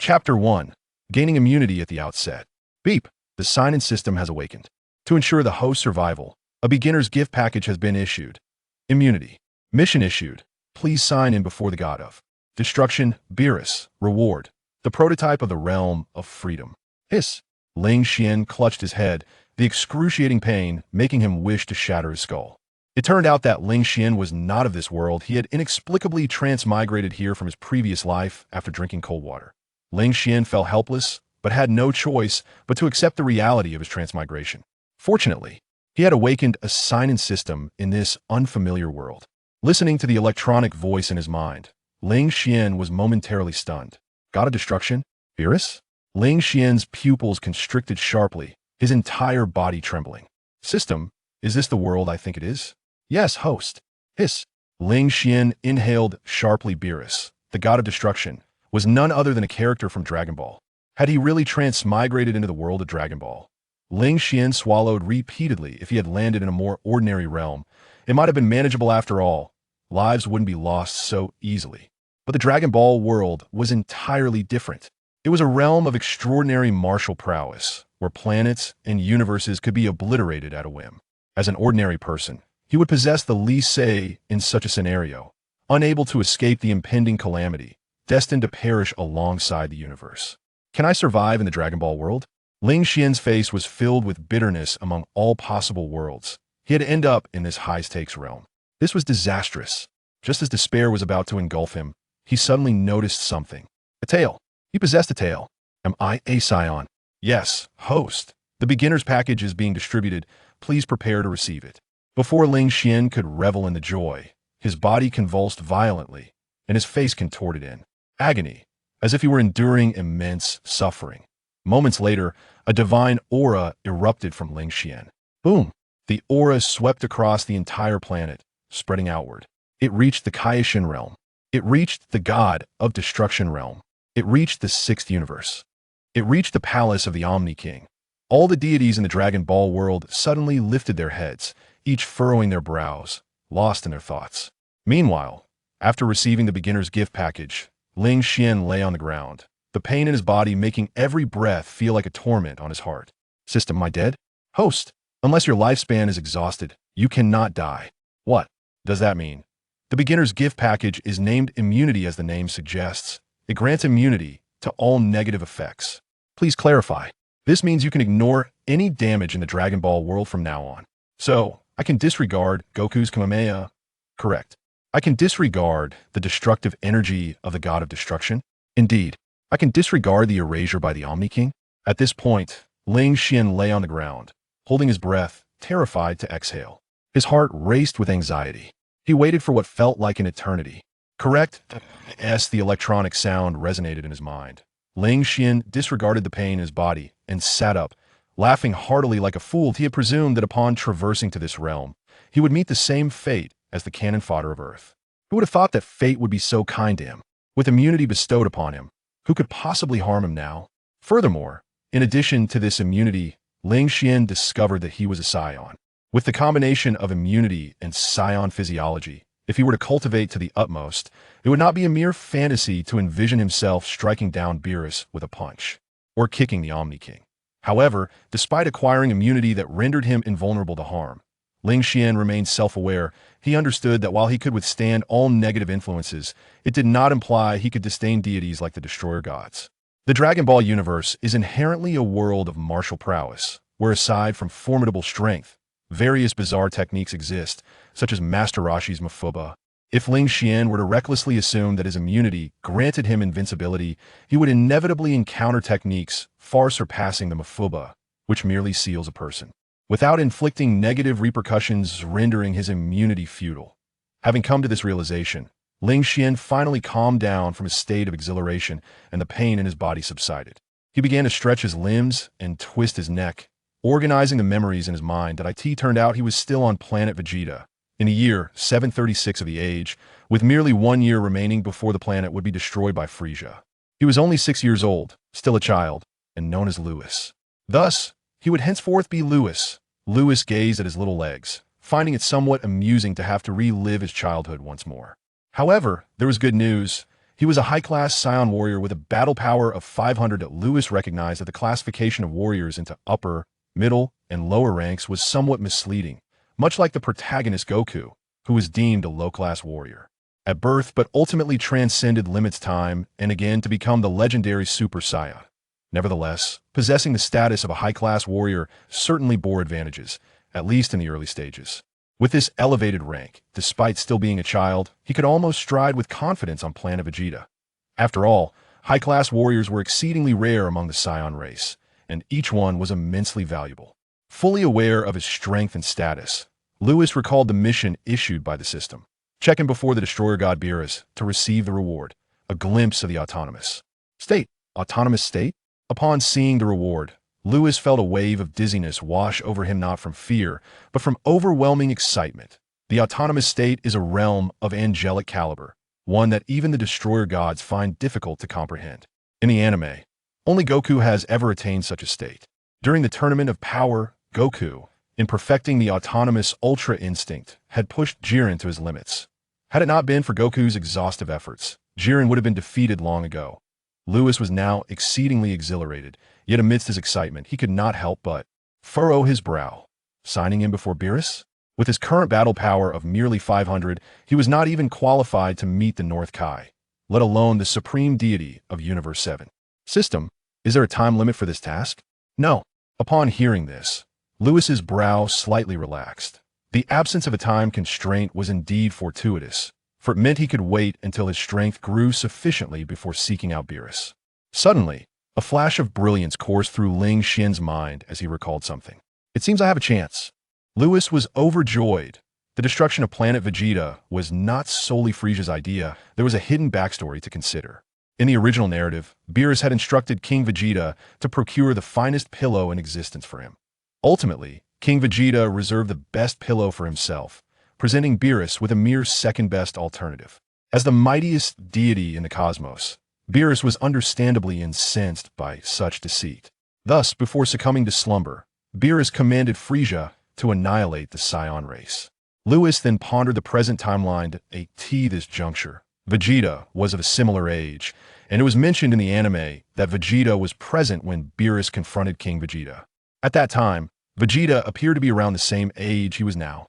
Chapter 1. Gaining immunity at the outset. Beep. The Saiyan system has awakened. To ensure the host's survival, a beginner's gift package has been issued. Immunity. Mission issued. Please sign in before the God of Destruction Beerus. Reward. The prototype of the realm of freedom. Hiss. Ling Xian clutched his head, the excruciating pain making him wish to shatter his skull. It turned out that Ling Xian was not of this world. He had inexplicably transmigrated here from his previous life after drinking cold water. Ling Xian felt helpless, but had no choice but to accept the reality of his transmigration. Fortunately, he had awakened a Saiyan system in this unfamiliar world. Listening to the electronic voice in his mind, Ling Xian was momentarily stunned. God of Destruction Beerus? Ling Xian's pupils constricted sharply, his entire body trembling. System, is this the world I think it is? Yes, host. Hiss. Ling Xian inhaled sharply. Beerus, the God of Destruction, was none other than a character from Dragon Ball. Had he really transmigrated into the world of Dragon Ball? Ling Xian swallowed repeatedly. If he had landed in a more ordinary realm, it might have been manageable after all. Lives wouldn't be lost so easily. But the Dragon Ball world was entirely different. It was a realm of extraordinary martial prowess, where planets and universes could be obliterated at a whim. As an ordinary person, he would possess the least say in such a scenario, unable to escape the impending calamity, destined to perish alongside the universe. Can I survive in the Dragon Ball world? Ling Xian's face was filled with bitterness among all possible worlds. He had ended up in this high-stakes realm. This was disastrous. Just as despair was about to engulf him, he suddenly noticed something. A tail. He possessed a tail. Am I a Saiyan? Yes, host. The beginner's package is being distributed. Please prepare to receive it. Before Ling Xian could revel in the joy, his body convulsed violently, and his face contorted in agony, as if he were enduring immense suffering. Moments later, a divine aura erupted from Ling Xian. Boom! The aura swept across the entire planet, spreading outward. It reached the Kaioshin realm. It reached the God of Destruction realm. It reached the sixth universe. It reached the palace of the Omni King. All the deities in the Dragon Ball world suddenly lifted their heads, each furrowing their brows, lost in their thoughts. Meanwhile, after receiving the beginner's gift package, Ling Xian lay on the ground, the pain in his body making every breath feel like a torment on his heart. System, am I dead? Host, unless your lifespan is exhausted, you cannot die. What does that mean? The beginner's gift package is named Immunity as the name suggests. It grants immunity to all negative effects. Please clarify. This means you can ignore any damage in the Dragon Ball world from now on. So, I can disregard Goku's Kamehameha. Correct. I can disregard the destructive energy of the God of Destruction. Indeed, I can disregard the erasure by the Omni King. At this point, Ling Xian lay on the ground, holding his breath, terrified to exhale. His heart raced with anxiety. He waited for what felt like an eternity. Correct? The electronic sound resonated in his mind. Ling Xian disregarded the pain in his body and sat up, laughing heartily like a fool. He had presumed that upon traversing to this realm, he would meet the same fate as the cannon fodder of Earth. Who would have thought that fate would be so kind to him? With immunity bestowed upon him, who could possibly harm him now? Furthermore, in addition to this immunity, Ling Xian discovered that he was a Saiyan. With the combination of immunity and Saiyan physiology, if he were to cultivate to the utmost, it would not be a mere fantasy to envision himself striking down Beerus with a punch, or kicking the Omni King. However, despite acquiring immunity that rendered him invulnerable to harm, Ling Xian remained self-aware. He understood that while he could withstand all negative influences, it did not imply he could disdain deities like the Destroyer Gods. The Dragon Ball universe is inherently a world of martial prowess, where aside from formidable strength, various bizarre techniques exist, such as Master Roshi's Mafuba. If Ling Xian were to recklessly assume that his immunity granted him invincibility, he would inevitably encounter techniques far surpassing the Mafuba, which merely seals a person, without inflicting negative repercussions, rendering his immunity futile. Having come to this realization, Ling Xian finally calmed down from his state of exhilaration, and the pain in his body subsided. He began to stretch his limbs and twist his neck, organizing the memories in his mind. That it turned out he was still on planet Vegeta, in the year 736 of the age, with merely 1 year remaining before the planet would be destroyed by Frieza. He was only 6 years old, still a child, and known as Lewis. Thus, he would henceforth be Lewis. Lewis gazed at his little legs, finding it somewhat amusing to have to relive his childhood once more. However, there was good news. He was a high-class Saiyan warrior with a battle power of 500. Lewis recognized that the classification of warriors into upper, middle, and lower ranks was somewhat misleading, much like the protagonist Goku, who was deemed a low-class warrior at birth but ultimately transcended limits time and again to become the legendary Super Saiyan. Nevertheless, possessing the status of a high-class warrior certainly bore advantages, at least in the early stages. With this elevated rank, despite still being a child, he could almost stride with confidence on planet Vegeta. After all, high-class warriors were exceedingly rare among the Saiyan race, and each one was immensely valuable. Fully aware of his strength and status, Lewis recalled the mission issued by the system. Check in before the destroyer God Beerus to receive the reward, a glimpse of the autonomous state. Autonomous state? Upon seeing the reward, Lewis felt a wave of dizziness wash over him, not from fear, but from overwhelming excitement. The autonomous state is a realm of angelic caliber, one that even the destroyer gods find difficult to comprehend. In the anime, only Goku has ever attained such a state. During the Tournament of Power, Goku, in perfecting the autonomous Ultra Instinct, had pushed Jiren to his limits. Had it not been for Goku's exhaustive efforts, Jiren would have been defeated long ago. Lewis was now exceedingly exhilarated, yet amidst his excitement, he could not help but furrow his brow. Signing in before Beerus? With his current battle power of merely 500, he was not even qualified to meet the North Kai, let alone the supreme deity of Universe 7. System, is there a time limit for this task? No. Upon hearing this, Lewis's brow slightly relaxed. The absence of a time constraint was indeed fortuitous, for it meant he could wait until his strength grew sufficiently before seeking out Beerus. Suddenly, a flash of brilliance coursed through Ling Xian's mind as he recalled something. It seems I have a chance. Lewis was overjoyed. The destruction of planet Vegeta was not solely Frieza's idea. There was a hidden backstory to consider. In the original narrative, Beerus had instructed King Vegeta to procure the finest pillow in existence for him. Ultimately, King Vegeta reserved the best pillow for himself, presenting Beerus with a mere second-best alternative. As the mightiest deity in the cosmos, Beerus was understandably incensed by such deceit. Thus, before succumbing to slumber, Beerus commanded Frieza to annihilate the Saiyan race. Lewis then pondered the present timeline at this juncture. Vegeta was of a similar age, and it was mentioned in the anime that Vegeta was present when Beerus confronted King Vegeta. At that time, Vegeta appeared to be around the same age he was now.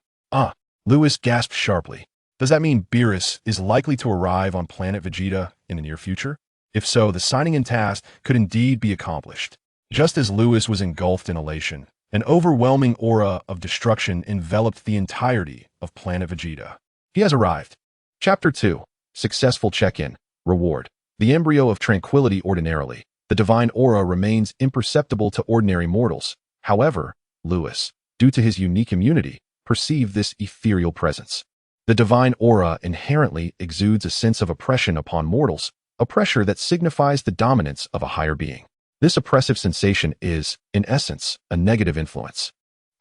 Lewis gasped sharply. Does that mean Beerus is likely to arrive on planet Vegeta in the near future? If so, the signing in task could indeed be accomplished. Just as Lewis was engulfed in elation, an overwhelming aura of destruction enveloped the entirety of planet Vegeta. He has arrived. Chapter 2. Successful check-in. Reward. The embryo of tranquility. Ordinarily, the divine aura remains imperceptible to ordinary mortals. However, Lewis, due to his unique immunity, perceived this ethereal presence. The divine aura inherently exudes a sense of oppression upon mortals, a pressure that signifies the dominance of a higher being. This oppressive sensation is, in essence, a negative influence.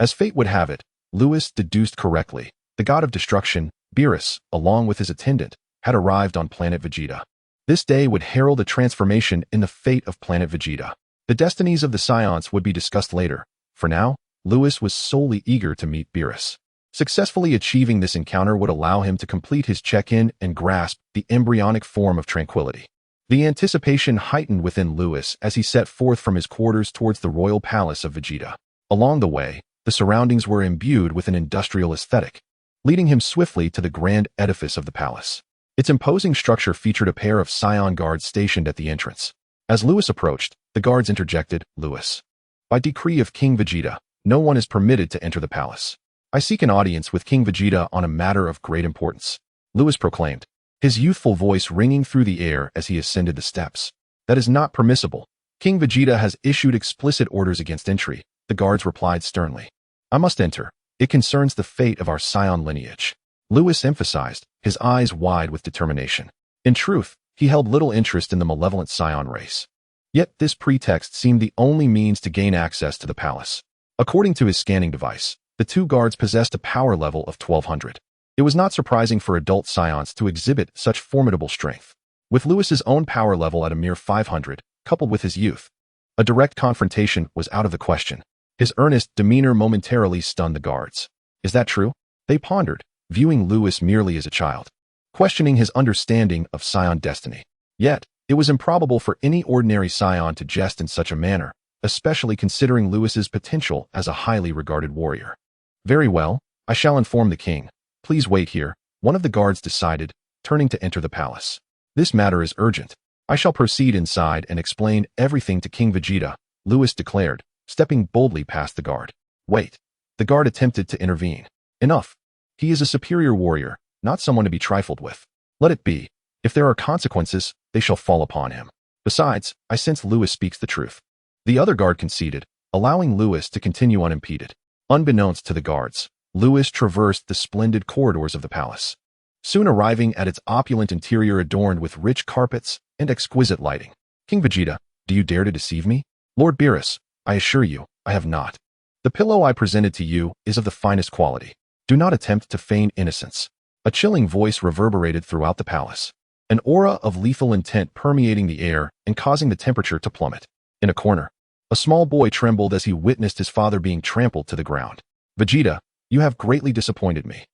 As fate would have it, Lewis deduced correctly. The God of Destruction, Beerus, along with his attendant, had arrived on planet Vegeta. This day would herald a transformation in the fate of planet Vegeta. The destinies of the Saiyans would be discussed later. For now, Lewis was solely eager to meet Beerus. Successfully achieving this encounter would allow him to complete his check-in and grasp the embryonic form of tranquility. The anticipation heightened within Lewis as he set forth from his quarters towards the royal palace of Vegeta. Along the way, the surroundings were imbued with an industrial aesthetic, leading him swiftly to the grand edifice of the palace. Its imposing structure featured a pair of Saiyan guards stationed at the entrance. As Lewis approached, the guards interjected, "Lewis, by decree of King Vegeta, no one is permitted to enter the palace. I seek an audience with King Vegeta on a matter of great importance," Lewis proclaimed, his youthful voice ringing through the air as he ascended the steps. "That is not permissible. King Vegeta has issued explicit orders against entry," the guards replied sternly. "I must enter. It concerns the fate of our Saiyan lineage," Lewis emphasized, his eyes wide with determination. In truth, he held little interest in the malevolent Saiyan race. Yet this pretext seemed the only means to gain access to the palace. According to his scanning device, the two guards possessed a power level of 1200. It was not surprising for adult Saiyans to exhibit such formidable strength. With Lewis's own power level at a mere 500, coupled with his youth, a direct confrontation was out of the question. His earnest demeanor momentarily stunned the guards. Is that true? They pondered, viewing Lewis merely as a child, questioning his understanding of Saiyan destiny. Yet, it was improbable for any ordinary Saiyan to jest in such a manner, especially considering Lewis's potential as a highly regarded warrior. Very well, I shall inform the king. Please wait here, one of the guards decided, turning to enter the palace. This matter is urgent. I shall proceed inside and explain everything to King Vegeta, Lewis declared, stepping boldly past the guard. Wait. The guard attempted to intervene. Enough. He is a superior warrior, not someone to be trifled with. Let it be. If there are consequences, they shall fall upon him. Besides, I sense Lewis speaks the truth. The other guard conceded, allowing Lewis to continue unimpeded. Unbeknownst to the guards, Lewis traversed the splendid corridors of the palace, soon arriving at its opulent interior adorned with rich carpets and exquisite lighting. King Vegeta, do you dare to deceive me? Lord Beerus, I assure you, I have not. The pillow I presented to you is of the finest quality. Do not attempt to feign innocence. A chilling voice reverberated throughout the palace, an aura of lethal intent permeating the air and causing the temperature to plummet. In a corner, a small boy trembled as he witnessed his father being trampled to the ground. Vegeta, you have greatly disappointed me.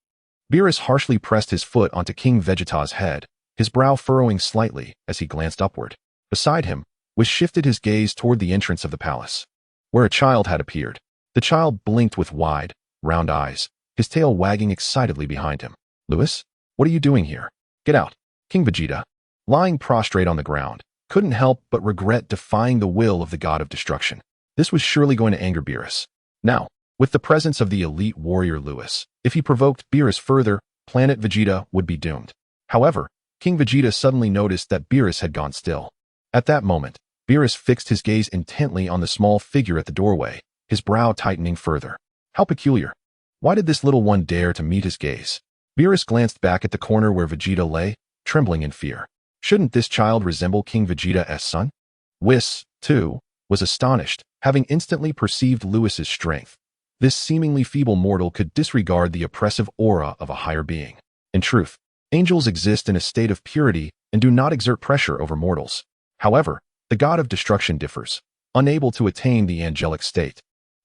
Beerus harshly pressed his foot onto King Vegeta's head, his brow furrowing slightly as he glanced upward. Beside him, Whis shifted his gaze toward the entrance of the palace, where a child had appeared. The child blinked with wide, round eyes, his tail wagging excitedly behind him. Lewis, what are you doing here? Get out. King Vegeta, lying prostrate on the ground, couldn't help but regret defying the will of the God of Destruction. This was surely going to anger Beerus. Now, with the presence of the elite warrior Lewis, if he provoked Beerus further, Planet Vegeta would be doomed. However, King Vegeta suddenly noticed that Beerus had gone still. At that moment, Beerus fixed his gaze intently on the small figure at the doorway, his brow tightening further. How peculiar. Why did this little one dare to meet his gaze? Beerus glanced back at the corner where Vegeta lay, trembling in fear. Shouldn't this child resemble King Vegeta's son? Whis, too, was astonished, having instantly perceived Lewis's strength. This seemingly feeble mortal could disregard the oppressive aura of a higher being. In truth, angels exist in a state of purity and do not exert pressure over mortals. However, the God of Destruction differs, unable to attain the angelic state,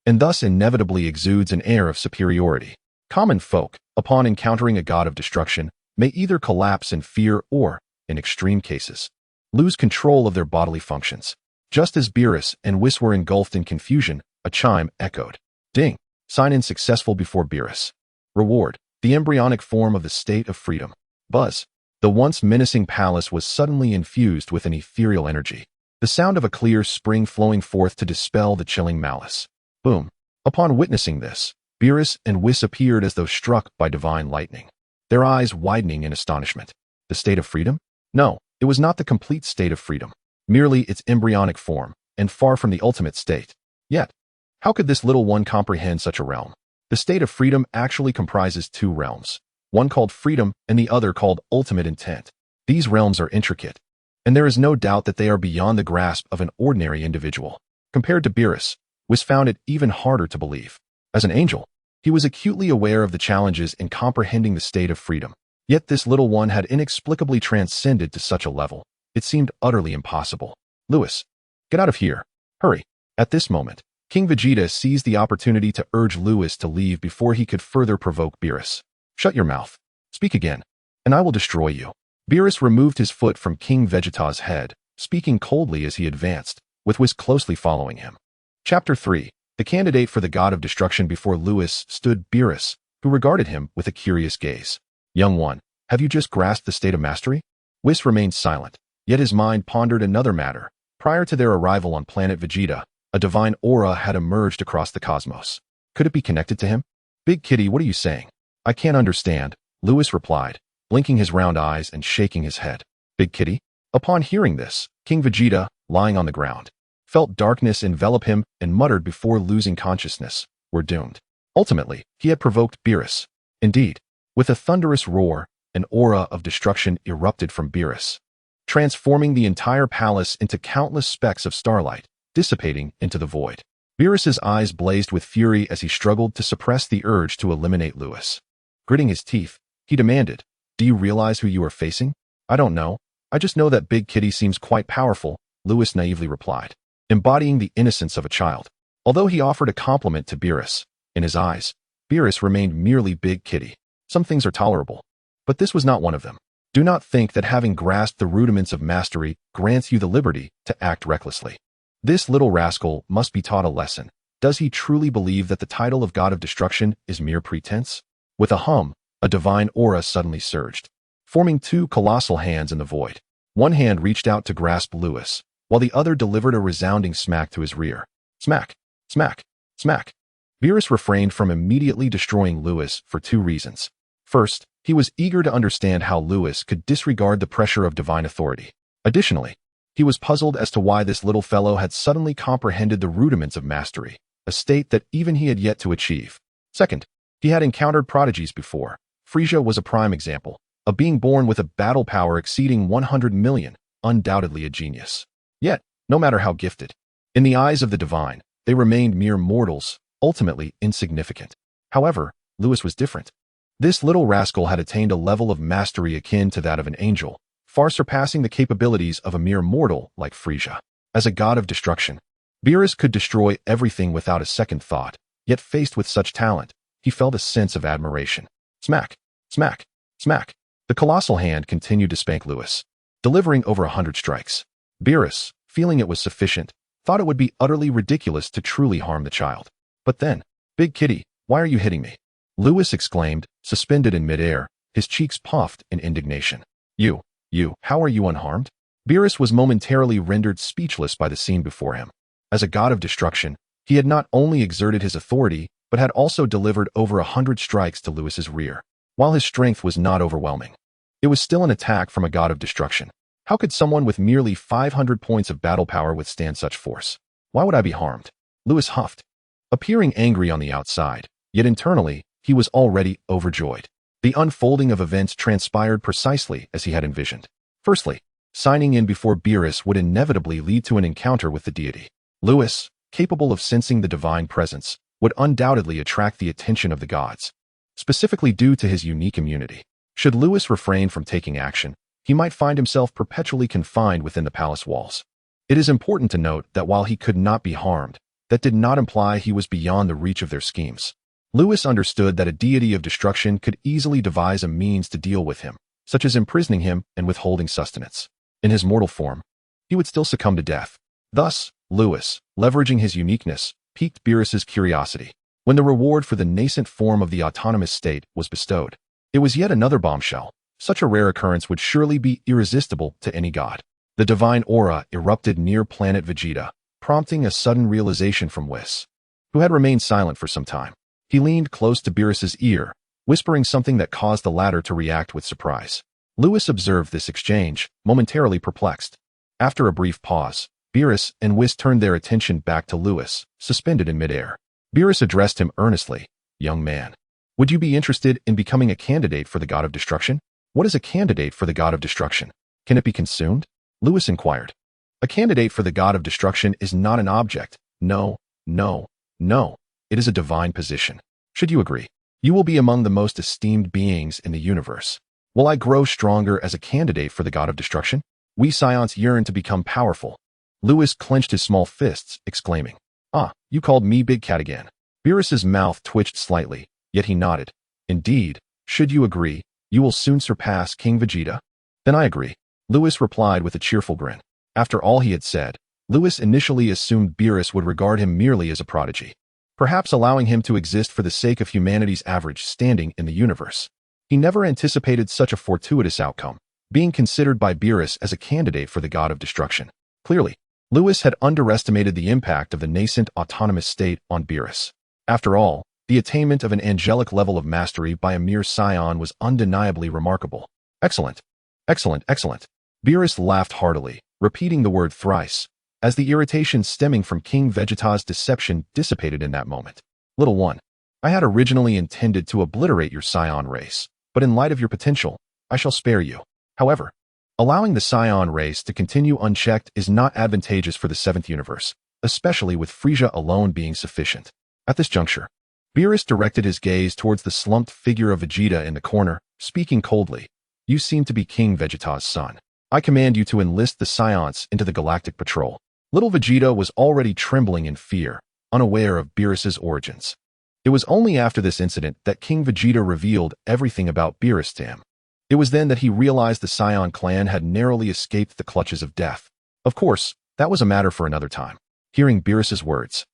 and thus inevitably exudes an air of superiority. Common folk, upon encountering a God of Destruction, may either collapse in fear or, in extreme cases, lose control of their bodily functions. Just as Beerus and Whis were engulfed in confusion, a chime echoed. Ding! Sign-in successful before Beerus. Reward, the embryonic form of the state of freedom. Buzz. The once menacing palace was suddenly infused with an ethereal energy, the sound of a clear spring flowing forth to dispel the chilling malice. Boom. Upon witnessing this, Beerus and Whis appeared as though struck by divine lightning, their eyes widening in astonishment. The state of freedom? No, it was not the complete state of freedom, merely its embryonic form, and far from the ultimate state. Yet, how could this little one comprehend such a realm? The state of freedom actually comprises two realms, one called freedom and the other called ultimate intent. These realms are intricate, and there is no doubt that they are beyond the grasp of an ordinary individual. Compared to Beerus, Whis found it even harder to believe. As an angel, he was acutely aware of the challenges in comprehending the state of freedom. Yet this little one had inexplicably transcended to such a level. It seemed utterly impossible. Lewis, get out of here. Hurry. At this moment, King Vegeta seized the opportunity to urge Lewis to leave before he could further provoke Beerus. Shut your mouth. Speak again, and I will destroy you. Beerus removed his foot from King Vegeta's head, speaking coldly as he advanced, with Whis closely following him. Chapter 3. The candidate for the God of Destruction. Before Lewis stood Beerus, who regarded him with a curious gaze. Young one, have you just grasped the state of mastery? Whis remained silent, yet his mind pondered another matter. Prior to their arrival on planet Vegeta, a divine aura had emerged across the cosmos. Could it be connected to him? Big Kitty, what are you saying? I can't understand, Lewis replied, blinking his round eyes and shaking his head. Big Kitty? Upon hearing this, King Vegeta, lying on the ground, felt darkness envelop him and muttered before losing consciousness, we're doomed. Ultimately, he had provoked Beerus. Indeed, with a thunderous roar, an aura of destruction erupted from Beerus, transforming the entire palace into countless specks of starlight, dissipating into the void. Beerus's eyes blazed with fury as he struggled to suppress the urge to eliminate Lewis. Gritting his teeth, he demanded, do you realize who you are facing? I don't know. I just know that Big Kitty seems quite powerful, Lewis naively replied, embodying the innocence of a child. Although he offered a compliment to Beerus, in his eyes, Beerus remained merely Big Kitty. Some things are tolerable, but this was not one of them. Do not think that having grasped the rudiments of mastery grants you the liberty to act recklessly. This little rascal must be taught a lesson. Does he truly believe that the title of God of Destruction is mere pretense? With a hum, a divine aura suddenly surged, forming two colossal hands in the void. One hand reached out to grasp Lewis, while the other delivered a resounding smack to his rear. Smack, smack, smack. Beerus refrained from immediately destroying Lewis for two reasons. First, he was eager to understand how Lewis could disregard the pressure of divine authority. Additionally, he was puzzled as to why this little fellow had suddenly comprehended the rudiments of mastery, a state that even he had yet to achieve. Second, he had encountered prodigies before. Frieza was a prime example, a being born with a battle power exceeding 100 million, undoubtedly a genius. Yet, no matter how gifted, in the eyes of the divine, they remained mere mortals, ultimately insignificant. However, Lewis was different. This little rascal had attained a level of mastery akin to that of an angel, far surpassing the capabilities of a mere mortal like Frieza. As a god of destruction, Beerus could destroy everything without a second thought, yet faced with such talent, he felt a sense of admiration. Smack, smack, smack. The colossal hand continued to spank Lewis, delivering over 100 strikes. Beerus, feeling it was sufficient, thought it would be utterly ridiculous to truly harm the child. But then, "Big kitty, why are you hitting me?" Lewis exclaimed, suspended in midair, his cheeks puffed in indignation. You, how are you unharmed?" Beerus was momentarily rendered speechless by the scene before him. As a god of destruction, he had not only exerted his authority, but had also delivered over 100 strikes to Lewis's rear. While his strength was not overwhelming, it was still an attack from a god of destruction. How could someone with merely 500 points of battle power withstand such force? "Why would I be harmed?" Lewis huffed, appearing angry on the outside, yet internally, he was already overjoyed. The unfolding of events transpired precisely as he had envisioned. Firstly, signing in before Beerus would inevitably lead to an encounter with the deity. Lewis, capable of sensing the divine presence, would undoubtedly attract the attention of the gods, specifically due to his unique immunity. Should Lewis refrain from taking action, he might find himself perpetually confined within the palace walls. It is important to note that while he could not be harmed, that did not imply he was beyond the reach of their schemes. Lewis understood that a deity of destruction could easily devise a means to deal with him, such as imprisoning him and withholding sustenance. In his mortal form, he would still succumb to death. Thus, Lewis, leveraging his uniqueness, piqued Beerus's curiosity. When the reward for the nascent form of the autonomous state was bestowed, it was yet another bombshell. Such a rare occurrence would surely be irresistible to any god. The divine aura erupted near planet Vegeta, prompting a sudden realization from Whis, who had remained silent for some time. He leaned close to Beerus's ear, whispering something that caused the latter to react with surprise. Lewis observed this exchange, momentarily perplexed. After a brief pause, Beerus and Whis turned their attention back to Lewis, suspended in midair. Beerus addressed him earnestly. "Young man, would you be interested in becoming a candidate for the God of Destruction?" "What is a candidate for the God of Destruction? Can it be consumed?" Lewis inquired. "A candidate for the God of Destruction is not an object. No. It is a divine position. Should you agree, you will be among the most esteemed beings in the universe. Will I grow stronger as a candidate for the God of Destruction? We Saiyans yearn to become powerful." Lewis clenched his small fists, exclaiming, "Ah, you called me Big Cat again." Beerus's mouth twitched slightly, yet he nodded. "Indeed, should you agree, you will soon surpass King Vegeta." "Then I agree," Lewis replied with a cheerful grin. After all he had said, Lewis initially assumed Beerus would regard him merely as a prodigy, perhaps allowing him to exist for the sake of humanity's average standing in the universe. He never anticipated such a fortuitous outcome, being considered by Beerus as a candidate for the God of Destruction. Clearly, Lewis had underestimated the impact of the nascent autonomous state on Beerus. After all, the attainment of an angelic level of mastery by a mere Saiyan was undeniably remarkable. Excellent. Beerus laughed heartily, repeating the word thrice, as the irritation stemming from King Vegeta's deception dissipated in that moment. "Little one, I had originally intended to obliterate your Saiyan race, but in light of your potential, I shall spare you. However, allowing the Saiyan race to continue unchecked is not advantageous for the seventh universe, especially with Frieza alone being sufficient." At this juncture, Beerus directed his gaze towards the slumped figure of Vegeta in the corner, speaking coldly. "You seem to be King Vegeta's son. I command you to enlist the Saiyans into the Galactic Patrol." Little Vegeta was already trembling in fear, unaware of Beerus's origins. It was only after this incident that King Vegeta revealed everything about Beerus to him. It was then that he realized the Saiyan clan had narrowly escaped the clutches of death. Of course, that was a matter for another time. Hearing Beerus's words,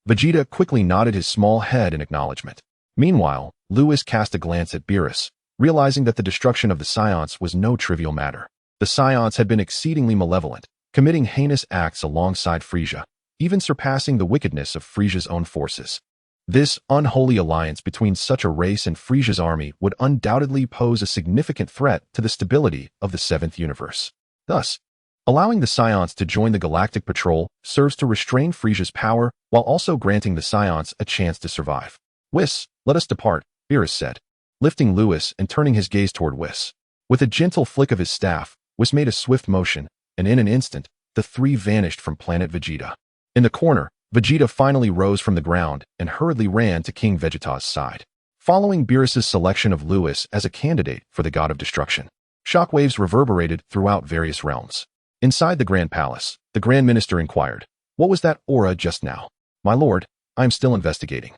Vegeta quickly nodded his small head in acknowledgement. Meanwhile, Lewis cast a glance at Beerus, realizing that the destruction of the Saiyans was no trivial matter. The Saiyans had been exceedingly malevolent, committing heinous acts alongside Frieza, even surpassing the wickedness of Frieza's own forces. This unholy alliance between such a race and Frieza's army would undoubtedly pose a significant threat to the stability of the seventh universe. Thus, allowing the Saiyans to join the Galactic Patrol serves to restrain Frieza's power while also granting the Saiyans a chance to survive. Whis, let us depart, Beerus said, lifting Lewis and turning his gaze toward Whis. With a gentle flick of his staff, Whis made a swift motion, and in an instant, the three vanished from planet Vegeta. In the corner, Vegeta finally rose from the ground and hurriedly ran to King Vegeta's side. Following Beerus's selection of Lewis as a candidate for the God of Destruction, shockwaves reverberated throughout various realms. Inside the Grand Palace, the Grand Minister inquired, "What was that aura just now?" "My lord, I am still investigating.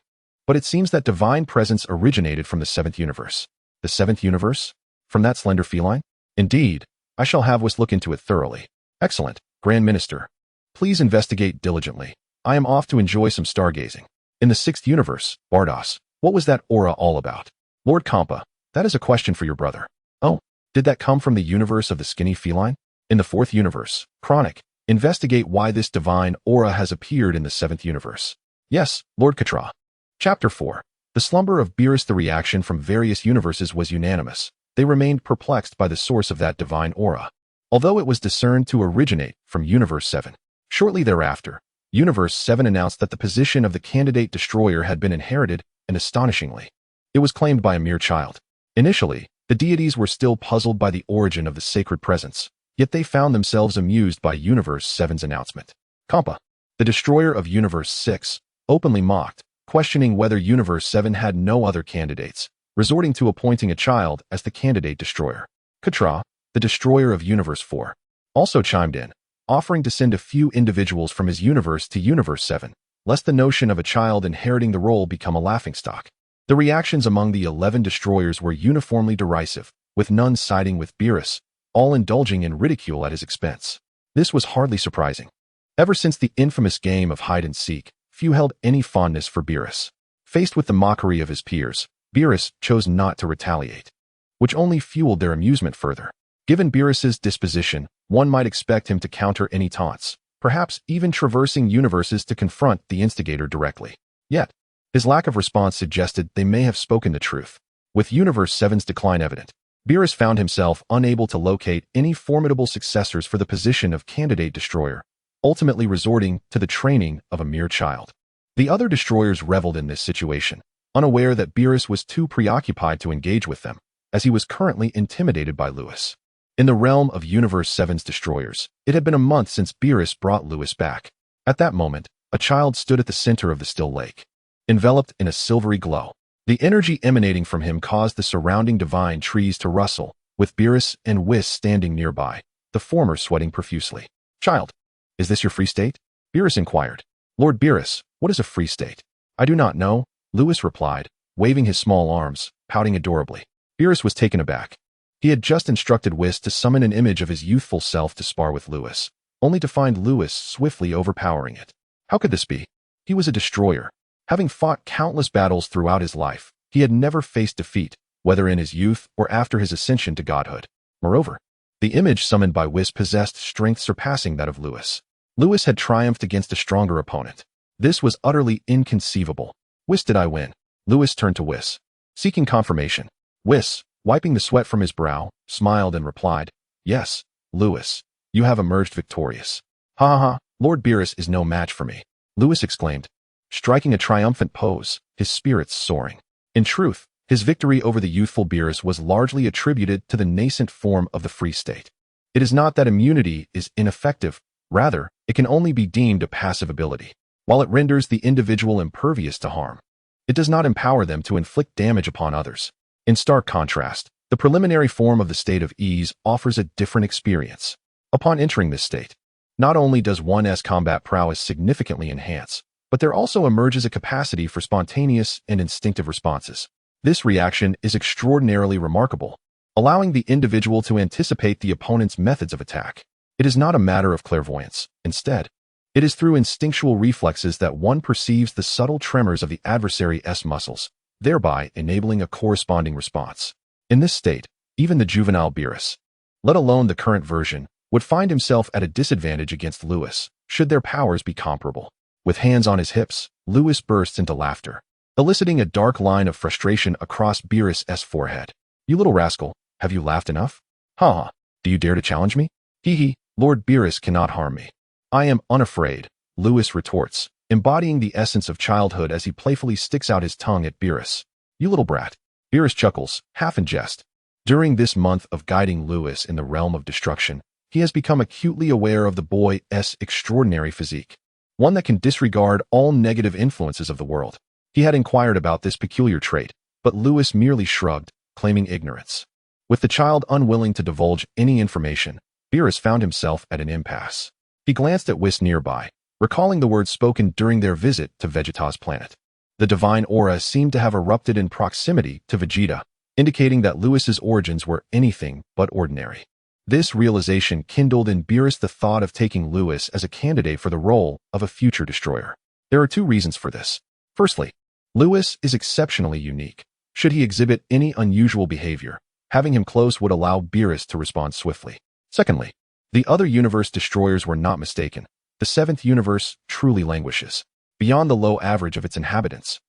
But it seems that divine presence originated from the seventh universe." "The seventh universe? From that slender feline?" "Indeed. I shall have Whis look into it thoroughly." "Excellent, Grand Minister. Please investigate diligently. I am off to enjoy some stargazing." "In the sixth universe, Bardos, what was that aura all about?" "Lord Kampa, that is a question for your brother." "Oh, did that come from the universe of the skinny feline?" "In the fourth universe, Chronic, investigate why this divine aura has appeared in the seventh universe." "Yes, Lord Katra." Chapter 4. The slumber of Beerus. The reaction from various universes was unanimous. They remained perplexed by the source of that divine aura, although it was discerned to originate from Universe 7. Shortly thereafter, Universe 7 announced that the position of the candidate destroyer had been inherited, and astonishingly, it was claimed by a mere child. Initially, the deities were still puzzled by the origin of the sacred presence, yet they found themselves amused by Universe 7's announcement. Kampa, the destroyer of Universe 6, openly mocked, questioning whether Universe 7 had no other candidates, resorting to appointing a child as the candidate destroyer. Katra, the destroyer of Universe 4, also chimed in, offering to send a few individuals from his universe to Universe 7, lest the notion of a child inheriting the role become a laughingstock. The reactions among the 11 destroyers were uniformly derisive, with none siding with Beerus, all indulging in ridicule at his expense. This was hardly surprising. Ever since the infamous game of hide-and-seek, few held any fondness for Beerus. Faced with the mockery of his peers, Beerus chose not to retaliate, which only fueled their amusement further. Given Beerus's disposition, one might expect him to counter any taunts, perhaps even traversing universes to confront the instigator directly. Yet, his lack of response suggested they may have spoken the truth. With Universe 7's decline evident, Beerus found himself unable to locate any formidable successors for the position of candidate destroyer, ultimately resorting to the training of a mere child. The other destroyers reveled in this situation, unaware that Beerus was too preoccupied to engage with them, as he was currently intimidated by Lewis. In the realm of Universe 7's destroyers, it had been a month since Beerus brought Lewis back. At that moment, a child stood at the center of the still lake, enveloped in a silvery glow. The energy emanating from him caused the surrounding divine trees to rustle, with Beerus and Whis standing nearby, the former sweating profusely. "Child, is this your free state?" Beerus inquired. "Lord Beerus, what is a free state?" "I do not know," Lewis replied, waving his small arms, pouting adorably. Beerus was taken aback. He had just instructed Whis to summon an image of his youthful self to spar with Lewis, only to find Lewis swiftly overpowering it. How could this be? He was a destroyer. Having fought countless battles throughout his life, he had never faced defeat, whether in his youth or after his ascension to godhood. Moreover, the image summoned by Whis possessed strength surpassing that of Lewis. Lewis had triumphed against a stronger opponent. This was utterly inconceivable. "Whis, did I win?" Lewis turned to Whis, seeking confirmation. Whis, wiping the sweat from his brow, smiled and replied, "Yes, Lewis, you have emerged victorious." "Ha ha ha, Lord Beerus is no match for me," Lewis exclaimed, striking a triumphant pose, his spirits soaring. In truth, his victory over the youthful Beerus was largely attributed to the nascent form of the free state. It is not that immunity is ineffective, rather, it can only be deemed a passive ability. While it renders the individual impervious to harm, it does not empower them to inflict damage upon others. In stark contrast, the preliminary form of the state of ease offers a different experience. Upon entering this state, not only does one's combat prowess significantly enhance, but there also emerges a capacity for spontaneous and instinctive responses. This reaction is extraordinarily remarkable, allowing the individual to anticipate the opponent's methods of attack. It is not a matter of clairvoyance. Instead, it is through instinctual reflexes that one perceives the subtle tremors of the adversary's muscles, thereby enabling a corresponding response. In this state, even the juvenile Beerus, let alone the current version, would find himself at a disadvantage against Lewis, should their powers be comparable. With hands on his hips, Lewis bursts into laughter, eliciting a dark line of frustration across Beerus's forehead. "You little rascal, have you laughed enough? Ha! Do you dare to challenge me? Hee hee, Lord Beerus cannot harm me. I am unafraid," Lewis retorts, embodying the essence of childhood as he playfully sticks out his tongue at Beerus. "You little brat." Beerus chuckles, half in jest. During this month of guiding Lewis in the realm of destruction, he has become acutely aware of the boy's extraordinary physique, one that can disregard all negative influences of the world. He had inquired about this peculiar trait, but Lewis merely shrugged, claiming ignorance. With the child unwilling to divulge any information, Beerus found himself at an impasse. He glanced at Whis nearby, recalling the words spoken during their visit to Vegeta's planet. The divine aura seemed to have erupted in proximity to Vegeta, indicating that Lewis's origins were anything but ordinary. This realization kindled in Beerus the thought of taking Lewis as a candidate for the role of a future destroyer. There are two reasons for this. Firstly, Lewis is exceptionally unique. Should he exhibit any unusual behavior, having him close would allow Beerus to respond swiftly. Secondly, the other universe destroyers were not mistaken. The seventh universe truly languishes beyond the low average of its inhabitants.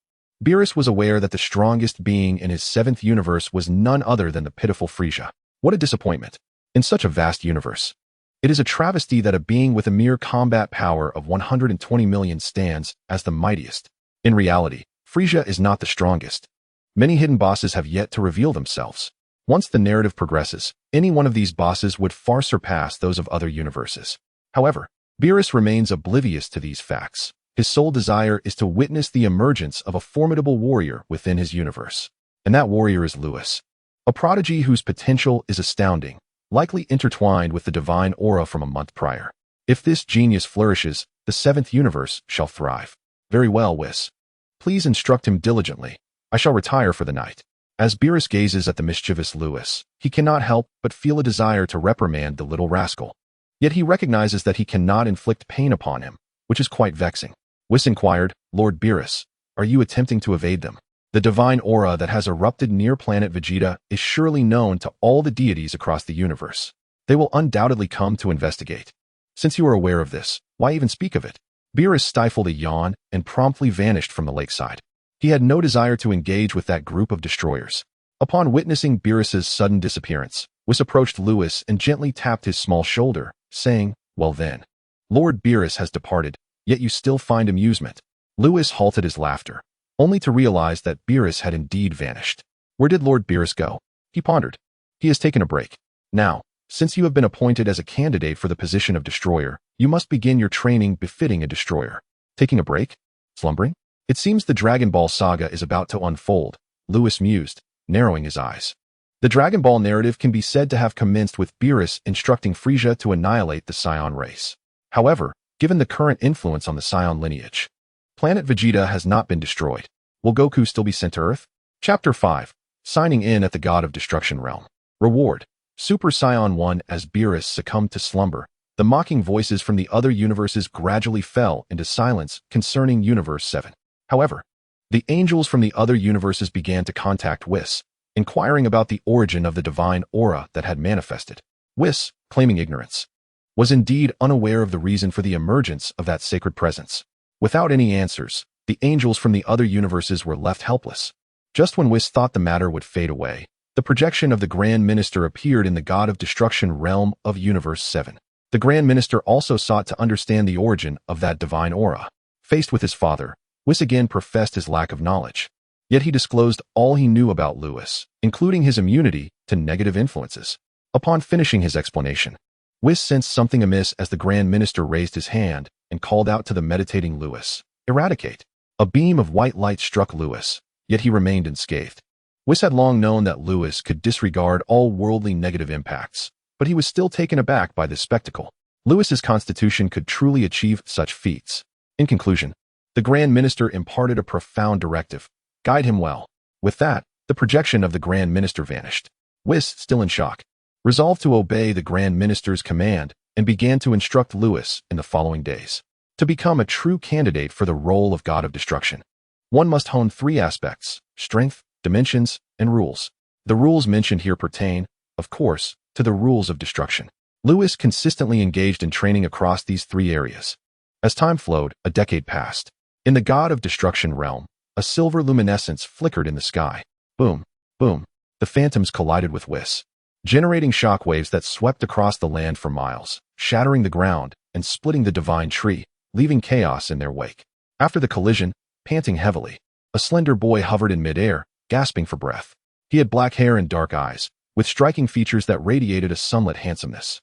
Beerus was aware that the strongest being in his seventh universe was none other than the pitiful Frieza. What a disappointment. In such a vast universe, it is a travesty that a being with a mere combat power of 120 million stands as the mightiest. In reality, Frieza is not the strongest. Many hidden bosses have yet to reveal themselves. Once the narrative progresses, any one of these bosses would far surpass those of other universes. However, Beerus remains oblivious to these facts. His sole desire is to witness the emergence of a formidable warrior within his universe. And that warrior is Lewis, a prodigy whose potential is astounding, likely intertwined with the divine aura from a month prior. If this genius flourishes, the seventh universe shall thrive. Very well, Whis. Please instruct him diligently. I shall retire for the night. As Beerus gazes at the mischievous Lewis, he cannot help but feel a desire to reprimand the little rascal. Yet he recognizes that he cannot inflict pain upon him, which is quite vexing. Whis inquired, "Lord Beerus, are you attempting to evade them? The divine aura that has erupted near planet Vegeta is surely known to all the deities across the universe. They will undoubtedly come to investigate. Since you are aware of this, why even speak of it?" Beerus stifled a yawn and promptly vanished from the lakeside. He had no desire to engage with that group of destroyers. Upon witnessing Beerus's sudden disappearance, Whis approached Lewis and gently tapped his small shoulder, saying, "Well then, Lord Beerus has departed, yet you still find amusement." Lewis halted his laughter, only to realize that Beerus had indeed vanished. Where did Lord Beerus go? He pondered. He has taken a break. Now, since you have been appointed as a candidate for the position of destroyer, you must begin your training befitting a destroyer. Taking a break? Slumbering? It seems the Dragon Ball saga is about to unfold, Lewis mused, narrowing his eyes. The Dragon Ball narrative can be said to have commenced with Beerus instructing Frieza to annihilate the Saiyan race. However, given the current influence on the Saiyan lineage, planet Vegeta has not been destroyed. Will Goku still be sent to Earth? Chapter 5. Signing in at the God of Destruction realm. Reward. Super Saiyan 1. As Beerus succumbed to slumber, the mocking voices from the other universes gradually fell into silence concerning Universe 7. However, the angels from the other universes began to contact Whis, inquiring about the origin of the divine aura that had manifested. Whis, claiming ignorance, was indeed unaware of the reason for the emergence of that sacred presence. Without any answers, the angels from the other universes were left helpless. Just when Whis thought the matter would fade away, the projection of the Grand Minister appeared in the God of Destruction realm of Universe 7. The Grand Minister also sought to understand the origin of that divine aura. Faced with his father, Whis again professed his lack of knowledge. Yet he disclosed all he knew about Lewis, including his immunity to negative influences. Upon finishing his explanation, Whis sensed something amiss as the Grand Minister raised his hand and called out to the meditating Lewis, "Eradicate." A beam of white light struck Lewis, yet he remained unscathed. Whis had long known that Lewis could disregard all worldly negative impacts, but he was still taken aback by this spectacle. Lewis's constitution could truly achieve such feats. In conclusion, the Grand Minister imparted a profound directive: guide him well. With that, the projection of the Grand Minister vanished. Whis, still in shock, resolved to obey the Grand Minister's command and began to instruct Lewis in the following days. To become a true candidate for the role of God of Destruction, one must hone 3 aspects: strength, dimensions, and rules. The rules mentioned here pertain, of course, to the rules of destruction. Lewis consistently engaged in training across these 3 areas. As time flowed, a decade passed. In the God of Destruction realm, a silver luminescence flickered in the sky. Boom, boom. The phantoms collided with Whis, generating shockwaves that swept across the land for miles, shattering the ground and splitting the divine tree, leaving chaos in their wake. After the collision, panting heavily, a slender boy hovered in midair, gasping for breath. He had black hair and dark eyes, with striking features that radiated a sunlit handsomeness.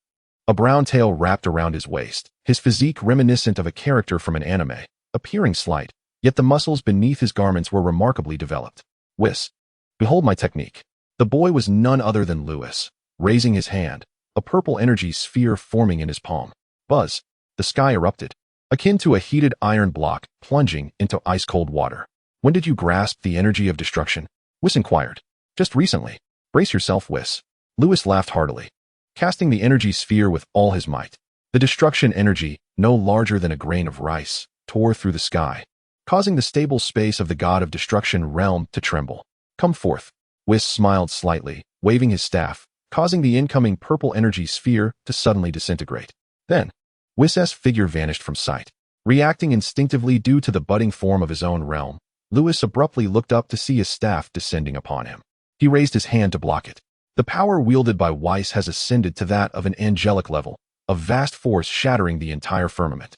A brown tail wrapped around his waist, his physique reminiscent of a character from an anime, appearing slight, yet the muscles beneath his garments were remarkably developed. Whis, behold my technique. The boy was none other than Lewis, raising his hand, a purple energy sphere forming in his palm. Buzz, the sky erupted, akin to a heated iron block plunging into ice-cold water. When did you grasp the energy of destruction? Whis inquired. Just recently. Brace yourself, Whis. Lewis laughed heartily, casting the energy sphere with all his might. The destruction energy, no larger than a grain of rice, tore through the sky, causing the stable space of the God of Destruction realm to tremble. Come forth. Whis smiled slightly, waving his staff, causing the incoming purple energy sphere to suddenly disintegrate. Then, Whis' figure vanished from sight. Reacting instinctively due to the budding form of his own realm, Lewis abruptly looked up to see his staff descending upon him. He raised his hand to block it. The power wielded by Whis has ascended to that of an angelic level, a vast force shattering the entire firmament.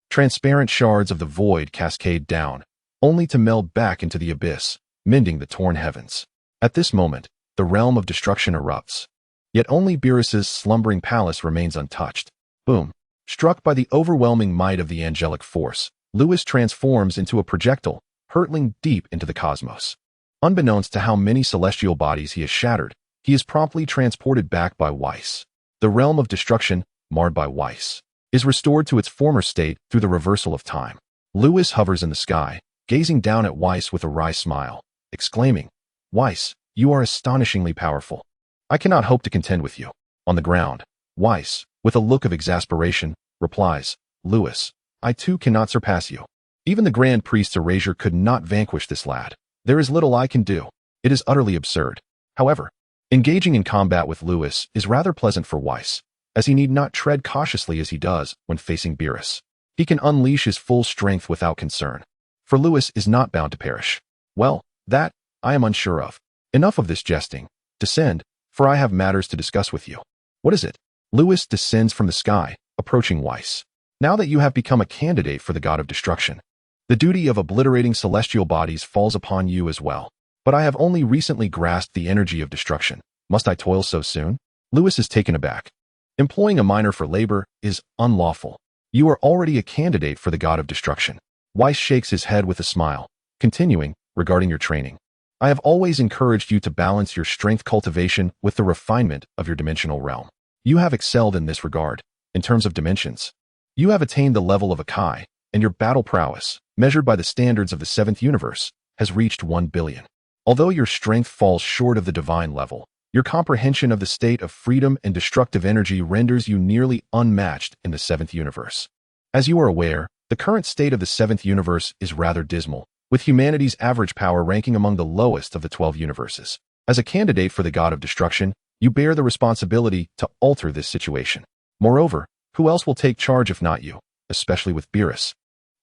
Transparent shards of the void cascade down, only to meld back into the abyss, mending the torn heavens. At this moment, the realm of destruction erupts. Yet only Beerus's slumbering palace remains untouched. Boom. Struck by the overwhelming might of the angelic force, Lewis transforms into a projectile, hurtling deep into the cosmos. Unbeknownst to how many celestial bodies he has shattered, he is promptly transported back by Whis. The realm of destruction, marred by Whis, is restored to its former state through the reversal of time. Lewis hovers in the sky, gazing down at Whis with a wry smile, exclaiming, "Whis, you are astonishingly powerful. I cannot hope to contend with you." On the ground, Whis, with a look of exasperation, replies, "Lewis, I too cannot surpass you. Even the Grand Priest's erasure could not vanquish this lad. There is little I can do. It is utterly absurd." However, engaging in combat with Lewis is rather pleasant for Whis, as he need not tread cautiously as he does when facing Beerus. He can unleash his full strength without concern, for Lewis is not bound to perish. Well, that, I am unsure of. Enough of this jesting. Descend, for I have matters to discuss with you. What is it? Lewis descends from the sky, approaching Whis. Now that you have become a candidate for the God of Destruction, the duty of obliterating celestial bodies falls upon you as well. But I have only recently grasped the energy of destruction. Must I toil so soon? Lewis is taken aback. Employing a miner for labor is unlawful. You are already a candidate for the God of Destruction. Whis shakes his head with a smile, continuing, regarding your training. I have always encouraged you to balance your strength cultivation with the refinement of your dimensional realm. You have excelled in this regard. In terms of dimensions, you have attained the level of a Kai, and your battle prowess, measured by the standards of the 7th universe, has reached 1 billion. Although your strength falls short of the divine level, your comprehension of the state of freedom and destructive energy renders you nearly unmatched in the 7th universe. As you are aware, the current state of the 7th universe is rather dismal, with humanity's average power ranking among the lowest of the 12 universes. As a candidate for the God of Destruction, you bear the responsibility to alter this situation. Moreover, who else will take charge if not you, especially with Beerus?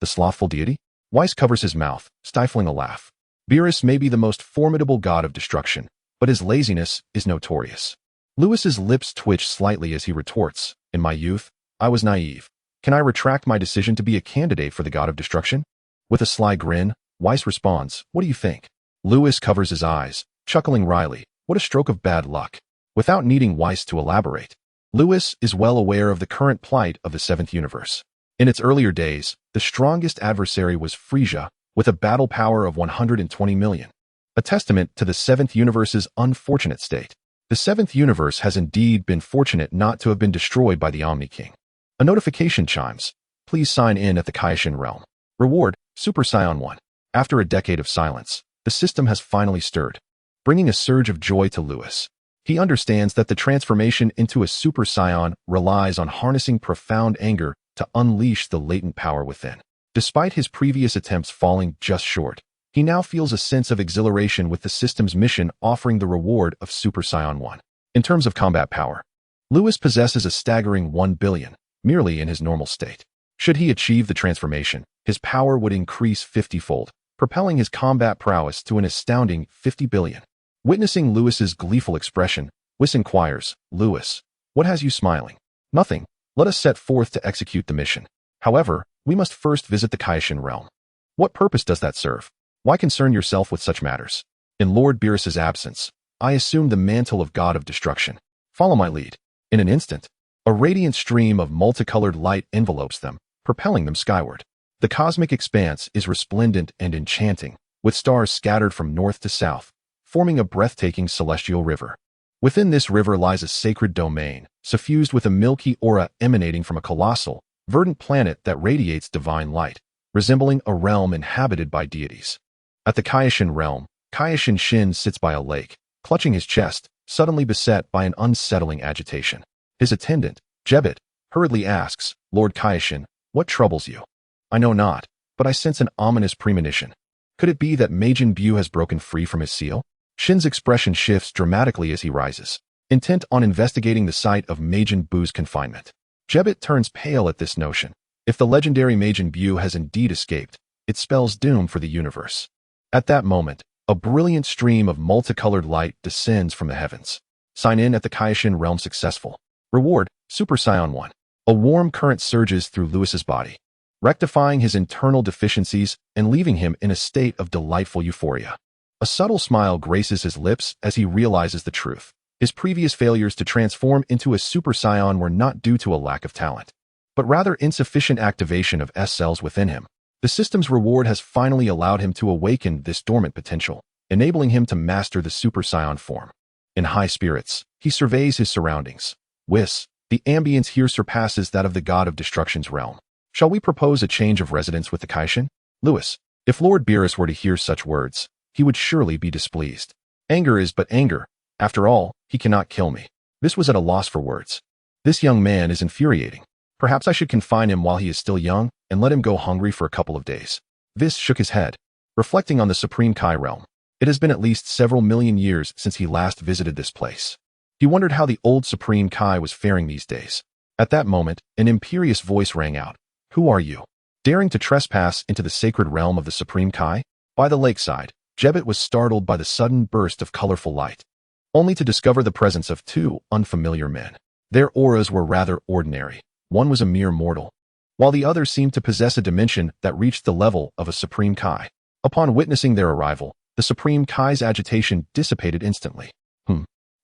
The slothful deity? Whis covers his mouth, stifling a laugh. Beerus may be the most formidable God of destruction, but his laziness is notorious. Lewis's lips twitch slightly as he retorts, "In my youth, I was naive. Can I retract my decision to be a candidate for the God of Destruction?" With a sly grin, Whis responds, "What do you think?" Lewis covers his eyes, chuckling wryly. What a stroke of bad luck. Without needing Whis to elaborate, Lewis is well aware of the current plight of the 7th universe. In its earlier days, the strongest adversary was Frieza, with a battle power of 120 million. A testament to the 7th universe's unfortunate state. The 7th universe has indeed been fortunate not to have been destroyed by the Omni King. A notification chimes. Please sign in at the Kaishin realm. Reward, Super Saiyan 1. After a decade of silence, the system has finally stirred, bringing a surge of joy to Lewis. He understands that the transformation into a Super Saiyan relies on harnessing profound anger to unleash the latent power within. Despite his previous attempts falling just short, he now feels a sense of exhilaration with the system's mission offering the reward of Super Saiyan 1. In terms of combat power, Lewis possesses a staggering 1 billion, merely in his normal state. Should he achieve the transformation, his power would increase 50-fold, propelling his combat prowess to an astounding 50 billion. Witnessing Lewis's gleeful expression, Whis inquires, "Lewis, what has you smiling?" "Nothing. Let us set forth to execute the mission. However, we must first visit the Kaishin realm." "What purpose does that serve? Why concern yourself with such matters?" "In Lord Beerus's absence, I assumed the mantle of God of Destruction. Follow my lead." In an instant, a radiant stream of multicolored light envelopes them, propelling them skyward. The cosmic expanse is resplendent and enchanting, with stars scattered from north to south, forming a breathtaking celestial river. Within this river lies a sacred domain, suffused with a milky aura emanating from a colossal, verdant planet that radiates divine light, resembling a realm inhabited by deities. At the Kaishin realm, Kaishin Shin sits by a lake, clutching his chest, suddenly beset by an unsettling agitation. His attendant, Jebet, hurriedly asks, "Lord Kaishin, what troubles you?" "I know not, but I sense an ominous premonition. Could it be that Majin Buu has broken free from his seal?" Shin's expression shifts dramatically as he rises, intent on investigating the site of Majin Buu's confinement. Jebet turns pale at this notion. If the legendary Majin Buu has indeed escaped, it spells doom for the universe. At that moment, a brilliant stream of multicolored light descends from the heavens. Sign in at the Kaishin realm successful. Reward, Super Saiyan 1. A warm current surges through Lewis's body, rectifying his internal deficiencies and leaving him in a state of delightful euphoria. A subtle smile graces his lips as he realizes the truth. His previous failures to transform into a Super Saiyan were not due to a lack of talent, but rather insufficient activation of S cells within him. The system's reward has finally allowed him to awaken this dormant potential, enabling him to master the Super Saiyan form. In high spirits, he surveys his surroundings. "Whis, the ambience here surpasses that of the God of Destruction's realm. Shall we propose a change of residence with the Kaishin?" "Lewis, if Lord Beerus were to hear such words, he would surely be displeased. Anger is but anger. After all, he cannot kill me." This was at a loss for words. This young man is infuriating. Perhaps I should confine him while he is still young and let him go hungry for a couple of days. Vis shook his head, reflecting on the Supreme Kai realm. It has been at least several million years since he last visited this place. He wondered how the old Supreme Kai was faring these days. At that moment, an imperious voice rang out. "Who are you, daring to trespass into the sacred realm of the Supreme Kai?" By the lakeside, Jebet was startled by the sudden burst of colorful light, only to discover the presence of two unfamiliar men. Their auras were rather ordinary. One was a mere mortal, while the other seemed to possess a dimension that reached the level of a Supreme Kai. Upon witnessing their arrival, the Supreme Kai's agitation dissipated instantly.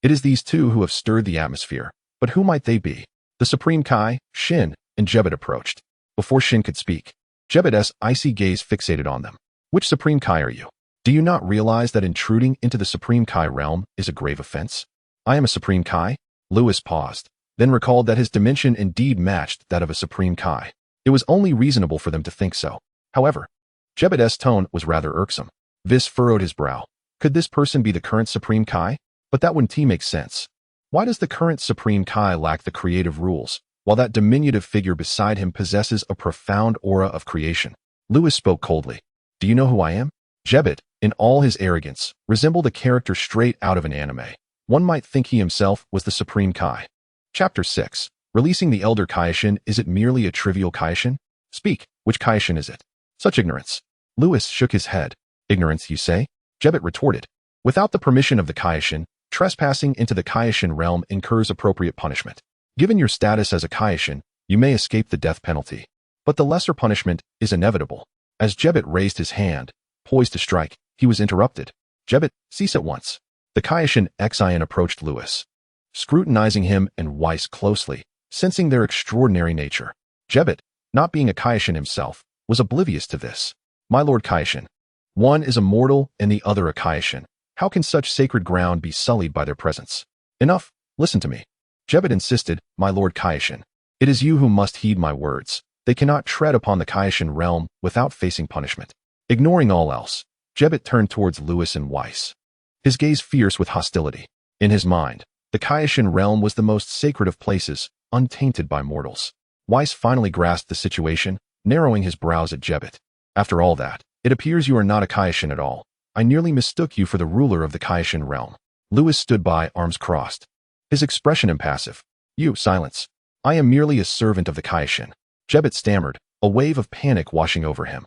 It is these two who have stirred the atmosphere, but who might they be? The Supreme Kai, Shin, and Jebet approached. Before Shin could speak, Jebet's icy gaze fixated on them. "Which Supreme Kai are you? Do you not realize that intruding into the Supreme Kai realm is a grave offense?" "I am a Supreme Kai." Lewis paused, then recalled that his dimension indeed matched that of a Supreme Kai. It was only reasonable for them to think so. However, Jebet's tone was rather irksome. Vis furrowed his brow. Could this person be the current Supreme Kai? But that wouldn't make sense. Why does the current Supreme Kai lack the creative rules, while that diminutive figure beside him possesses a profound aura of creation? Lewis spoke coldly. "Do you know who I am?" Jebet, in all his arrogance, resembled a character straight out of an anime. One might think he himself was the Supreme Kai. Chapter 6. Releasing the Elder Kaishin. Is it merely a trivial Kaishin? Speak, which Kaishin is it? Such ignorance. Lewis shook his head. "Ignorance, you say?" Jebet retorted. "Without the permission of the Kaishin, trespassing into the Kaishin realm incurs appropriate punishment. Given your status as a Kaishin, you may escape the death penalty. But the lesser punishment is inevitable." As Jebet raised his hand, poised to strike, he was interrupted. "Jebet, cease at once." The Kaishin Xian approached Lewis, scrutinizing him and Weiss closely, sensing their extraordinary nature. Jebet, not being a Kaishin himself, was oblivious to this. "My Lord Kaishin, one is a mortal and the other a Kaishin. How can such sacred ground be sullied by their presence?" "Enough, listen to me." Jebet insisted. "My Lord Kaishin, it is you who must heed my words. They cannot tread upon the Kaishin realm without facing punishment." Ignoring all else, Jebet turned towards Lewis and Weiss, his gaze fierce with hostility. In his mind, The Kaioshin realm was the most sacred of places, untainted by mortals. Weiss finally grasped the situation, narrowing his brows at Jebbet. After all that, it appears you are not a Kaioshin at all. I nearly mistook you for the ruler of the Kaioshin realm. Lewis stood by, arms crossed. His expression impassive. You, silence. I am merely a servant of the Kaioshin. Jebbet stammered, a wave of panic washing over him.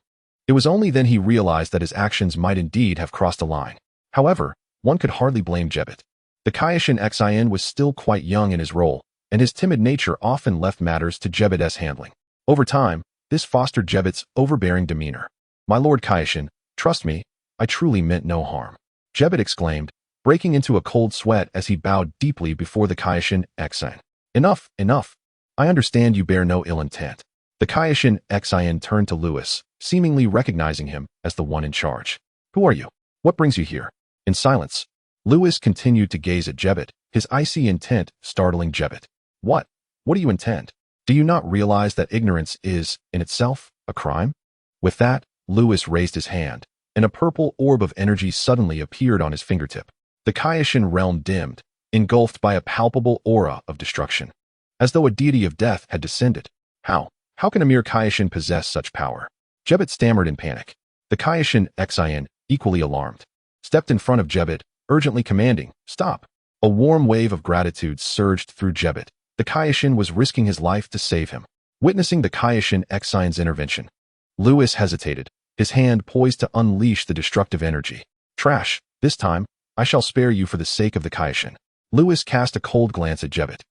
It was only then he realized that his actions might indeed have crossed a line. However, one could hardly blame Jebbet. The Kaioshin Saiyan was still quite young in his role, and his timid nature often left matters to Jebbet's handling. Over time, this fostered Jebbet's overbearing demeanor. My lord Kaioshin, trust me, I truly meant no harm. Jebbet exclaimed, breaking into a cold sweat as he bowed deeply before the Kaioshin Saiyan. Enough, enough. I understand you bear no ill intent. The Kaioshin Saiyan turned to Lewis, seemingly recognizing him as the one in charge. Who are you? What brings you here? In silence, Lewis continued to gaze at Jebbet, his icy intent startling Jebbet. What? What do you intend? Do you not realize that ignorance is, in itself, a crime? With that, Lewis raised his hand, and a purple orb of energy suddenly appeared on his fingertip. The Kaioshin realm dimmed, engulfed by a palpable aura of destruction. As though a deity of death had descended. How? How can a mere Kaioshin possess such power? Jebbet stammered in panic. The Kaioshin Saiyan, equally alarmed, stepped in front of Jebbet, urgently commanding, stop. A warm wave of gratitude surged through Jebbet. The Kaioshin was risking his life to save him. Witnessing the Kaioshin Saiyan's intervention, Lewis hesitated, his hand poised to unleash the destructive energy. Trash, this time, I shall spare you for the sake of the Kaioshin. Lewis cast a cold glance at Jebbet.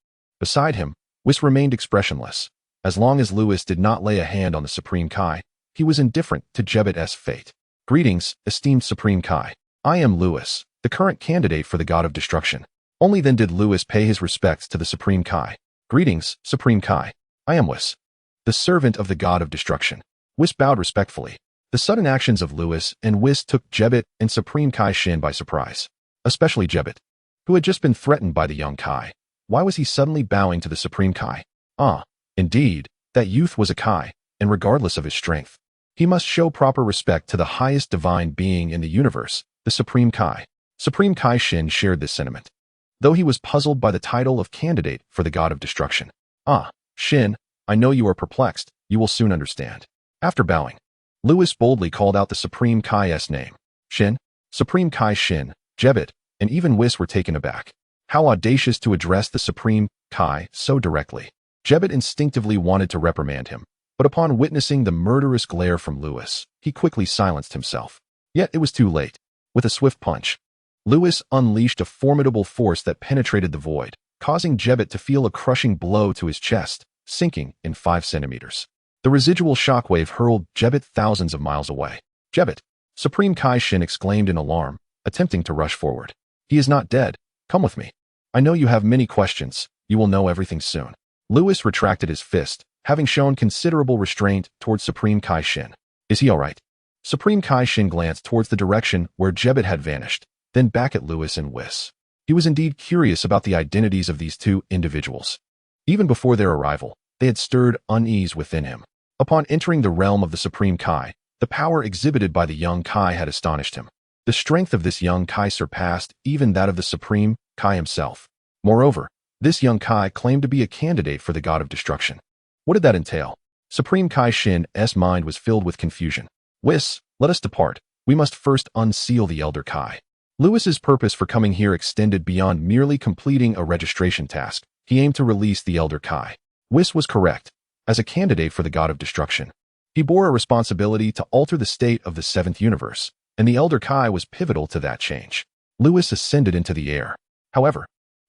Beside him, Whis remained expressionless. As long as Lewis did not lay a hand on the Supreme Kai, he was indifferent to Jebbet's fate. Greetings, esteemed Supreme Kai. I am Lewis, the current candidate for the God of Destruction. Only then did Lewis pay his respects to the Supreme Kai. Greetings, Supreme Kai. I am Whis, the servant of the God of Destruction. Whis bowed respectfully. The sudden actions of Lewis and Whis took Jebbet and Supreme Kai Shin by surprise. Especially Jebbet, who had just been threatened by the young Kai. Why was he suddenly bowing to the Supreme Kai? Ah, indeed, that youth was a Kai, and regardless of his strength, he must show proper respect to the highest divine being in the universe, the Supreme Kai. Supreme Kai Shin shared this sentiment, though he was puzzled by the title of candidate for the God of Destruction. Ah, Shin, I know you are perplexed, you will soon understand. After bowing, Lewis boldly called out the Supreme Kai's name. Shin, Supreme Kai Shin, Jebbet, and even Whis were taken aback. How audacious to address the Supreme Kai so directly. Jebbet instinctively wanted to reprimand him, but upon witnessing the murderous glare from Lewis, he quickly silenced himself. Yet it was too late. With a swift punch, Lewis unleashed a formidable force that penetrated the void, causing Jebbet to feel a crushing blow to his chest, sinking in 5 centimeters. The residual shockwave hurled Jebbet thousands of miles away. Jebbet, Supreme Kai Shin exclaimed in alarm, attempting to rush forward. He is not dead. Come with me. I know you have many questions. You will know everything soon. Lewis retracted his fist, having shown considerable restraint towards Supreme Kai Shin. Is he all right? Supreme Kai Shin glanced towards the direction where Jebbet had vanished, then back at Lewis and Whis. He was indeed curious about the identities of these two individuals. Even before their arrival, they had stirred unease within him. Upon entering the realm of the Supreme Kai, the power exhibited by the young Kai had astonished him. The strength of this young Kai surpassed even that of the Supreme Kai himself. Moreover, this young Kai claimed to be a candidate for the God of Destruction. What did that entail? Supreme Kai Shin's mind was filled with confusion. Whis, let us depart. We must first unseal the Elder Kai. Lewis's purpose for coming here extended beyond merely completing a registration task. He aimed to release the Elder Kai. Whis was correct. As a candidate for the God of Destruction, he bore a responsibility to alter the state of the 7th universe, and the Elder Kai was pivotal to that change. Lewis ascended into the air. However,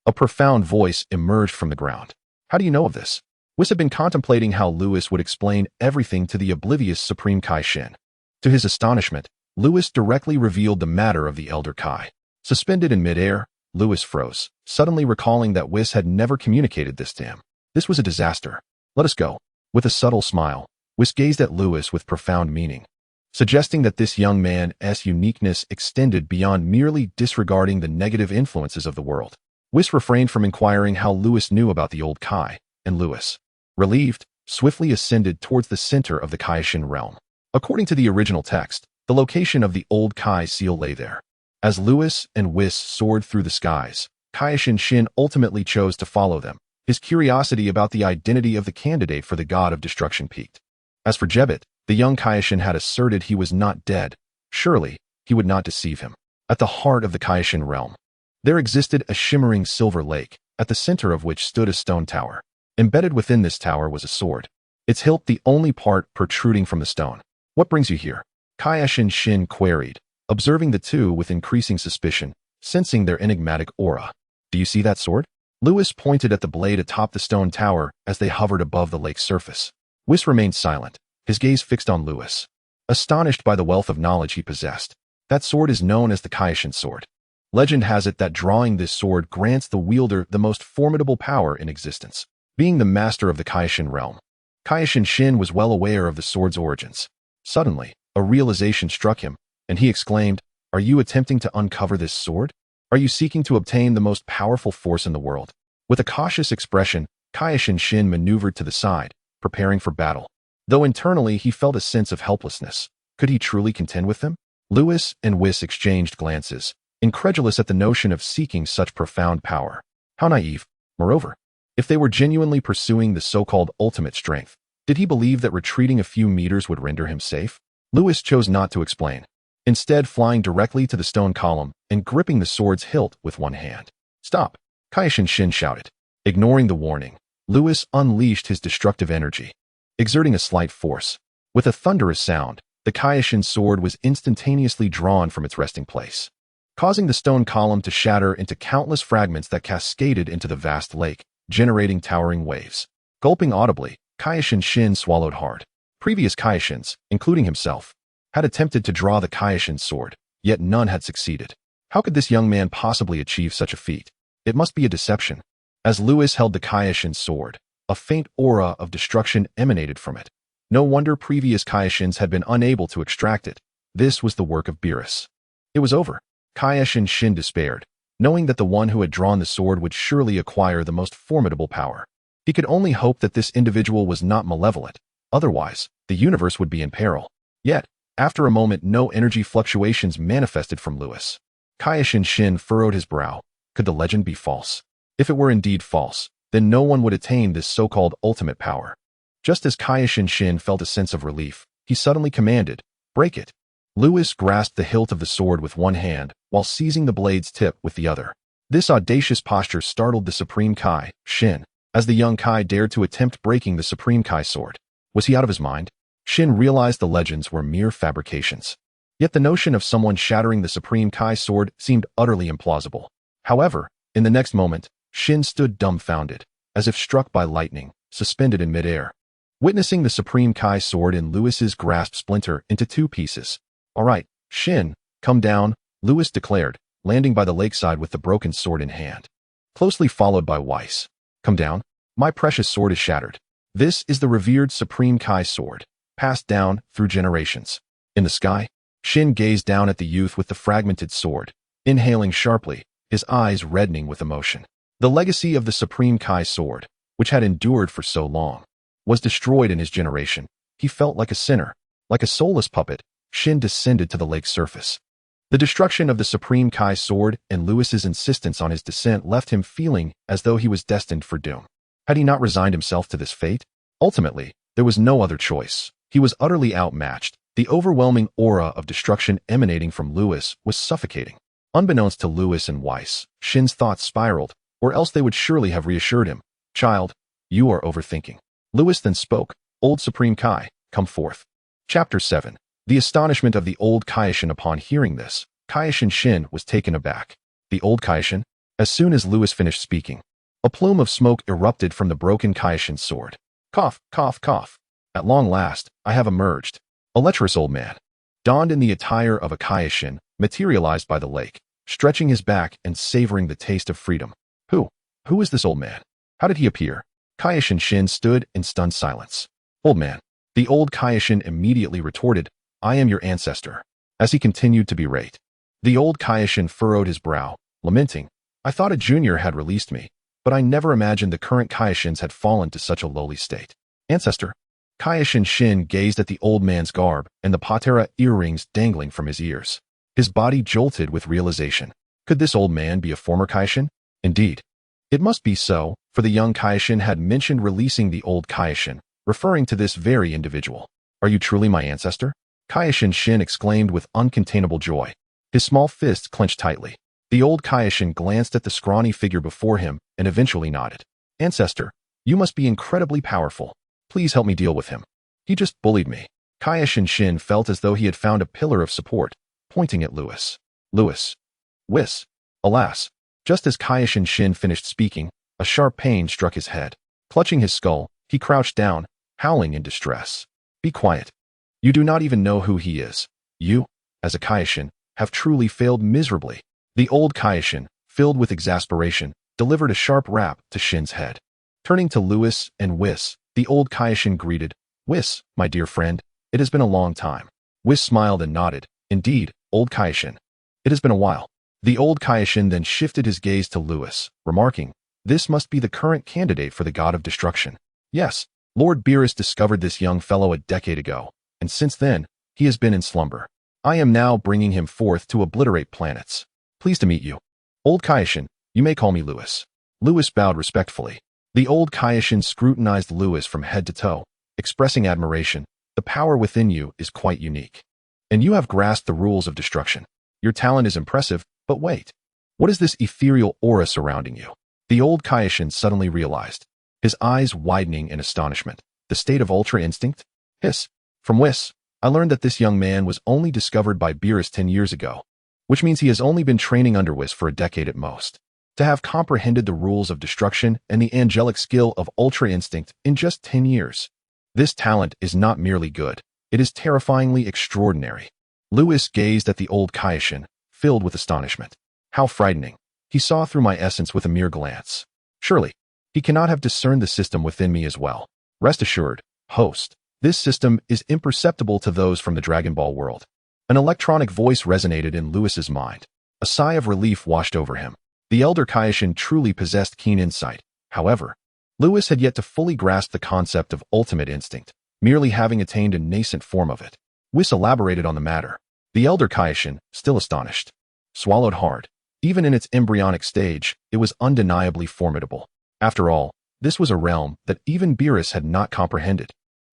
a profound voice emerged from the ground. How do you know of this? Whis had been contemplating how Lewis would explain everything to the oblivious Supreme Kai Shin. To his astonishment, Lewis directly revealed the matter of the Elder Kai. Suspended in midair, Lewis froze, suddenly recalling that Whis had never communicated this to him. This was a disaster. Let us go. With a subtle smile, Whis gazed at Lewis with profound meaning, suggesting that this young man's uniqueness extended beyond merely disregarding the negative influences of the world. Whis refrained from inquiring how Lewis knew about the old Kai, and Lewis, relieved, swiftly ascended towards the center of the Kaioshin realm. According to the original text, the location of the old Kai seal lay there. As Lewis and Whis soared through the skies, Kaishin Shin ultimately chose to follow them. His curiosity about the identity of the candidate for the God of Destruction peaked. As for Jebit, the young Kaishin had asserted he was not dead. Surely, he would not deceive him. At the heart of the Kaishin realm, there existed a shimmering silver lake, at the center of which stood a stone tower. Embedded within this tower was a sword, its hilt the only part protruding from the stone. "What brings you here?" Kaishin Shin queried, observing the two with increasing suspicion, sensing their enigmatic aura. "Do you see that sword?" Lewis pointed at the blade atop the stone tower as they hovered above the lake's surface. Whis remained silent, his gaze fixed on Lewis, astonished by the wealth of knowledge he possessed. "That sword is known as the Kaishin sword. Legend has it that drawing this sword grants the wielder the most formidable power in existence. Being the master of the Kaishin realm, Kaishin Shin was well aware of the sword's origins. Suddenly, a realization struck him, and he exclaimed, "Are you attempting to uncover this sword? Are you seeking to obtain the most powerful force in the world?" With a cautious expression, Kaishin Shin maneuvered to the side, preparing for battle. Though internally he felt a sense of helplessness, could he truly contend with them? Lewis and Whis exchanged glances, incredulous at the notion of seeking such profound power. How naive. Moreover, if they were genuinely pursuing the so-called ultimate strength, did he believe that retreating a few meters would render him safe? Lewis chose not to explain, instead flying directly to the stone column and gripping the sword's hilt with one hand. "Stop!" Kaishin Shin shouted. Ignoring the warning, Lewis unleashed his destructive energy, exerting a slight force. With a thunderous sound, the Kaishin sword was instantaneously drawn from its resting place, causing the stone column to shatter into countless fragments that cascaded into the vast lake, generating towering waves. Gulping audibly, Kaishin Shin swallowed hard. Previous Kaishins, including himself, had attempted to draw the Kaishin sword, yet none had succeeded. How could this young man possibly achieve such a feat? It must be a deception. As Lewis held the Kaishin sword, a faint aura of destruction emanated from it. No wonder previous Kaishins had been unable to extract it. This was the work of Beerus. It was over. Kaishin Shin despaired, knowing that the one who had drawn the sword would surely acquire the most formidable power. He could only hope that this individual was not malevolent. Otherwise, the universe would be in peril. Yet, after a moment, no energy fluctuations manifested from Lewis. Kaishin Shin furrowed his brow. Could the legend be false? If it were indeed false, then no one would attain this so-called ultimate power. Just as Kaishin Shin felt a sense of relief, he suddenly commanded, "Break it." Lewis grasped the hilt of the sword with one hand, while seizing the blade's tip with the other. This audacious posture startled the Supreme Kai, Shin, as the young Kai dared to attempt breaking the Supreme Kai sword. Was he out of his mind? Shin realized the legends were mere fabrications. Yet the notion of someone shattering the Supreme Kai sword seemed utterly implausible. However, in the next moment, Shin stood dumbfounded, as if struck by lightning, suspended in midair. Witnessing the Supreme Kai sword in Lewis's grasp splinter into two pieces. "All right, Shin, come down," Lewis declared, landing by the lakeside with the broken sword in hand. Closely followed by Weiss. "Come down. My precious sword is shattered. This is the revered Supreme Kai sword, passed down through generations." In the sky, Shin gazed down at the youth with the fragmented sword, inhaling sharply, his eyes reddening with emotion. The legacy of the Supreme Kai sword, which had endured for so long, was destroyed in his generation. He felt like a sinner. Like a soulless puppet, Shin descended to the lake's surface. The destruction of the Supreme Kai sword and Lewis's insistence on his descent left him feeling as though he was destined for doom. Had he not resigned himself to this fate? Ultimately, there was no other choice. He was utterly outmatched. The overwhelming aura of destruction emanating from Lewis was suffocating. Unbeknownst to Lewis and Weiss, Shin's thoughts spiraled, or else they would surely have reassured him. "Child, you are overthinking." Lewis then spoke. "Old Supreme Kai, come forth." Chapter 7. The astonishment of the old Kaishin upon hearing this. Kaishin Shin was taken aback. The old Kaishin? As soon as Lewis finished speaking, a plume of smoke erupted from the broken Kaishin's sword. Cough, cough, cough. At long last, I have emerged. A lecherous old man, donned in the attire of a Kaishin, materialized by the lake, stretching his back and savoring the taste of freedom. Who is this old man? How did he appear? Kaishin Shin stood in stunned silence. "Old man." The old Kaishin immediately retorted, "I am your ancestor." As he continued to berate, the old Kaishin furrowed his brow, lamenting, "I thought a junior had released me, but I never imagined the current Kaishins had fallen to such a lowly state." Ancestor? Kaishin Shin gazed at the old man's garb and the patera earrings dangling from his ears. His body jolted with realization. Could this old man be a former Kaishin? Indeed. It must be so, for the young Kaioshin had mentioned releasing the old Kaioshin, referring to this very individual. Are you truly my ancestor? Kaioshin Shin exclaimed with uncontainable joy. His small fists clenched tightly. The old Kaioshin glanced at the scrawny figure before him and eventually nodded. Ancestor, you must be incredibly powerful. Please help me deal with him. He just bullied me. Kaioshin Shin felt as though he had found a pillar of support, pointing at Lewis. Lewis. Whis. Alas. Just as Kaioshin Shin finished speaking, a sharp pain struck his head. Clutching his skull, he crouched down, howling in distress. Be quiet. You do not even know who he is. You, as a Kaioshin, have truly failed miserably. The old Kaioshin, filled with exasperation, delivered a sharp rap to Shin's head. Turning to Lewis and Whis, the old Kaioshin greeted, Whis, my dear friend, it has been a long time. Whis smiled and nodded. Indeed, old Kaioshin. It has been a while. The old Kaioshin then shifted his gaze to Lewis, remarking, this must be the current candidate for the God of Destruction. Yes, Lord Beerus discovered this young fellow a decade ago, and since then, he has been in slumber. I am now bringing him forth to obliterate planets. Pleased to meet you. Old Kaioshin, you may call me Lewis. Lewis bowed respectfully. The old Kaioshin scrutinized Lewis from head to toe, expressing admiration. The power within you is quite unique. And you have grasped the rules of destruction. Your talent is impressive, but wait. What is this ethereal aura surrounding you? The old Kaioshin suddenly realized, his eyes widening in astonishment. The state of Ultra Instinct? Hiss. From Whis, I learned that this young man was only discovered by Beerus 10 years ago, which means he has only been training under Whis for a decade at most. To have comprehended the rules of destruction and the angelic skill of Ultra Instinct in just 10 years. This talent is not merely good, it is terrifyingly extraordinary. Lewis gazed at the old Kaioshin, filled with astonishment. How frightening. He saw through my essence with a mere glance. Surely, he cannot have discerned the system within me as well. Rest assured, host, this system is imperceptible to those from the Dragon Ball world. An electronic voice resonated in Lewis's mind. A sigh of relief washed over him. The elder Kaioshin truly possessed keen insight. However, Lewis had yet to fully grasp the concept of ultimate instinct, merely having attained a nascent form of it. Whis elaborated on the matter. The elder Kaioshin, still astonished, swallowed hard. Even in its embryonic stage, it was undeniably formidable. After all, this was a realm that even Beerus had not comprehended.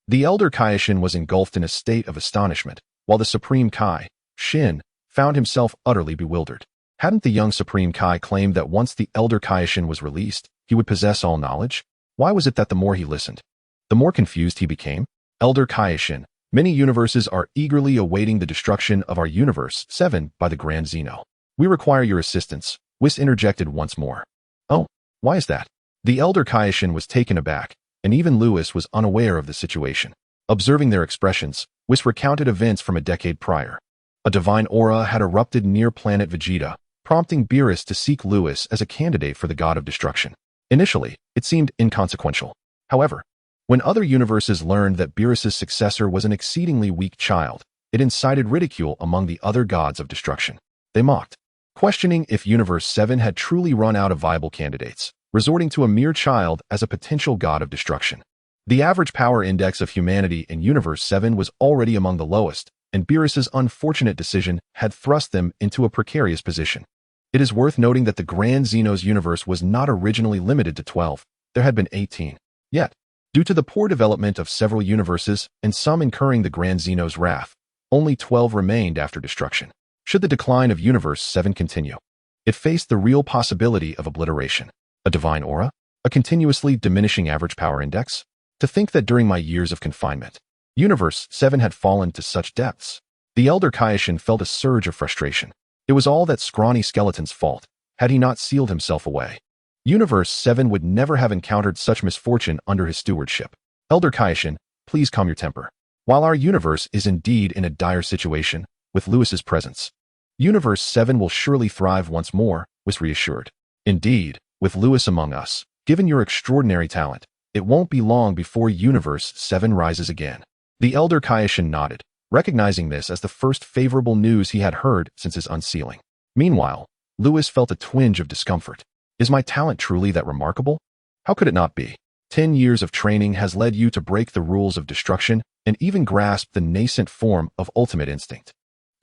The elder Kaioshin was engulfed in a state of astonishment, while the Supreme Kai, Shin, found himself utterly bewildered. Hadn't the young Supreme Kai claimed that once the elder Kaioshin was released, he would possess all knowledge? Why was it that the more he listened, the more confused he became? Elder Kaioshin, many universes are eagerly awaiting the destruction of our universe 7 by the Grand Zeno. We require your assistance, Whis interjected once more. Oh, why is that? The elder Kaioshin was taken aback, and even Lewis was unaware of the situation. Observing their expressions, Whis recounted events from a decade prior. A divine aura had erupted near planet Vegeta, prompting Beerus to seek Lewis as a candidate for the God of Destruction. Initially, it seemed inconsequential. However, when other universes learned that Beerus's successor was an exceedingly weak child, it incited ridicule among the other gods of destruction. They mocked, questioning if Universe 7 had truly run out of viable candidates, resorting to a mere child as a potential god of destruction. The average power index of humanity in Universe 7 was already among the lowest, and Beerus's unfortunate decision had thrust them into a precarious position. It is worth noting that the Grand Zeno's universe was not originally limited to 12, there had been 18. Yet, due to the poor development of several universes and some incurring the Grand Zeno's wrath, only 12 remained after destruction. Should the decline of Universe 7 continue, it faced the real possibility of obliteration. A divine aura? A continuously diminishing average power index? To think that during my years of confinement, Universe 7 had fallen to such depths. The elder Kaioshin felt a surge of frustration. It was all that scrawny skeleton's fault, had he not sealed himself away. Universe 7 would never have encountered such misfortune under his stewardship. Elder Kaioshin, please calm your temper. While our universe is indeed in a dire situation, with Lewis's presence, Universe 7 will surely thrive once more, was reassured. Indeed, with Lewis among us, given your extraordinary talent, it won't be long before Universe 7 rises again. The elder Kaioshin nodded, recognizing this as the first favorable news he had heard since his unsealing. Meanwhile, Lewis felt a twinge of discomfort. Is my talent truly that remarkable? How could it not be? 10 years of training has led you to break the rules of destruction and even grasp the nascent form of ultimate instinct.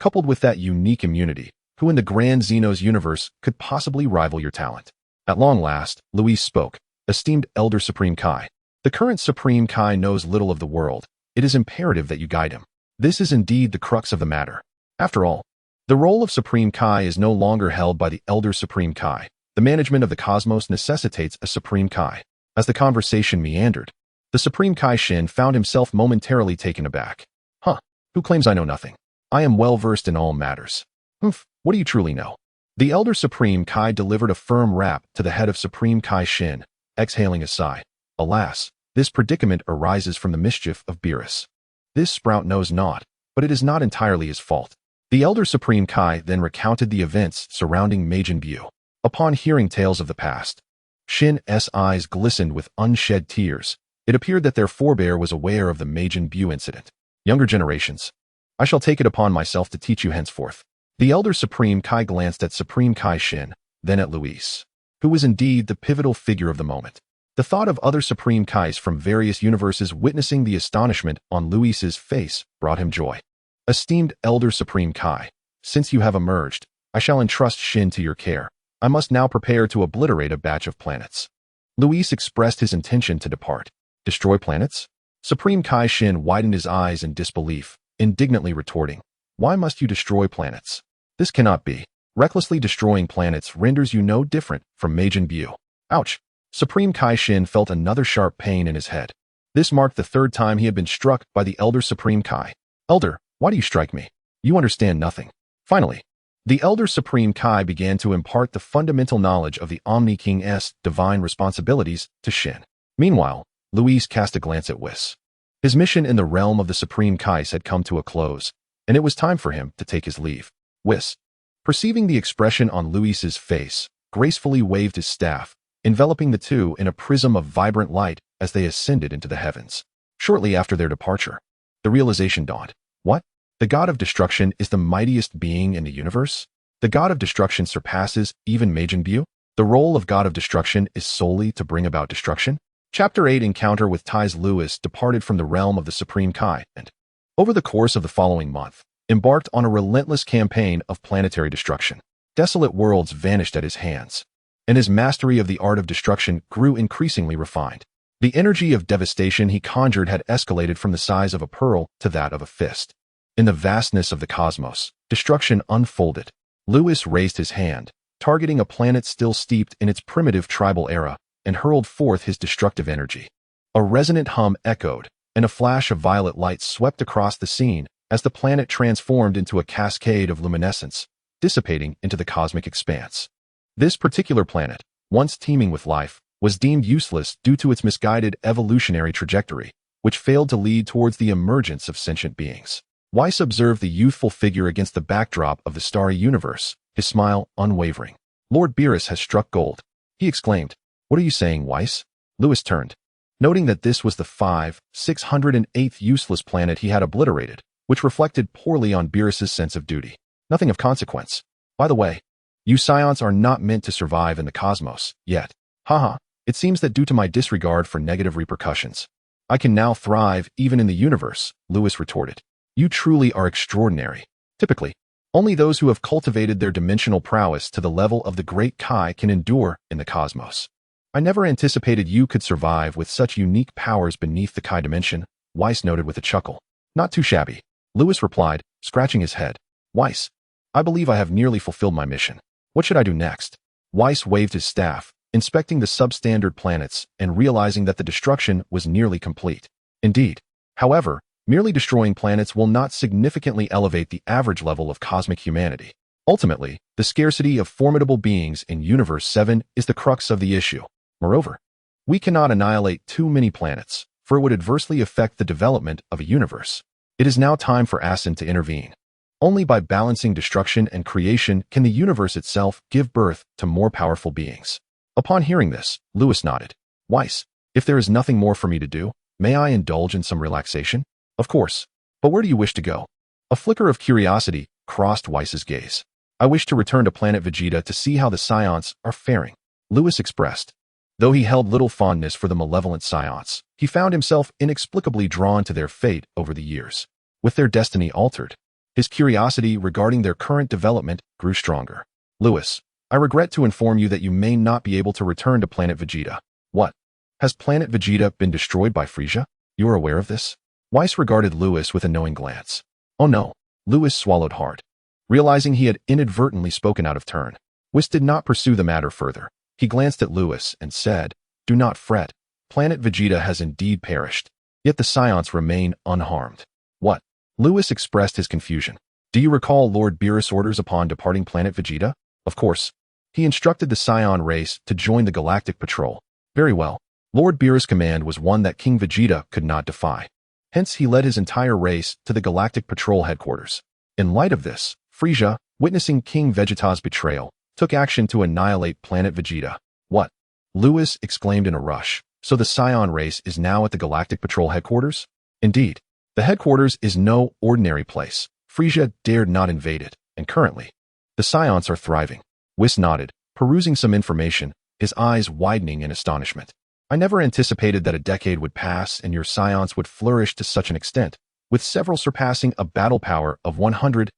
Coupled with that unique immunity, who in the Grand Zeno's universe could possibly rival your talent? At long last, Luis spoke. Esteemed Elder Supreme Kai. The current Supreme Kai knows little of the world. It is imperative that you guide him. This is indeed the crux of the matter. After all, the role of Supreme Kai is no longer held by the Elder Supreme Kai. The management of the cosmos necessitates a Supreme Kai. As the conversation meandered, the Supreme Kai Shin found himself momentarily taken aback. Huh, who claims I know nothing? I am well versed in all matters. Humph, what do you truly know? The Elder Supreme Kai delivered a firm rap to the head of Supreme Kai Shin, exhaling a sigh. Alas, this predicament arises from the mischief of Beerus. This sprout knows naught, but it is not entirely his fault. The Elder Supreme Kai then recounted the events surrounding Majin Buu. Upon hearing tales of the past, Shin's eyes glistened with unshed tears. It appeared that their forebear was aware of the Majin Buu incident. Younger generations, I shall take it upon myself to teach you henceforth. The Elder Supreme Kai glanced at Supreme Kai Shin, then at Luis, who was indeed the pivotal figure of the moment. The thought of other Supreme Kais from various universes witnessing the astonishment on Luis's face brought him joy. Esteemed Elder Supreme Kai, since you have emerged, I shall entrust Shin to your care. I must now prepare to obliterate a batch of planets. Luis expressed his intention to depart. Destroy planets? Supreme Kai Shin widened his eyes in disbelief, indignantly retorting, why must you destroy planets? This cannot be. Recklessly destroying planets renders you no different from Majin Buu. Ouch! Supreme Kai Shin felt another sharp pain in his head. This marked the third time he had been struck by the Elder Supreme Kai. Elder, why do you strike me? You understand nothing. Finally, the Elder Supreme Kai began to impart the fundamental knowledge of the Omni King's divine responsibilities to Shin. Meanwhile, Luis cast a glance at Whis. His mission in the realm of the Supreme Kais had come to a close, and it was time for him to take his leave. Whis, perceiving the expression on Luis's face, gracefully waved his staff, enveloping the two in a prism of vibrant light as they ascended into the heavens. Shortly after their departure, the realization dawned. What? The God of Destruction is the mightiest being in the universe? The God of Destruction surpasses even Majin Buu? The role of God of Destruction is solely to bring about destruction? Chapter 8 Encounter with Tais. Luis departed from the realm of the Supreme Kai and, over the course of the following month, embarked on a relentless campaign of planetary destruction. Desolate worlds vanished at his hands, and his mastery of the art of destruction grew increasingly refined. The energy of devastation he conjured had escalated from the size of a pearl to that of a fist. In the vastness of the cosmos, destruction unfolded. Luis raised his hand, targeting a planet still steeped in its primitive tribal era, and hurled forth his destructive energy. A resonant hum echoed, and a flash of violet light swept across the scene as the planet transformed into a cascade of luminescence, dissipating into the cosmic expanse. This particular planet, once teeming with life, was deemed useless due to its misguided evolutionary trajectory, which failed to lead towards the emergence of sentient beings. Weiss observed the youthful figure against the backdrop of the starry universe, his smile unwavering. Lord Beerus has struck gold, he exclaimed. What are you saying, Weiss? Luis turned, noting that this was the 608th useless planet he had obliterated, which reflected poorly on Beerus's sense of duty. Nothing of consequence. By the way, you Saiyans are not meant to survive in the cosmos, yet. Haha, it seems that due to my disregard for negative repercussions, I can now thrive even in the universe, Luis retorted. You truly are extraordinary. Typically, only those who have cultivated their dimensional prowess to the level of the great Kai can endure in the cosmos. I never anticipated you could survive with such unique powers beneath the Kai dimension, Weiss noted with a chuckle. Not too shabby, Luis replied, scratching his head. Weiss, I believe I have nearly fulfilled my mission. What should I do next? Weiss waved his staff, inspecting the substandard planets and realizing that the destruction was nearly complete. Indeed, however, merely destroying planets will not significantly elevate the average level of cosmic humanity. Ultimately, the scarcity of formidable beings in Universe 7 is the crux of the issue. Moreover, we cannot annihilate too many planets, for it would adversely affect the development of a universe. It is now time for Asin to intervene. Only by balancing destruction and creation can the universe itself give birth to more powerful beings. Upon hearing this, Luis nodded. Weiss, if there is nothing more for me to do, may I indulge in some relaxation? Of course. But where do you wish to go? A flicker of curiosity crossed Weiss's gaze. I wish to return to planet Vegeta to see how the Saiyans are faring, Luis expressed. Though he held little fondness for the malevolent Saiyans, he found himself inexplicably drawn to their fate over the years. With their destiny altered, his curiosity regarding their current development grew stronger. Luis, I regret to inform you that you may not be able to return to planet Vegeta. What? Has planet Vegeta been destroyed by Frieza? You are aware of this? Weiss regarded Lewis with a knowing glance. Oh no. Lewis swallowed hard. Realizing he had inadvertently spoken out of turn, Weiss did not pursue the matter further. He glanced at Lewis and said, "Do not fret. Planet Vegeta has indeed perished. Yet the Saiyans remain unharmed." What? Lewis expressed his confusion. Do you recall Lord Beerus' orders upon departing planet Vegeta? Of course. He instructed the Saiyan race to join the Galactic Patrol. Very well. Lord Beerus' command was one that King Vegeta could not defy. Hence he led his entire race to the Galactic Patrol headquarters. In light of this, Frieza, witnessing King Vegeta's betrayal, took action to annihilate planet Vegeta. What? Lewis exclaimed in a rush. So the Saiyan race is now at the Galactic Patrol headquarters? Indeed. The headquarters is no ordinary place. Frieza dared not invade it, and currently, the Saiyans are thriving. Whis nodded, perusing some information, his eyes widening in astonishment. I never anticipated that a decade would pass and your Saiyans would flourish to such an extent, with several surpassing a battle power of 100,000.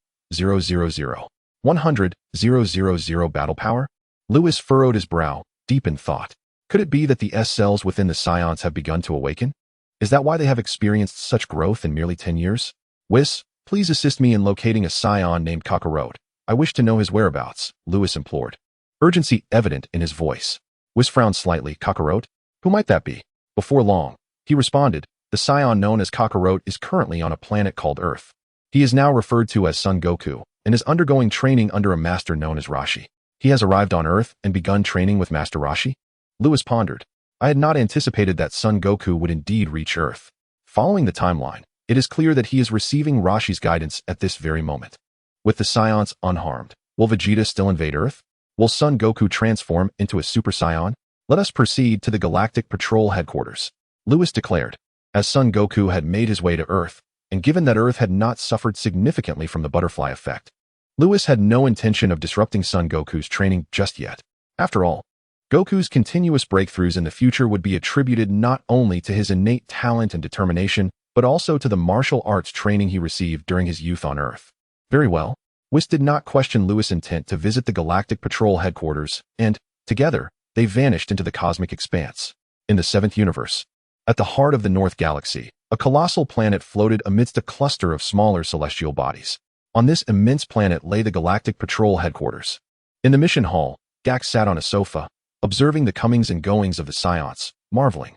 100,000 battle power? Lewis furrowed his brow, deep in thought. Could it be that the S-cells within the Saiyans have begun to awaken? Is that why they have experienced such growth in merely 10 years? Whis, please assist me in locating a Saiyan named Kakarot. I wish to know his whereabouts, Lewis implored. Urgency evident in his voice. Whis frowned slightly. Kakarot? Who might that be? Before long, he responded, the Saiyan known as Kakarot is currently on a planet called Earth. He is now referred to as Son Goku, and is undergoing training under a master known as Rashi. He has arrived on Earth and begun training with Master Rashi? Lewis pondered. I had not anticipated that Son Goku would indeed reach Earth. Following the timeline, it is clear that he is receiving Rashi's guidance at this very moment. With the Saiyans unharmed, will Vegeta still invade Earth? Will Son Goku transform into a Super Saiyan? Let us proceed to the Galactic Patrol headquarters, Lewis declared. As Son Goku had made his way to Earth, and given that Earth had not suffered significantly from the butterfly effect, Lewis had no intention of disrupting Son Goku's training just yet. After all, Goku's continuous breakthroughs in the future would be attributed not only to his innate talent and determination, but also to the martial arts training he received during his youth on Earth. Very well. Whis did not question Lewis' intent to visit the Galactic Patrol headquarters, and, together, they vanished into the cosmic expanse. In the 7th universe, at the heart of the North Galaxy, a colossal planet floated amidst a cluster of smaller celestial bodies. On this immense planet lay the Galactic Patrol headquarters. In the mission hall, Gak sat on a sofa, observing the comings and goings of the Saiyans, marveling.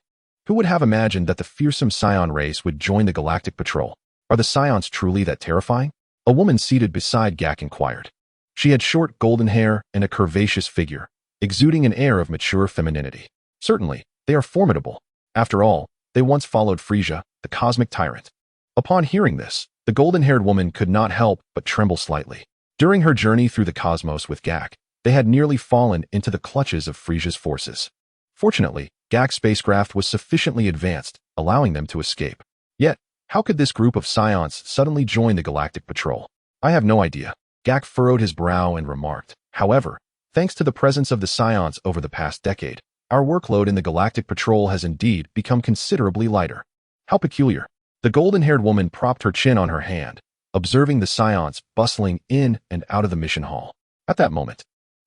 Who would have imagined that the fearsome Saiyan race would join the Galactic Patrol? Are the Saiyans truly that terrifying? A woman seated beside Gak inquired. She had short golden hair and a curvaceous figure, exuding an air of mature femininity. Certainly, they are formidable. After all, they once followed Frieza, the cosmic tyrant. Upon hearing this, the golden-haired woman could not help but tremble slightly. During her journey through the cosmos with Gak, they had nearly fallen into the clutches of Frieza's forces. Fortunately, Gak's spacecraft was sufficiently advanced, allowing them to escape. Yet, how could this group of Saiyans suddenly join the Galactic Patrol? I have no idea. Gak furrowed his brow and remarked. However, thanks to the presence of the Saiyans over the past decade, our workload in the Galactic Patrol has indeed become considerably lighter. How peculiar. The golden-haired woman propped her chin on her hand, observing the Saiyans bustling in and out of the mission hall. At that moment,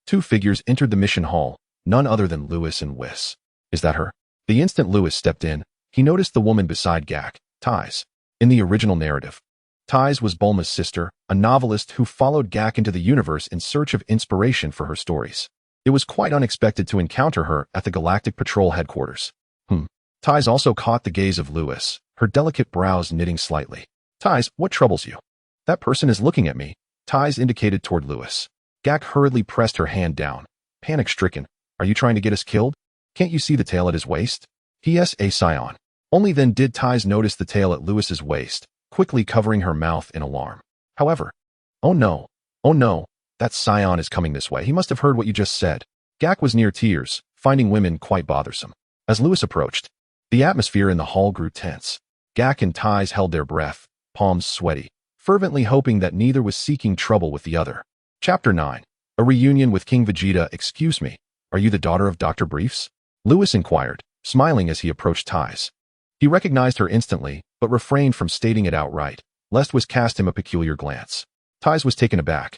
two figures entered the mission hall, none other than Lewis and Whis. Is that her? The instant Lewis stepped in, he noticed the woman beside Gak, Tais. In the original narrative, Tais was Bulma's sister, a novelist who followed Gak into the universe in search of inspiration for her stories. It was quite unexpected to encounter her at the Galactic Patrol headquarters. Tais also caught the gaze of Lewis, her delicate brows knitting slightly. Tais, what troubles you? That person is looking at me. Tais indicated toward Lewis. Gak hurriedly pressed her hand down. Panic-stricken. Are you trying to get us killed? Can't you see the tail at his waist? P.S. A Saiyan. Only then did Tais notice the tail at Lewis's waist, quickly covering her mouth in alarm. However, oh no, that Saiyan is coming this way. He must have heard what you just said. Gak was near tears, finding women quite bothersome. As Lewis approached, the atmosphere in the hall grew tense. Gak and Tais held their breath, palms sweaty, fervently hoping that neither was seeking trouble with the other. Chapter 9. A reunion with King Vegeta. Excuse me, are you the daughter of Dr. Briefs? Lewis inquired, smiling as he approached Tais. He recognized her instantly, but refrained from stating it outright, lest Whis cast him a peculiar glance. Tais was taken aback.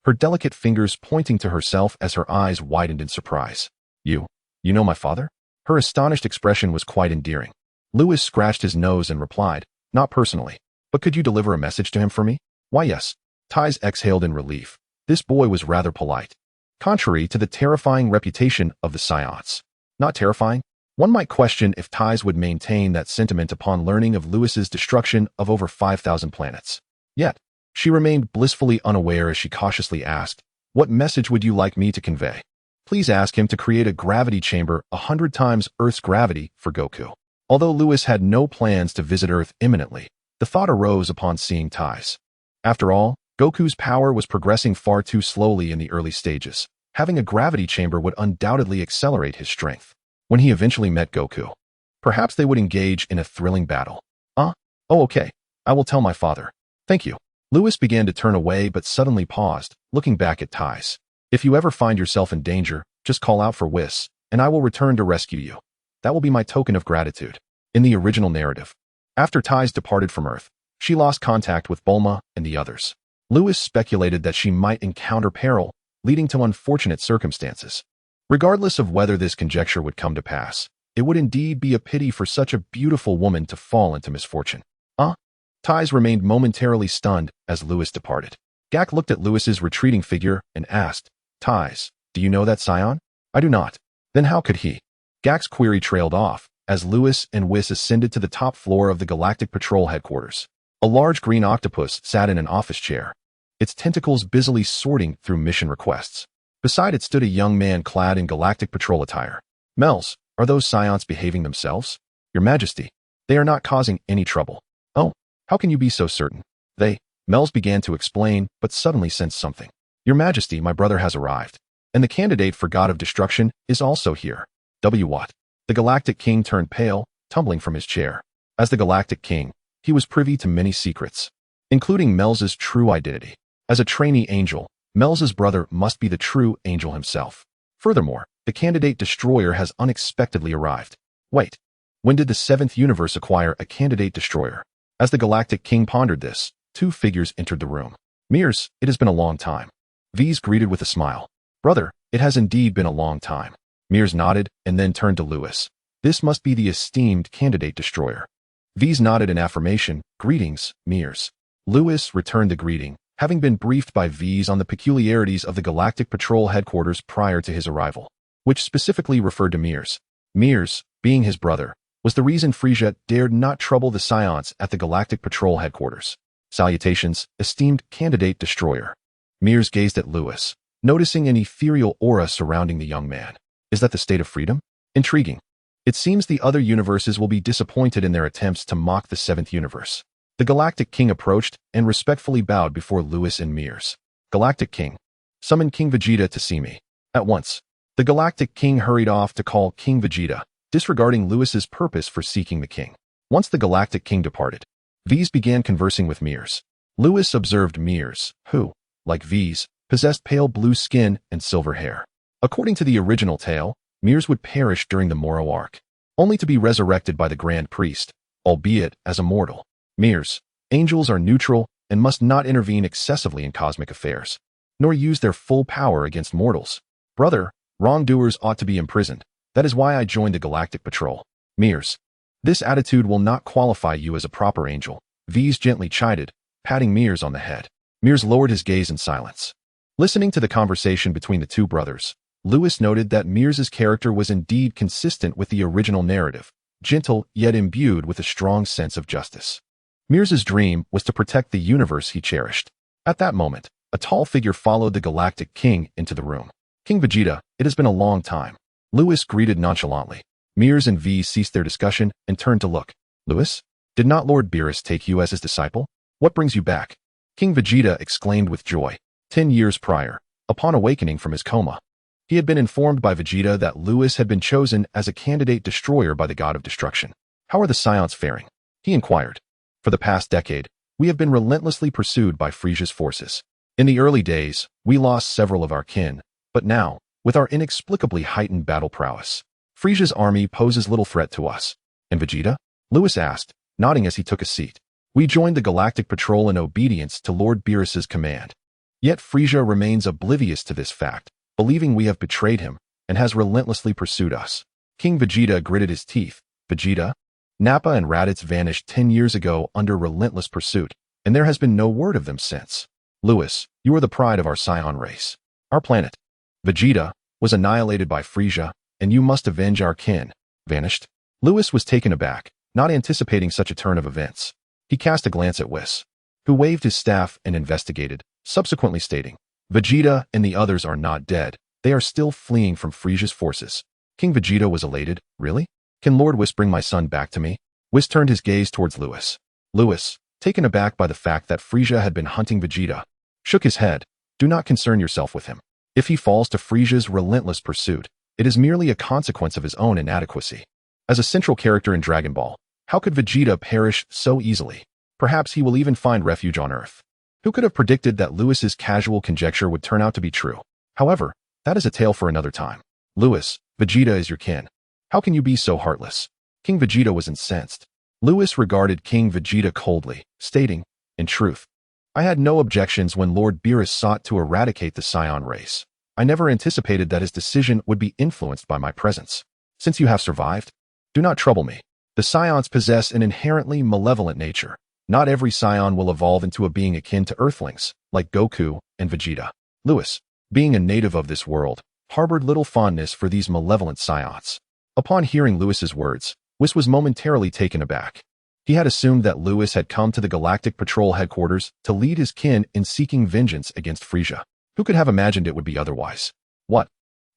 her delicate fingers pointing to herself as her eyes widened in surprise. You know my father? Her astonished expression was quite endearing. Lewis scratched his nose and replied, not personally, but could you deliver a message to him for me? Why yes. Ties exhaled in relief. This boy was rather polite. Contrary to the terrifying reputation of the Saiyans. Not terrifying? One might question if Ties would maintain that sentiment upon learning of Lewis's destruction of over 5,000 planets. Yet, she remained blissfully unaware as she cautiously asked, what message would you like me to convey? Please ask him to create a gravity chamber 100 times Earth's gravity for Goku. Although Lewis had no plans to visit Earth imminently, the thought arose upon seeing Ties. After all, Goku's power was progressing far too slowly in the early stages. Having a gravity chamber would undoubtedly accelerate his strength. When he eventually met Goku, perhaps they would engage in a thrilling battle. Oh, okay. I will tell my father. Thank you. Lewis began to turn away but suddenly paused, looking back at Ties. If you ever find yourself in danger, just call out for Whis, and I will return to rescue you. That will be my token of gratitude. In the original narrative, after Ties departed from Earth, she lost contact with Bulma and the others. Lewis speculated that she might encounter peril, leading to unfortunate circumstances. Regardless of whether this conjecture would come to pass, it would indeed be a pity for such a beautiful woman to fall into misfortune. Ties remained momentarily stunned as Lewis departed. Gak looked at Lewis's retreating figure and asked, Ties, do you know that Saiyan? I do not. Then how could he? Gak's query trailed off as Lewis and Whis ascended to the top floor of the Galactic Patrol headquarters. A large green octopus sat in an office chair, its tentacles busily sorting through mission requests. Beside it stood a young man clad in Galactic Patrol attire. Mels, are those Saiyans behaving themselves? Your Majesty, they are not causing any trouble. Oh, how can you be so certain? Mels began to explain, but suddenly sensed something. Your Majesty, my brother has arrived, and the candidate for God of Destruction is also here. What? The Galactic King turned pale, tumbling from his chair. As the Galactic King, he was privy to many secrets, including Mels's true identity. As a trainee angel, Mels's brother must be the true angel himself. Furthermore, the candidate destroyer has unexpectedly arrived. Wait, when did the 7th universe acquire a candidate destroyer? As the Galactic King pondered this, two figures entered the room. Mears, it has been a long time. V's greeted with a smile. Brother, it has indeed been a long time. Mears nodded and then turned to Lewis. This must be the esteemed candidate destroyer. V's nodded in affirmation. Greetings, Mears. Lewis returned the greeting, having been briefed by V's on the peculiarities of the Galactic Patrol headquarters prior to his arrival, which specifically referred to Mears. Mears, being his brother, was the reason Frieza dared not trouble the Saiyans at the Galactic Patrol headquarters. Salutations, esteemed candidate destroyer. Mears gazed at Lewis, noticing an ethereal aura surrounding the young man. Is that the state of freedom? Intriguing. It seems the other universes will be disappointed in their attempts to mock the 7th universe. The Galactic King approached and respectfully bowed before Lewis and Mears. Galactic King, summon King Vegeta to see me. At once, the Galactic King hurried off to call King Vegeta, disregarding Lewis's purpose for seeking the king. Once the Galactic King departed, V's began conversing with Mears. Lewis observed Mears, who, like V's, possessed pale blue skin and silver hair. According to the original tale, Mears would perish during the Moro arc, only to be resurrected by the Grand Priest, albeit as a mortal. Mears, angels are neutral and must not intervene excessively in cosmic affairs, nor use their full power against mortals. Brother, wrongdoers ought to be imprisoned. That is why I joined the Galactic Patrol. Mears, this attitude will not qualify you as a proper angel. V's gently chided, patting Mears on the head. Mears lowered his gaze in silence. Listening to the conversation between the two brothers, Lewis noted that Mears's character was indeed consistent with the original narrative, gentle yet imbued with a strong sense of justice. Mears's dream was to protect the universe he cherished. At that moment, a tall figure followed the Galactic King into the room. King Vegeta, it has been a long time. Lewis greeted nonchalantly. Mears and V ceased their discussion and turned to look. Lewis, did not Lord Beerus take you as his disciple? What brings you back? King Vegeta exclaimed with joy. 10 years prior, upon awakening from his coma, he had been informed by Vegeta that Lewis had been chosen as a candidate destroyer by the God of Destruction. How are the Saiyans faring? He inquired. For the past decade, we have been relentlessly pursued by Frieza's forces. In the early days, we lost several of our kin, but now, with our inexplicably heightened battle prowess, Frieza's army poses little threat to us. And Vegeta? Lewis asked, nodding as he took a seat. We joined the Galactic Patrol in obedience to Lord Beerus's command. Yet Frieza remains oblivious to this fact, believing we have betrayed him, and has relentlessly pursued us. King Vegeta gritted his teeth. Vegeta? Nappa and Raditz vanished 10 years ago under relentless pursuit, and there has been no word of them since. Lewis, you are the pride of our Saiyan race. Our planet, Vegeta, was annihilated by Frieza, and you must avenge our kin. Vanished? Lewis was taken aback, not anticipating such a turn of events. He cast a glance at Whis, who waved his staff and investigated, subsequently stating, Vegeta and the others are not dead. They are still fleeing from Frieza's forces. King Vegeta was elated. Really? Can Lord Whis bring my son back to me? Whis turned his gaze towards Lewis. Lewis, taken aback by the fact that Frieza had been hunting Vegeta, shook his head. Do not concern yourself with him. If he falls to Frieza's relentless pursuit, it is merely a consequence of his own inadequacy. As a central character in Dragon Ball, how could Vegeta perish so easily? Perhaps he will even find refuge on Earth. Who could have predicted that Lewis's casual conjecture would turn out to be true? However, that is a tale for another time. Lewis, Vegeta is your kin. How can you be so heartless? King Vegeta was incensed. Lewis regarded King Vegeta coldly, stating, in truth, I had no objections when Lord Beerus sought to eradicate the Saiyan race. I never anticipated that his decision would be influenced by my presence. Since you have survived, do not trouble me. The Saiyans possess an inherently malevolent nature. Not every Saiyan will evolve into a being akin to Earthlings, like Goku and Vegeta. Lewis, being a native of this world, harbored little fondness for these malevolent Saiyans. Upon hearing Lewis's words, Whis was momentarily taken aback. He had assumed that Lewis had come to the Galactic Patrol headquarters to lead his kin in seeking vengeance against Frieza. Who could have imagined it would be otherwise? What,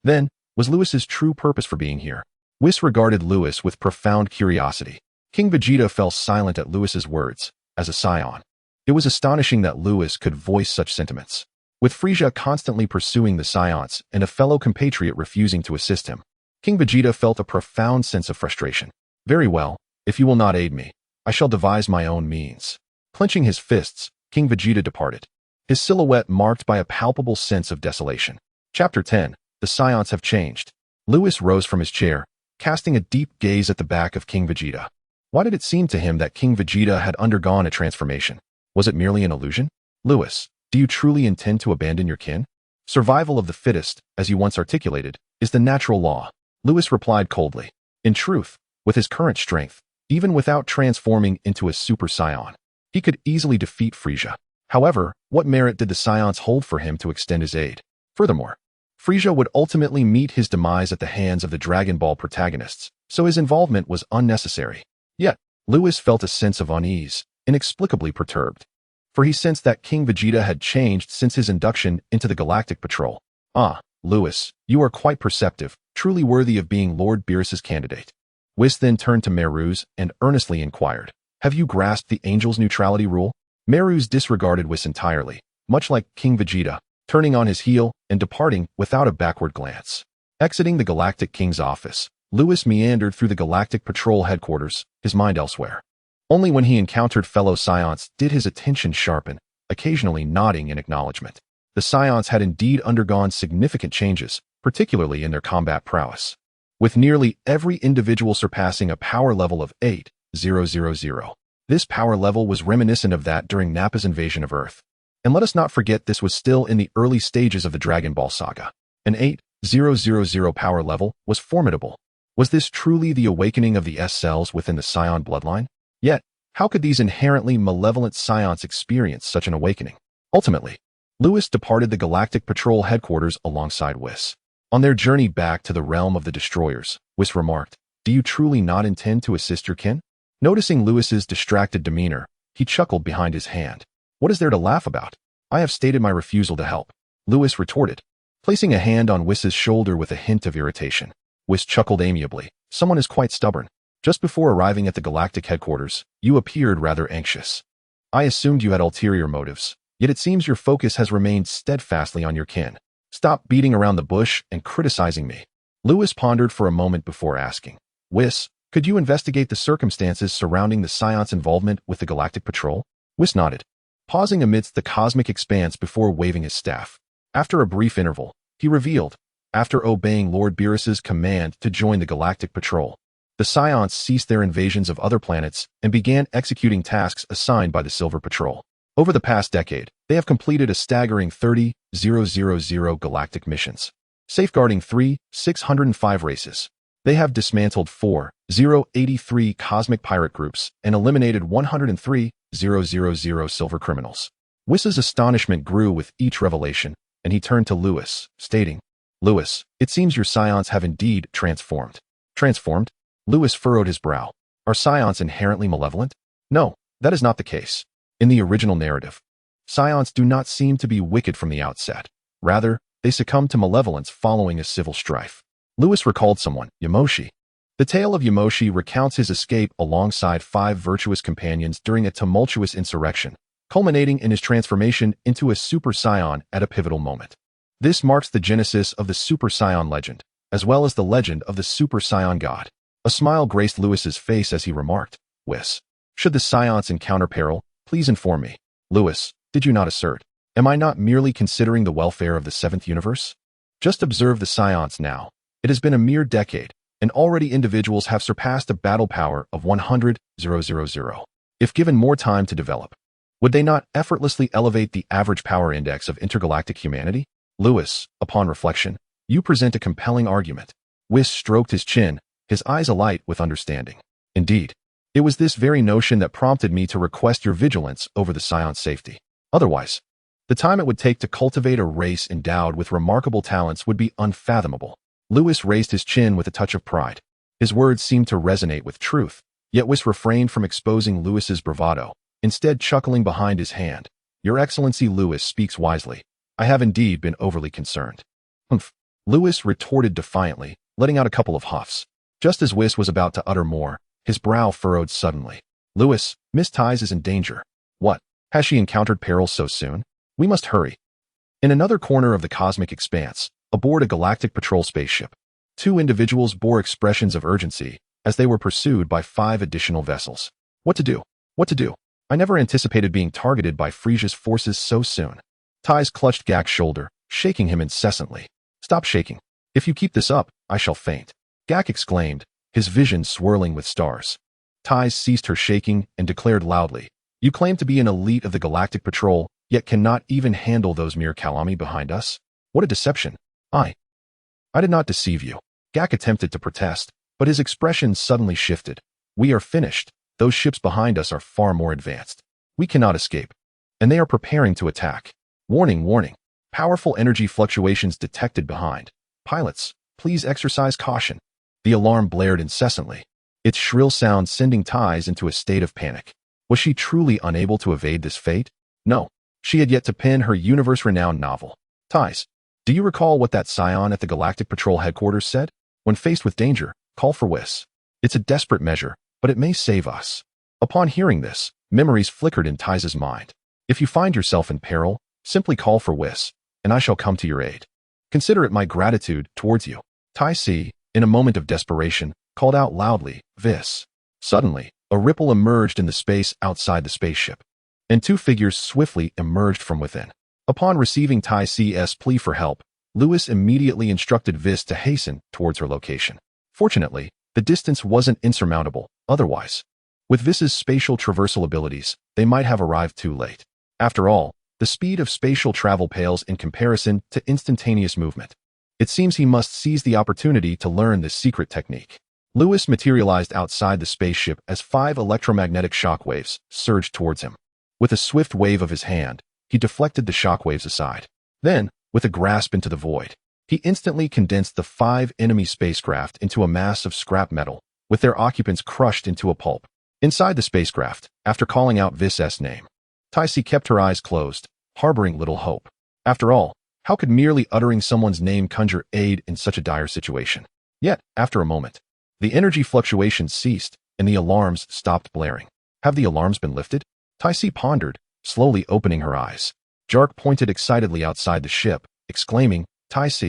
then, was Lewis's true purpose for being here? Whis regarded Lewis with profound curiosity. King Vegeta fell silent at Lewis's words. As a Saiyan, it was astonishing that Lewis could voice such sentiments. With Frieza constantly pursuing the Saiyans and a fellow compatriot refusing to assist him, King Vegeta felt a profound sense of frustration. Very well, if you will not aid me, I shall devise my own means. Clenching his fists, King Vegeta departed, his silhouette marked by a palpable sense of desolation. Chapter 10. The Saiyans have changed. Lewis rose from his chair, casting a deep gaze at the back of King Vegeta. Why did it seem to him that King Vegeta had undergone a transformation? Was it merely an illusion? Lewis, do you truly intend to abandon your kin? Survival of the fittest, as you once articulated, is the natural law. Lewis replied coldly. In truth, with his current strength, even without transforming into a Super Saiyan, he could easily defeat Frieza. However, what merit did the Saiyans hold for him to extend his aid? Furthermore, Frieza would ultimately meet his demise at the hands of the Dragon Ball protagonists, so his involvement was unnecessary. Yet, Lewis felt a sense of unease, inexplicably perturbed, for he sensed that King Vegeta had changed since his induction into the Galactic Patrol. Ah, Lewis, you are quite perceptive, truly worthy of being Lord Beerus's candidate. Whis then turned to Meruz and earnestly inquired, have you grasped the Angel's neutrality rule? Meruz disregarded Whis entirely, much like King Vegeta, turning on his heel and departing without a backward glance. Exiting the Galactic King's office, Lewis meandered through the Galactic Patrol headquarters, his mind elsewhere. Only when he encountered fellow Saiyans did his attention sharpen, occasionally nodding in acknowledgement. The Saiyans had indeed undergone significant changes, particularly in their combat prowess, with nearly every individual surpassing a power level of 8,000. This power level was reminiscent of that during Nappa's invasion of Earth. And let us not forget this was still in the early stages of the Dragon Ball saga. An 8,000 power level was formidable. Was this truly the awakening of the S-cells within the Saiyan bloodline? Yet, how could these inherently malevolent Saiyans experience such an awakening? Ultimately, Lewis departed the Galactic Patrol headquarters alongside Whis. On their journey back to the realm of the destroyers, Whis remarked, do you truly not intend to assist your kin? Noticing Lewis's distracted demeanor, he chuckled behind his hand. What is there to laugh about? I have stated my refusal to help, Lewis retorted, placing a hand on Whis's shoulder with a hint of irritation. Whis chuckled amiably. Someone is quite stubborn. Just before arriving at the Galactic headquarters, you appeared rather anxious. I assumed you had ulterior motives, yet it seems your focus has remained steadfastly on your kin. Stop beating around the bush and criticizing me. Lewis pondered for a moment before asking, Whis, could you investigate the circumstances surrounding the Saiyans' involvement with the Galactic Patrol? Whis nodded, pausing amidst the cosmic expanse before waving his staff. After a brief interval, he revealed, after obeying Lord Beerus's command to join the Galactic Patrol, the Saiyans ceased their invasions of other planets and began executing tasks assigned by the Silver Patrol. Over the past decade, they They have completed a staggering 30,000 galactic missions, safeguarding 3,605 races. They have dismantled 4,083 cosmic pirate groups and eliminated 103,000 silver criminals. Whiss's astonishment grew with each revelation, and he turned to Lewis, stating, "Lewis, it seems your scions have indeed transformed." Transformed? Lewis furrowed his brow. Are scions inherently malevolent? No, that is not the case. In the original narrative, scions do not seem to be wicked from the outset. Rather, they succumb to malevolence following a civil strife. Lewis recalled someone, Yamoshi. The tale of Yamoshi recounts his escape alongside 5 virtuous companions during a tumultuous insurrection, culminating in his transformation into a Super Saiyan at a pivotal moment. This marks the genesis of the Super Saiyan legend, as well as the legend of the Super Saiyan God. A smile graced Lewis's face as he remarked, "Whis, should the Scions encounter peril, please inform me." "Lewis, did you not assert? Am I not merely considering the welfare of the 7th universe? Just observe the Scions now. It has been a mere decade, and already individuals have surpassed a battle power of 100,000. If given more time to develop, would they not effortlessly elevate the average power index of intergalactic humanity?" "Lewis, upon reflection, you present a compelling argument." Whis stroked his chin, his eyes alight with understanding. "Indeed, it was this very notion that prompted me to request your vigilance over the Scion's safety. Otherwise, the time it would take to cultivate a race endowed with remarkable talents would be unfathomable." Lewis raised his chin with a touch of pride. His words seemed to resonate with truth, yet Whis refrained from exposing Lewis's bravado, instead chuckling behind his hand. "Your Excellency Lewis speaks wisely. I have indeed been overly concerned." "Humph," Lewis retorted defiantly, letting out a couple of huffs. Just as Whis was about to utter more, his brow furrowed suddenly. "Lewis, Miss Ties is in danger." "What? Has she encountered peril so soon? We must hurry." In another corner of the cosmic expanse, aboard a galactic patrol spaceship, 2 individuals bore expressions of urgency as they were pursued by 5 additional vessels. What to do? What to do? I never anticipated being targeted by Frieza's forces so soon. Ties clutched Gak's shoulder, shaking him incessantly. "Stop shaking. If you keep this up, I shall faint," Gak exclaimed, his vision swirling with stars. Ties ceased her shaking and declared loudly, "You claim to be an elite of the Galactic Patrol, yet cannot even handle those mere Kalami behind us? What a deception." I did not deceive you." Gak attempted to protest, but his expression suddenly shifted. "We are finished. Those ships behind us are far more advanced. We cannot escape. And they are preparing to attack. Warning, warning. Powerful energy fluctuations detected behind. Pilots, please exercise caution." The alarm blared incessantly, its shrill sound sending Ties into a state of panic. Was she truly unable to evade this fate? No. She had yet to pen her universe-renowned novel. "Ties, do you recall what that Scion at the Galactic Patrol headquarters said? When faced with danger, call for Whis. It's a desperate measure, but it may save us." Upon hearing this, memories flickered in Ties' mind. "If you find yourself in peril, simply call for Whis, and I shall come to your aid. Consider it my gratitude towards you." Ties, in a moment of desperation, called out loudly, "Vis." Suddenly, a ripple emerged in the space outside the spaceship, and 2 figures swiftly emerged from within. Upon receiving Ties' plea for help, Lewis immediately instructed Vis to hasten towards her location. Fortunately, the distance wasn't insurmountable, otherwise. With Vis's spatial traversal abilities, they might have arrived too late. After all, the speed of spatial travel pales in comparison to instantaneous movement. It seems he must seize the opportunity to learn this secret technique. Lewis materialized outside the spaceship as 5 electromagnetic shockwaves surged towards him. With a swift wave of his hand, he deflected the shockwaves aside. Then, with a grasp into the void, he instantly condensed the 5 enemy spacecraft into a mass of scrap metal, with their occupants crushed into a pulp. Inside the spacecraft, after calling out Vis's name, Ties kept her eyes closed, harboring little hope. After all, how could merely uttering someone's name conjure aid in such a dire situation? Yet, after a moment, the energy fluctuations ceased, and the alarms stopped blaring. Have the alarms been lifted? Ties pondered, slowly opening her eyes. Jark pointed excitedly outside the ship, exclaiming, "Ties,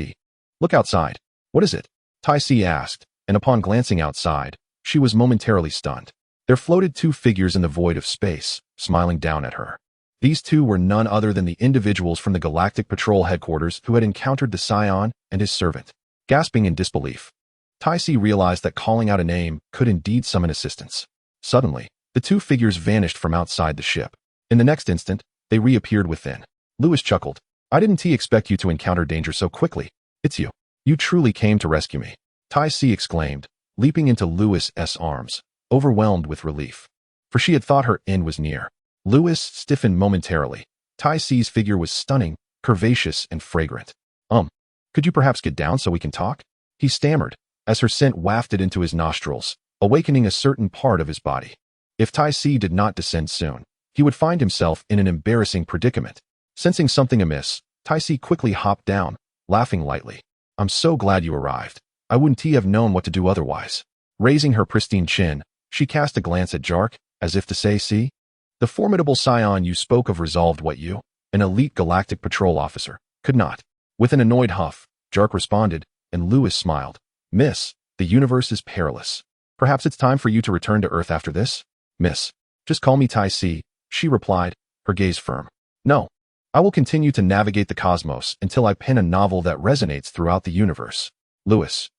look outside." "What is it?" Ties asked, and upon glancing outside, she was momentarily stunned. There floated 2 figures in the void of space, smiling down at her. These 2 were none other than the individuals from the Galactic Patrol headquarters who had encountered the Scion and his servant. Gasping in disbelief, Ties realized that calling out a name could indeed summon assistance. Suddenly, the 2 figures vanished from outside the ship. In the next instant, they reappeared within. Lewis chuckled. I didn't expect you to encounter danger so quickly. It's you. You truly came to rescue me. Tai Si exclaimed, leaping into Lewis's arms, overwhelmed with relief. For she had thought her end was near. Lewis stiffened momentarily. Tai Si's figure was stunning, curvaceous, and fragrant. Could you perhaps get down so we can talk? He stammered, as her scent wafted into his nostrils, awakening a certain part of his body. If Tai Si did not descend soon, he would find himself in an embarrassing predicament. Sensing something amiss, Tai Si quickly hopped down, laughing lightly. I'm so glad you arrived. I wouldn't have known what to do otherwise. Raising her pristine chin, she cast a glance at Jark, as if to say, see? The formidable Saiyan you spoke of resolved what you, an elite galactic patrol officer, could not. With an annoyed huff, Jark responded, and Lewis smiled. Miss, the universe is perilous. Perhaps it's time for you to return to Earth after this? Miss, just call me Tai Si, she replied, her gaze firm. No. I will continue to navigate the cosmos until I pen a novel that resonates throughout the universe. Lewis.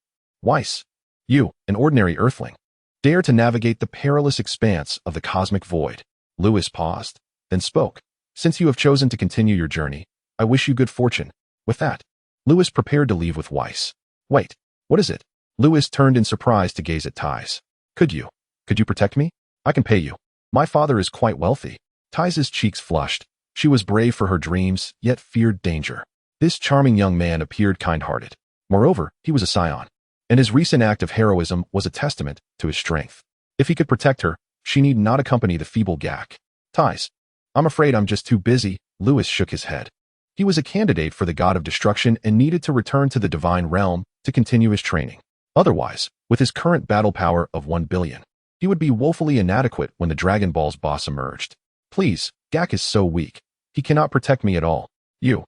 Weiss. You, an ordinary Earthling, dare to navigate the perilous expanse of the cosmic void. Lewis paused, then spoke. Since you have chosen to continue your journey, I wish you good fortune. With that, Lewis prepared to leave with Weiss. Wait, what is it? Lewis turned in surprise to gaze at Ties. Could you protect me? I can pay you. My father is quite wealthy. Ties' cheeks flushed. She was brave for her dreams, yet feared danger. This charming young man appeared kind-hearted. Moreover, he was a Saiyan, and his recent act of heroism was a testament to his strength. If he could protect her, she need not accompany the feeble Gak. Ties. I'm afraid I'm just too busy. Lewis shook his head. He was a candidate for the God of Destruction and needed to return to the divine realm to continue his training. Otherwise, with his current battle power of 1 billion, he would be woefully inadequate when the Dragon Ball's boss emerged. Please, Gak is so weak. He cannot protect me at all. You.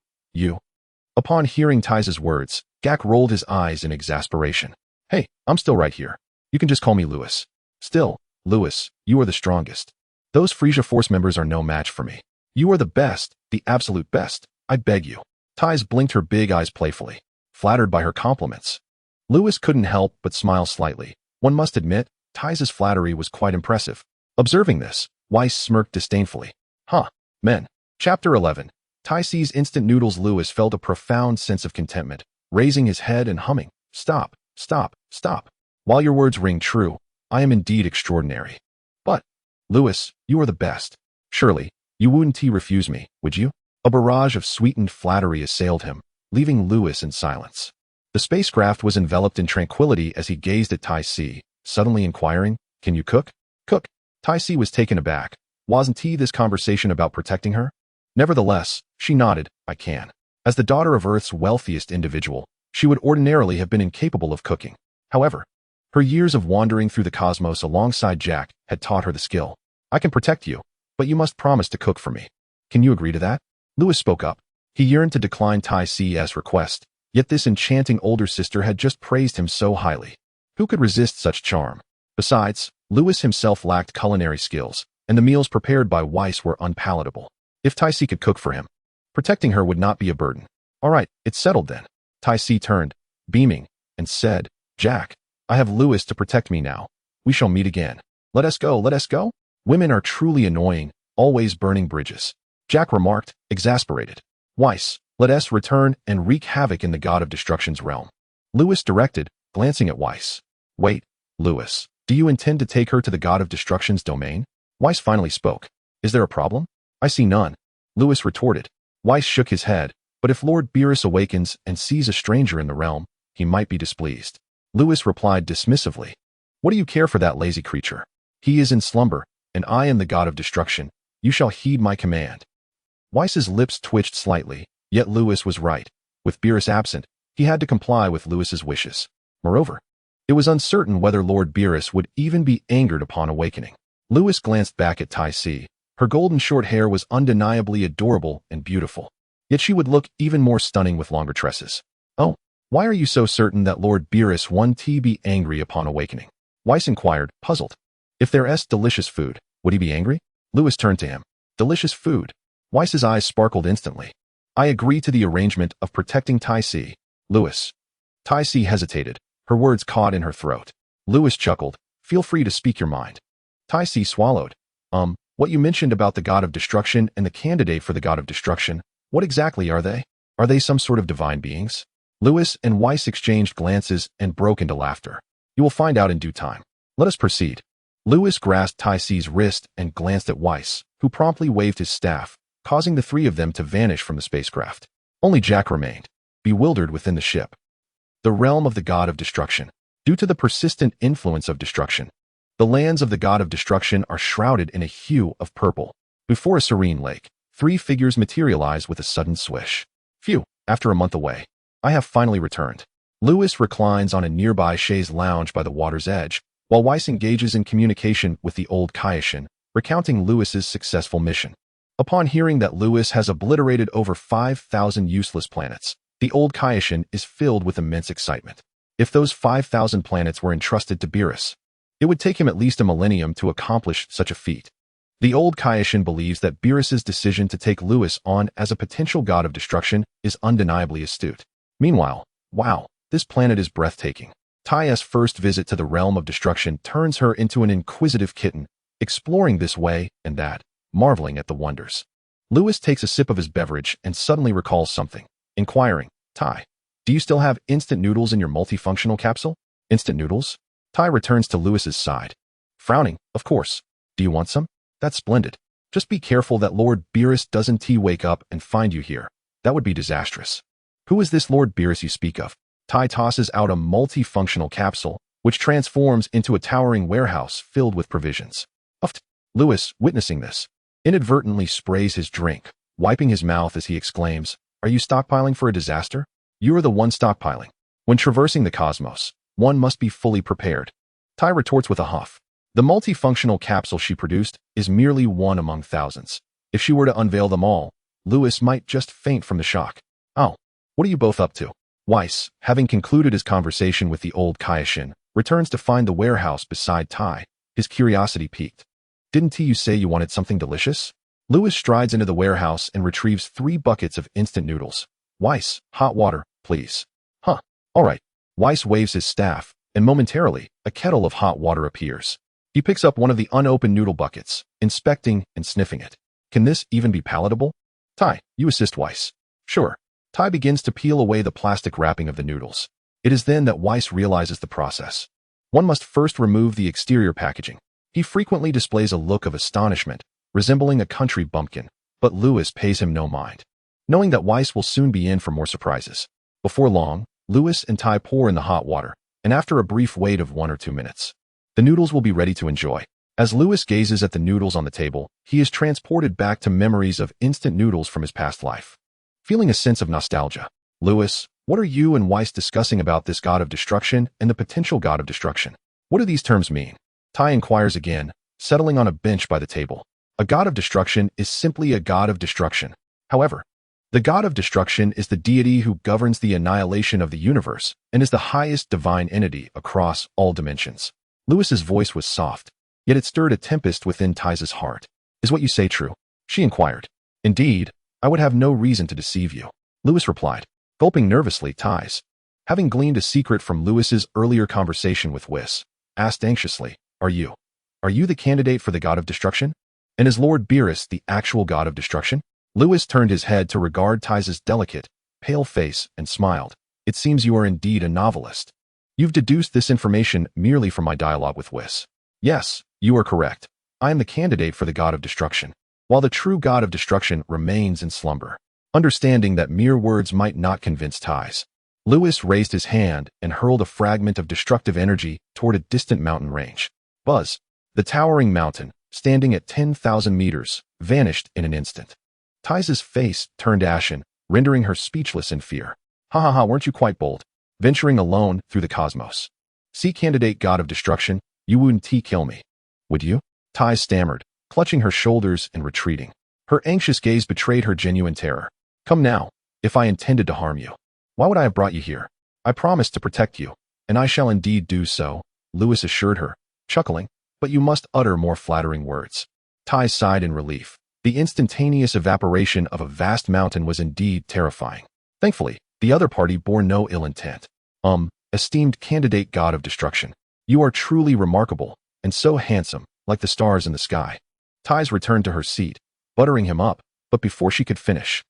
Upon hearing Ties' words, Gak rolled his eyes in exasperation. Hey, I'm still right here. You can just call me Lewis. Still, Lewis, you are the strongest. Those Frieza Force members are no match for me. You are the best, the absolute best. I beg you. Ties blinked her big eyes playfully, flattered by her compliments. Lewis couldn't help but smile slightly. One must admit, Ties' flattery was quite impressive. Observing this, Weiss smirked disdainfully. Men. Chapter 11. Tai's instant noodles. Lewis felt a profound sense of contentment, raising his head and humming. Stop. While your words ring true, I am indeed extraordinary. But, Lewis, you are the best. Surely, you wouldn't refuse me, would you? A barrage of sweetened flattery assailed him, leaving Lewis in silence. The spacecraft was enveloped in tranquility as he gazed at Tai Si, suddenly inquiring, Can you cook? Cook. Tai Si was taken aback. Wasn't this conversation about protecting her? Nevertheless, she nodded, I can. As the daughter of Earth's wealthiest individual, she would ordinarily have been incapable of cooking. However, her years of wandering through the cosmos alongside Jack had taught her the skill. I can protect you, but you must promise to cook for me. Can you agree to that? Lewis spoke up. He yearned to decline Tai Si's request, yet this enchanting older sister had just praised him so highly. Who could resist such charm? Besides, Lewis himself lacked culinary skills, and the meals prepared by Weiss were unpalatable. If Tai Si could cook for him, protecting her would not be a burden. All right, it's settled then. Tai Si turned, beaming, and said, Jack, I have Lewis to protect me now. We shall meet again. Let us go. Women are truly annoying, always burning bridges. Jack remarked, exasperated. Weiss, let us return and wreak havoc in the God of Destruction's realm. Lewis directed, glancing at Weiss. Wait, Lewis, do you intend to take her to the God of Destruction's domain? Weiss finally spoke. Is there a problem? I see none. Lewis retorted. Weiss shook his head, but if Lord Beerus awakens and sees a stranger in the realm, he might be displeased. Lewis replied dismissively. What do you care for that lazy creature? He is in slumber, and I am the God of Destruction. You shall heed my command. Weiss's lips twitched slightly, yet Lewis was right. With Beerus absent, he had to comply with Lewis's wishes. Moreover, it was uncertain whether Lord Beerus would even be angered upon awakening. Lewis glanced back at Tai Si. Her golden short hair was undeniably adorable and beautiful, yet she would look even more stunning with longer tresses. Oh, why are you so certain that Lord Beerus won't be angry upon awakening? Weiss inquired, puzzled. If there's delicious food, would he be angry? Lewis turned to him. Delicious food. Weiss's eyes sparkled instantly. I agree to the arrangement of protecting Tai Si. Lewis. Tai Si hesitated, her words caught in her throat. Lewis chuckled. Feel free to speak your mind. Tai Si swallowed. What you mentioned about the God of Destruction and the candidate for the God of Destruction, What exactly are they? Are they some sort of divine beings? Lewis and Weiss exchanged glances and broke into laughter. You will find out in due time. Let us proceed. Lewis grasped Tai Si's wrist and glanced at Weiss, who promptly waved his staff, causing the three of them to vanish from the spacecraft. Only Jack remained, bewildered within the ship. The realm of the God of Destruction. Due to the persistent influence of destruction, the lands of the God of Destruction are shrouded in a hue of purple. Before a serene lake, three figures materialize with a sudden swish. Phew, after a month away, I have finally returned. Lewis reclines on a nearby chaise lounge by the water's edge, while Weiss engages in communication with the old Kaioshin, recounting Lewis's successful mission. Upon hearing that Lewis has obliterated over 5,000 useless planets, the old Kaioshin is filled with immense excitement. If those 5,000 planets were entrusted to Beerus, it would take him at least a millennium to accomplish such a feat. The old Kaioshin believes that Beerus's decision to take Lewis on as a potential god of destruction is undeniably astute. Meanwhile, wow, this planet is breathtaking. Tai's first visit to the realm of destruction turns her into an inquisitive kitten, exploring this way and that, marveling at the wonders. Lewis takes a sip of his beverage and suddenly recalls something, inquiring, Tai, do you still have instant noodles in your multifunctional capsule? Instant noodles? Tai returns to Lewis's side. Frowning, of course. Do you want some? That's splendid. Just be careful that Lord Beerus doesn't wake up and find you here. That would be disastrous. Who is this Lord Beerus you speak of? Tai tosses out a multifunctional capsule, which transforms into a towering warehouse filled with provisions. Uft. Lewis, witnessing this, inadvertently sprays his drink, wiping his mouth as he exclaims, Are you stockpiling for a disaster? You are the one stockpiling. When traversing the cosmos, one must be fully prepared. Tai retorts with a huff. The multifunctional capsule she produced is merely one among thousands. If she were to unveil them all, Lewis might just faint from the shock. Oh, what are you both up to? Weiss, having concluded his conversation with the old Kaioshin, returns to find the warehouse beside Tai, his curiosity piqued. Didn't you say you wanted something delicious? Lewis strides into the warehouse and retrieves 3 buckets of instant noodles. Weiss, hot water, please. Huh, all right. Weiss waves his staff, and momentarily, a kettle of hot water appears. He picks up one of the unopened noodle buckets, inspecting and sniffing it. Can this even be palatable? Tai, you assist Weiss. Sure. Tai begins to peel away the plastic wrapping of the noodles. It is then that Weiss realizes the process. One must first remove the exterior packaging. He frequently displays a look of astonishment, resembling a country bumpkin, but Lewis pays him no mind, knowing that Weiss will soon be in for more surprises. Before long, Lewis and Tai pour in the hot water, and after a brief wait of 1 or 2 minutes, the noodles will be ready to enjoy. As Lewis gazes at the noodles on the table, he is transported back to memories of instant noodles from his past life. Feeling a sense of nostalgia, Lewis, what are you and Weiss discussing about this god of destruction and the potential god of destruction? What do these terms mean? Tai inquires again, settling on a bench by the table. A god of destruction is simply a god of destruction. However, the god of destruction is the deity who governs the annihilation of the universe and is the highest divine entity across all dimensions. Lewis's voice was soft, yet it stirred a tempest within Tai's heart. Is what you say true? She inquired. Indeed, I would have no reason to deceive you, Lewis replied, gulping nervously. Tai's, having gleaned a secret from Lewis's earlier conversation with Weiss, asked anxiously, Are you the candidate for the god of destruction? And is Lord Beerus the actual god of destruction? Lewis turned his head to regard Tai's delicate, pale face and smiled. It seems you are indeed a novelist. You've deduced this information merely from my dialogue with Weiss. Yes, you are correct. I am the candidate for the god of destruction, while the true god of destruction remains in slumber. Understanding that mere words might not convince Tai's, Lewis raised his hand and hurled a fragment of destructive energy toward a distant mountain range. Buzz, the towering mountain, standing at 10,000 meters, vanished in an instant. Tai's face turned ashen, rendering her speechless in fear. Ha ha ha, weren't you quite bold, venturing alone through the cosmos? See, candidate god of destruction, you wouldn't kill me, would you? Tai stammered, clutching her shoulders and retreating. Her anxious gaze betrayed her genuine terror. Come now, if I intended to harm you, why would I have brought you here? I promised to protect you, and I shall indeed do so, Lewis assured her, chuckling, but you must utter more flattering words. Tai sighed in relief. The instantaneous evaporation of a vast mountain was indeed terrifying. Thankfully, the other party bore no ill intent. Esteemed candidate god of destruction, you are truly remarkable, and so handsome, like the stars in the sky. Tai's returned to her seat, buttering him up, but before she could finish,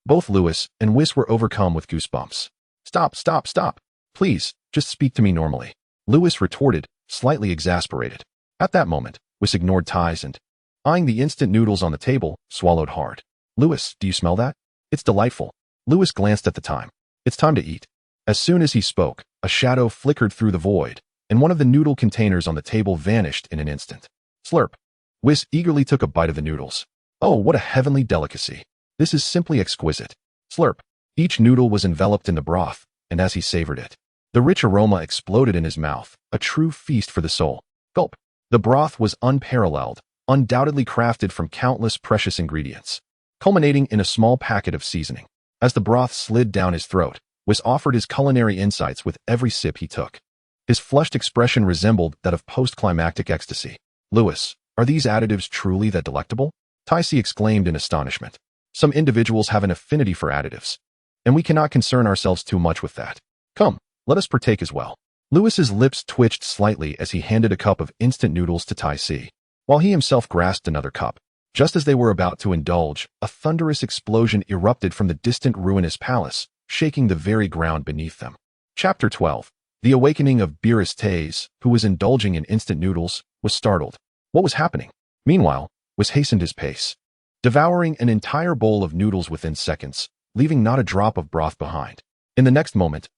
Both Lewis and Whis were overcome with goosebumps. Stop, stop, stop. Please, just speak to me normally. Lewis retorted, slightly exasperated. At that moment, Whis ignored ties and, eyeing the instant noodles on the table, swallowed hard. Lewis, do you smell that? It's delightful. Lewis glanced at the time. It's time to eat. As soon as he spoke, a shadow flickered through the void, and one of the noodle containers on the table vanished in an instant. Slurp. Whis eagerly took a bite of the noodles. Oh, what a heavenly delicacy. This is simply exquisite. Slurp. Each noodle was enveloped in the broth, and as he savored it, the rich aroma exploded in his mouth, a true feast for the soul. Gulp. The broth was unparalleled, undoubtedly crafted from countless precious ingredients, culminating in a small packet of seasoning. As the broth slid down his throat, Whis offered his culinary insights with every sip he took. His flushed expression resembled that of post-climactic ecstasy. Lewis, are these additives truly that delectable? Tyce exclaimed in astonishment. Some individuals have an affinity for additives, and we cannot concern ourselves too much with that. Come, let us partake as well. Lewis's lips twitched slightly as he handed a cup of instant noodles to Tyce, while he himself grasped another cup. Just as they were about to indulge, a thunderous explosion erupted from the distant ruinous palace, shaking the very ground beneath them. Chapter 12. The awakening of Beerus. Taze, who was indulging in instant noodles, was startled. What was happening? Meanwhile, Whis hastened his pace, devouring an entire bowl of noodles within seconds, leaving not a drop of broth behind. In the next moment,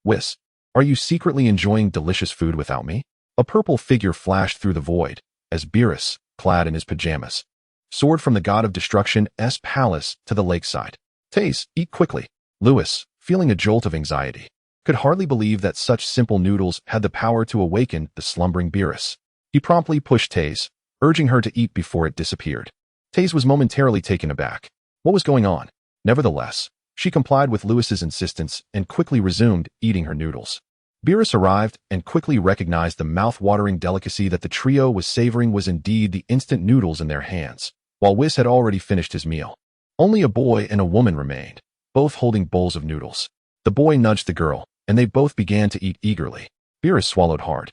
Whis, are you secretly enjoying delicious food without me? A purple figure flashed through the void, as Beerus, clad in his pajamas, soared from the God of Destruction's palace to the lakeside. Taze, eat quickly. Lewis, feeling a jolt of anxiety, could hardly believe that such simple noodles had the power to awaken the slumbering Beerus. He promptly pushed Taze, urging her to eat before it disappeared. Taze was momentarily taken aback. What was going on? Nevertheless, she complied with Lewis's insistence and quickly resumed eating her noodles. Beerus arrived and quickly recognized the mouth-watering delicacy that the trio was savoring was indeed the instant noodles in their hands, while Whis had already finished his meal. Only a boy and a woman remained, both holding bowls of noodles. The boy nudged the girl, and they both began to eat eagerly. Beerus swallowed hard.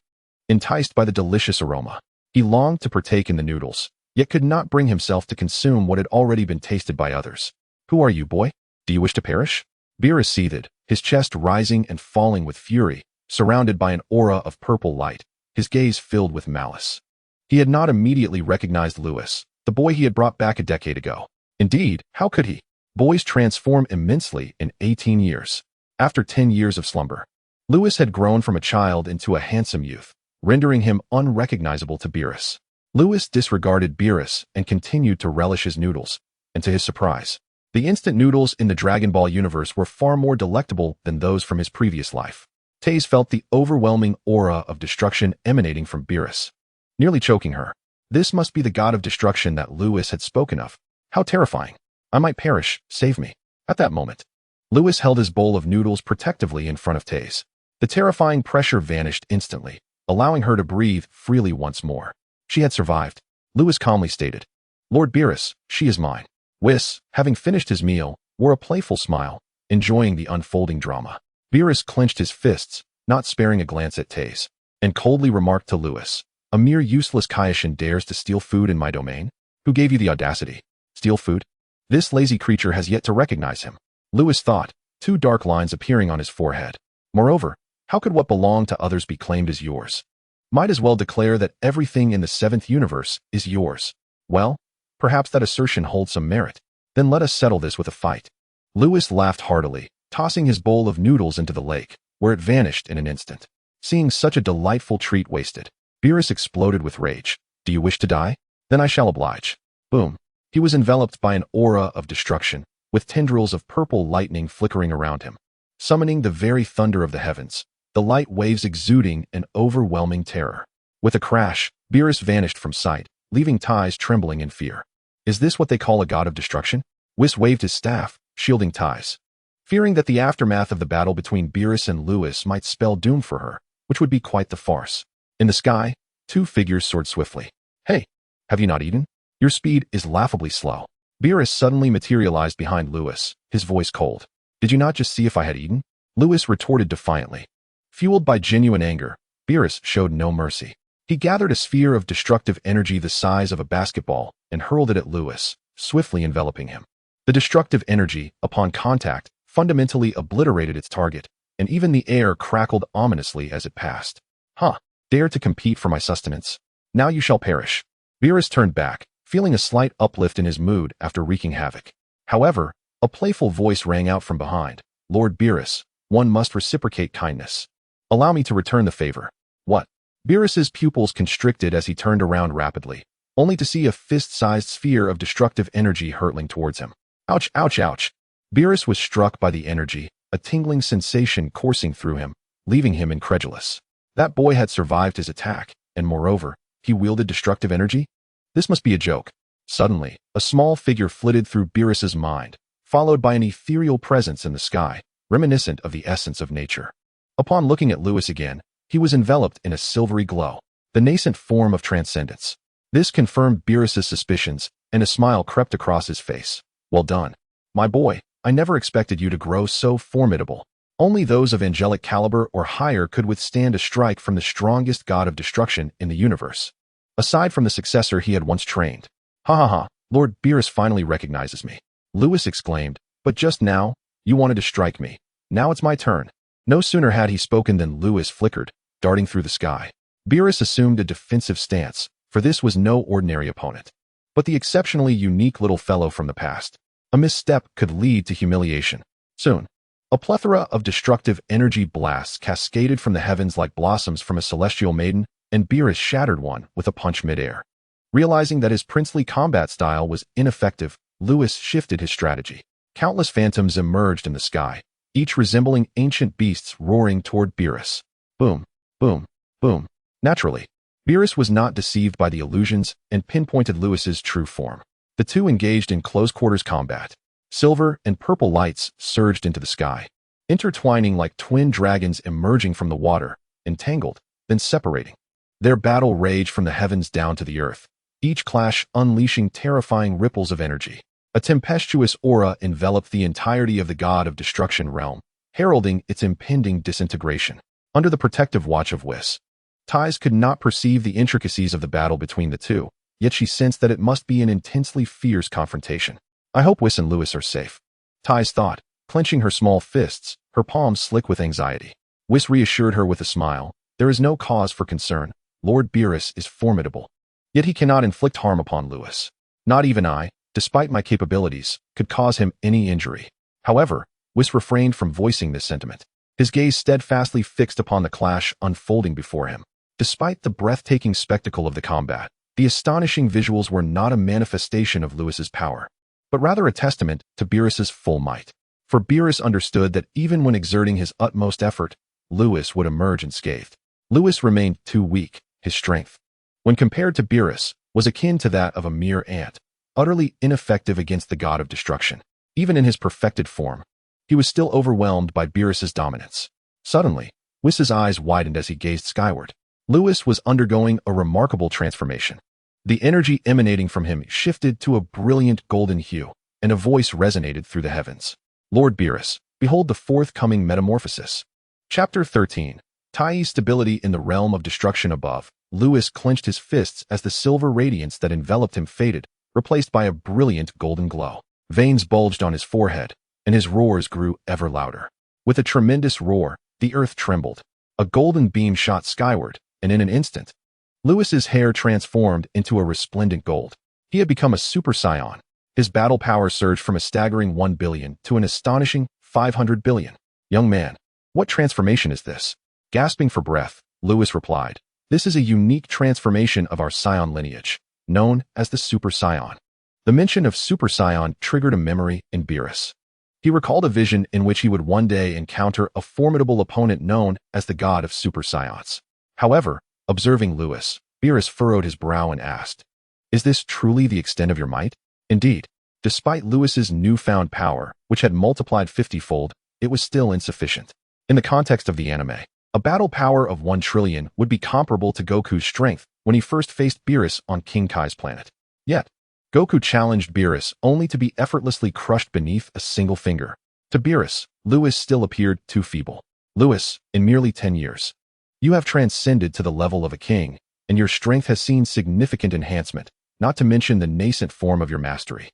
Enticed by the delicious aroma, he longed to partake in the noodles, yet could not bring himself to consume what had already been tasted by others. Who are you, boy? Do you wish to perish? Beerus seethed, his chest rising and falling with fury, surrounded by an aura of purple light, his gaze filled with malice. He had not immediately recognized Lewis, the boy he had brought back a decade ago. Indeed, how could he? Boys transform immensely in 18 years. After 10 years of slumber, Lewis had grown from a child into a handsome youth, rendering him unrecognizable to Beerus. Lewis disregarded Beerus and continued to relish his noodles, and to his surprise, the instant noodles in the Dragon Ball universe were far more delectable than those from his previous life. Taze felt the overwhelming aura of destruction emanating from Beerus, nearly choking her. This must be the God of Destruction that Lewis had spoken of. How terrifying. I might perish, save me. At that moment, Lewis held his bowl of noodles protectively in front of Taze. The terrifying pressure vanished instantly, allowing her to breathe freely once more. She had survived. Lewis calmly stated, Lord Beerus, she is mine. Whis, having finished his meal, wore a playful smile, enjoying the unfolding drama. Beerus clenched his fists, not sparing a glance at Taze, and coldly remarked to Lewis, a mere useless Kaioshin dares to steal food in my domain? Who gave you the audacity? Steal food? This lazy creature has yet to recognize him. Lewis thought, two dark lines appearing on his forehead. Moreover, how could what belonged to others be claimed as yours? Might as well declare that everything in the seventh universe is yours. Well, perhaps that assertion holds some merit. Then let us settle this with a fight. Lewis laughed heartily, tossing his bowl of noodles into the lake, where it vanished in an instant. Seeing such a delightful treat wasted, Beerus exploded with rage. Do you wish to die? Then I shall oblige. Boom. He was enveloped by an aura of destruction, with tendrils of purple lightning flickering around him, summoning the very thunder of the heavens, the light waves exuding an overwhelming terror. With a crash, Beerus vanished from sight, leaving Tyze trembling in fear. Is this what they call a God of Destruction? Whis waved his staff, shielding Tyze, fearing that the aftermath of the battle between Beerus and Lewis might spell doom for her, which would be quite the farce. In the sky, two figures soared swiftly. Hey, have you not eaten? Your speed is laughably slow. Beerus suddenly materialized behind Lewis, his voice cold. Did you not just see if I had eaten? Lewis retorted defiantly. Fueled by genuine anger, Beerus showed no mercy. He gathered a sphere of destructive energy the size of a basketball and hurled it at Lewis, swiftly enveloping him. The destructive energy, upon contact, fundamentally obliterated its target, and even the air crackled ominously as it passed. Huh, dare to compete for my sustenance? Now you shall perish. Beerus turned back, feeling a slight uplift in his mood after wreaking havoc. However, a playful voice rang out from behind. Lord Beerus, one must reciprocate kindness. Allow me to return the favor. What? Beerus's pupils constricted as he turned around rapidly, only to see a fist-sized sphere of destructive energy hurtling towards him. Ouch, ouch, ouch. Beerus was struck by the energy, a tingling sensation coursing through him, leaving him incredulous. That boy had survived his attack, and moreover, he wielded destructive energy? This must be a joke. Suddenly, a small figure flitted through Beerus's mind, followed by an ethereal presence in the sky, reminiscent of the essence of nature. Upon looking at Lewis again, he was enveloped in a silvery glow, the nascent form of transcendence. This confirmed Beerus's suspicions, and a smile crept across his face. Well done. My boy, I never expected you to grow so formidable. Only those of angelic caliber or higher could withstand a strike from the strongest god of destruction in the universe. Aside from the successor he had once trained. Ha ha ha, Lord Beerus finally recognizes me. Lewis exclaimed, but just now, you wanted to strike me. Now it's my turn. No sooner had he spoken than Lewis flickered, darting through the sky. Beerus assumed a defensive stance, for this was no ordinary opponent, but the exceptionally unique little fellow from the past. A misstep could lead to humiliation. Soon, a plethora of destructive energy blasts cascaded from the heavens like blossoms from a celestial maiden, and Beerus shattered one with a punch midair. Realizing that his princely combat style was ineffective, Lewis shifted his strategy. Countless phantoms emerged in the sky, each resembling ancient beasts roaring toward Beerus. Boom, boom, boom. Naturally, Beerus was not deceived by the illusions and pinpointed Lewis's true form. The two engaged in close-quarters combat. Silver and purple lights surged into the sky, intertwining like twin dragons emerging from the water, entangled, then separating. Their battle raged from the heavens down to the earth, each clash unleashing terrifying ripples of energy. A tempestuous aura enveloped the entirety of the God of Destruction realm, heralding its impending disintegration. Under the protective watch of Whis, Ties could not perceive the intricacies of the battle between the two, yet she sensed that it must be an intensely fierce confrontation. I hope Whis and Lewis are safe, Ties thought, clenching her small fists, her palms slick with anxiety. Whis reassured her with a smile. There is no cause for concern. Lord Beerus is formidable. Yet he cannot inflict harm upon Lewis. Not even I, despite my capabilities, could cause him any injury. However, Whis refrained from voicing this sentiment, his gaze steadfastly fixed upon the clash unfolding before him. Despite the breathtaking spectacle of the combat, the astonishing visuals were not a manifestation of Lewis's power, but rather a testament to Beerus's full might. For Beerus understood that even when exerting his utmost effort, Lewis would emerge unscathed. Lewis remained too weak. His strength, when compared to Beerus, was akin to that of a mere ant, utterly ineffective against the god of destruction. Even in his perfected form, he was still overwhelmed by Beerus's dominance. Suddenly, Whis' eyes widened as he gazed skyward. Lewis was undergoing a remarkable transformation. The energy emanating from him shifted to a brilliant golden hue, and a voice resonated through the heavens. Lord Beerus, behold the forthcoming metamorphosis. Chapter 13. Tai's stability in the realm of destruction above. Lewis clenched his fists as the silver radiance that enveloped him faded, replaced by a brilliant golden glow. Veins bulged on his forehead, and his roars grew ever louder. With a tremendous roar, the earth trembled. A golden beam shot skyward, and in an instant, Lewis's hair transformed into a resplendent gold. He had become a Super Saiyan. His battle power surged from a staggering 1 billion to an astonishing 500 billion. Young man, what transformation is this? Gasping for breath, Lewis replied, this is a unique transformation of our Saiyan lineage, known as the Super Saiyan. The mention of Super Saiyan triggered a memory in Beerus. He recalled a vision in which he would one day encounter a formidable opponent known as the God of Super Saiyans. However, observing Lewis, Beerus furrowed his brow and asked, is this truly the extent of your might? Indeed, despite Lewis's newfound power, which had multiplied 50-fold, it was still insufficient. In the context of the anime, a battle power of 1 trillion would be comparable to Goku's strength when he first faced Beerus on King Kai's planet. Yet, Goku challenged Beerus only to be effortlessly crushed beneath a single finger. To Beerus, Lewis still appeared too feeble. Lewis, in merely 10 years, you have transcended to the level of a king, and your strength has seen significant enhancement, not to mention the nascent form of your mastery.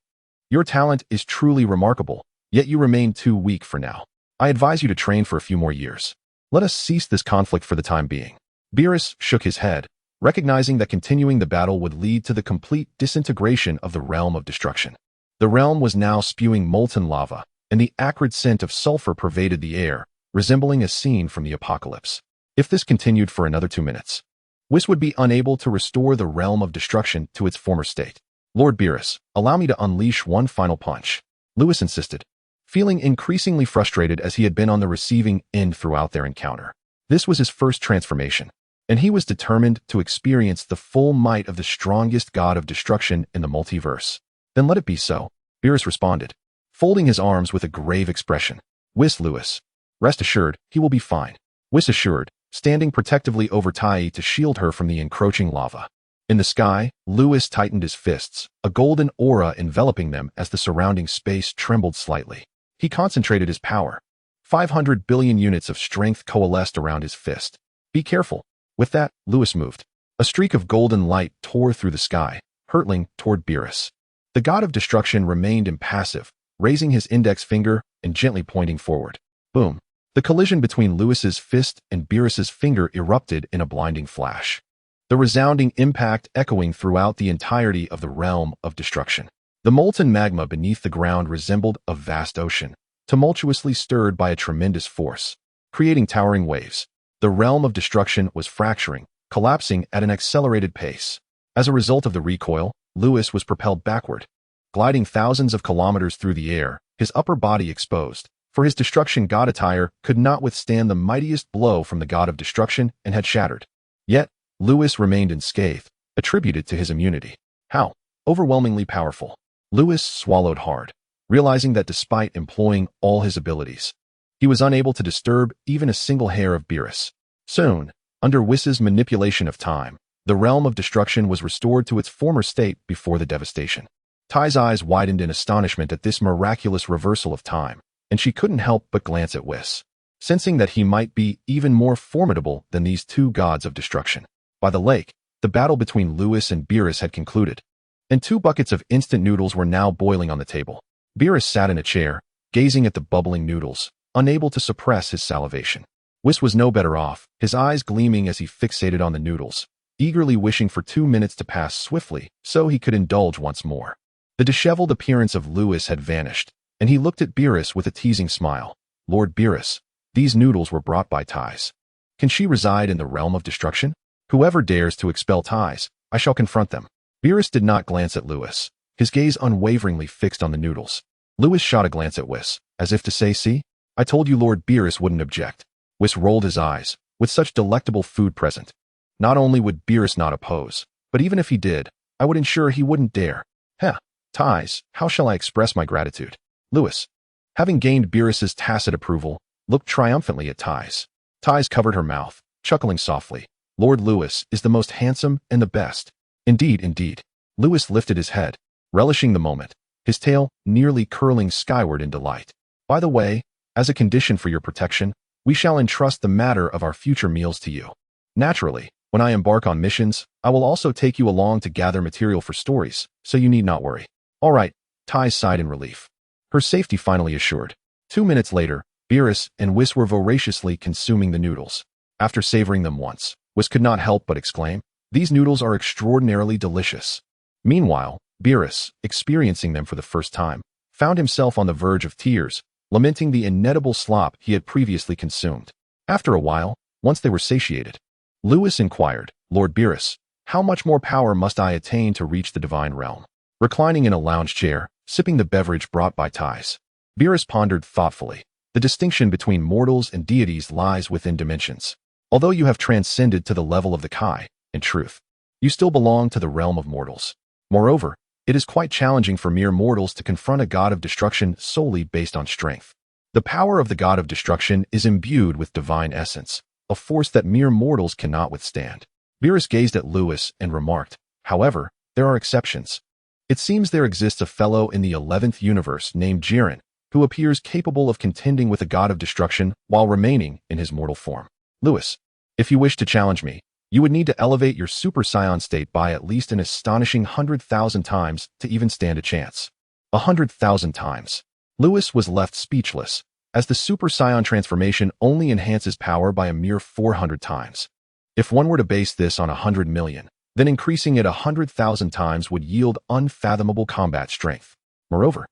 Your talent is truly remarkable, yet you remain too weak for now. I advise you to train for a few more years. Let us cease this conflict for the time being." Beerus shook his head, recognizing that continuing the battle would lead to the complete disintegration of the realm of destruction. The realm was now spewing molten lava, and the acrid scent of sulfur pervaded the air, resembling a scene from the apocalypse. If this continued for another 2 minutes, Whis would be unable to restore the realm of destruction to its former state. "Lord Beerus, allow me to unleash one final punch," Lewis insisted, feeling increasingly frustrated as he had been on the receiving end throughout their encounter. This was his first transformation, and he was determined to experience the full might of the strongest god of destruction in the multiverse. "Then let it be so," Beerus responded, folding his arms with a grave expression. "Whis Lewis. Rest assured, he will be fine," Whis assured, standing protectively over Tai to shield her from the encroaching lava. In the sky, Lewis tightened his fists, a golden aura enveloping them as the surrounding space trembled slightly. He concentrated his power. 500 billion units of strength coalesced around his fist. "Be careful." With that, Lewis moved. A streak of golden light tore through the sky, hurtling toward Beerus. The god of destruction remained impassive, raising his index finger and gently pointing forward. Boom. The collision between Lewis's fist and Beerus's finger erupted in a blinding flash, the resounding impact echoing throughout the entirety of the realm of destruction. The molten magma beneath the ground resembled a vast ocean, tumultuously stirred by a tremendous force, creating towering waves. The realm of destruction was fracturing, collapsing at an accelerated pace. As a result of the recoil, Lewis was propelled backward, gliding thousands of kilometers through the air, his upper body exposed, for his destruction god attire could not withstand the mightiest blow from the god of destruction and had shattered. Yet, Lewis remained unscathed, attributed to his immunity. How overwhelmingly powerful. Lewis swallowed hard, realizing that despite employing all his abilities, he was unable to disturb even a single hair of Beerus. Soon, under Whis's manipulation of time, the realm of destruction was restored to its former state before the devastation. Tai's eyes widened in astonishment at this miraculous reversal of time, and she couldn't help but glance at Whis, sensing that he might be even more formidable than these two gods of destruction. By the lake, the battle between Lewis and Beerus had concluded, and 2 buckets of instant noodles were now boiling on the table. Beerus sat in a chair, gazing at the bubbling noodles, unable to suppress his salivation. Whis was no better off, his eyes gleaming as he fixated on the noodles, eagerly wishing for 2 minutes to pass swiftly so he could indulge once more. The disheveled appearance of Lewis had vanished, and he looked at Beerus with a teasing smile. "Lord Beerus, these noodles were brought by Tais. Can she reside in the realm of destruction? Whoever dares to expel Tais, I shall confront them." Beerus did not glance at Lewis, his gaze unwaveringly fixed on the noodles. Lewis shot a glance at Whis, as if to say, "See? I told you Lord Beerus wouldn't object." Whis rolled his eyes. With such delectable food present, not only would Beerus not oppose, but even if he did, I would ensure he wouldn't dare. Heh, Tais, how shall I express my gratitude? Lewis, having gained Beerus's tacit approval, looked triumphantly at Tais. Tais covered her mouth, chuckling softly. "Lord Lewis is the most handsome and the best." Indeed, indeed. Lewis lifted his head, relishing the moment, his tail nearly curling skyward in delight. "By the way, as a condition for your protection, we shall entrust the matter of our future meals to you. Naturally, when I embark on missions, I will also take you along to gather material for stories, so you need not worry." "All right," Tais sighed in relief, her safety finally assured. 2 minutes later, Beerus and Whis were voraciously consuming the noodles. After savoring them once, Whis could not help but exclaim, "These noodles are extraordinarily delicious." Meanwhile, Beerus, experiencing them for the first time, found himself on the verge of tears, lamenting the inedible slop he had previously consumed. After a while, once they were satiated, Lewis inquired, "Lord Beerus, how much more power must I attain to reach the divine realm?" Reclining in a lounge chair, sipping the beverage brought by Tais, Beerus pondered thoughtfully. The distinction between mortals and deities lies within dimensions. Although you have transcended to the level of the Kai, in truth, you still belong to the realm of mortals. Moreover, it is quite challenging for mere mortals to confront a god of destruction solely based on strength. The power of the god of destruction is imbued with divine essence, a force that mere mortals cannot withstand. Beerus gazed at Lewis and remarked, "However, there are exceptions. It seems there exists a fellow in the 11th universe named Jiren, who appears capable of contending with a god of destruction while remaining in his mortal form. Lewis, if you wish to challenge me, you would need to elevate your Super Saiyan state by at least an astonishing 100,000 times to even stand a chance." 100,000 times. Lewis was left speechless, as the Super Saiyan transformation only enhances power by a mere 400 times. If one were to base this on 100 million, then increasing it 100,000 times would yield unfathomable combat strength. Moreover,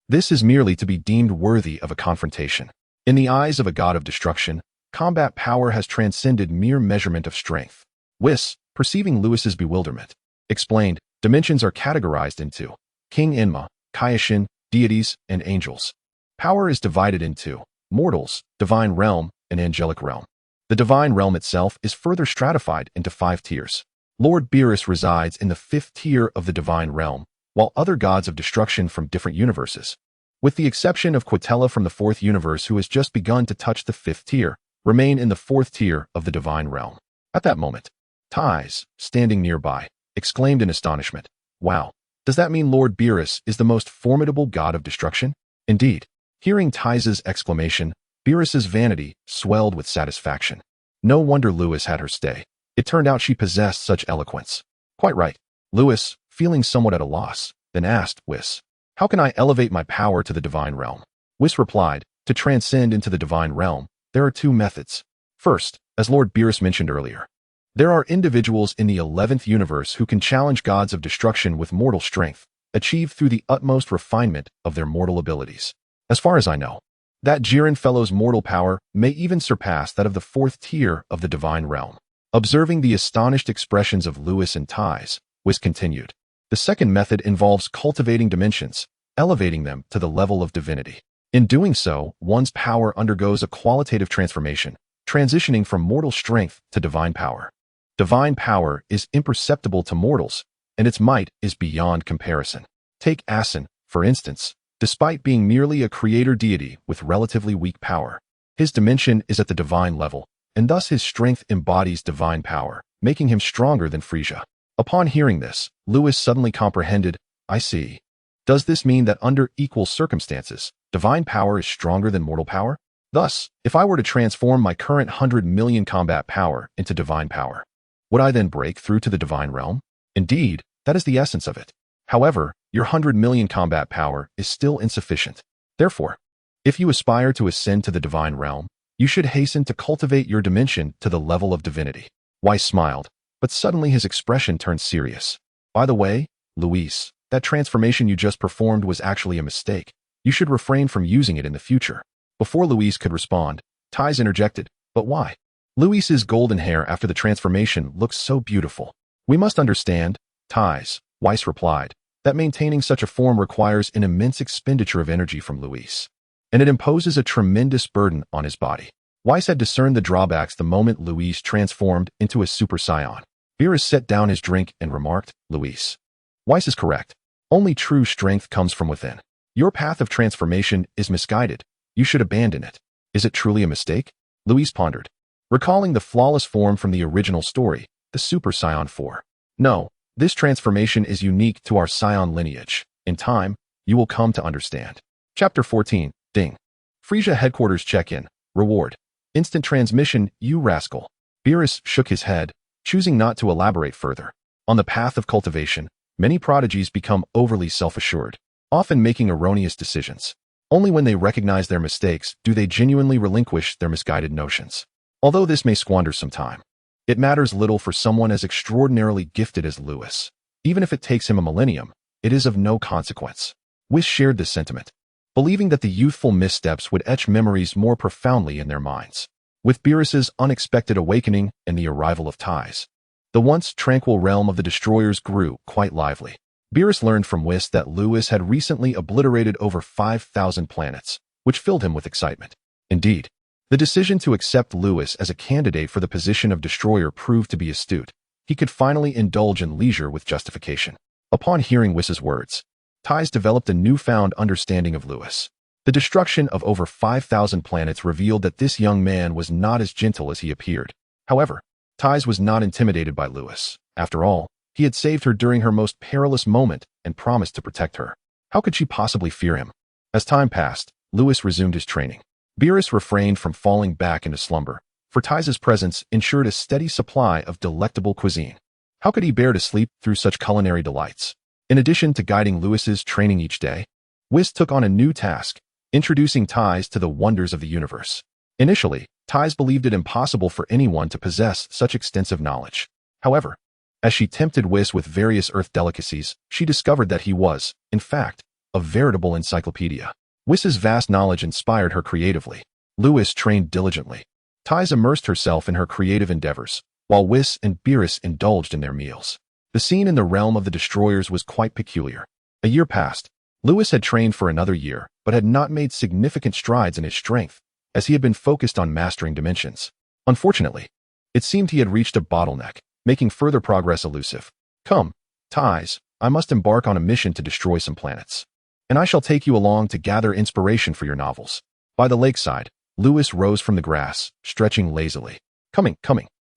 this is merely to be deemed worthy of a confrontation. In the eyes of a god of destruction, combat power has transcended mere measurement of strength. Whis, perceiving Lewis's bewilderment, explained, dimensions are categorized into King Enma, Kaioshin, deities, and angels. Power is divided into mortals, divine realm, and angelic realm. The divine realm itself is further stratified into 5 tiers. Lord Beerus resides in the 5th tier of the divine realm, while other gods of destruction from different universes, with the exception of Quatella from the 4th universe who has just begun to touch the 5th tier, remain in the 4th tier of the divine realm. At that moment, Tais, standing nearby, exclaimed in astonishment, "Wow, does that mean Lord Beerus is the most formidable god of destruction?" Indeed, hearing Tais's exclamation, Beerus's vanity swelled with satisfaction. No wonder Lewis had her stay. It turned out she possessed such eloquence. Quite right. Lewis, feeling somewhat at a loss, then asked Whis, "How can I elevate my power to the divine realm?" Whis replied, "To transcend into the divine realm, there are 2 methods. First, as Lord Beerus mentioned earlier, there are individuals in the 11th universe who can challenge gods of destruction with mortal strength, achieved through the utmost refinement of their mortal abilities. As far as I know, that Jiren fellow's mortal power may even surpass that of the 4th tier of the divine realm." Observing the astonished expressions of Lewis and Tais, Whis continued, "The second method involves cultivating dimensions, elevating them to the level of divinity. In doing so, one's power undergoes a qualitative transformation, transitioning from mortal strength to divine power. Divine power is imperceptible to mortals, and its might is beyond comparison. Take Asin, for instance. Despite being merely a creator deity with relatively weak power, his dimension is at the divine level, and thus his strength embodies divine power, making him stronger than Frieza." Upon hearing this, Lewis suddenly comprehended, "I see. Does this mean that under equal circumstances, divine power is stronger than mortal power? Thus, if I were to transform my current 100 million combat power into divine power, would I then break through to the divine realm? Indeed, that is the essence of it. However, your 100 million combat power is still insufficient. Therefore, if you aspire to ascend to the divine realm, you should hasten to cultivate your dimension to the level of divinity." Weiss smiled, but suddenly his expression turned serious. "By the way, Luis, that transformation you just performed was actually a mistake. You should refrain from using it in the future." Before Luis could respond, Tais interjected, "But why? Luis's golden hair after the transformation looks so beautiful." "We must understand, Tais," Weiss replied, "that maintaining such a form requires an immense expenditure of energy from Luis, and it imposes a tremendous burden on his body." Weiss had discerned the drawbacks the moment Luis transformed into a Super Saiyan. Beerus set down his drink and remarked, "Luis, Weiss is correct. Only true strength comes from within. Your path of transformation is misguided. You should abandon it." "Is it truly a mistake?" Luis pondered, recalling the flawless form from the original story, the Super Saiyan 4. "No, this transformation is unique to our Saiyan lineage. In time, you will come to understand." Chapter 14, Ding. Frieza headquarters check-in. Reward. Instant transmission, you rascal. Beerus shook his head, choosing not to elaborate further. On the path of cultivation, many prodigies become overly self-assured, often making erroneous decisions. Only when they recognize their mistakes do they genuinely relinquish their misguided notions. Although this may squander some time, it matters little for someone as extraordinarily gifted as Lewis. Even if it takes him a millennium, it is of no consequence. Whis shared this sentiment, believing that the youthful missteps would etch memories more profoundly in their minds. With Beerus's unexpected awakening and the arrival of Tais, the once tranquil realm of the destroyers grew quite lively. Beerus learned from Whis that Lewis had recently obliterated over 5,000 planets, which filled him with excitement. Indeed, the decision to accept Lewis as a candidate for the position of destroyer proved to be astute. He could finally indulge in leisure with justification. Upon hearing Whis's words, Tais developed a newfound understanding of Lewis. The destruction of over 5,000 planets revealed that this young man was not as gentle as he appeared. However, Tais was not intimidated by Lewis. After all, he had saved her during her most perilous moment and promised to protect her. How could she possibly fear him? As time passed, Lewis resumed his training. Beerus refrained from falling back into slumber, for Tais's presence ensured a steady supply of delectable cuisine. How could he bear to sleep through such culinary delights? In addition to guiding Lewis's training each day, Whis took on a new task, introducing Ties to the wonders of the universe. Initially, Ties believed it impossible for anyone to possess such extensive knowledge. However, as she tempted Whis with various earth delicacies, she discovered that he was, in fact, a veritable encyclopedia. Whis's vast knowledge inspired her creatively. Lewis trained diligently. Ties immersed herself in her creative endeavors, while Whis and Beerus indulged in their meals. The scene in the realm of the destroyers was quite peculiar. A year passed. Lewis had trained for another year, but had not made significant strides in his strength, as he had been focused on mastering dimensions. Unfortunately, it seemed he had reached a bottleneck, making further progress elusive. Come, Ties, I must embark on a mission to destroy some planets. And I shall take you along to gather inspiration for your novels. By the lakeside, Lewis rose from the grass, stretching lazily. Coming,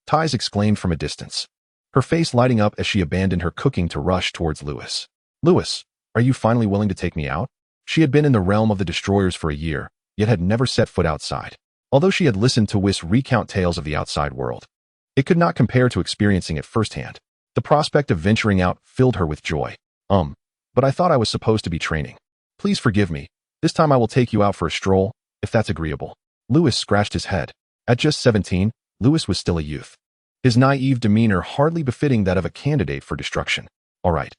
Ties exclaimed from a distance, her face lighting up as she abandoned her cooking to rush towards Lewis. Lewis, are you finally willing to take me out? She had been in the realm of the destroyers for a year, yet had never set foot outside. Although she had listened to Whis recount tales of the outside world, it could not compare to experiencing it firsthand. The prospect of venturing out filled her with joy. But I thought I was supposed to be training. Please forgive me. This time I will take you out for a stroll, if that's agreeable. Lewis scratched his head. At just 17, Lewis was still a youth. His naive demeanor hardly befitting that of a candidate for destruction. All right.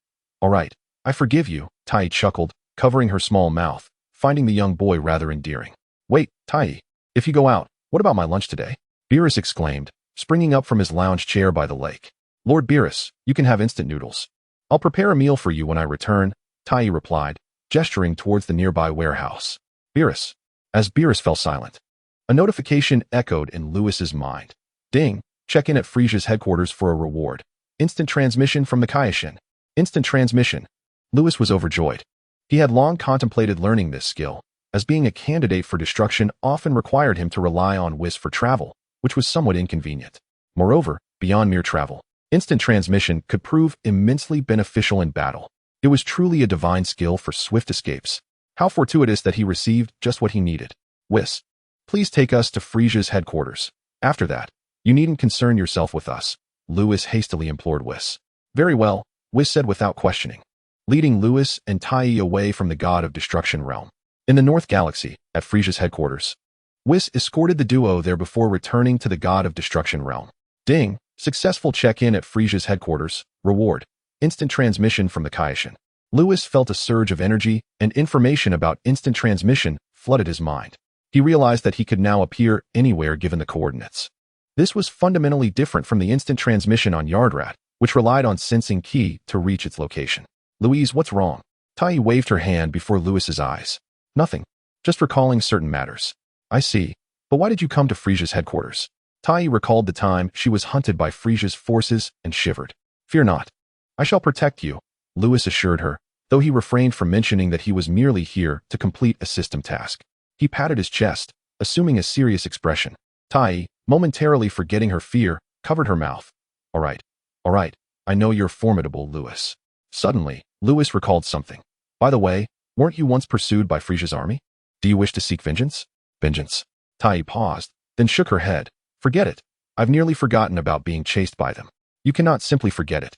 I forgive you, Tai chuckled, covering her small mouth, finding the young boy rather endearing. Wait, Tai, if you go out, what about my lunch today? Beerus exclaimed, springing up from his lounge chair by the lake. Lord Beerus, you can have instant noodles. I'll prepare a meal for you when I return, Tai replied, gesturing towards the nearby warehouse. Beerus. As Beerus fell silent, a notification echoed in Lewis's mind. Ding, check in at Frieza's headquarters for a reward. Instant transmission from the Kaioshin. Instant transmission. Lewis was overjoyed. He had long contemplated learning this skill, as being a candidate for destruction often required him to rely on Whis for travel, which was somewhat inconvenient. Moreover, beyond mere travel, instant transmission could prove immensely beneficial in battle. It was truly a divine skill for swift escapes. How fortuitous that he received just what he needed. Whis, please take us to Frieza's headquarters. After that, you needn't concern yourself with us, Lewis hastily implored Whis. Very well, Whis said without questioning, leading Lewis and Tai away from the God of Destruction realm. In the North Galaxy, at Frieza's headquarters, Whis escorted the duo there before returning to the God of Destruction realm. Ding, successful check-in at Frieza's headquarters, reward, instant transmission from the Kaioshin. Lewis felt a surge of energy, and information about instant transmission flooded his mind. He realized that he could now appear anywhere given the coordinates. This was fundamentally different from the instant transmission on Yardrat, which relied on sensing ki to reach its location. Louise, what's wrong? Tai waved her hand before Lewis's eyes. Nothing. Just recalling certain matters. I see. But why did you come to Frieza's headquarters? Tai recalled the time she was hunted by Frieza's forces and shivered. Fear not. I shall protect you, Lewis assured her, though he refrained from mentioning that he was merely here to complete a system task. He patted his chest, assuming a serious expression. Tai, momentarily forgetting her fear, covered her mouth. All right. I know you're formidable, Lewis. Suddenly, Lewis recalled something. By the way, weren't you once pursued by Frieza's army? Do you wish to seek vengeance? Vengeance. Tai paused, then shook her head. Forget it. I've nearly forgotten about being chased by them. You cannot simply forget it.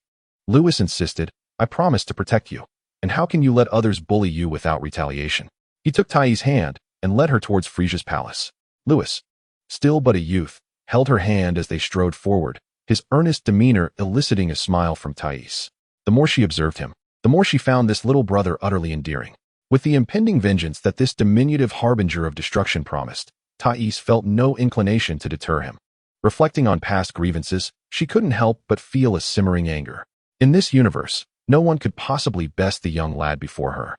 Lewis insisted. I promised to protect you. And how can you let others bully you without retaliation? He took Tai's hand and led her towards Frieza's palace. Lewis, still but a youth, held her hand as they strode forward, his earnest demeanor eliciting a smile from Thais. The more she observed him, the more she found this little brother utterly endearing. With the impending vengeance that this diminutive harbinger of destruction promised, Thais felt no inclination to deter him. Reflecting on past grievances, she couldn't help but feel a simmering anger. In this universe, no one could possibly best the young lad before her.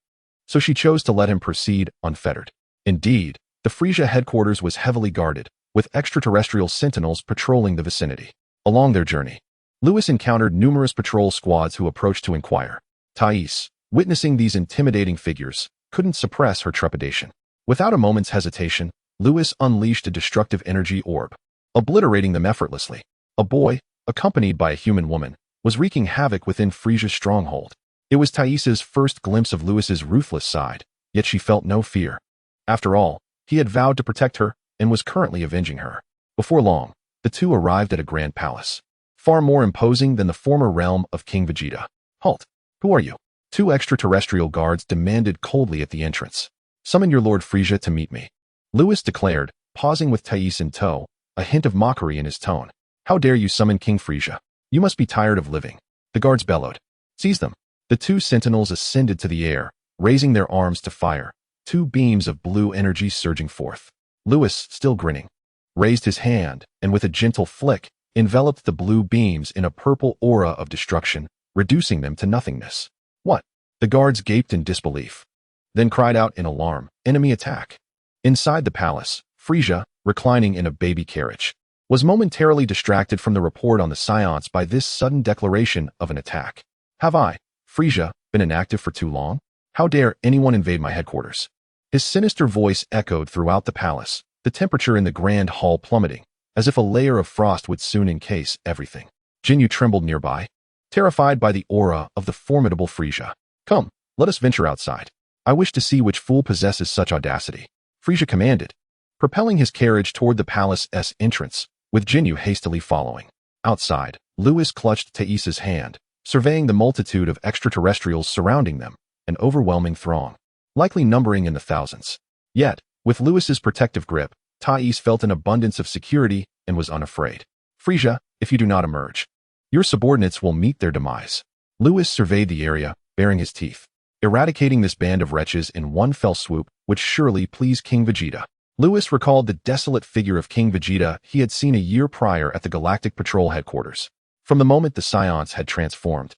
So she chose to let him proceed unfettered. Indeed, the Frieza headquarters was heavily guarded, with extraterrestrial sentinels patrolling the vicinity. Along their journey, Lewis encountered numerous patrol squads who approached to inquire. Thais, witnessing these intimidating figures, couldn't suppress her trepidation. Without a moment's hesitation, Lewis unleashed a destructive energy orb, obliterating them effortlessly. A boy, accompanied by a human woman, was wreaking havoc within Frieza's stronghold. It was Thais's first glimpse of Lewis's ruthless side, yet she felt no fear. After all, he had vowed to protect her and was currently avenging her. Before long, the two arrived at a grand palace, far more imposing than the former realm of King Vegeta. Halt! Who are you? Two extraterrestrial guards demanded coldly at the entrance. "Summon your Lord Frieza to meet me," Lewis declared, pausing with Thais in tow, a hint of mockery in his tone. "How dare you summon King Frieza? You must be tired of living." The guards bellowed. "Seize them." The two sentinels ascended to the air, raising their arms to fire, two beams of blue energy surging forth. Lewis, still grinning, raised his hand, and with a gentle flick, enveloped the blue beams in a purple aura of destruction, reducing them to nothingness. "What?" The guards gaped in disbelief, then cried out in alarm, "Enemy attack!" Inside the palace, Frieza, reclining in a baby carriage, was momentarily distracted from the report on the Saiyans by this sudden declaration of an attack. "Have I, Frieza, been inactive for too long? How dare anyone invade my headquarters?" His sinister voice echoed throughout the palace, the temperature in the grand hall plummeting, as if a layer of frost would soon encase everything. Jinyu trembled nearby, terrified by the aura of the formidable Frieza. "Come, let us venture outside. I wish to see which fool possesses such audacity," Frieza commanded, propelling his carriage toward the palace's entrance, with Jinyu hastily following. Outside, Lewis clutched Thais' hand, surveying the multitude of extraterrestrials surrounding them, an overwhelming throng, likely numbering in the thousands. Yet, with Lewis's protective grip, Thais felt an abundance of security and was unafraid. "Frieza, if you do not emerge, your subordinates will meet their demise." Lewis surveyed the area, baring his teeth. Eradicating this band of wretches in one fell swoop would surely please King Vegeta. Lewis recalled the desolate figure of King Vegeta he had seen a year prior at the Galactic Patrol headquarters. From the moment the Saiyans had transformed,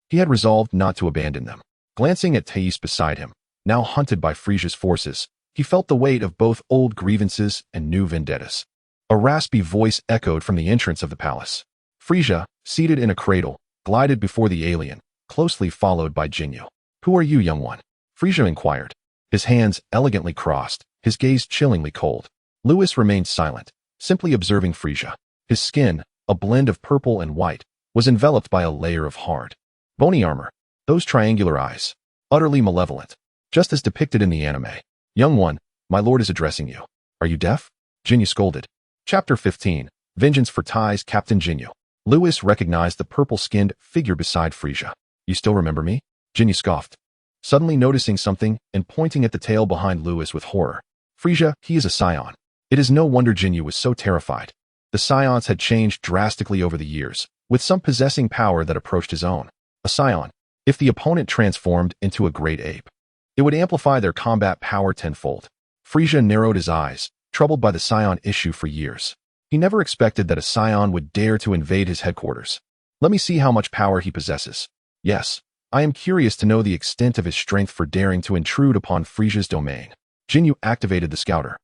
he had resolved not to abandon them. Glancing at Thais beside him, now hunted by Frieza's forces, he felt the weight of both old grievances and new vendettas. A raspy voice echoed from the entrance of the palace. Frieza, seated in a cradle, glided before the alien, closely followed by Jinyu. "Who are you, young one?" Frieza inquired, his hands elegantly crossed, his gaze chillingly cold. Lewis remained silent, simply observing Frieza. His skin, a blend of purple and white, was enveloped by a layer of hard, bony armor. Those triangular eyes, utterly malevolent, just as depicted in the anime. "Young one, my lord is addressing you. Are you deaf?" Jinyu scolded. Chapter 15, Vengeance for Tai's Captain Jinyu. Lewis recognized the purple-skinned figure beside Frieza. "You still remember me?" Jinyu scoffed, suddenly noticing something and pointing at the tail behind Lewis with horror. "Frieza, he is a Saiyan." It is no wonder Jinyu was so terrified. The Saiyans had changed drastically over the years, with some possessing power that approached his own. A Saiyan, if the opponent transformed into a great ape, it would amplify their combat power tenfold. Frieza narrowed his eyes, troubled by the Saiyan issue for years. He never expected that a Saiyan would dare to invade his headquarters. "Let me see how much power he possesses. Yes, I am curious to know the extent of his strength for daring to intrude upon Frieza's domain." Jinyu activated the scouter.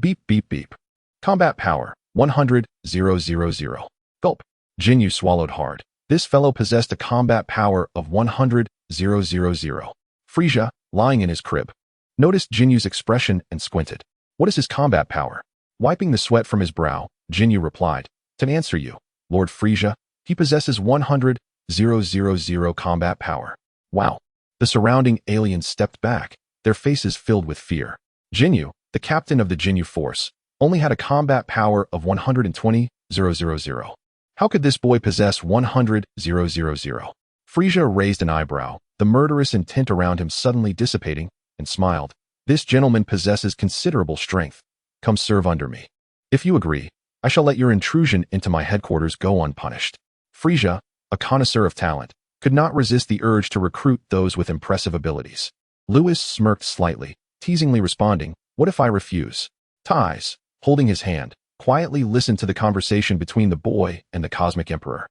Beep, beep, beep. Combat power, 100,000. Gulp. Jinyu swallowed hard. This fellow possessed a combat power of 100,000. Frieza, lying in his crib, noticed Jinyu's expression and squinted. "What is his combat power?" Wiping the sweat from his brow, Jinyu replied, "To answer you, Lord Frieza, he possesses 100,000 combat power." Wow. The surrounding aliens stepped back, their faces filled with fear. Jinyu, the captain of the Jinyu force, only had a combat power of 120,000. How could this boy possess 100,000? Frieza raised an eyebrow, the murderous intent around him suddenly dissipating, and smiled. "This gentleman possesses considerable strength. Come serve under me. If you agree, I shall let your intrusion into my headquarters go unpunished." Frieza, a connoisseur of talent, could not resist the urge to recruit those with impressive abilities. Lewis smirked slightly, teasingly responding, "What if I refuse?" Thais, holding his hand, quietly listened to the conversation between the boy and the Cosmic Emperor.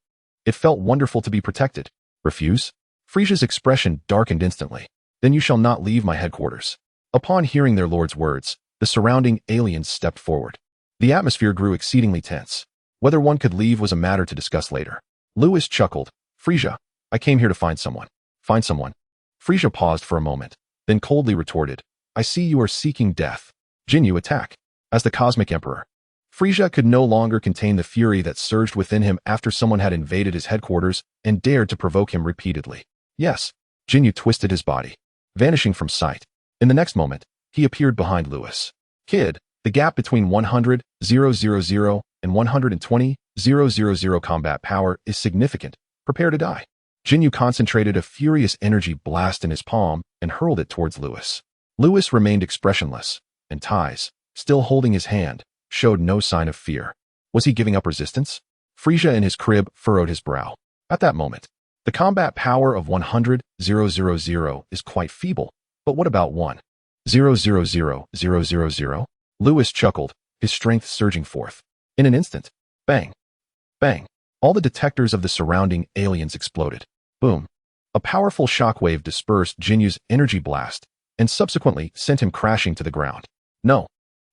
It felt wonderful to be protected. "Refuse?" Frieza's expression darkened instantly. "Then you shall not leave my headquarters." Upon hearing their lord's words, the surrounding aliens stepped forward. The atmosphere grew exceedingly tense. Whether one could leave was a matter to discuss later. Lewis chuckled. "Frieza, I came here to find someone." "Find someone?" Frieza paused for a moment, then coldly retorted, "I see you are seeking death." Jinyu attack. As the Cosmic Emperor, Frieza could no longer contain the fury that surged within him after someone had invaded his headquarters and dared to provoke him repeatedly. "Yes." Jinyu twisted his body, vanishing from sight. In the next moment, he appeared behind Lewis. "Kid, the gap between 100,000 and 120,000 combat power is significant. Prepare to die." Jinyu concentrated a furious energy blast in his palm and hurled it towards Lewis. Lewis remained expressionless, and Tais, still holding his hand, showed no sign of fear. Was he giving up resistance? Frieza in his crib furrowed his brow. At that moment, the combat power of 100,000 is quite feeble, but what about 1,000,000? Lewis chuckled, his strength surging forth. In an instant, bang, bang, all the detectors of the surrounding aliens exploded. Boom. A powerful shockwave dispersed Jinyu's energy blast and subsequently sent him crashing to the ground. No,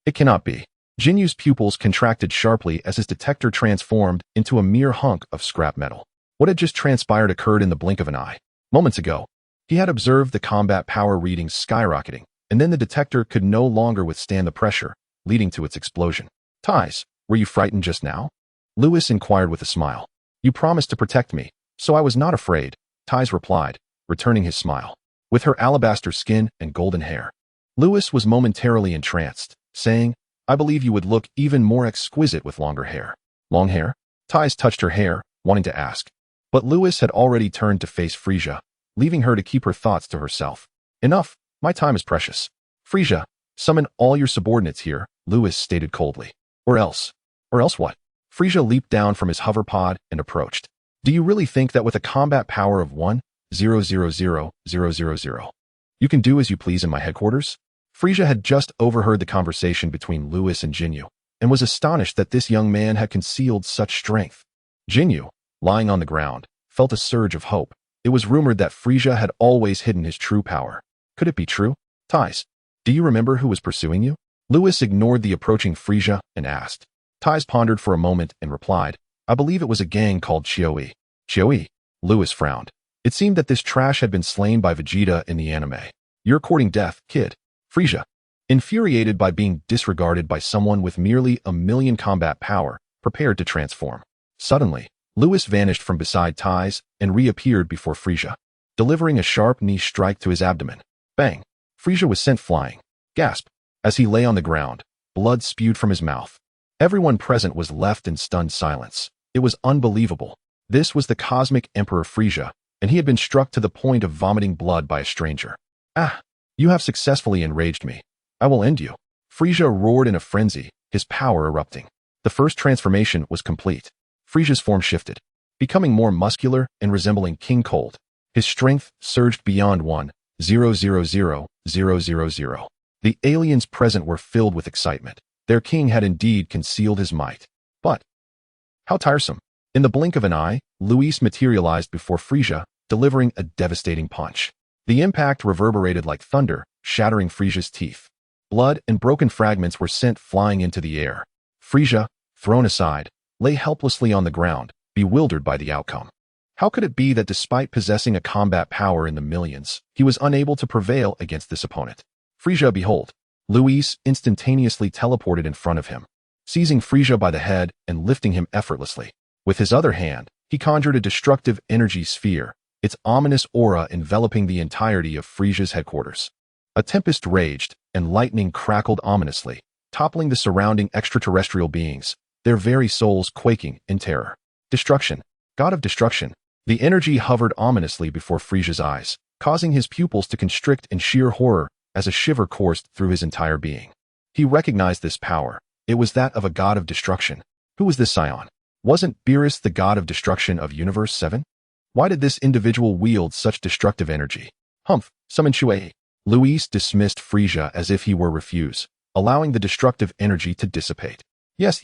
it cannot be. Jinyu's pupils contracted sharply as his detector transformed into a mere hunk of scrap metal. What had just transpired occurred in the blink of an eye. Moments ago, he had observed the combat power readings skyrocketing, and then the detector could no longer withstand the pressure, leading to its explosion. Tais, were you frightened just now? Lewis inquired with a smile. You promised to protect me, so I was not afraid, Tais replied, returning his smile. With her alabaster skin and golden hair, Lewis was momentarily entranced, saying, I believe you would look even more exquisite with longer hair. Long hair? Tais touched her hair, wanting to ask. But Lewis had already turned to face Frieza, leaving her to keep her thoughts to herself. Enough, my time is precious. Frieza, summon all your subordinates here, Lewis stated coldly. Or else what? Frieza leaped down from his hover pod and approached. Do you really think that with a combat power of 1,000,000, you can do as you please in my headquarters? Frieza had just overheard the conversation between Lewis and Jinyu, and was astonished that this young man had concealed such strength. Jinyu, lying on the ground, felt a surge of hope. It was rumored that Frieza had always hidden his true power. Could it be true? Tais, do you remember who was pursuing you? Lewis ignored the approaching Frieza and asked. Tais pondered for a moment and replied, I believe it was a gang called Chioi. Chioi? Lewis frowned. It seemed that this trash had been slain by Vegeta in the anime. You're courting death, kid. Frieza, infuriated by being disregarded by someone with merely 1,000,000 combat power, prepared to transform. Suddenly, Lewis vanished from beside Tais and reappeared before Frieza, delivering a sharp knee strike to his abdomen. Bang! Frieza was sent flying. Gasp! As he lay on the ground, blood spewed from his mouth. Everyone present was left in stunned silence. It was unbelievable. This was the cosmic Emperor Frieza, and he had been struck to the point of vomiting blood by a stranger. Ah! You have successfully enraged me. I will end you. Frieza roared in a frenzy, his power erupting. The first transformation was complete. Frieza's form shifted, becoming more muscular and resembling King Cold. His strength surged beyond 1,000,000. The aliens present were filled with excitement. Their king had indeed concealed his might. But how tiresome. In the blink of an eye, Luis materialized before Frieza, delivering a devastating punch. The impact reverberated like thunder, shattering Frieza's teeth. Blood and broken fragments were sent flying into the air. Frieza, thrown aside, lay helplessly on the ground, bewildered by the outcome. How could it be that despite possessing a combat power in the millions, he was unable to prevail against this opponent? Frieza, behold! Luis instantaneously teleported in front of him, seizing Frieza by the head and lifting him effortlessly. With his other hand, he conjured a destructive energy sphere, its ominous aura enveloping the entirety of Frieza's headquarters. A tempest raged, and lightning crackled ominously, toppling the surrounding extraterrestrial beings, their very souls quaking in terror. Destruction. God of Destruction. The energy hovered ominously before Frieza's eyes, causing his pupils to constrict in sheer horror as a shiver coursed through his entire being. He recognized this power. It was that of a God of Destruction. Who was this Saiyan? Wasn't Beerus the God of Destruction of Universe 7? Why did this individual wield such destructive energy? Humph, summon Shui. Luis dismissed Frieza as if he were refuse, allowing the destructive energy to dissipate. Yes.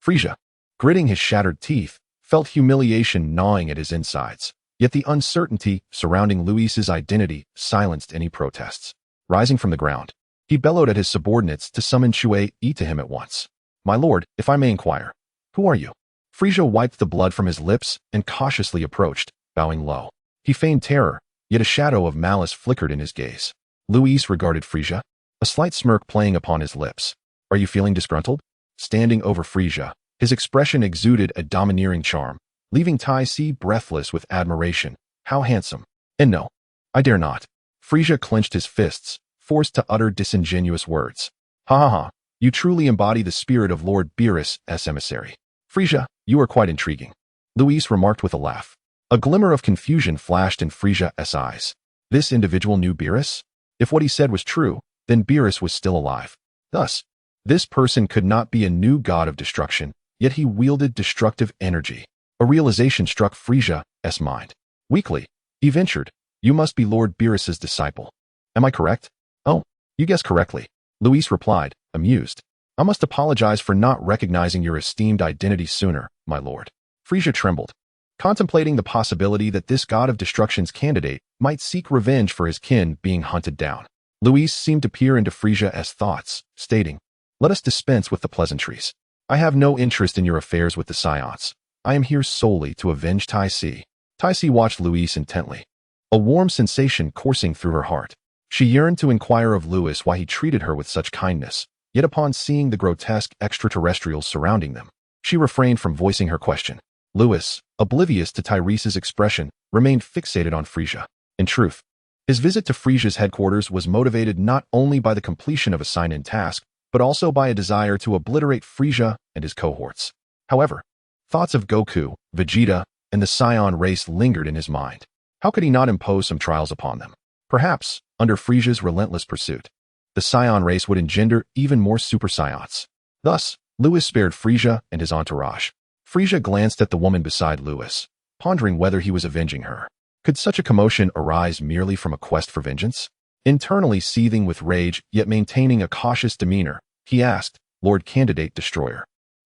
Frieza, gritting his shattered teeth, felt humiliation gnawing at his insides. Yet the uncertainty surrounding Luis's identity silenced any protests. Rising from the ground, he bellowed at his subordinates to summon Shui to him at once. My lord, if I may inquire, who are you? Frieza wiped the blood from his lips and cautiously approached, bowing low. He feigned terror, yet a shadow of malice flickered in his gaze. Luis regarded Frieza, a slight smirk playing upon his lips. Are you feeling disgruntled? Standing over Frieza, his expression exuded a domineering charm, leaving Tai Si breathless with admiration. How handsome. And no, I dare not. Frieza clenched his fists, forced to utter disingenuous words. Ha, you truly embody the spirit of Lord Beerus' emissary. Frieza, you are quite intriguing. Luis remarked with a laugh. A glimmer of confusion flashed in Frieza's eyes. This individual knew Beerus? If what he said was true, then Beerus was still alive. Thus, this person could not be a new god of destruction, yet he wielded destructive energy. A realization struck Frieza's mind. Weakly, he ventured, "You must be Lord Beerus's disciple. Am I correct?" "Oh, you guessed correctly," Luis replied, amused. "I must apologize for not recognizing your esteemed identity sooner, my lord." Frieza trembled, contemplating the possibility that this god of destruction's candidate might seek revenge for his kin being hunted down. Luis seemed to peer into Frieza's thoughts, stating, "Let us dispense with the pleasantries. I have no interest in your affairs with the Saiyans. I am here solely to avenge Tai Si." Tai Si watched Luis intently, a warm sensation coursing through her heart. She yearned to inquire of Luis why he treated her with such kindness, yet upon seeing the grotesque extraterrestrials surrounding them, she refrained from voicing her question. Luis, oblivious to Tyrese's expression, remained fixated on Frieza. In truth, his visit to Frieza's headquarters was motivated not only by the completion of a Saiyan task, but also by a desire to obliterate Frieza and his cohorts. However, thoughts of Goku, Vegeta, and the Saiyan race lingered in his mind. How could he not impose some trials upon them? Perhaps, under Frieza's relentless pursuit, the Saiyan race would engender even more Super Saiyans. Thus, Luis spared Frieza and his entourage. Frieza glanced at the woman beside Luis, pondering whether he was avenging her. Could such a commotion arise merely from a quest for vengeance? Internally seething with rage, yet maintaining a cautious demeanor, he asked, "Lord Candidate Destroyer,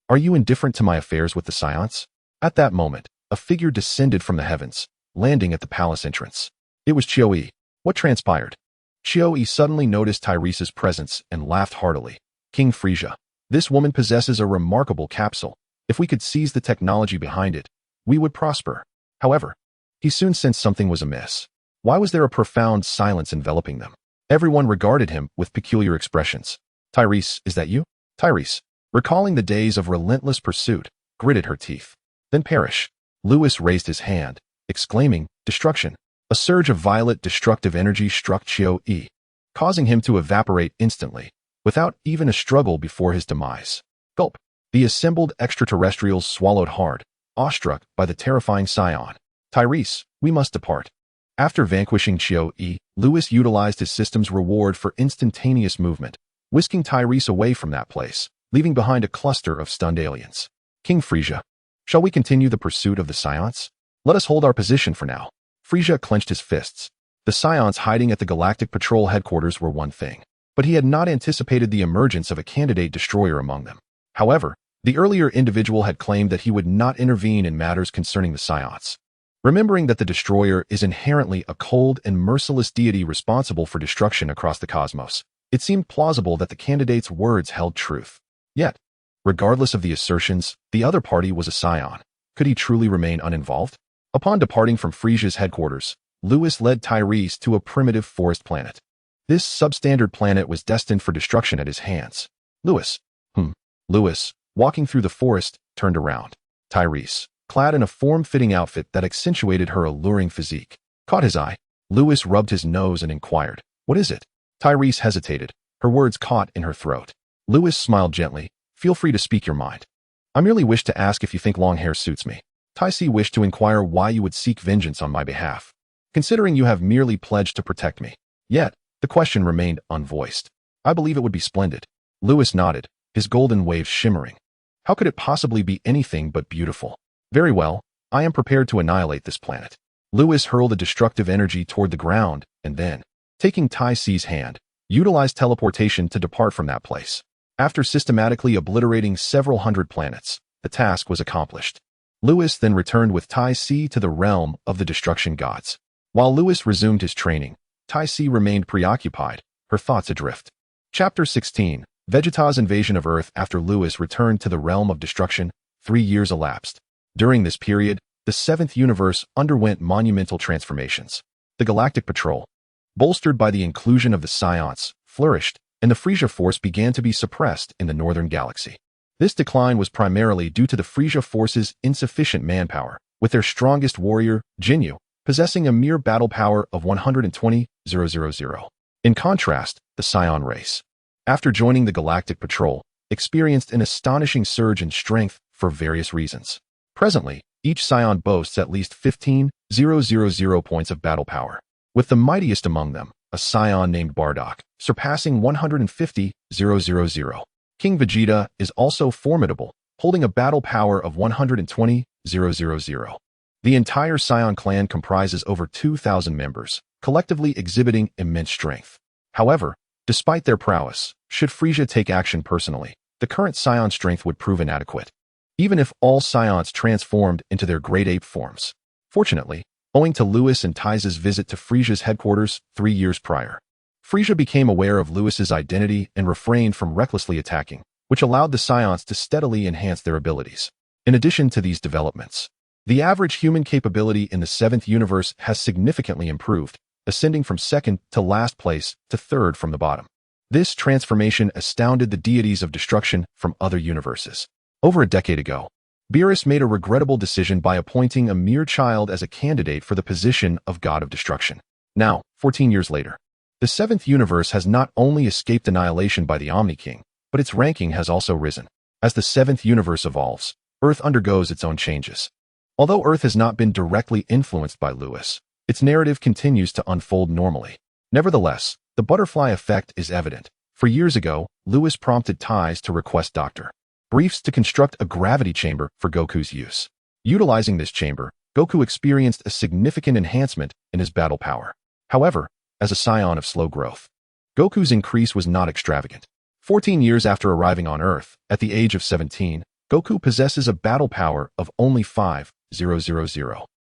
are you indifferent to my affairs with the Saiyans?" At that moment, a figure descended from the heavens, landing at the palace entrance. It was Chioe. What transpired? Chioe suddenly noticed Tyrese's presence and laughed heartily. "King Frieza, this woman possesses a remarkable capsule. If we could seize the technology behind it, we would prosper." However, he soon sensed something was amiss. Why was there a profound silence enveloping them? Everyone regarded him with peculiar expressions. "Tyrese, is that you?" Tyrese, recalling the days of relentless pursuit, gritted her teeth. "Then perish." Luis raised his hand, exclaiming, "Destruction." A surge of violet destructive energy struck Chioe, causing him to evaporate instantly, without even a struggle before his demise. Gulp. The assembled extraterrestrials swallowed hard, awestruck by the terrifying Saiyan. "Tyrese, we must depart." After vanquishing Chioe, Luis utilized his system's reward for instantaneous movement, whisking Tyrese away from that place, leaving behind a cluster of stunned aliens. "King Frieza, shall we continue the pursuit of the Saiyans? Let us hold our position for now." Frieza clenched his fists. The Saiyans hiding at the Galactic Patrol headquarters were one thing, but he had not anticipated the emergence of a candidate destroyer among them. However, the earlier individual had claimed that he would not intervene in matters concerning the Saiyans. Remembering that the destroyer is inherently a cold and merciless deity responsible for destruction across the cosmos, it seemed plausible that the candidate's words held truth. Yet, regardless of the assertions, the other party was a Saiyan. Could he truly remain uninvolved? Upon departing from Frieza's headquarters, Luis led Tyrese to a primitive forest planet. This substandard planet was destined for destruction at his hands. Luis, walking through the forest, turned around. Tyrese, clad in a form-fitting outfit that accentuated her alluring physique, caught his eye. Luis rubbed his nose and inquired, "What is it?" Tyrese hesitated, her words caught in her throat. Luis smiled gently, "Feel free to speak your mind. I merely wish to ask if you think long hair suits me." Tyce wished to inquire why you would seek vengeance on my behalf, considering you have merely pledged to protect me. Yet, the question remained unvoiced. "I believe it would be splendid." Luis nodded, his golden waves shimmering. "How could it possibly be anything but beautiful?" "Very well, I am prepared to annihilate this planet." Luis hurled a destructive energy toward the ground, and then, taking Tyce's hand, utilized teleportation to depart from that place. After systematically obliterating several hundred planets, the task was accomplished. Luis then returned with Tyce to the realm of the destruction gods. While Luis resumed his training, Tyce remained preoccupied, her thoughts adrift. Chapter 16, Vegeta's invasion of Earth. After Luis returned to the realm of destruction, 3 years elapsed. During this period, the seventh universe underwent monumental transformations. The Galactic Patrol, bolstered by the inclusion of the Saiyans, flourished, and the Frieza force began to be suppressed in the northern galaxy. This decline was primarily due to the Frieza force's insufficient manpower, with their strongest warrior, Jinyu, possessing a mere battle power of 120,000. In contrast, the Saiyan race, after joining the Galactic Patrol, experienced an astonishing surge in strength for various reasons. Presently, Each Saiyan boasts at least 15,000 points of battle power, with the mightiest among them, a Saiyan named Bardock, surpassing 150,000. King Vegeta is also formidable, holding a battle power of 120,000. The entire Saiyan clan comprises over 2,000 members, collectively exhibiting immense strength. However, despite their prowess, should Frieza take action personally, the current Saiyan strength would prove inadequate, even if all Saiyans transformed into their great ape forms. Fortunately, owing to Lewis and Taiza's visit to Frieza's headquarters 3 years prior, Frieza became aware of Lewis's identity and refrained from recklessly attacking, which allowed the Saiyans to steadily enhance their abilities. In addition to these developments, the average human capability in the 7th universe has significantly improved, ascending from second to last place to third from the bottom. This transformation astounded the deities of destruction from other universes. Over a decade ago, Beerus made a regrettable decision by appointing a mere child as a candidate for the position of God of Destruction. Now, 14 years later, the 7th universe has not only escaped annihilation by the Omni King, but its ranking has also risen. As the 7th universe evolves, Earth undergoes its own changes. Although Earth has not been directly influenced by Lewis, its narrative continues to unfold normally. Nevertheless, the butterfly effect is evident. For years ago, Lewis prompted Tais to request Dr. Briefs to construct a gravity chamber for Goku's use. Utilizing this chamber, Goku experienced a significant enhancement in his battle power. However, as a Saiyan of slow growth, Goku's increase was not extravagant. 14 years after arriving on Earth, at the age of 17, Goku possesses a battle power of only 5,000.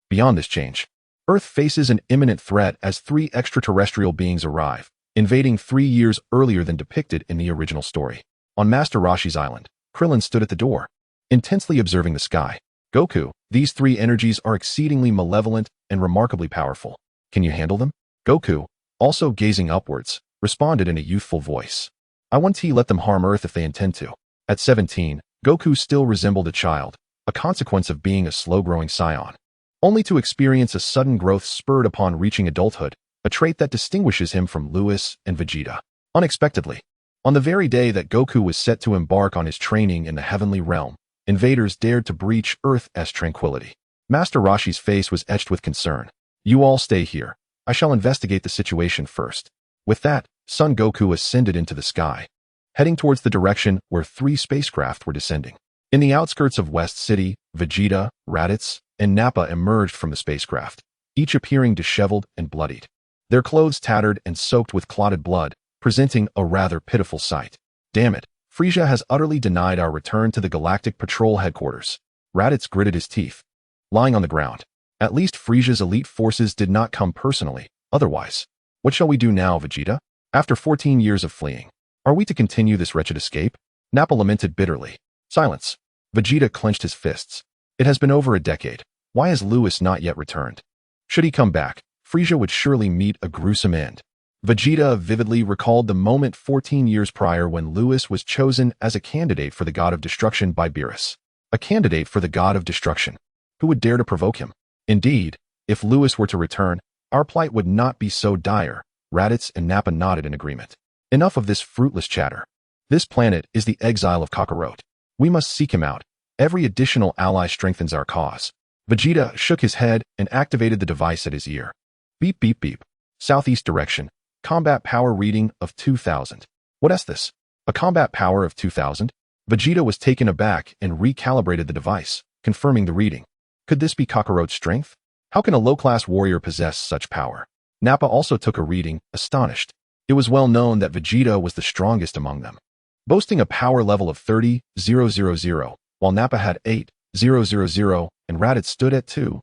Beyond this change, Earth faces an imminent threat as 3 extraterrestrial beings arrive, invading 3 years earlier than depicted in the original story. On Master Roshi's island, Krillin stood at the door, intensely observing the sky. Goku, these 3 energies are exceedingly malevolent and remarkably powerful. Can you handle them? Goku, also gazing upwards, responded in a youthful voice. I won't let them harm Earth if they intend to. At 17, Goku still resembled a child, a consequence of being a slow-growing Saiyan, only to experience a sudden growth spurred upon reaching adulthood, a trait that distinguishes him from Lewis and Vegeta. Unexpectedly, on the very day that Goku was set to embark on his training in the heavenly realm, invaders dared to breach Earth's tranquility. Master Roshi's face was etched with concern. You all stay here. I shall investigate the situation first. With that, Son Goku ascended into the sky, heading towards the direction where 3 spacecraft were descending. In the outskirts of West City, Vegeta, Raditz, and Nappa emerged from the spacecraft, each appearing disheveled and bloodied, their clothes tattered and soaked with clotted blood, presenting a rather pitiful sight. Damn it, Frieza has utterly denied our return to the Galactic Patrol headquarters. Raditz gritted his teeth. Lying on the ground, at least Frieza's elite forces did not come personally. Otherwise, what shall we do now, Vegeta? After 14 years of fleeing, are we to continue this wretched escape? Nappa lamented bitterly. Silence. Vegeta clenched his fists. It has been over a decade. Why has Lewis not yet returned? Should he come back, Frieza would surely meet a gruesome end. Vegeta vividly recalled the moment 14 years prior when Lewis was chosen as a candidate for the God of Destruction by Beerus. A candidate for the God of Destruction. Who would dare to provoke him? Indeed, if Lewis were to return, our plight would not be so dire. Raditz and Nappa nodded in agreement. Enough of this fruitless chatter. This planet is the exile of Kakarot. We must seek him out. Every additional ally strengthens our cause. Vegeta shook his head and activated the device at his ear. Beep beep beep. Southeast direction. Combat power reading of 2,000. What is this? A combat power of 2,000? Vegeta was taken aback and recalibrated the device, confirming the reading. Could this be Kakarot's strength? How can a low-class warrior possess such power? Nappa also took a reading, astonished. It was well known that Vegeta was the strongest among them, boasting a power level of 30,000, while Nappa had 8,000 and Raditz stood at 2,000.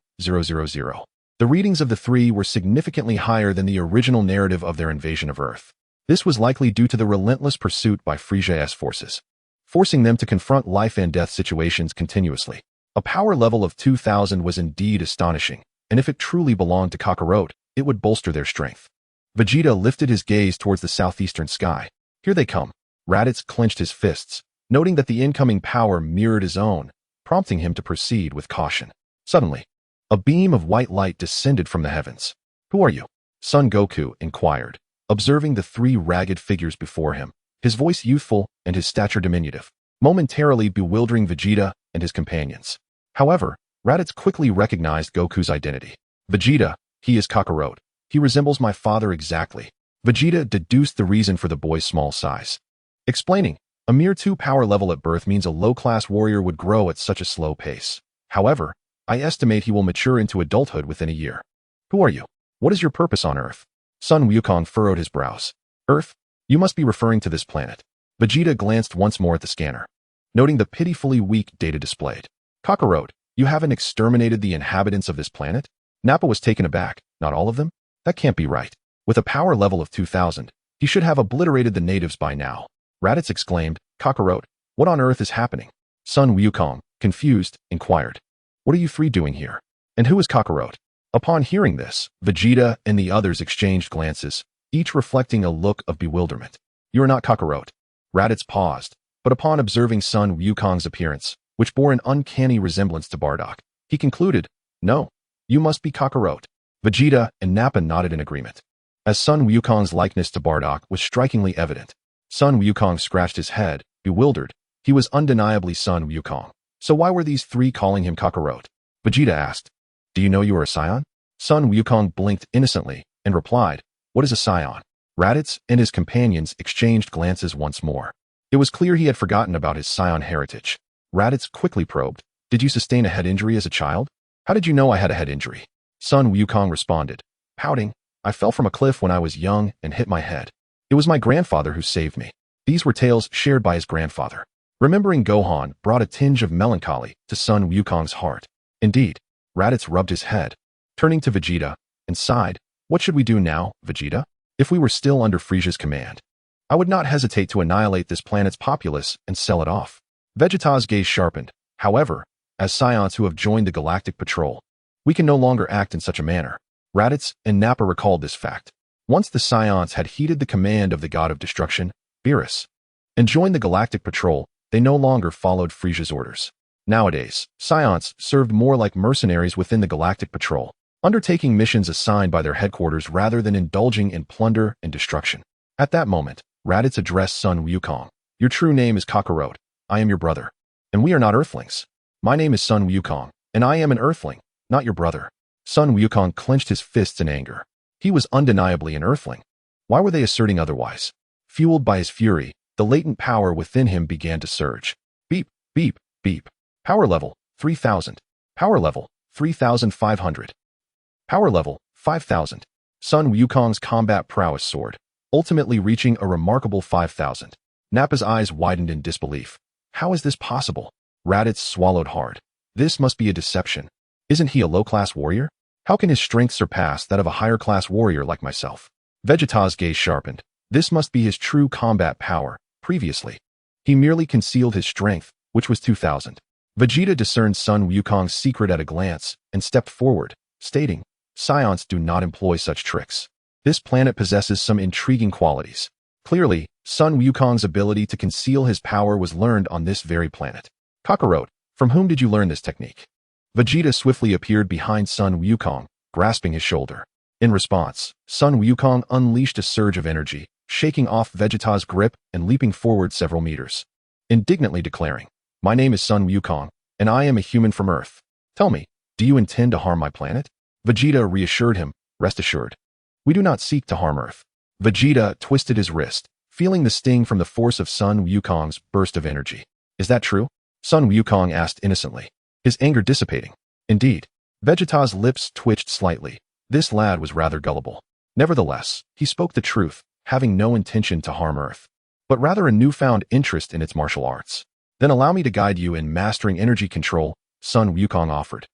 The readings of the 3 were significantly higher than the original narrative of their invasion of Earth. This was likely due to the relentless pursuit by Frieza's forces, forcing them to confront life and death situations continuously. A power level of 2,000 was indeed astonishing, and if it truly belonged to Kakarot, it would bolster their strength. Vegeta lifted his gaze towards the southeastern sky. Here they come. Raditz clenched his fists, noting that the incoming power mirrored his own, prompting him to proceed with caution. Suddenly, a beam of white light descended from the heavens. Who are you? Son Goku inquired, observing the 3 ragged figures before him, his voice youthful and his stature diminutive, momentarily bewildering Vegeta and his companions. However, Raditz quickly recognized Goku's identity. Vegeta, he is Kakarot. He resembles my father exactly. Vegeta deduced the reason for the boy's small size. Explaining, a mere 2 power level at birth means a low-class warrior would grow at such a slow pace. However, I estimate he will mature into adulthood within a year. Who are you? What is your purpose on Earth? Sun Wukong furrowed his brows. Earth? You must be referring to this planet. Vegeta glanced once more at the scanner, noting the pitifully weak data displayed. Kakarot, you haven't exterminated the inhabitants of this planet? Nappa was taken aback. Not all of them? That can't be right. With a power level of 2000, he should have obliterated the natives by now. Raditz exclaimed, Kakarot, what on earth is happening? Sun Wukong, confused, inquired. What are you three doing here? And who is Kakarot? Upon hearing this, Vegeta and the others exchanged glances, each reflecting a look of bewilderment. You are not Kakarot. Raditz paused, but upon observing Sun Wukong's appearance, which bore an uncanny resemblance to Bardock, he concluded, no, you must be Kakarot. Vegeta and Nappa nodded in agreement, as Sun Wukong's likeness to Bardock was strikingly evident. Sun Wukong scratched his head, bewildered. He was undeniably Sun Wukong. So why were these three calling him Kakarot? Vegeta asked. Do you know you are a Saiyan? Sun Wukong blinked innocently and replied, what is a Saiyan? Raditz and his companions exchanged glances once more. It was clear he had forgotten about his Saiyan heritage. Raditz quickly probed, did you sustain a head injury as a child? How did you know I had a head injury? Sun Wukong responded, pouting, I fell from a cliff when I was young and hit my head. It was my grandfather who saved me. These were tales shared by his grandfather. Remembering Gohan brought a tinge of melancholy to Sun Wukong's heart. Indeed, Raditz rubbed his head, turning to Vegeta, and sighed, what should we do now, Vegeta? If we were still under Frieza's command, I would not hesitate to annihilate this planet's populace and sell it off. Vegeta's gaze sharpened. However, as Saiyans who have joined the Galactic Patrol, we can no longer act in such a manner. Raditz and Nappa recalled this fact. Once the Saiyans had heeded the command of the God of Destruction, Beerus, and joined the Galactic Patrol, they no longer followed Frieza's orders. Nowadays, Saiyans served more like mercenaries within the Galactic Patrol, undertaking missions assigned by their headquarters rather than indulging in plunder and destruction. At that moment, Raditz addressed Sun Wukong. Your true name is Kakarot. I am your brother. And we are not Earthlings. My name is Sun Wukong, and I am an Earthling, not your brother. Sun Wukong clenched his fists in anger. He was undeniably an Earthling. Why were they asserting otherwise? Fueled by his fury, the latent power within him began to surge. Beep, beep, beep. Power level, 3000. Power level, 3500. Power level, 5000. Sun Wukong's combat prowess soared, ultimately reaching a remarkable 5000. Nappa's eyes widened in disbelief. How is this possible? Raditz swallowed hard. This must be a deception. Isn't he a low-class warrior? How can his strength surpass that of a higher-class warrior like myself? Vegeta's gaze sharpened. This must be his true combat power. Previously, he merely concealed his strength, which was 2000. Vegeta discerned Sun Wukong's secret at a glance and stepped forward, stating, Saiyans do not employ such tricks. This planet possesses some intriguing qualities. Clearly, Sun Wukong's ability to conceal his power was learned on this very planet. Kakarot, from whom did you learn this technique? Vegeta swiftly appeared behind Sun Wukong, grasping his shoulder. In response, Sun Wukong unleashed a surge of energy, shaking off Vegeta's grip and leaping forward several meters, indignantly declaring, my name is Sun Wukong, and I am a human from Earth. Tell me, do you intend to harm my planet? Vegeta reassured him, rest assured. We do not seek to harm Earth. Vegeta twisted his wrist, feeling the sting from the force of Sun Wukong's burst of energy. Is that true? Sun Wukong asked innocently, his anger dissipating. Indeed. Vegeta's lips twitched slightly. This lad was rather gullible. Nevertheless, he spoke the truth, having no intention to harm Earth, but rather a newfound interest in its martial arts. Then allow me to guide you in mastering energy control, Sun Wukong offered.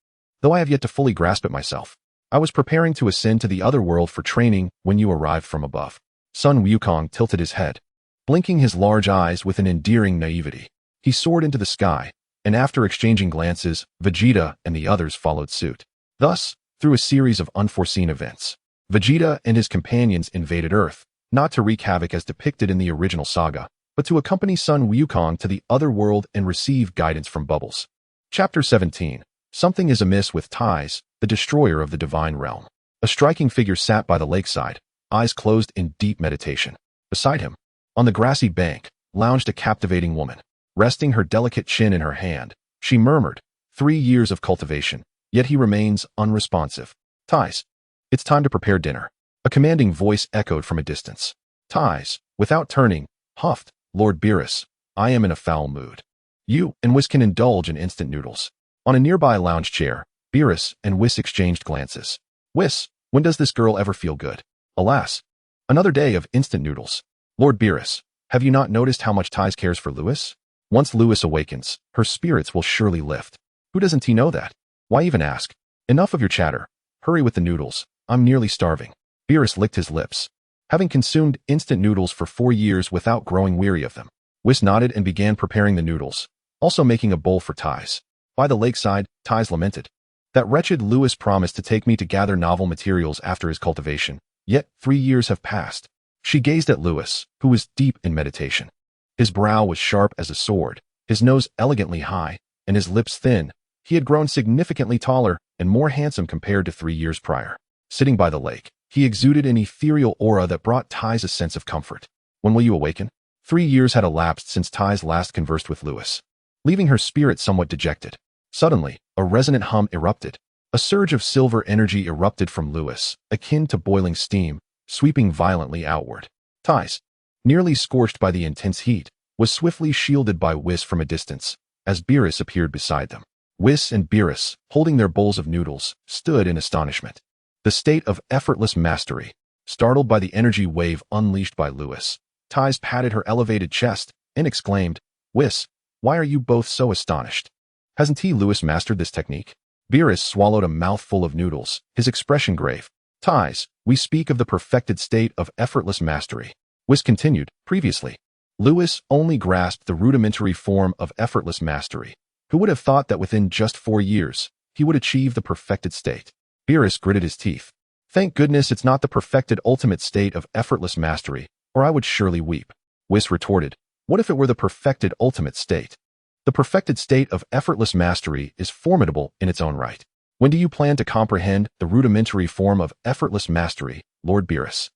Though I have yet to fully grasp it myself, I was preparing to ascend to the other world for training when you arrived from above. Sun Wukong tilted his head, blinking his large eyes with an endearing naivety. He soared into the sky, and after exchanging glances, Vegeta and the others followed suit. Thus, through a series of unforeseen events, Vegeta and his companions invaded Earth, not to wreak havoc as depicted in the original saga, but to accompany Sun Wukong to the other world and receive guidance from Bubbles. Chapter 17. Something is amiss with Ties, the destroyer of the divine realm. A striking figure sat by the lakeside, eyes closed in deep meditation. Beside him, on the grassy bank, lounged a captivating woman. Resting her delicate chin in her hand, she murmured, 3 years of cultivation, yet he remains unresponsive. Ties. It's time to prepare dinner. A commanding voice echoed from a distance. Ties, without turning, huffed, Lord Beerus, I am in a foul mood. You and Whis can indulge in instant noodles. On a nearby lounge chair, Beerus and Whis exchanged glances. Whis, when does this girl ever feel good? Alas. Another day of instant noodles. Lord Beerus, have you not noticed how much Ties cares for Lewis? Once Lewis awakens, her spirits will surely lift. Who doesn't he know that? Why even ask? Enough of your chatter. Hurry with the noodles. I'm nearly starving. Beerus licked his lips. Having consumed instant noodles for 4 years without growing weary of them, Whis nodded and began preparing the noodles, also making a bowl for Ties. By the lakeside, Ties lamented. That wretched Lewis promised to take me to gather novel materials after his cultivation, yet 3 years have passed. She gazed at Lewis, who was deep in meditation. His brow was sharp as a sword, his nose elegantly high, and his lips thin. He had grown significantly taller and more handsome compared to 3 years prior. Sitting by the lake, he exuded an ethereal aura that brought Ties a sense of comfort. When will you awaken? 3 years had elapsed since Ties last conversed with Lewis, leaving her spirit somewhat dejected. Suddenly, a resonant hum erupted. A surge of silver energy erupted from Lewis, akin to boiling steam, sweeping violently outward. Ties, nearly scorched by the intense heat, was swiftly shielded by Whis from a distance, as Beerus appeared beside them. Whis and Beerus, holding their bowls of noodles, stood in astonishment. The state of effortless mastery. Startled by the energy wave unleashed by Lewis, Ties patted her elevated chest and exclaimed, Whis, why are you both so astonished? Hasn't Lewis mastered this technique? Beerus swallowed a mouthful of noodles, his expression grave. Ties, we speak of the perfected state of effortless mastery. Whis continued, previously, Lewis only grasped the rudimentary form of effortless mastery. Who would have thought that within just 4 years, he would achieve the perfected state? Beerus gritted his teeth. Thank goodness it's not the perfected ultimate state of effortless mastery, or I would surely weep. Whis retorted, what if it were the perfected ultimate state? The perfected state of effortless mastery is formidable in its own right. When do you plan to comprehend the rudimentary form of effortless mastery, Lord Beerus?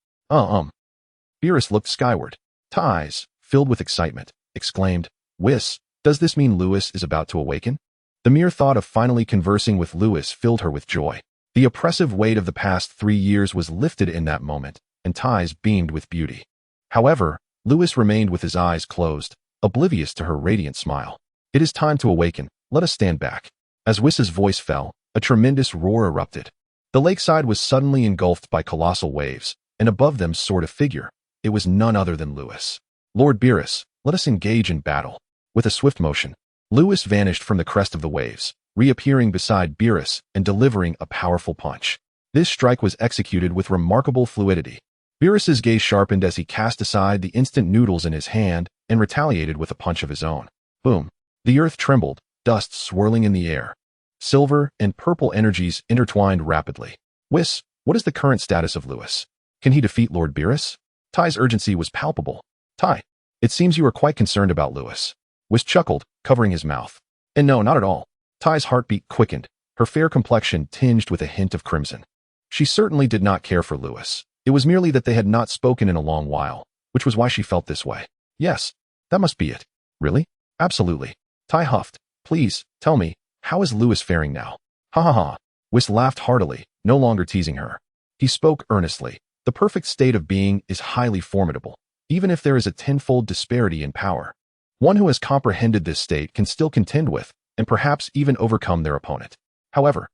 Beerus looked skyward. Ties, filled with excitement, exclaimed, Whis, does this mean Lewis is about to awaken? The mere thought of finally conversing with Lewis filled her with joy. The oppressive weight of the past 3 years was lifted in that moment, and Ties beamed with beauty. However, Lewis remained with his eyes closed, oblivious to her radiant smile. It is time to awaken, let us stand back. As Whis's voice fell, a tremendous roar erupted. The lakeside was suddenly engulfed by colossal waves, and above them soared a figure. It was none other than Lewis. Lord Beerus, let us engage in battle. With a swift motion, Lewis vanished from the crest of the waves, reappearing beside Beerus and delivering a powerful punch. This strike was executed with remarkable fluidity. Beerus's gaze sharpened as he cast aside the instant noodles in his hand and retaliated with a punch of his own. Boom. The earth trembled, dust swirling in the air. Silver and purple energies intertwined rapidly. Whis, what is the current status of Lewis? Can he defeat Lord Beerus? Tie's urgency was palpable. Tie, it seems you are quite concerned about Lewis. Whis chuckled, covering his mouth. And no, not at all. Tie's heartbeat quickened, her fair complexion tinged with a hint of crimson. She certainly did not care for Lewis. It was merely that they had not spoken in a long while, which was why she felt this way. Yes, that must be it. Really? Absolutely. Tie huffed. Please, tell me, how is Lewis faring now? Ha ha ha. Whis laughed heartily, no longer teasing her. He spoke earnestly. The perfect state of being is highly formidable, even if there is a tenfold disparity in power. One who has comprehended this state can still contend with, and perhaps even overcome their opponent. However,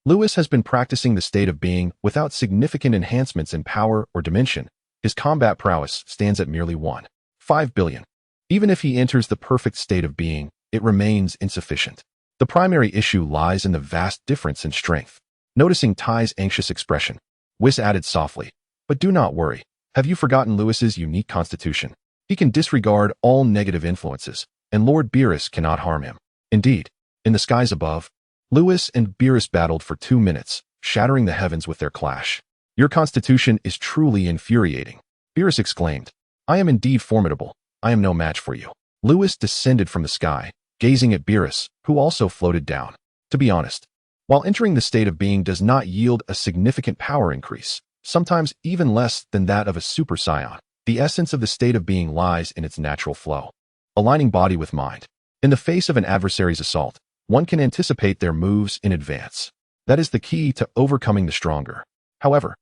Lewis has been practicing the state of being without significant enhancements in power or dimension. His combat prowess stands at merely 1.5 billion. Even if he enters the perfect state of being, it remains insufficient. The primary issue lies in the vast difference in strength. Noticing Tie's anxious expression, Whis added softly, but do not worry. Have you forgotten Lewis's unique constitution? He can disregard all negative influences, and Lord Beerus cannot harm him. Indeed, in the skies above, Lewis and Beerus battled for 2 minutes, shattering the heavens with their clash. Your constitution is truly infuriating. Beerus exclaimed, I am indeed formidable. I am no match for you. Lewis descended from the sky, gazing at Beerus, who also floated down. To be honest, while entering the state of being does not yield a significant power increase, sometimes even less than that of a Super Saiyan, the essence of the state of being lies in its natural flow, aligning body with mind. In the face of an adversary's assault, One can anticipate their moves in advance. That is the key to overcoming the stronger. However,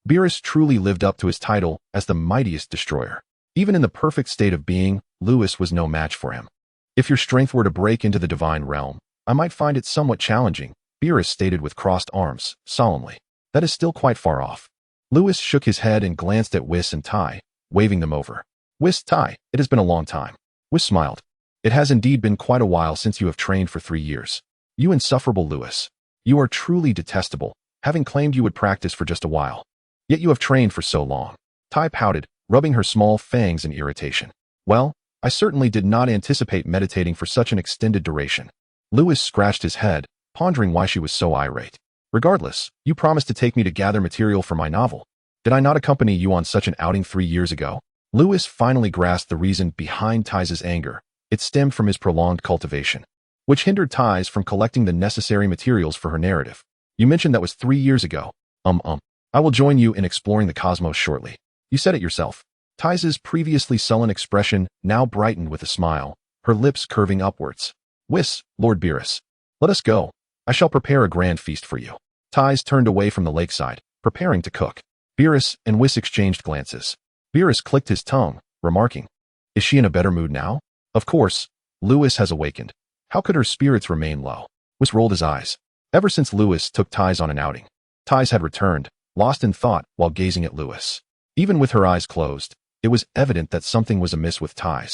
Beerus truly lived up to his title as the mightiest destroyer. Even in the perfect state of being, Lewis was no match for him. If your strength were to break into the divine realm, I might find it somewhat challenging, Beerus stated with crossed arms, solemnly. That is still quite far off. Lewis shook his head and glanced at Whis and Tai, waving them over. Whis, Tai, it has been a long time. Whis smiled. It has indeed been quite a while since you have trained for 3 years. You insufferable Lewis. You are truly detestable, having claimed you would practice for just a while. Yet you have trained for so long. Tai pouted, rubbing her small fangs in irritation. Well, I certainly did not anticipate meditating for such an extended duration. Lewis scratched his head, pondering why she was so irate. Regardless, you promised to take me to gather material for my novel. Did I not accompany you on such an outing 3 years ago? Lewis finally grasped the reason behind Tai's anger. It stemmed from his prolonged cultivation, which hindered Tai from collecting the necessary materials for her narrative. You mentioned that was 3 years ago. I will join you in exploring the cosmos shortly. You said it yourself. Tai's previously sullen expression now brightened with a smile, her lips curving upwards. Whis, Lord Beerus. Let us go. I shall prepare a grand feast for you. Tai turned away from the lakeside, preparing to cook. Beerus and Whis exchanged glances. Beerus clicked his tongue, remarking, Is she in a better mood now? Of course. Lewis has awakened. How could her spirits remain low? Whis rolled his eyes. Ever since Lewis took Tai on an outing, Tai had returned, lost in thought while gazing at Lewis. Even with her eyes closed, it was evident that something was amiss with Tai.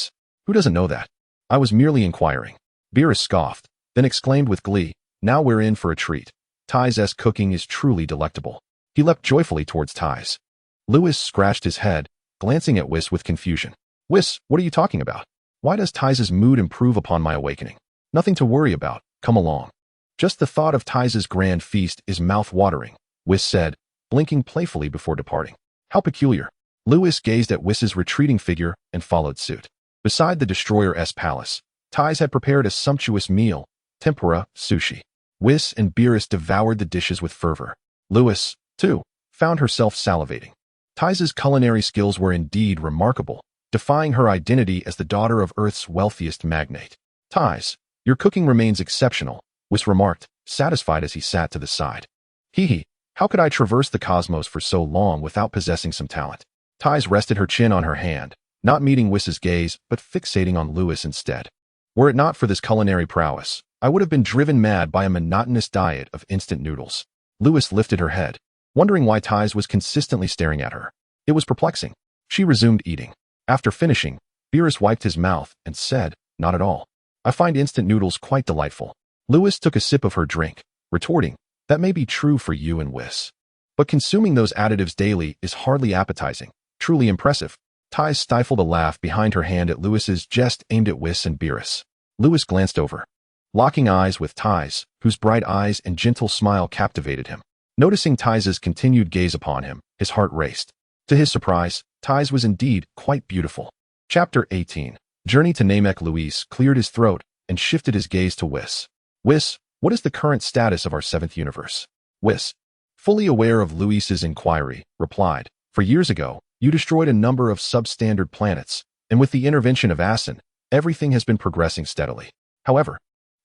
Who doesn't know that? I was merely inquiring. Beerus scoffed, then exclaimed with glee, Now we're in for a treat. Tai's cooking is truly delectable. He leapt joyfully towards Tai. Lewis scratched his head, glancing at Whis with confusion. Whis, what are you talking about? Why does Tai's mood improve upon my awakening? Nothing to worry about, come along. Just the thought of Tai's grand feast is mouth-watering, Whis said, blinking playfully before departing. How peculiar. Lewis gazed at Whis's retreating figure and followed suit. Beside the Destroyer's palace, Tai had prepared a sumptuous meal, tempura, sushi. Whis and Beerus devoured the dishes with fervor. Lewis, too, found herself salivating. Tai's culinary skills were indeed remarkable, defying her identity as the daughter of Earth's wealthiest magnate. Tai, your cooking remains exceptional, Whis remarked, satisfied as he sat to the side. Hee, how could I traverse the cosmos for so long without possessing some talent? Tai rested her chin on her hand, not meeting Whis's gaze but fixating on Lewis instead. Were it not for this culinary prowess, I would have been driven mad by a monotonous diet of instant noodles. Lewis lifted her head, wondering why Tai was consistently staring at her. It was perplexing. She resumed eating. After finishing, Beerus wiped his mouth and said, Not at all. I find instant noodles quite delightful. Lewis took a sip of her drink, retorting, That may be true for you and Whis. But consuming those additives daily is hardly appetizing, truly impressive. Tai stifled a laugh behind her hand at Lewis's jest aimed at Whis and Beerus. Lewis glanced over, locking eyes with Tai's, whose bright eyes and gentle smile captivated him. Noticing Tai's continued gaze upon him, his heart raced. To his surprise, Tai's was indeed quite beautiful. Chapter 18. Journey to Namek. Luis cleared his throat and shifted his gaze to Whis. Whis, what is the current status of our 7th universe? Whis, fully aware of Luis's inquiry, replied, For years ago, you destroyed a number of substandard planets, and with the intervention of Asin, everything has been progressing steadily. However,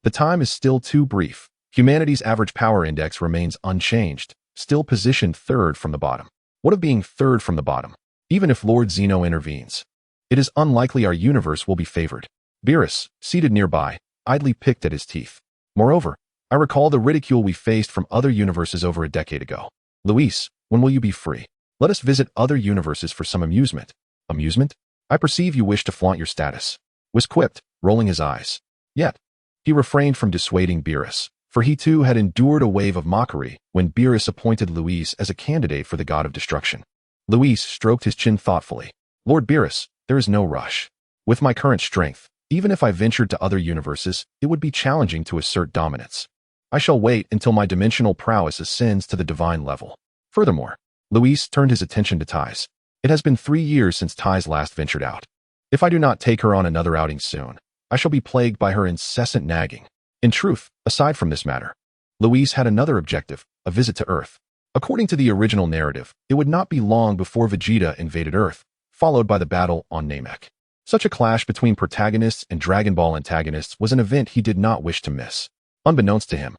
the time is still too brief. Humanity's average power index remains unchanged, still positioned 3rd from the bottom. What of being 3rd from the bottom? Even if Lord Zeno intervenes, it is unlikely our universe will be favored. Beerus, seated nearby, idly picked at his teeth. Moreover, I recall the ridicule we faced from other universes over a decade ago. Luis, when will you be free? Let us visit other universes for some amusement. Amusement? I perceive you wish to flaunt your status. Whis quipped, rolling his eyes. Yet, he refrained from dissuading Beerus, for he too had endured a wave of mockery when Beerus appointed Luis as a candidate for the God of Destruction. Luis stroked his chin thoughtfully. Lord Beerus, there is no rush. With my current strength, even if I ventured to other universes, it would be challenging to assert dominance. I shall wait until my dimensional prowess ascends to the divine level. Furthermore, Luis turned his attention to Tai's. It has been 3 years since Tai's last ventured out. If I do not take her on another outing soon, I shall be plagued by her incessant nagging. In truth, aside from this matter, Luis had another objective, a visit to Earth. According to the original narrative, it would not be long before Vegeta invaded Earth, followed by the battle on Namek. Such a clash between protagonists and Dragon Ball antagonists was an event he did not wish to miss. Unbeknownst to him,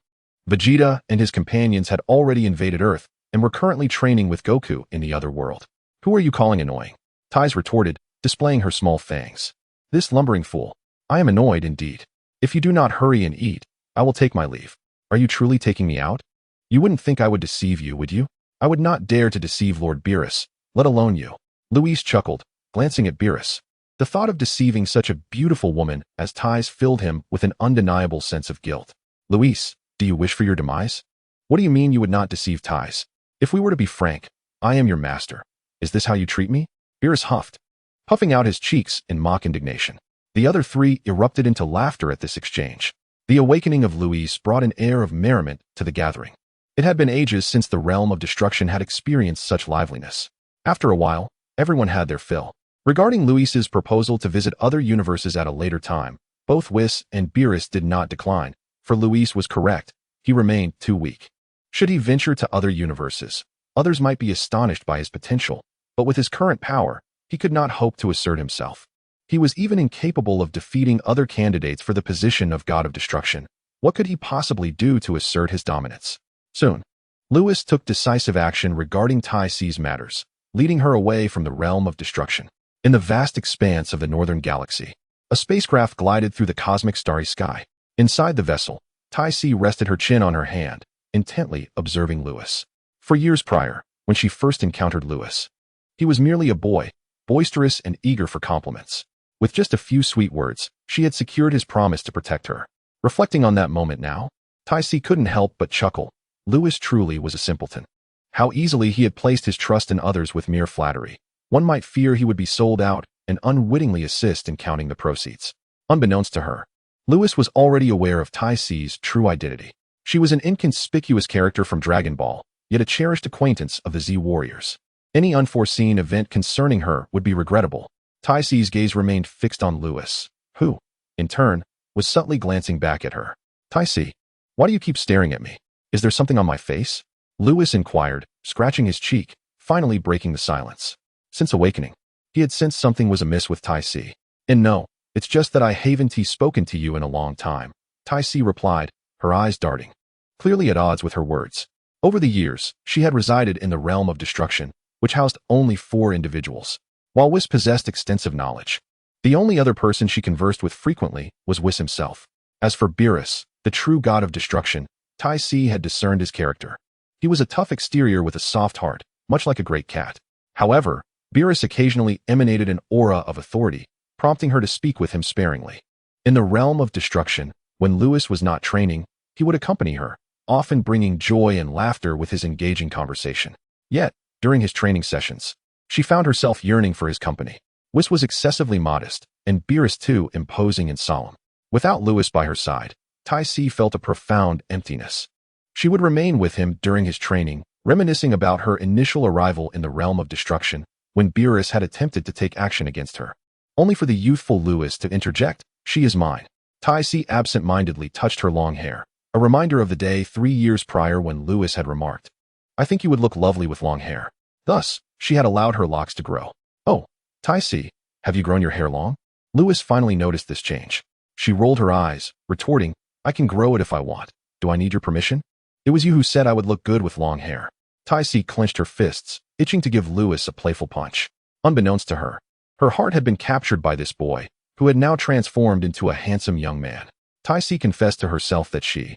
Vegeta and his companions had already invaded Earth and were currently training with Goku in the other world. Who are you calling annoying? Tais retorted, displaying her small fangs. This lumbering fool. I am annoyed indeed. If you do not hurry and eat, I will take my leave. Are you truly taking me out? You wouldn't think I would deceive you, would you? I would not dare to deceive Lord Beerus, let alone you. Luis chuckled, glancing at Beerus. The thought of deceiving such a beautiful woman as Tais filled him with an undeniable sense of guilt. Luis, do you wish for your demise? What do you mean you would not deceive Tais? If we were to be frank, I am your master. Is this how you treat me? Beerus huffed, puffing out his cheeks in mock indignation. The other three erupted into laughter at this exchange. The awakening of Luis brought an air of merriment to the gathering. It had been ages since the realm of destruction had experienced such liveliness. After a while, everyone had their fill. Regarding Luis's proposal to visit other universes at a later time, both Whis and Beerus did not decline, for Luis was correct. He remained too weak. Should he venture to other universes, others might be astonished by his potential, but with his current power, he could not hope to assert himself. He was even incapable of defeating other candidates for the position of God of Destruction. What could he possibly do to assert his dominance? Soon, Luis took decisive action regarding Tai Si's matters, leading her away from the realm of destruction. In the vast expanse of the northern galaxy, a spacecraft glided through the cosmic starry sky. Inside the vessel, Tai Si rested her chin on her hand, intently observing Luis. For years prior, when she first encountered Luis, he was merely a boy, boisterous and eager for compliments. With just a few sweet words, she had secured his promise to protect her. Reflecting on that moment now, Tai Si couldn't help but chuckle. Luis truly was a simpleton. How easily he had placed his trust in others with mere flattery. One might fear he would be sold out and unwittingly assist in counting the proceeds. Unbeknownst to her, Luis was already aware of Tai Si's true identity. She was an inconspicuous character from Dragon Ball, yet a cherished acquaintance of the Z Warriors. Any unforeseen event concerning her would be regrettable. Tai Si's gaze remained fixed on Luis, who, in turn, was subtly glancing back at her. Tai Si, why do you keep staring at me? Is there something on my face? Luis inquired, scratching his cheek, finally breaking the silence. Since awakening, he had sensed something was amiss with Tai Si. And no, it's just that I haven't spoken to you in a long time, Tai Si replied, her eyes darting, clearly at odds with her words. Over the years, she had resided in the realm of destruction, which housed only 4 individuals. While Whis possessed extensive knowledge, the only other person she conversed with frequently was Whis himself. As for Beerus, the true god of destruction, Tai Si had discerned his character. He was a tough exterior with a soft heart, much like a great cat. However, Beerus occasionally emanated an aura of authority, prompting her to speak with him sparingly. In the realm of destruction, when Luis was not training, he would accompany her, often bringing joy and laughter with his engaging conversation. Yet, during his training sessions, she found herself yearning for his company. Whis was excessively modest, and Beerus too imposing and solemn. Without Luis by her side, Tai Si felt a profound emptiness. She would remain with him during his training, reminiscing about her initial arrival in the realm of destruction, when Beerus had attempted to take action against her. Only for the youthful Luis to interject, "She is mine." Tai Si absent-mindedly touched her long hair, a reminder of the day 3 years prior when Luis had remarked, "I think you would look lovely with long hair." Thus, she had allowed her locks to grow. "Oh, Tai Si, have you grown your hair long?" Luis finally noticed this change. She rolled her eyes, retorting, "I can grow it if I want. Do I need your permission? It was you who said I would look good with long hair." Tai Si clenched her fists, itching to give Luis a playful punch. Unbeknownst to her, her heart had been captured by this boy, who had now transformed into a handsome young man. Tai Si confessed to herself that she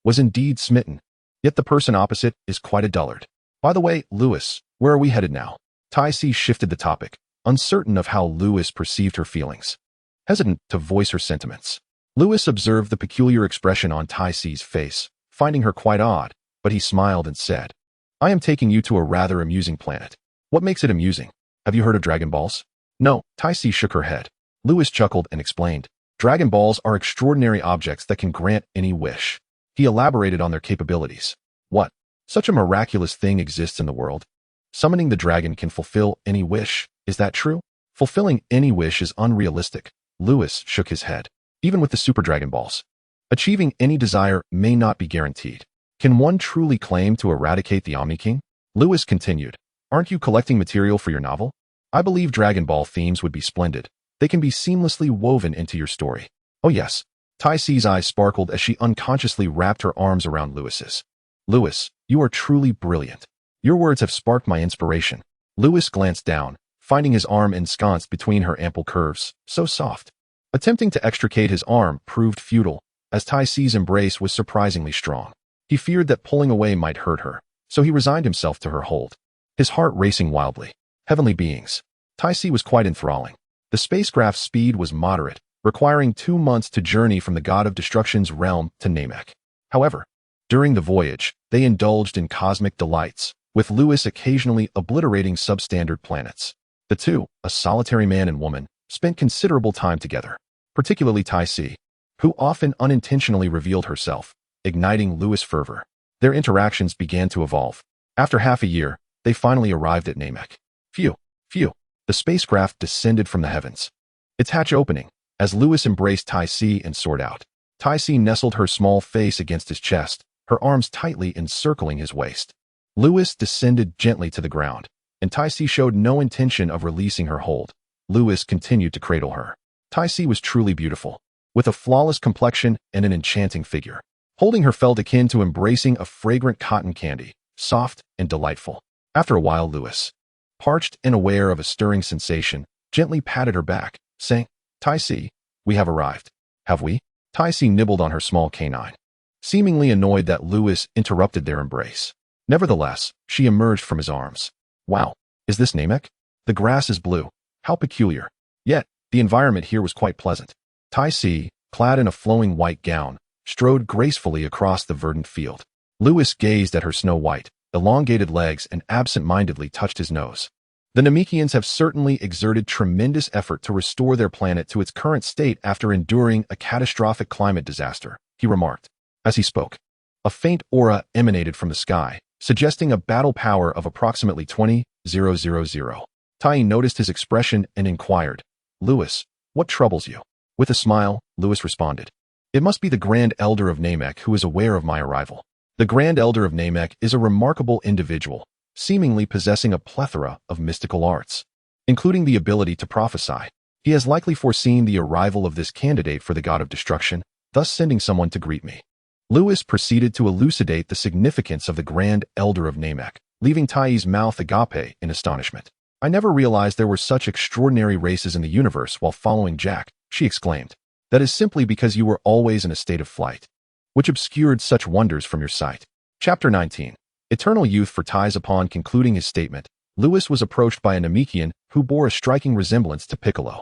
was indeed smitten, yet the person opposite is quite a dullard. "By the way, Luis, where are we headed now?" Tai Si shifted the topic, uncertain of how Luis perceived her feelings. Hesitant to voice her sentiments, Luis observed the peculiar expression on Tai Si's face, finding her quite odd, but he smiled and said, "I am taking you to a rather amusing planet." "What makes it amusing? Have you heard of Dragon Balls?" "No," Tai Si shook her head. Luis chuckled and explained, "Dragon Balls are extraordinary objects that can grant any wish." He elaborated on their capabilities. "What? Such a miraculous thing exists in the world? Summoning the dragon can fulfill any wish, is that true?" "Fulfilling any wish is unrealistic," Luis shook his head. "Even with the Super Dragon Balls, achieving any desire may not be guaranteed. Can one truly claim to eradicate the Omni King?" Luis continued, "Aren't you collecting material for your novel? I believe Dragon Ball themes would be splendid. They can be seamlessly woven into your story." "Oh yes, Tai Si's eyes sparkled as she unconsciously wrapped her arms around Lewis's. Lewis, you are truly brilliant. Your words have sparked my inspiration. Lewis glanced down, finding his arm ensconced between her ample curves, so soft. Attempting to extricate his arm proved futile, as Tai Si's embrace was surprisingly strong. He feared that pulling away might hurt her, so he resigned himself to her hold, his heart racing wildly. Heavenly beings. Tai Si was quite enthralling. The spacecraft's speed was moderate, requiring 2 months to journey from the God of Destruction's realm to Namek. However, during the voyage, they indulged in cosmic delights, with Lewis occasionally obliterating substandard planets. The two, a solitary man and woman, spent considerable time together, particularly Tai Si, who often unintentionally revealed herself, igniting Lewis' fervor. Their interactions began to evolve. After half a year, they finally arrived at Namek. Phew. The spacecraft descended from the heavens. Its hatch opening, as Lewis embraced Tai Si and soared out. Tai Si nestled her small face against his chest, her arms tightly encircling his waist. Lewis descended gently to the ground, and Tai Si showed no intention of releasing her hold. Lewis continued to cradle her. Tai Si was truly beautiful, with a flawless complexion and an enchanting figure. Holding her felt akin to embracing a fragrant cotton candy, soft and delightful. After a while, Lewis, parched and aware of a stirring sensation, gently patted her back, saying, Tai Si, we have arrived. Have we? Tai Si nibbled on her small canine, seemingly annoyed that Lewis interrupted their embrace. Nevertheless, she emerged from his arms. Wow, is this Namek? The grass is blue. How peculiar. Yet, the environment here was quite pleasant. Tai Si, clad in a flowing white gown, strode gracefully across the verdant field. Lewis gazed at her snow-white, elongated legs and absent-mindedly touched his nose. The Namekians have certainly exerted tremendous effort to restore their planet to its current state after enduring a catastrophic climate disaster, he remarked. As he spoke, a faint aura emanated from the sky, suggesting a battle power of approximately 20,000. Tai noticed his expression and inquired, Lewis, what troubles you? With a smile, Lewis responded, It must be the Grand Elder of Namek who is aware of my arrival. The Grand Elder of Namek is a remarkable individual, seemingly possessing a plethora of mystical arts, including the ability to prophesy. He has likely foreseen the arrival of this candidate for the God of Destruction, thus sending someone to greet me. Lewis proceeded to elucidate the significance of the Grand Elder of Namek, leaving Tai's mouth agape in astonishment. I never realized there were such extraordinary races in the universe while following Jack, she exclaimed. That is simply because you were always in a state of flight, which obscured such wonders from your sight. Chapter 19. Eternal Youth. For Ties. Upon concluding his statement, Lewis was approached by a Namekian who bore a striking resemblance to Piccolo.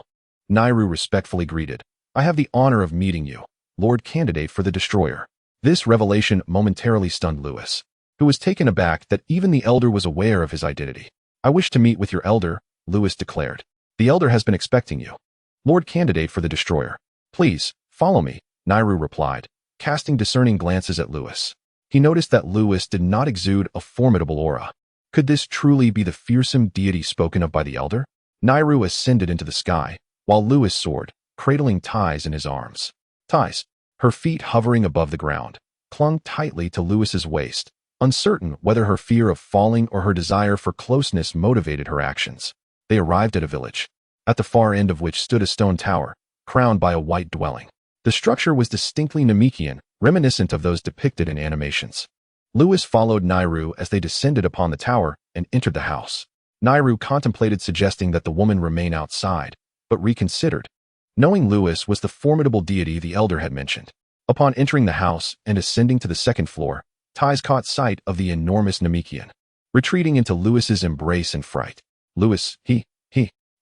Nairu respectfully greeted, I have the honor of meeting you, Lord Candidate for the Destroyer. This revelation momentarily stunned Lewis, who was taken aback that even the Elder was aware of his identity. I wish to meet with your Elder, Lewis declared. The Elder has been expecting you. Lord Candidate for the Destroyer. Please, follow me, Nairu replied, casting discerning glances at Lewis. He noticed that Lewis did not exude a formidable aura. Could this truly be the fearsome deity spoken of by the Elder? Nairu ascended into the sky, while Lewis soared, cradling Ties in his arms. Ties, her feet hovering above the ground, clung tightly to Lewis's waist, uncertain whether her fear of falling or her desire for closeness motivated her actions. They arrived at a village, at the far end of which stood a stone tower, crowned by a white dwelling. The structure was distinctly Namekian, reminiscent of those depicted in animations. Lewis followed Nairu as they descended upon the tower and entered the house. Nairu contemplated suggesting that the woman remain outside, but reconsidered, knowing Lewis was the formidable deity the Elder had mentioned. Upon entering the house and ascending to the second floor, Ties caught sight of the enormous Namekian, retreating into Lewis's embrace in fright. Lewis,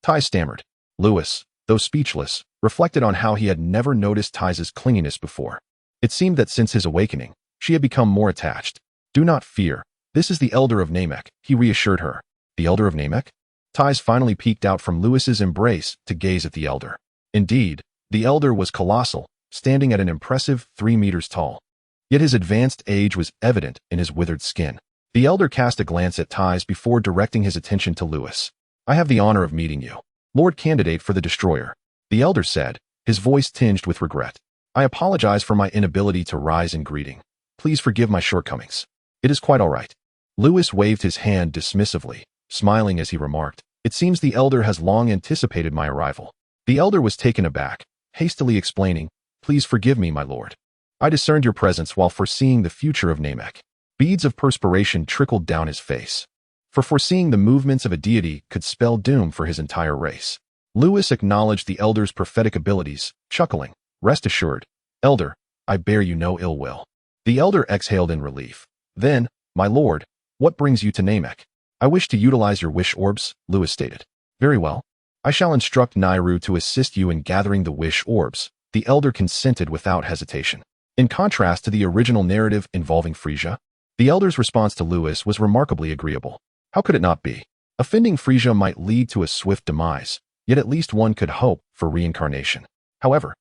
Ties stammered. Lewis, though speechless, reflected on how he had never noticed Ties's clinginess before. It seemed that since his awakening, she had become more attached. Do not fear. This is the Elder of Namek, he reassured her. The Elder of Namek? Ties finally peeked out from Lewis's embrace to gaze at the Elder. Indeed, the Elder was colossal, standing at an impressive 3 meters tall. Yet his advanced age was evident in his withered skin. The Elder cast a glance at Ties before directing his attention to Lewis. I have the honor of meeting you, Lord Candidate for the Destroyer, the Elder said, his voice tinged with regret. I apologize for my inability to rise in greeting. Please forgive my shortcomings. It is quite all right. Lewis waved his hand dismissively, smiling as he remarked, It seems the Elder has long anticipated my arrival. The Elder was taken aback, hastily explaining, Please forgive me, my lord. I discerned your presence while foreseeing the future of Namek. Beads of perspiration trickled down his face. For foreseeing the movements of a deity could spell doom for his entire race. Lewis acknowledged the elder's prophetic abilities, chuckling. Rest assured, elder, I bear you no ill will. The elder exhaled in relief. Then, my lord, what brings you to Namek? I wish to utilize your wish orbs, Lewis stated. Very well. I shall instruct Nairu to assist you in gathering the wish orbs. The elder consented without hesitation. In contrast to the original narrative involving Frieza, the elder's response to Lewis was remarkably agreeable. How could it not be? Offending Frieza might lead to a swift demise, yet at least one could hope for reincarnation. However,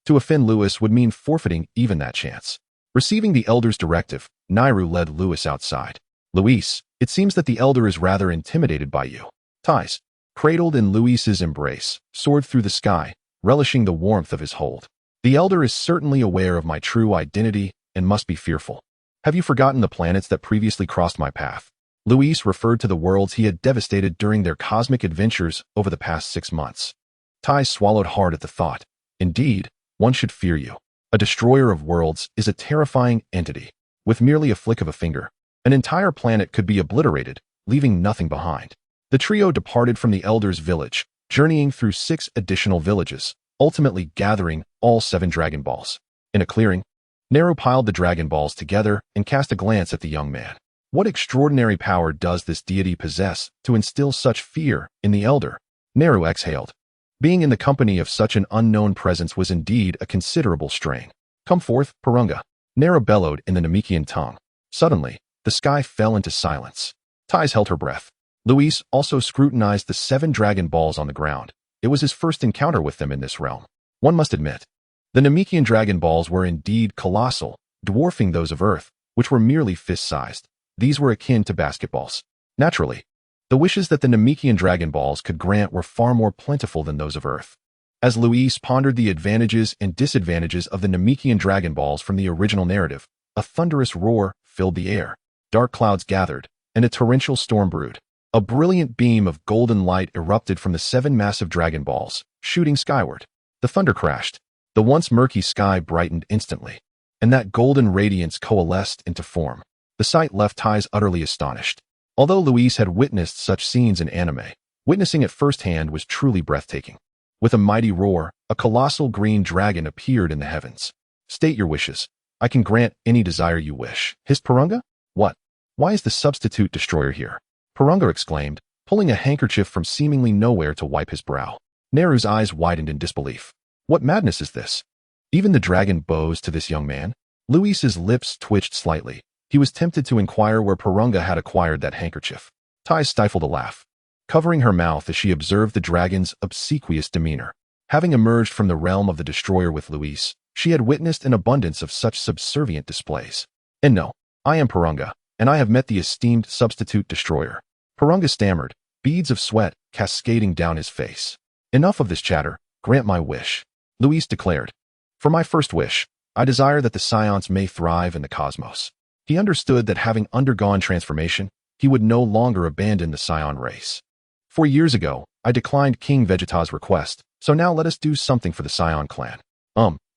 to offend Lewis would mean forfeiting even that chance. Receiving the elder's directive, Nairu led Lewis outside. Luis, it seems that the elder is rather intimidated by you. Ties, cradled in Luis's embrace, soared through the sky, relishing the warmth of his hold. The elder is certainly aware of my true identity and must be fearful. Have you forgotten the planets that previously crossed my path? Luis referred to the worlds he had devastated during their cosmic adventures over the past 6 months. Ties swallowed hard at the thought. Indeed, one should fear you. A destroyer of worlds is a terrifying entity. With merely a flick of a finger, an entire planet could be obliterated, leaving nothing behind. The trio departed from the elder's village, journeying through 6 additional villages, ultimately gathering all 7 Dragon Balls. In a clearing, Nairu piled the Dragon Balls together and cast a glance at the young man. What extraordinary power does this deity possess to instill such fear in the elder? Nairu exhaled. Being in the company of such an unknown presence was indeed a considerable strain. Come forth, Purunga. Nairu bellowed in the Namekian tongue. Suddenly, the sky fell into silence. Ties held her breath. Luis also scrutinized the 7 Dragon Balls on the ground. It was his first encounter with them in this realm. One must admit, the Namekian Dragon Balls were indeed colossal, dwarfing those of Earth, which were merely fist-sized. These were akin to basketballs. Naturally, the wishes that the Namekian Dragon Balls could grant were far more plentiful than those of Earth. As Luis pondered the advantages and disadvantages of the Namekian Dragon Balls from the original narrative, a thunderous roar filled the air. Dark clouds gathered, and a torrential storm brewed. A brilliant beam of golden light erupted from the 7 massive Dragon Balls, shooting skyward. The thunder crashed. The once murky sky brightened instantly, and that golden radiance coalesced into form. The sight left Ties utterly astonished. Although Luis had witnessed such scenes in anime, witnessing it firsthand was truly breathtaking. With a mighty roar, a colossal green dragon appeared in the heavens. State your wishes. I can grant any desire you wish. Hissed Purunga? What? Why is the substitute destroyer here? Purunga exclaimed, pulling a handkerchief from seemingly nowhere to wipe his brow. Nairu's eyes widened in disbelief. What madness is this? Even the dragon bows to this young man? Luis's lips twitched slightly. He was tempted to inquire where Purunga had acquired that handkerchief. Ties stifled a laugh, covering her mouth as she observed the dragon's obsequious demeanor. Having emerged from the realm of the destroyer with Luis, she had witnessed an abundance of such subservient displays. And no, I am Purunga, and I have met the esteemed substitute destroyer. Purunga stammered, beads of sweat cascading down his face. Enough of this chatter, grant my wish. Luis declared. For my first wish, I desire that the Saiyans may thrive in the cosmos. He understood that having undergone transformation, he would no longer abandon the Saiyan race. 4 years ago, I declined King Vegeta's request, so now let us do something for the Saiyan clan.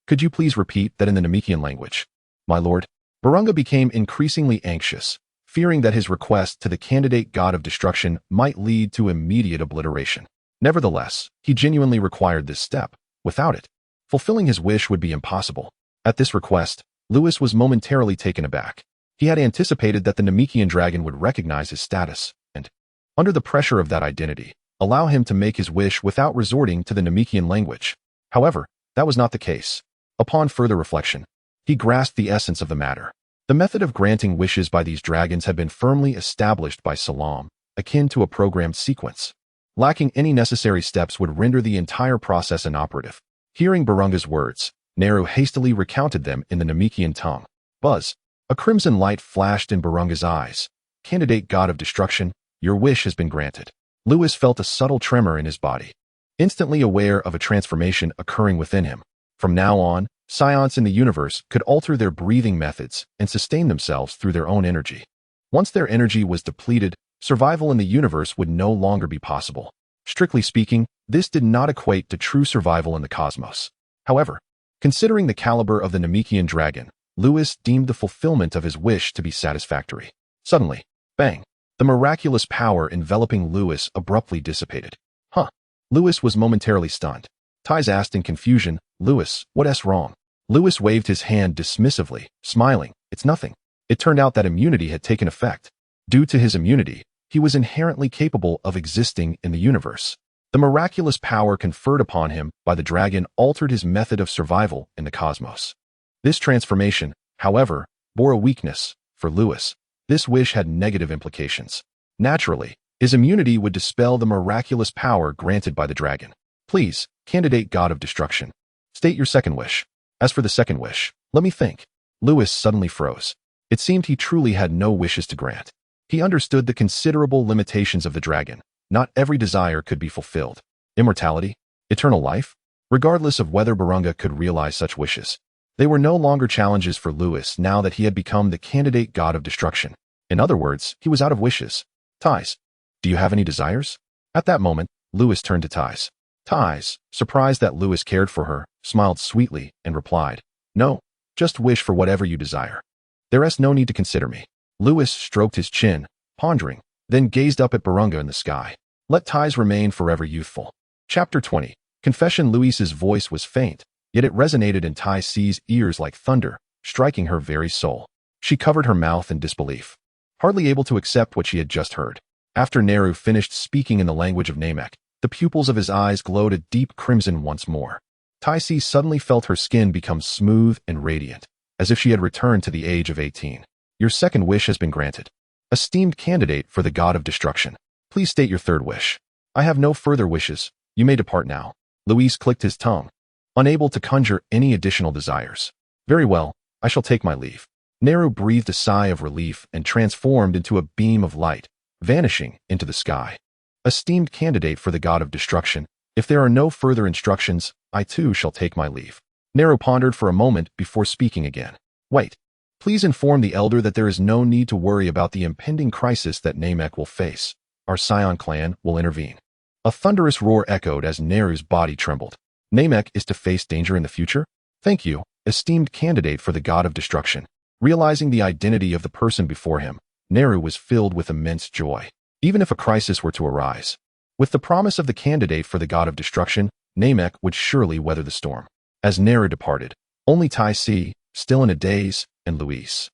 Could you please repeat that in the Namekian language? My lord, Purunga became increasingly anxious, fearing that his request to the candidate God of Destruction might lead to immediate obliteration. Nevertheless, he genuinely required this step. Without it, fulfilling his wish would be impossible. At this request, Lewis was momentarily taken aback. He had anticipated that the Namekian dragon would recognize his status, and, under the pressure of that identity, allow him to make his wish without resorting to the Namekian language. However, that was not the case. Upon further reflection, he grasped the essence of the matter. The method of granting wishes by these dragons had been firmly established by Salam, akin to a programmed sequence. Lacking any necessary steps would render the entire process inoperative. Hearing Purunga's words, Nairu hastily recounted them in the Namekian tongue. Buzz. A crimson light flashed in Purunga's eyes. Candidate God of Destruction, your wish has been granted. Lewis felt a subtle tremor in his body, instantly aware of a transformation occurring within him. From now on, Saiyans in the universe could alter their breathing methods and sustain themselves through their own energy. Once their energy was depleted, survival in the universe would no longer be possible. Strictly speaking, this did not equate to true survival in the cosmos. However, Considering the caliber of the Namekian dragon, Lewis deemed the fulfillment of his wish to be satisfactory. Suddenly, bang! The miraculous power enveloping Lewis abruptly dissipated. Huh? Lewis was momentarily stunned. Ties asked in confusion, Lewis, what's wrong? Lewis waved his hand dismissively, smiling. It's nothing. It turned out that immunity had taken effect. Due to his immunity, he was inherently capable of existing in the universe. The miraculous power conferred upon him by the dragon altered his method of survival in the cosmos. This transformation, however, bore a weakness. For Lewis, this wish had negative implications. Naturally, his immunity would dispel the miraculous power granted by the dragon. Please, candidate God of Destruction, state your second wish. As for the second wish, let me think. Lewis suddenly froze. It seemed he truly had no wishes to grant. He understood the considerable limitations of the dragon. Not every desire could be fulfilled. Immortality? Eternal life? Regardless of whether Barunga could realize such wishes, they were no longer challenges for Lewis now that he had become the candidate God of Destruction. In other words, he was out of wishes. Ties, do you have any desires? At that moment, Lewis turned to Ties. Ties, surprised that Lewis cared for her, smiled sweetly and replied, no, just wish for whatever you desire. There's no need to consider me. Lewis stroked his chin, pondering, then gazed up at Barunga in the sky. Let Ties remain forever youthful. Chapter 20. Confession. Louise's voice was faint, yet it resonated in Tai Si's ears like thunder, striking her very soul. She covered her mouth in disbelief, hardly able to accept what she had just heard. After Neru finished speaking in the language of Namek, the pupils of his eyes glowed a deep crimson once more. Tai Si suddenly felt her skin become smooth and radiant, as if she had returned to the age of 18. Your second wish has been granted. Esteemed candidate for the God of Destruction, please state your third wish. I have no further wishes. You may depart now. Luis clicked his tongue, unable to conjure any additional desires. Very well, I shall take my leave. Neru breathed a sigh of relief and transformed into a beam of light, vanishing into the sky. Esteemed candidate for the God of Destruction, if there are no further instructions, I too shall take my leave. Neru pondered for a moment before speaking again. Wait. Please inform the elder that there is no need to worry about the impending crisis that Namek will face. Our Saiyan clan will intervene. A thunderous roar echoed as Neru's body trembled. Namek is to face danger in the future? Thank you, esteemed candidate for the God of Destruction. Realizing the identity of the person before him, Neru was filled with immense joy. Even if a crisis were to arise, with the promise of the candidate for the God of Destruction, Namek would surely weather the storm. As Neru departed, only Tai Si, still in a daze, and Luis,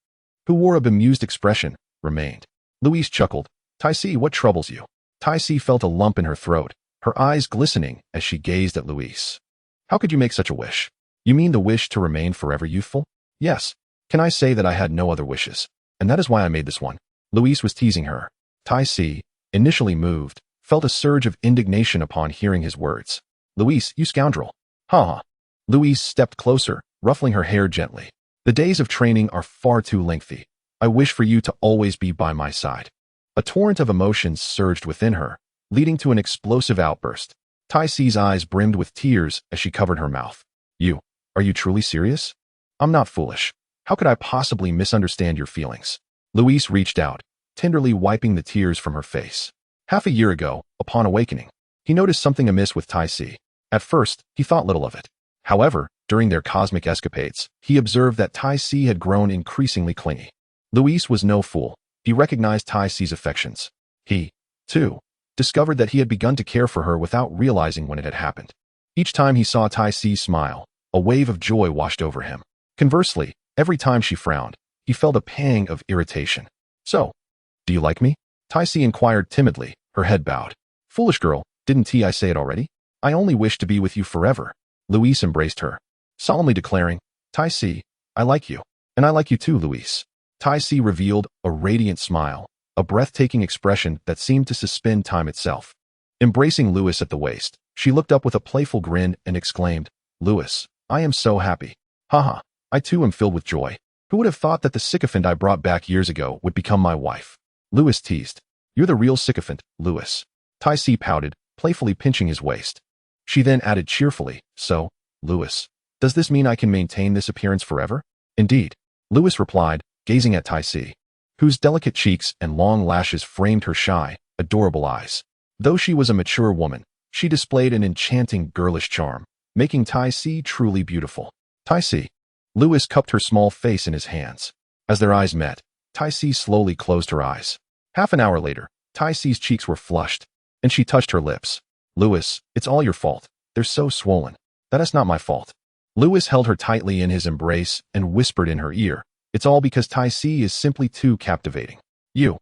who wore a bemused expression, remained. Luis chuckled. Tai Si, what troubles you? Tai Si felt a lump in her throat, her eyes glistening as she gazed at Luis. How could you make such a wish? You mean the wish to remain forever youthful? Yes. Can I say that I had no other wishes? And that is why I made this one. Luis was teasing her. Tai Si, initially moved, felt a surge of indignation upon hearing his words. Luis, you scoundrel. Ha ha. Luis stepped closer, ruffling her hair gently. The days of training are far too lengthy. I wish for you to always be by my side. A torrent of emotions surged within her, leading to an explosive outburst. Tai Si's eyes brimmed with tears as she covered her mouth. Are you truly serious? I'm not foolish. How could I possibly misunderstand your feelings? Luis reached out, tenderly wiping the tears from her face. Half a year ago, upon awakening, he noticed something amiss with Tai Si. At first, he thought little of it. However, during their cosmic escapades, he observed that Tai Si had grown increasingly clingy. Luis was no fool. He recognized Tai Si's affections. He, too, discovered that he had begun to care for her without realizing when it had happened. Each time he saw Tai Si smile, a wave of joy washed over him. Conversely, every time she frowned, he felt a pang of irritation. So, do you like me? Tai Si inquired timidly, her head bowed. Foolish girl, didn't I say it already? I only wish to be with you forever. Luis embraced her, solemnly declaring, Tai Si, I like you. And I like you too, Luis. Tai Si revealed a radiant smile, a breathtaking expression that seemed to suspend time itself. Embracing Luis at the waist, she looked up with a playful grin and exclaimed, Luis, I am so happy. Haha, I too am filled with joy. Who would have thought that the sycophant I brought back years ago would become my wife? Luis teased. You're the real sycophant, Luis. Tai Si pouted, playfully pinching his waist. She then added cheerfully, so, Luis, does this mean I can maintain this appearance forever? Indeed, Luis replied, gazing at Tai Si, whose delicate cheeks and long lashes framed her shy, adorable eyes. Though she was a mature woman, she displayed an enchanting girlish charm, making Tai Si truly beautiful. Tai Si. Lewis cupped her small face in his hands. As their eyes met, Tai Si slowly closed her eyes. Half an hour later, Tai Si's cheeks were flushed, and she touched her lips. Lewis, it's all your fault. They're so swollen. That is not my fault. Lewis held her tightly in his embrace and whispered in her ear, it's all because Tai Si is simply too captivating. You.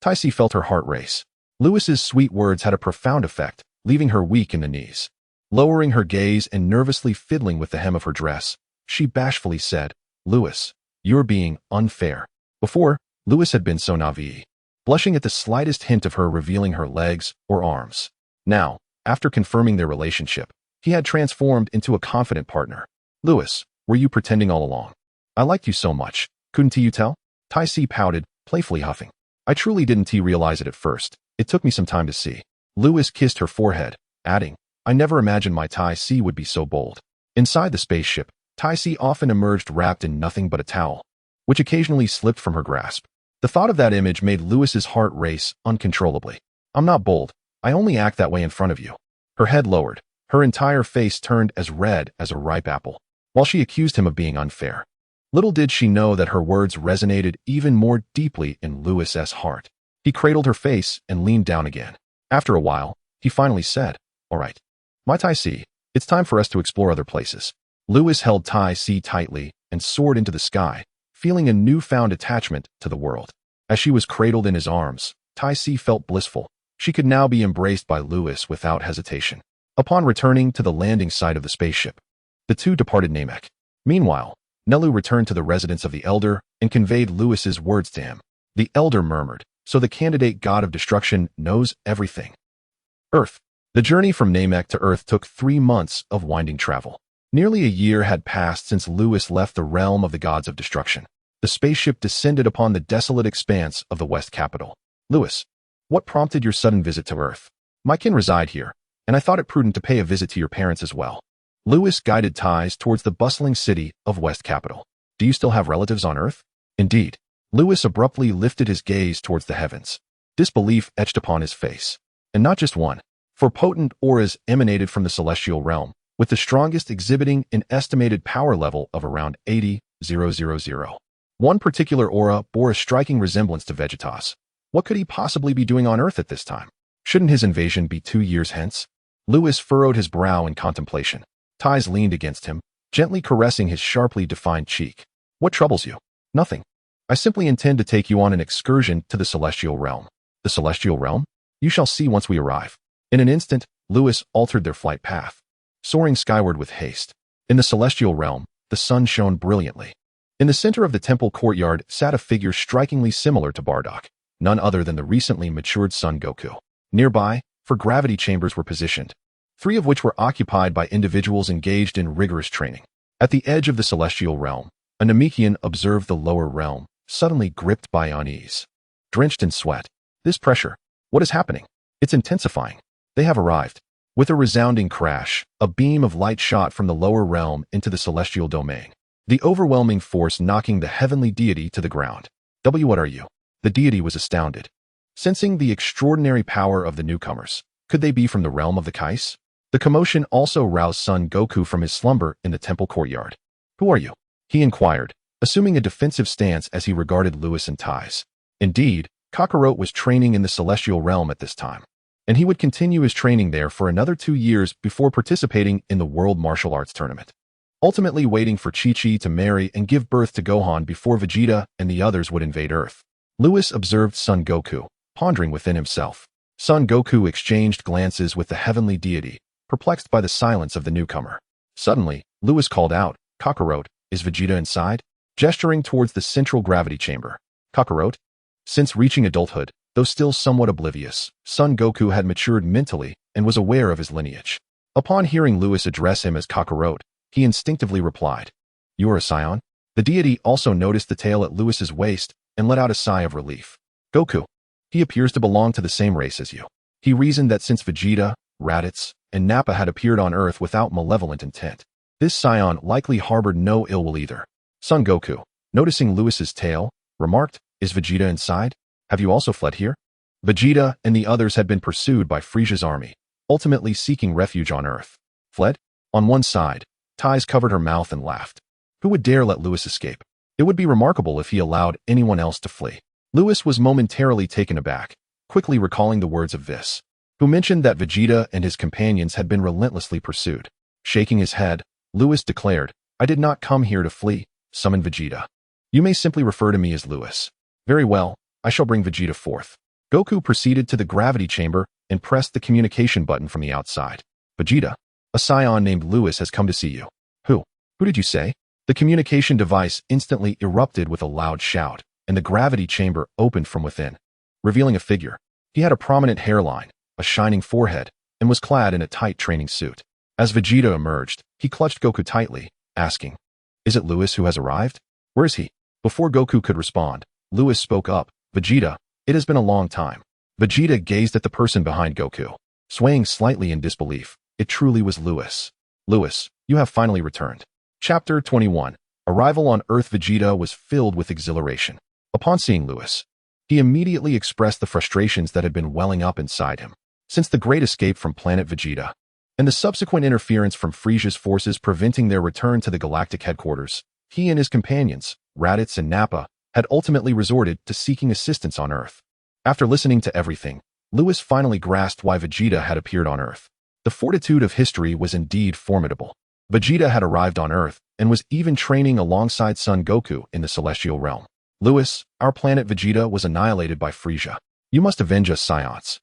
Tai Si felt her heart race. Lewis's sweet words had a profound effect, leaving her weak in the knees. Lowering her gaze and nervously fiddling with the hem of her dress, she bashfully said, Lewis, you're being unfair. Before, Lewis had been so naive, blushing at the slightest hint of her revealing her legs or arms. Now, after confirming their relationship, he had transformed into a confident partner. Lewis, were you pretending all along? I liked you so much, couldn't you tell? Tai Si pouted, playfully huffing. I truly didn't realize it at first. It took me some time to see. Lewis kissed her forehead, adding, I never imagined my Tai Si would be so bold. Inside the spaceship, Tai Si often emerged wrapped in nothing but a towel, which occasionally slipped from her grasp. The thought of that image made Lewis's heart race uncontrollably. I'm not bold. I only act that way in front of you. Her head lowered. Her entire face turned as red as a ripe apple, while she accused him of being unfair. Little did she know that her words resonated even more deeply in Lewis's heart. He cradled her face and leaned down again. After a while, he finally said, All right. My Tai Si, it's time for us to explore other places. Lewis held Tai Si tightly and soared into the sky, feeling a newfound attachment to the world. As she was cradled in his arms, Tai Si felt blissful. She could now be embraced by Lewis without hesitation. Upon returning to the landing site of the spaceship, the two departed Namek. Meanwhile, Nelu returned to the residence of the Elder and conveyed Lewis's words to him. The Elder murmured, so the candidate God of Destruction knows everything. Earth. The journey from Namek to Earth took 3 months of winding travel. Nearly a year had passed since Lewis left the realm of the gods of destruction. The spaceship descended upon the desolate expanse of the West Capital. Lewis, what prompted your sudden visit to Earth? My kin reside here, and I thought it prudent to pay a visit to your parents as well. Lewis guided Ties towards the bustling city of West Capital. Do you still have relatives on Earth? Indeed. Lewis abruptly lifted his gaze towards the heavens. Disbelief etched upon his face. And not just one, for potent auras emanated from the celestial realm, with the strongest exhibiting an estimated power level of around 80,000. One particular aura bore a striking resemblance to Vegetas. What could he possibly be doing on Earth at this time? Shouldn't his invasion be 2 years hence? Lewis furrowed his brow in contemplation. Ties leaned against him, gently caressing his sharply defined cheek. What troubles you? Nothing. I simply intend to take you on an excursion to the celestial realm. The celestial realm? You shall see once we arrive. In an instant, Lewis altered their flight path, soaring skyward with haste. In the celestial realm, the sun shone brilliantly. In the center of the temple courtyard sat a figure strikingly similar to Bardock, none other than the recently matured Son Goku. Nearby, 4 gravity chambers were positioned, 3 of which were occupied by individuals engaged in rigorous training. At the edge of the celestial realm, a Namekian observed the lower realm, suddenly gripped by unease. Drenched in sweat. This pressure. What is happening? It's intensifying. They have arrived. With a resounding crash, a beam of light shot from the lower realm into the celestial domain, the overwhelming force knocking the heavenly deity to the ground. What are you? The deity was astounded. Sensing the extraordinary power of the newcomers, could they be from the realm of the Kais? The commotion also roused Son Goku from his slumber in the temple courtyard. Who are you? He inquired, assuming a defensive stance as he regarded Lewis and Ties. Indeed, Kakarot was training in the celestial realm at this time, and he would continue his training there for another 2 years before participating in the World Martial Arts Tournament, ultimately waiting for Chi-Chi to marry and give birth to Gohan before Vegeta and the others would invade Earth. Lewis observed Son Goku, pondering within himself. Son Goku exchanged glances with the heavenly deity, perplexed by the silence of the newcomer. Suddenly, Lewis called out, Kakarot, is Vegeta inside? Gesturing towards the central gravity chamber. Kakarot? Since reaching adulthood, though still somewhat oblivious, Son Goku had matured mentally and was aware of his lineage. Upon hearing Lewis address him as Kakarot, he instinctively replied, You are a Saiyan? The deity also noticed the tail at Lewis's waist and let out a sigh of relief. Goku. He appears to belong to the same race as you. He reasoned that since Vegeta, Raditz, and Nappa had appeared on Earth without malevolent intent, this Saiyan likely harbored no ill will either. Son Goku, noticing Lewis's tail, remarked, Is Vegeta inside? Have you also fled here? Vegeta and the others had been pursued by Frieza's army, ultimately seeking refuge on Earth. Fled? On one side, Ties covered her mouth and laughed. Who would dare let Lewis escape? It would be remarkable if he allowed anyone else to flee. Lewis was momentarily taken aback, quickly recalling the words of Whis, who mentioned that Vegeta and his companions had been relentlessly pursued. Shaking his head, Lewis declared, "I did not come here to flee, summon Vegeta. You may simply refer to me as Lewis." "Very well, I shall bring Vegeta forth." Goku proceeded to the gravity chamber and pressed the communication button from the outside. "Vegeta, a Saiyan named Lewis has come to see you." Who? Who did you say?" The communication device instantly erupted with a loud shout, and the gravity chamber opened from within, revealing a figure. He had a prominent hairline, a shining forehead, and was clad in a tight training suit. As Vegeta emerged, he clutched Goku tightly, asking, "Is it Lewis who has arrived? Where is he?" Before Goku could respond, Lewis spoke up, "Vegeta, it has been a long time." Vegeta gazed at the person behind Goku, swaying slightly in disbelief. It truly was Lewis. "Lewis, you have finally returned." Chapter 21. Arrival on Earth. Vegeta was filled with exhilaration. Upon seeing Lewis, he immediately expressed the frustrations that had been welling up inside him. Since the great escape from planet Vegeta, and the subsequent interference from Frieza's forces preventing their return to the galactic headquarters, he and his companions, Raditz and Nappa, had ultimately resorted to seeking assistance on Earth. After listening to everything, Lewis finally grasped why Vegeta had appeared on Earth. The fortitude of history was indeed formidable. Vegeta had arrived on Earth and was even training alongside Son Goku in the Celestial Realm. "Lewis, our planet Vegeta was annihilated by Frieza. You must avenge us Saiyans,"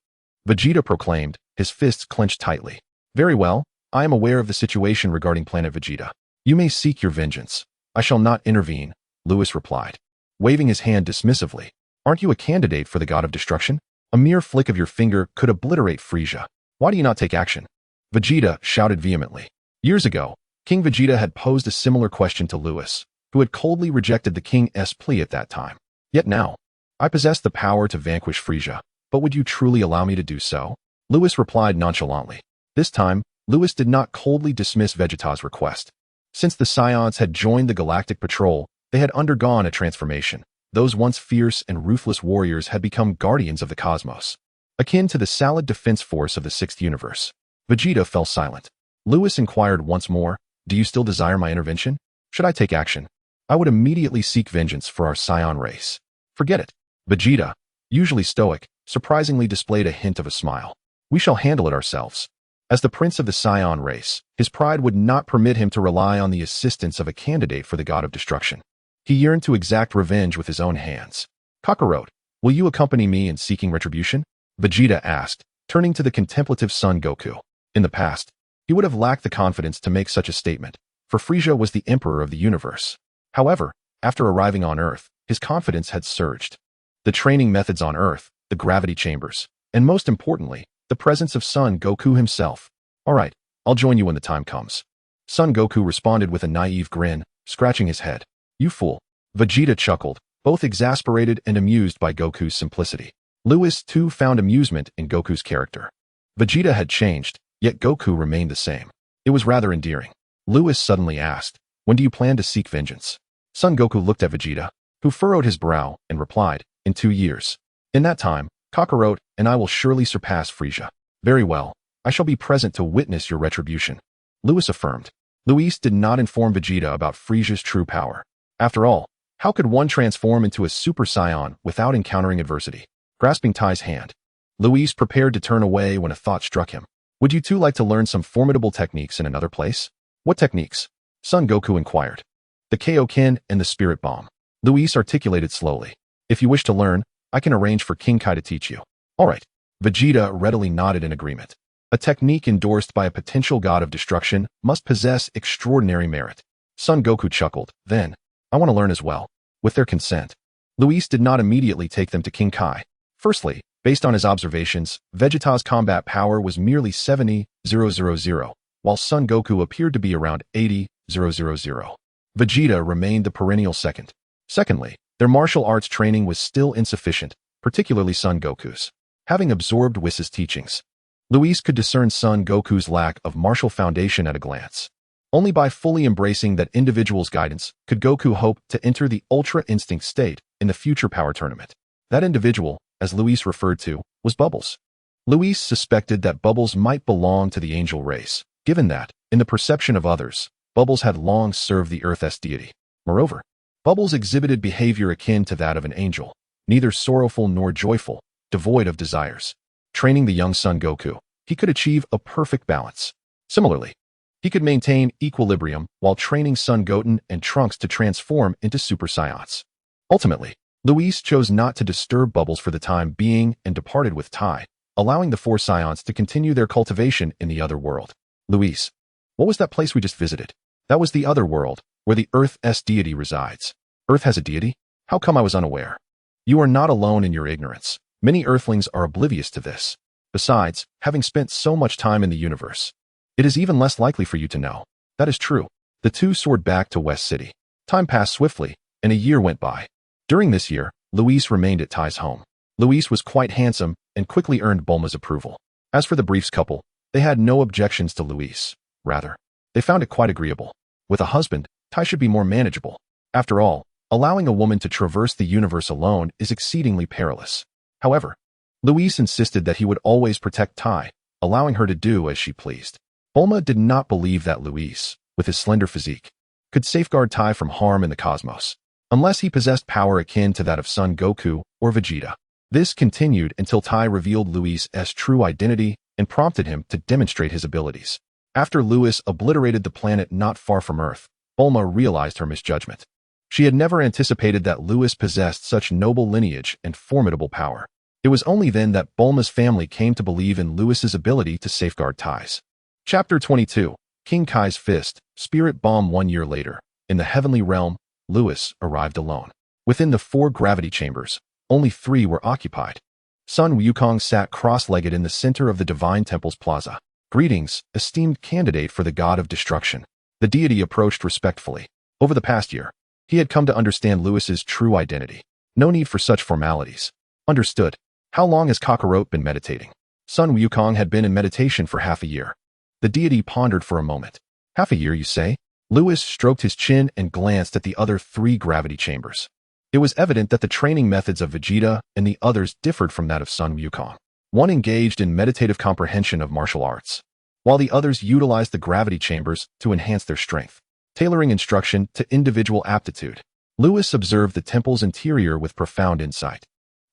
Vegeta proclaimed, his fists clenched tightly. "Very well, I am aware of the situation regarding planet Vegeta. You may seek your vengeance. I shall not intervene," Lewis replied, waving his hand dismissively. "Aren't you a candidate for the God of Destruction? A mere flick of your finger could obliterate Frieza. Why do you not take action?" Vegeta shouted vehemently. Years ago, King Vegeta had posed a similar question to Lewis, who had coldly rejected the king's plea at that time. Yet now, "I possess the power to vanquish Frieza, but would you truly allow me to do so?" Lewis replied nonchalantly. This time, Lewis did not coldly dismiss Vegeta's request. Since the Saiyans had joined the Galactic Patrol, they had undergone a transformation. Those once fierce and ruthless warriors had become guardians of the cosmos, akin to the solid defense force of the Sixth Universe. Vegeta fell silent. Lewis inquired once more, "Do you still desire my intervention? Should I take action? I would immediately seek vengeance for our Saiyan race." "Forget it." Vegeta, usually stoic, surprisingly displayed a hint of a smile. "We shall handle it ourselves." As the prince of the Saiyan race, his pride would not permit him to rely on the assistance of a candidate for the God of Destruction. He yearned to exact revenge with his own hands. "Kakarot, will you accompany me in seeking retribution?" Vegeta asked, turning to the contemplative Son Goku. In the past, he would have lacked the confidence to make such a statement, for Frieza was the emperor of the universe. However, after arriving on Earth, his confidence had surged. The training methods on Earth, the gravity chambers, and most importantly, the presence of Son Goku himself. "All right, I'll join you when the time comes." Son Goku responded with a naive grin, scratching his head. "You fool." Vegeta chuckled, both exasperated and amused by Goku's simplicity. Lewis, too, found amusement in Goku's character. Vegeta had changed, yet Goku remained the same. It was rather endearing. Lewis suddenly asked, "When do you plan to seek vengeance?" Son Goku looked at Vegeta, who furrowed his brow, and replied, "In 2 years. In that time, Kakarot and I will surely surpass Frieza." "Very well, I shall be present to witness your retribution," Lewis affirmed. Luis did not inform Vegeta about Frieza's true power. After all, how could one transform into a Super Saiyan without encountering adversity? Grasping Tai's hand, Luis prepared to turn away when a thought struck him. "Would you two like to learn some formidable techniques in another place?" "What techniques?" Son Goku inquired. "The Kaioken and the Spirit Bomb," Luis articulated slowly. "If you wish to learn, I can arrange for King Kai to teach you." "All right." Vegeta readily nodded in agreement. A technique endorsed by a potential god of destruction must possess extraordinary merit. Son Goku chuckled. "Then, I want to learn as well." With their consent, Luis did not immediately take them to King Kai. Firstly, based on his observations, Vegeta's combat power was merely 70,000, while Son Goku appeared to be around 80,000. Vegeta remained the perennial second. Secondly, their martial arts training was still insufficient, particularly Son Goku's. Having absorbed Whis' teachings, Luis could discern Son Goku's lack of martial foundation at a glance. Only by fully embracing that individual's guidance could Goku hope to enter the Ultra Instinct state in the future power tournament. That individual, as Luis referred to, was Bubbles. Luis suspected that Bubbles might belong to the angel race, given that, in the perception of others, Bubbles had long served the Earth's deity. Moreover, Bubbles exhibited behavior akin to that of an angel, neither sorrowful nor joyful, devoid of desires. Training the young Son Goku, he could achieve a perfect balance. Similarly, he could maintain equilibrium while training Son Goten and Trunks to transform into Super Saiyans. Ultimately, Luis chose not to disturb Bubbles for the time being and departed with Tai, allowing the four Saiyans to continue their cultivation in the other world. Luis, what was that place we just visited? That was the other world, where the Earth's deity resides. Earth has a deity? How come I was unaware? You are not alone in your ignorance. Many Earthlings are oblivious to this. Besides, having spent so much time in the universe, it is even less likely for you to know. That is true. The two soared back to West City. Time passed swiftly, and a year went by. During this year, Luis remained at Tai's home. Luis was quite handsome and quickly earned Bulma's approval. As for the Briefs couple, they had no objections to Luis. Rather, they found it quite agreeable. With a husband, Tai should be more manageable. After all, allowing a woman to traverse the universe alone is exceedingly perilous. However, Luis insisted that he would always protect Tai, allowing her to do as she pleased. Bulma did not believe that Luis, with his slender physique, could safeguard Tai from harm in the cosmos, unless he possessed power akin to that of Son Goku or Vegeta. This continued until Tai revealed Luis's true identity and prompted him to demonstrate his abilities. After Luis obliterated the planet not far from Earth, Bulma realized her misjudgment. She had never anticipated that Luis possessed such noble lineage and formidable power. It was only then that Bulma's family came to believe in Luis's ability to safeguard Tai's. Chapter 22, King Kai's Fist, Spirit Bomb. 1 year later, in the heavenly realm, Luis arrived alone. Within the 4 gravity chambers, only 3 were occupied. Sun Wukong sat cross-legged in the center of the Divine Temple's plaza. Greetings, esteemed candidate for the God of Destruction. The deity approached respectfully. Over the past year, he had come to understand Luis's true identity. No need for such formalities. Understood. How long has Kakarot been meditating? Sun Wukong had been in meditation for half a year. The deity pondered for a moment. Half a year, you say? Luis stroked his chin and glanced at the other 3 gravity chambers. It was evident that the training methods of Vegeta and the others differed from that of Sun Wukong. One engaged in meditative comprehension of martial arts, while the others utilized the gravity chambers to enhance their strength, tailoring instruction to individual aptitude. Luis observed the temple's interior with profound insight.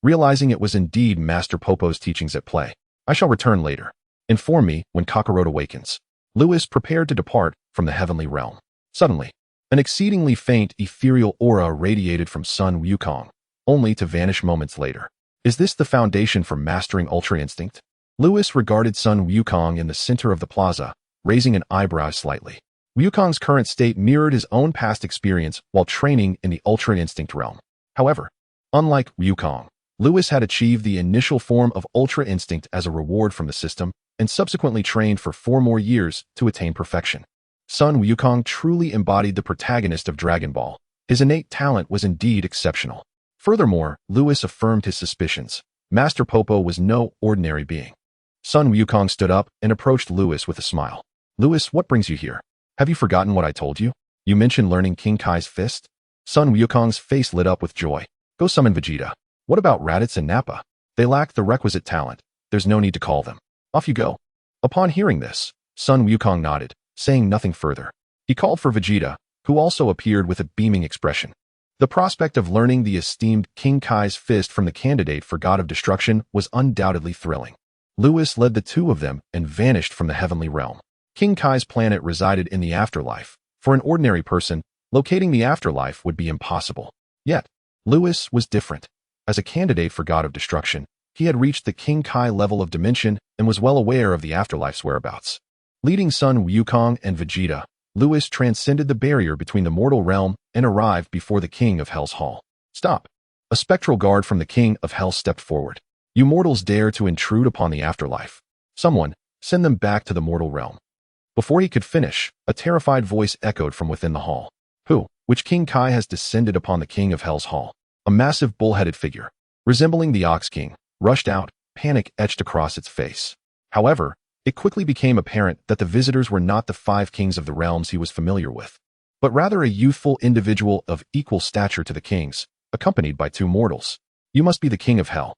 Realizing it was indeed Master Popo's teachings at play, I shall return later. Inform me when Kakarot awakens. Luis prepared to depart from the heavenly realm. Suddenly, an exceedingly faint, ethereal aura radiated from Sun Wukong, only to vanish moments later. Is this the foundation for mastering Ultra Instinct? Luis regarded Sun Wukong in the center of the plaza, raising an eyebrow slightly. Wukong's current state mirrored his own past experience while training in the Ultra Instinct realm. However, unlike Wukong, Luis had achieved the initial form of Ultra Instinct as a reward from the system and subsequently trained for 4 more years to attain perfection. Sun Wukong truly embodied the protagonist of Dragon Ball. His innate talent was indeed exceptional. Furthermore, Luis affirmed his suspicions. Master Popo was no ordinary being. Sun Wukong stood up and approached Luis with a smile. Luis, what brings you here? Have you forgotten what I told you? You mentioned learning King Kai's fist? Sun Wukong's face lit up with joy. Go summon Vegeta. What about Raditz and Nappa? They lack the requisite talent. There's no need to call them. Off you go. Upon hearing this, Sun Wukong nodded, saying nothing further. He called for Vegeta, who also appeared with a beaming expression. The prospect of learning the esteemed King Kai's fist from the candidate for God of Destruction was undoubtedly thrilling. Luis led the 2 of them and vanished from the heavenly realm. King Kai's planet resided in the afterlife. For an ordinary person, locating the afterlife would be impossible. Yet, Luis was different. As a candidate for God of Destruction, he had reached the King Kai level of dimension and was well aware of the afterlife's whereabouts. Leading Sun Wukong and Vegeta, Luis transcended the barrier between the mortal realm and arrived before the King of Hell's Hall. Stop! A spectral guard from the King of Hell stepped forward. You mortals dare to intrude upon the afterlife. Someone, send them back to the mortal realm. Before he could finish, a terrified voice echoed from within the hall. Who? Which King Kai has descended upon the King of Hell's Hall? A massive bull-headed figure, resembling the Ox King, rushed out, panic etched across its face. However, it quickly became apparent that the visitors were not the 5 kings of the realms he was familiar with, but rather a youthful individual of equal stature to the kings, accompanied by 2 mortals. You must be the King of Hell.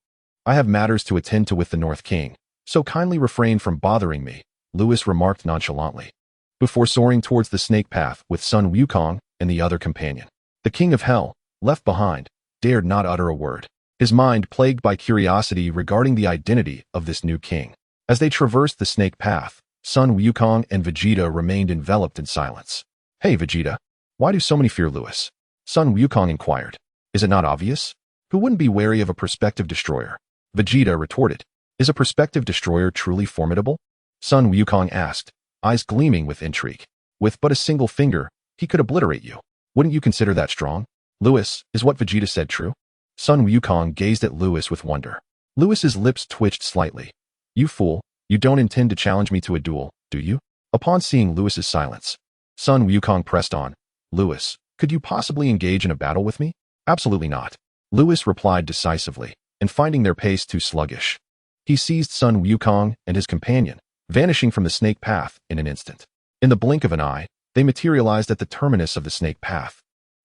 I have matters to attend to with the North King, so kindly refrain from bothering me, Luis remarked nonchalantly. before soaring towards the snake path with Sun Wukong and the other companion. The king of hell, left behind, dared not utter a word, his mind plagued by curiosity regarding the identity of this new king. As they traversed the snake path, Sun Wukong and Vegeta remained enveloped in silence. "Hey, Vegeta, why do so many fear Lewis?" Sun Wukong inquired. "Is it not obvious? Who wouldn't be wary of a perspective destroyer?" Vegeta retorted. "Is a perspective destroyer truly formidable?" Sun Wukong asked, eyes gleaming with intrigue. "With but a single finger, he could obliterate you. Wouldn't you consider that strong?" "Lewis, is what Vegeta said true?" Sun Wukong gazed at Lewis with wonder. Lewis's lips twitched slightly. "You fool, you don't intend to challenge me to a duel, do you?" Upon seeing Lewis's silence, Sun Wukong pressed on. "Lewis, could you possibly engage in a battle with me?" "Absolutely not," Lewis replied decisively, and finding their pace too sluggish. He seized Sun Wukong and his companion, vanishing from the snake path in an instant. In the blink of an eye, they materialized at the terminus of the snake path,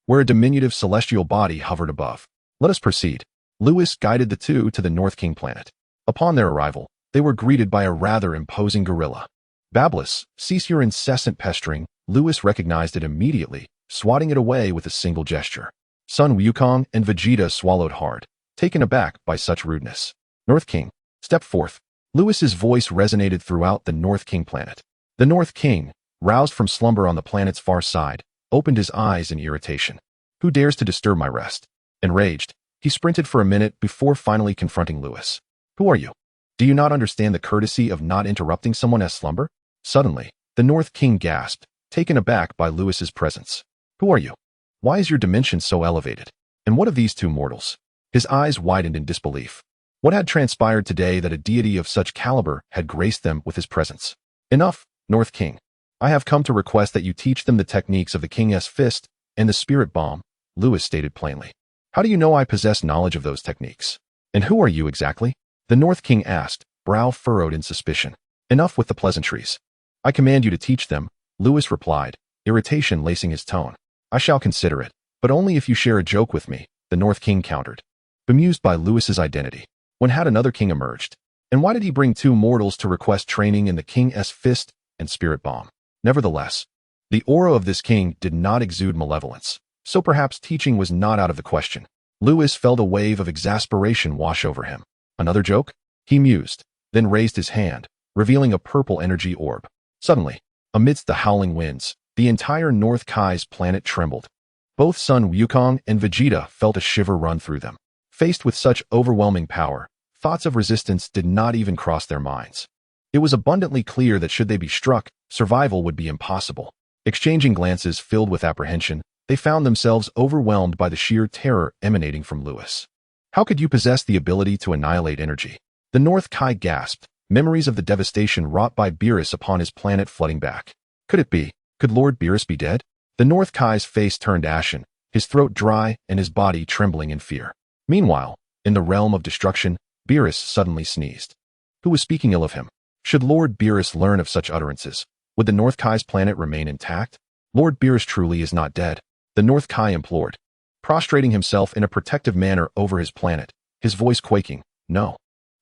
where a diminutive celestial body hovered above. "Let us proceed." Lewis guided the two to the North King planet. Upon their arrival, they were greeted by a rather imposing gorilla. "Bablis, cease your incessant pestering." Lewis recognized it immediately, swatting it away with a single gesture. Sun Wukong and Vegeta swallowed hard, taken aback by such rudeness. "North King, step forth." Lewis's voice resonated throughout the North King planet. The North King, roused from slumber on the planet's far side, opened his eyes in irritation. "Who dares to disturb my rest?" Enraged, he sprinted for a minute before finally confronting Lewis. "Who are you? Do you not understand the courtesy of not interrupting someone as slumber?" Suddenly, the North King gasped, taken aback by Lewis's presence. "Who are you? Why is your dimension so elevated? And what of these two mortals?" His eyes widened in disbelief. What had transpired today that a deity of such caliber had graced them with his presence? "Enough, North King. I have come to request that you teach them the techniques of the King's Fist and the Spirit Bomb," Lewis stated plainly. "How do you know I possess knowledge of those techniques? And who are you exactly?" the North King asked, brow furrowed in suspicion. "Enough with the pleasantries. I command you to teach them," Lewis replied, irritation lacing his tone. "I shall consider it, but only if you share a joke with me," the North King countered. Bemused by Lewis's identity, when had another king emerged? And why did he bring two mortals to request training in the King's Fist and Spirit Bomb? Nevertheless, the aura of this king did not exude malevolence, so perhaps teaching was not out of the question. Lewis felt a wave of exasperation wash over him. "Another joke?" he mused, then raised his hand, revealing a purple energy orb. Suddenly, amidst the howling winds, the entire North Kai's planet trembled. Both Sun Wukong and Vegeta felt a shiver run through them. Faced with such overwhelming power, thoughts of resistance did not even cross their minds. It was abundantly clear that should they be struck, survival would be impossible. Exchanging glances filled with apprehension, they found themselves overwhelmed by the sheer terror emanating from Lewis. "How could you possess the ability to annihilate energy?" The North Kai gasped, memories of the devastation wrought by Beerus upon his planet flooding back. Could it be? Could Lord Beerus be dead? The North Kai's face turned ashen, his throat dry and his body trembling in fear. Meanwhile, in the realm of destruction, Beerus suddenly sneezed. Who was speaking ill of him? Should Lord Beerus learn of such utterances, would the North Kai's planet remain intact? "Lord Beerus truly is not dead," the North Kai implored, prostrating himself in a protective manner over his planet, his voice quaking. "No.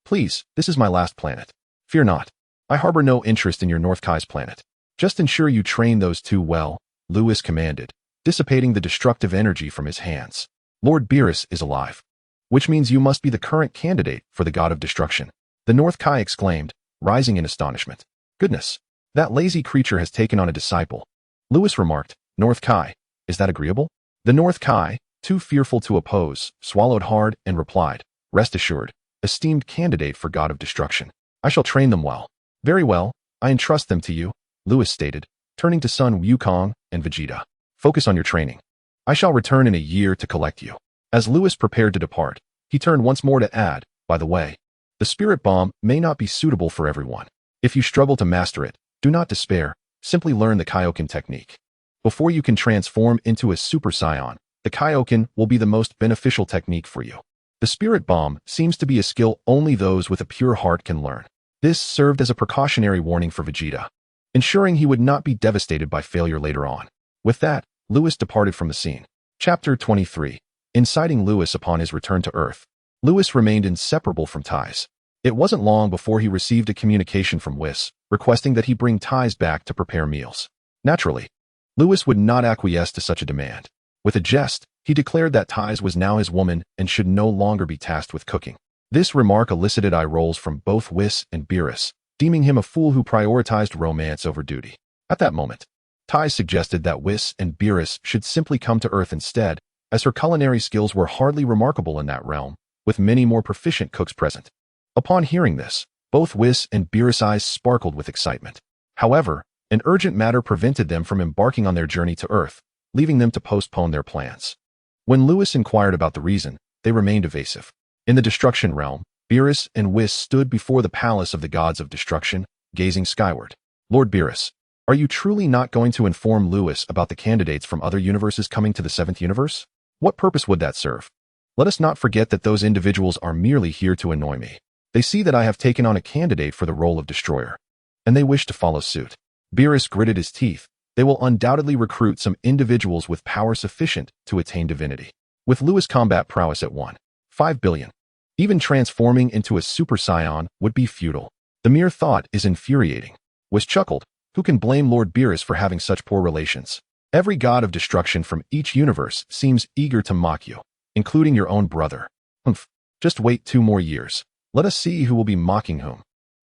Please, this is my last planet. Fear not. I harbor no interest in your North Kai's planet. Just ensure you train those two well," Lewis commanded, dissipating the destructive energy from his hands. "Lord Beerus is alive. Which means you must be the current candidate for the God of Destruction," the North Kai exclaimed, rising in astonishment. "Goodness, that lazy creature has taken on a disciple," Lewis remarked. "North Kai, is that agreeable?" The North Kai, too fearful to oppose, swallowed hard and replied, "Rest assured, esteemed candidate for God of Destruction. I shall train them well." "Very well, I entrust them to you," Lewis stated, turning to Sun Wukong and Vegeta. "Focus on your training. I shall return in a year to collect you." As Lewis prepared to depart, he turned once more to add, "By the way, the Spirit Bomb may not be suitable for everyone. If you struggle to master it, do not despair, simply learn the Kaioken technique. Before you can transform into a Super Saiyan, the Kaioken will be the most beneficial technique for you. The Spirit Bomb seems to be a skill only those with a pure heart can learn." This served as a precautionary warning for Vegeta, ensuring he would not be devastated by failure later on. With that, Lewis departed from the scene. Chapter 23. Inciting Lewis upon his return to Earth. Lewis remained inseparable from Ties. It wasn't long before he received a communication from Whis, requesting that he bring Ties back to prepare meals. Naturally, Lewis would not acquiesce to such a demand. With a jest, he declared that Ties was now his woman and should no longer be tasked with cooking. This remark elicited eye rolls from both Whis and Beerus, deeming him a fool who prioritized romance over duty. At that moment, Ties suggested that Whis and Beerus should simply come to Earth instead, as her culinary skills were hardly remarkable in that realm, with many more proficient cooks present. Upon hearing this, both Whis and Beerus' eyes sparkled with excitement. However, an urgent matter prevented them from embarking on their journey to Earth, leaving them to postpone their plans. When Lewis inquired about the reason, they remained evasive. In the Destruction realm, Beerus and Whis stood before the palace of the gods of destruction, gazing skyward. Lord Beerus, are you truly not going to inform Lewis about the candidates from other universes coming to the 7th universe? What purpose would that serve? Let us not forget that those individuals are merely here to annoy me. They see that I have taken on a candidate for the role of destroyer, and they wish to follow suit. Beerus gritted his teeth. They will undoubtedly recruit some individuals with power sufficient to attain divinity. With Lewis' combat prowess at 1.5 billion, even transforming into a Super Saiyan would be futile. The mere thought is infuriating. Whis chuckled. Who can blame Lord Beerus for having such poor relations? Every god of destruction from each universe seems eager to mock you, including your own brother. Humph. Just wait 2 more years. Let us see who will be mocking whom.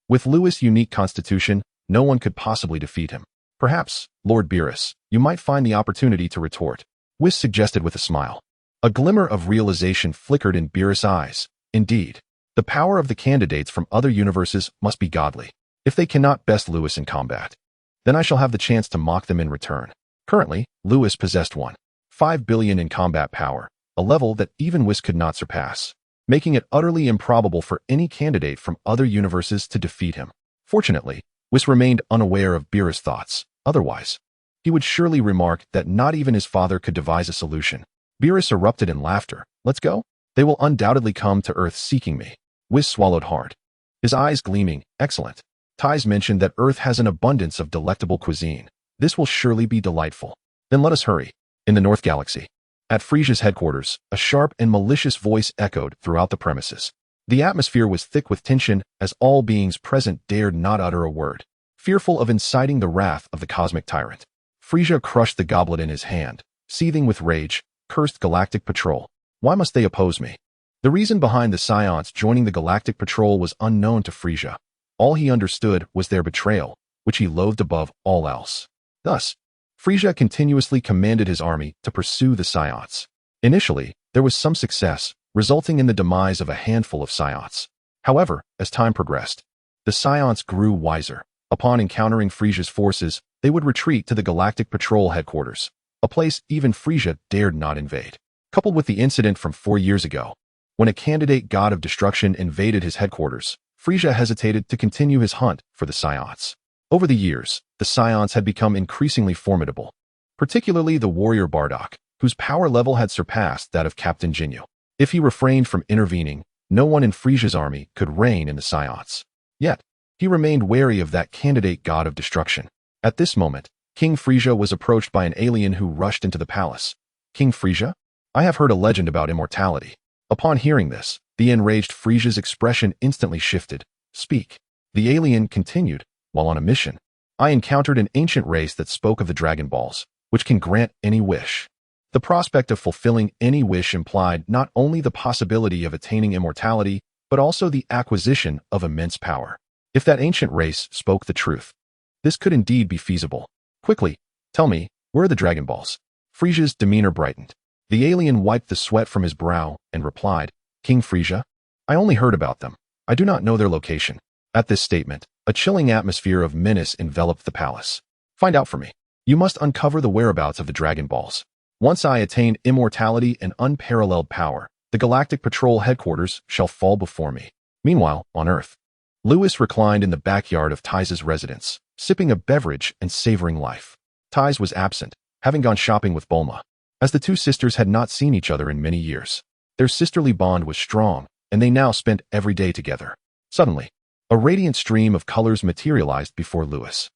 With Lewis' unique constitution, no one could possibly defeat him. Perhaps, Lord Beerus, you might find the opportunity to retort, Whis suggested with a smile. A glimmer of realization flickered in Beerus' eyes. Indeed, the power of the candidates from other universes must be godly. If they cannot best Lewis in combat, then I shall have the chance to mock them in return. Currently, Lewis possessed 1.5 billion in combat power, a level that even Whis could not surpass, making it utterly improbable for any candidate from other universes to defeat him. Fortunately, Whis remained unaware of Beerus' thoughts. Otherwise, he would surely remark that not even his father could devise a solution. Beerus erupted in laughter. Let's go? They will undoubtedly come to Earth seeking me. Whis swallowed hard, his eyes gleaming. Excellent. Ties mentioned that Earth has an abundance of delectable cuisine. This will surely be delightful. Then let us hurry. In the North Galaxy, at Frieza's headquarters, a sharp and malicious voice echoed throughout the premises. The atmosphere was thick with tension as all beings present dared not utter a word, fearful of inciting the wrath of the cosmic tyrant. Frieza crushed the goblet in his hand, seething with rage. Cursed Galactic Patrol. Why must they oppose me? The reason behind the Saiyans joining the Galactic Patrol was unknown to Frieza. All he understood was their betrayal, which he loathed above all else. Thus, Frieza continuously commanded his army to pursue the Saiyans. Initially, there was some success, resulting in the demise of a handful of Saiyans. However, as time progressed, the Saiyans grew wiser. Upon encountering Frieza's forces, they would retreat to the Galactic Patrol headquarters, a place even Frieza dared not invade. Coupled with the incident from 4 years ago, when a candidate god of destruction invaded his headquarters, Frieza hesitated to continue his hunt for the Saiyans. Over the years, the Saiyans had become increasingly formidable, particularly the warrior Bardock, whose power level had surpassed that of Captain Jinyu. If he refrained from intervening, no one in Frieza's army could reign in the Saiyans. Yet, he remained wary of that candidate god of destruction. At this moment, King Frieza was approached by an alien who rushed into the palace. King Frieza? I have heard a legend about immortality. Upon hearing this, the enraged Frieza's expression instantly shifted. Speak. The alien continued, while on a mission, I encountered an ancient race that spoke of the Dragon Balls, which can grant any wish. The prospect of fulfilling any wish implied not only the possibility of attaining immortality, but also the acquisition of immense power. If that ancient race spoke the truth, this could indeed be feasible. Quickly, tell me, where are the Dragon Balls? Frieza's demeanor brightened. The alien wiped the sweat from his brow and replied, King Frieza, I only heard about them. I do not know their location. At this statement, a chilling atmosphere of menace enveloped the palace. Find out for me. You must uncover the whereabouts of the Dragon Balls. Once I attain immortality and unparalleled power, the Galactic Patrol headquarters shall fall before me. Meanwhile, on Earth, Lewis reclined in the backyard of Tize's residence, sipping a beverage and savoring life. Tize was absent, having gone shopping with Bulma. As the two sisters had not seen each other in many years, their sisterly bond was strong, and they now spent every day together. Suddenly, a radiant stream of colors materialized before Lewis.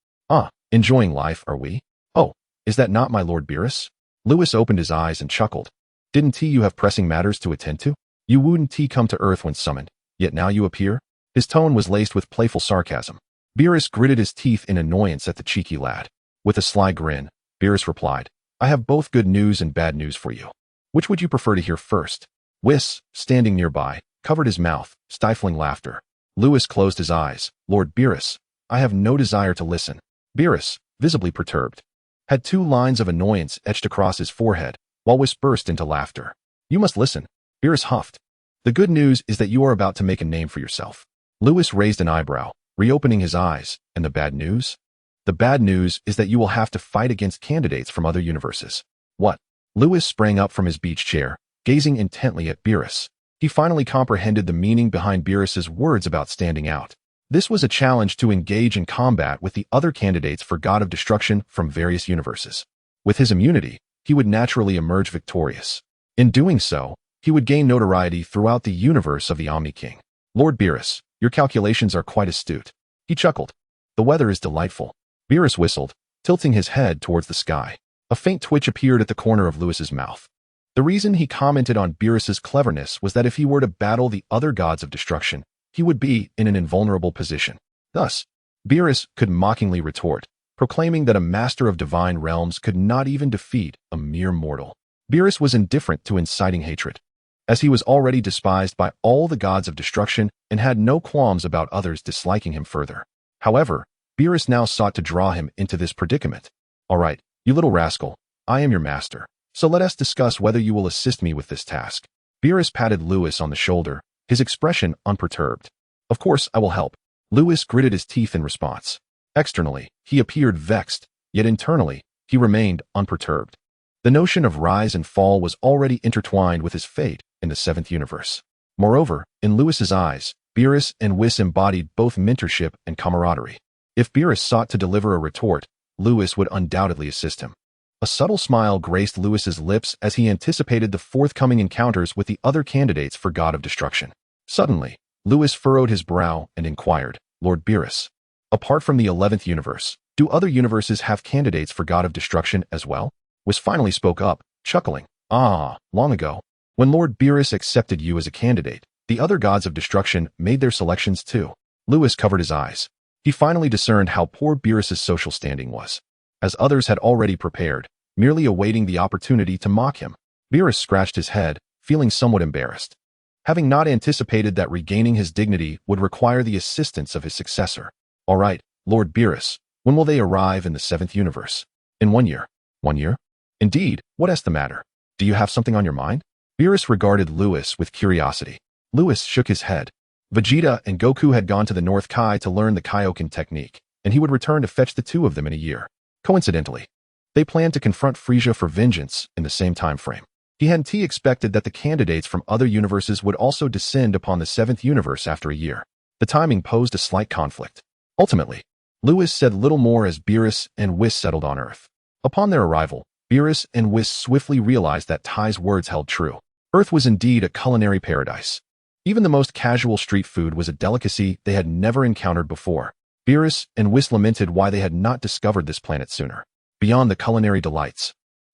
Enjoying life, are we? Oh, is that not my Lord Beerus? Lewis opened his eyes and chuckled. Didn't you have pressing matters to attend to? You wouldn't come to Earth when summoned, yet now you appear? His tone was laced with playful sarcasm. Beerus gritted his teeth in annoyance at the cheeky lad. With a sly grin, Beerus replied, I have both good news and bad news for you. Which would you prefer to hear first? Whis, standing nearby, covered his mouth, stifling laughter. Lewis closed his eyes. Lord Beerus, I have no desire to listen. Beerus, visibly perturbed, had 2 lines of annoyance etched across his forehead, while Whis burst into laughter. You must listen. Beerus huffed. The good news is that you are about to make a name for yourself. Lewis raised an eyebrow, reopening his eyes. And the bad news? The bad news is that you will have to fight against candidates from other universes. What? Lewis sprang up from his beach chair, gazing intently at Beerus. He finally comprehended the meaning behind Beerus's words about standing out. This was a challenge to engage in combat with the other candidates for God of Destruction from various universes. With his immunity, he would naturally emerge victorious. In doing so, he would gain notoriety throughout the universe of the Omni King. Lord Beerus, your calculations are quite astute. He chuckled. The weather is delightful. Beerus whistled, tilting his head towards the sky. A faint twitch appeared at the corner of Lewis's mouth. The reason he commented on Beerus's cleverness was that if he were to battle the other gods of destruction, he would be in an invulnerable position. Thus, Beerus could mockingly retort, proclaiming that a master of divine realms could not even defeat a mere mortal. Beerus was indifferent to inciting hatred, as he was already despised by all the gods of destruction and had no qualms about others disliking him further. However, Beerus now sought to draw him into this predicament. All right, you little rascal, I am your master, so let us discuss whether you will assist me with this task. Beerus patted Lewis on the shoulder, his expression unperturbed. Of course I will help. Lewis gritted his teeth in response. Externally, he appeared vexed, yet internally, he remained unperturbed. The notion of rise and fall was already intertwined with his fate in the 7th universe. Moreover, in Lewis's eyes, Beerus and Whis embodied both mentorship and camaraderie. If Beerus sought to deliver a retort, Lewis would undoubtedly assist him. A subtle smile graced Lewis's lips as he anticipated the forthcoming encounters with the other candidates for God of Destruction. Suddenly, Lewis furrowed his brow and inquired, Lord Beerus, apart from the 11th universe, do other universes have candidates for God of Destruction as well? Whis finally spoke up, chuckling. Long ago, when Lord Beerus accepted you as a candidate, the other gods of destruction made their selections too. Lewis covered his eyes. He finally discerned how poor Beerus's social standing was, as others had already prepared, merely awaiting the opportunity to mock him. Beerus scratched his head, feeling somewhat embarrassed, having not anticipated that regaining his dignity would require the assistance of his successor. All right, Lord Beerus, when will they arrive in the 7th universe? In 1 year. 1 year? Indeed, what is the matter? Do you have something on your mind? Beerus regarded Lewis with curiosity. Lewis shook his head. Vegeta and Goku had gone to the North Kai to learn the Kaioken technique, and he would return to fetch the 2 of them in a year. Coincidentally, they planned to confront Frieza for vengeance in the same time frame. He hadn't expected that the candidates from other universes would also descend upon the 7th universe after a year. The timing posed a slight conflict. Ultimately, Lewis said little more as Beerus and Whis settled on Earth. Upon their arrival, Beerus and Whis swiftly realized that Ty's words held true. Earth was indeed a culinary paradise. Even the most casual street food was a delicacy they had never encountered before. Beerus and Whis lamented why they had not discovered this planet sooner. Beyond the culinary delights,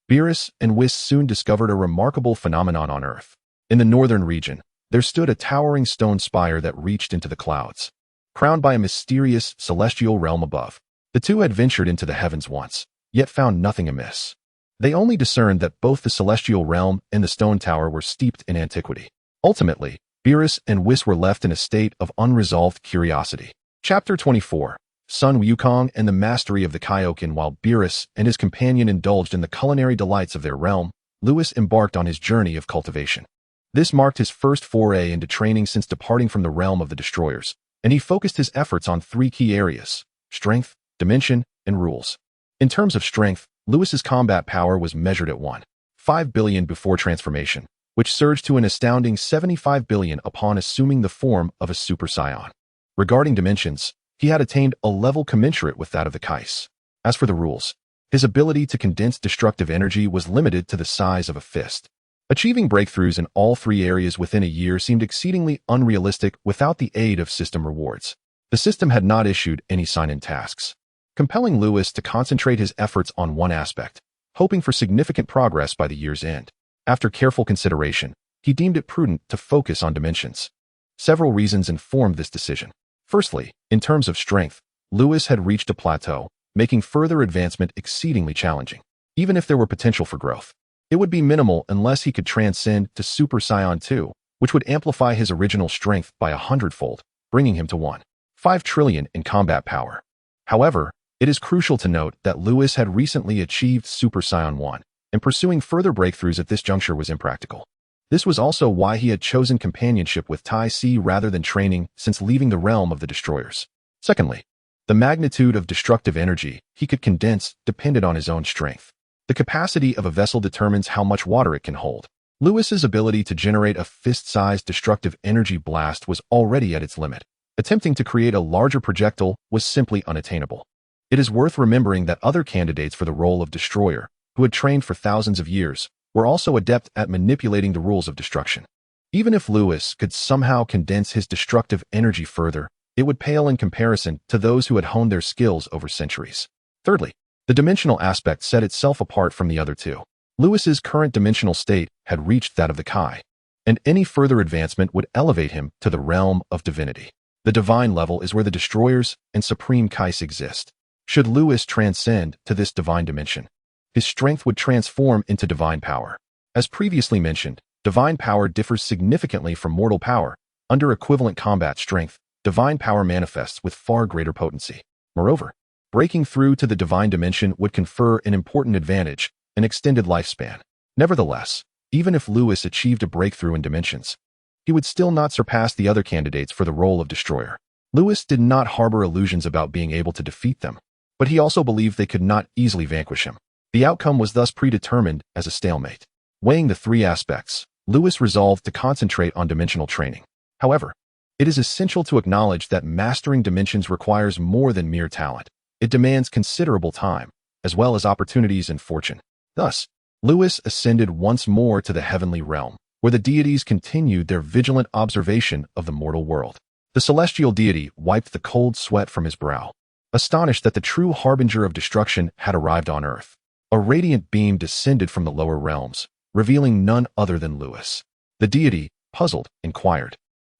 Beerus and Whis soon discovered a remarkable phenomenon on Earth. In the northern region, there stood a towering stone spire that reached into the clouds, crowned by a mysterious celestial realm above. The 2 had ventured into the heavens once, yet found nothing amiss. They only discerned that both the celestial realm and the stone tower were steeped in antiquity. Ultimately, Beerus and Whis were left in a state of unresolved curiosity. Chapter 24. Sun Wukong and the Mastery of the Kaioken. While Beerus and his companion indulged in the culinary delights of their realm, Lewis embarked on his journey of cultivation. This marked his first foray into training since departing from the realm of the Destroyers, and he focused his efforts on 3 key areas: strength, dimension, and rules. In terms of strength, Lewis's combat power was measured at 1.5 billion before transformation, which surged to an astounding 75 billion upon assuming the form of a Super Saiyan. Regarding dimensions, he had attained a level commensurate with that of the Kais. As for the rules, his ability to condense destructive energy was limited to the size of a fist. Achieving breakthroughs in all 3 areas within a year seemed exceedingly unrealistic without the aid of system rewards. The system had not issued any sign-in tasks, compelling Lewis to concentrate his efforts on one aspect, hoping for significant progress by the year's end. After careful consideration, he deemed it prudent to focus on dimensions. Several reasons informed this decision. Firstly, in terms of strength, Lewis had reached a plateau, making further advancement exceedingly challenging. Even if there were potential for growth, it would be minimal unless he could transcend to Super Saiyan 2, which would amplify his original strength by 100-fold, bringing him to 1.5 trillion in combat power. However, it is crucial to note that Lewis had recently achieved Super Saiyan 1, and pursuing further breakthroughs at this juncture was impractical. This was also why he had chosen companionship with Tai Si rather than training since leaving the realm of the destroyers. Secondly, the magnitude of destructive energy he could condense depended on his own strength. The capacity of a vessel determines how much water it can hold. Lewis's ability to generate a fist-sized destructive energy blast was already at its limit. Attempting to create a larger projectile was simply unattainable. It is worth remembering that other candidates for the role of destroyer, who had trained for thousands of years, were also adept at manipulating the rules of destruction. Even if Lewis could somehow condense his destructive energy further, it would pale in comparison to those who had honed their skills over centuries. Thirdly, the dimensional aspect set itself apart from the other two. Lewis's current dimensional state had reached that of the Kai, and any further advancement would elevate him to the realm of divinity. The divine level is where the destroyers and supreme Kais exist. Should Lewis transcend to this divine dimension, his strength would transform into divine power. As previously mentioned, divine power differs significantly from mortal power. Under equivalent combat strength, divine power manifests with far greater potency. Moreover, breaking through to the divine dimension would confer an important advantage, an extended lifespan. Nevertheless, even if Lewis achieved a breakthrough in dimensions, he would still not surpass the other candidates for the role of destroyer. Lewis did not harbor illusions about being able to defeat them, but he also believed they could not easily vanquish him. The outcome was thus predetermined as a stalemate. Weighing the three aspects, Lewis resolved to concentrate on dimensional training. However, it is essential to acknowledge that mastering dimensions requires more than mere talent. It demands considerable time, as well as opportunities and fortune. Thus, Lewis ascended once more to the heavenly realm, where the deities continued their vigilant observation of the mortal world. The celestial deity wiped the cold sweat from his brow, astonished that the true harbinger of destruction had arrived on earth. A radiant beam descended from the lower realms, revealing none other than Lewis. The deity, puzzled, inquired,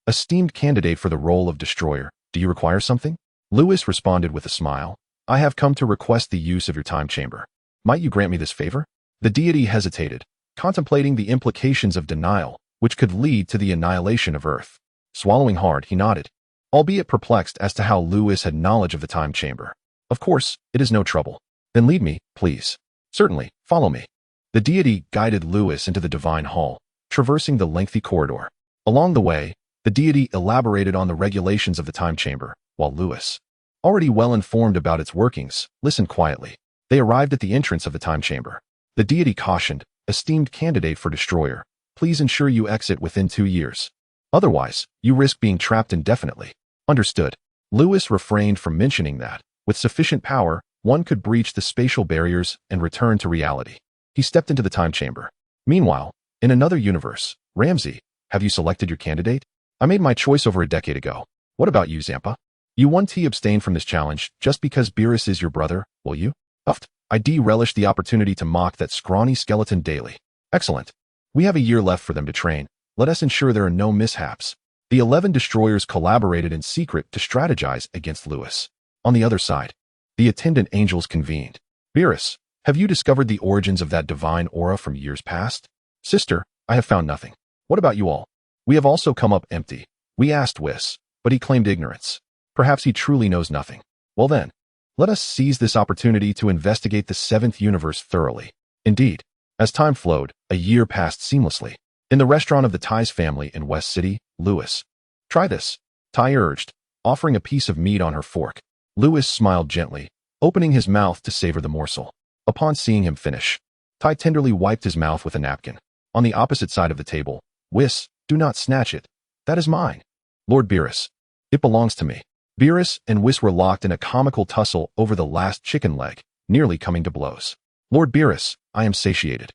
"Esteemed candidate for the role of destroyer, do you require something?" Lewis responded with a smile, "I have come to request the use of your time chamber. Might you grant me this favor?" The deity hesitated, contemplating the implications of denial, which could lead to the annihilation of Earth. Swallowing hard, he nodded, albeit perplexed as to how Lewis had knowledge of the time chamber. "Of course, it is no trouble. Then lead me, please." "Certainly, follow me." The deity guided Lewis into the divine hall, traversing the lengthy corridor. Along the way, the deity elaborated on the regulations of the time chamber, while Lewis, already well informed about its workings, listened quietly. They arrived at the entrance of the time chamber. The deity cautioned, "Esteemed candidate for destroyer, please ensure you exit within 2 years. Otherwise, you risk being trapped indefinitely." Understood. Lewis refrained from mentioning that, with sufficient power, one could breach the spatial barriers and return to reality. He stepped into the time chamber. Meanwhile, in another universe, Ramsey, have you selected your candidate? I made my choice over a decade ago. What about you, Zampa? You 1T abstain from this challenge just because Beerus is your brother, will you? Uft. I relish the opportunity to mock that scrawny skeleton daily. Excellent. We have a year left for them to train. Let us ensure there are no mishaps. The 11 destroyers collaborated in secret to strategize against Lewis. On the other side, the attendant angels convened. "Beerus, have you discovered the origins of that divine aura from years past?" "Sister, I have found nothing. What about you all?" "We have also come up empty. We asked Whis, but he claimed ignorance. Perhaps he truly knows nothing. Well then, let us seize this opportunity to investigate the 7th universe thoroughly." Indeed, as time flowed, a year passed seamlessly. In the restaurant of the Tai's family in West City, Lewis, "Try this," Tai urged, offering a piece of meat on her fork. Lewis smiled gently, opening his mouth to savor the morsel. Upon seeing him finish, Tai tenderly wiped his mouth with a napkin. On the opposite side of the table, "Whis, do not snatch it. That is mine." "Lord Beerus, it belongs to me." Beerus and Whis were locked in a comical tussle over the last chicken leg, nearly coming to blows. "Lord Beerus, I am satiated.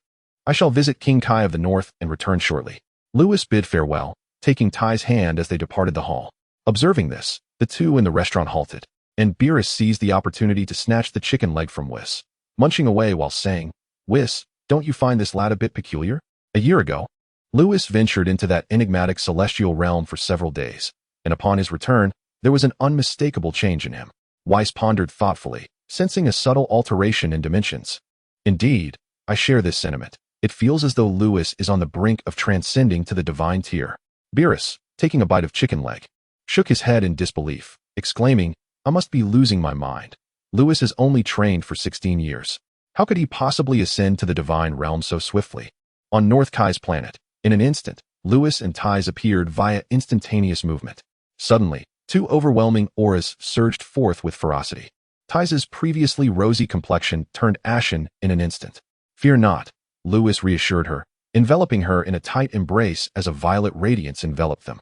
I shall visit King Kai of the North and return shortly." Lewis bid farewell, taking Tai's hand as they departed the hall. Observing this, the two in the restaurant halted, and Beerus seized the opportunity to snatch the chicken leg from Whis, munching away while saying, "Whis, don't you find this lad a bit peculiar?" A year ago, Lewis ventured into that enigmatic celestial realm for several days, and upon his return, there was an unmistakable change in him. Weiss pondered thoughtfully, sensing a subtle alteration in dimensions. Indeed, I share this sentiment. It feels as though Lewis is on the brink of transcending to the divine tier. Beerus, taking a bite of chicken leg, shook his head in disbelief, exclaiming, I must be losing my mind. Lewis is only trained for 16 years. How could he possibly ascend to the divine realm so swiftly? On North Kai's planet, in an instant, Lewis and Ties appeared via instantaneous movement. Suddenly, two overwhelming auras surged forth with ferocity. Ties' previously rosy complexion turned ashen in an instant. Fear not, Lewis reassured her, enveloping her in a tight embrace as a violet radiance enveloped them.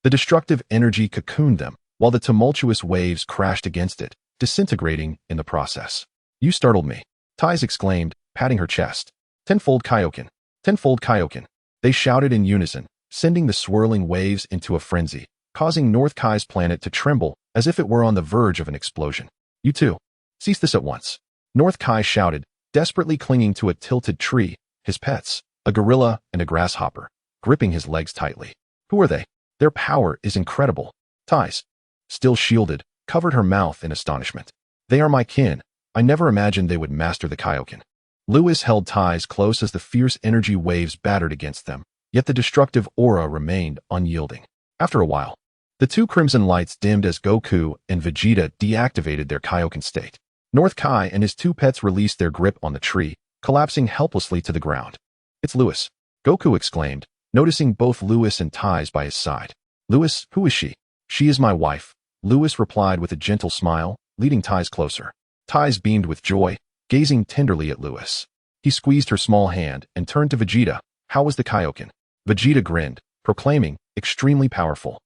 The destructive energy cocooned them, while the tumultuous waves crashed against it, disintegrating in the process. You startled me, Ties exclaimed, patting her chest. Tenfold Kaioken. Tenfold Kaioken. They shouted in unison, sending the swirling waves into a frenzy, causing North Kai's planet to tremble as if it were on the verge of an explosion. You too. Cease this at once. North Kai shouted, desperately clinging to a tilted tree, his pets, a gorilla and a grasshopper, gripping his legs tightly. Who are they? Their power is incredible. Ties, still shielded, covered her mouth in astonishment. They are my kin. I never imagined they would master the Kaioken. Lewis held Ties close as the fierce energy waves battered against them, yet the destructive aura remained unyielding. After a while, the two crimson lights dimmed as Goku and Vegeta deactivated their Kaioken state. North Kai and his two pets released their grip on the tree, collapsing helplessly to the ground. It's Lewis, Goku exclaimed, noticing both Lewis and Ties by his side. Lewis, who is she? She is my wife, Lewis replied with a gentle smile, leading Ties closer. Ties beamed with joy, gazing tenderly at Lewis. He squeezed her small hand and turned to Vegeta. How was the Kaioken? Vegeta grinned, proclaiming, extremely powerful.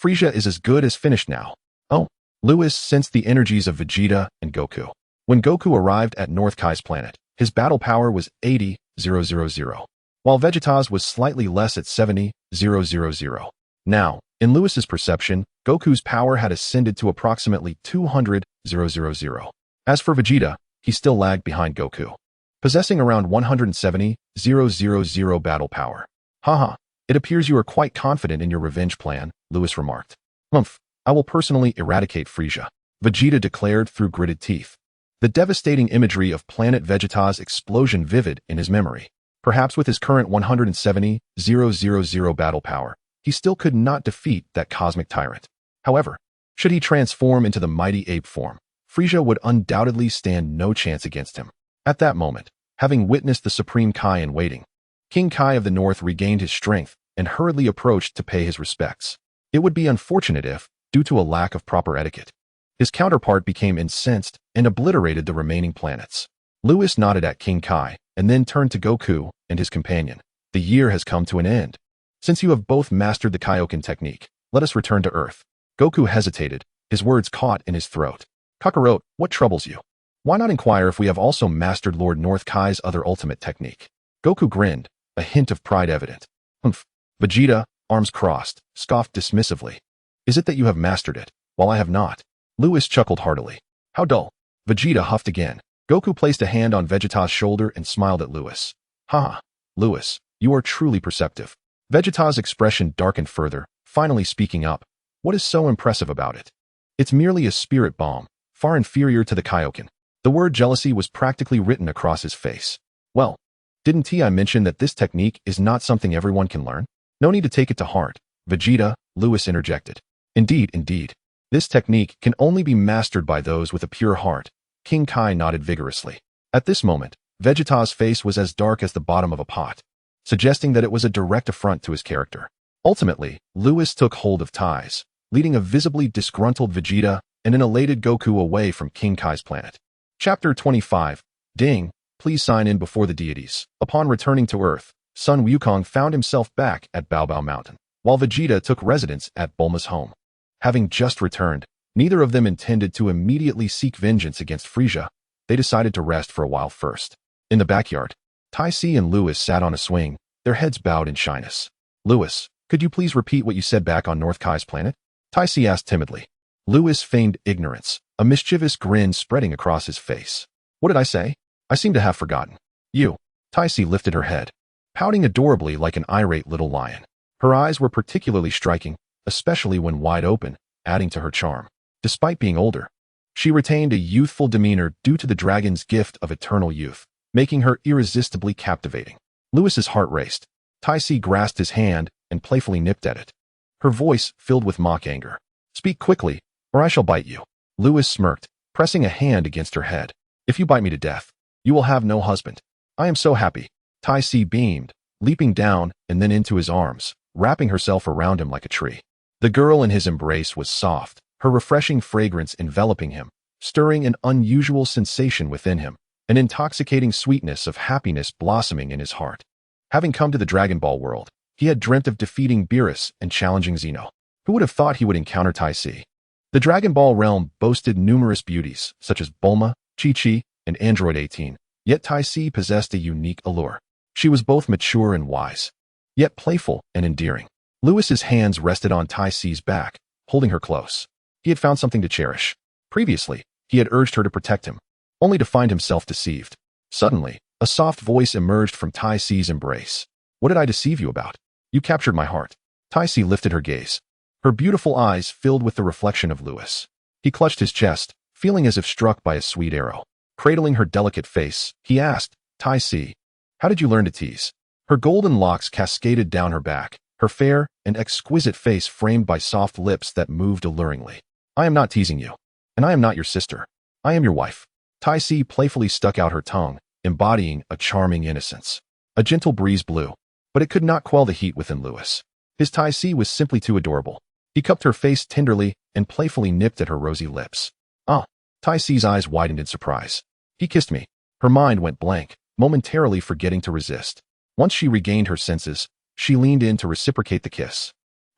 Frieza is as good as finished now. Oh, Lewis sensed the energies of Vegeta and Goku. When Goku arrived at North Kai's planet, his battle power was 80,000, while Vegeta's was slightly less at 70,000. Now, in Lewis's perception, Goku's power had ascended to approximately 200,000. As for Vegeta, he still lagged behind Goku, possessing around 170,000 battle power. Haha, it appears you are quite confident in your revenge plan, Lewis remarked. Humph, I will personally eradicate Frieza, Vegeta declared through gritted teeth. The devastating imagery of planet Vegeta's explosion vivid in his memory. Perhaps with his current 170,000 battle power, he still could not defeat that cosmic tyrant. However, should he transform into the mighty ape form, Frieza would undoubtedly stand no chance against him. At that moment, having witnessed the Supreme Kai in waiting, King Kai of the North regained his strength and hurriedly approached to pay his respects. It would be unfortunate if, due to a lack of proper etiquette, his counterpart became incensed and obliterated the remaining planets. Lewis nodded at King Kai and then turned to Goku and his companion. The year has come to an end. Since you have both mastered the Kaioken technique, let us return to Earth. Goku hesitated, his words caught in his throat. Kakarot, what troubles you? Why not inquire if we have also mastered Lord North Kai's other ultimate technique? Goku grinned, a hint of pride evident. Humph. Vegeta, arms crossed, scoffed dismissively. Is it that you have mastered it, while I have not? Lewis chuckled heartily. How dull. Vegeta huffed again. Goku placed a hand on Vegeta's shoulder and smiled at Lewis. Haha, Lewis, you are truly perceptive. Vegeta's expression darkened further, finally speaking up. What is so impressive about it? It's merely a spirit bomb, far inferior to the Kaioken. The word jealousy was practically written across his face. Well, didn't I mention that this technique is not something everyone can learn? No need to take it to heart, Vegeta, Lewis interjected. Indeed. This technique can only be mastered by those with a pure heart. King Kai nodded vigorously. At this moment, Vegeta's face was as dark as the bottom of a pot, suggesting that it was a direct affront to his character. Ultimately, Lewis took hold of Ties, leading a visibly disgruntled Vegeta and an elated Goku away from King Kai's planet. Chapter 25. Ding, please sign in before the deities. Upon returning to Earth, Sun Wukong found himself back at Baobao Mountain, while Vegeta took residence at Bulma's home. Having just returned, neither of them intended to immediately seek vengeance against Frieza. They decided to rest for a while first. In the backyard, Tai Si and Lewis sat on a swing, their heads bowed in shyness. Lewis, could you please repeat what you said back on North Kai's planet? Tai Si asked timidly. Lewis feigned ignorance, a mischievous grin spreading across his face. What did I say? I seem to have forgotten. You. Tai Si lifted her head, pouting adorably like an irate little lion. Her eyes were particularly striking, especially when wide open, adding to her charm. Despite being older, She retained a youthful demeanor due to the dragon's gift of eternal youth, making her irresistibly captivating. Lewis's heart raced. Tyce grasped his hand and playfully nipped at it. Her voice filled with mock anger. "Speak quickly, or I shall bite you." Lewis smirked, pressing a hand against her head. "If you bite me to death, you will have no husband." "I am so happy." Tyce beamed, leaping down and then into his arms, wrapping herself around him like a tree. The girl in his embrace was soft, her refreshing fragrance enveloping him, stirring an unusual sensation within him, an intoxicating sweetness of happiness blossoming in his heart. Having come to the Dragon Ball world, he had dreamt of defeating Beerus and challenging Xeno. Who would have thought he would encounter Tyce? The Dragon Ball realm boasted numerous beauties, such as Bulma, Chi-Chi, and Android 18, yet Tyce possessed a unique allure. She was both mature and wise, yet playful and endearing. Lewis's hands rested on Tyce's back, holding her close. He had found something to cherish. Previously, he had urged her to protect him, only to find himself deceived. Suddenly, a soft voice emerged from Tyce's embrace. "What did I deceive you about? You captured my heart." Tyce lifted her gaze. Her beautiful eyes filled with the reflection of Lewis. He clutched his chest, feeling as if struck by a sweet arrow. Cradling her delicate face, he asked, "Tyce, how did you learn to tease?" Her golden locks cascaded down her back, her fair and exquisite face framed by soft lips that moved alluringly. "I am not teasing you, and I am not your sister. I am your wife." Tyce playfully stuck out her tongue, embodying a charming innocence. A gentle breeze blew, but it could not quell the heat within Lewis. His Tyce was simply too adorable. He cupped her face tenderly and playfully nipped at her rosy lips. "Ah!" Tyce's eyes widened in surprise. "He kissed me." Her mind went blank, momentarily forgetting to resist. Once she regained her senses, she leaned in to reciprocate the kiss,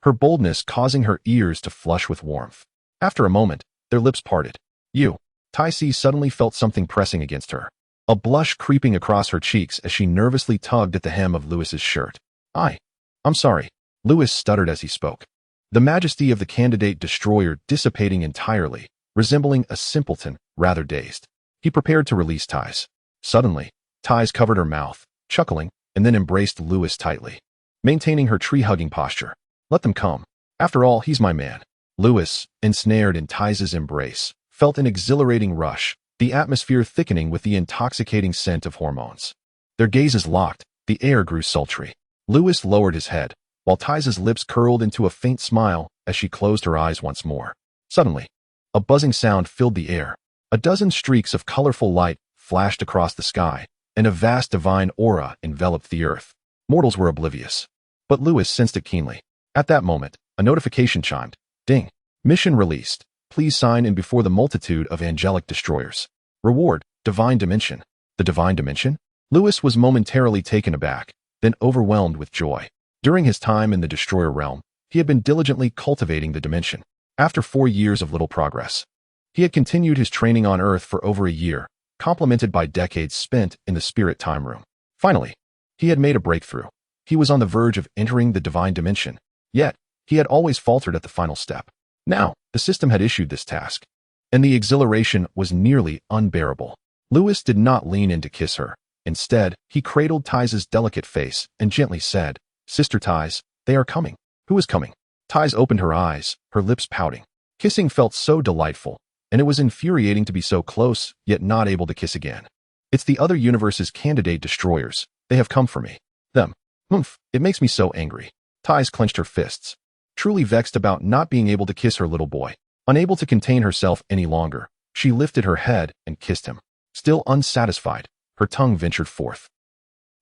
her boldness causing her ears to flush with warmth. After a moment, their lips parted. "You." Tyce suddenly felt something pressing against her, a blush creeping across her cheeks as she nervously tugged at the hem of Lewis's shirt. I'm sorry." Lewis stuttered as he spoke, the majesty of the candidate destroyer dissipating entirely, resembling a simpleton, rather dazed. He prepared to release Tyce. Suddenly, Tyce covered her mouth, chuckling, and then embraced Lewis tightly, maintaining her tree-hugging posture. "Let them come. After all, he's my man." Lewis, ensnared in Tyce's embrace, felt an exhilarating rush, the atmosphere thickening with the intoxicating scent of hormones. Their gazes locked, the air grew sultry. Lewis lowered his head, while Tyce's lips curled into a faint smile as she closed her eyes once more. Suddenly, a buzzing sound filled the air. A dozen streaks of colorful light flashed across the sky, and a vast divine aura enveloped the earth. Mortals were oblivious, but Lewis sensed it keenly. At that moment, a notification chimed. Ding. Mission released. Please sign in before the multitude of angelic destroyers. Reward, Divine Dimension. The Divine Dimension? Lewis was momentarily taken aback, then overwhelmed with joy. During his time in the Destroyer realm, he had been diligently cultivating the dimension. After 4 years of little progress, he had continued his training on Earth for over a year, complemented by decades spent in the Spirit Time Room. Finally, he had made a breakthrough. He was on the verge of entering the Divine Dimension, yet he had always faltered at the final step. Now, the system had issued this task, and the exhilaration was nearly unbearable. Lewis did not lean in to kiss her. Instead, he cradled Tyce's delicate face and gently said, "Sister Tyce, they are coming." "Who is coming?" Tyce opened her eyes, her lips pouting. Kissing felt so delightful, and it was infuriating to be so close, yet not able to kiss again. "It's the other universe's candidate destroyers. They have come for me." "Them? Humph, it makes me so angry." Tyce clenched her fists, truly vexed about not being able to kiss her little boy. Unable to contain herself any longer, she lifted her head and kissed him. Still unsatisfied, her tongue ventured forth.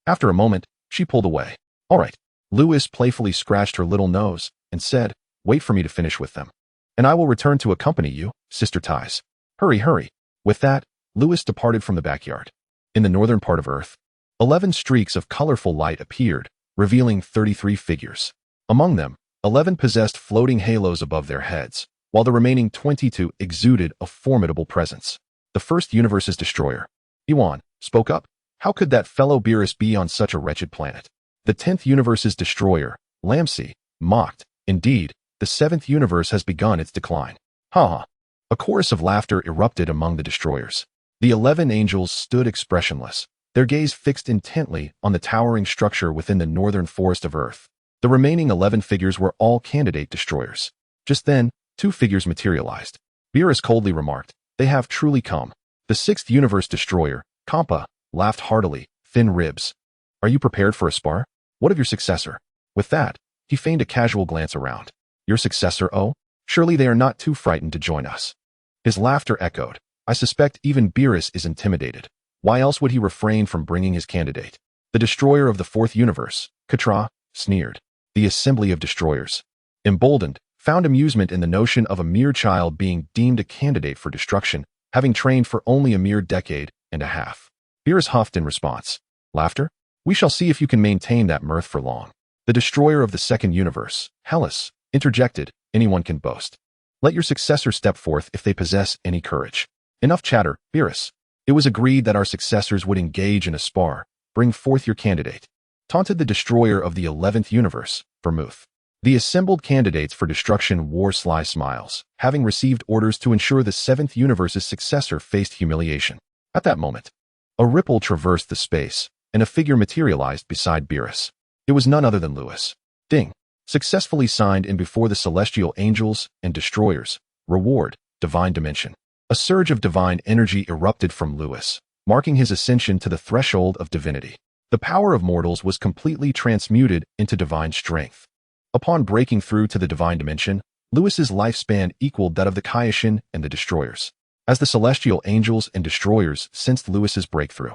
After a moment, she pulled away. "All right." Lewis playfully scratched her little nose and said, "Wait for me to finish with them, and I will return to accompany you, Sister Tyce. Hurry, hurry." With that, Lewis departed from the backyard. In the northern part of Earth, 11 streaks of colorful light appeared, revealing 33 figures. Among them, 11 possessed floating halos above their heads, while the remaining 22 exuded a formidable presence. The first universe's destroyer, Iwan, spoke up. How could that fellow Beerus be on such a wretched planet? The 10th universe's destroyer, Lamsi, mocked. Indeed, the 7th universe has begun its decline. Ha ha. A chorus of laughter erupted among the destroyers. The 11 angels stood expressionless, their gaze fixed intently on the towering structure within the northern forest of Earth. The remaining 11 figures were all candidate destroyers. Just then, 2 figures materialized. Beerus coldly remarked, They have truly come. The sixth universe destroyer, Kampa, laughed heartily, thin ribs. Are you prepared for a spar? What of your successor? With that, he feigned a casual glance around. Your successor, oh? Surely they are not too frightened to join us. His laughter echoed. I suspect even Beerus is intimidated. Why else would he refrain from bringing his candidate? The destroyer of the fourth universe, Katra, sneered. The assembly of destroyers, emboldened, found amusement in the notion of a mere child being deemed a candidate for destruction, having trained for only a mere decade and a half. Beerus huffed in response. Laughter? We shall see if you can maintain that mirth for long. The destroyer of the second universe, Hellas, interjected. Anyone can boast. Let your successor step forth if they possess any courage. Enough chatter, Beerus. It was agreed that our successors would engage in a spar. Bring forth your candidate. Taunted the destroyer of the 11th universe, Vermouth. The assembled candidates for destruction wore sly smiles, having received orders to ensure the 7th universe's successor faced humiliation. At that moment, a ripple traversed the space, and a figure materialized beside Beerus. It was none other than Lewis. Ding. Successfully signed in before the celestial angels and destroyers. Reward, divine dimension. A surge of divine energy erupted from Lewis, marking his ascension to the threshold of divinity. The power of mortals was completely transmuted into divine strength. Upon breaking through to the divine dimension, Lewis's lifespan equaled that of the Kaioshin and the destroyers. As the celestial angels and destroyers sensed Lewis's breakthrough,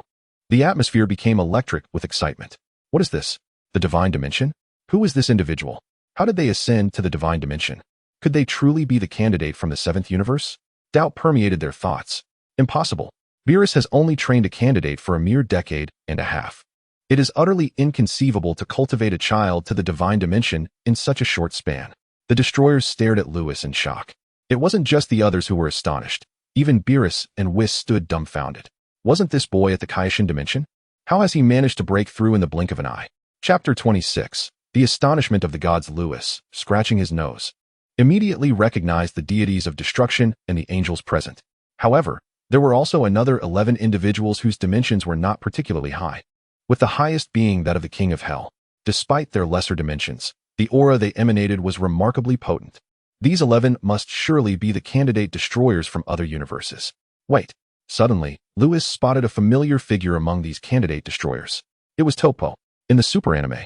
the atmosphere became electric with excitement. What is this? The divine dimension? Who is this individual? How did they ascend to the divine dimension? Could they truly be the candidate from the 7th universe? Doubt permeated their thoughts. Impossible. Beerus has only trained a candidate for a mere decade and a half. It is utterly inconceivable to cultivate a child to the divine dimension in such a short span. The destroyers stared at Lewis in shock. It wasn't just the others who were astonished. Even Beerus and Whis stood dumbfounded. Wasn't this boy at the Kaioshin dimension? How has he managed to break through in the blink of an eye? Chapter 26. The astonishment of the gods. Lewis, scratching his nose, immediately recognized the deities of destruction and the angels present. However, there were also another 11 individuals whose dimensions were not particularly high, with the highest being that of the King of Hell. Despite their lesser dimensions, the aura they emanated was remarkably potent. These 11 must surely be the candidate destroyers from other universes. Wait. Suddenly, Lewis spotted a familiar figure among these candidate destroyers. It was Topo. In the Super Anime,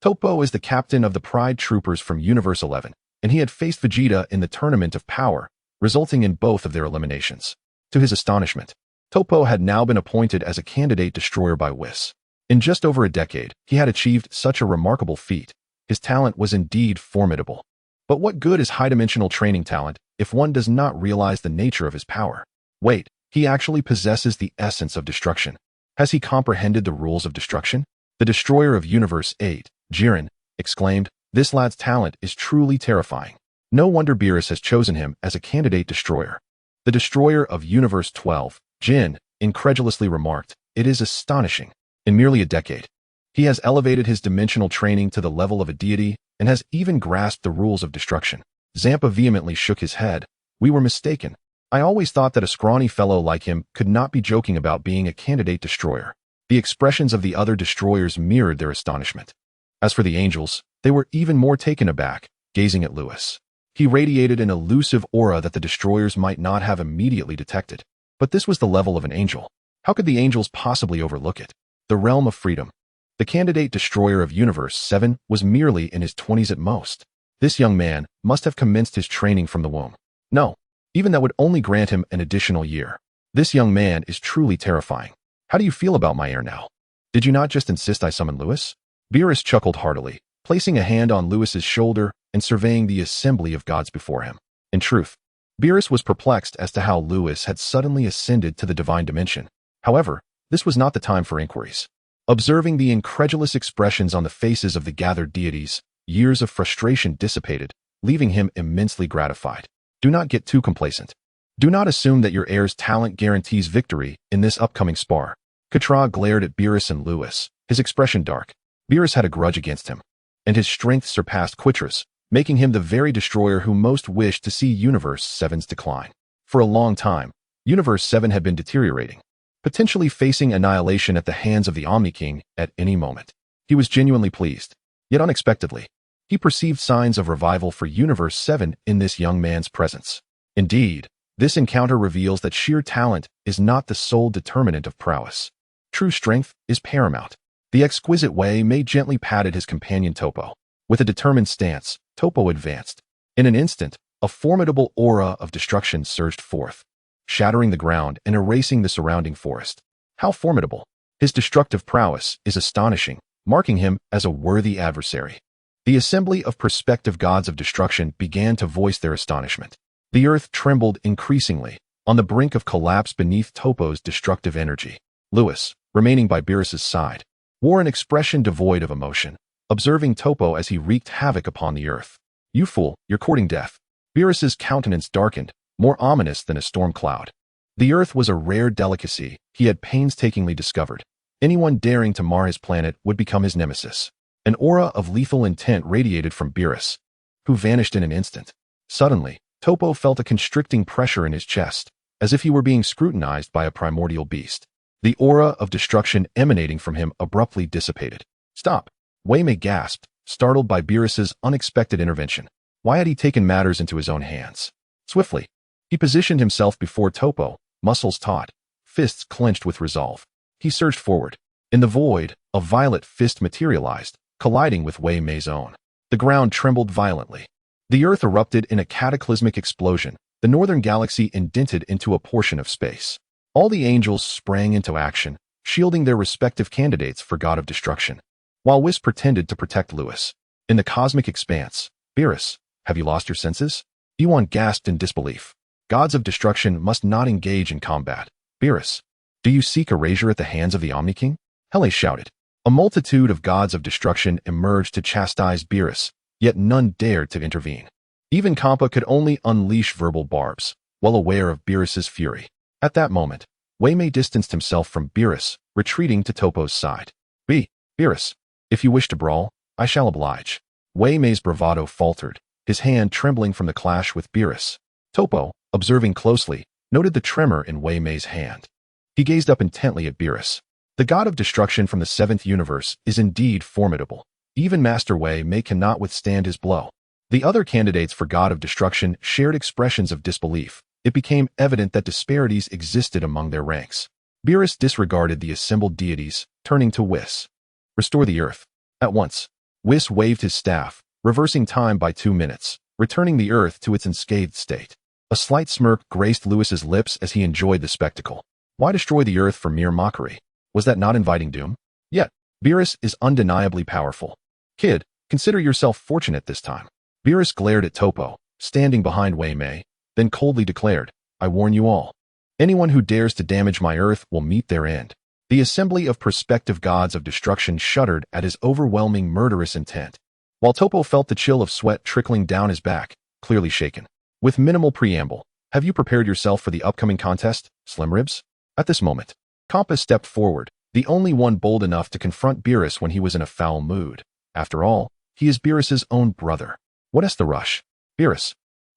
Topo is the captain of the Pride Troopers from Universe 11, and he had faced Vegeta in the Tournament of Power, resulting in both of their eliminations. To his astonishment, Topo had now been appointed as a candidate destroyer by Whis. In just over a decade, he had achieved such a remarkable feat. His talent was indeed formidable. But what good is high-dimensional training talent if one does not realize the nature of his power? Wait, he actually possesses the essence of destruction. Has he comprehended the rules of destruction? The destroyer of Universe 8, Jiren, exclaimed, this lad's talent is truly terrifying. No wonder Beerus has chosen him as a candidate destroyer. The destroyer of Universe 12, Jin, incredulously remarked, it is astonishing. In merely a decade, he has elevated his dimensional training to the level of a deity and has even grasped the rules of destruction. Zampa vehemently shook his head. We were mistaken. I always thought that a scrawny fellow like him could not be joking about being a candidate destroyer. The expressions of the other destroyers mirrored their astonishment. As for the angels, they were even more taken aback, gazing at Lewis. He radiated an elusive aura that the destroyers might not have immediately detected. But this was the level of an angel. How could the angels possibly overlook it? The realm of freedom. The candidate destroyer of Universe 7 was merely in his 20s at most. This young man must have commenced his training from the womb. No, even that would only grant him an additional year. This young man is truly terrifying. How do you feel about my heir now? Did you not just insist I summon Lewis? Beerus chuckled heartily, placing a hand on Lewis's shoulder and surveying the assembly of gods before him. In truth, Beerus was perplexed as to how Lewis had suddenly ascended to the divine dimension. However, this was not the time for inquiries. Observing the incredulous expressions on the faces of the gathered deities, years of frustration dissipated, leaving him immensely gratified. Do not get too complacent. Do not assume that your heir's talent guarantees victory in this upcoming spar. Katra glared at Beerus and Lewis, his expression dark. Beerus had a grudge against him, and his strength surpassed Quitra's, making him the very destroyer who most wished to see Universe 7's decline. For a long time, Universe 7 had been deteriorating, potentially facing annihilation at the hands of the Omni King at any moment. He was genuinely pleased, yet unexpectedly, he perceived signs of revival for Universe 7 in this young man's presence. Indeed, This encounter reveals that sheer talent is not the sole determinant of prowess. True strength is paramount. The exquisite Wei Mei gently patted his companion Topo. With a determined stance, Topo advanced. In an instant, a formidable aura of destruction surged forth, shattering the ground and erasing the surrounding forest. How formidable! His destructive prowess is astonishing, marking him as a worthy adversary. The assembly of prospective gods of destruction began to voice their astonishment. The earth trembled increasingly, on the brink of collapse beneath Topo's destructive energy. Lewis, remaining by Beerus's side, wore an expression devoid of emotion, observing Topo as he wreaked havoc upon the earth. "You fool, you're courting death." Beerus's countenance darkened, more ominous than a storm cloud. The earth was a rare delicacy he had painstakingly discovered. Anyone daring to mar his planet would become his nemesis. An aura of lethal intent radiated from Beerus, who vanished in an instant. Suddenly, Topo felt a constricting pressure in his chest, as if he were being scrutinized by a primordial beast. The aura of destruction emanating from him abruptly dissipated. "Stop!" Wei Mei gasped, startled by Beerus's unexpected intervention. Why had he taken matters into his own hands? Swiftly, he positioned himself before Topo, muscles taut, fists clenched with resolve. He surged forward. In the void, a violet fist materialized, colliding with Wei Mei's own. The ground trembled violently. The earth erupted in a cataclysmic explosion, the northern galaxy indented into a portion of space. All the angels sprang into action, shielding their respective candidates for God of Destruction, while Whis pretended to protect Lewis. In the cosmic expanse, "Beerus, have you lost your senses?" Yuan gasped in disbelief. Gods of destruction must not engage in combat. "Beerus, do you seek erasure at the hands of the Omni King?" Hele shouted. A multitude of gods of destruction emerged to chastise Beerus, yet none dared to intervene. Even Kampa could only unleash verbal barbs, well aware of Beerus's fury. At that moment, Wei Mei distanced himself from Beerus, retreating to Topo's side. Beerus, if you wish to brawl, I shall oblige." Wei Mei's bravado faltered, his hand trembling from the clash with Beerus. Topo, observing closely, noted the tremor in Wei Mei's hand. He gazed up intently at Beerus. The god of destruction from the seventh universe is indeed formidable. Even Master Wei Mei cannot withstand his blow. The other candidates for god of destruction shared expressions of disbelief. It became evident that disparities existed among their ranks. Beerus disregarded the assembled deities, turning to Whis. "Restore the earth. At once." Whis waved his staff, reversing time by 2 minutes, returning the earth to its unscathed state. A slight smirk graced Lewis's lips as he enjoyed the spectacle. Why destroy the earth for mere mockery? Was that not inviting doom? Yet, Beerus is undeniably powerful. "Kid, consider yourself fortunate this time." Beerus glared at Topo, standing behind Wei Mei, then coldly declared, "I warn you all. Anyone who dares to damage my earth will meet their end." The assembly of prospective gods of destruction shuddered at his overwhelming murderous intent, while Topo felt the chill of sweat trickling down his back, clearly shaken. With minimal preamble, "Have you prepared yourself for the upcoming contest, Slim Ribs?" At this moment, Kampa stepped forward, the only one bold enough to confront Beerus when he was in a foul mood. After all, he is Beerus's own brother. What's the rush? Beerus,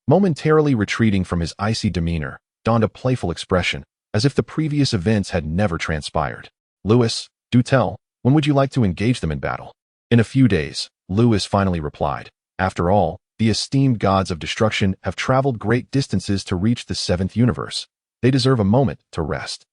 momentarily retreating from his icy demeanor, donned a playful expression, as if the previous events had never transpired. "Lewis, do tell, when would you like to engage them in battle?" "In a few days," Lewis finally replied. After all, the esteemed gods of destruction have traveled great distances to reach the seventh universe. They deserve a moment to rest.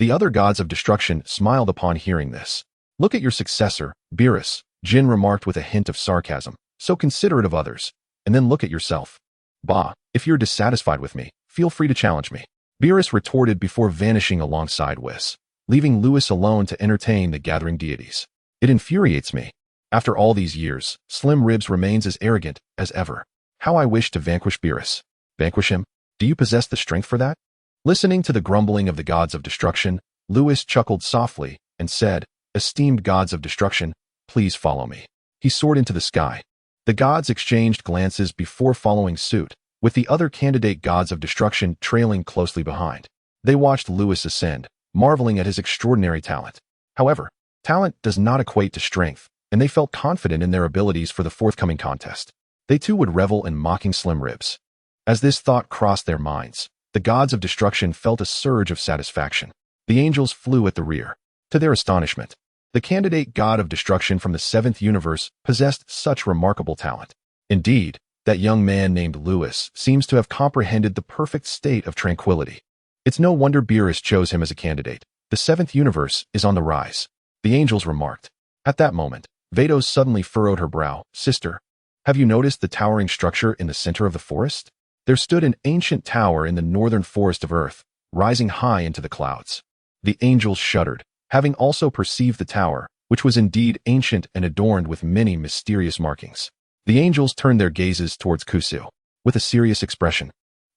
The other gods of destruction smiled upon hearing this. "Look at your successor, Beerus," Jin remarked with a hint of sarcasm, "so considerate of others, and then look at yourself. Bah, if you're dissatisfied with me, feel free to challenge me." Beerus retorted before vanishing alongside Whis, leaving Lewis alone to entertain the gathering deities. "It infuriates me. After all these years, Slim Ribs remains as arrogant as ever. How I wish to vanquish Beerus." "Vanquish him? Do you possess the strength for that?" Listening to the grumbling of the gods of destruction, Lewis chuckled softly and said, "Esteemed gods of destruction, please follow me." He soared into the sky. The gods exchanged glances before following suit, with the other candidate gods of destruction trailing closely behind. They watched Lewis ascend, marveling at his extraordinary talent. However, talent does not equate to strength, and they felt confident in their abilities for the forthcoming contest. They too would revel in mocking Slim Ribs. As this thought crossed their minds, the gods of destruction felt a surge of satisfaction. The angels flew at the rear. To their astonishment, the candidate god of destruction from the seventh universe possessed such remarkable talent. Indeed, That young man named Lewis seems to have comprehended the perfect state of tranquility. It's no wonder Beerus chose him as a candidate. The seventh universe is on the rise, the angels remarked. At that moment, Vados suddenly furrowed her brow. Sister, have you noticed the towering structure in the center of the forest? There stood an ancient tower in the northern forest of Earth, rising high into the clouds. The angels shuddered, having also perceived the tower, which was indeed ancient and adorned with many mysterious markings. The angels turned their gazes towards Kusu, with a serious expression.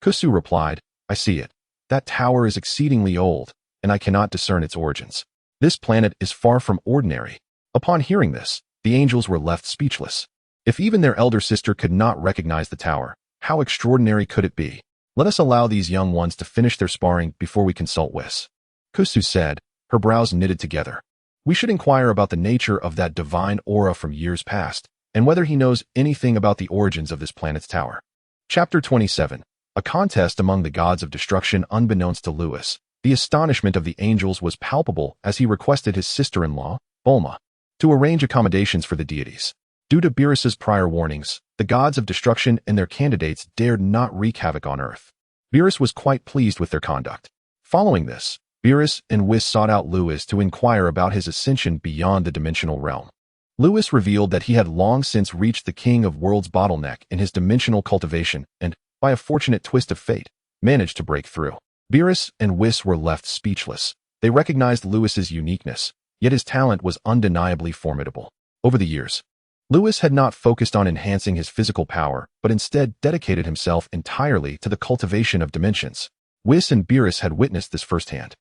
Kusu replied, I see it. That tower is exceedingly old, and I cannot discern its origins. This planet is far from ordinary. Upon hearing this, the angels were left speechless. If even their elder sister could not recognize the tower, how extraordinary could it be? Let us allow these young ones to finish their sparring before we consult Whis. Kusu said, her brows knitted together. We should inquire about the nature of that divine aura from years past, and whether he knows anything about the origins of this planet's tower. Chapter 27. A contest among the gods of destruction. Unbeknownst to Lewis, the astonishment of the angels was palpable as he requested his sister-in-law, Bulma, to arrange accommodations for the deities. Due to Beerus's prior warnings, the gods of destruction and their candidates dared not wreak havoc on Earth. Beerus was quite pleased with their conduct. Following this, Beerus and Whis sought out Lewis to inquire about his ascension beyond the dimensional realm. Lewis revealed that he had long since reached the King of Worlds bottleneck in his dimensional cultivation and, by a fortunate twist of fate, managed to break through. Beerus and Whis were left speechless. They recognized Lewis's uniqueness, yet his talent was undeniably formidable. Over the years, Lewis had not focused on enhancing his physical power, but instead dedicated himself entirely to the cultivation of dimensions. Whis and Beerus had witnessed this firsthand.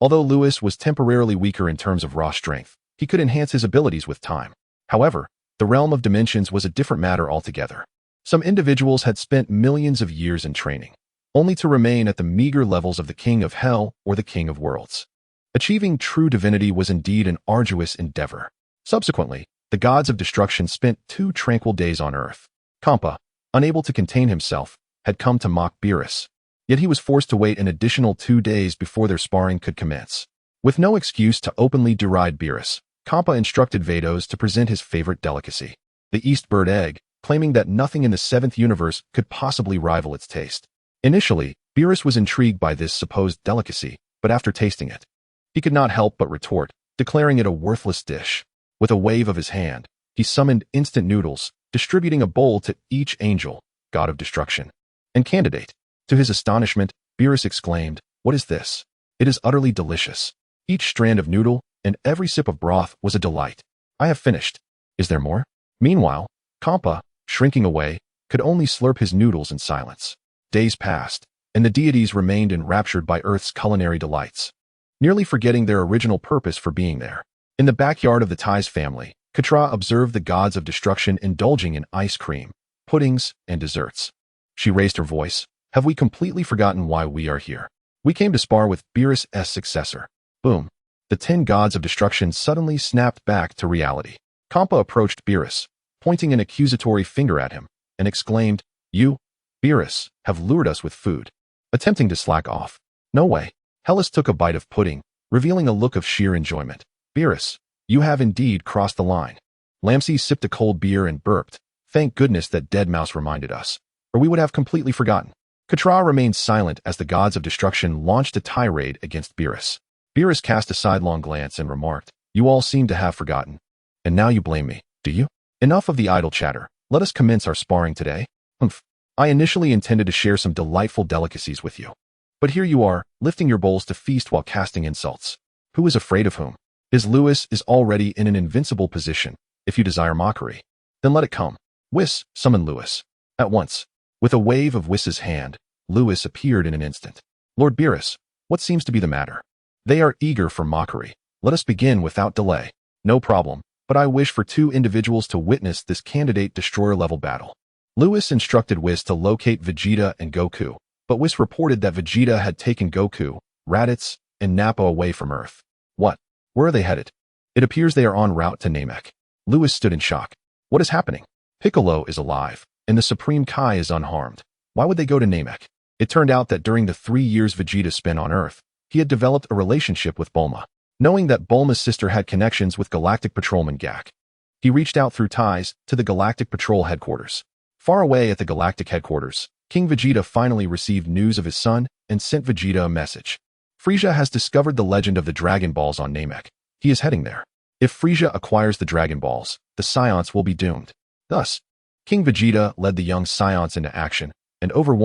Although Lewis was temporarily weaker in terms of raw strength, he could enhance his abilities with time. However, the realm of dimensions was a different matter altogether. Some individuals had spent millions of years in training, only to remain at the meager levels of the King of Hell or the King of Worlds. Achieving true divinity was indeed an arduous endeavor. Subsequently, the gods of destruction spent 2 tranquil days on Earth. Kampa, unable to contain himself, had come to mock Beerus. Yet he was forced to wait an additional 2 days before their sparring could commence. With no excuse to openly deride Beerus, Kampa instructed Vados to present his favorite delicacy, the East Bird egg, claiming that nothing in the 7th universe could possibly rival its taste. Initially, Beerus was intrigued by this supposed delicacy, but after tasting it, he could not help but retort, declaring it a worthless dish. With a wave of his hand, he summoned instant noodles, distributing a bowl to each angel, god of destruction, and candidate. To his astonishment, Beerus exclaimed, "What is this? It is utterly delicious. Each strand of noodle and every sip of broth was a delight. I have finished. Is there more?" Meanwhile, Kampa, shrinking away, could only slurp his noodles in silence. Days passed, and the deities remained enraptured by Earth's culinary delights, nearly forgetting their original purpose for being there. In the backyard of the Tais family, Katra observed the gods of destruction indulging in ice cream, puddings, and desserts. She raised her voice. "Have we completely forgotten why we are here? We came to spar with Beerus' successor." Boom. The 10 gods of destruction suddenly snapped back to reality. Kampa approached Beerus, pointing an accusatory finger at him, and exclaimed, "You, Beerus, have lured us with food." Attempting to slack off. "No way." Hellas took a bite of pudding, revealing a look of sheer enjoyment. "Beerus, you have indeed crossed the line." Lamses sipped a cold beer and burped. "Thank goodness that dead mouse reminded us, or we would have completely forgotten." Katra remained silent as the gods of destruction launched a tirade against Beerus. Beerus cast a sidelong glance and remarked, "You all seem to have forgotten. And now you blame me, do you? Enough of the idle chatter. Let us commence our sparring today." "Humph. I initially intended to share some delightful delicacies with you. But here you are, lifting your bowls to feast while casting insults. Who is afraid of whom? Lewis is already in an invincible position. If you desire mockery, then let it come." Whis summoned Lewis. At once, with a wave of Whis's hand, Lewis appeared in an instant. "Lord Beerus, what seems to be the matter?" "They are eager for mockery. Let us begin without delay." "No problem, but I wish for 2 individuals to witness this candidate destroyer-level battle." Lewis instructed Whis to locate Vegeta and Goku, but Whis reported that Vegeta had taken Goku, Raditz, and Nappa away from Earth. "What? Where are they headed?" "It appears they are en route to Namek." Lewis stood in shock. "What is happening?" "Piccolo is alive, and the Supreme Kai is unharmed. Why would they go to Namek?" It turned out that during the 3 years Vegeta spent on Earth, he had developed a relationship with Bulma. Knowing that Bulma's sister had connections with Galactic Patrolman Gak, he reached out through ties to the Galactic Patrol headquarters. Far away at the galactic headquarters, King Vegeta finally received news of his son and sent Vegeta a message. Frieza has discovered the legend of the Dragon Balls on Namek. He is heading there. If Frieza acquires the Dragon Balls, the Saiyans will be doomed. Thus, King Vegeta led the young Saiyans into action, and over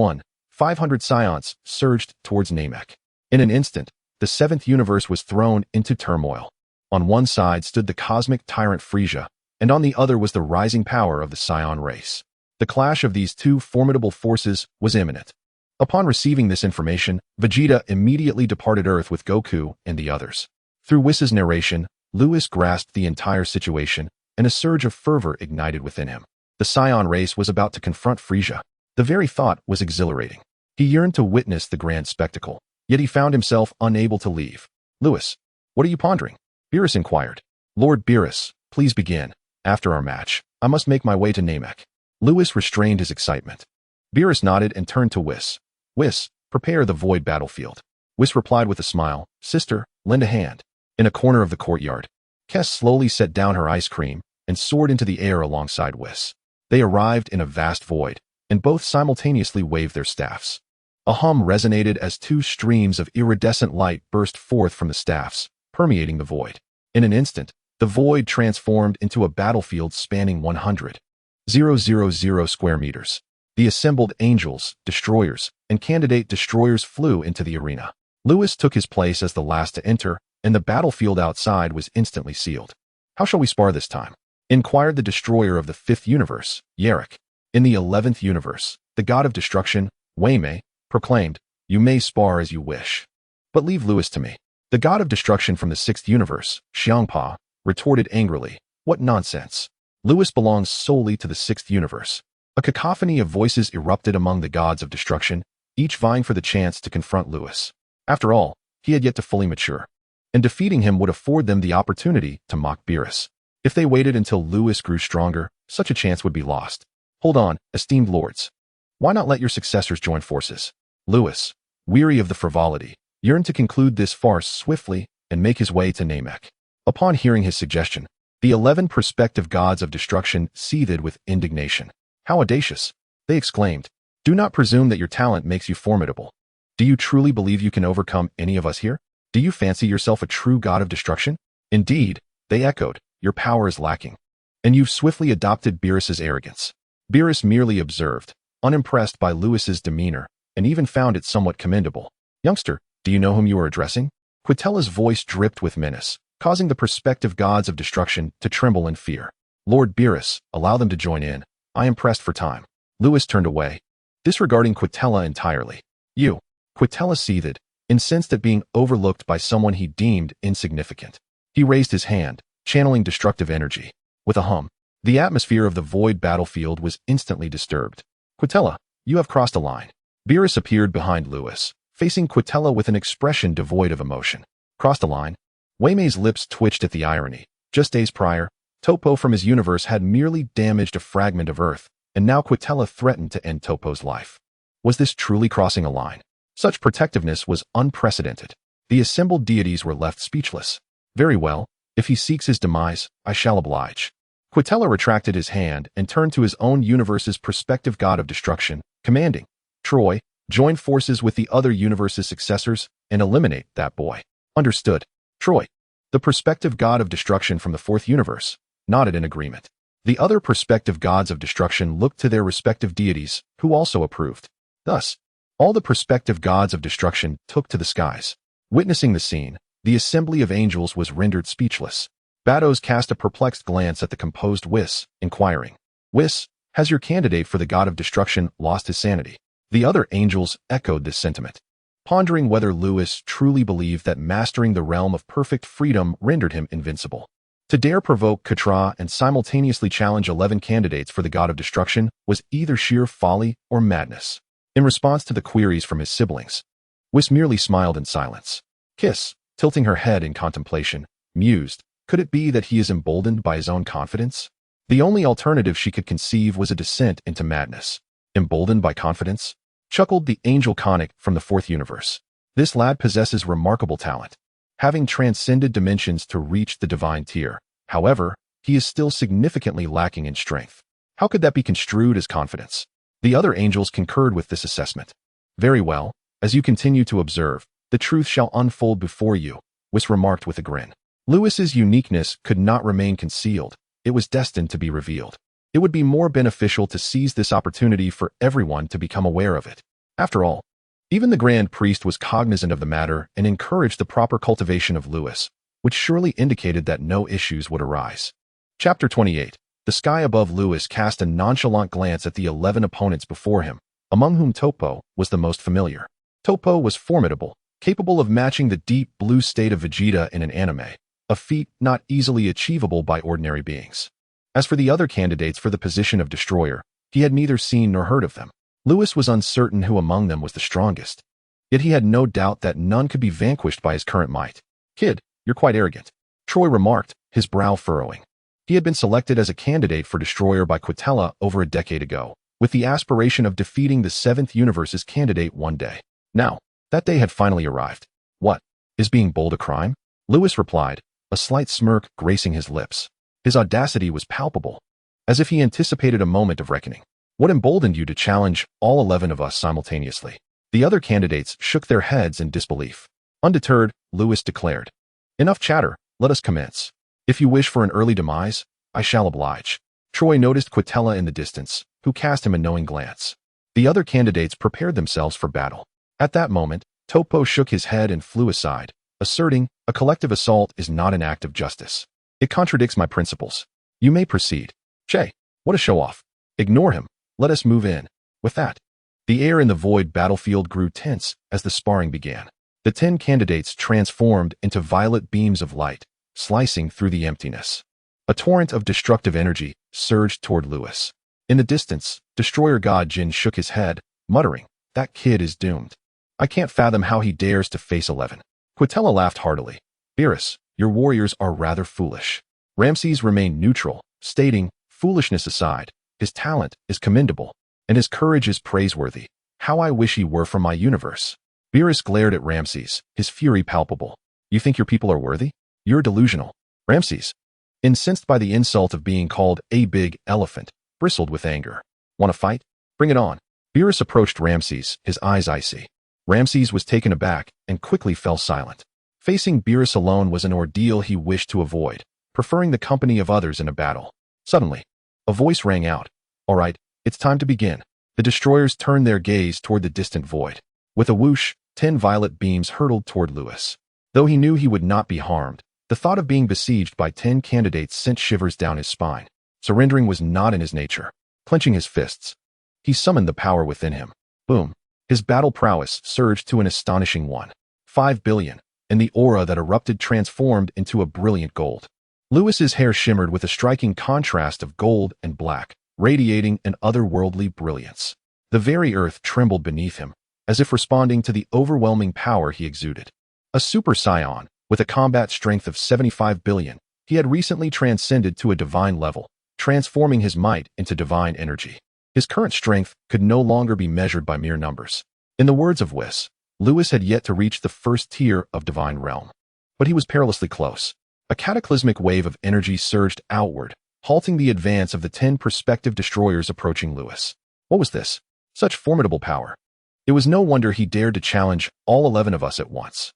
500 Saiyans surged towards Namek. In an instant, the seventh universe was thrown into turmoil. On one side stood the cosmic tyrant Frieza, and on the other was the rising power of the Saiyan race. The clash of these two formidable forces was imminent. Upon receiving this information, Vegeta immediately departed Earth with Goku and the others. Through Whis' narration, Lewis grasped the entire situation, and a surge of fervor ignited within him. The Saiyan race was about to confront Frieza. The very thought was exhilarating. He yearned to witness the grand spectacle, yet he found himself unable to leave. "Lewis, what are you pondering?" Beerus inquired. "Lord Beerus, please begin. After our match, I must make my way to Namek." Lewis restrained his excitement. Beerus nodded and turned to Whis. "Whis, prepare the void battlefield." Whis replied with a smile, "Sister, lend a hand." In a corner of the courtyard, Kes slowly set down her ice cream and soared into the air alongside Whis. They arrived in a vast void, and both simultaneously waved their staffs. A hum resonated as two streams of iridescent light burst forth from the staffs, permeating the void. In an instant, the void transformed into a battlefield spanning 100,000 square meters. The assembled angels, destroyers, and candidate destroyers flew into the arena. Lewis took his place as the last to enter, and the battlefield outside was instantly sealed. "How shall we spar this time?" inquired the destroyer of the 5th universe, Yarrick. In the 11th universe, the God of Destruction, Waimei, proclaimed, "You may spar as you wish. But leave Lewis to me." The God of Destruction from the 6th universe, Xiangpa, retorted angrily, "What nonsense. Lewis belongs solely to the 6th universe." A cacophony of voices erupted among the gods of destruction, each vying for the chance to confront Lewis. After all, he had yet to fully mature, and defeating him would afford them the opportunity to mock Beerus. If they waited until Lewis grew stronger, such a chance would be lost. "Hold on, esteemed lords. Why not let your successors join forces?" Lewis, weary of the frivolity, yearned to conclude this farce swiftly and make his way to Namek. Upon hearing his suggestion, the 11 prospective gods of destruction seethed with indignation. "How audacious!" they exclaimed. "Do not presume that your talent makes you formidable. Do you truly believe you can overcome any of us here? Do you fancy yourself a true god of destruction?" "Indeed," they echoed, "your power is lacking. And you've swiftly adopted Beerus's arrogance." Beerus merely observed, unimpressed by Lewis's demeanor, and even found it somewhat commendable. "Youngster, do you know whom you are addressing?" Quitella's voice dripped with menace, causing the prospective gods of destruction to tremble in fear. "Lord Beerus, allow them to join in. I am pressed for time." Lewis turned away, disregarding Quitella entirely. "You." Quitella seethed, incensed at being overlooked by someone he deemed insignificant. He raised his hand, channeling destructive energy. With a hum, the atmosphere of the void battlefield was instantly disturbed. "Quitella, you have crossed a line." Beerus appeared behind Lewis, facing Quitella with an expression devoid of emotion. "Crossed a line?" Waimei's lips twitched at the irony. Just days prior, Topo from his universe had merely damaged a fragment of Earth, and now Quitella threatened to end Topo's life. Was this truly crossing a line? Such protectiveness was unprecedented. The assembled deities were left speechless. "Very well, if he seeks his demise, I shall oblige." Quitella retracted his hand and turned to his own universe's prospective god of destruction, commanding, "Troy, join forces with the other universe's successors and eliminate that boy." "Understood." Troy, the prospective god of destruction from the 4th universe, nodded in agreement. The other prospective gods of destruction looked to their respective deities, who also approved. Thus, all the prospective gods of destruction took to the skies. Witnessing the scene, the assembly of angels was rendered speechless. Batos cast a perplexed glance at the composed Whis, inquiring, "Whis, has your candidate for the god of destruction lost his sanity?" The other angels echoed this sentiment, pondering whether Lewis truly believed that mastering the realm of perfect freedom rendered him invincible. To dare provoke Katra and simultaneously challenge 11 candidates for the god of destruction was either sheer folly or madness. In response to the queries from his siblings, Whis merely smiled in silence. Kiss, tilting her head in contemplation, mused, could it be that he is emboldened by his own confidence? The only alternative she could conceive was a descent into madness. Emboldened by confidence? Chuckled the angel Conic from the 4th universe. This lad possesses remarkable talent, having transcended dimensions to reach the divine tier. However, he is still significantly lacking in strength. How could that be construed as confidence? The other angels concurred with this assessment. Very well, as you continue to observe, the truth shall unfold before you, Whis remarked with a grin. Lewis's uniqueness could not remain concealed. It was destined to be revealed. It would be more beneficial to seize this opportunity for everyone to become aware of it. After all, even the Grand Priest was cognizant of the matter and encouraged the proper cultivation of Lewis, which surely indicated that no issues would arise. Chapter 28. The sky above Lewis cast a nonchalant glance at the 11 opponents before him, among whom Topo was the most familiar. Topo was formidable, capable of matching the deep blue state of Vegeta in an anime, a feat not easily achievable by ordinary beings. As for the other candidates for the position of Destroyer, he had neither seen nor heard of them. Lewis was uncertain who among them was the strongest. Yet he had no doubt that none could be vanquished by his current might. Kid, you're quite arrogant, Troy remarked, his brow furrowing. He had been selected as a candidate for Destroyer by Quitella over a decade ago, with the aspiration of defeating the 7th Universe's candidate one day. Now, that day had finally arrived. What? Is being bold a crime? Lewis replied, a slight smirk gracing his lips. His audacity was palpable, as if he anticipated a moment of reckoning. What emboldened you to challenge all 11 of us simultaneously? The other candidates shook their heads in disbelief. Undeterred, Lewis declared, enough chatter, let us commence. If you wish for an early demise, I shall oblige. Troy noticed Quitella in the distance, who cast him a knowing glance. The other candidates prepared themselves for battle. At that moment, Topo shook his head and flew aside, asserting, a collective assault is not an act of justice. It contradicts my principles. You may proceed. Che, what a show-off. Ignore him. Let us move in. With that, the air in the void battlefield grew tense as the sparring began. The 10 candidates transformed into violet beams of light, slicing through the emptiness. A torrent of destructive energy surged toward Lewis. In the distance, Destroyer God Jin shook his head, muttering, that kid is doomed. I can't fathom how he dares to face 11. Quitella laughed heartily. Beerus, your warriors are rather foolish. Ramses remained neutral, stating, foolishness aside, his talent is commendable, and his courage is praiseworthy. How I wish he were from my universe. Beerus glared at Ramses, his fury palpable. You think your people are worthy? You're delusional. Ramses, incensed by the insult of being called a big elephant, bristled with anger. Want to fight? Bring it on. Beerus approached Ramses, his eyes icy. Ramses was taken aback and quickly fell silent. Facing Beerus alone was an ordeal he wished to avoid, preferring the company of others in a battle. Suddenly, a voice rang out. All right, it's time to begin. The destroyers turned their gaze toward the distant void. With a whoosh, 10 violet beams hurtled toward Lewis. Though he knew he would not be harmed, the thought of being besieged by 10 candidates sent shivers down his spine. Surrendering was not in his nature. Clenching his fists, he summoned the power within him. Boom. His battle prowess surged to an astonishing 1.5 billion, and the aura that erupted transformed into a brilliant gold. Lewis's hair shimmered with a striking contrast of gold and black, radiating an otherworldly brilliance. The very earth trembled beneath him, as if responding to the overwhelming power he exuded. A super Saiyan, with a combat strength of 75 billion, he had recently transcended to a divine level, transforming his might into divine energy. His current strength could no longer be measured by mere numbers. In the words of Whis, Lewis had yet to reach the first tier of divine realm. But he was perilously close. A cataclysmic wave of energy surged outward, halting the advance of the 10 prospective destroyers approaching Lewis. What was this? Such formidable power. It was no wonder he dared to challenge all 11 of us at once.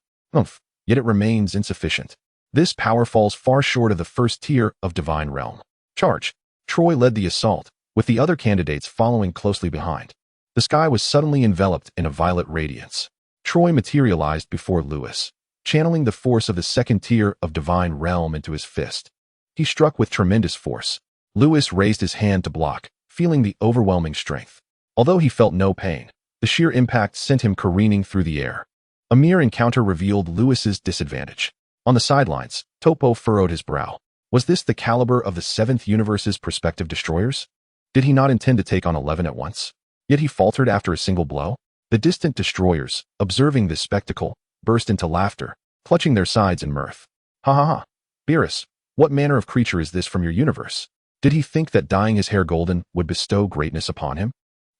Yet it remains insufficient. This power falls far short of the first tier of divine realm. Charge. Troy led the assault, with the other candidates following closely behind. The sky was suddenly enveloped in a violet radiance. Troy materialized before Lewis, channeling the force of the second tier of divine realm into his fist. He struck with tremendous force. Lewis raised his hand to block, feeling the overwhelming strength. Although he felt no pain, the sheer impact sent him careening through the air. A mere encounter revealed Lewis's disadvantage. On the sidelines, Topo furrowed his brow. Was this the caliber of the 7th Universe's prospective destroyers? Did he not intend to take on 11 at once? Yet he faltered after a single blow? The distant destroyers, observing this spectacle, burst into laughter, clutching their sides in mirth. Ha ha ha. Beerus, what manner of creature is this from your universe? Did he think that dyeing his hair golden would bestow greatness upon him?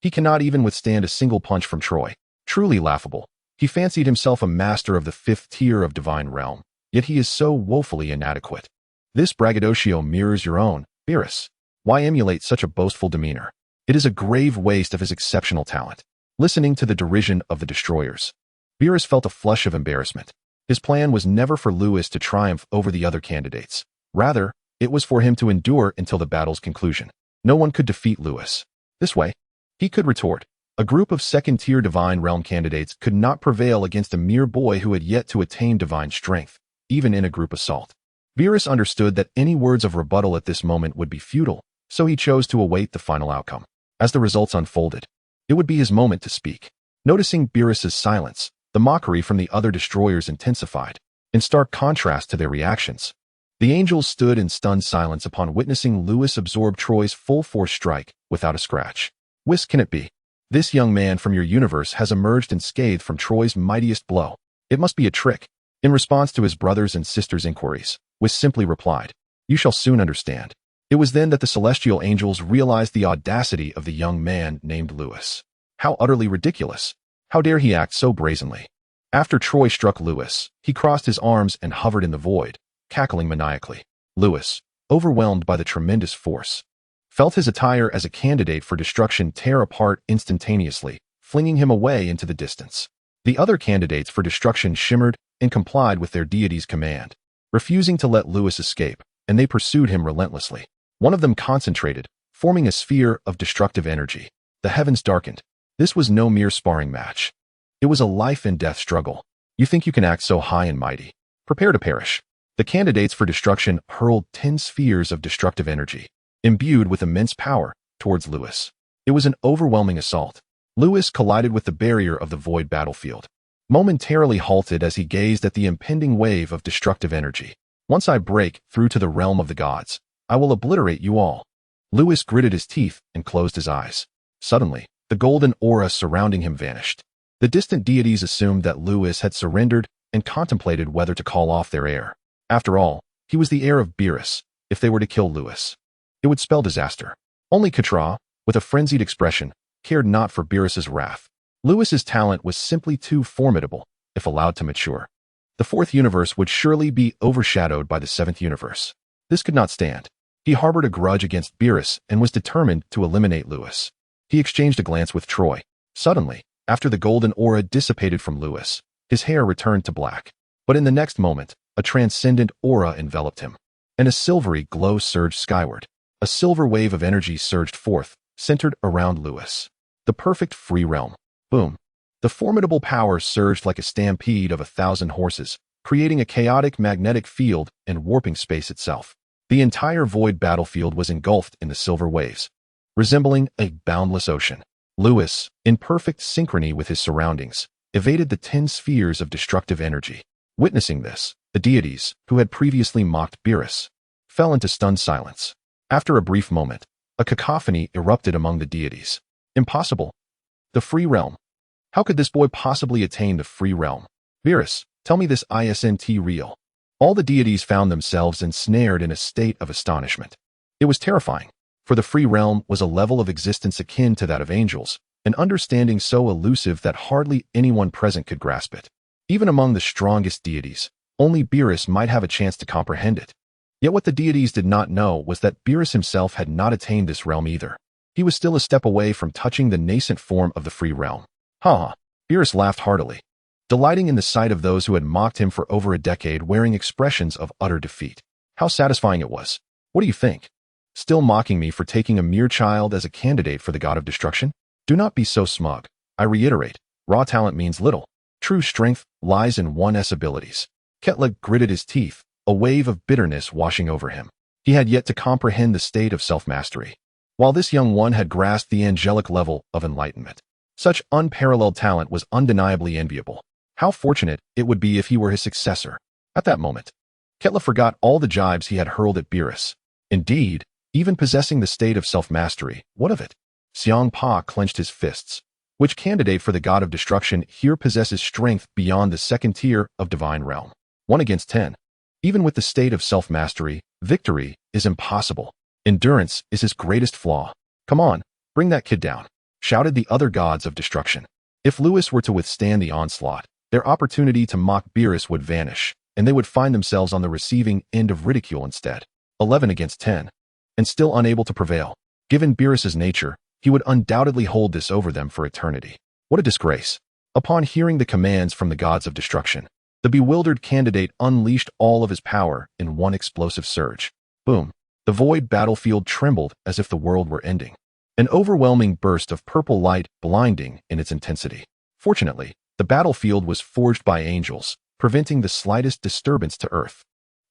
He cannot even withstand a single punch from Troy. Truly laughable. He fancied himself a master of the 5th tier of divine realm, yet he is so woefully inadequate. This braggadocio mirrors your own, Beerus. Why emulate such a boastful demeanor? It is a grave waste of his exceptional talent. Listening to the derision of the destroyers, Beerus felt a flush of embarrassment. His plan was never for Lewis to triumph over the other candidates. Rather, it was for him to endure until the battle's conclusion. No one could defeat Lewis. This way, he could retort. A group of second-tier Divine Realm candidates could not prevail against a mere boy who had yet to attain divine strength, even in a group assault. Beerus understood that any words of rebuttal at this moment would be futile, so he chose to await the final outcome. As the results unfolded, it would be his moment to speak. Noticing Beerus's silence, the mockery from the other destroyers intensified. In stark contrast to their reactions, the angels stood in stunned silence upon witnessing Lewis absorb Troy's full-force strike without a scratch. Whis can it be? This young man from your universe has emerged unscathed from Troy's mightiest blow. It must be a trick. In response to his brothers' and sisters' inquiries, Whis simply replied, "You shall soon understand." It was then that the celestial angels realized the audacity of the young man named Lewis. How utterly ridiculous! How dare he act so brazenly? After Troy struck Lewis, he crossed his arms and hovered in the void, cackling maniacally. Lewis, overwhelmed by the tremendous force, felt his attire as a candidate for destruction tear apart instantaneously, flinging him away into the distance. The other candidates for destruction shimmered and complied with their deity's command, refusing to let Lewis escape, and they pursued him relentlessly. One of them concentrated, forming a sphere of destructive energy. The heavens darkened. This was no mere sparring match. It was a life-and-death struggle. You think you can act so high and mighty? Prepare to perish. The candidates for destruction hurled 10 spheres of destructive energy, imbued with immense power, towards Lewis. It was an overwhelming assault. Lewis collided with the barrier of the void battlefield, momentarily halted as he gazed at the impending wave of destructive energy. Once I break through to the realm of the gods, I will obliterate you all. Lewis gritted his teeth and closed his eyes. Suddenly, the golden aura surrounding him vanished. The distant deities assumed that Lewis had surrendered and contemplated whether to call off their heir. After all, he was the heir of Beerus. If they were to kill Lewis, it would spell disaster. Only Katra, with a frenzied expression, cared not for Beerus's wrath. Lewis's talent was simply too formidable, if allowed to mature. The fourth universe would surely be overshadowed by the seventh universe. This could not stand. He harbored a grudge against Beerus and was determined to eliminate Lewis. He exchanged a glance with Troy. Suddenly, after the golden aura dissipated from Lewis, his hair returned to black. But in the next moment, a transcendent aura enveloped him, and a silvery glow surged skyward. A silver wave of energy surged forth, centered around Lewis. The perfect free realm. Boom. The formidable power surged like a stampede of 1,000 horses, creating a chaotic magnetic field and warping space itself. The entire void battlefield was engulfed in the silver waves, resembling a boundless ocean. Lewis, in perfect synchrony with his surroundings, evaded the 10 spheres of destructive energy. Witnessing this, the deities, who had previously mocked Beerus, fell into stunned silence. After a brief moment, a cacophony erupted among the deities. Impossible. The free realm. How could this boy possibly attain the free realm? Beerus, tell me this isn't real. All the deities found themselves ensnared in a state of astonishment. It was terrifying, for the free realm was a level of existence akin to that of angels, an understanding so elusive that hardly anyone present could grasp it. Even among the strongest deities, only Beerus might have a chance to comprehend it. Yet what the deities did not know was that Beerus himself had not attained this realm either. He was still a step away from touching the nascent form of the free realm. Ha! Beerus laughed heartily, delighting in the sight of those who had mocked him for over a decade wearing expressions of utter defeat. How satisfying it was. What do you think? Still mocking me for taking a mere child as a candidate for the God of Destruction? Do not be so smug. I reiterate, raw talent means little. True strength lies in one's abilities. Ketla gritted his teeth, a wave of bitterness washing over him. He had yet to comprehend the state of self-mastery, while this young one had grasped the angelic level of enlightenment. Such unparalleled talent was undeniably enviable. How fortunate it would be if he were his successor. At that moment, Ketla forgot all the jibes he had hurled at Beerus. Indeed, even possessing the state of self-mastery, what of it? Xiang Pa clenched his fists. Which candidate for the God of Destruction here possesses strength beyond the second tier of Divine Realm? 1 against 10. Even with the state of self-mastery, victory is impossible. Endurance is his greatest flaw. Come on, bring that kid down, shouted the other gods of destruction. If Lewis were to withstand the onslaught, their opportunity to mock Beerus would vanish, and they would find themselves on the receiving end of ridicule instead. 11 against 10. and still unable to prevail. Given Beerus's nature, he would undoubtedly hold this over them for eternity. What a disgrace. Upon hearing the commands from the gods of destruction, the bewildered candidate unleashed all of his power in one explosive surge. Boom. The void battlefield trembled as if the world were ending. An overwhelming burst of purple light, blinding in its intensity. Fortunately, the battlefield was forged by angels, preventing the slightest disturbance to Earth.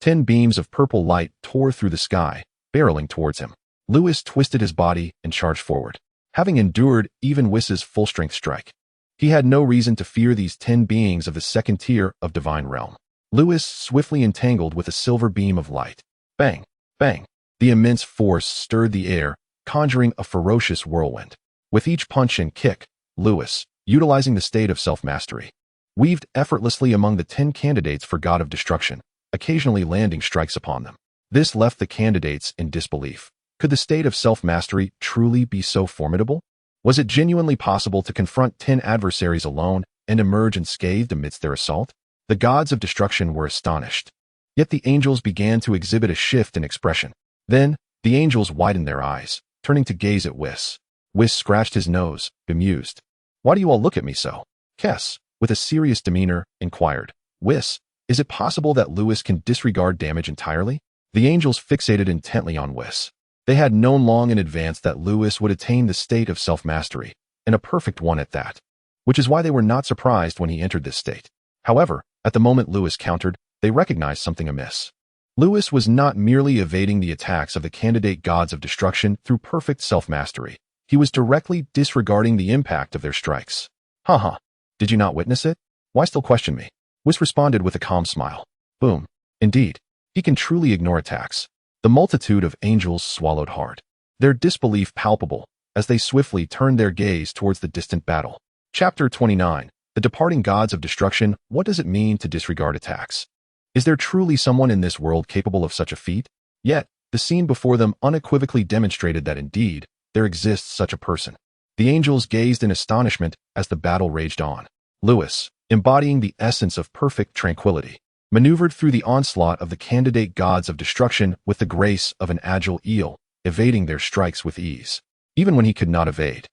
10 beams of purple light tore through the sky, barreling towards him. Lewis twisted his body and charged forward. Having endured even Whiss's full-strength strike, he had no reason to fear these 10 beings of the second tier of divine realm. Lewis swiftly entangled with a silver beam of light. Bang! Bang! The immense force stirred the air, conjuring a ferocious whirlwind. With each punch and kick, Lewis, utilizing the state of self-mastery, weaved effortlessly among the 10 candidates for God of Destruction, occasionally landing strikes upon them. This left the candidates in disbelief. Could the state of self-mastery truly be so formidable? Was it genuinely possible to confront 10 adversaries alone and emerge unscathed amidst their assault? The gods of destruction were astonished. Yet the angels began to exhibit a shift in expression. Then, the angels widened their eyes, turning to gaze at Whis. Whis scratched his nose, bemused. "Why do you all look at me so?" Kess, with a serious demeanor, inquired. "Whis, is it possible that Lewis can disregard damage entirely?" The angels fixated intently on Whis. They had known long in advance that Lewis would attain the state of self-mastery, and a perfect one at that, which is why they were not surprised when he entered this state. However, at the moment Lewis countered, they recognized something amiss. Lewis was not merely evading the attacks of the candidate gods of destruction through perfect self-mastery. He was directly disregarding the impact of their strikes. Haha, did you not witness it? Why still question me? Whis responded with a calm smile. Boom. Indeed, he can truly ignore attacks. The multitude of angels swallowed hard, their disbelief palpable, as they swiftly turned their gaze towards the distant battle. Chapter 29. The departing gods of destruction. What does it mean to disregard attacks? Is there truly someone in this world capable of such a feat? Yet, the scene before them unequivocally demonstrated that indeed, there exists such a person. The angels gazed in astonishment as the battle raged on. Lewis, embodying the essence of perfect tranquility, maneuvered through the onslaught of the candidate gods of destruction with the grace of an agile eel, evading their strikes with ease. Even when he could not evade,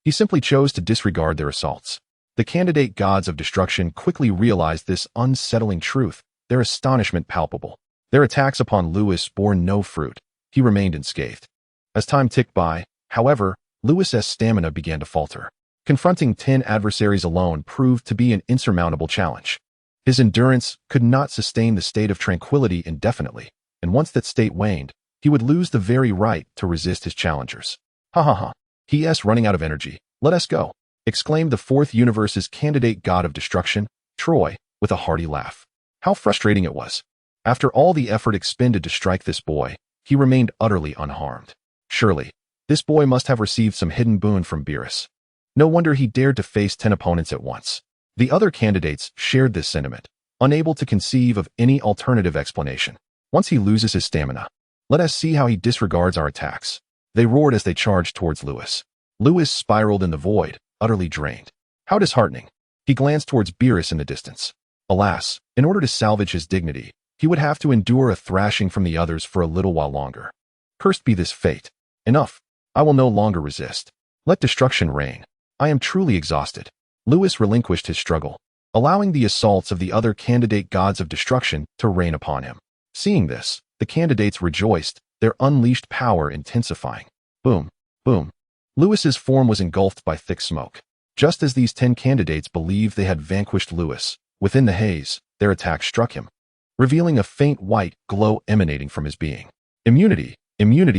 he simply chose to disregard their assaults. The candidate gods of destruction quickly realized this unsettling truth, their astonishment palpable. Their attacks upon Lewis bore no fruit. He remained unscathed. As time ticked by, however, Lewis's stamina began to falter. Confronting 10 adversaries alone proved to be an insurmountable challenge. His endurance could not sustain the state of tranquility indefinitely, and once that state waned, he would lose the very right to resist his challengers. Ha ha ha. He's running out of energy. Let us go, exclaimed the fourth universe's candidate god of destruction, Troy, with a hearty laugh. How frustrating it was. After all the effort expended to strike this boy, he remained utterly unharmed. Surely, this boy must have received some hidden boon from Beerus. No wonder he dared to face 10 opponents at once. The other candidates shared this sentiment, unable to conceive of any alternative explanation. Once he loses his stamina, let us see how he disregards our attacks. They roared as they charged towards Lewis. Lewis spiraled in the void, utterly drained. How disheartening. He glanced towards Beerus in the distance. Alas, in order to salvage his dignity, he would have to endure a thrashing from the others for a little while longer. Cursed be this fate. Enough. I will no longer resist. Let destruction reign. I am truly exhausted. Lewis relinquished his struggle, allowing the assaults of the other candidate gods of destruction to rain upon him. Seeing this, the candidates rejoiced, their unleashed power intensifying. Boom, boom. Lewis's form was engulfed by thick smoke. Just as these 10 candidates believed they had vanquished Lewis, within the haze, their attack struck him, revealing a faint white glow emanating from his being. Immunity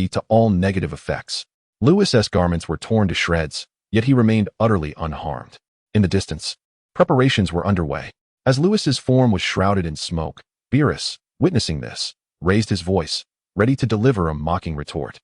to all negative effects. Lewis's garments were torn to shreds, yet he remained utterly unharmed. In the distance, preparations were underway. As Lewis's form was shrouded in smoke, Beerus, witnessing this, raised his voice, ready to deliver a mocking retort.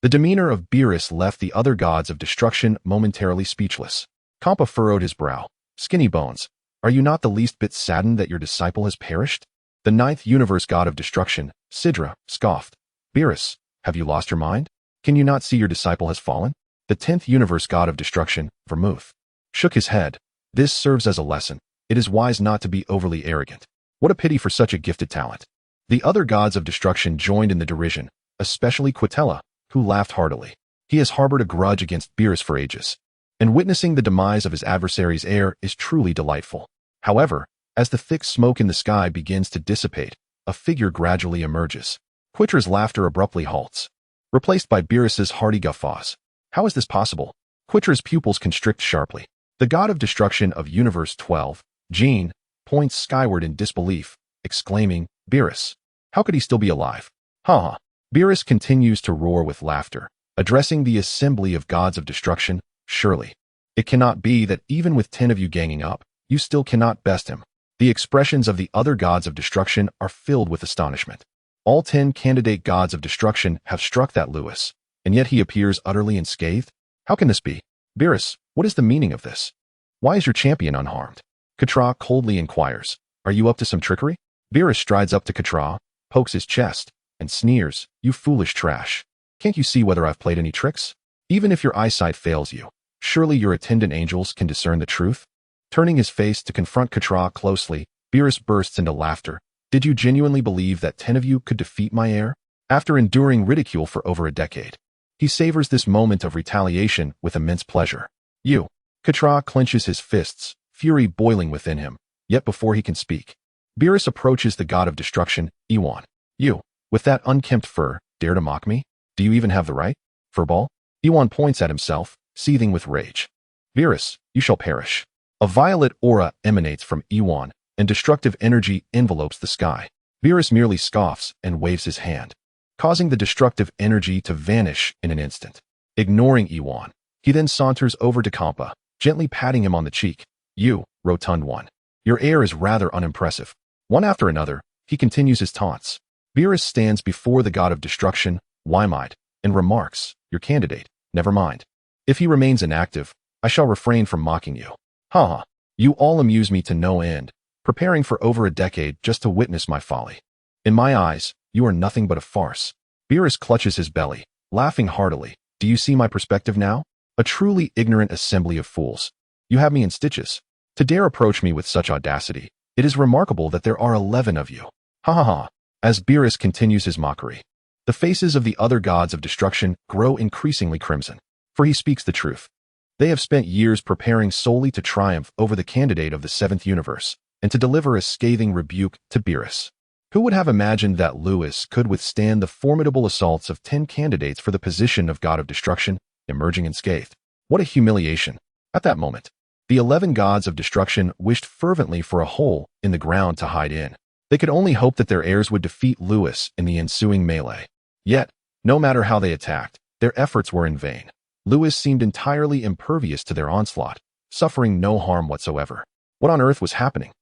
The demeanor of Beerus left the other gods of destruction momentarily speechless. Kampa furrowed his brow. Skinny bones, are you not the least bit saddened that your disciple has perished? The 9th universe god of destruction, Sidra, scoffed. Beerus, have you lost your mind? Can you not see your disciple has fallen? The 10th universe god of destruction, Vermouth, shook his head. This serves as a lesson. It is wise not to be overly arrogant. What a pity for such a gifted talent. The other gods of destruction joined in the derision, especially Quitella, who laughed heartily. He has harbored a grudge against Beerus for ages, and witnessing the demise of his adversary's heir is truly delightful. However, as the thick smoke in the sky begins to dissipate, a figure gradually emerges. Quitra's laughter abruptly halts, replaced by Beerus's hearty guffaws. How is this possible? Quitra's pupils constrict sharply. The God of Destruction of Universe 12, Jean, points skyward in disbelief, exclaiming, Beerus, how could he still be alive? Ha ha. Beerus continues to roar with laughter, addressing the assembly of gods of destruction. Surely, it cannot be that even with 10 of you ganging up, you still cannot best him. The expressions of the other gods of destruction are filled with astonishment. All 10 candidate gods of destruction have struck that Lewis, and yet he appears utterly unscathed? How can this be? Beerus, what is the meaning of this? Why is your champion unharmed? Quitra coldly inquires, are you up to some trickery? Beerus strides up to Quitra, pokes his chest, and sneers, you foolish trash. Can't you see whether I've played any tricks? Even if your eyesight fails you, surely your attendant angels can discern the truth? Turning his face to confront Quitra closely, Beerus bursts into laughter. Did you genuinely believe that 10 of you could defeat my heir? After enduring ridicule for over a decade, he savors this moment of retaliation with immense pleasure. You. Quitra clenches his fists, fury boiling within him, yet before he can speak, Beerus approaches the god of destruction, Ewan. You, with that unkempt fur, dare to mock me? Do you even have the right? Furball? Ewan points at himself, seething with rage. Beerus, you shall perish. A violet aura emanates from Ewan, and destructive energy envelopes the sky. Beerus merely scoffs and waves his hand, causing the destructive energy to vanish in an instant. Ignoring Ewan, he then saunters over to Kampa, gently patting him on the cheek. You, rotund one. Your heir is rather unimpressive. One after another, he continues his taunts. Beerus stands before the god of destruction, Wymide, and remarks, your candidate, never mind. If he remains inactive, I shall refrain from mocking you. Ha ha, you all amuse me to no end, preparing for over a decade just to witness my folly. In my eyes, you are nothing but a farce. Beerus clutches his belly, laughing heartily. Do you see my perspective now? A truly ignorant assembly of fools. You have me in stitches. To dare approach me with such audacity, it is remarkable that there are 11 of you. Ha ha ha. As Beerus continues his mockery, the faces of the other gods of destruction grow increasingly crimson, for he speaks the truth. They have spent years preparing solely to triumph over the candidate of the 7th universe, and to deliver a scathing rebuke to Beerus. Who would have imagined that Lewis could withstand the formidable assaults of 10 candidates for the position of god of destruction, emerging unscathed? What a humiliation. At that moment, the 11 gods of destruction wished fervently for a hole in the ground to hide in. They could only hope that their heirs would defeat Lewis in the ensuing melee. Yet, no matter how they attacked, their efforts were in vain. Lewis seemed entirely impervious to their onslaught, suffering no harm whatsoever. What on earth was happening?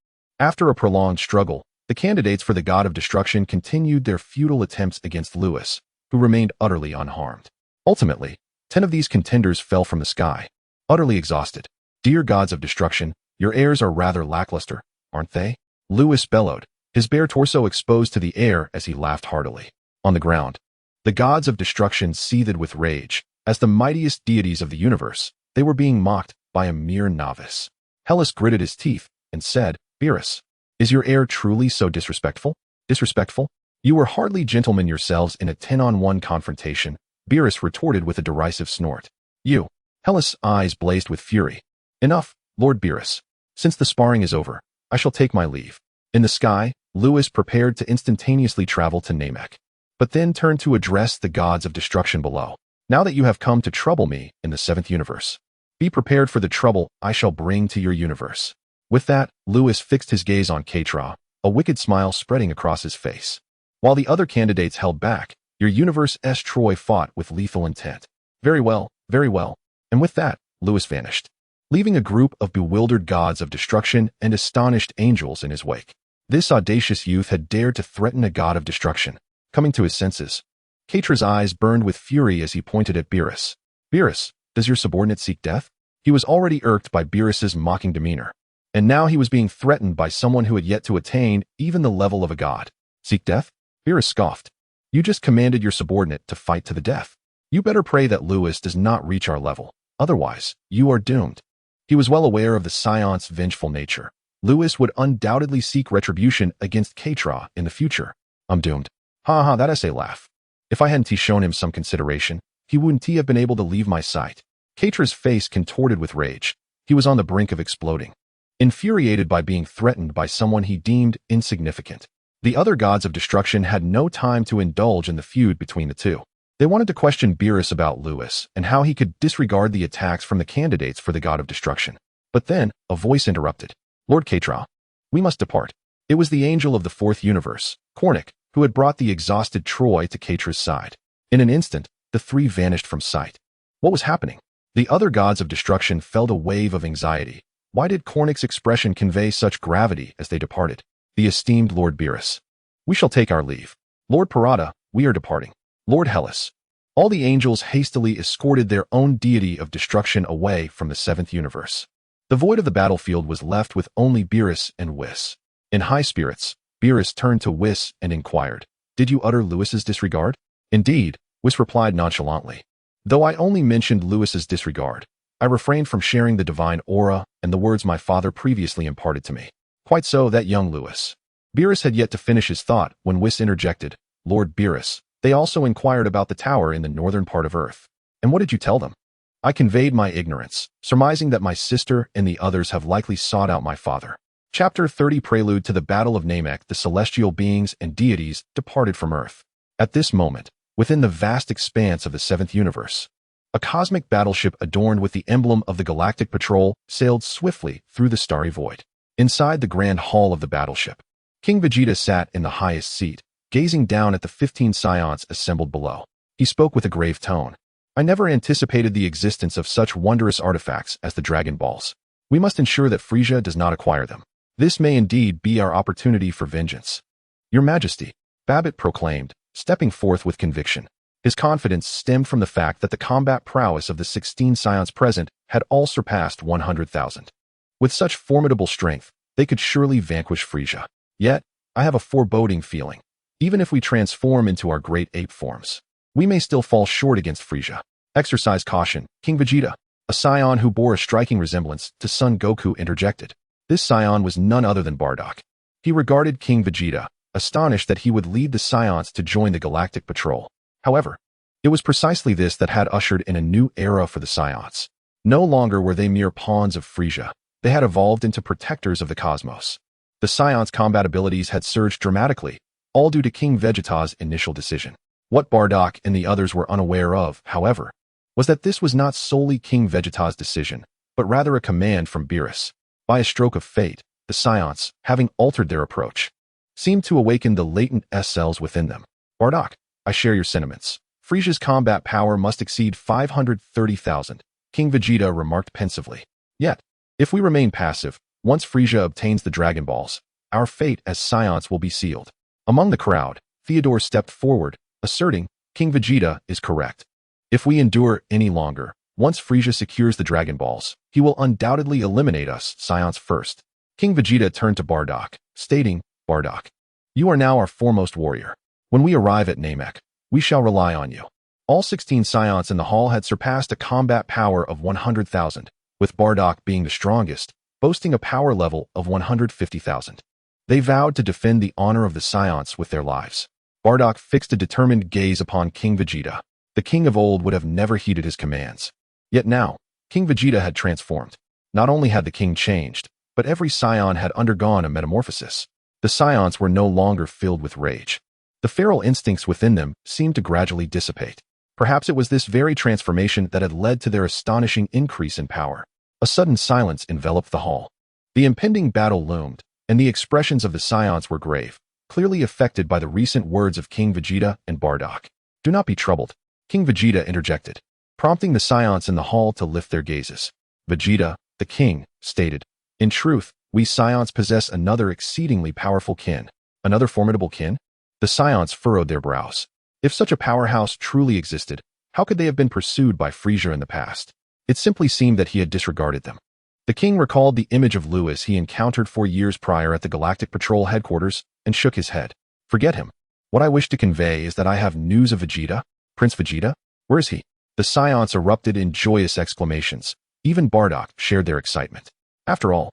After a prolonged struggle, the candidates for the god of destruction continued their futile attempts against Lewis, who remained utterly unharmed. Ultimately, 10 of these contenders fell from the sky, utterly exhausted. Dear gods of destruction, your heirs are rather lackluster, aren't they? Lewis bellowed, his bare torso exposed to the air as he laughed heartily. On the ground, the gods of destruction seethed with rage. As the mightiest deities of the universe, they were being mocked by a mere novice. Hellas gritted his teeth and said, Beerus, is your heir truly so disrespectful? Disrespectful? You were hardly gentlemen yourselves in a 10-on-1 confrontation, Beerus retorted with a derisive snort. You. Hellas' eyes blazed with fury. Enough, Lord Beerus. Since the sparring is over, I shall take my leave. In the sky, Lewis prepared to instantaneously travel to Namek, but then turned to address the gods of destruction below. Now that you have come to trouble me in the 7th universe, be prepared for the trouble I shall bring to your universe. With that, Lewis fixed his gaze on Quitra, a wicked smile spreading across his face. While the other candidates held back, your universe S. Troy fought with lethal intent. Very well, and with that, Lewis vanished, leaving a group of bewildered gods of destruction and astonished angels in his wake. This audacious youth had dared to threaten a god of destruction. Coming to his senses, Quetra's eyes burned with fury as he pointed at Beerus. Beerus, does your subordinate seek death? He was already irked by Beerus's mocking demeanor, and now he was being threatened by someone who had yet to attain even the level of a god. Seek death? Beerus scoffed. You just commanded your subordinate to fight to the death. You better pray that Lewis does not reach our level. Otherwise, you are doomed. He was well aware of the Saiyan's vengeful nature. Lewis would undoubtedly seek retribution against Quetra in the future. I'm doomed. Ha ha, that is a laugh. If I hadn't shown him some consideration, he wouldn't have been able to leave my sight. Katra's face contorted with rage. He was on the brink of exploding. Infuriated by being threatened by someone he deemed insignificant, the other gods of destruction had no time to indulge in the feud between the two. They wanted to question Beerus about Lewis and how he could disregard the attacks from the candidates for the God of Destruction. But then, a voice interrupted. Lord Katra, we must depart. It was the angel of the fourth universe, Kornik, who had brought the exhausted Troy to Katra's side. In an instant, the three vanished from sight. What was happening? The other gods of destruction felt a wave of anxiety. Why did Kornik's expression convey such gravity as they departed? The esteemed Lord Beerus. We shall take our leave. Lord Parada, we are departing. Lord Hellas. All the angels hastily escorted their own deity of destruction away from the seventh universe. The void of the battlefield was left with only Beerus and Whis. In high spirits, Beerus turned to Whis and inquired, "Did you utter Lewis's disregard?" "Indeed," Whis replied nonchalantly. "Though I only mentioned Lewis's disregard, I refrained from sharing the divine aura and the words my father previously imparted to me." "Quite so, that young Lewis." Beerus had yet to finish his thought when Whis interjected, "Lord Beerus, they also inquired about the tower in the northern part of Earth. And what did you tell them?" "I conveyed my ignorance, surmising that my sister and the others have likely sought out my father." Chapter 30 Prelude to the Battle of Namek. The celestial beings and deities departed from Earth. At this moment, within the vast expanse of the seventh universe, a cosmic battleship adorned with the emblem of the Galactic Patrol sailed swiftly through the starry void. Inside the grand hall of the battleship, King Vegeta sat in the highest seat, gazing down at the 15 Saiyans assembled below. He spoke with a grave tone. "I never anticipated the existence of such wondrous artifacts as the Dragon Balls. We must ensure that Frieza does not acquire them. This may indeed be our opportunity for vengeance." "Your Majesty," Babbitt proclaimed, stepping forth with conviction. His confidence stemmed from the fact that the combat prowess of the 16 Saiyans present had all surpassed 100,000. With such formidable strength, they could surely vanquish Frieza. Yet, I have a foreboding feeling. Even if we transform into our great ape forms, we may still fall short against Frieza. "Exercise caution, King Vegeta." A Saiyan who bore a striking resemblance to Son Goku interjected. This Saiyan was none other than Bardock. He regarded King Vegeta, astonished that he would lead the Saiyans to join the Galactic Patrol. However, it was precisely this that had ushered in a new era for the Saiyans. No longer were they mere pawns of Frieza. They had evolved into protectors of the cosmos. The Saiyans' combat abilities had surged dramatically, all due to King Vegeta's initial decision. What Bardock and the others were unaware of, however, was that this was not solely King Vegeta's decision, but rather a command from Beerus. By a stroke of fate, the Saiyans, having altered their approach, seemed to awaken the latent cells within them. "Bardock, I share your sentiments. Frieza's combat power must exceed 530,000, King Vegeta remarked pensively. Yet, if we remain passive, once Frieza obtains the Dragon Balls, our fate as Saiyans will be sealed." Among the crowd, Theodore stepped forward, asserting, "King Vegeta is correct. If we endure any longer, once Frieza secures the Dragon Balls, he will undoubtedly eliminate us, Saiyans first." King Vegeta turned to Bardock, stating, "Bardock, you are now our foremost warrior. When we arrive at Namek, we shall rely on you." All 16 Saiyans in the hall had surpassed a combat power of 100,000, with Bardock being the strongest, boasting a power level of 150,000. They vowed to defend the honor of the Saiyans with their lives. Bardock fixed a determined gaze upon King Vegeta. The king of old would have never heeded his commands. Yet now, King Vegeta had transformed. Not only had the king changed, but every Saiyan had undergone a metamorphosis. The Saiyans were no longer filled with rage. The feral instincts within them seemed to gradually dissipate. Perhaps it was this very transformation that had led to their astonishing increase in power. A sudden silence enveloped the hall. The impending battle loomed, and the expressions of the Saiyans were grave, clearly affected by the recent words of King Vegeta and Bardock. "Do not be troubled," King Vegeta interjected, prompting the Saiyans in the hall to lift their gazes. Vegeta, the king, stated, "In truth, we Saiyans possess another exceedingly powerful kin." "Another formidable kin?" The Saiyans furrowed their brows. If such a powerhouse truly existed, how could they have been pursued by Frieza in the past? It simply seemed that he had disregarded them. The king recalled the image of Lewis he encountered 4 years prior at the Galactic Patrol headquarters and shook his head. "Forget him. What I wish to convey is that I have news of Vegeta. Prince Vegeta? Where is he?" The Saiyans erupted in joyous exclamations. Even Bardock shared their excitement. After all,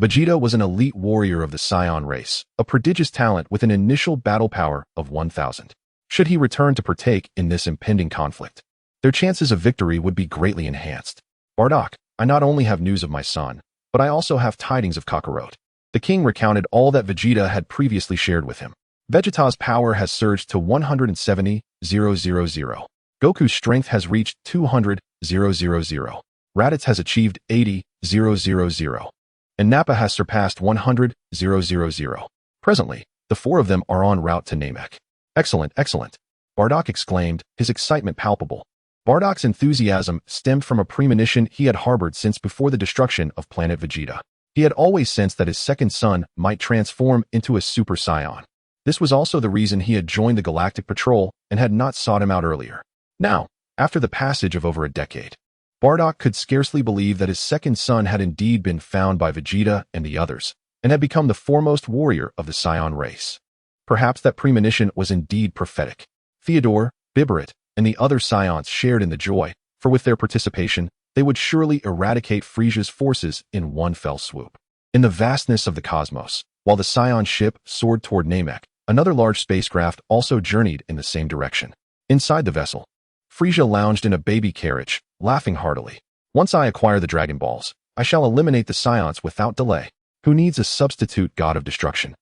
Vegeta was an elite warrior of the Saiyan race, a prodigious talent with an initial battle power of 1,000. Should he return to partake in this impending conflict, their chances of victory would be greatly enhanced. Bardock, I not only have news of my son, but I also have tidings of Kakarot. The king recounted all that Vegeta had previously shared with him. Vegeta's power has surged to 170,000. Goku's strength has reached 200,000. Raditz has achieved 80,000. And Nappa has surpassed 100,000. Presently, the four of them are en route to Namek. Excellent, excellent. Bardock exclaimed, his excitement palpable. Bardock's enthusiasm stemmed from a premonition he had harbored since before the destruction of planet Vegeta. He had always sensed that his second son might transform into a Super Saiyan. This was also the reason he had joined the Galactic Patrol and had not sought him out earlier. Now, after the passage of over a decade, Bardock could scarcely believe that his second son had indeed been found by Vegeta and the others, and had become the foremost warrior of the Saiyan race. Perhaps that premonition was indeed prophetic. Theodore, Bibarat, and the other Saiyans shared in the joy, for with their participation, they would surely eradicate Frieza's forces in one fell swoop. In the vastness of the cosmos, while the Saiyan ship soared toward Namek, another large spacecraft also journeyed in the same direction. Inside the vessel, Frieza lounged in a baby carriage, laughing heartily. Once I acquire the Dragon Balls, I shall eliminate the Saiyans without delay. Who needs a substitute God of Destruction?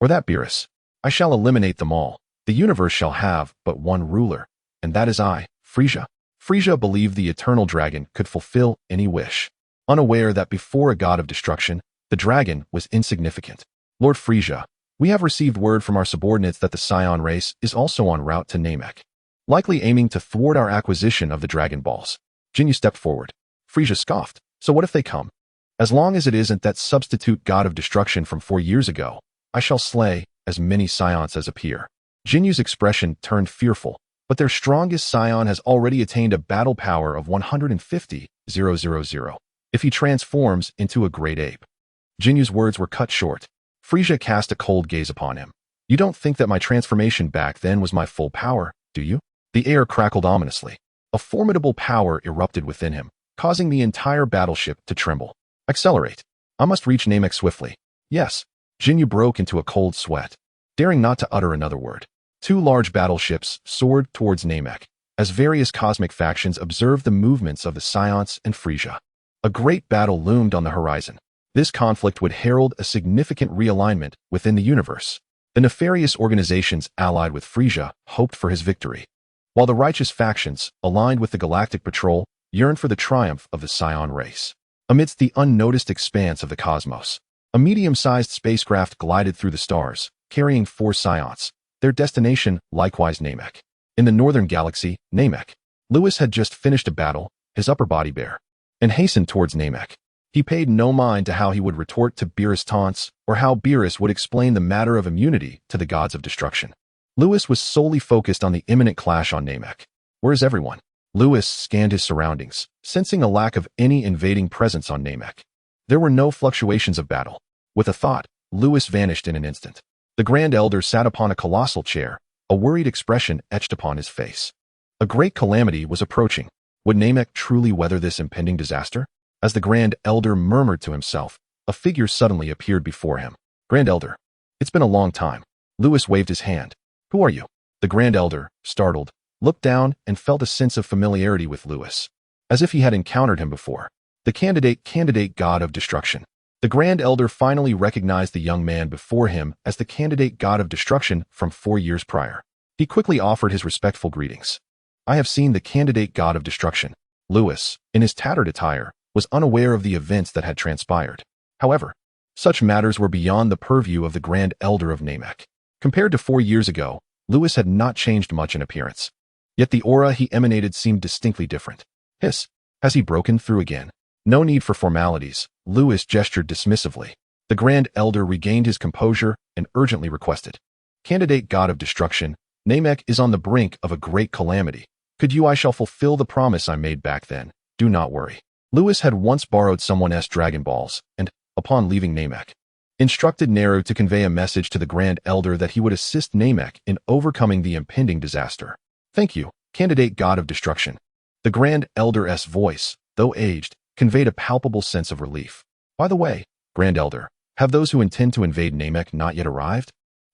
Or that Beerus? I shall eliminate them all. The universe shall have but one ruler, and that is I, Frieza. Frieza believed the eternal dragon could fulfill any wish, unaware that before a God of Destruction, the dragon was insignificant. Lord Frieza, we have received word from our subordinates that the Saiyan race is also en route to Namek, likely aiming to thwart our acquisition of the Dragon Balls. Jinyu stepped forward. Frieza scoffed. So what if they come? As long as it isn't that substitute God of Destruction from 4 years ago, I shall slay as many Saiyans as appear. Jinyu's expression turned fearful, but their strongest Saiyan has already attained a battle power of 150,000 if he transforms into a great ape. Jinyu's words were cut short. Frieza cast a cold gaze upon him. You don't think that my transformation back then was my full power, do you? The air crackled ominously. A formidable power erupted within him, causing the entire battleship to tremble. Accelerate. I must reach Namek swiftly. Yes. Jinyu broke into a cold sweat, daring not to utter another word. 2 large battleships soared towards Namek, as various cosmic factions observed the movements of the Saiyans and Frieza. A great battle loomed on the horizon. This conflict would herald a significant realignment within the universe. The nefarious organizations allied with Frieza hoped for his victory, while the righteous factions, aligned with the Galactic Patrol, yearned for the triumph of the Saiyan race. Amidst the unnoticed expanse of the cosmos, a medium-sized spacecraft glided through the stars, carrying 4 Saiyans, their destination likewise Namek. In the northern galaxy, Namek, Lewis had just finished a battle, his upper body bare, and hastened towards Namek. He paid no mind to how he would retort to Beerus' taunts or how Beerus would explain the matter of immunity to the gods of destruction. Lewis was solely focused on the imminent clash on Namek. Where is everyone? Lewis scanned his surroundings, sensing a lack of any invading presence on Namek. There were no fluctuations of battle. With a thought, Lewis vanished in an instant. The Grand Elder sat upon a colossal chair, a worried expression etched upon his face. A great calamity was approaching. Would Namek truly weather this impending disaster? As the Grand Elder murmured to himself, a figure suddenly appeared before him. Grand Elder, it's been a long time. Lewis waved his hand. Who are you? The Grand Elder, startled, looked down and felt a sense of familiarity with Lewis, as if he had encountered him before. The candidate God of Destruction. The Grand Elder finally recognized the young man before him as the candidate God of Destruction from 4 years prior. He quickly offered his respectful greetings. I have seen the candidate God of Destruction. Lewis, in his tattered attire, was unaware of the events that had transpired. However, such matters were beyond the purview of the Grand Elder of Namek. Compared to 4 years ago, Lewis had not changed much in appearance. Yet the aura he emanated seemed distinctly different. Hiss. Has he broken through again? No need for formalities. Lewis gestured dismissively. The Grand Elder regained his composure and urgently requested. Candidate God of Destruction, Namek is on the brink of a great calamity. I shall fulfill the promise I made back then. Do not worry. Lewis had once borrowed someone else's Dragon Balls and, upon leaving Namek, instructed Naru to convey a message to the Grand Elder that he would assist Namek in overcoming the impending disaster. Thank you, candidate God of Destruction. The Grand Elder's voice, though aged, conveyed a palpable sense of relief. By the way, Grand Elder, have those who intend to invade Namek not yet arrived?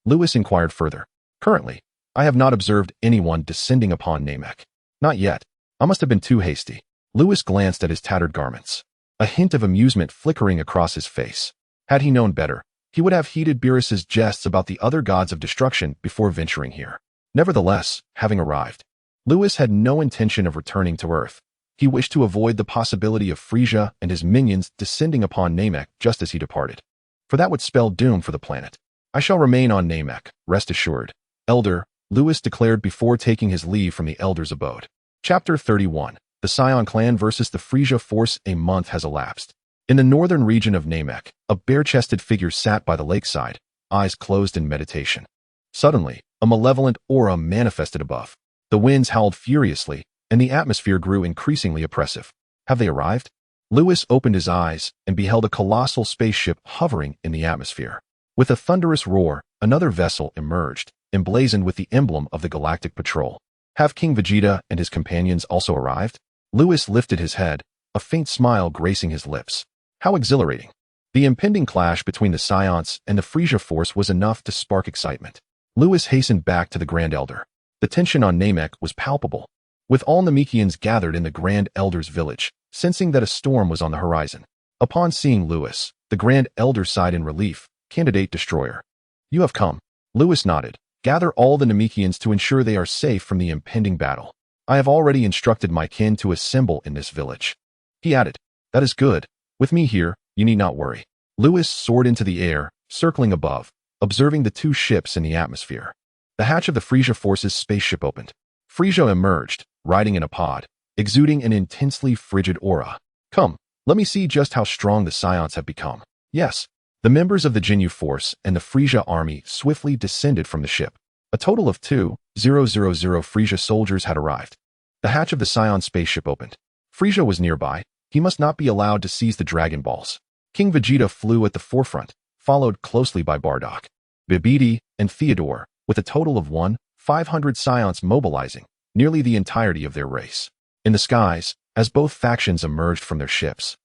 Lewis inquired further. Currently, I have not observed anyone descending upon Namek. Not yet. I must have been too hasty. Lewis glanced at his tattered garments, a hint of amusement flickering across his face. Had he known better, he would have heeded Beerus's jests about the other gods of destruction before venturing here. Nevertheless, having arrived, Lewis had no intention of returning to Earth. He wished to avoid the possibility of Frieza and his minions descending upon Namek just as he departed, for that would spell doom for the planet. I shall remain on Namek, rest assured, Elder, Lewis declared before taking his leave from the Elder's abode. Chapter 31. The Saiyan clan versus the Frieza force. A month has elapsed. In the northern region of Namek, a bare-chested figure sat by the lakeside, eyes closed in meditation. Suddenly, a malevolent aura manifested above. The winds howled furiously, and the atmosphere grew increasingly oppressive. Have they arrived? Lewis opened his eyes and beheld a colossal spaceship hovering in the atmosphere. With a thunderous roar, another vessel emerged, emblazoned with the emblem of the Galactic Patrol. Have King Vegeta and his companions also arrived? Lewis lifted his head, a faint smile gracing his lips. How exhilarating! The impending clash between the Saiyans and the Frieza force was enough to spark excitement. Lewis hastened back to the Grand Elder. The tension on Namek was palpable, with all Namekians gathered in the Grand Elder's village, sensing that a storm was on the horizon. Upon seeing Lewis, the Grand Elder sighed in relief. Candidate Destroyer. You have come. Lewis nodded. Gather all the Namekians to ensure they are safe from the impending battle. I have already instructed my kin to assemble in this village. He added, that is good. With me here, you need not worry. Lewis soared into the air, circling above, observing the two ships in the atmosphere. The hatch of the Frieza force's spaceship opened. Frieza emerged, riding in a pod, exuding an intensely frigid aura. Come, let me see just how strong the Saiyans have become. Yes. The members of the Ginyu Force and the Frieza army swiftly descended from the ship. A total of 2,000 Frieza soldiers had arrived. The hatch of the Saiyan spaceship opened. Frieza was nearby. He must not be allowed to seize the Dragon Balls. King Vegeta flew at the forefront, followed closely by Bardock, Bibidi, and Theodore, with a total of 1,500 Saiyans mobilizing, nearly the entirety of their race. In the skies, as both factions emerged from their ships,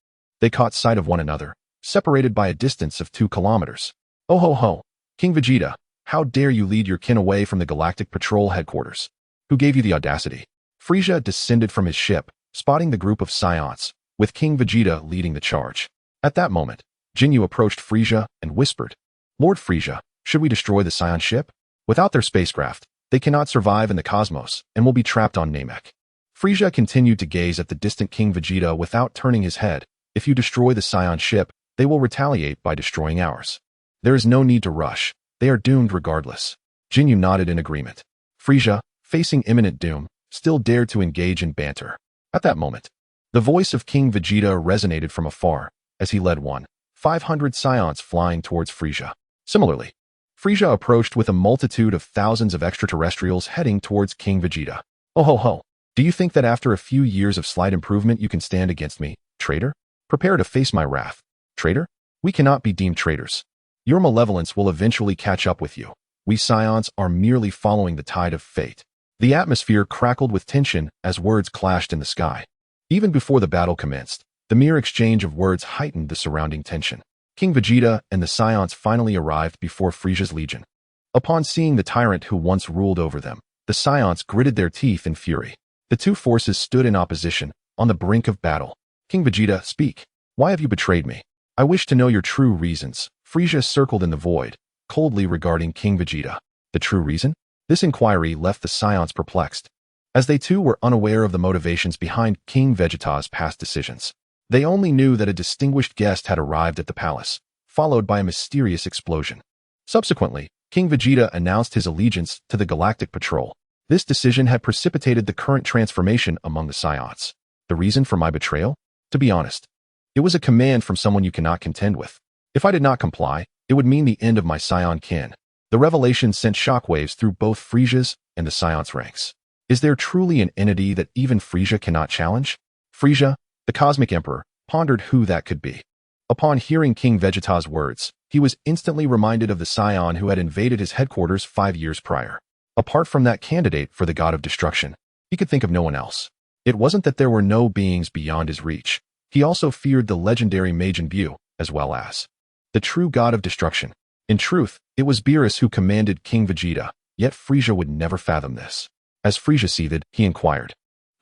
they caught sight of one another, separated by a distance of 2 kilometers. Oh ho ho! King Vegeta, how dare you lead your kin away from the Galactic Patrol headquarters? Who gave you the audacity? Frieza descended from his ship, spotting the group of Saiyans, with King Vegeta leading the charge. At that moment, Ginyu approached Frieza and whispered, Lord Frieza, should we destroy the Saiyan ship? Without their spacecraft, they cannot survive in the cosmos and will be trapped on Namek. Frieza continued to gaze at the distant King Vegeta without turning his head. If you destroy the Saiyan ship, they will retaliate by destroying ours. There is no need to rush. They are doomed regardless. Ginyu nodded in agreement. Frieza, facing imminent doom, still dared to engage in banter. At that moment, the voice of King Vegeta resonated from afar as he led 1,500 Saiyans flying towards Frieza. Similarly, Frieza approached with a multitude of thousands of extraterrestrials heading towards King Vegeta. Oh ho ho! Do you think that after a few years of slight improvement you can stand against me, traitor? Prepare to face my wrath. Traitor? We cannot be deemed traitors. Your malevolence will eventually catch up with you. We Saiyans are merely following the tide of fate. The atmosphere crackled with tension as words clashed in the sky. Even before the battle commenced, the mere exchange of words heightened the surrounding tension. King Vegeta and the Saiyans finally arrived before Frieza's legion. Upon seeing the tyrant who once ruled over them, the Saiyans gritted their teeth in fury. The two forces stood in opposition, on the brink of battle. King Vegeta, speak. Why have you betrayed me? I wish to know your true reasons. Frieza circled in the void, coldly regarding King Vegeta. The true reason? This inquiry left the Saiyans perplexed, as they too were unaware of the motivations behind King Vegeta's past decisions. They only knew that a distinguished guest had arrived at the palace, followed by a mysterious explosion. Subsequently, King Vegeta announced his allegiance to the Galactic Patrol. This decision had precipitated the current transformation among the Saiyans. The reason for my betrayal? To be honest, it was a command from someone you cannot contend with. If I did not comply, it would mean the end of my Saiyan kin. The revelation sent shockwaves through both Frieza's and the Saiyans' ranks. Is there truly an entity that even Frieza cannot challenge? Frieza, the Cosmic Emperor, pondered who that could be. Upon hearing King Vegeta's words, he was instantly reminded of the Saiyan who had invaded his headquarters 5 years prior. Apart from that candidate for the God of Destruction, he could think of no one else. It wasn't that there were no beings beyond his reach. He also feared the legendary Majin Buu, as well as the true God of Destruction. In truth, it was Beerus who commanded King Vegeta, Yet Frieza would never fathom this. As Frieza seethed, he inquired,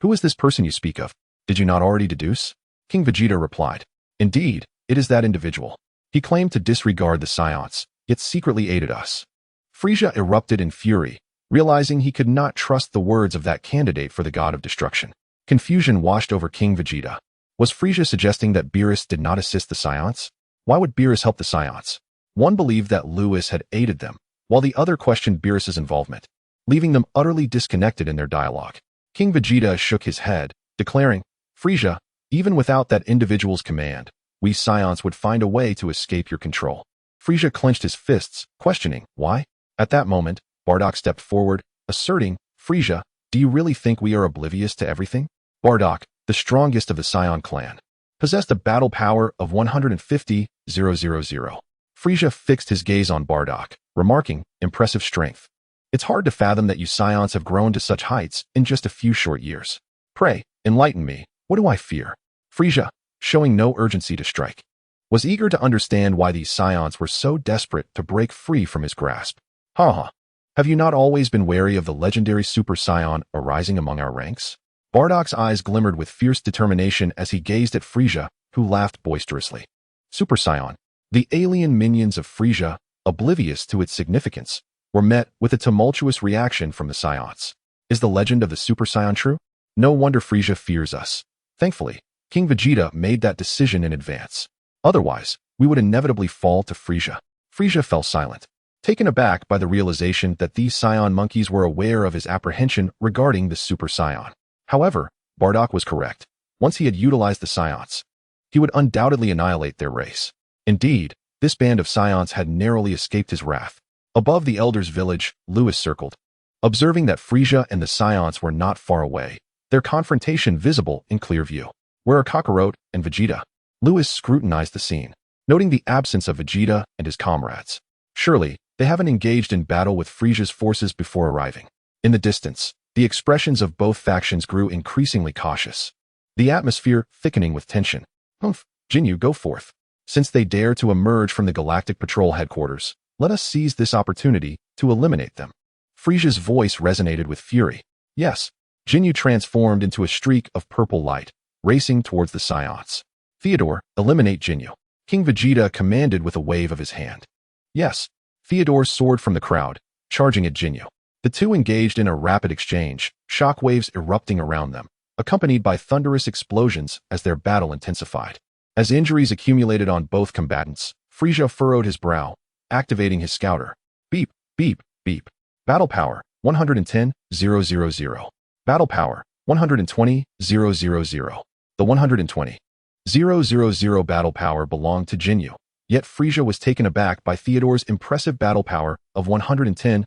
"Who is this person you speak of? Did you not already deduce?" King Vegeta replied, "Indeed, it is that individual. He claimed to disregard the Saiyans, yet secretly aided us." Frieza erupted in fury, realizing he could not trust the words of that candidate for the God of Destruction. Confusion washed over King Vegeta. Was Frieza suggesting that Beerus did not assist the Saiyans? Why would Beerus help the Saiyans? One believed that Lewis had aided them, while the other questioned Beerus's involvement, leaving them utterly disconnected in their dialogue. King Vegeta shook his head, declaring, "Frieza, even without that individual's command, we Saiyans would find a way to escape your control." Frieza clenched his fists, questioning, "Why?" At that moment, Bardock stepped forward, asserting, "Frieza, do you really think we are oblivious to everything?" Bardock, the strongest of the Saiyan clan, possessed a battle power of 150,000. Frieza fixed his gaze on Bardock, remarking, "Impressive strength. It's hard to fathom that you Saiyans have grown to such heights in just a few short years. Pray, enlighten me. What do I fear?" Frieza, showing no urgency to strike, was eager to understand why these Saiyans were so desperate to break free from his grasp. "Ha. Have you not always been wary of the legendary Super Saiyan arising among our ranks?" Bardock's eyes glimmered with fierce determination as he gazed at Frieza, who laughed boisterously. Super Saiyan. The alien minions of Frieza, oblivious to its significance, were met with a tumultuous reaction from the Saiyans. Is the legend of the Super Saiyan true? No wonder Frieza fears us. Thankfully, King Vegeta made that decision in advance. Otherwise, we would inevitably fall to Frieza. Frieza fell silent, taken aback by the realization that these Saiyan monkeys were aware of his apprehension regarding the Super Saiyan. However, Bardock was correct. Once he had utilized the Saiyans, he would undoubtedly annihilate their race. Indeed, this band of Saiyans had narrowly escaped his wrath. Above the Elder's village, Lewis circled, observing that Frieza and the Saiyans were not far away, their confrontation visible in clear view. "Where are Kakarot and Vegeta?" Lewis scrutinized the scene, noting the absence of Vegeta and his comrades. Surely, they haven't engaged in battle with Frieza's forces before arriving. In the distance, the expressions of both factions grew increasingly cautious, the atmosphere thickening with tension. "Humph, Jinyu, go forth. Since they dare to emerge from the Galactic Patrol headquarters, let us seize this opportunity to eliminate them." Frieza's voice resonated with fury. Yes, Jinyu transformed into a streak of purple light, racing towards the Saiyans. "Theodore, eliminate Jinyu," King Vegeta commanded with a wave of his hand. Yes, Theodore soared from the crowd, charging at Jinyu. The two engaged in a rapid exchange, shockwaves erupting around them, accompanied by thunderous explosions as their battle intensified. As injuries accumulated on both combatants, Frieza furrowed his brow, activating his scouter. Beep, beep, beep. Battle power, 110,000. Battle power, 120,000. The 120,000 battle power belonged to Jinyu, yet Frieza was taken aback by Theodore's impressive battle power of 110,000.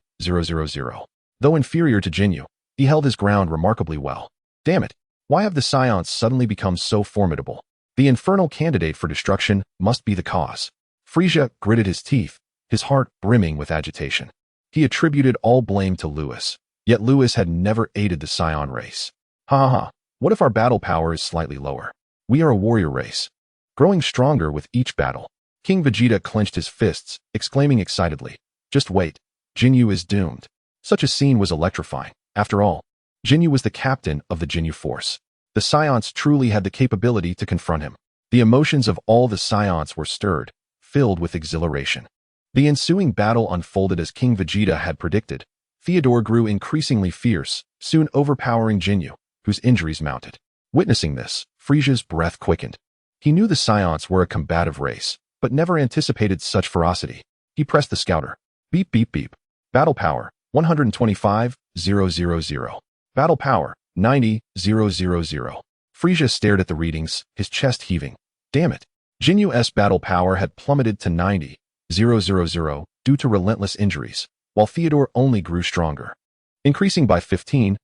Though inferior to Jinyu, he held his ground remarkably well. Damn it, why have the Saiyans suddenly become so formidable? The infernal candidate for destruction must be the cause. Frieza gritted his teeth, his heart brimming with agitation. He attributed all blame to Lewis, yet Lewis had never aided the Saiyan race. Ha. What if our battle power is slightly lower? We are a warrior race, growing stronger with each battle. King Vegeta clenched his fists, exclaiming excitedly, "Just wait, Jinyu is doomed." Such a scene was electrifying. After all, Jinyu was the captain of the Jinyu Force. The Saiyans truly had the capability to confront him. The emotions of all the Saiyans were stirred, filled with exhilaration. The ensuing battle unfolded as King Vegeta had predicted. Theodore grew increasingly fierce, soon overpowering Jinyu, whose injuries mounted. Witnessing this, Frieza's breath quickened. He knew the Saiyans were a combative race, but never anticipated such ferocity. He pressed the scouter. Beep, beep, beep. Battle power, 125,000. Battle power, 90,000. Frieza stared at the readings, his chest heaving. Damn it. Jinyu's battle power had plummeted to 90,000 due to relentless injuries, while Theodore only grew stronger, increasing by 15,000.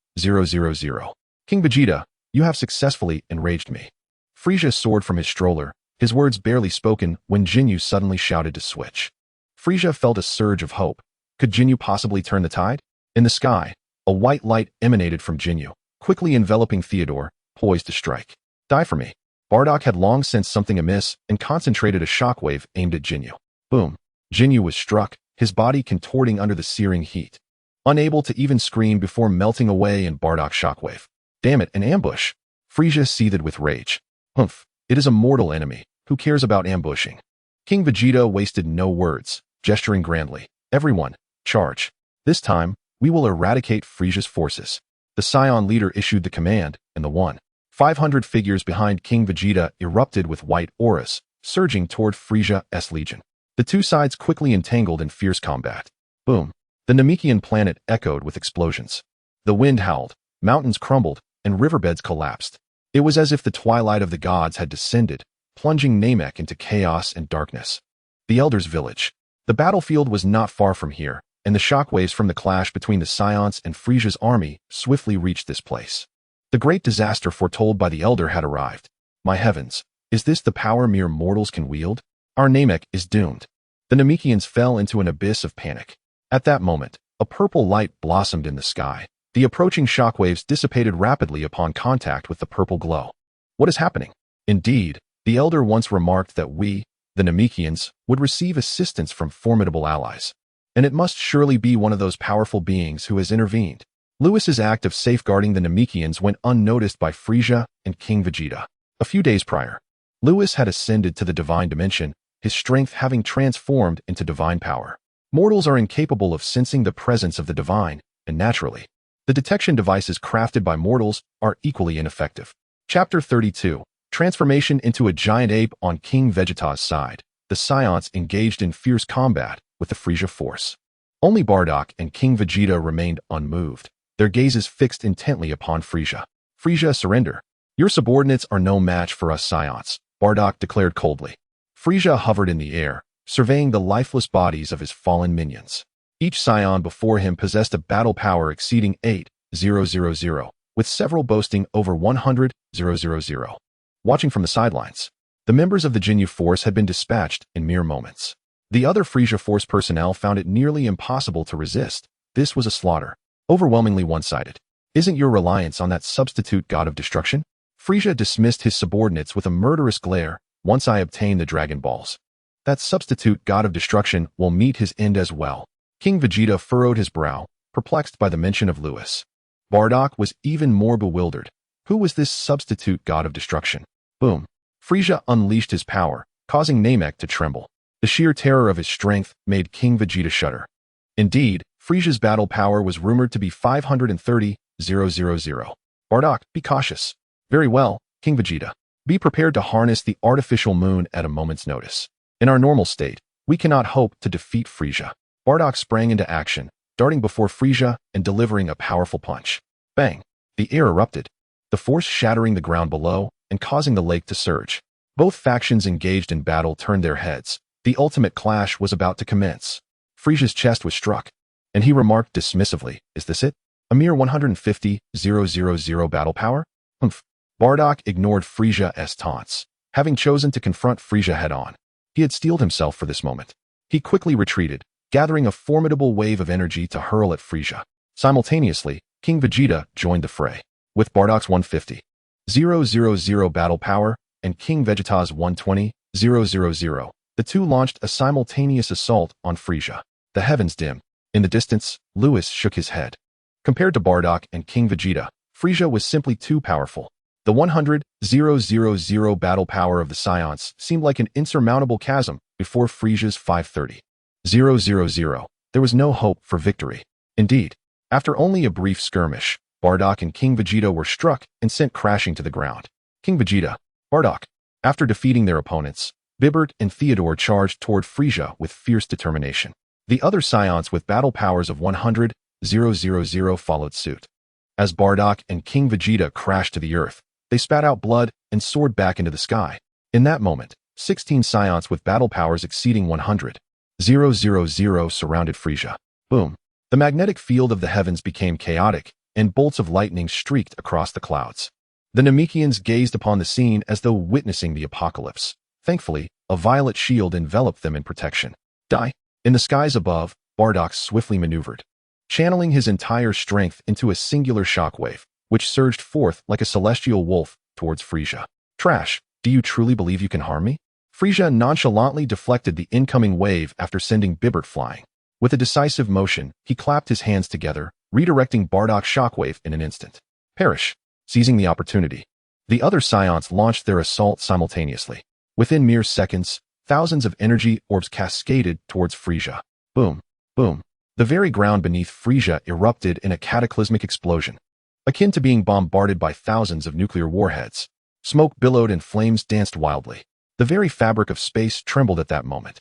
King Vegeta, you have successfully enraged me. Frieza soared from his stroller, his words barely spoken when Jinyu suddenly shouted to switch. Frieza felt a surge of hope. Could Jinyu possibly turn the tide? In the sky, a white light emanated from Jinyu, quickly enveloping Theodore, poised to strike. Die for me. Bardock had long sensed something amiss and concentrated a shockwave aimed at Jinyu. Boom. Jinyu was struck, his body contorting under the searing heat. unable to even scream before melting away in Bardock's shockwave. Damn it, an ambush! Frieza seethed with rage. Humph, it is a mortal enemy. Who cares about ambushing? King Vegeta wasted no words, gesturing grandly. Everyone, charge. This time, we will eradicate Frieza's forces. The Saiyan leader issued the command, and the 1,500 figures behind King Vegeta erupted with white auras, surging toward Frieza's legion. The two sides quickly entangled in fierce combat. Boom. The Namekian planet echoed with explosions. The wind howled, mountains crumbled, and riverbeds collapsed. It was as if the twilight of the gods had descended, plunging Namek into chaos and darkness. The Elder's village. The battlefield was not far from here, and the shockwaves from the clash between the Saiyans and Frieza's army swiftly reached this place. The great disaster foretold by the Elder had arrived. My heavens, is this the power mere mortals can wield? Our Namek is doomed. The Namekians fell into an abyss of panic. At that moment, a purple light blossomed in the sky. The approaching shockwaves dissipated rapidly upon contact with the purple glow. What is happening? Indeed, the Elder once remarked that we, the Namekians, would receive assistance from formidable allies. And it must surely be one of those powerful beings who has intervened. Lewis's act of safeguarding the Namekians went unnoticed by Frieza and King Vegeta. A few days prior, Lewis had ascended to the divine dimension, his strength having transformed into divine power. Mortals are incapable of sensing the presence of the divine, and naturally, the detection devices crafted by mortals are equally ineffective. Chapter 32. Transformation into a giant ape on King Vegeta's side. The Saiyans engaged in fierce combat with the Frieza force. Only Bardock and King Vegeta remained unmoved, their gazes fixed intently upon Frieza. Frieza, surrender. Your subordinates are no match for us Saiyans, Bardock declared coldly. Frieza hovered in the air, surveying the lifeless bodies of his fallen minions. Each Saiyan before him possessed a battle power exceeding 8,000, with several boasting over 100,000. Watching from the sidelines, the members of the Jinyu force had been dispatched in mere moments. The other Frieza force personnel found it nearly impossible to resist. This was a slaughter, overwhelmingly one-sided. Isn't your reliance on that substitute God of Destruction? Frieza dismissed his subordinates with a murderous glare. Once I obtain the Dragon Balls, that substitute God of Destruction will meet his end as well. King Vegeta furrowed his brow, perplexed by the mention of Lewis. Bardock was even more bewildered. Who was this substitute God of Destruction? Boom. Frieza unleashed his power, causing Namek to tremble. The sheer terror of his strength made King Vegeta shudder. Indeed, Frieza's battle power was rumored to be 530,000. Bardock, be cautious. Very well, King Vegeta. Be prepared to harness the artificial moon at a moment's notice. In our normal state, we cannot hope to defeat Frieza. Bardock sprang into action, darting before Frieza and delivering a powerful punch. Bang! The air erupted, the force shattering the ground below and causing the lake to surge. Both factions engaged in battle turned their heads. The ultimate clash was about to commence. Frieza's chest was struck, and he remarked dismissively, "Is this it? A mere 150,000 battle power?" Humph. Bardock ignored Frieza's taunts, having chosen to confront Frieza head-on. He had steeled himself for this moment. He quickly retreated, gathering a formidable wave of energy to hurl at Frieza. Simultaneously, King Vegeta joined the fray. With Bardock's 150,000 battle power and King Vegeta's 120,000, the two launched a simultaneous assault on Frieza. The heavens dimmed. In the distance, Lewis shook his head. Compared to Bardock and King Vegeta, Frieza was simply too powerful. The 100,000 battle power of the Saiyans seemed like an insurmountable chasm before Frieza's 530,000. There was no hope for victory. Indeed, after only a brief skirmish, Bardock and King Vegeta were struck and sent crashing to the ground. King Vegeta, Bardock. After defeating their opponents, Bibert and Theodore charged toward Frieza with fierce determination. The other Saiyans with battle powers of 100,000 followed suit. As Bardock and King Vegeta crashed to the earth, they spat out blood and soared back into the sky. In that moment, 16 Saiyans with battle powers exceeding 100,000 surrounded Frieza. Boom. The magnetic field of the heavens became chaotic, and bolts of lightning streaked across the clouds. The Namekians gazed upon the scene as though witnessing the apocalypse. Thankfully, a violet shield enveloped them in protection. Die. In the skies above, Bardock swiftly maneuvered, channeling his entire strength into a singular shockwave, which surged forth like a celestial wolf towards Frieza. Trash, do you truly believe you can harm me? Frieza nonchalantly deflected the incoming wave after sending Bibert flying. With a decisive motion, he clapped his hands together, redirecting Bardock's shockwave in an instant. Perish. Seizing the opportunity, the other Saiyans launched their assault simultaneously. Within mere seconds, thousands of energy orbs cascaded towards Frieza. Boom, boom. The very ground beneath Frieza erupted in a cataclysmic explosion, akin to being bombarded by thousands of nuclear warheads. Smoke billowed and flames danced wildly. The very fabric of space trembled at that moment.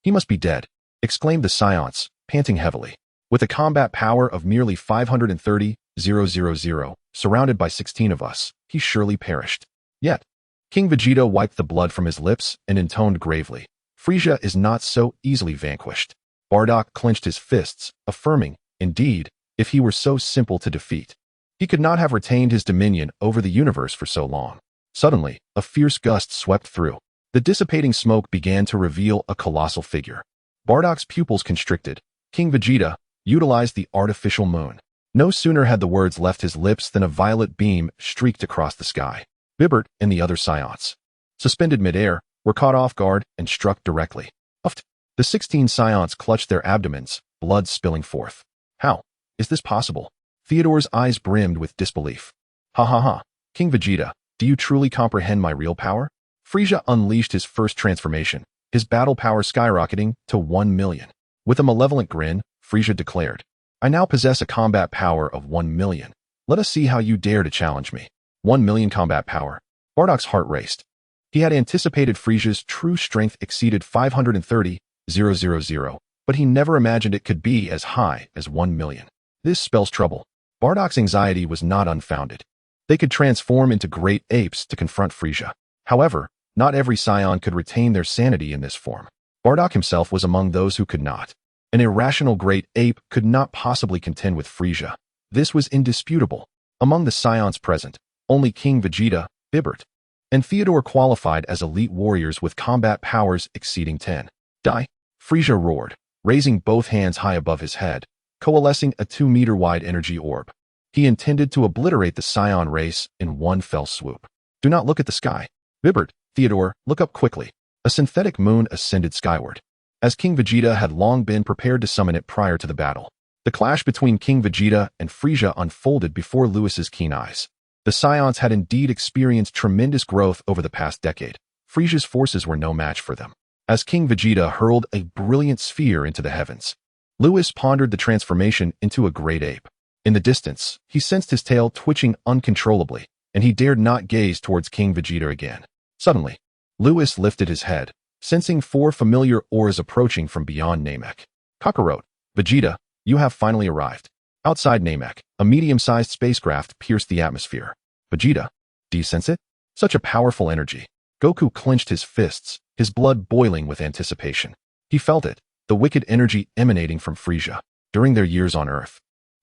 He must be dead, exclaimed the Saiyans, panting heavily. With a combat power of merely 530,000, surrounded by 16 of us, he surely perished. Yet, King Vegeta wiped the blood from his lips and intoned gravely, Frieza is not so easily vanquished. Bardock clenched his fists, affirming, indeed, if he were so simple to defeat, he could not have retained his dominion over the universe for so long. Suddenly, a fierce gust swept through. The dissipating smoke began to reveal a colossal figure. Bardock's pupils constricted. King Vegeta utilized the artificial moon. No sooner had the words left his lips than a violet beam streaked across the sky. Bibert and the other Saiyans, suspended midair, were caught off guard and struck directly. Uffed. The 16 Saiyans clutched their abdomens, blood spilling forth. How is this possible? Theodore's eyes brimmed with disbelief. Ha. King Vegeta, do you truly comprehend my real power? Frieza unleashed his first transformation, his battle power skyrocketing to 1 million. With a malevolent grin, Frieza declared, I now possess a combat power of 1 million. Let us see how you dare to challenge me. 1 million combat power. Bardock's heart raced. He had anticipated Frieza's true strength exceeded 530,000, but he never imagined it could be as high as 1 million. This spells trouble. Bardock's anxiety was not unfounded. They could transform into great apes to confront Frieza. However, not every Saiyan could retain their sanity in this form. Bardock himself was among those who could not. An irrational great ape could not possibly contend with Frieza. This was indisputable. Among the Saiyans present, only King Vegeta, Bibert, and Theodore qualified as elite warriors with combat powers exceeding 10. Die! Frieza roared, raising both hands high above his head, coalescing a 2-meter-wide energy orb. He intended to obliterate the Saiyan race in one fell swoop. Do not look at the sky. Bibert, Theodore, look up quickly. A synthetic moon ascended skyward. As King Vegeta had long been prepared to summon it prior to the battle, the clash between King Vegeta and Frieza unfolded before Lewis's keen eyes. The Saiyans had indeed experienced tremendous growth over the past decade. Frieza's forces were no match for them. As King Vegeta hurled a brilliant sphere into the heavens, Lewis pondered the transformation into a great ape. In the distance, he sensed his tail twitching uncontrollably, and he dared not gaze towards King Vegeta again. Suddenly, Lewis lifted his head, sensing 4 familiar auras approaching from beyond Namek. Kakarot, Vegeta, you have finally arrived. Outside Namek, a medium-sized spacecraft pierced the atmosphere. Vegeta, do you sense it? Such a powerful energy. Goku clenched his fists, his blood boiling with anticipation. He felt it, the wicked energy emanating from Frieza. During their years on Earth,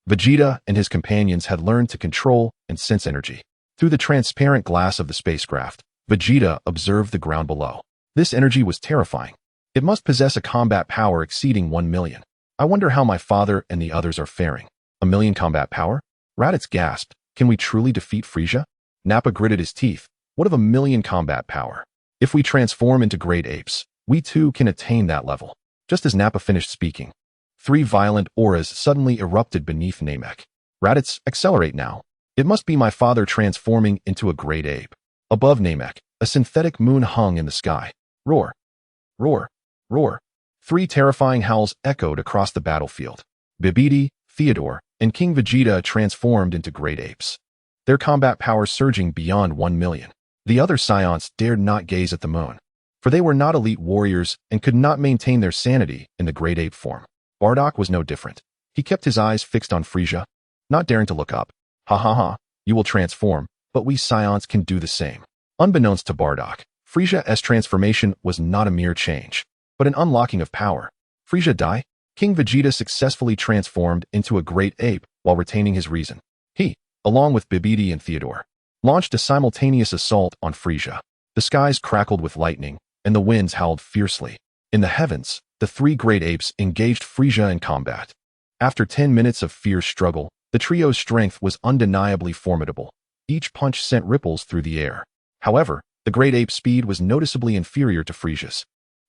Vegeta and his companions had learned to control and sense energy. Through the transparent glass of the spacecraft, Vegeta observed the ground below. This energy was terrifying. It must possess a combat power exceeding 1 million. I wonder how my father and the others are faring. 1 million combat power? Raditz gasped. Can we truly defeat Frieza? Nappa gritted his teeth. What of 1 million combat power? If we transform into great apes, we too can attain that level. Just as Nappa finished speaking, 3 violent auras suddenly erupted beneath Namek. Raditz, accelerate now. It must be my father transforming into a great ape. Above Namek, a synthetic moon hung in the sky. Roar! Roar! Roar! 3 terrifying howls echoed across the battlefield. Bibidi, Theodore, and King Vegeta transformed into great apes, their combat power surging beyond 1 million. The other Saiyans dared not gaze at the moon, for they were not elite warriors and could not maintain their sanity in the great ape form. Bardock was no different. He kept his eyes fixed on Frieza, not daring to look up. Ha, you will transform, but we Saiyans can do the same. Unbeknownst to Bardock, Frieza's transformation was not a mere change, but an unlocking of power. Frieza die? King Vegeta successfully transformed into a great ape while retaining his reason. He, along with Bibidi and Theodore, launched a simultaneous assault on Frieza. The skies crackled with lightning, and the winds howled fiercely. In the heavens, the 3 great apes engaged Frieza in combat. After 10 minutes of fierce struggle, the trio's strength was undeniably formidable. Each punch sent ripples through the air. However, the great ape's speed was noticeably inferior to Frieza's,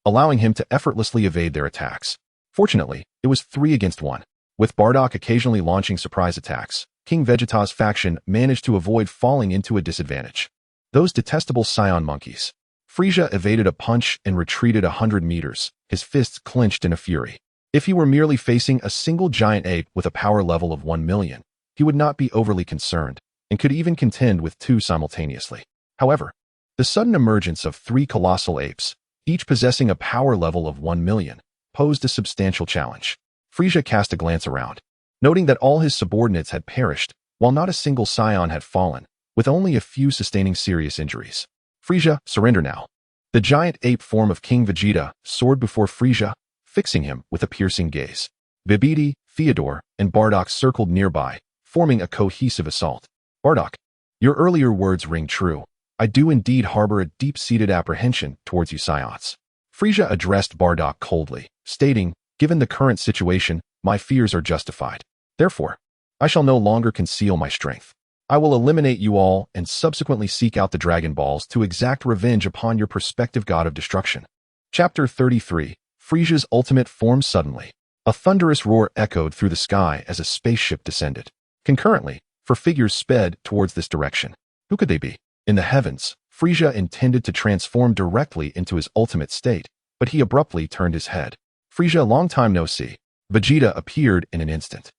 allowing him to effortlessly evade their attacks. Fortunately, it was 3 against 1. With Bardock occasionally launching surprise attacks, King Vegeta's faction managed to avoid falling into a disadvantage. Those detestable Saiyan monkeys. Frieza evaded a punch and retreated 100 meters, his fists clenched in a fury. If he were merely facing a single giant ape with a power level of 1 million, he would not be overly concerned, and could even contend with 2 simultaneously. However, the sudden emergence of 3 colossal apes, each possessing a power level of 1 million, posed a substantial challenge. Frieza cast a glance around, noting that all his subordinates had perished, while not a single Saiyan had fallen, with only a few sustaining serious injuries. Frieza, surrender now. The giant ape form of King Vegeta soared before Frieza, fixing him with a piercing gaze. Bibidi, Theodore, and Bardock circled nearby, forming a cohesive assault. Bardock, your earlier words ring true. I do indeed harbor a deep-seated apprehension towards you Saiyans. Frieza addressed Bardock coldly, stating, given the current situation, my fears are justified. Therefore, I shall no longer conceal my strength. I will eliminate you all and subsequently seek out the Dragon Balls to exact revenge upon your prospective God of Destruction. Chapter 33. Frieza's ultimate form suddenly. A thunderous roar echoed through the sky as a spaceship descended. Concurrently, 4 figures sped towards this direction. Who could they be? In the heavens, Frieza intended to transform directly into his ultimate state, but he abruptly turned his head. Frieza, long time no see. Vegeta appeared in an instant.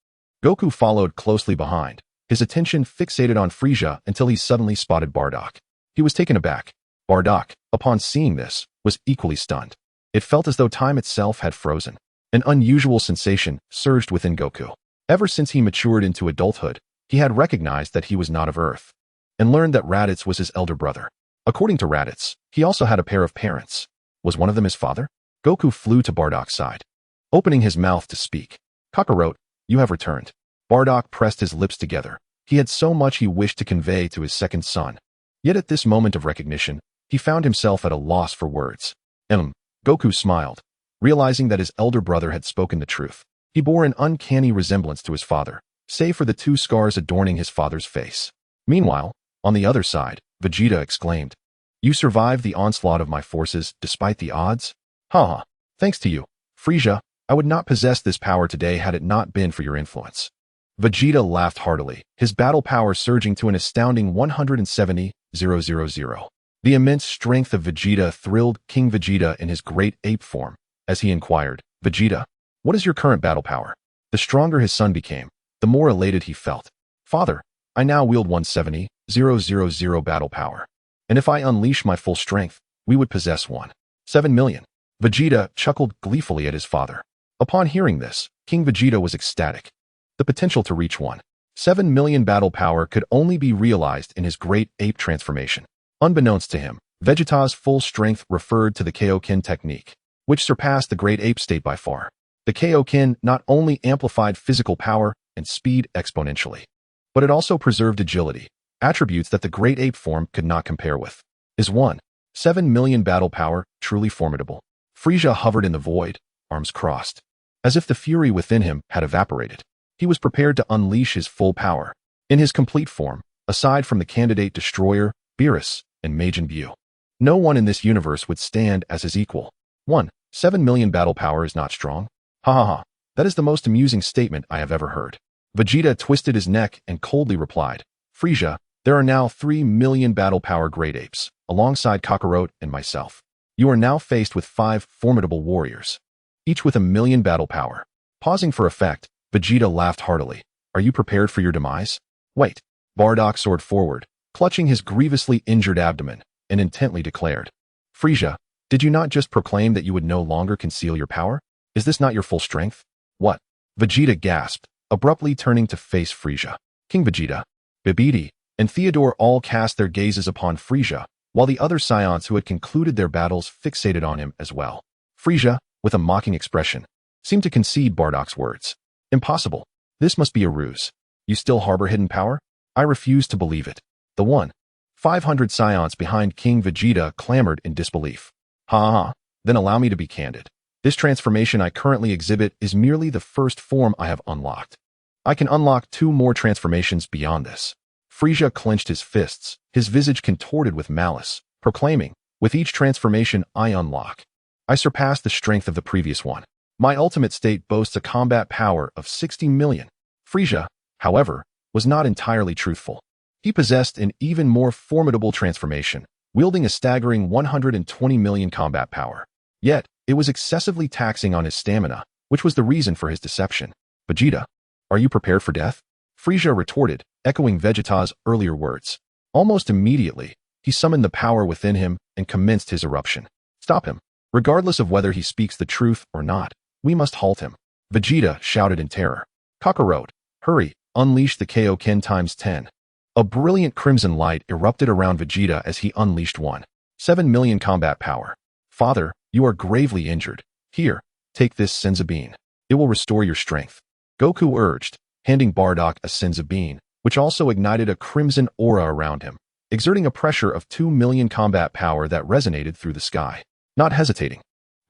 Goku followed closely behind, his attention fixated on Frieza until he suddenly spotted Bardock. He was taken aback. Bardock, upon seeing this, was equally stunned. It felt as though time itself had frozen. An unusual sensation surged within Goku. Ever since he matured into adulthood, he had recognized that he was not of Earth, and learned that Raditz was his elder brother. According to Raditz, he also had a pair of parents. Was one of them his father? Goku flew to Bardock's side, opening his mouth to speak. Kakarot, you have returned. Bardock pressed his lips together. He had so much he wished to convey to his second son. Yet at this moment of recognition, he found himself at a loss for words. Goku smiled, realizing that his elder brother had spoken the truth. He bore an uncanny resemblance to his father, save for the 2 scars adorning his father's face. Meanwhile, on the other side, Vegeta exclaimed, You survived the onslaught of my forces despite the odds? Haha, thanks to you, Frieza, I would not possess this power today had it not been for your influence. Vegeta laughed heartily, his battle power surging to an astounding 170,000. The immense strength of Vegeta thrilled King Vegeta in his great ape form, as he inquired, Vegeta, what is your current battle power? The stronger his son became, the more elated he felt. Father, I now wield 170,000 battle power. And if I unleash my full strength, we would possess 7 million. Vegeta chuckled gleefully at his father. Upon hearing this, King Vegeta was ecstatic. The potential to reach 7 million battle power could only be realized in his great ape transformation. Unbeknownst to him, Vegeta's full strength referred to the Kaioken technique, which surpassed the great ape state by far. The Kaioken not only amplified physical power and speed exponentially, but it also preserved agility, attributes that the great ape form could not compare with. Is 7 million battle power truly formidable? Frieza hovered in the void, arms crossed, as if the fury within him had evaporated. He was prepared to unleash his full power. In his complete form, aside from the candidate destroyer, Beerus, and Majin Buu, no one in this universe would stand as his equal. 7 million battle power is not strong? Ha ha ha, that is the most amusing statement I have ever heard. Vegeta twisted his neck and coldly replied, Frieza, there are now 3 million battle power great apes, alongside Kakarot and myself. You are now faced with 5 formidable warriors, each with 1 million battle power. Pausing for effect, Vegeta laughed heartily. Are you prepared for your demise? Wait. Bardock soared forward, clutching his grievously injured abdomen, and intently declared, Frieza, did you not just proclaim that you would no longer conceal your power? Is this not your full strength? What? Vegeta gasped, abruptly turning to face Frieza. King Vegeta, Bibidi, and Theodore all cast their gazes upon Frieza, while the other Saiyans who had concluded their battles fixated on him as well. Frieza, with a mocking expression, seemed to concede Bardock's words. Impossible. This must be a ruse. You still harbor hidden power? I refuse to believe it. The 500 Saiyans behind King Vegeta clamored in disbelief. Ha ha, then allow me to be candid. This transformation I currently exhibit is merely the first form I have unlocked. I can unlock 2 more transformations beyond this. Frieza clenched his fists, his visage contorted with malice, proclaiming, with each transformation I unlock, I surpass the strength of the previous one. My ultimate state boasts a combat power of 60 million. Frieza, however, was not entirely truthful. He possessed an even more formidable transformation, wielding a staggering 120 million combat power. Yet, it was excessively taxing on his stamina, which was the reason for his deception. Vegeta, are you prepared for death? Frieza retorted, echoing Vegeta's earlier words. Almost immediately, he summoned the power within him and commenced his eruption. Stop him. Regardless of whether he speaks the truth or not, we must halt him. Vegeta shouted in terror. Kakarot, hurry, unleash the Kaioken times 10. A brilliant crimson light erupted around Vegeta as he unleashed 7 million combat power. Father, you are gravely injured. Here, take this Senzu Bean. It will restore your strength. Goku urged, handing Bardock a Senzu Bean, which also ignited a crimson aura around him, exerting a pressure of 2 million combat power that resonated through the sky. Not hesitating,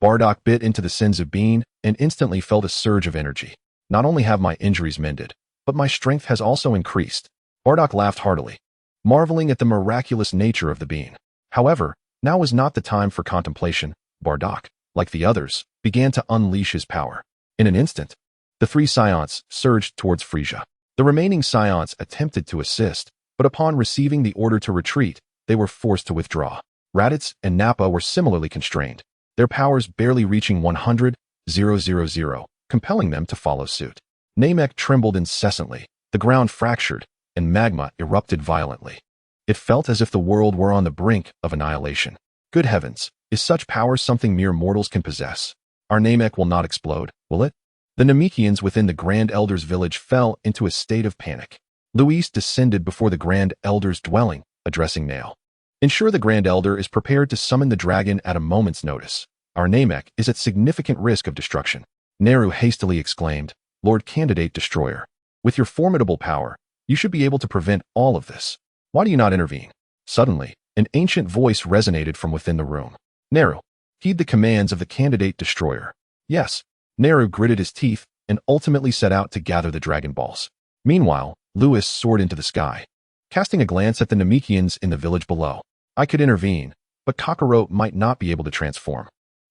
Bardock bit into the Senzu Bean and instantly felt a surge of energy. Not only have my injuries mended, but my strength has also increased. Bardock laughed heartily, marveling at the miraculous nature of the bean. However, now was not the time for contemplation. Bardock, like the others, began to unleash his power. In an instant, the 3 Saiyans surged towards Frieza. The remaining Saiyans attempted to assist, but upon receiving the order to retreat, they were forced to withdraw. Raditz and Nappa were similarly constrained, their powers barely reaching 100,000, compelling them to follow suit. Namek trembled incessantly, the ground fractured, and magma erupted violently. It felt as if the world were on the brink of annihilation. Good heavens, is such power something mere mortals can possess? Our Namek will not explode, will it? The Namekians within the Grand Elder's village fell into a state of panic. Luis descended before the Grand Elder's dwelling, addressing Nail. Ensure the Grand Elder is prepared to summon the dragon at a moment's notice. Our Namek is at significant risk of destruction. Neru hastily exclaimed, Lord Candidate Destroyer, with your formidable power, you should be able to prevent all of this. Why do you not intervene? Suddenly, an ancient voice resonated from within the room. Neru, heed the commands of the Candidate Destroyer. Yes. Neru gritted his teeth and ultimately set out to gather the Dragon Balls. Meanwhile, Luis soared into the sky, casting a glance at the Namekians in the village below. I could intervene, but Kakarot might not be able to transform.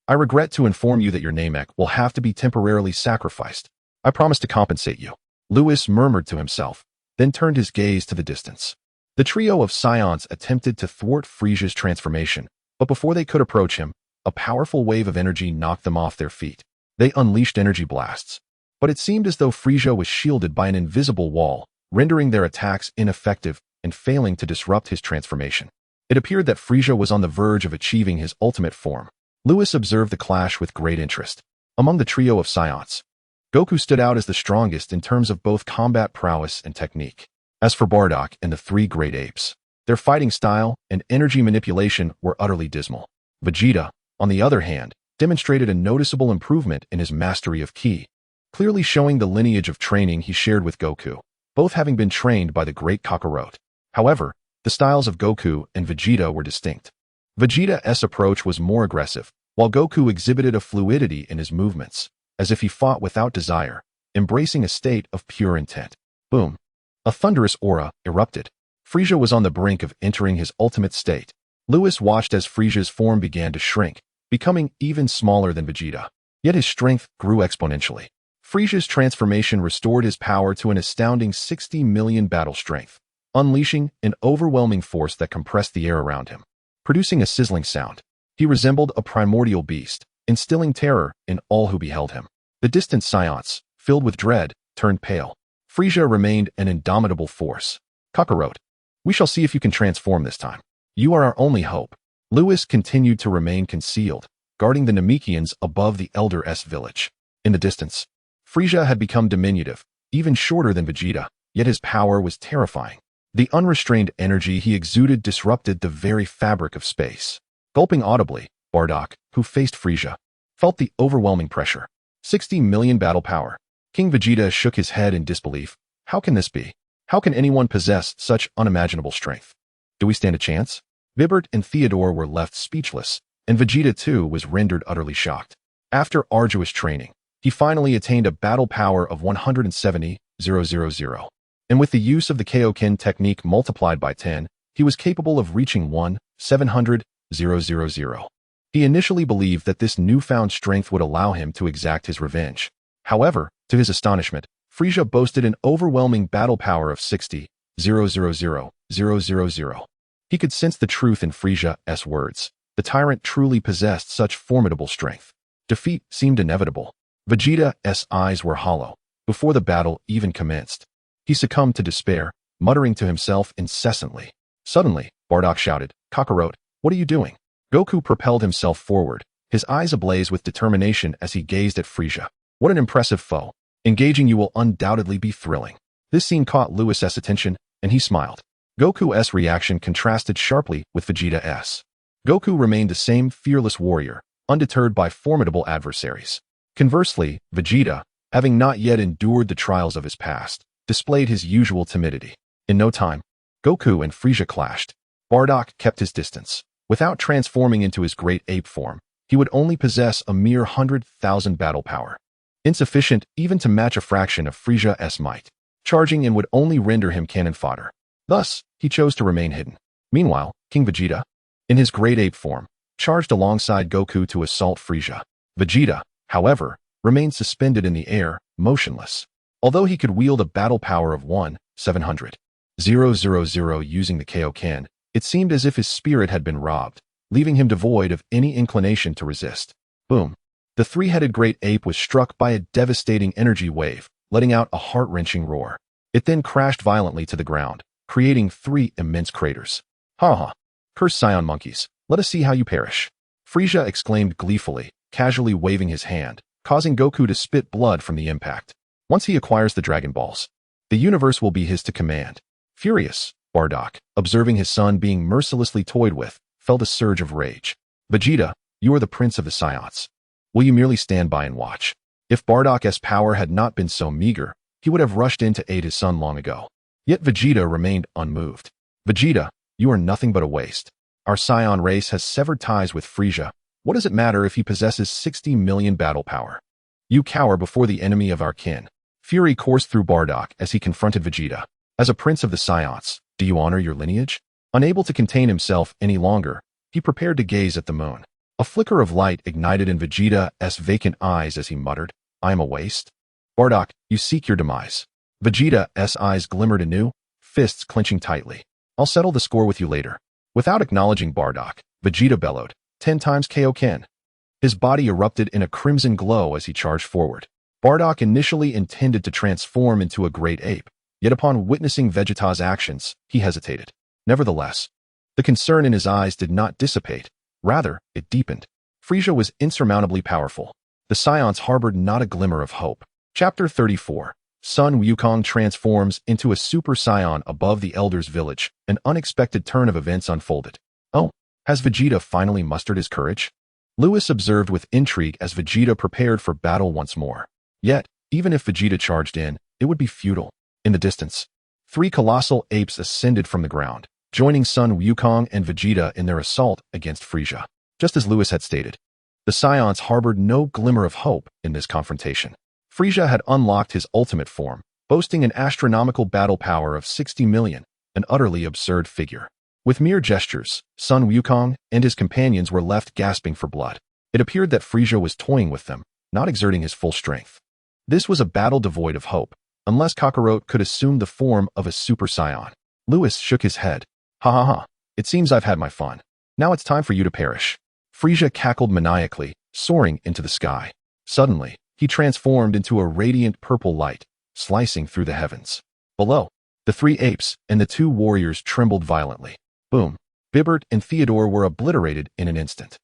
I regret to inform you that your Namek will have to be temporarily sacrificed. I promise to compensate you. Luis murmured to himself, then turned his gaze to the distance. The trio of Saiyans attempted to thwart Frieza's transformation, but before they could approach him, a powerful wave of energy knocked them off their feet. They unleashed energy blasts, but it seemed as though Frieza was shielded by an invisible wall, rendering their attacks ineffective and failing to disrupt his transformation. It appeared that Frieza was on the verge of achieving his ultimate form. Luis observed the clash with great interest. Among the trio of Saiyans, Goku stood out as the strongest in terms of both combat prowess and technique. As for Bardock and the 3 great apes, their fighting style and energy manipulation were utterly dismal. Vegeta, on the other hand, demonstrated a noticeable improvement in his mastery of ki, clearly showing the lineage of training he shared with Goku, both having been trained by the great Kakarot. However, the styles of Goku and Vegeta were distinct. Vegeta's approach was more aggressive, while Goku exhibited a fluidity in his movements, as if he fought without desire, embracing a state of pure intent. Boom. A thunderous aura erupted. Frieza was on the brink of entering his ultimate state. Luis watched as Frieza's form began to shrink, becoming even smaller than Vegeta. Yet his strength grew exponentially. Frieza's transformation restored his power to an astounding 60 million battle strength, unleashing an overwhelming force that compressed the air around him, producing a sizzling sound. He resembled a primordial beast, instilling terror in all who beheld him. The distant Saiyans, filled with dread, turned pale. Frieza remained an indomitable force. Kakarot, we shall see if you can transform this time. You are our only hope. Luis continued to remain concealed, guarding the Namekians above the Elder's village. In the distance, Frieza had become diminutive, even shorter than Vegeta, yet his power was terrifying. The unrestrained energy he exuded disrupted the very fabric of space. Gulping audibly, Bardock, who faced Frieza, felt the overwhelming pressure. 60 million battle power. King Vegeta shook his head in disbelief. How can this be? How can anyone possess such unimaginable strength? Do we stand a chance? Vibert and Theodore were left speechless, and Vegeta too was rendered utterly shocked. After arduous training, he finally attained a battle power of 170,000, and with the use of the Kaioken technique multiplied by 10, he was capable of reaching 1,700,000. He initially believed that this newfound strength would allow him to exact his revenge. However, to his astonishment, Frieza boasted an overwhelming battle power of 60,000,000. He could sense the truth in Frieza's words. The tyrant truly possessed such formidable strength. Defeat seemed inevitable. Vegeta's eyes were hollow. Before the battle even commenced, he succumbed to despair, muttering to himself incessantly. Suddenly, Bardock shouted, "Kakarot, what are you doing?" Goku propelled himself forward, his eyes ablaze with determination as he gazed at Frieza. What an impressive foe. Engaging you will undoubtedly be thrilling. This scene caught Lewis's attention, and he smiled. Goku's reaction contrasted sharply with Vegeta's. Goku remained the same fearless warrior, undeterred by formidable adversaries. Conversely, Vegeta, having not yet endured the trials of his past, displayed his usual timidity. In no time, Goku and Frieza clashed. Bardock kept his distance. Without transforming into his great ape form, he would only possess a mere 100,000 battle power, insufficient even to match a fraction of Frieza's might. Charging in would only render him cannon fodder. Thus, he chose to remain hidden. Meanwhile, King Vegeta, in his great ape form, charged alongside Goku to assault Frieza. Vegeta, however, remained suspended in the air, motionless. Although he could wield a battle power of 1,700,000 using the Kaioken, it seemed as if his spirit had been robbed, leaving him devoid of any inclination to resist. Boom! The three-headed great ape was struck by a devastating energy wave, letting out a heart-wrenching roar. It then crashed violently to the ground, creating 3 immense craters. "Ha ha! Cursed Saiyan monkeys, let us see how you perish!" Frieza exclaimed gleefully, casually waving his hand, causing Goku to spit blood from the impact. Once he acquires the Dragon Balls, the universe will be his to command. Furious, Bardock, observing his son being mercilessly toyed with, felt a surge of rage. "Vegeta, you are the prince of the Saiyans. Will you merely stand by and watch?" If Bardock's power had not been so meager, he would have rushed in to aid his son long ago. Yet Vegeta remained unmoved. "Vegeta, you are nothing but a waste. Our Saiyan race has severed ties with Frieza. What does it matter if he possesses 60 million battle power? You cower before the enemy of our kin." Fury coursed through Bardock as he confronted Vegeta. "As a prince of the Saiyans, do you honor your lineage?" Unable to contain himself any longer, he prepared to gaze at the moon. A flicker of light ignited in Vegeta's vacant eyes as he muttered, "I am a waste? Bardock, you seek your demise." Vegeta's eyes glimmered anew, fists clenching tightly. "I'll settle the score with you later." Without acknowledging Bardock, Vegeta bellowed, 10 times Kaioken. His body erupted in a crimson glow as he charged forward. Bardock initially intended to transform into a great ape, yet upon witnessing Vegeta's actions, he hesitated. Nevertheless, the concern in his eyes did not dissipate. Rather, it deepened. Frieza was insurmountably powerful. The Saiyans harbored not a glimmer of hope. Chapter 34. Sun Wukong transforms into a Super Saiyan above the Elder's village. An unexpected turn of events unfolded. Oh, has Vegeta finally mustered his courage? Lewis observed with intrigue as Vegeta prepared for battle once more. Yet, even if Vegeta charged in, it would be futile. In the distance, 3 colossal apes ascended from the ground, joining Sun Wukong and Vegeta in their assault against Frieza. Just as Lewis had stated, the Saiyans harbored no glimmer of hope in this confrontation. Frieza had unlocked his ultimate form, boasting an astronomical battle power of 60 million, an utterly absurd figure. With mere gestures, Sun Wukong and his companions were left gasping for blood. It appeared that Frieza was toying with them, not exerting his full strength. This was a battle devoid of hope, unless Kakarot could assume the form of a Super Saiyan. Lewis shook his head. "Ha ha ha, it seems I've had my fun. Now it's time for you to perish." Frieza cackled maniacally, soaring into the sky. Suddenly, he transformed into a radiant purple light, slicing through the heavens. Below, the 3 apes and the 2 warriors trembled violently. Boom! Bibert and Theodore were obliterated in an instant.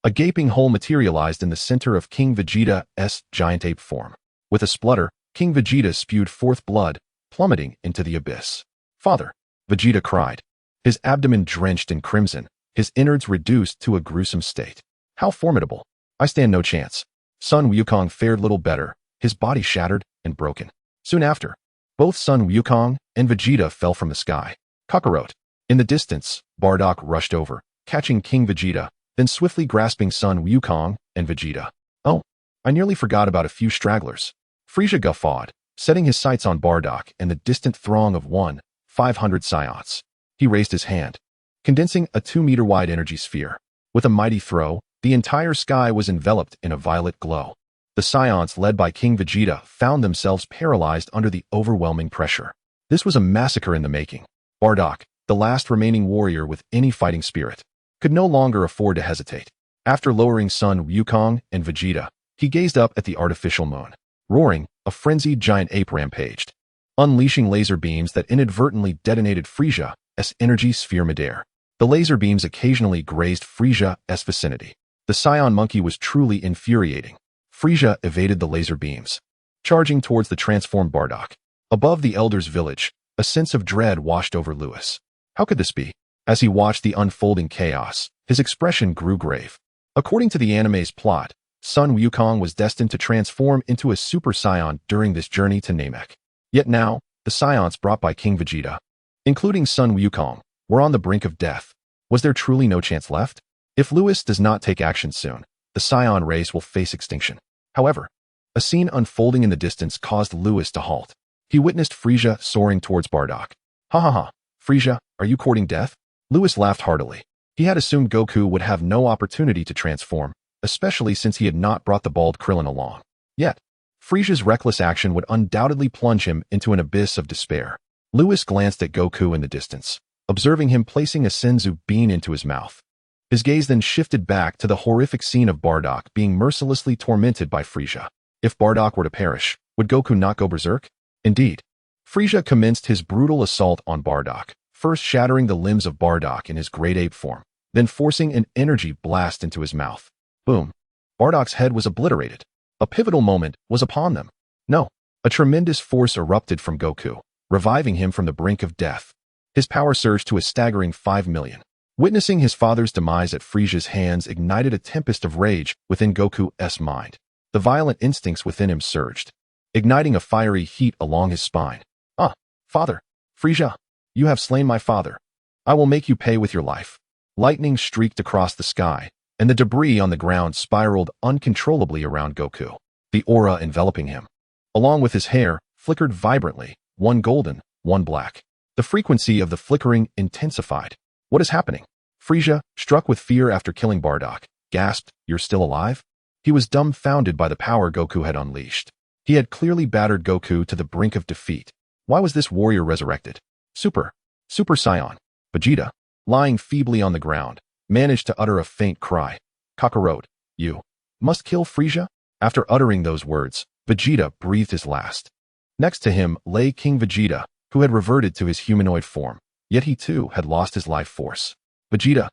A gaping hole materialized in the center of King Vegeta's giant ape form. With a splutter, King Vegeta spewed forth blood, plummeting into the abyss. "Father!" Vegeta cried, his abdomen drenched in crimson, his innards reduced to a gruesome state. "How formidable! I stand no chance." Sun Wukong fared little better, his body shattered and broken. Soon after, both Sun Wukong and Vegeta fell from the sky. Kakarot. In the distance, Bardock rushed over, catching King Vegeta, then swiftly grasping Sun Wukong and Vegeta. "Oh, I nearly forgot about a few stragglers." Frieza guffawed, setting his sights on Bardock and the distant throng of 1,500 Saiyans. He raised his hand, condensing a 2-meter-wide energy sphere. With a mighty throw, The entire sky was enveloped in a violet glow. The Saiyans, led by King Vegeta, found themselves paralyzed under the overwhelming pressure. This was a massacre in the making. Bardock, the last remaining warrior with any fighting spirit, could no longer afford to hesitate. After lowering Sun Wukong and Vegeta, he gazed up at the artificial moon. Roaring, a frenzied giant ape rampaged, unleashing laser beams that inadvertently detonated Frieza's energy sphere midair. The laser beams occasionally grazed Frieza's vicinity. The Saiyan monkey was truly infuriating. Frieza evaded the laser beams, charging towards the transformed Bardock. Above the Elder's village, a sense of dread washed over Lewis. How could this be? As he watched the unfolding chaos, his expression grew grave. According to the anime's plot, Sun Wukong was destined to transform into a Super Saiyan during this journey to Namek. Yet now, the Saiyans brought by King Vegeta, including Sun Wukong, were on the brink of death. Was there truly no chance left? If Lewis does not take action soon, the Saiyan race will face extinction. However, a scene unfolding in the distance caused Lewis to halt. He witnessed Frieza soaring towards Bardock. Ha ha ha, Frieza, are you courting death? Lewis laughed heartily. He had assumed Goku would have no opportunity to transform, especially since he had not brought the bald Krillin along. Yet, Frieza's reckless action would undoubtedly plunge him into an abyss of despair. Lewis glanced at Goku in the distance, observing him placing a Senzu bean into his mouth. His gaze then shifted back to the horrific scene of Bardock being mercilessly tormented by Frieza. If Bardock were to perish, would Goku not go berserk? Indeed. Frieza commenced his brutal assault on Bardock, first shattering the limbs of Bardock in his great ape form, then forcing an energy blast into his mouth. Boom. Bardock's head was obliterated. A pivotal moment was upon them. No. A tremendous force erupted from Goku, reviving him from the brink of death. His power surged to a staggering 5 million. Witnessing his father's demise at Frieza's hands ignited a tempest of rage within Goku's mind. The violent instincts within him surged, igniting a fiery heat along his spine. Ah, father, Frieza, you have slain my father. I will make you pay with your life. Lightning streaked across the sky, and the debris on the ground spiraled uncontrollably around Goku. The aura enveloping him, along with his hair, flickered vibrantly, one golden, one black. The frequency of the flickering intensified. What is happening? Frieza, struck with fear after killing Bardock, gasped, "You're still alive?" He was dumbfounded by the power Goku had unleashed. He had clearly battered Goku to the brink of defeat. Why was this warrior resurrected? Super Saiyan. Vegeta, lying feebly on the ground, managed to utter a faint cry. Kakarot, you must kill Frieza? After uttering those words, Vegeta breathed his last. Next to him lay King Vegeta, who had reverted to his humanoid form, yet he too had lost his life force. Vegeta,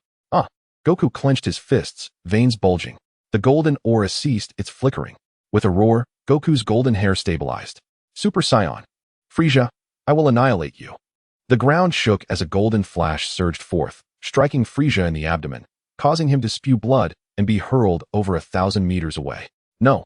Goku clenched his fists, veins bulging. The golden aura ceased its flickering. With a roar, Goku's golden hair stabilized. Super Saiyan. Frieza, I will annihilate you. The ground shook as a golden flash surged forth, striking Frieza in the abdomen, causing him to spew blood and be hurled over 1,000 meters away. No.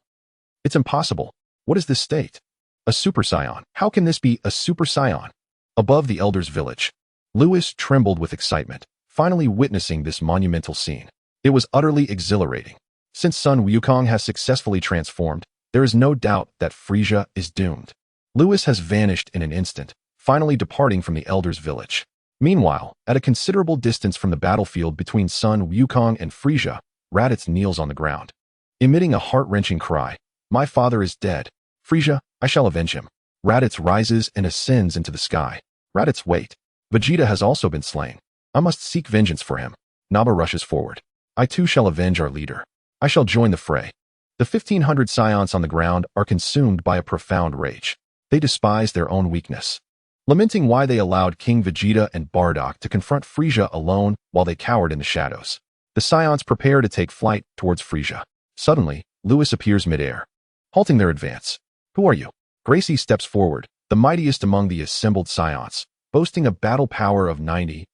It's impossible. What is this state? A Super Saiyan. How can this be a Super Saiyan? Above the Elder's village, Lewis trembled with excitement, finally witnessing this monumental scene. It was utterly exhilarating. Since Sun Wukong has successfully transformed, there is no doubt that Frieza is doomed. Lewis has vanished in an instant, finally departing from the Elder's village. Meanwhile, at a considerable distance from the battlefield between Sun Wukong and Frieza, Raditz kneels on the ground, emitting a heart-wrenching cry. My father is dead. Frieza, I shall avenge him. Raditz rises and ascends into the sky. Raditz, wait. Vegeta has also been slain. I must seek vengeance for him. Naba rushes forward. I too shall avenge our leader. I shall join the fray. The 1,500 Saiyans on the ground are consumed by a profound rage. They despise their own weakness, lamenting why they allowed King Vegeta and Bardock to confront Frieza alone while they cowered in the shadows. The Saiyans prepare to take flight towards Frieza. Suddenly, Lewis appears midair, halting their advance. Who are you? Gracie steps forward, the mightiest among the assembled Saiyans, boasting a battle power of 90,000.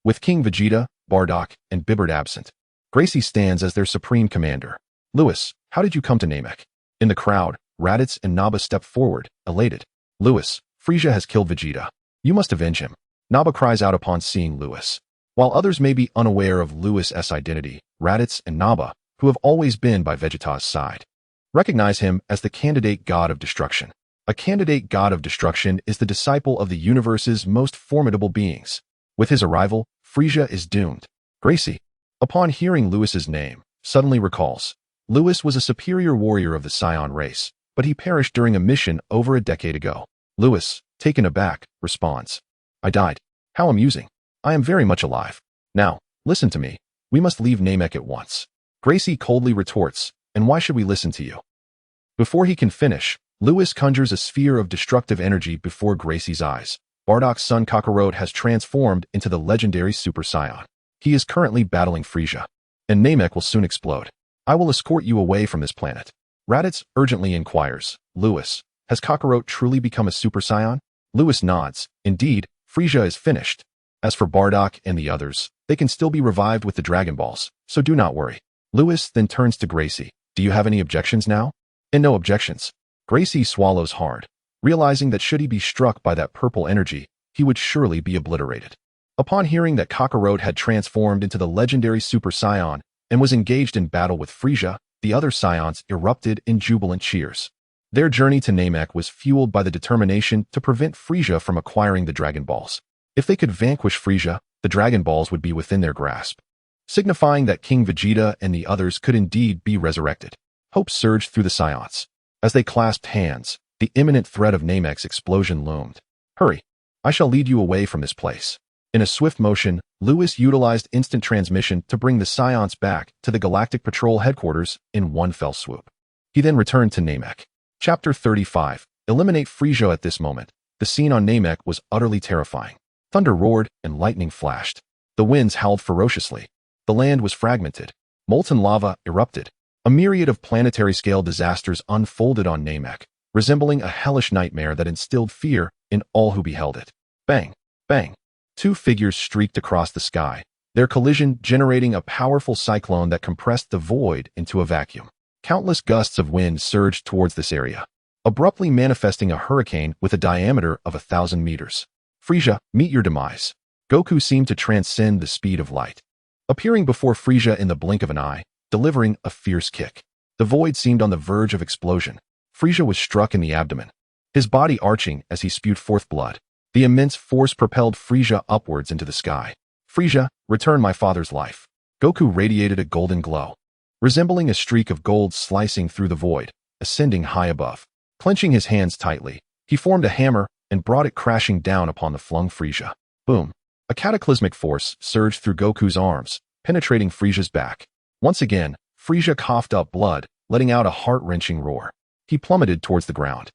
With King Vegeta, Bardock, and Bibbert absent, Gracie stands as their supreme commander. Lewis, how did you come to Namek? In the crowd, Raditz and Naba step forward, elated. Lewis, Frieza has killed Vegeta. You must avenge him. Naba cries out upon seeing Lewis. While others may be unaware of Lewis's identity, Raditz and Naba, who have always been by Vegeta's side, recognize him as the candidate God of Destruction. A candidate God of Destruction is the disciple of the universe's most formidable beings. With his arrival, Frieza is doomed. Gracie, Upon hearing Lewis's name, suddenly recalls. Lewis was a superior warrior of the Saiyan race, but he perished during a mission over a decade ago. Lewis, taken aback, responds, I died. How amusing. I am very much alive. Now, listen to me. We must leave Namek at once. Gracie coldly retorts, and why should we listen to you? Before he can finish, Lewis conjures a sphere of destructive energy before Gracie's eyes. Bardock's son Kakarot has transformed into the legendary Super Saiyan. He is currently battling Frieza, and Namek will soon explode. I will escort you away from this planet. Raditz urgently inquires, Lewis, has Kakarot truly become a Super Saiyan? Lewis nods. Indeed, Frieza is finished. As for Bardock and the others, they can still be revived with the Dragon Balls, so do not worry. Lewis then turns to Gracie. Do you have any objections now? And no objections. Gracie swallows hard, realizing that should he be struck by that purple energy, he would surely be obliterated. Upon hearing that Kakarot had transformed into the legendary Super Saiyan and was engaged in battle with Frieza, the other Saiyans erupted in jubilant cheers. Their journey to Namek was fueled by the determination to prevent Frieza from acquiring the Dragon Balls. If they could vanquish Frieza, the Dragon Balls would be within their grasp, signifying that King Vegeta and the others could indeed be resurrected. Hope surged through the Saiyans. As they clasped hands, the imminent threat of Namek's explosion loomed. Hurry! I shall lead you away from this place. In a swift motion, Lewis utilized instant transmission to bring the Saiyans back to the Galactic Patrol headquarters in one fell swoop. He then returned to Namek. Chapter 35. Eliminate Frieza. At this moment, the scene on Namek was utterly terrifying. Thunder roared and lightning flashed. The winds howled ferociously. The land was fragmented. Molten lava erupted. A myriad of planetary-scale disasters unfolded on Namek, resembling a hellish nightmare that instilled fear in all who beheld it. Bang! Bang! Two figures streaked across the sky, their collision generating a powerful cyclone that compressed the void into a vacuum. Countless gusts of wind surged towards this area, abruptly manifesting a hurricane with a diameter of 1,000 meters. Frieza, meet your demise. Goku seemed to transcend the speed of light, appearing before Frieza in the blink of an eye, delivering a fierce kick. The void seemed on the verge of explosion. Frieza was struck in the abdomen, his body arching as he spewed forth blood. The immense force propelled Frieza upwards into the sky. Frieza, return my father's life. Goku radiated a golden glow, resembling a streak of gold slicing through the void, ascending high above. Clenching his hands tightly, he formed a hammer and brought it crashing down upon the flung Frieza. Boom! A cataclysmic force surged through Goku's arms, penetrating Frieza's back. Once again, Frieza coughed up blood, letting out a heart-wrenching roar. He plummeted towards the ground,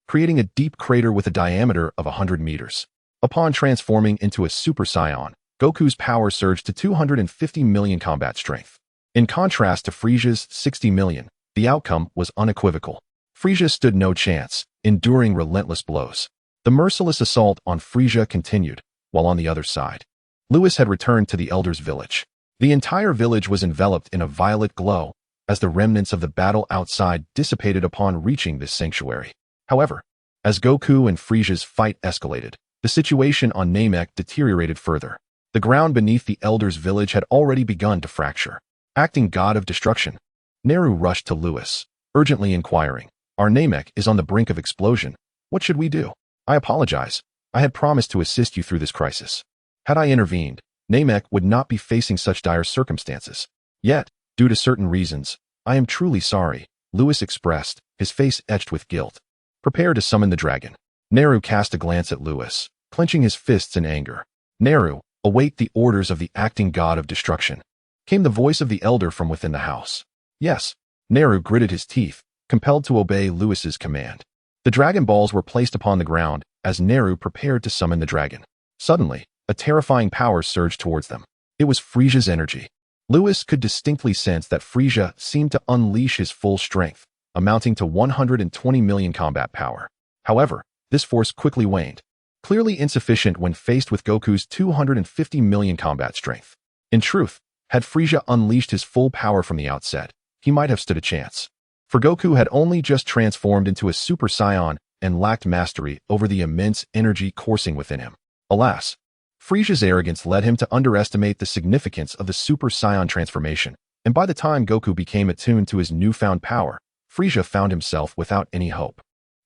creating a deep crater with a diameter of 100 meters. Upon transforming into a Super Saiyan, Goku's power surged to 250 million combat strength. In contrast to Frieza's 60 million, the outcome was unequivocal. Frieza stood no chance, enduring relentless blows. The merciless assault on Frieza continued, while on the other side, Lewis had returned to the Elder's village. The entire village was enveloped in a violet glow, as the remnants of the battle outside dissipated upon reaching this sanctuary. However, as Goku and Frieza's fight escalated, the situation on Namek deteriorated further. The ground beneath the Elder's village had already begun to fracture. Acting God of Destruction, Neru rushed to Lewis, urgently inquiring, Our Namek is on the brink of explosion. What should we do? I apologize. I had promised to assist you through this crisis. Had I intervened, Namek would not be facing such dire circumstances. Yet, due to certain reasons, I am truly sorry, Lewis expressed, his face etched with guilt. Prepare to summon the dragon. Neru cast a glance at Lewis, clenching his fists in anger. Neru, await the orders of the acting God of Destruction. Came the voice of the Elder from within the house. Yes. Neru gritted his teeth, compelled to obey Lewis's command. The Dragon Balls were placed upon the ground as Neru prepared to summon the dragon. Suddenly, a terrifying power surged towards them. It was Frieza's energy. Lewis could distinctly sense that Frieza seemed to unleash his full strength, amounting to 120 million combat power. However, this force quickly waned, clearly insufficient when faced with Goku's 250 million combat strength. In truth, had Frieza unleashed his full power from the outset, he might have stood a chance. For Goku had only just transformed into a Super Saiyan and lacked mastery over the immense energy coursing within him. Alas, Frieza's arrogance led him to underestimate the significance of the Super Saiyan transformation, and by the time Goku became attuned to his newfound power, Frieza found himself without any hope.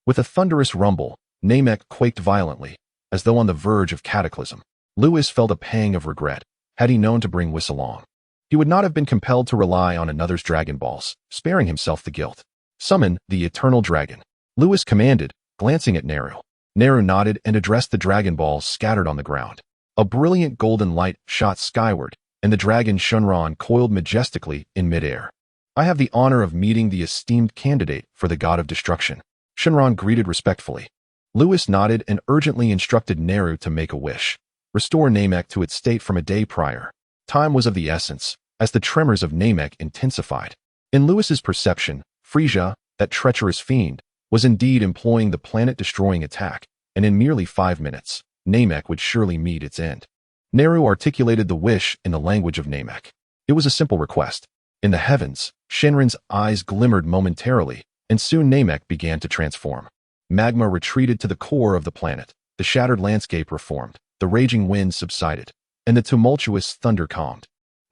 With a thunderous rumble, Namek quaked violently, as though on the verge of cataclysm. Lewis felt a pang of regret. Had he known to bring Whis along, he would not have been compelled to rely on another's Dragon Balls, sparing himself the guilt. Summon the Eternal Dragon, Lewis commanded, glancing at Naru. Naru nodded and addressed the Dragon Balls scattered on the ground. A brilliant golden light shot skyward, and the dragon Shenron coiled majestically in midair. I have the honor of meeting the esteemed candidate for the God of Destruction, Shenron greeted respectfully. Lewis nodded and urgently instructed Naru to make a wish. Restore Namek to its state from a day prior. Time was of the essence, as the tremors of Namek intensified. In Lewis's perception, Frieza, that treacherous fiend, was indeed employing the planet-destroying attack, and in merely 5 minutes, Namek would surely meet its end. Naru articulated the wish in the language of Namek. It was a simple request. In the heavens, Shenron's eyes glimmered momentarily, and soon Namek began to transform. Magma retreated to the core of the planet, the shattered landscape reformed, the raging wind subsided, and the tumultuous thunder calmed.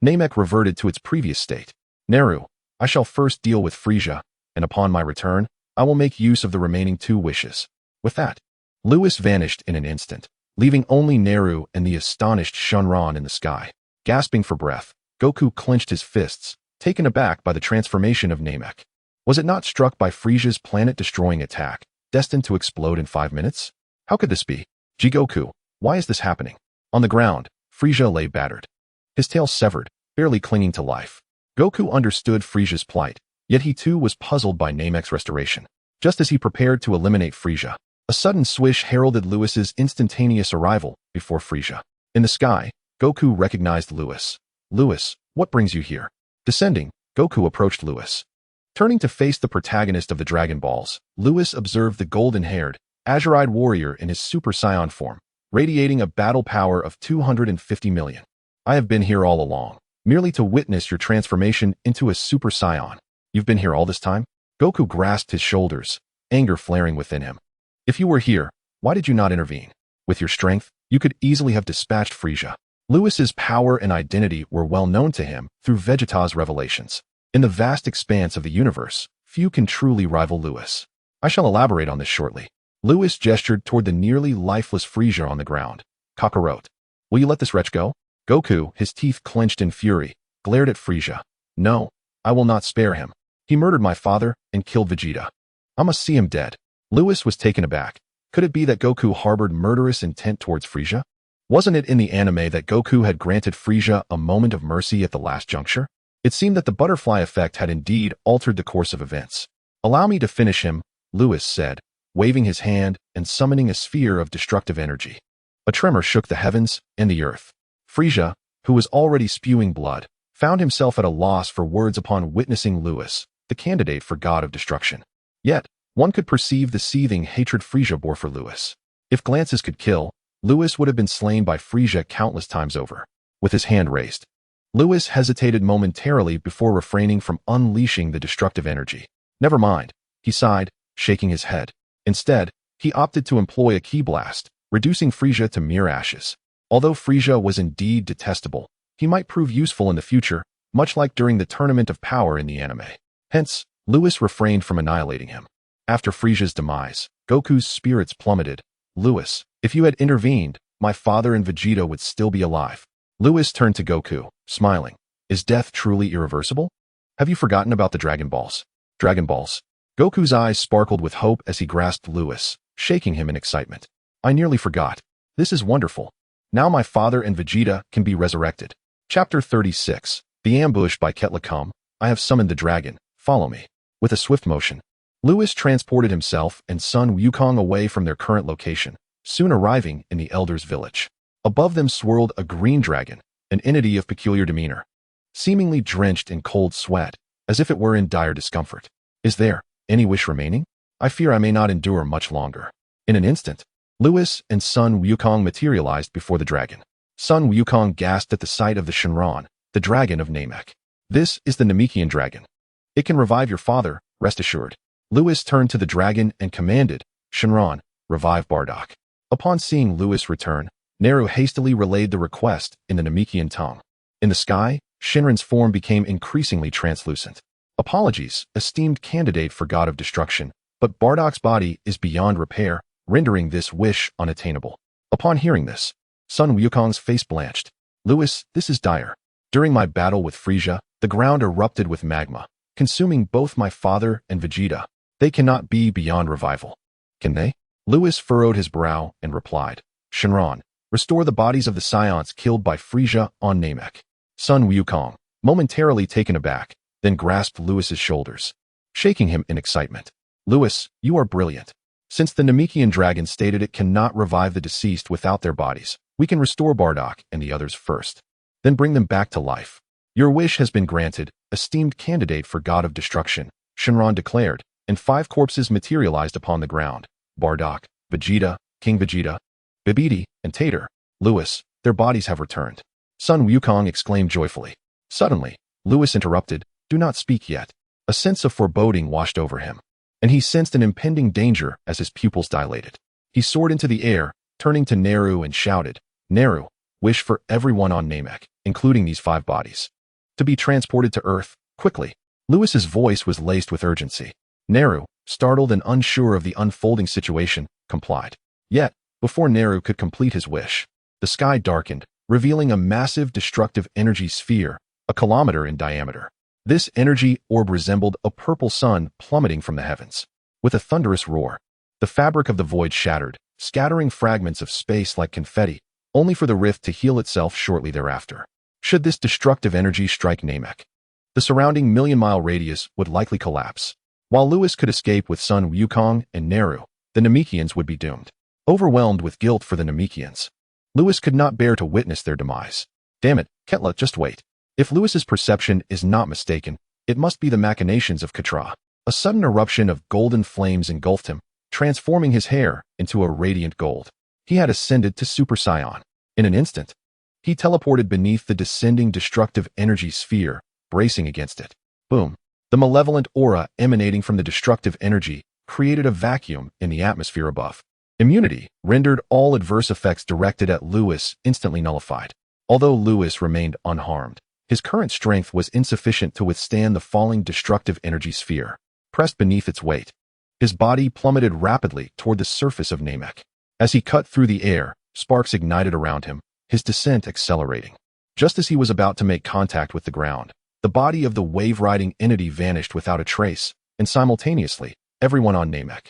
Namek reverted to its previous state. Naru, I shall first deal with Frieza, and upon my return, I will make use of the remaining 2 wishes. With that, Lewis vanished in an instant, leaving only Naru and the astonished Shenron in the sky. Gasping for breath, Goku clenched his fists, taken aback by the transformation of Namek. Was it not struck by Frieza's planet-destroying attack, destined to explode in 5 minutes? How could this be? Goku, why is this happening? On the ground, Frieza lay battered, his tail severed, barely clinging to life. Goku understood Frieza's plight, yet he too was puzzled by Namek's restoration. Just as he prepared to eliminate Frieza, a sudden swish heralded Lewis's instantaneous arrival before Frieza. In the sky, Goku recognized Lewis. Lewis, what brings you here? Descending, Goku approached Lewis. Turning to face the protagonist of the Dragon Balls, Lewis observed the golden-haired, azure-eyed warrior in his Super Saiyan form, radiating a battle power of 250 million. I have been here all along, merely to witness your transformation into a Super Saiyan. You've been here all this time? Goku grasped his shoulders, anger flaring within him. If you were here, why did you not intervene? With your strength, you could easily have dispatched Frieza. Lewis's power and identity were well known to him through Vegeta's revelations. In the vast expanse of the universe, few can truly rival Lewis. I shall elaborate on this shortly. Lewis gestured toward the nearly lifeless Frieza on the ground. Kakarot, will you let this wretch go? Goku, his teeth clenched in fury, glared at Frieza. No, I will not spare him. He murdered my father and killed Vegeta. I must see him dead. Lewis was taken aback. Could it be that Goku harbored murderous intent towards Frieza? Wasn't it in the anime that Goku had granted Frieza a moment of mercy at the last juncture? It seemed that the butterfly effect had indeed altered the course of events. Allow me to finish him, Lewis said, waving his hand and summoning a sphere of destructive energy. A tremor shook the heavens and the earth. Frieza, who was already spewing blood, found himself at a loss for words upon witnessing Lewis, the candidate for God of Destruction. Yet, one could perceive the seething hatred Frieza bore for Lewis. If glances could kill, Lewis would have been slain by Frieza countless times over. With his hand raised, Lewis hesitated momentarily before refraining from unleashing the destructive energy. Never mind, he sighed, shaking his head. Instead, he opted to employ a ki blast, reducing Frieza to mere ashes. Although Frieza was indeed detestable, he might prove useful in the future, much like during the Tournament of Power in the anime. Hence, Lewis refrained from annihilating him. After Frieza's demise, Goku's spirits plummeted. Lewis, if you had intervened, my father and Vegeta would still be alive. Lewis turned to Goku, smiling. Is death truly irreversible? Have you forgotten about the Dragon Balls? Dragon Balls. Goku's eyes sparkled with hope as he grasped Lewis, shaking him in excitement. I nearly forgot. This is wonderful. Now my father and Vegeta can be resurrected. Chapter 36. The ambush by Ketlacum. I have summoned the dragon. Follow me. With a swift motion, Lewis transported himself and son Wukong away from their current location, soon arriving in the Elder's village. Above them swirled a green dragon, an entity of peculiar demeanor, seemingly drenched in cold sweat, as if it were in dire discomfort. Is there any wish remaining? I fear I may not endure much longer. In an instant, Lewis and son Wukong materialized before the dragon. Son Wukong gasped at the sight of the Shenron, the dragon of Namek. This is the Namekian dragon. It can revive your father, rest assured. Lewis turned to the dragon and commanded, Shenron, revive Bardock. Upon seeing Lewis return, Naru hastily relayed the request in the Namekian tongue. In the sky, Shenron's form became increasingly translucent. Apologies, esteemed candidate for God of Destruction, but Bardock's body is beyond repair, rendering this wish unattainable. Upon hearing this, son Wukong's face blanched. Lewis, this is dire. During my battle with Frieza, the ground erupted with magma, consuming both my father and Vegeta. They cannot be beyond revival. Can they? Lewis furrowed his brow and replied, Shenron, restore the bodies of the Saiyans killed by Frieza on Namek. Sun Wukong, momentarily taken aback, then grasped Lewis's shoulders, shaking him in excitement. Lewis, you are brilliant. Since the Namekian dragon stated it cannot revive the deceased without their bodies, we can restore Bardock and the others first, then bring them back to life. Your wish has been granted, esteemed candidate for God of Destruction, Shenron declared, and 5 corpses materialized upon the ground. Bardock, Vegeta, King Vegeta, Bibidi, and Tater. Lewis, their bodies have returned. Sun Wukong exclaimed joyfully. Suddenly, Lewis interrupted, do not speak yet. A sense of foreboding washed over him, and he sensed an impending danger as his pupils dilated. He soared into the air, turning to Neru and shouted, Neru, wish for everyone on Namek, including these 5 bodies, to be transported to Earth, quickly. Lewis's voice was laced with urgency. Neru, startled and unsure of the unfolding situation, complied. Yet, before Neru could complete his wish, the sky darkened, revealing a massive destructive energy sphere, a kilometer in diameter. This energy orb resembled a purple sun plummeting from the heavens. With a thunderous roar, the fabric of the void shattered, scattering fragments of space like confetti, only for the rift to heal itself shortly thereafter. Should this destructive energy strike Namek, the surrounding million-mile radius would likely collapse. While Lewis could escape with Sun Wukong and Neru, the Namekians would be doomed. Overwhelmed with guilt for the Namekians, Lewis could not bear to witness their demise. Damn it, Ketla, just wait. If Lewis's perception is not mistaken, it must be the machinations of Katra. A sudden eruption of golden flames engulfed him, transforming his hair into a radiant gold. He had ascended to Super Saiyan. In an instant, he teleported beneath the descending destructive energy sphere, bracing against it. Boom. The malevolent aura emanating from the destructive energy created a vacuum in the atmosphere above. Immunity rendered all adverse effects directed at Lewis instantly nullified. Although Lewis remained unharmed, his current strength was insufficient to withstand the falling destructive energy sphere. Pressed beneath its weight, his body plummeted rapidly toward the surface of Namek. As he cut through the air, sparks ignited around him, his descent accelerating. Just as he was about to make contact with the ground, the body of the wave-riding entity vanished without a trace, and simultaneously, everyone on Namek,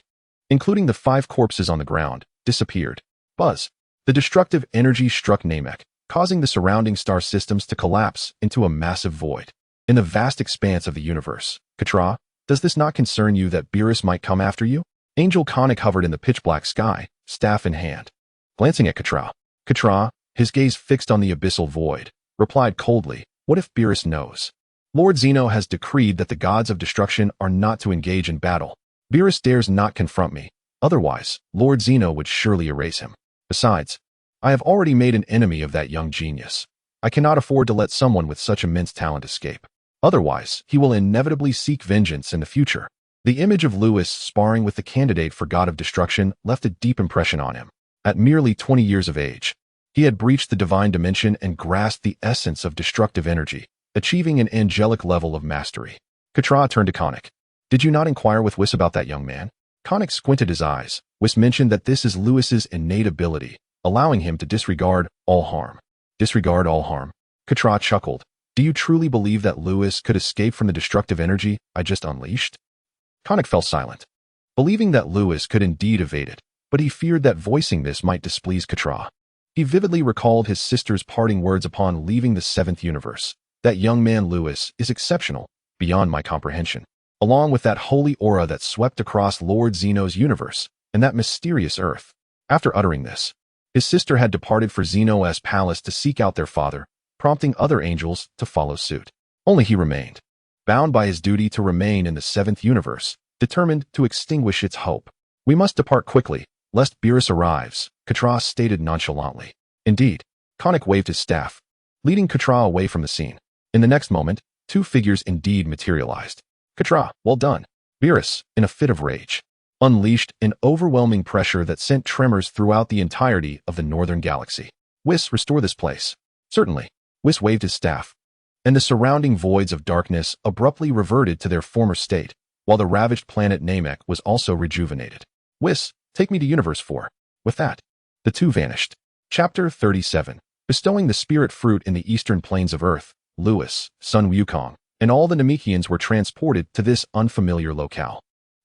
including the 5 corpses on the ground, disappeared. Buzz. The destructive energy struck Namek, causing the surrounding star systems to collapse into a massive void. In the vast expanse of the universe, Katra, does this not concern you that Beerus might come after you? Angel Conic hovered in the pitch-black sky, staff in hand. Glancing at Katra, his gaze fixed on the abyssal void, replied coldly, what if Beerus knows? Lord Zeno has decreed that the gods of destruction are not to engage in battle. Beerus dares not confront me. Otherwise, Lord Zeno would surely erase him. Besides, I have already made an enemy of that young genius. I cannot afford to let someone with such immense talent escape. Otherwise, he will inevitably seek vengeance in the future. The image of Lewis sparring with the candidate for God of Destruction left a deep impression on him. At merely 20 years of age, he had breached the divine dimension and grasped the essence of destructive energy, achieving an angelic level of mastery. Katra turned to Conic. Did you not inquire with Whis about that young man? Conic squinted his eyes. Whis mentioned that this is Lewis's innate ability, allowing him to disregard all harm. Disregard all harm? Katra chuckled. Do you truly believe that Lewis could escape from the destructive energy I just unleashed? Conic fell silent, believing that Lewis could indeed evade it, but he feared that voicing this might displease Katra. He vividly recalled his sister's parting words upon leaving the 7th universe. That young man Lewis is exceptional, beyond my comprehension. Along with that holy aura that swept across Lord Zeno's universe and that mysterious earth. After uttering this, his sister had departed for Zeno's palace to seek out their father, prompting other angels to follow suit. Only he remained, bound by his duty to remain in the 7th universe, determined to extinguish its hope. We must depart quickly, lest Beerus arrives, Katra stated nonchalantly. Indeed, Conic waved his staff, leading Katra away from the scene. In the next moment, 2 figures indeed materialized. Katra, well done. Beerus, in a fit of rage, unleashed an overwhelming pressure that sent tremors throughout the entirety of the northern galaxy. Whis, restore this place. Certainly. Whis waved his staff, and the surrounding voids of darkness abruptly reverted to their former state, while the ravaged planet Namek was also rejuvenated. Whis, take me to Universe 4. With that, the 2 vanished. Chapter 37. Bestowing the spirit fruit in the eastern plains of Earth, Lewis, Sun Wukong, and all the Namekians were transported to this unfamiliar locale.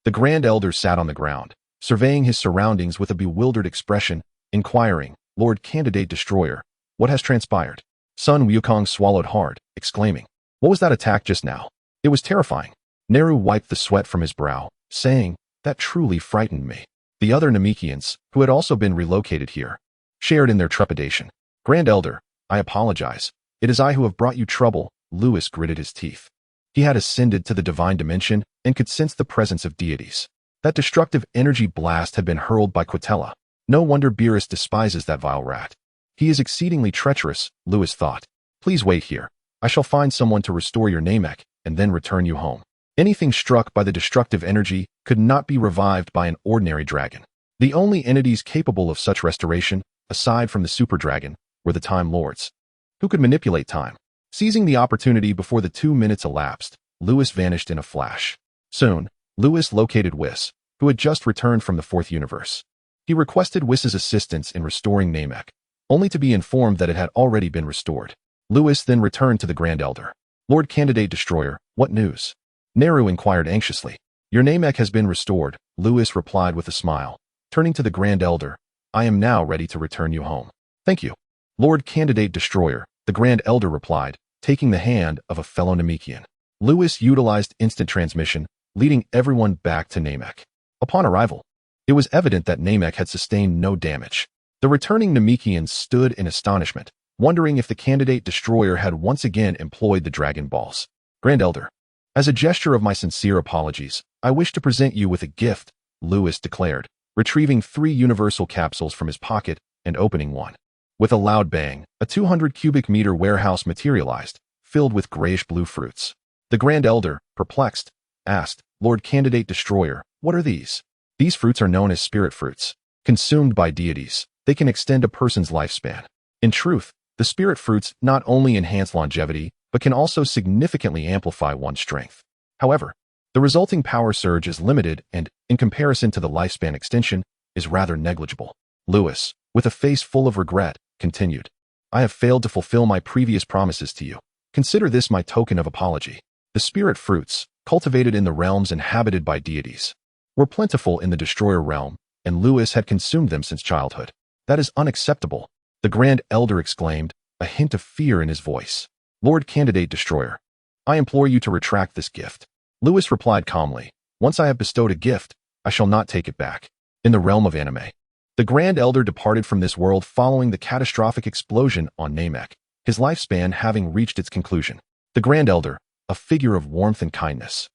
The Grand Elder sat on the ground, surveying his surroundings with a bewildered expression, inquiring, "Lord Candidate Destroyer, what has transpired?" Sun Wukong swallowed hard, exclaiming, "What was that attack just now? It was terrifying." Neru wiped the sweat from his brow, saying, "That truly frightened me." The other Namekians, who had also been relocated here, shared in their trepidation. "Grand Elder, I apologize. It is I who have brought you trouble." Lewis gritted his teeth. He had ascended to the divine dimension and could sense the presence of deities. That destructive energy blast had been hurled by Quatella. No wonder Beerus despises that vile rat. He is exceedingly treacherous, Lewis thought. "Please wait here. I shall find someone to restore your Namek and then return you home." Anything struck by the destructive energy could not be revived by an ordinary dragon. The only entities capable of such restoration, aside from the super dragon, were the Time Lords, who could manipulate time. Seizing the opportunity before the 2 minutes elapsed, Lewis vanished in a flash. Soon, Lewis located Whis, who had just returned from the 4th universe. He requested Whis's assistance in restoring Namek, only to be informed that it had already been restored. Lewis then returned to the Grand Elder. "Lord Candidate Destroyer, what news?" Neru inquired anxiously. "Your Namek has been restored," Lewis replied with a smile. Turning to the Grand Elder, "I am now ready to return you home." "Thank you, Lord Candidate Destroyer," the Grand Elder replied, taking the hand of a fellow Namekian. Lewis utilized instant transmission, leading everyone back to Namek. Upon arrival, it was evident that Namek had sustained no damage. The returning Namekians stood in astonishment, wondering if the Candidate Destroyer had once again employed the Dragon Balls. "Grand Elder, as a gesture of my sincere apologies, I wish to present you with a gift," Lewis declared, retrieving 3 universal capsules from his pocket and opening one. With a loud bang, a 200 cubic meter warehouse materialized, filled with grayish-blue fruits. The Grand Elder, perplexed, asked, "Lord Candidate Destroyer, what are these?" "These fruits are known as spirit fruits. Consumed by deities, they can extend a person's lifespan. In truth, the spirit fruits not only enhance longevity, but can also significantly amplify one's strength. However, the resulting power surge is limited and, in comparison to the lifespan extension, is rather negligible." Lewis, with a face full of regret, continued, "I have failed to fulfill my previous promises to you. Consider this my token of apology." The spirit fruits, cultivated in the realms inhabited by deities, were plentiful in the Destroyer realm, and Lewis had consumed them since childhood. "That is unacceptable," the Grand Elder exclaimed, a hint of fear in his voice. "Lord Candidate Destroyer, I implore you to retract this gift." Lewis replied calmly, "Once I have bestowed a gift, I shall not take it back." In the realm of anime, the Grand Elder departed from this world following the catastrophic explosion on Namek, his lifespan having reached its conclusion. The Grand Elder, a figure of warmth and kindness,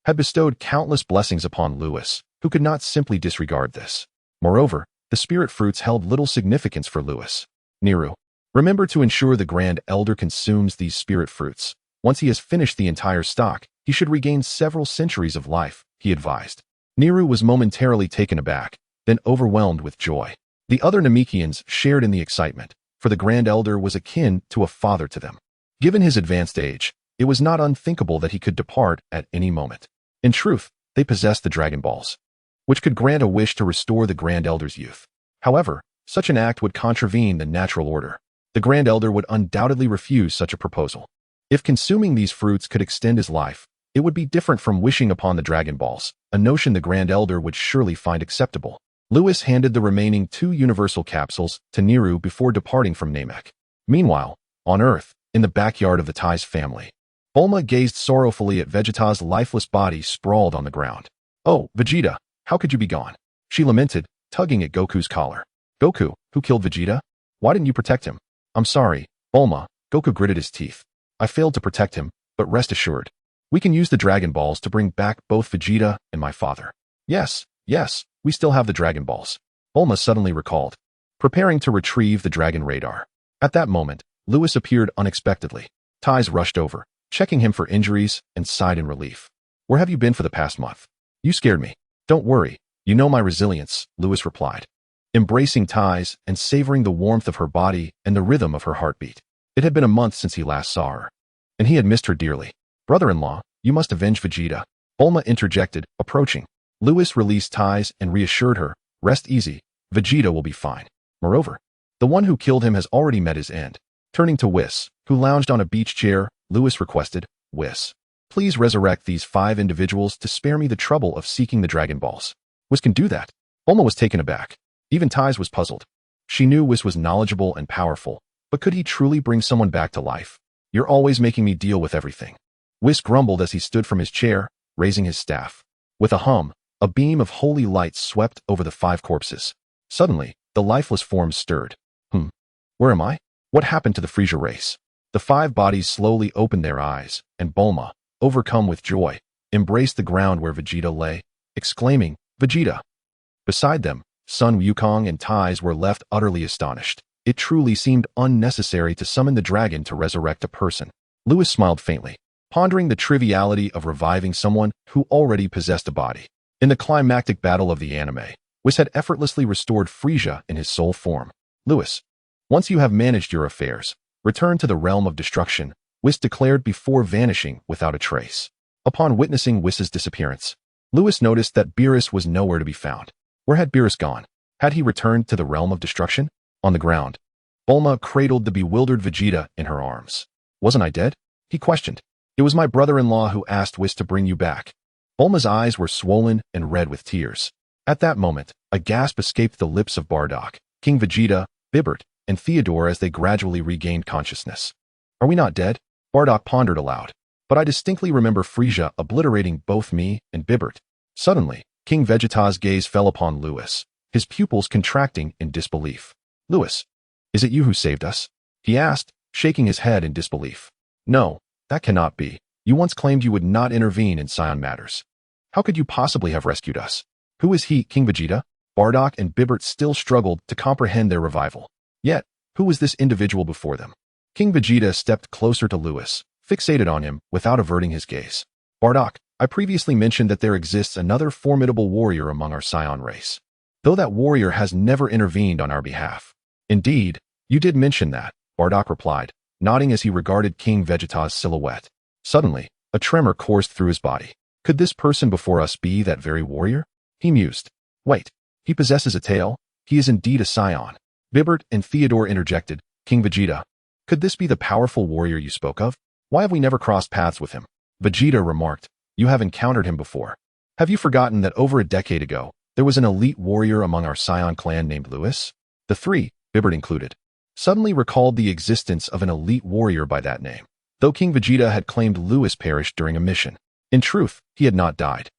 had bestowed countless blessings upon Lewis, who could not simply disregard this. Moreover, the spirit fruits held little significance for Lewis. "Neru, remember to ensure the Grand Elder consumes these spirit fruits. Once he has finished the entire stock, he should regain several centuries of life," he advised. Neru was momentarily taken aback, then overwhelmed with joy. The other Namekians shared in the excitement, for the Grand Elder was akin to a father to them. Given his advanced age, it was not unthinkable that he could depart at any moment. In truth, they possessed the Dragon Balls, which could grant a wish to restore the Grand Elder's youth. However, such an act would contravene the natural order. The Grand Elder would undoubtedly refuse such a proposal. If consuming these fruits could extend his life, it would be different from wishing upon the Dragon Balls, a notion the Grand Elder would surely find acceptable. Lewis handed the remaining 2 universal capsules to Neru before departing from Namek. Meanwhile, on Earth, in the backyard of the Tai's family, Bulma gazed sorrowfully at Vegeta's lifeless body sprawled on the ground. "Oh, Vegeta, how could you be gone?" she lamented, tugging at Goku's collar. "Goku, who killed Vegeta? Why didn't you protect him?" "I'm sorry, Bulma," Goku gritted his teeth. "I failed to protect him, but rest assured, we can use the Dragon Balls to bring back both Vegeta and my father." Yes, we still have the Dragon Balls," Bulma suddenly recalled, preparing to retrieve the Dragon Radar. At that moment, Lewis appeared unexpectedly. Ties rushed over, checking him for injuries, and sighed in relief. "Where have you been for the past month? You scared me." "Don't worry, you know my resilience," Lewis replied, embracing Ties and savoring the warmth of her body and the rhythm of her heartbeat. It had been a month since he last saw her, and he had missed her dearly. "Brother-in-law, you must avenge Vegeta," Bulma interjected, approaching. Lewis released Ties and reassured her, "Rest easy, Vegeta will be fine. Moreover, the one who killed him has already met his end." Turning to Whis, who lounged on a beach chair, Lewis requested. Whis. Please resurrect these 5 individuals to spare me the trouble of seeking the Dragon Balls. Whis can do that. Bulma was taken aback. Even Ties was puzzled. She knew Whis was knowledgeable and powerful, but could he truly bring someone back to life? You're always making me deal with everything. Whis grumbled as he stood from his chair, raising his staff. With a hum, a beam of holy light swept over the 5 corpses. Suddenly, the lifeless forms stirred. Where am I? What happened to the Frieza race? The 5 bodies slowly opened their eyes, and Bulma, overcome with joy, embraced the ground where Vegeta lay, exclaiming, Vegeta! Beside them, Sun Wukong and Ties were left utterly astonished. It truly seemed unnecessary to summon the dragon to resurrect a person. Lewis smiled faintly, pondering the triviality of reviving someone who already possessed a body. In the climactic battle of the anime, Whis had effortlessly restored Frieza in his soul form. Lewis, once you have managed your affairs, return to the realm of destruction, Whis declared before vanishing without a trace. Upon witnessing Whis's disappearance, Lewis noticed that Beerus was nowhere to be found. Where had Beerus gone? Had he returned to the realm of destruction? On the ground, Bulma cradled the bewildered Vegeta in her arms. Wasn't I dead? He questioned. It was my brother-in-law who asked Whis to bring you back. Bulma's eyes were swollen and red with tears. At that moment, a gasp escaped the lips of Bardock, King Vegeta, Bibert, and Theodore as they gradually regained consciousness. Are we not dead? Bardock pondered aloud. But I distinctly remember Frieza obliterating both me and Bibert. Suddenly, King Vegeta's gaze fell upon Lewis, his pupils contracting in disbelief. Lewis, is it you who saved us? He asked, shaking his head in disbelief. No, that cannot be. You once claimed you would not intervene in Saiyan matters. How could you possibly have rescued us? Who is he, King Vegeta? Bardock and Bibert still struggled to comprehend their revival. Yet, who was this individual before them? King Vegeta stepped closer to Lewis, fixated on him without averting his gaze. Bardock, I previously mentioned that there exists another formidable warrior among our Saiyan race, though that warrior has never intervened on our behalf. Indeed, you did mention that, Bardock replied, nodding as he regarded King Vegeta's silhouette. Suddenly, a tremor coursed through his body. Could this person before us be that very warrior? He mused. Wait, he possesses a tail? He is indeed a Saiyan. Bibert and Theodore interjected. King Vegeta, could this be the powerful warrior you spoke of? Why have we never crossed paths with him? Vegeta remarked. You have encountered him before. Have you forgotten that over a decade ago, there was an elite warrior among our Saiyan clan named Lewis? The 3, Bibert included, suddenly recalled the existence of an elite warrior by that name, though King Vegeta had claimed Lewis perished during a mission. In truth, he had not died.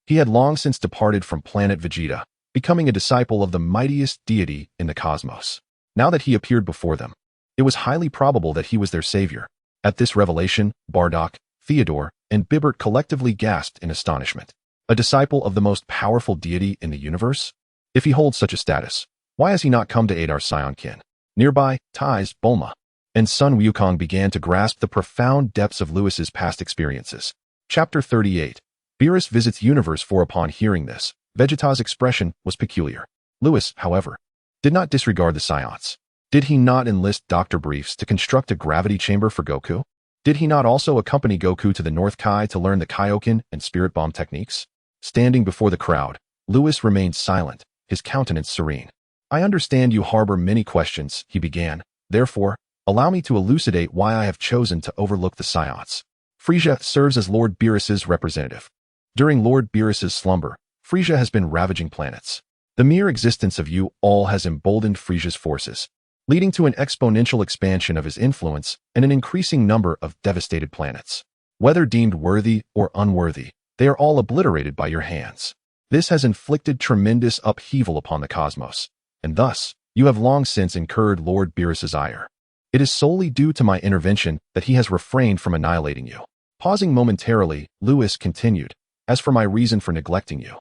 He had long since departed from planet Vegeta, becoming a disciple of the mightiest deity in the cosmos. Now that he appeared before them, it was highly probable that he was their savior. At this revelation, Bardock, Theodore, and Bibert collectively gasped in astonishment. A disciple of the most powerful deity in the universe? If he holds such a status, why has he not come to aid our Saiyan kin? Nearby, Ties, Bulma, and Sun Wukong began to grasp the profound depths of Lewis's past experiences. Chapter 38. Beerus visits universe 4. Upon hearing this, Vegeta's expression was peculiar. Lewis, however, did not disregard the Saiyans. Did he not enlist Dr. Briefs to construct a gravity chamber for Goku? Did he not also accompany Goku to the North Kai to learn the Kaioken and Spirit Bomb techniques? Standing before the crowd, Lewis remained silent, his countenance serene. I understand you harbor many questions, he began. Therefore, allow me to elucidate why I have chosen to overlook the Saiyans. Frieza serves as Lord Beerus's representative. During Lord Beerus's slumber, Frieza has been ravaging planets. The mere existence of you all has emboldened Frieza's forces, leading to an exponential expansion of his influence and an increasing number of devastated planets. Whether deemed worthy or unworthy, they are all obliterated by your hands. This has inflicted tremendous upheaval upon the cosmos, and thus, you have long since incurred Lord Beerus's ire. It is solely due to my intervention that he has refrained from annihilating you. Pausing momentarily, Lewis continued, as for my reason for neglecting you,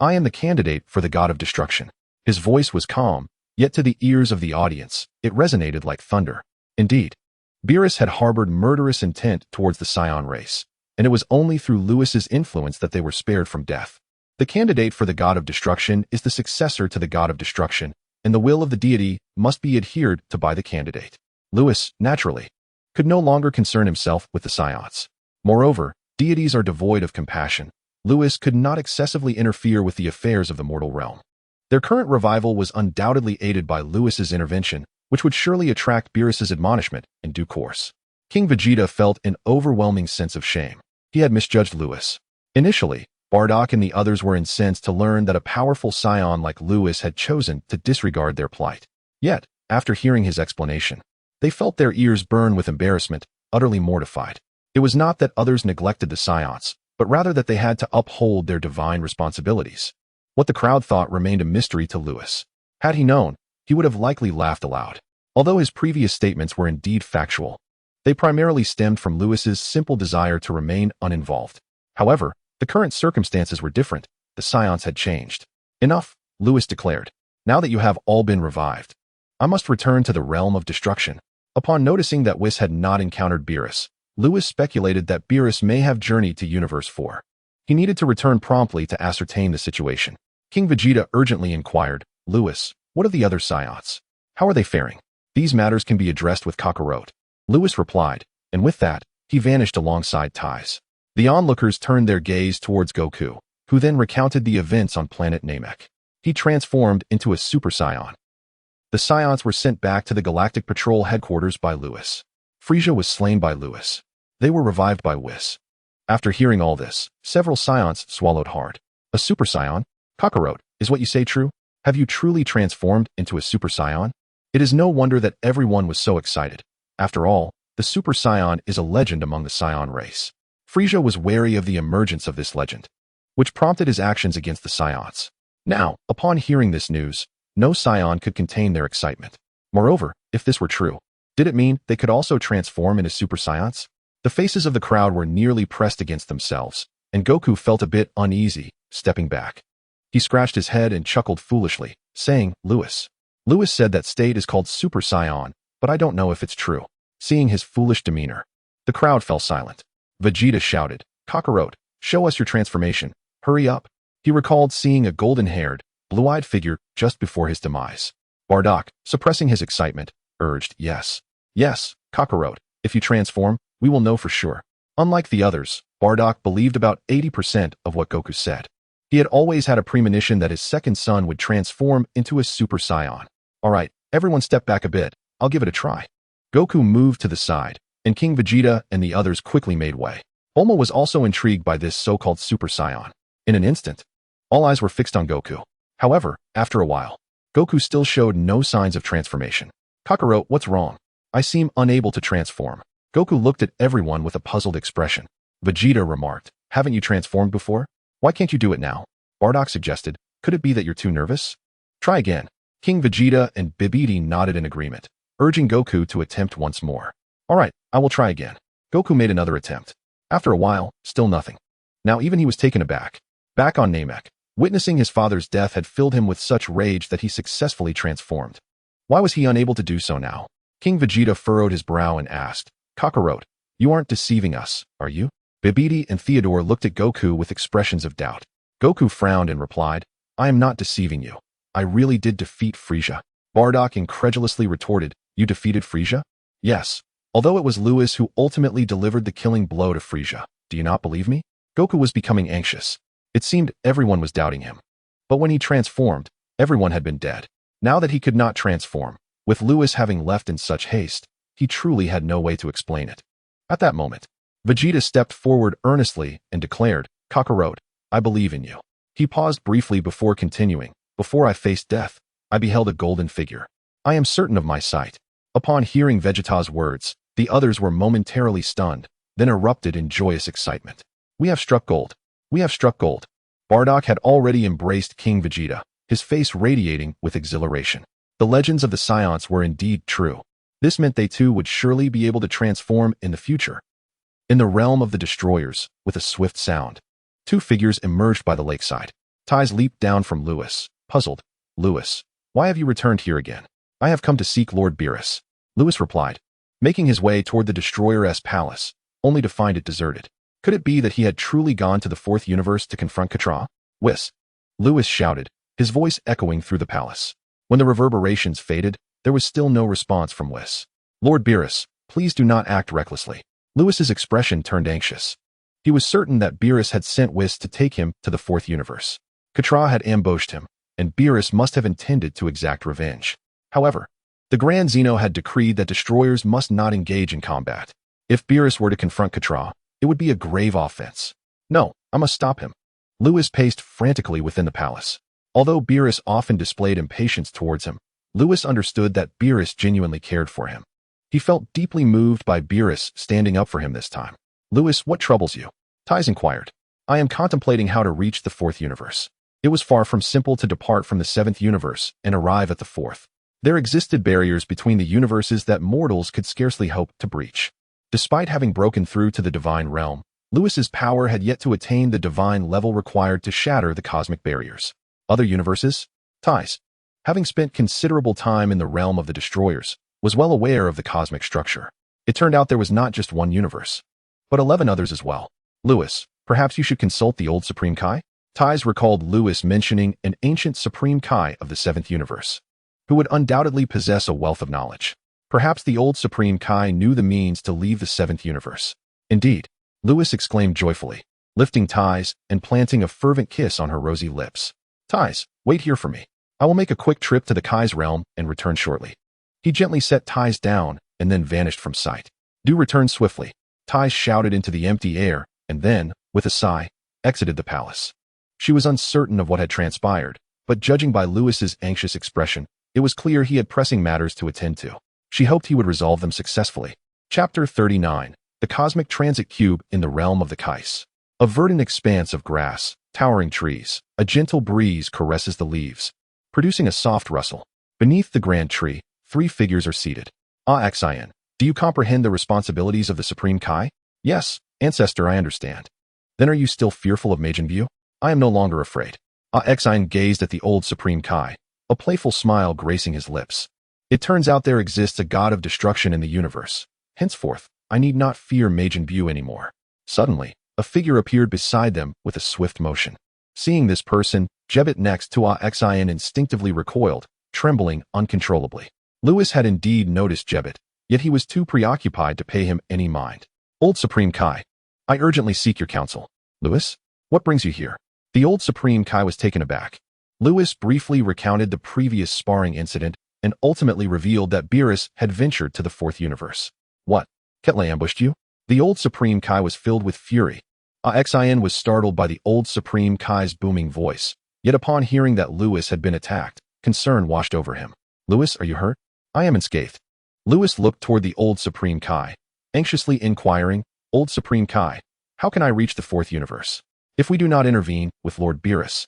I am the candidate for the God of Destruction. His voice was calm, yet to the ears of the audience, it resonated like thunder. Indeed, Beerus had harbored murderous intent towards the Saiyan race, and it was only through Lewis's influence that they were spared from death. The candidate for the God of Destruction is the successor to the God of Destruction, and the will of the deity must be adhered to by the candidate. Lewis, naturally, could no longer concern himself with the Saiyans. Moreover, deities are devoid of compassion. Lewis could not excessively interfere with the affairs of the mortal realm. Their current revival was undoubtedly aided by Lewis's intervention, which would surely attract Beerus's admonishment in due course. King Vegeta felt an overwhelming sense of shame. He had misjudged Lewis. Initially, Bardock and the others were incensed to learn that a powerful Saiyan like Lewis had chosen to disregard their plight. Yet, after hearing his explanation, they felt their ears burn with embarrassment, utterly mortified. It was not that others neglected the Saiyans, but rather that they had to uphold their divine responsibilities. What the crowd thought remained a mystery to Lewis. Had he known, he would have likely laughed aloud. Although his previous statements were indeed factual, they primarily stemmed from Lewis's simple desire to remain uninvolved. However, the current circumstances were different. The Saiyans had changed. Enough, Lewis declared. Now that you have all been revived, I must return to the realm of destruction. Upon noticing that Whis had not encountered Beerus, Lewis speculated that Beerus may have journeyed to Universe 4. He needed to return promptly to ascertain the situation. King Vegeta urgently inquired, Lewis, what of the other Saiyans? How are they faring? These matters can be addressed with Kakarot. Lewis replied, and with that, he vanished alongside Ties. The onlookers turned their gaze towards Goku, who then recounted the events on planet Namek. He transformed into a Super Saiyan. The Saiyans were sent back to the Galactic Patrol headquarters by Lewis. Frieza was slain by Lewis. They were revived by Whis. After hearing all this, several Saiyans swallowed hard. A Super Saiyan? Kakarot, is what you say true? Have you truly transformed into a Super Saiyan? It is no wonder that everyone was so excited. After all, the Super Saiyan is a legend among the Saiyan race. Frieza was wary of the emergence of this legend, which prompted his actions against the Saiyans. Now, upon hearing this news, no Saiyan could contain their excitement. Moreover, if this were true, did it mean they could also transform into Super Saiyans? The faces of the crowd were nearly pressed against themselves, and Goku felt a bit uneasy, stepping back. He scratched his head and chuckled foolishly, saying, Lewis said that state is called Super Saiyan, but I don't know if it's true. Seeing his foolish demeanor, the crowd fell silent. Vegeta shouted, Kakarot, show us your transformation. Hurry up. He recalled seeing a golden-haired, blue-eyed figure just before his demise. Bardock, suppressing his excitement, urged, Yes, Kakarot, if you transform, we will know for sure. Unlike the others, Bardock believed about 80% of what Goku said. He had always had a premonition that his second son would transform into a Super Saiyan. Alright, everyone step back a bit. I'll give it a try. Goku moved to the side, and King Vegeta and the others quickly made way. Bulma was also intrigued by this so-called Super Saiyan. In an instant, all eyes were fixed on Goku. However, after a while, Goku still showed no signs of transformation. Kakarot, what's wrong? I seem unable to transform. Goku looked at everyone with a puzzled expression. Vegeta remarked, Haven't you transformed before? Why can't you do it now? Bardock suggested, Could it be that you're too nervous? Try again. King Vegeta and Bibidi nodded in agreement, urging Goku to attempt once more. Alright, I will try again. Goku made another attempt. After a while, still nothing. Now even he was taken aback. Back on Namek, witnessing his father's death had filled him with such rage that he successfully transformed. Why was he unable to do so now? King Vegeta furrowed his brow and asked, Kakarot, you aren't deceiving us, are you? Bibidi and Theodore looked at Goku with expressions of doubt. Goku frowned and replied, I am not deceiving you. I really did defeat Frieza. Bardock incredulously retorted, You defeated Frieza? Yes. Although it was Lewis who ultimately delivered the killing blow to Frieza. Do you not believe me? Goku was becoming anxious. It seemed everyone was doubting him. But when he transformed, everyone had been dead. Now that he could not transform, with Lewis having left in such haste, he truly had no way to explain it. At that moment, Vegeta stepped forward earnestly and declared, Kakarot, I believe in you. He paused briefly before continuing. Before I faced death, I beheld a golden figure. I am certain of my sight. Upon hearing Vegeta's words, the others were momentarily stunned, then erupted in joyous excitement. We have struck gold. We have struck gold. Bardock had already embraced King Vegeta, his face radiating with exhilaration. The legends of the Saiyans were indeed true. This meant they too would surely be able to transform in the future. In the realm of the destroyers, with a swift sound, two figures emerged by the lakeside. Ties leaped down from Lewis, puzzled. Lewis, why have you returned here again? I have come to seek Lord Beerus. Lewis replied, making his way toward the Destroyer-S palace, only to find it deserted. Could it be that he had truly gone to the fourth universe to confront Katra? Whis! Lewis shouted, his voice echoing through the palace. When the reverberations faded, there was still no response from Whis. Lord Beerus, please do not act recklessly. Lewis's expression turned anxious. He was certain that Beerus had sent Whis to take him to the fourth universe. Katra had ambushed him, and Beerus must have intended to exact revenge. However, the Grand Zeno had decreed that destroyers must not engage in combat. If Beerus were to confront Katra, it would be a grave offense. No, I must stop him. Lewis paced frantically within the palace. Although Beerus often displayed impatience towards him, Lewis understood that Beerus genuinely cared for him. He felt deeply moved by Beerus standing up for him this time. Lewis, what troubles you? Ties inquired. I am contemplating how to reach the fourth universe. It was far from simple to depart from the seventh universe and arrive at the fourth. There existed barriers between the universes that mortals could scarcely hope to breach. Despite having broken through to the divine realm, Lewis's power had yet to attain the divine level required to shatter the cosmic barriers. Other universes? Ties. Having spent considerable time in the realm of the destroyers, was well aware of the cosmic structure. It turned out there was not just one universe, but 11 others as well. Lewis, perhaps you should consult the old Supreme Kai? Ties recalled Lewis mentioning an ancient Supreme Kai of the seventh universe, who would undoubtedly possess a wealth of knowledge. Perhaps the old Supreme Kai knew the means to leave the seventh universe. Indeed, Lewis exclaimed joyfully, lifting Ties and planting a fervent kiss on her rosy lips. Ties, wait here for me. I will make a quick trip to the Kai's realm and return shortly. He gently set Ties down and then vanished from sight. Do return swiftly. Ties shouted into the empty air and then, with a sigh, exited the palace. She was uncertain of what had transpired, but judging by Lewis's anxious expression, it was clear he had pressing matters to attend to. She hoped he would resolve them successfully. Chapter 39. The Cosmic Transit Cube in the Realm of the Kais. A verdant expanse of grass, towering trees, a gentle breeze caresses the leaves, producing a soft rustle. Beneath the grand tree, 3 figures are seated. Saiyan, do you comprehend the responsibilities of the Supreme Kai? Yes, Ancestor, I understand. Then are you still fearful of Majin Buu? I am no longer afraid. Saiyan gazed at the old Supreme Kai, a playful smile gracing his lips. It turns out there exists a God of Destruction in the universe. Henceforth, I need not fear Majin Buu anymore. Suddenly, a figure appeared beside them with a swift motion. Seeing this person, Jebbit next to Saiyan instinctively recoiled, trembling uncontrollably. Lewis had indeed noticed Jebbit, yet he was too preoccupied to pay him any mind. Old Supreme Kai, I urgently seek your counsel. Lewis, what brings you here? The old Supreme Kai was taken aback. Lewis briefly recounted the previous sparring incident and ultimately revealed that Beerus had ventured to the fourth universe. What? Ketle ambushed you? The old Supreme Kai was filled with fury. Saiyan was startled by the old Supreme Kai's booming voice, yet upon hearing that Lewis had been attacked, concern washed over him. Lewis, are you hurt? I am unscathed. Lewis looked toward the old Supreme Kai, anxiously inquiring, Old Supreme Kai, how can I reach the fourth universe? If we do not intervene with Lord Beerus,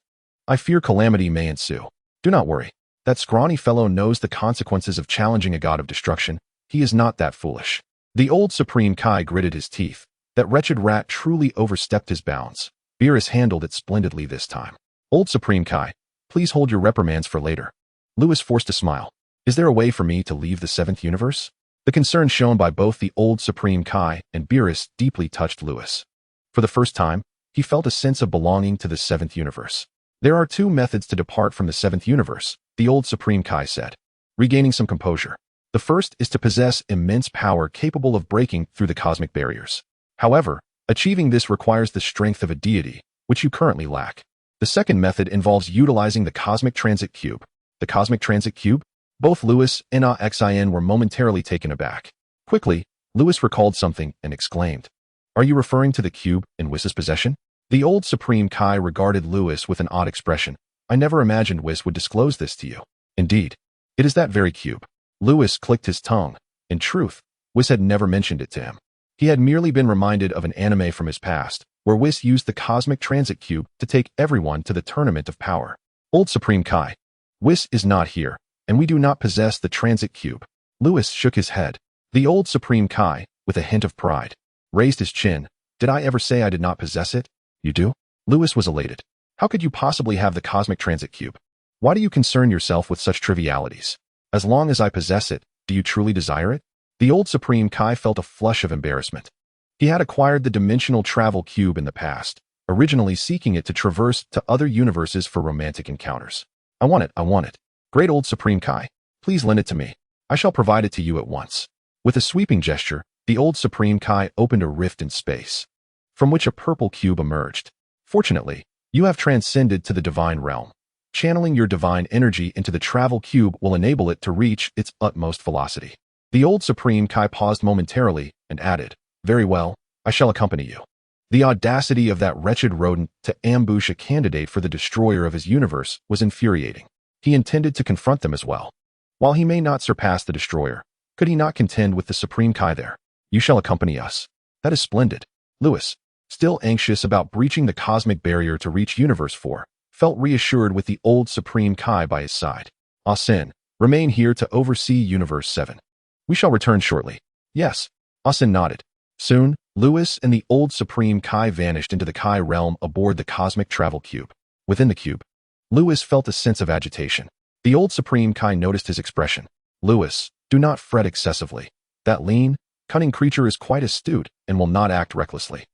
I fear calamity may ensue. Do not worry. That scrawny fellow knows the consequences of challenging a God of destruction. He is not that foolish. The old Supreme Kai gritted his teeth. That wretched rat truly overstepped his bounds. Beerus handled it splendidly this time. Old Supreme Kai, please hold your reprimands for later. Lewis forced a smile. Is there a way for me to leave the seventh universe? The concern shown by both the old Supreme Kai and Beerus deeply touched Lewis. For the first time, he felt a sense of belonging to the seventh universe. There are 2 methods to depart from the seventh universe, the old Supreme Kai said, regaining some composure. The first is to possess immense power capable of breaking through the cosmic barriers. However, achieving this requires the strength of a deity, which you currently lack. The second method involves utilizing the Cosmic Transit Cube. The Cosmic Transit Cube? Both Lewis and Saiyan were momentarily taken aback. Quickly, Lewis recalled something and exclaimed, Are you referring to the cube in Whis' possession? The old Supreme Kai regarded Lewis with an odd expression. I never imagined Whis would disclose this to you. Indeed, it is that very cube. Lewis clicked his tongue. In truth, Whis had never mentioned it to him. He had merely been reminded of an anime from his past, where Whis used the Cosmic Transit Cube to take everyone to the Tournament of Power. Old Supreme Kai, Whis is not here, and we do not possess the Transit Cube. Lewis shook his head. The old Supreme Kai, with a hint of pride, raised his chin. Did I ever say I did not possess it? You do? Lewis was elated. How could you possibly have the Cosmic Transit Cube? Why do you concern yourself with such trivialities? As long as I possess it, do you truly desire it? The old Supreme Kai felt a flush of embarrassment. He had acquired the Dimensional Travel Cube in the past, originally seeking it to traverse to other universes for romantic encounters. I want it. Great old Supreme Kai, please lend it to me. I shall provide it to you at once. With a sweeping gesture, the old Supreme Kai opened a rift in space, from which a purple cube emerged. Fortunately, you have transcended to the divine realm. Channeling your divine energy into the travel cube will enable it to reach its utmost velocity. The old Supreme Kai paused momentarily and added, Very well, I shall accompany you. The audacity of that wretched rodent to ambush a candidate for the destroyer of his universe was infuriating. He intended to confront them as well. While he may not surpass the destroyer, could he not contend with the Supreme Kai there? You shall accompany us. That is splendid. Lewis, still anxious about breaching the cosmic barrier to reach Universe 4, felt reassured with the old Supreme Kai by his side. Ah Sin, remain here to oversee Universe 7. We shall return shortly. Yes. Ah Sin nodded. Soon, Lewis and the old Supreme Kai vanished into the Kai realm aboard the cosmic travel cube. Within the cube, Lewis felt a sense of agitation. The old Supreme Kai noticed his expression. Lewis, do not fret excessively. That lean, cunning creature is quite astute and will not act recklessly.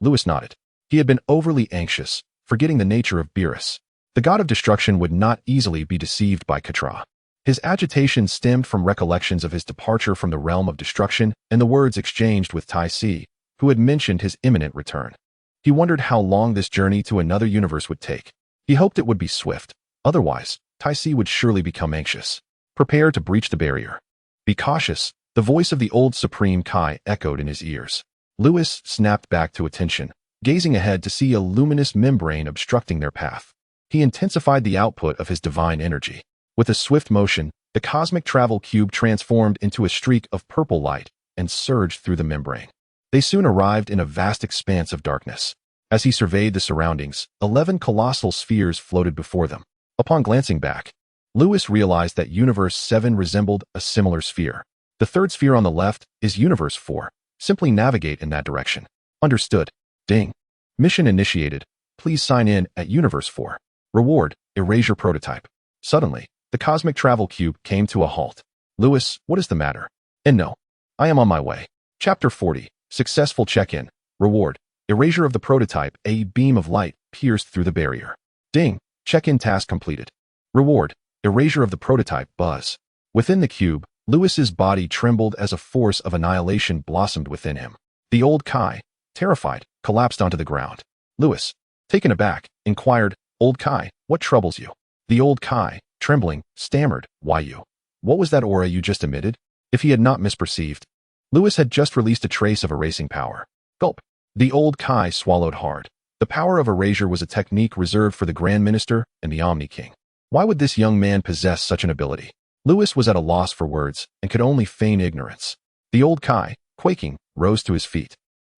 Lewis nodded. He had been overly anxious, forgetting the nature of Beerus. The God of Destruction would not easily be deceived by Katra. His agitation stemmed from recollections of his departure from the realm of destruction and the words exchanged with Tai Si, who had mentioned his imminent return. He wondered how long this journey to another universe would take. He hoped it would be swift. Otherwise, Tai Si would surely become anxious. Prepare to breach the barrier. Be cautious, the voice of the old Supreme Kai echoed in his ears. Lewis snapped back to attention, gazing ahead to see a luminous membrane obstructing their path. He intensified the output of his divine energy. With a swift motion, the cosmic travel cube transformed into a streak of purple light and surged through the membrane. They soon arrived in a vast expanse of darkness. As he surveyed the surroundings, 11 colossal spheres floated before them. Upon glancing back, Lewis realized that Universe 7 resembled a similar sphere. The third sphere on the left is Universe 4. Simply navigate in that direction. Understood. Ding. Mission initiated. Please sign in at Universe 4. Reward, erasure prototype. Suddenly, the cosmic travel cube came to a halt. Lewis, what is the matter? And no, I am on my way. Chapter 40. Successful check-in. Reward, erasure of the prototype. A beam of light pierced through the barrier. Ding. Check-in task completed. Reward, erasure of the prototype. Buzz. Within the cube, Lewis's body trembled as a force of annihilation blossomed within him. The old Kai, terrified, collapsed onto the ground. Lewis, taken aback, inquired, Old Kai, what troubles you? The old Kai, trembling, stammered, why you? What was that aura you just emitted? If he had not misperceived, Lewis had just released a trace of erasing power. Gulp. The old Kai swallowed hard. The power of erasure was a technique reserved for the Grand Minister and the Omni King. Why would this young man possess such an ability? Lewis was at a loss for words and could only feign ignorance. The old Kai, quaking, rose to his feet.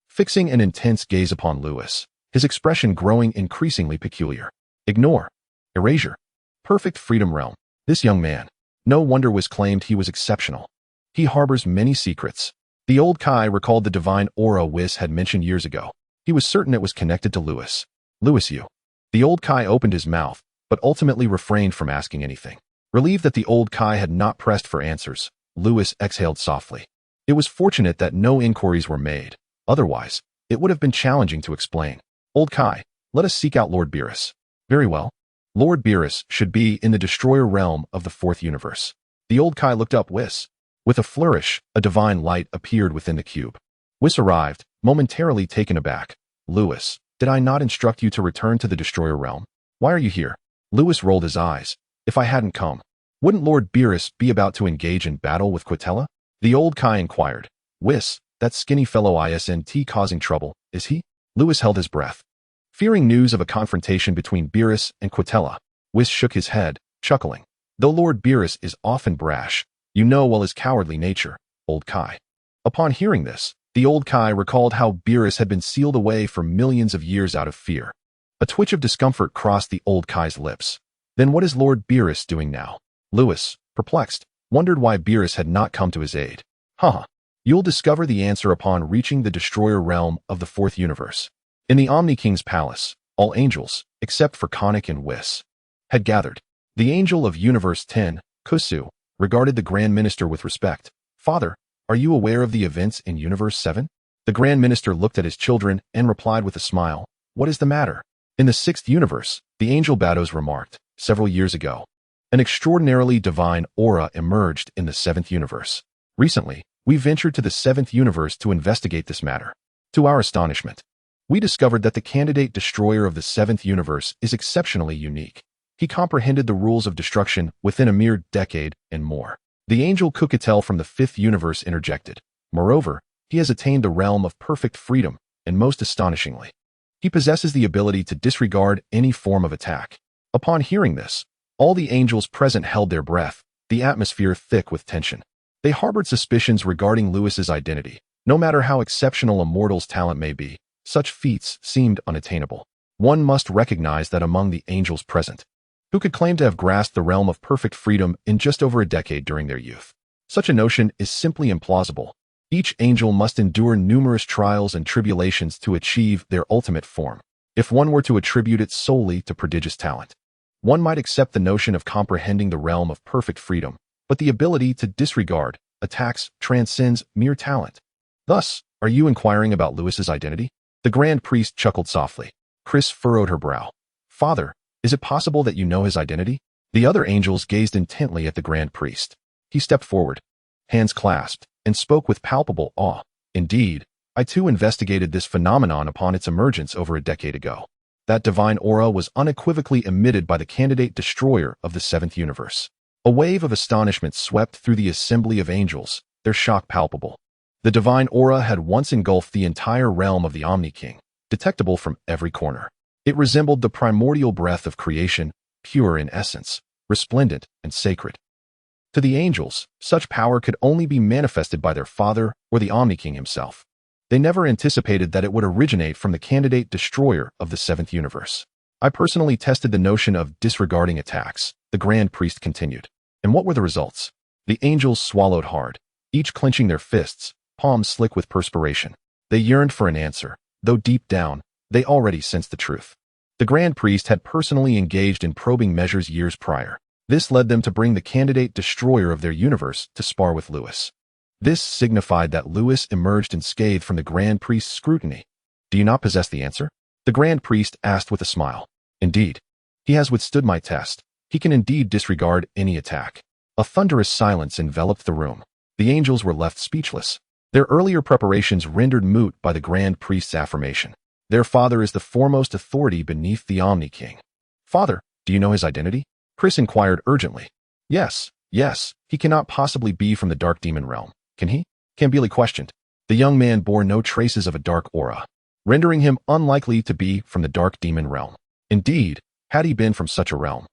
Fixing an intense gaze upon Lewis, his expression growing increasingly peculiar. Ignore. Erasure. Perfect freedom realm. This young man, no wonder was claimed he was exceptional. He harbors many secrets. The old Kai recalled the divine aura Whis had mentioned years ago. He was certain it was connected to Lewis. Lewis, you. The old Kai opened his mouth, but ultimately refrained from asking anything. Relieved that the old Kai had not pressed for answers, Lewis exhaled softly. It was fortunate that no inquiries were made. Otherwise, it would have been challenging to explain. Old Kai, let us seek out Lord Beerus. Very well. Lord Beerus should be in the destroyer realm of the fourth universe. The old Kai looked up Whis. With a flourish, a divine light appeared within the cube. Whis arrived, momentarily taken aback. Lewis, did I not instruct you to return to the destroyer realm? Why are you here? Lewis rolled his eyes. If I hadn't come, wouldn't Lord Beerus be about to engage in battle with Quitella? The old Kai inquired. Whis, that skinny fellow isn't causing trouble, is he? Lewis held his breath. Fearing news of a confrontation between Beerus and Quitella, Whis shook his head, chuckling. Though Lord Beerus is often brash, you know well his cowardly nature, old Kai. Upon hearing this, the old Kai recalled how Beerus had been sealed away for millions of years out of fear. A twitch of discomfort crossed the old Kai's lips. Then what is Lord Beerus doing now? Lewis, perplexed, wondered why Beerus had not come to his aid. You'll discover the answer upon reaching the destroyer realm of the fourth universe. In the Omni King's palace, all angels, except for Konik and Whis, had gathered. The angel of Universe 10, Kusu, regarded the Grand Minister with respect. Father, are you aware of the events in Universe 7? The Grand Minister looked at his children and replied with a smile. What is the matter? In the sixth universe, the angel Bados remarked, several years ago, an extraordinarily divine aura emerged in the seventh universe. Recently, we ventured to the seventh universe to investigate this matter. To our astonishment, we discovered that the candidate destroyer of the seventh universe is exceptionally unique. He comprehended the rules of destruction within a mere decade and more. The angel Kukatel from the fifth universe interjected. Moreover, he he has attained the realm of perfect freedom, and most astonishingly, he possesses the ability to disregard any form of attack. Upon hearing this, all the angels present held their breath, the atmosphere thick with tension. They harbored suspicions regarding Lewis's identity. No matter how exceptional a mortal's talent may be, such feats seemed unattainable. One must recognize that among the angels present, who could claim to have grasped the realm of perfect freedom in just over a decade during their youth, such a notion is simply implausible. Each angel must endure numerous trials and tribulations to achieve their ultimate form. If one were to attribute it solely to prodigious talent, one might accept the notion of comprehending the realm of perfect freedom, but the ability to disregard attacks transcends mere talent. Thus, are you inquiring about Lewis's identity? The Grand Priest chuckled softly. Chris furrowed her brow. Father, is it possible that you know his identity? The other angels gazed intently at the Grand Priest. He stepped forward, hands clasped, and spoke with palpable awe. Indeed, I too investigated this phenomenon upon its emergence over a decade ago. That divine aura was unequivocally emitted by the candidate destroyer of the seventh universe. A wave of astonishment swept through the assembly of angels, their shock palpable. The divine aura had once engulfed the entire realm of the Omni King, detectable from every corner. It resembled the primordial breath of creation, pure in essence, resplendent and sacred. To the angels, such power could only be manifested by their father or the Omni King himself. They never anticipated that it would originate from the candidate destroyer of the seventh universe. I personally tested the notion of disregarding attacks, the Grand Priest continued. And what were the results? The angels swallowed hard, each clenching their fists, palms slick with perspiration. They yearned for an answer, though deep down, they already sensed the truth. The Grand Priest had personally engaged in probing measures years prior. This led them to bring the candidate destroyer of their universe to spar with Lewis. This signified that Lewis emerged unscathed from the Grand Priest's scrutiny. Do you not possess the answer? The Grand Priest asked with a smile. Indeed. He has withstood my test. He can indeed disregard any attack. A thunderous silence enveloped the room. The angels were left speechless, their earlier preparations rendered moot by the Grand Priest's affirmation. Their father is the foremost authority beneath the Omni King. Father, do you know his identity? Chris inquired urgently. Yes, he cannot possibly be from the Dark Demon realm, can he? Kambili questioned. The young man bore no traces of a dark aura, rendering him unlikely to be from the Dark Demon realm. Indeed, had he been from such a realm,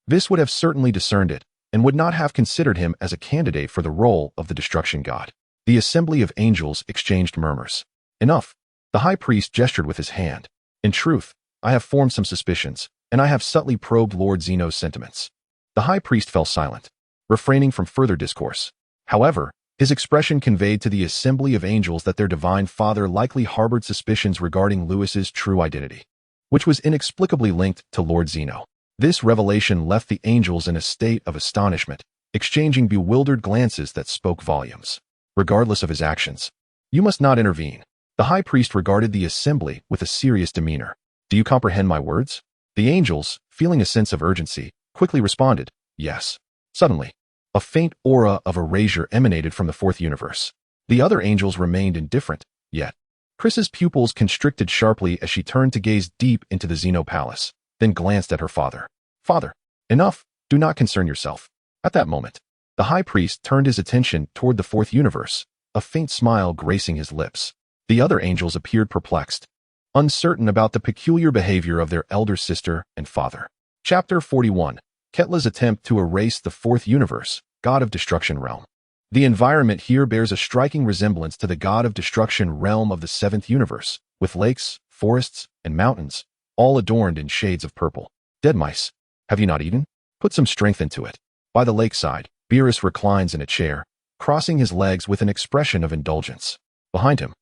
Vis would have certainly discerned it, and would not have considered him as a candidate for the role of the destruction god. The assembly of angels exchanged murmurs. Enough. The high priest gestured with his hand. In truth, I have formed some suspicions, and I have subtly probed Lord Zeno's sentiments. The high priest fell silent, refraining from further discourse. However, his expression conveyed to the assembly of angels that their divine father likely harbored suspicions regarding Lewis's true identity, which was inexplicably linked to Lord Zeno. This revelation left the angels in a state of astonishment, exchanging bewildered glances that spoke volumes. Regardless of his actions, you must not intervene. The high priest regarded the assembly with a serious demeanor. Do you comprehend my words? The angels, feeling a sense of urgency, quickly responded, yes. Suddenly, a faint aura of erasure emanated from the fourth universe. The other angels remained indifferent, yet Chris's pupils constricted sharply as she turned to gaze deep into the Zeno palace, then glanced at her father. Father, enough, do not concern yourself. At that moment, the high priest turned his attention toward the fourth universe, a faint smile gracing his lips. The other angels appeared perplexed, uncertain about the peculiar behavior of their elder sister and father. Chapter 41. Ketla's attempt to erase the fourth universe, God of Destruction realm. The environment here bears a striking resemblance to the God of Destruction realm of the seventh universe, with lakes, forests, and mountains, all adorned in shades of purple. Dead mice, have you not eaten? Put some strength into it. By the lakeside, Beerus reclines in a chair, crossing his legs with an expression of indulgence. Behind him,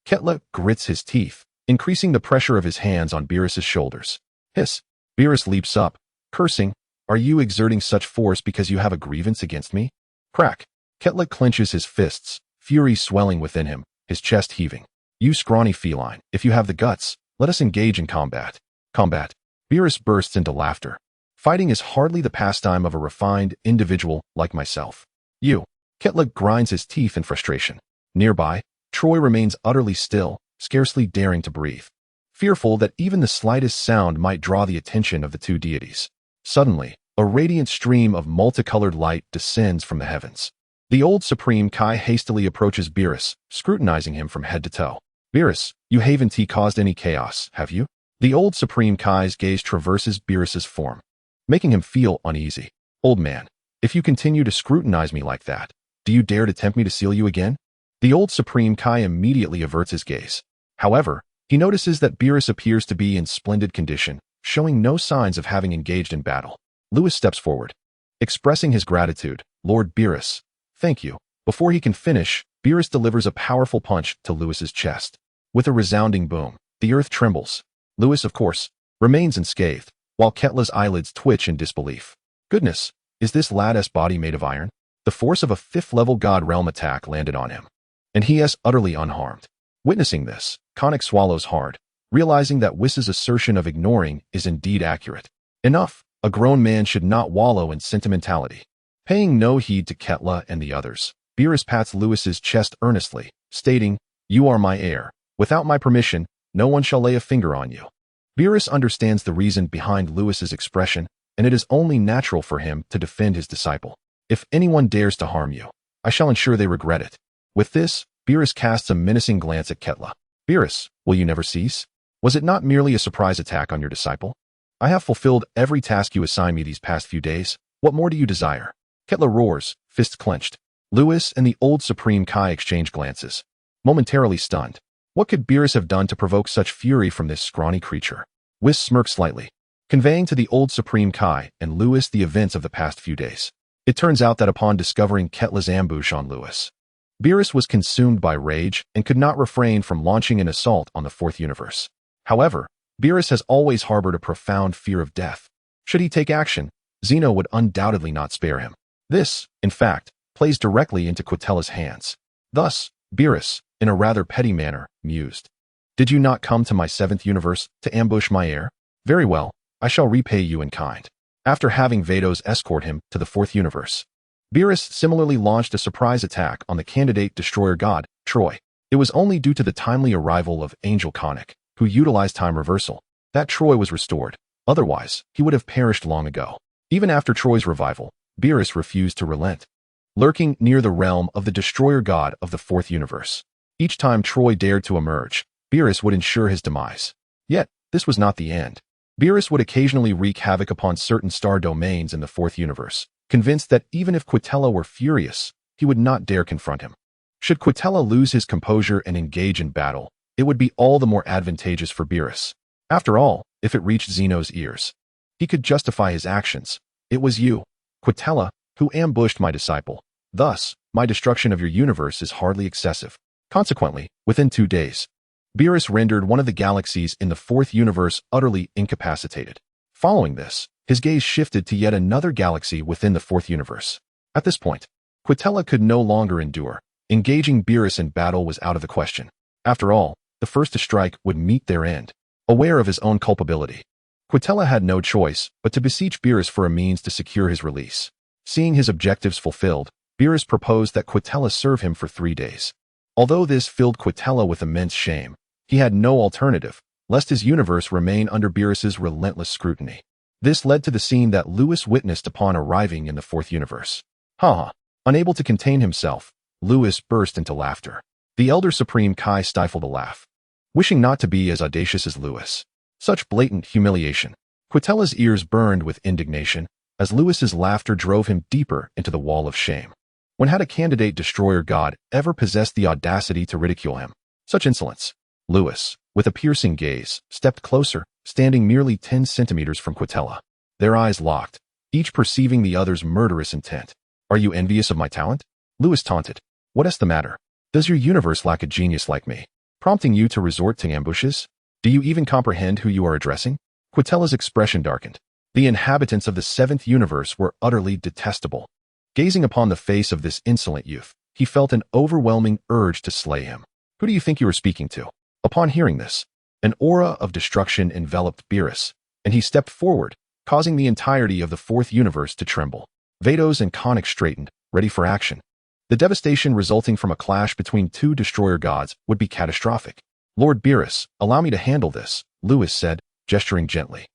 Ketla grits his teeth, increasing the pressure of his hands on Beerus's shoulders. Hiss. Beerus leaps up, cursing, are you exerting such force because you have a grievance against me? Crack. Ketla clenches his fists, fury swelling within him, his chest heaving. You scrawny feline, if you have the guts, let us engage in combat. Combat. Beerus bursts into laughter. Fighting is hardly the pastime of a refined individual like myself. You. Ketla grinds his teeth in frustration. Nearby, Troy remains utterly still, scarcely daring to breathe, fearful that even the slightest sound might draw the attention of the two deities. Suddenly, a radiant stream of multicolored light descends from the heavens. The old Supreme Kai hastily approaches Beerus, scrutinizing him from head to toe. Beerus, you haven't caused any chaos, have you? The old Supreme Kai's gaze traverses Beerus's form, making him feel uneasy. Old man, if you continue to scrutinize me like that, do you dare to tempt me to seal you again? The old Supreme Kai immediately averts his gaze. However, he notices that Beerus appears to be in splendid condition, showing no signs of having engaged in battle. Lewis steps forward, expressing his gratitude. Lord Beerus, thank you. Before he can finish, Beerus delivers a powerful punch to Lewis's chest. With a resounding boom, the earth trembles. Lewis, of course, remains unscathed, while Ketla's eyelids twitch in disbelief. Goodness, is this lad's body made of iron? The force of a 5th-level God Realm attack landed on him, and he is utterly unharmed. Witnessing this, Konik swallows hard, realizing that Wiss's assertion of ignoring is indeed accurate. Enough, a grown man should not wallow in sentimentality. Paying no heed to Ketla and the others, Beerus pats Lewis's chest earnestly, stating, "You are my heir. Without my permission, no one shall lay a finger on you." Beerus understands the reason behind Lewis's expression, and it is only natural for him to defend his disciple. If anyone dares to harm you, I shall ensure they regret it. With this, Beerus casts a menacing glance at Ketla. Beerus, will you never cease? Was it not merely a surprise attack on your disciple? I have fulfilled every task you assigned me these past few days. What more do you desire? Ketla roars, fists clenched. Lewis and the old Supreme Kai exchange glances, momentarily stunned. What could Beerus have done to provoke such fury from this scrawny creature? Wiss smirked slightly, conveying to the old Supreme Kai and Lewis the events of the past few days. It turns out that upon discovering Ketla's ambush on Lewis, Beerus was consumed by rage and could not refrain from launching an assault on the 4th universe. However, Beerus has always harbored a profound fear of death. Should he take action, Zeno would undoubtedly not spare him. This, in fact, plays directly into Quitella's hands. Thus, Beerus, in a rather petty manner, mused. Did you not come to my 7th universe to ambush my heir? Very well, I shall repay you in kind. After having Vados escort him to the 4th universe, Beerus similarly launched a surprise attack on the candidate destroyer god, Troy. It was only due to the timely arrival of Angel Konik, who utilized time reversal, that Troy was restored. Otherwise, he would have perished long ago. Even after Troy's revival, Beerus refused to relent, lurking near the realm of the destroyer god of the 4th universe. Each time Troy dared to emerge, Beerus would ensure his demise. Yet, this was not the end. Beerus would occasionally wreak havoc upon certain star domains in the 4th universe, convinced that even if Quitella were furious, he would not dare confront him. Should Quitella lose his composure and engage in battle, it would be all the more advantageous for Beerus. After all, if it reached Zeno's ears, he could justify his actions. It was you, Quitella, who ambushed my disciple. Thus, my destruction of your universe is hardly excessive. Consequently, within 2 days, Beerus rendered one of the galaxies in the 4th universe utterly incapacitated. Following this, his gaze shifted to yet another galaxy within the 4th universe. At this point, Quitella could no longer endure. Engaging Beerus in battle was out of the question. After all, the first to strike would meet their end. Aware of his own culpability, Quitella had no choice but to beseech Beerus for a means to secure his release. Seeing his objectives fulfilled, Beerus proposed that Quitella serve him for 3 days. Although this filled Quitella with immense shame, he had no alternative, lest his universe remain under Beerus's relentless scrutiny. This led to the scene that Lewis witnessed upon arriving in the 4th universe. Unable to contain himself, Lewis burst into laughter. The elder Supreme Kai stifled a laugh, wishing not to be as audacious as Lewis. Such blatant humiliation. Quitella's ears burned with indignation, as Lewis's laughter drove him deeper into the wall of shame. When had a candidate destroyer god ever possessed the audacity to ridicule him? Such insolence. Lewis, with a piercing gaze, stepped closer, standing merely 10 centimeters from Quitella. Their eyes locked, each perceiving the other's murderous intent. Are you envious of my talent? Lewis taunted. What is the matter? Does your universe lack a genius like me, prompting you to resort to ambushes? Do you even comprehend who you are addressing? Quitella's expression darkened. The inhabitants of the 7th universe were utterly detestable. Gazing upon the face of this insolent youth, he felt an overwhelming urge to slay him. Who do you think you are speaking to? Upon hearing this, an aura of destruction enveloped Beerus, and he stepped forward, causing the entirety of the 4th universe to tremble. Vados and Konik straightened, ready for action. The devastation resulting from a clash between 2 destroyer gods would be catastrophic. Lord Beerus, allow me to handle this, Lewis said, gesturing gently.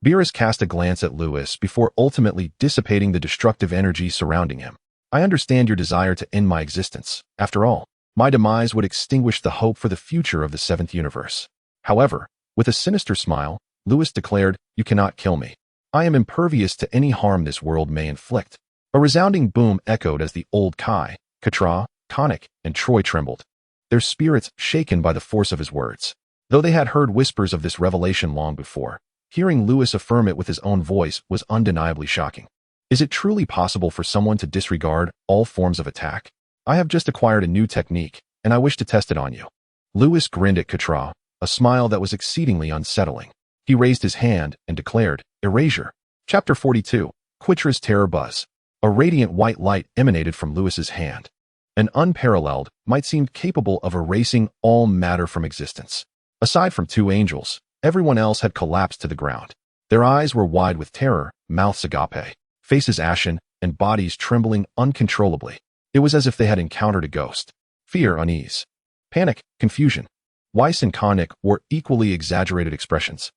Beerus cast a glance at Lewis before ultimately dissipating the destructive energy surrounding him. I understand your desire to end my existence. After all, my demise would extinguish the hope for the future of the seventh universe. However, with a sinister smile, Lewis declared, "You cannot kill me. I am impervious to any harm this world may inflict." A resounding boom echoed as the old Kai, Katra, Konik, and Troy trembled, their spirits shaken by the force of his words. Though they had heard whispers of this revelation long before, hearing Lewis affirm it with his own voice was undeniably shocking. Is it truly possible for someone to disregard all forms of attack? I have just acquired a new technique, and I wish to test it on you. Lewis grinned at Katra, a smile that was exceedingly unsettling. He raised his hand and declared, "Erasure." Chapter 42, Quitra's Terror Buzz. A radiant white light emanated from Lewis's hand. An unparalleled might seem capable of erasing all matter from existence. Aside from two angels, everyone else had collapsed to the ground. Their eyes were wide with terror, mouths agape, faces ashen, and bodies trembling uncontrollably. It was as if they had encountered a ghost. Fear, unease, panic, confusion. Weiss and Konik wore equally exaggerated expressions.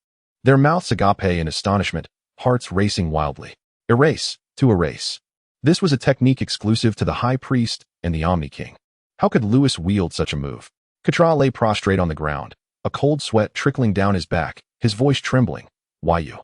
Their mouths agape in astonishment, hearts racing wildly. Erase, to erase. This was a technique exclusive to the High Priest and the Omni King. How could Lewis wield such a move? Katra lay prostrate on the ground, a cold sweat trickling down his back, his voice trembling. Why you?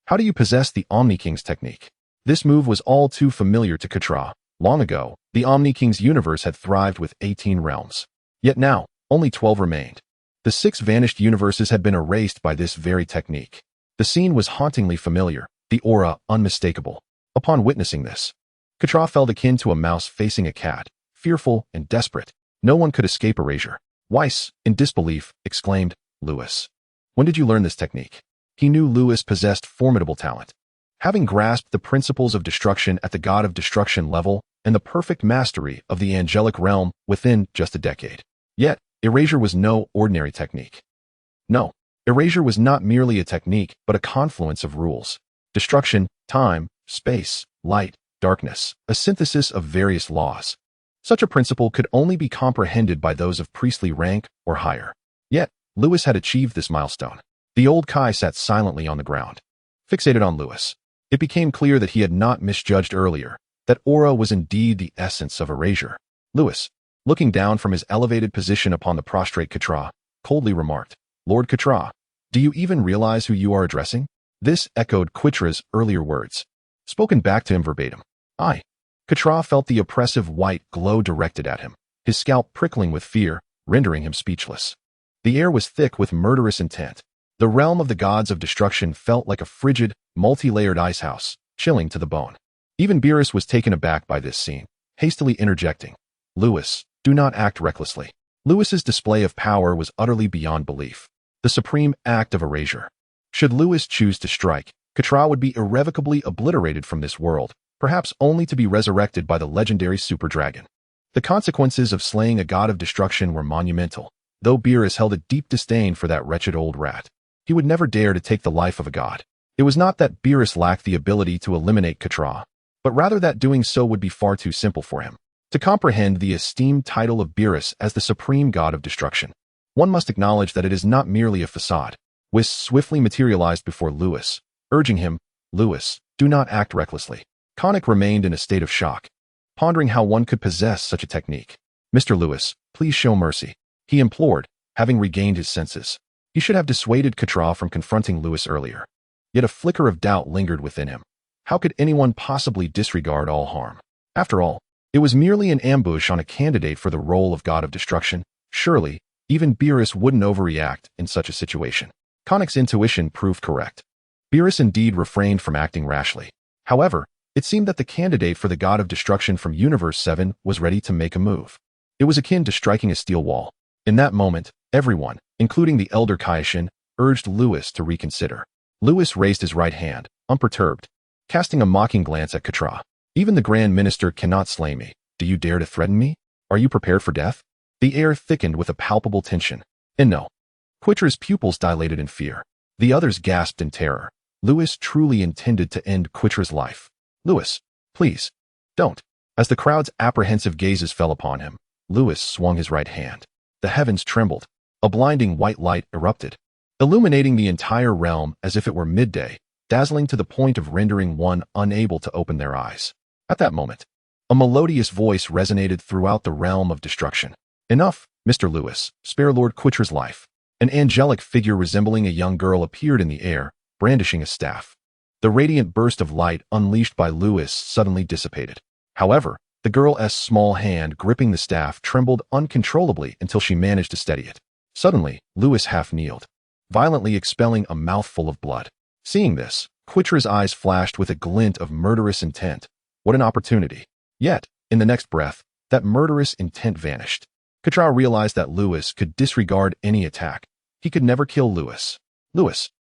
How do you possess the Omni King's technique? This move was all too familiar to Katra. Long ago, the Omni King's universe had thrived with 18 realms. Yet now, only 12 remained. The 6 vanished universes had been erased by this very technique. The scene was hauntingly familiar, the aura unmistakable. Upon witnessing this, Katra felt akin to a mouse facing a cat, fearful and desperate. No one could escape erasure. Weiss, in disbelief, exclaimed, "Lewis, when did you learn this technique?" He knew Lewis possessed formidable talent. Having grasped the principles of destruction at the God of Destruction level and the perfect mastery of the angelic realm within just a decade. Yet, erasure was no ordinary technique. No, erasure was not merely a technique, but a confluence of rules. Destruction, time, space, light, darkness, a synthesis of various laws. Such a principle could only be comprehended by those of priestly rank or higher. Yet, Lewis had achieved this milestone. The old Kai sat silently on the ground, fixated on Lewis. It became clear that he had not misjudged earlier, that aura was indeed the essence of erasure. Lewis, looking down from his elevated position upon the prostrate Katra, coldly remarked, "Lord Katra, do you even realize who you are addressing?" This echoed Quitra's earlier words, spoken back to him verbatim. "I." Katra felt the oppressive white glow directed at him, his scalp prickling with fear, rendering him speechless. The air was thick with murderous intent. The realm of the gods of destruction felt like a frigid, multi-layered icehouse, chilling to the bone. Even Beerus was taken aback by this scene, hastily interjecting, "Lewis, do not act recklessly." Lewis's display of power was utterly beyond belief. The supreme act of erasure. Should Lewis choose to strike, Katra would be irrevocably obliterated from this world, perhaps only to be resurrected by the legendary super dragon. The consequences of slaying a god of destruction were monumental, though Beerus held a deep disdain for that wretched old rat. He would never dare to take the life of a god. It was not that Beerus lacked the ability to eliminate Katra, but rather that doing so would be far too simple for him. To comprehend the esteemed title of Beerus as the supreme god of destruction, one must acknowledge that it is not merely a facade. Whis swiftly materialized before Lewis, urging him, "Lewis, do not act recklessly." Konik remained in a state of shock, pondering how one could possess such a technique. "Mr. Lewis, please show mercy," he implored, having regained his senses. He should have dissuaded Katra from confronting Lewis earlier. Yet a flicker of doubt lingered within him. How could anyone possibly disregard all harm? After all, it was merely an ambush on a candidate for the role of God of Destruction. Surely, even Beerus wouldn't overreact in such a situation. Konik's intuition proved correct. Beerus indeed refrained from acting rashly. However, it seemed that the candidate for the God of Destruction from Universe 7 was ready to make a move. It was akin to striking a steel wall. In that moment, everyone, including the elder Kaioshin, urged Lewis to reconsider. Lewis raised his right hand, unperturbed, casting a mocking glance at Katra. "Even the Grand Minister cannot slay me. Do you dare to threaten me? Are you prepared for death?" The air thickened with a palpable tension. And no. Quitra's pupils dilated in fear. The others gasped in terror. Lewis truly intended to end Quitra's life. "Lewis, please, don't." As the crowd's apprehensive gazes fell upon him, Lewis swung his right hand. The heavens trembled. A blinding white light erupted, illuminating the entire realm as if it were midday, dazzling to the point of rendering one unable to open their eyes. At that moment, A melodious voice resonated throughout the realm of destruction. Enough, Mr. Lewis, spare Lord Quitcher's life. An angelic figure resembling a young girl appeared in the air, brandishing a staff. The radiant burst of light unleashed by Lewis suddenly dissipated. However, the girl's small hand gripping the staff trembled uncontrollably until she managed to steady it. Suddenly, Lewis half-kneeled, violently expelling a mouthful of blood. Seeing this, Quitcher's eyes flashed with a glint of murderous intent. What an opportunity. Yet, in the next breath, that murderous intent vanished. Quitcher realized that Lewis could disregard any attack. He could never kill Lewis. Lewis,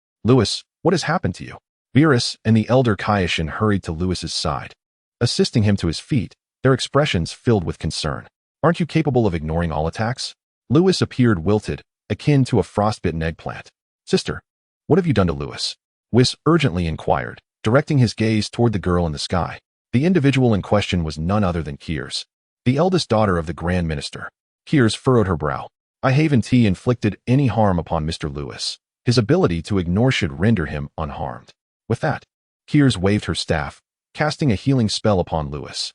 what has happened to you? Beerus and the elder Kaioshin hurried to Lewis's side, assisting him to his feet, their expressions filled with concern. Aren't you capable of ignoring all attacks? Lewis appeared wilted, akin to a frostbitten eggplant. Sister, what have you done to Lewis? Whis urgently inquired, directing his gaze toward the girl in the sky. The individual in question was none other than Kiers, the eldest daughter of the Grand Minister. Kiers furrowed her brow. I haven't inflicted any harm upon Mr. Lewis. His ability to ignore should render him unharmed. With that, Kiers waved her staff, casting a healing spell upon Lewis.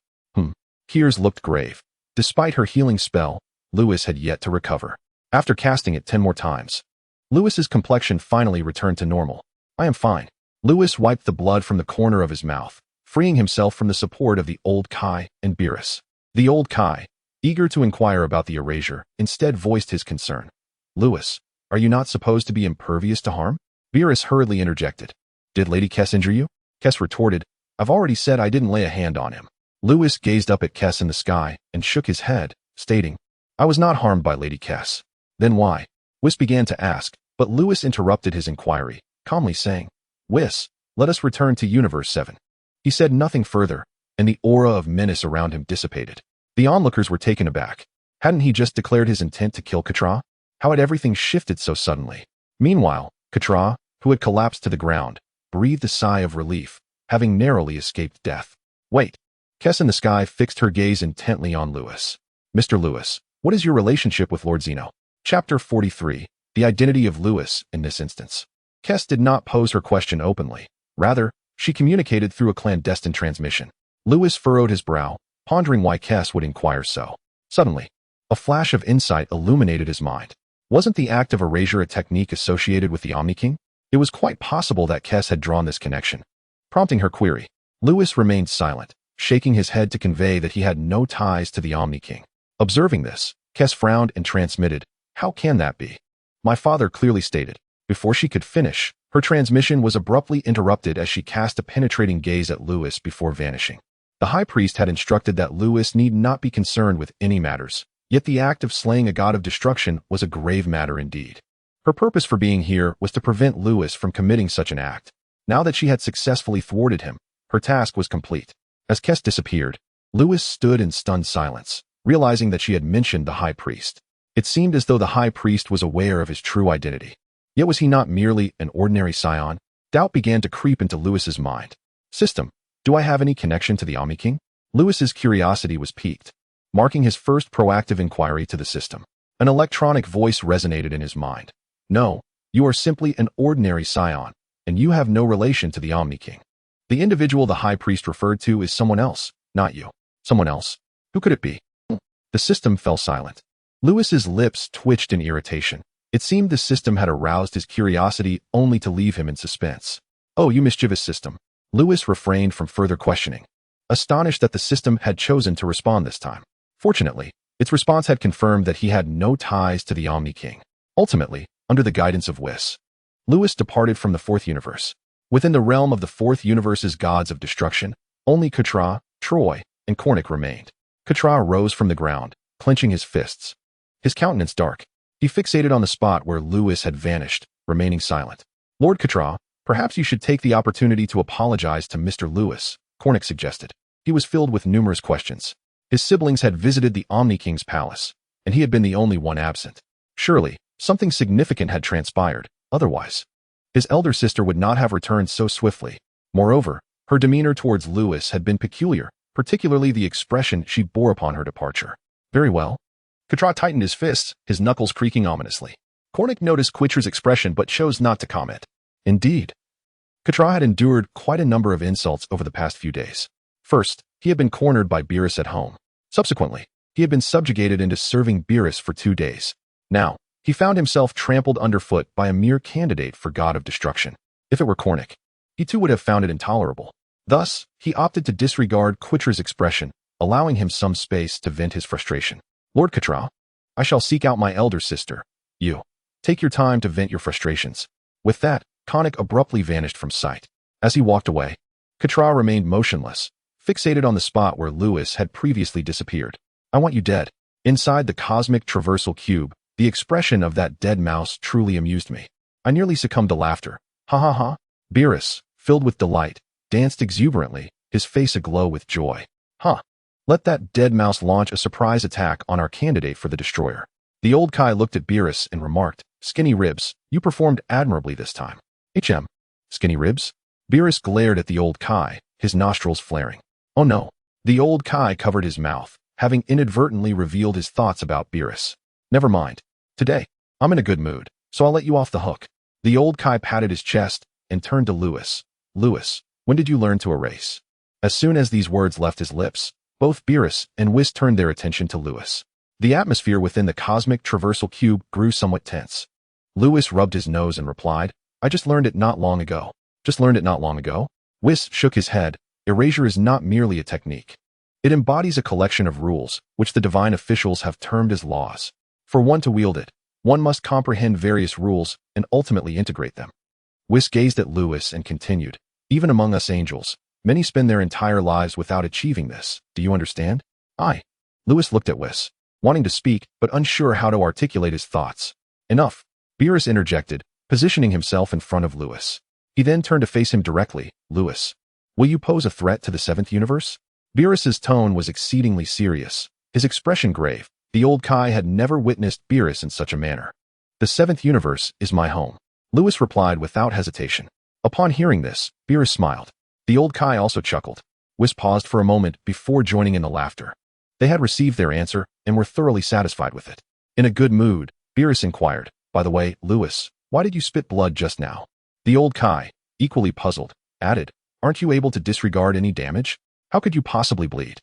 Kiers looked grave. Despite her healing spell, Lewis had yet to recover. After casting it 10 more times, Lewis's complexion finally returned to normal. I am fine. Lewis wiped the blood from the corner of his mouth, freeing himself from the support of the old Kai and Beerus. The old Kai, eager to inquire about the erasure, instead voiced his concern. Lewis, are you not supposed to be impervious to harm? Beerus hurriedly interjected. Did Lady Kess injure you? Kess retorted, I've already said I didn't lay a hand on him. Lewis gazed up at Kess in the sky and shook his head, stating, I was not harmed by Lady Kess. Then why? Whis began to ask, but Lewis interrupted his inquiry, calmly saying, Whis, let us return to Universe 7. He said nothing further, and the aura of menace around him dissipated. The onlookers were taken aback. Hadn't he just declared his intent to kill Quitcher? How had everything shifted so suddenly? Meanwhile, Quitcher, who had collapsed to the ground, breathed a sigh of relief, having narrowly escaped death. Wait. Kess in the sky fixed her gaze intently on Lewis. Mr. Lewis, what is your relationship with Lord Zeno? Chapter 43, The Identity of Lewis in this instance. Kess did not pose her question openly. Rather, she communicated through a clandestine transmission. Lewis furrowed his brow, pondering why Kess would inquire so. Suddenly, a flash of insight illuminated his mind. Wasn't the act of erasure a technique associated with the Omni King? It was quite possible that Kess had drawn this connection. Prompting her query, Lewis remained silent, shaking his head to convey that he had no ties to the Omni King. Observing this, Kess frowned and transmitted, How can that be? My father clearly stated. Before she could finish, her transmission was abruptly interrupted as she cast a penetrating gaze at Lewis before vanishing. The High Priest had instructed that Lewis need not be concerned with any matters, yet the act of slaying a god of destruction was a grave matter indeed. Her purpose for being here was to prevent Lewis from committing such an act. Now that she had successfully thwarted him, her task was complete. As Kess disappeared, Lewis stood in stunned silence, realizing that she had mentioned the High Priest. It seemed as though the High Priest was aware of his true identity. Yet was he not merely an ordinary Saiyan? Doubt began to creep into Lewis's mind. System, do I have any connection to the Omni King? Lewis's curiosity was piqued, marking his first proactive inquiry to the system. An electronic voice resonated in his mind. No, you are simply an ordinary Saiyan, and you have no relation to the Omni King. The individual the High Priest referred to is someone else, not you. Someone else? Who could it be? The system fell silent. Lewis's lips twitched in irritation. It seemed the system had aroused his curiosity only to leave him in suspense. Oh, you mischievous system. Lewis refrained from further questioning, astonished that the system had chosen to respond this time. Fortunately, its response had confirmed that he had no ties to the Omni King. Ultimately, under the guidance of Whis, Lewis departed from the Fourth Universe. Within the realm of the Fourth Universe's gods of destruction, only Quitcher, Troy, and Cornic remained. Quitcher rose from the ground, clenching his fists, his countenance dark. He fixated on the spot where Lewis had vanished, remaining silent. Lord Quitcher, perhaps you should take the opportunity to apologize to Mr. Lewis, Cornic suggested. He was filled with numerous questions. His siblings had visited the Omni King's palace, and he had been the only one absent. Surely, something significant had transpired, otherwise his elder sister would not have returned so swiftly. Moreover, her demeanor towards Lewis had been peculiar, particularly the expression she bore upon her departure. Very well. Quitcher tightened his fists, his knuckles creaking ominously. Cornic noticed Quitcher's expression but chose not to comment. Indeed, Quitcher had endured quite a number of insults over the past few days. First, He had been cornered by Beerus at home. Subsequently, he had been subjugated into serving Beerus for 2 days. Now, he found himself trampled underfoot by a mere candidate for God of Destruction. If it were Kornic, he too would have found it intolerable. Thus, he opted to disregard Quitra's expression, allowing him some space to vent his frustration. Lord Quitra, I shall seek out my elder sister. You. Take your time to vent your frustrations. With that, Kornic abruptly vanished from sight. As he walked away, Quitra remained motionless, fixated on the spot where Lewis had previously disappeared. I want you dead. Inside the cosmic traversal cube, the expression of that dead mouse truly amused me. I nearly succumbed to laughter. Ha ha ha. Beerus, filled with delight, danced exuberantly, his face aglow with joy. Huh. Let that dead mouse launch a surprise attack on our candidate for the destroyer. The old Kai looked at Beerus and remarked, Skinny ribs, you performed admirably this time. Skinny ribs? Beerus glared at the old Kai, his nostrils flaring. Oh no. The old Kai covered his mouth, having inadvertently revealed his thoughts about Beerus. Never mind. Today, I'm in a good mood, so I'll let you off the hook. The old Kai patted his chest and turned to Lewis. Lewis, when did you learn to erase? As soon as these words left his lips, both Beerus and Whis turned their attention to Lewis. The atmosphere within the cosmic traversal cube grew somewhat tense. Lewis rubbed his nose and replied, I just learned it not long ago. Just learned it not long ago? Whis shook his head. Erasure is not merely a technique. It embodies a collection of rules, which the divine officials have termed as laws. For one to wield it, one must comprehend various rules and ultimately integrate them. Whis gazed at Lewis and continued, even among us angels, many spend their entire lives without achieving this. Do you understand? Aye. Lewis looked at Whis, wanting to speak but unsure how to articulate his thoughts. Enough. Beerus interjected, positioning himself in front of Lewis. He then turned to face him directly. Lewis, will you pose a threat to the 7th universe? Beerus's tone was exceedingly serious, his expression grave. The old Kai had never witnessed Beerus in such a manner. The 7th universe is my home. Lewis replied without hesitation. Upon hearing this, Beerus smiled. The old Kai also chuckled. Whis paused for a moment before joining in the laughter. They had received their answer and were thoroughly satisfied with it. In a good mood, Beerus inquired, by the way, Lewis, why did you spit blood just now? The old Kai, equally puzzled, added, aren't you able to disregard any damage? How could you possibly bleed?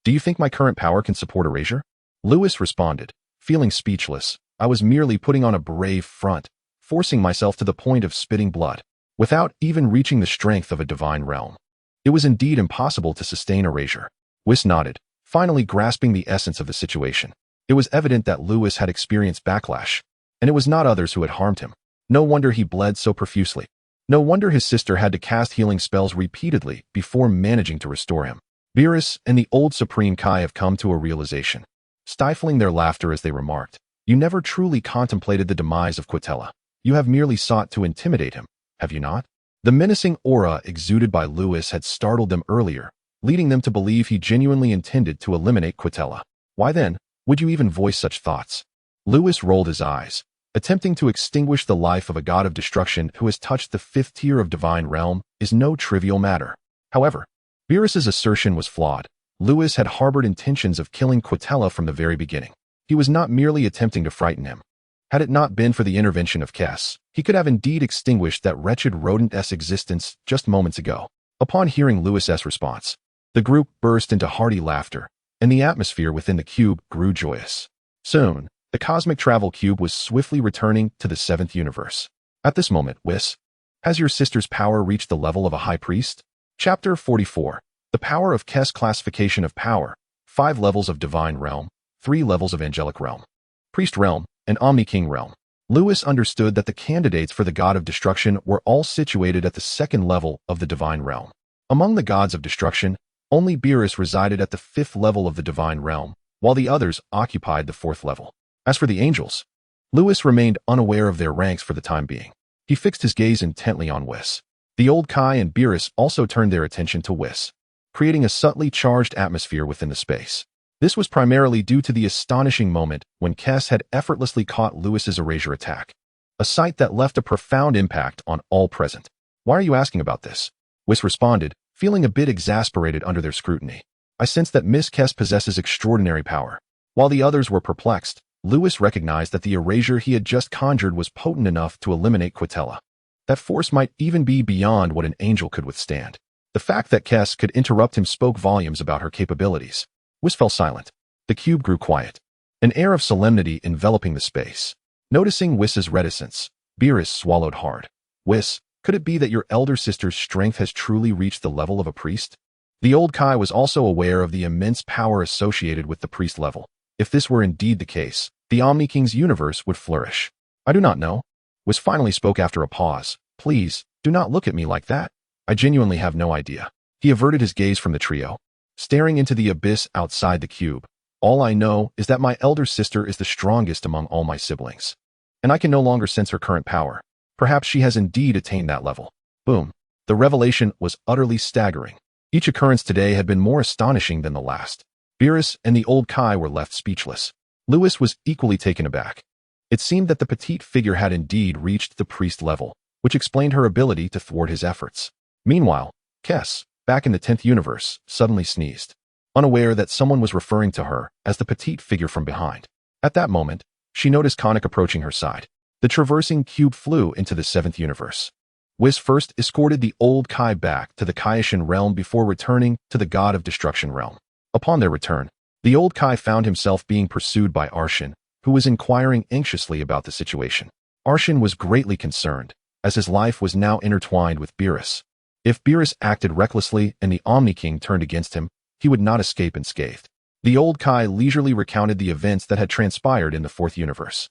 Do you think my current power can support erasure? Lewis responded, feeling speechless. I was merely putting on a brave front, forcing myself to the point of spitting blood, without even reaching the strength of a divine realm. It was indeed impossible to sustain erasure. Whis nodded, finally grasping the essence of the situation. It was evident that Lewis had experienced backlash, and it was not others who had harmed him. No wonder he bled so profusely. No wonder his sister had to cast healing spells repeatedly before managing to restore him. Beerus and the old Supreme Kai have come to a realization, stifling their laughter as they remarked, you never truly contemplated the demise of Quitella. You have merely sought to intimidate him, have you not? The menacing aura exuded by Lewis had startled them earlier, leading them to believe he genuinely intended to eliminate Quitella. Why then would you even voice such thoughts? Lewis rolled his eyes, attempting to extinguish the life of a god of destruction who has touched the 5th tier of divine realm is no trivial matter. However, Beerus's assertion was flawed. Lewis had harbored intentions of killing Quitella from the very beginning. He was not merely attempting to frighten him. Had it not been for the intervention of Kess, he could have indeed extinguished that wretched rodent's existence just moments ago. Upon hearing Lewis's response, the group burst into hearty laughter, and the atmosphere within the cube grew joyous. Soon, the cosmic travel cube was swiftly returning to the 7th universe. At this moment, Whis, has your sister's power reached the level of a high priest? Chapter 44. The power of Kess. Classification of power. 5 levels of divine realm, 3 levels of angelic realm, priest realm, and omni-king realm. Lewis understood that the candidates for the god of destruction were all situated at the 2nd level of the divine realm. Among the gods of destruction, only Beerus resided at the 5th level of the divine realm, while the others occupied the 4th level. As for the angels, Lewis remained unaware of their ranks for the time being. He fixed his gaze intently on Whis. The old Kai and Beerus also turned their attention to Whis, creating a subtly charged atmosphere within the space. This was primarily due to the astonishing moment when Kess had effortlessly caught Lewis's erasure attack, a sight that left a profound impact on all present. Why are you asking about this? Whis responded, feeling a bit exasperated under their scrutiny. I sense that Miss Kess possesses extraordinary power. While the others were perplexed, Lewis recognized that the erasure he had just conjured was potent enough to eliminate Quitella. That force might even be beyond what an angel could withstand. The fact that Kess could interrupt him spoke volumes about her capabilities. Whis fell silent. The cube grew quiet. An air of solemnity enveloping the space. Noticing Wiss's reticence, Beerus swallowed hard. Whis, could it be that your elder sister's strength has truly reached the level of a priest? The old Kai was also aware of the immense power associated with the priest level. If this were indeed the case, the Omni King's universe would flourish. I do not know. Whis finally spoke after a pause. Please, do not look at me like that. I genuinely have no idea. He averted his gaze from the trio, staring into the abyss outside the cube. All I know is that my elder sister is the strongest among all my siblings. And I can no longer sense her current power. Perhaps she has indeed attained that level. Boom. The revelation was utterly staggering. Each occurrence today had been more astonishing than the last. Beerus and the old Kai were left speechless. Lewis was equally taken aback. It seemed that the petite figure had indeed reached the priest level, which explained her ability to thwart his efforts. Meanwhile, Kess, back in the 10th universe, suddenly sneezed, unaware that someone was referring to her as the petite figure from behind. At that moment, she noticed Conic approaching her side. The traversing cube flew into the 7th universe. Whis first escorted the old Kai back to the Kaioshin realm before returning to the God of Destruction realm. Upon their return, the old Kai found himself being pursued by Arshin, who was inquiring anxiously about the situation. Arshin was greatly concerned, as his life was now intertwined with Beerus. If Beerus acted recklessly and the Omni King turned against him, he would not escape unscathed. The old Kai leisurely recounted the events that had transpired in the 4th universe.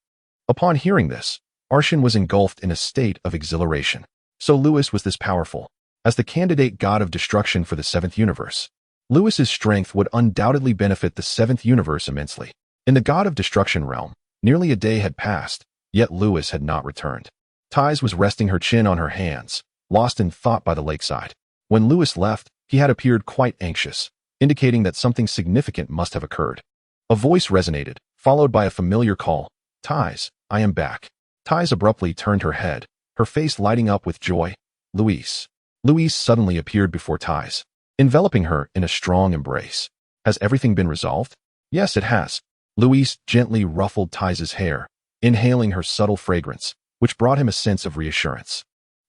Upon hearing this, Arshin was engulfed in a state of exhilaration. So Lewis was this powerful. As the candidate God of Destruction for the 7th universe, Lewis's strength would undoubtedly benefit the 7th universe immensely. In the God of Destruction realm, nearly a day had passed, yet Lewis had not returned. Ties was resting her chin on her hands, lost in thought by the lakeside. When Lewis left, he had appeared quite anxious, indicating that something significant must have occurred. A voice resonated, followed by a familiar call. Ties, I am back. Ties abruptly turned her head, her face lighting up with joy. Louise. Louise suddenly appeared before Ties, enveloping her in a strong embrace. Has everything been resolved? Yes, it has. Louise gently ruffled Ties' hair, inhaling her subtle fragrance, which brought him a sense of reassurance.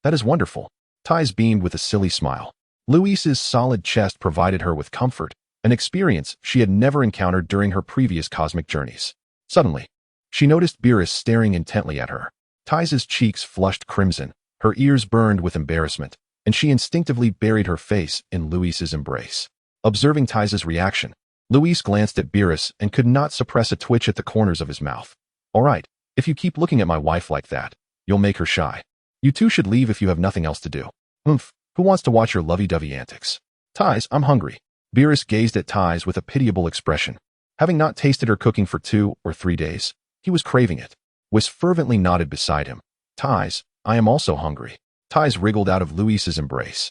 That is wonderful. Ties beamed with a silly smile. Louise's solid chest provided her with comfort, an experience she had never encountered during her previous cosmic journeys. Suddenly, she noticed Beerus staring intently at her. Ties' cheeks flushed crimson, her ears burned with embarrassment, and she instinctively buried her face in Louise's embrace. Observing Ties' reaction, Louise glanced at Beerus and could not suppress a twitch at the corners of his mouth. All right, if you keep looking at my wife like that, you'll make her shy. You two should leave if you have nothing else to do. Who wants to watch your lovey-dovey antics? Ties, I'm hungry. Beerus gazed at Ties with a pitiable expression. Having not tasted her cooking for 2 or 3 days, he was craving it. Whis fervently nodded beside him. Ties, I am also hungry. Ties wriggled out of Louise's embrace.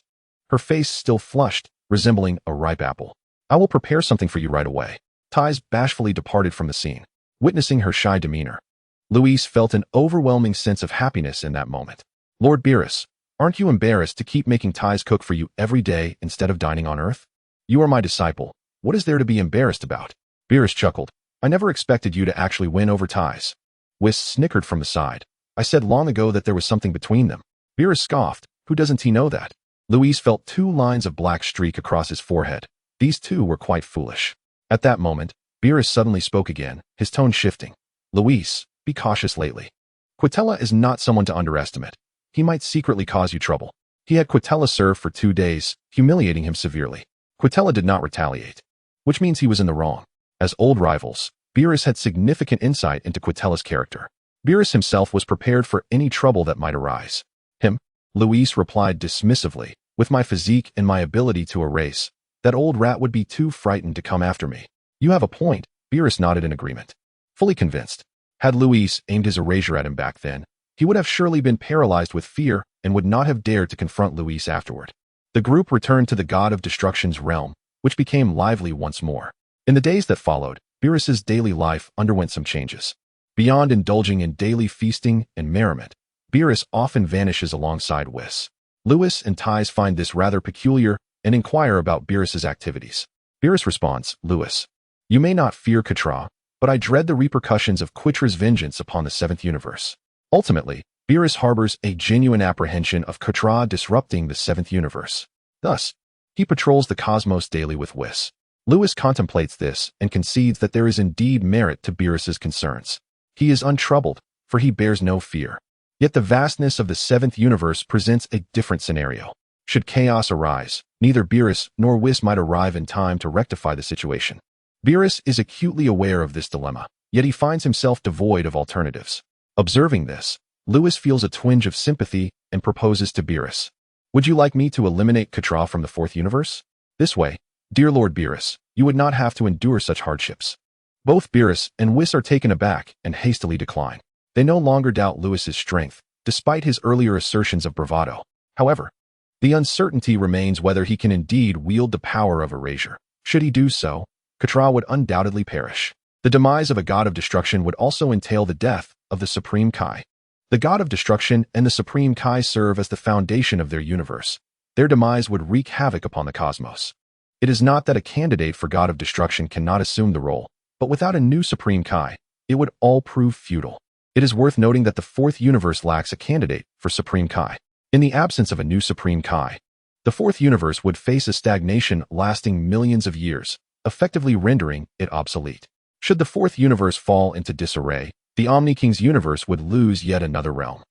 Her face still flushed, resembling a ripe apple. I will prepare something for you right away. Ties bashfully departed from the scene, witnessing her shy demeanor. Louise felt an overwhelming sense of happiness in that moment. Lord Beerus, aren't you embarrassed to keep making Ties cook for you every day instead of dining on Earth? You are my disciple. What is there to be embarrassed about? Beerus chuckled. I never expected you to actually win over Ties. Whis snickered from the side. I said long ago that there was something between them. Beerus scoffed. Who doesn't he know that? Louise felt 2 lines of black streak across his forehead. These two were quite foolish. At that moment, Beerus suddenly spoke again, his tone shifting. Louise, be cautious lately. Quitella is not someone to underestimate. He might secretly cause you trouble. He had Quitella serve for 2 days, humiliating him severely. Quitella did not retaliate, which means he was in the wrong. As old rivals, Beerus had significant insight into Quitella's character. Beerus himself was prepared for any trouble that might arise. Louise replied dismissively, with my physique and my ability to erase, that old rat would be too frightened to come after me. You have a point, Beerus nodded in agreement. Fully convinced. Had Louise aimed his erasure at him back then, he would have surely been paralyzed with fear and would not have dared to confront Louise afterward. The group returned to the God of Destruction's realm, which became lively once more. In the days that followed, Beerus's daily life underwent some changes. Beyond indulging in daily feasting and merriment, Beerus often vanishes alongside Whis. Lewis and Ties find this rather peculiar and inquire about Beerus's activities. Beerus responds, Lewis, you may not fear Katra, but I dread the repercussions of Quitra's vengeance upon the 7th universe. Ultimately, Beerus harbors a genuine apprehension of Katra disrupting the 7th universe. Thus, He patrols the cosmos daily with Whis. Lewis contemplates this and concedes that there is indeed merit to Beerus's concerns. He is untroubled, for he bears no fear. Yet the vastness of the seventh universe presents a different scenario. Should chaos arise, neither Beerus nor Whis might arrive in time to rectify the situation. Beerus is acutely aware of this dilemma, yet he finds himself devoid of alternatives. Observing this, Lewis feels a twinge of sympathy and proposes to Beerus. Would you like me to eliminate Katra from the fourth universe? This way, dear Lord Beerus, you would not have to endure such hardships. Both Beerus and Whis are taken aback and hastily decline. They no longer doubt Lewis's strength, despite his earlier assertions of bravado. However, the uncertainty remains whether he can indeed wield the power of erasure. Should he do so, Katra would undoubtedly perish. The demise of a God of Destruction would also entail the death of the Supreme Kai. The God of Destruction and the Supreme Kai serve as the foundation of their universe. Their demise would wreak havoc upon the cosmos. It is not that a candidate for God of Destruction cannot assume the role, but without a new Supreme Kai, it would all prove futile. It is worth noting that the fourth universe lacks a candidate for Supreme Kai. In the absence of a new Supreme Kai, the fourth universe would face a stagnation lasting millions of years, effectively rendering it obsolete. Should the fourth universe fall into disarray, the Omni King's universe would lose yet another realm.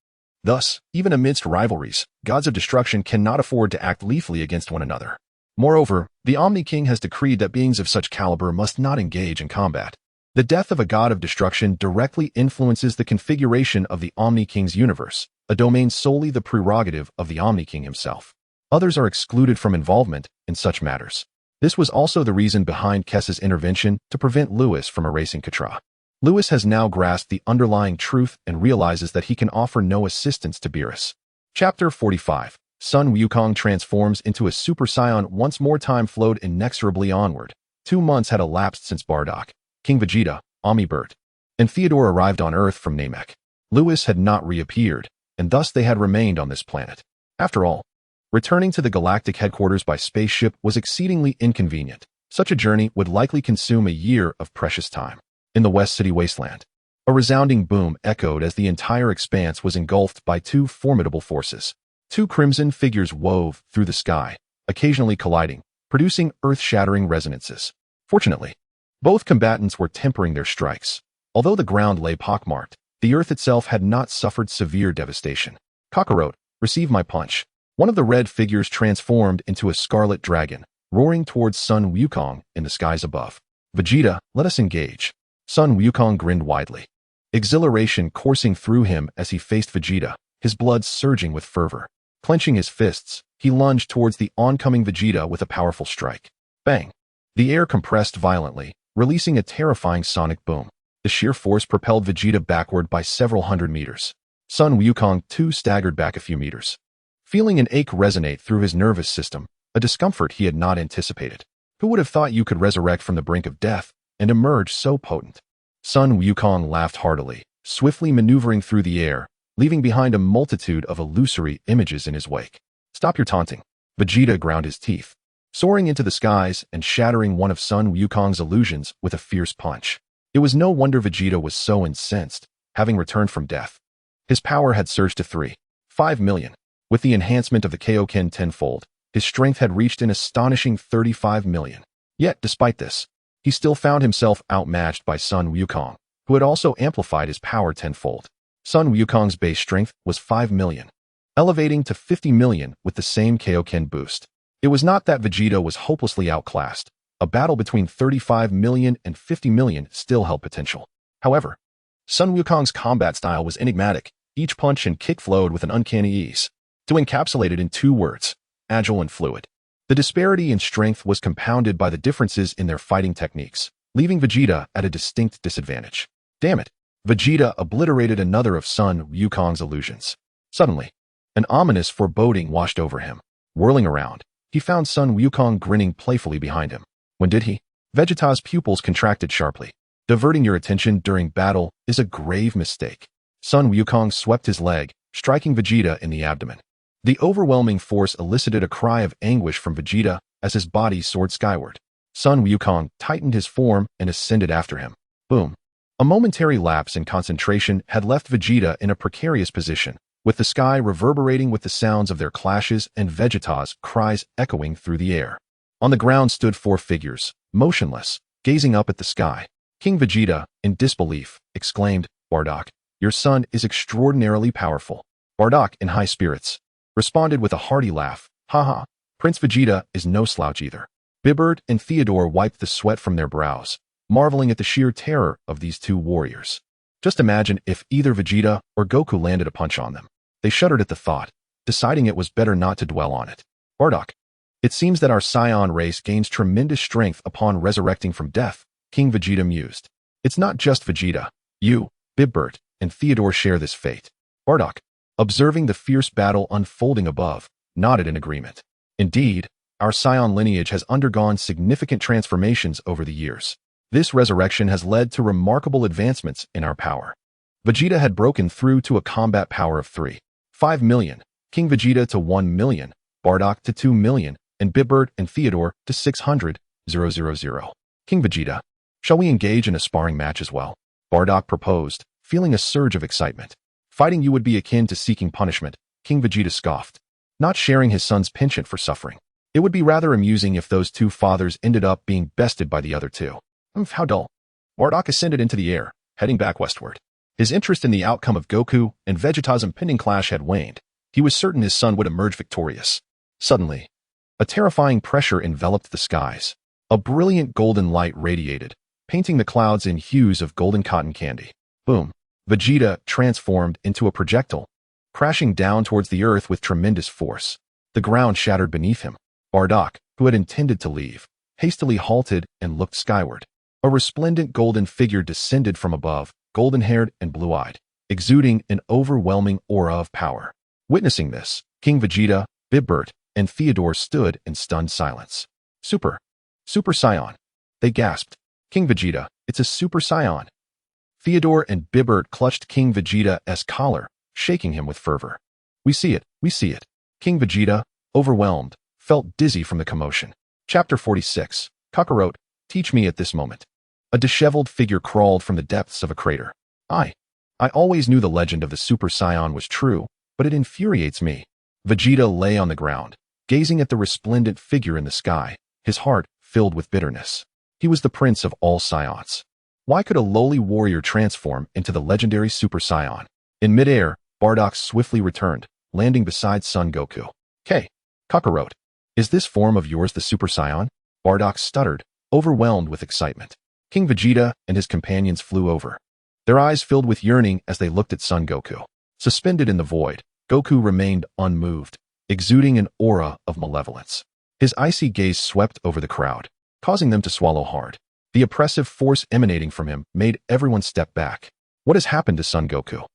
Thus, even amidst rivalries, gods of destruction cannot afford to act lethally against one another. Moreover, the Omni King has decreed that beings of such caliber must not engage in combat. The death of a god of destruction directly influences the configuration of the Omni King's universe, a domain solely the prerogative of the Omni King himself. Others are excluded from involvement in such matters. This was also the reason behind Kessa's intervention to prevent Lewis from erasing Katra. Lewis has now grasped the underlying truth and realizes that he can offer no assistance to Beerus. Chapter 45. Sun Wukong transforms into a Super Saiyan. Once more time flowed inexorably onward. 2 months had elapsed since Bardock, King Vegeta, Omnibert, and Theodore arrived on Earth from Namek. Lewis had not reappeared, and thus they had remained on this planet. After all, returning to the galactic headquarters by spaceship was exceedingly inconvenient. Such a journey would likely consume a year of precious time. In the West City wasteland, a resounding boom echoed as the entire expanse was engulfed by 2 formidable forces. 2 crimson figures wove through the sky, occasionally colliding, producing earth-shattering resonances. Fortunately, both combatants were tempering their strikes. Although the ground lay pockmarked, the earth itself had not suffered severe devastation. Kakarot, receive my punch. One of the red figures transformed into a scarlet dragon, roaring towards Sun Wukong in the skies above. Vegeta, let us engage. Sun Wukong grinned widely. Exhilaration coursing through him as he faced Vegeta, his blood surging with fervor. Clenching his fists, he lunged towards the oncoming Vegeta with a powerful strike. Bang! The air compressed violently, releasing a terrifying sonic boom. The sheer force propelled Vegeta backward by several hundred meters. Sun Wukong too staggered back a few meters. Feeling an ache resonate through his nervous system, a discomfort he had not anticipated. Who would have thought you could resurrect from the brink of death and emerge so potent? Sun Wukong laughed heartily, swiftly maneuvering through the air, leaving behind a multitude of illusory images in his wake. Stop your taunting. Vegeta ground his teeth, soaring into the skies and shattering one of Sun Wukong's illusions with a fierce punch. It was no wonder Vegeta was so incensed, having returned from death. His power had surged to 3.5 million. With the enhancement of the Kaioken tenfold, his strength had reached an astonishing 35 million. Yet, despite this, he still found himself outmatched by Sun Wukong, who had also amplified his power tenfold. Sun Wukong's base strength was 5 million, elevating to 50 million with the same Kaioken boost. It was not that Vegeta was hopelessly outclassed. A battle between 35 million and 50 million still held potential. However, Sun Wukong's combat style was enigmatic. Each punch and kick flowed with an uncanny ease. To encapsulate it in 2 words, agile and fluid. The disparity in strength was compounded by the differences in their fighting techniques, leaving Vegeta at a distinct disadvantage. Damn it! Vegeta obliterated another of Sun Wukong's illusions. Suddenly, an ominous foreboding washed over him. Whirling around, he found Sun Wukong grinning playfully behind him. When did he? Vegeta's pupils contracted sharply. Diverting your attention during battle is a grave mistake. Sun Wukong swept his leg, striking Vegeta in the abdomen. The overwhelming force elicited a cry of anguish from Vegeta as his body soared skyward. Sun Wukong tightened his form and ascended after him. Boom. A momentary lapse in concentration had left Vegeta in a precarious position, with the sky reverberating with the sounds of their clashes and Vegeta's cries echoing through the air. On the ground stood 4 figures, motionless, gazing up at the sky. King Vegeta, in disbelief, exclaimed, "Bardock, your son is extraordinarily powerful." Bardock, in high spirits, responded with a hearty laugh, "Haha, Prince Vegeta is no slouch either." Bibbert and Theodore wiped the sweat from their brows, marveling at the sheer terror of these 2 warriors. Just imagine if either Vegeta or Goku landed a punch on them. They shuddered at the thought, deciding it was better not to dwell on it. "Bardock, it seems that our Saiyan race gains tremendous strength upon resurrecting from death," King Vegeta mused. "It's not just Vegeta. You, Bibbert, and Theodore share this fate." Bardock, observing the fierce battle unfolding above, nodded in agreement. "Indeed, our Saiyan lineage has undergone significant transformations over the years. This resurrection has led to remarkable advancements in our power." Vegeta had broken through to a combat power of 3.5 million, King Vegeta to 1 million, Bardock to 2 million, and Bibbert and Theodore to 600,000. "King Vegeta, shall we engage in a sparring match as well?" Bardock proposed, feeling a surge of excitement. "Fighting you would be akin to seeking punishment," King Vegeta scoffed, not sharing his son's penchant for suffering. It would be rather amusing if those 2 fathers ended up being bested by the other 2. How dull. Bardock ascended into the air, heading back westward. His interest in the outcome of Goku and Vegeta's impending clash had waned. He was certain his son would emerge victorious. Suddenly, a terrifying pressure enveloped the skies. A brilliant golden light radiated, painting the clouds in hues of golden cotton candy. Boom! Vegeta transformed into a projectile, crashing down towards the earth with tremendous force. The ground shattered beneath him. Bardock, who had intended to leave, hastily halted and looked skyward. A resplendent golden figure descended from above, golden-haired and blue-eyed, exuding an overwhelming aura of power. Witnessing this, King Vegeta, Bibbert, and Theodore stood in stunned silence. Super Saiyan," they gasped. "King Vegeta, it's a Super Saiyan." Theodore and Bibbert clutched King Vegeta's collar, shaking him with fervor. We see it. King Vegeta, overwhelmed, felt dizzy from the commotion. Chapter 46. Kakarot, teach me at this moment. A disheveled figure crawled from the depths of a crater. I always knew the legend of the Super Saiyan was true, but it infuriates me." Vegeta lay on the ground, gazing at the resplendent figure in the sky, his heart filled with bitterness. He was the prince of all Saiyans. Why could a lowly warrior transform into the legendary Super Saiyan? In midair, Bardock swiftly returned, landing beside Son Goku. Kakarot, is this form of yours the Super Saiyan?" Bardock stuttered, overwhelmed with excitement. King Vegeta and his companions flew over. Their eyes filled with yearning as they looked at Son Goku. Suspended in the void, Goku remained unmoved, exuding an aura of malevolence. His icy gaze swept over the crowd, causing them to swallow hard. The oppressive force emanating from him made everyone step back. What has happened to Son Goku?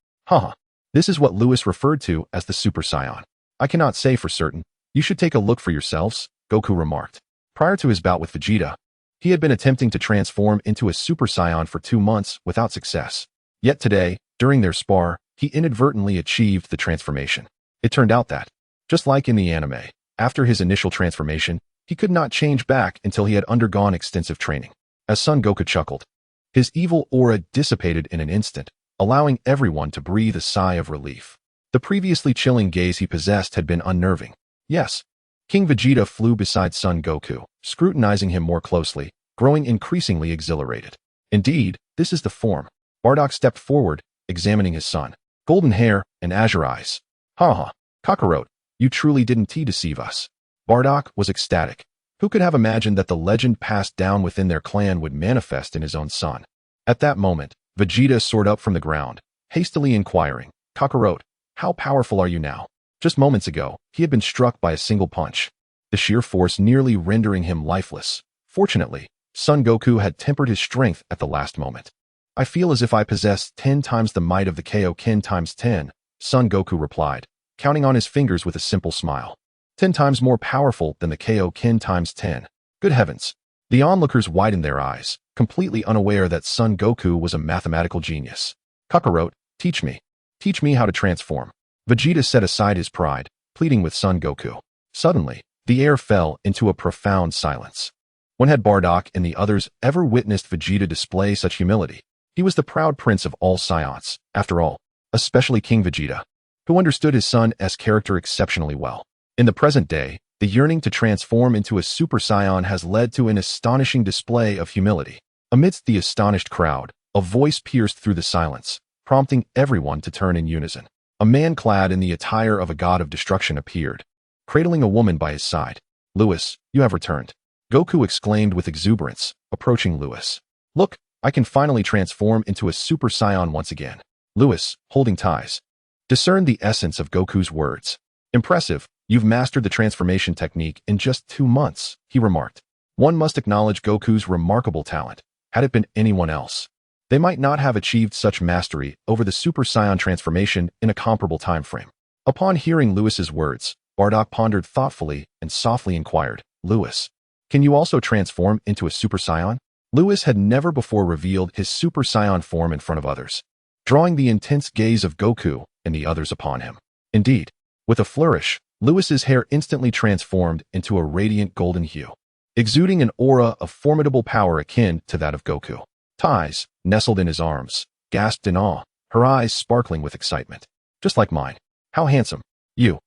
This is what Lewis referred to as the Super Saiyan. I cannot say for certain. You should take a look for yourselves, Goku remarked. Prior to his bout with Vegeta, he had been attempting to transform into a Super Saiyan for 2 months without success. Yet today, during their spar, he inadvertently achieved the transformation. It turned out that, just like in the anime, after his initial transformation, he could not change back until he had undergone extensive training. As Son Goku chuckled, his evil aura dissipated in an instant, allowing everyone to breathe a sigh of relief. The previously chilling gaze he possessed had been unnerving. Yes. King Vegeta flew beside Son Goku, scrutinizing him more closely, growing increasingly exhilarated. Indeed, this is the form. Bardock stepped forward, examining his son. Golden hair and azure eyes. Kakarot, you truly didn't deceive us. Bardock was ecstatic. Who could have imagined that the legend passed down within their clan would manifest in his own son? At that moment, Vegeta soared up from the ground, hastily inquiring, Kakarot, how powerful are you now? Just moments ago, he had been struck by a single punch, the sheer force nearly rendering him lifeless. Fortunately, Son Goku had tempered his strength at the last moment. I feel as if I possess 10 times the might of the Kaioken times 10, Son Goku replied, counting on his fingers with a simple smile. 10 times more powerful than the Kaioken times 10. Good heavens. The onlookers widened their eyes, completely unaware that Son Goku was a mathematical genius. Kakarot, teach me. Teach me how to transform. Vegeta set aside his pride, pleading with Son Goku. Suddenly, the air fell into a profound silence. When had Bardock and the others ever witnessed Vegeta display such humility? He was the proud prince of all Saiyans, after all, especially King Vegeta. who understood his son's character exceptionally well. In the present day, the yearning to transform into a Super Saiyan has led to an astonishing display of humility. Amidst the astonished crowd, a voice pierced through the silence, prompting everyone to turn in unison. A man clad in the attire of a god of destruction appeared, cradling a woman by his side. "Lewis, you have returned," Goku exclaimed with exuberance, approaching Lewis. "Look, I can finally transform into a Super Saiyan once again." Lewis, holding ties, discerned the essence of Goku's words. "Impressive, you've mastered the transformation technique in just 2 months," he remarked. One must acknowledge Goku's remarkable talent. Had it been anyone else, they might not have achieved such mastery over the Super Saiyan transformation in a comparable time frame. Upon hearing Lewis's words, Bardock pondered thoughtfully and softly inquired, "Lewis, can you also transform into a Super Saiyan?" Lewis had never before revealed his Super Saiyan form in front of others, drawing the intense gaze of Goku and the others upon him. Indeed, with a flourish, Lewis's hair instantly transformed into a radiant golden hue, exuding an aura of formidable power akin to that of Goku. Ties, nestled in his arms, gasped in awe, her eyes sparkling with excitement. "Just like mine. How handsome. You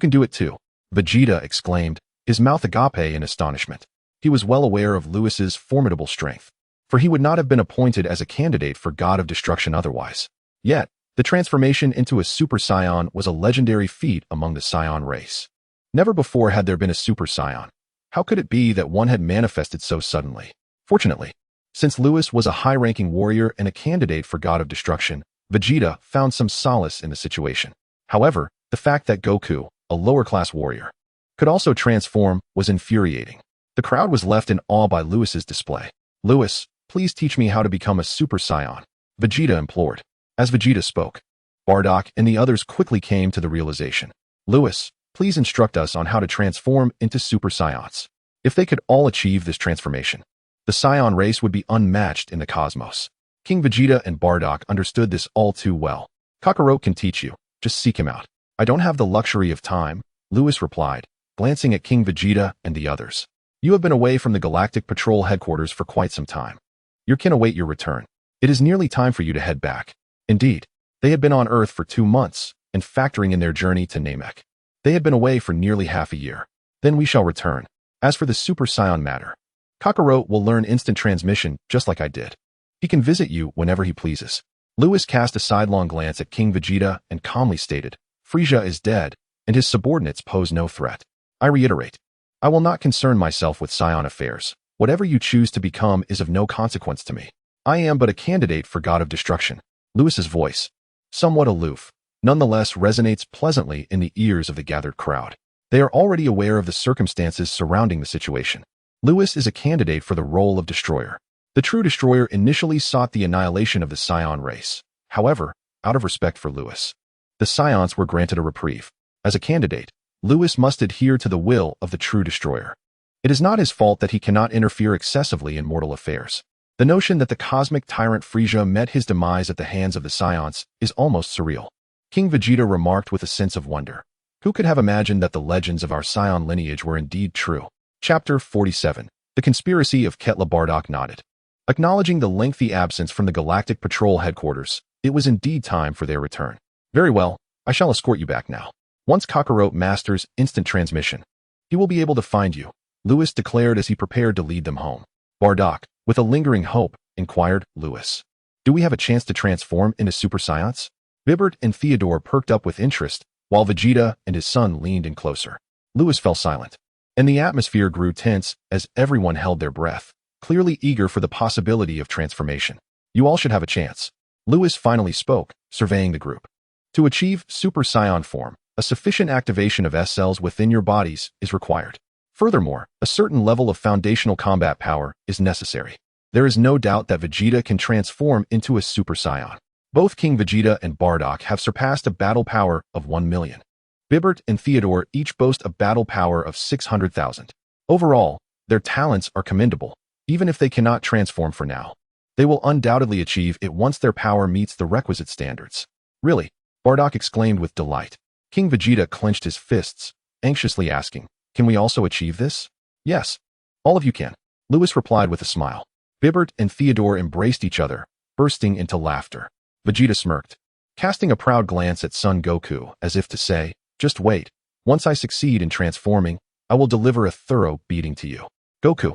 can do it too," Vegeta exclaimed, his mouth agape in astonishment. He was well aware of Lewis's formidable strength, for he would not have been appointed as a candidate for God of Destruction otherwise. Yet, the transformation into a Super Saiyan was a legendary feat among the Saiyan race. Never before had there been a Super Saiyan. How could it be that one had manifested so suddenly? Fortunately, since Lewis was a high-ranking warrior and a candidate for God of Destruction, Vegeta found some solace in the situation. However, the fact that Goku, a lower-class warrior, could also transform was infuriating. The crowd was left in awe by Lewis's display. "Lewis, please teach me how to become a Super Saiyan," Vegeta implored. As Vegeta spoke, Bardock and the others quickly came to the realization. "Lewis, please instruct us on how to transform into Super Saiyans." If they could all achieve this transformation, the Saiyan race would be unmatched in the cosmos. King Vegeta and Bardock understood this all too well. "Kakarot can teach you, just seek him out." "I don't have the luxury of time," Lewis replied, glancing at King Vegeta and the others. "You have been away from the Galactic Patrol headquarters for quite some time. Your kin await your return. It is nearly time for you to head back." Indeed, they had been on Earth for 2 months, and factoring in their journey to Namek, they had been away for nearly half a year. "Then we shall return. As for the Super Saiyan matter, Kakarot will learn instant transmission just like I did. He can visit you whenever he pleases." Lewis cast a sidelong glance at King Vegeta and calmly stated, "Frieza is dead, and his subordinates pose no threat. I reiterate, I will not concern myself with Saiyan affairs. Whatever you choose to become is of no consequence to me. I am but a candidate for God of Destruction." Lewis's voice, somewhat aloof, nonetheless resonates pleasantly in the ears of the gathered crowd. They are already aware of the circumstances surrounding the situation. Lewis is a candidate for the role of destroyer. The true destroyer initially sought the annihilation of the Saiyan race. However, out of respect for Lewis, the Saiyans were granted a reprieve. As a candidate, Lewis must adhere to the will of the true destroyer. It is not his fault that he cannot interfere excessively in mortal affairs. The notion that the cosmic tyrant Frieza met his demise at the hands of the Saiyans is almost surreal. King Vegeta remarked with a sense of wonder. Who could have imagined that the legends of our Saiyan lineage were indeed true? Chapter 47. The Conspiracy of Ketla. Bardock nodded. Acknowledging the lengthy absence from the Galactic Patrol headquarters, it was indeed time for their return. "Very well, I shall escort you back now. Once Kakarot masters instant transmission, he will be able to find you," Lewis declared as he prepared to lead them home. Bardock, with a lingering hope, inquired, "Lewis, do we have a chance to transform into Super Saiyans?" Bibert and Theodore perked up with interest, while Vegeta and his son leaned in closer. Lewis fell silent, and the atmosphere grew tense as everyone held their breath, clearly eager for the possibility of transformation. "You all should have a chance," Lewis finally spoke, surveying the group. "To achieve Super Saiyan form, a sufficient activation of S cells within your bodies is required. Furthermore, a certain level of foundational combat power is necessary. There is no doubt that Vegeta can transform into a Super Saiyan. Both King Vegeta and Bardock have surpassed a battle power of 1 million. Bibert and Theodore each boast a battle power of 600,000. Overall, their talents are commendable, even if they cannot transform for now. They will undoubtedly achieve it once their power meets the requisite standards." "Really?" Bardock exclaimed with delight. King Vegeta clenched his fists, anxiously asking, "Can we also achieve this?" "Yes, all of you can," Lewis replied with a smile. Bibert and Theodore embraced each other, bursting into laughter. Vegeta smirked. casting a proud glance at Son Goku as if to say, "Just wait. Once I succeed in transforming, I will deliver a thorough beating to you." Goku,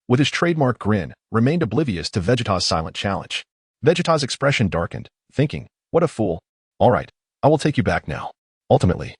with his trademark grin, remained oblivious to Vegeta's silent challenge. Vegeta's expression darkened, thinking, "What a fool. All right, I will take you back now." Ultimately,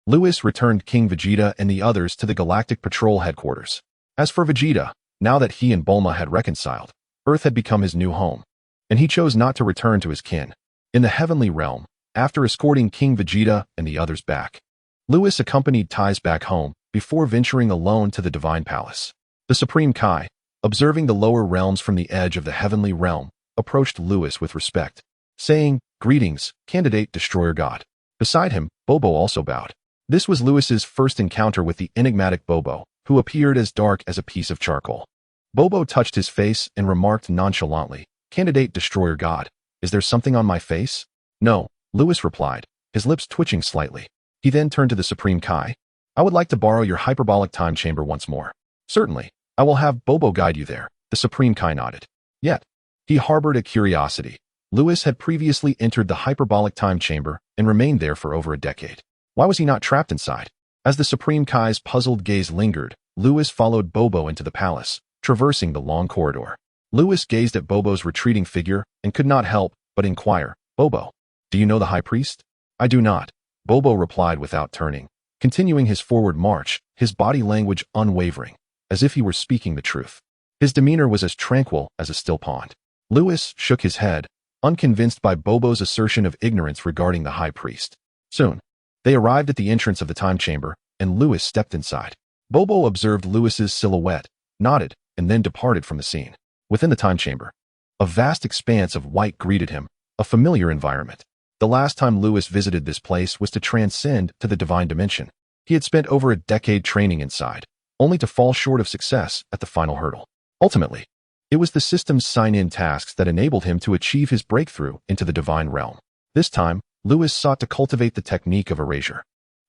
Lewis returned King Vegeta and the others to the Galactic Patrol headquarters. As for Vegeta, now that he and Bulma had reconciled, Earth had become his new home, and he chose not to return to his kin. In the heavenly realm, after escorting King Vegeta and the others back, Lewis accompanied Ties back home before venturing alone to the Divine Palace. The Supreme Kai, observing the lower realms from the edge of the heavenly realm, approached Lewis with respect, saying, "Greetings, candidate Destroyer God." Beside him, Bobo also bowed. This was Lewis's first encounter with the enigmatic Bobo, who appeared as dark as a piece of charcoal. Bobo touched his face and remarked nonchalantly, "Candidate Destroyer God, is there something on my face?" "No," Lewis replied, his lips twitching slightly. He then turned to the Supreme Kai. "I would like to borrow your hyperbolic time chamber once more." "Certainly, I will have Bobo guide you there," the Supreme Kai nodded. Yet, he harbored a curiosity. Lewis had previously entered the hyperbolic time chamber and remained there for over a decade. Why was he not trapped inside? As the Supreme Kai's puzzled gaze lingered, Lewis followed Bobo into the palace, traversing the long corridor. Lewis gazed at Bobo's retreating figure and could not help but inquire, "Bobo, do you know the High Priest?" "I do not," Bobo replied without turning, continuing his forward march, his body language unwavering, as if he were speaking the truth. His demeanor was as tranquil as a still pond. Lewis shook his head, unconvinced by Bobo's assertion of ignorance regarding the High Priest. Soon, they arrived at the entrance of the time chamber, and Lewis stepped inside. Bobo observed Lewis's silhouette, nodded, and then departed from the scene. Within the time chamber, a vast expanse of white greeted him, a familiar environment. The last time Lewis visited this place was to transcend to the divine dimension. He had spent over a decade training inside, only to fall short of success at the final hurdle. Ultimately, it was the system's sign-in tasks that enabled him to achieve his breakthrough into the divine realm. This time, Lewis sought to cultivate the technique of erasure.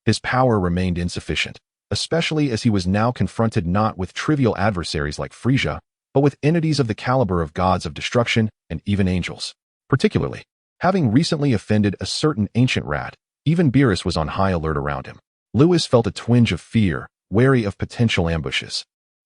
His power remained insufficient, especially as he was now confronted not with trivial adversaries like Frieza, but with entities of the caliber of gods of destruction and even angels. Particularly, having recently offended a certain ancient rat, even Beerus was on high alert around him. Lewis felt a twinge of fear, wary of potential ambushes.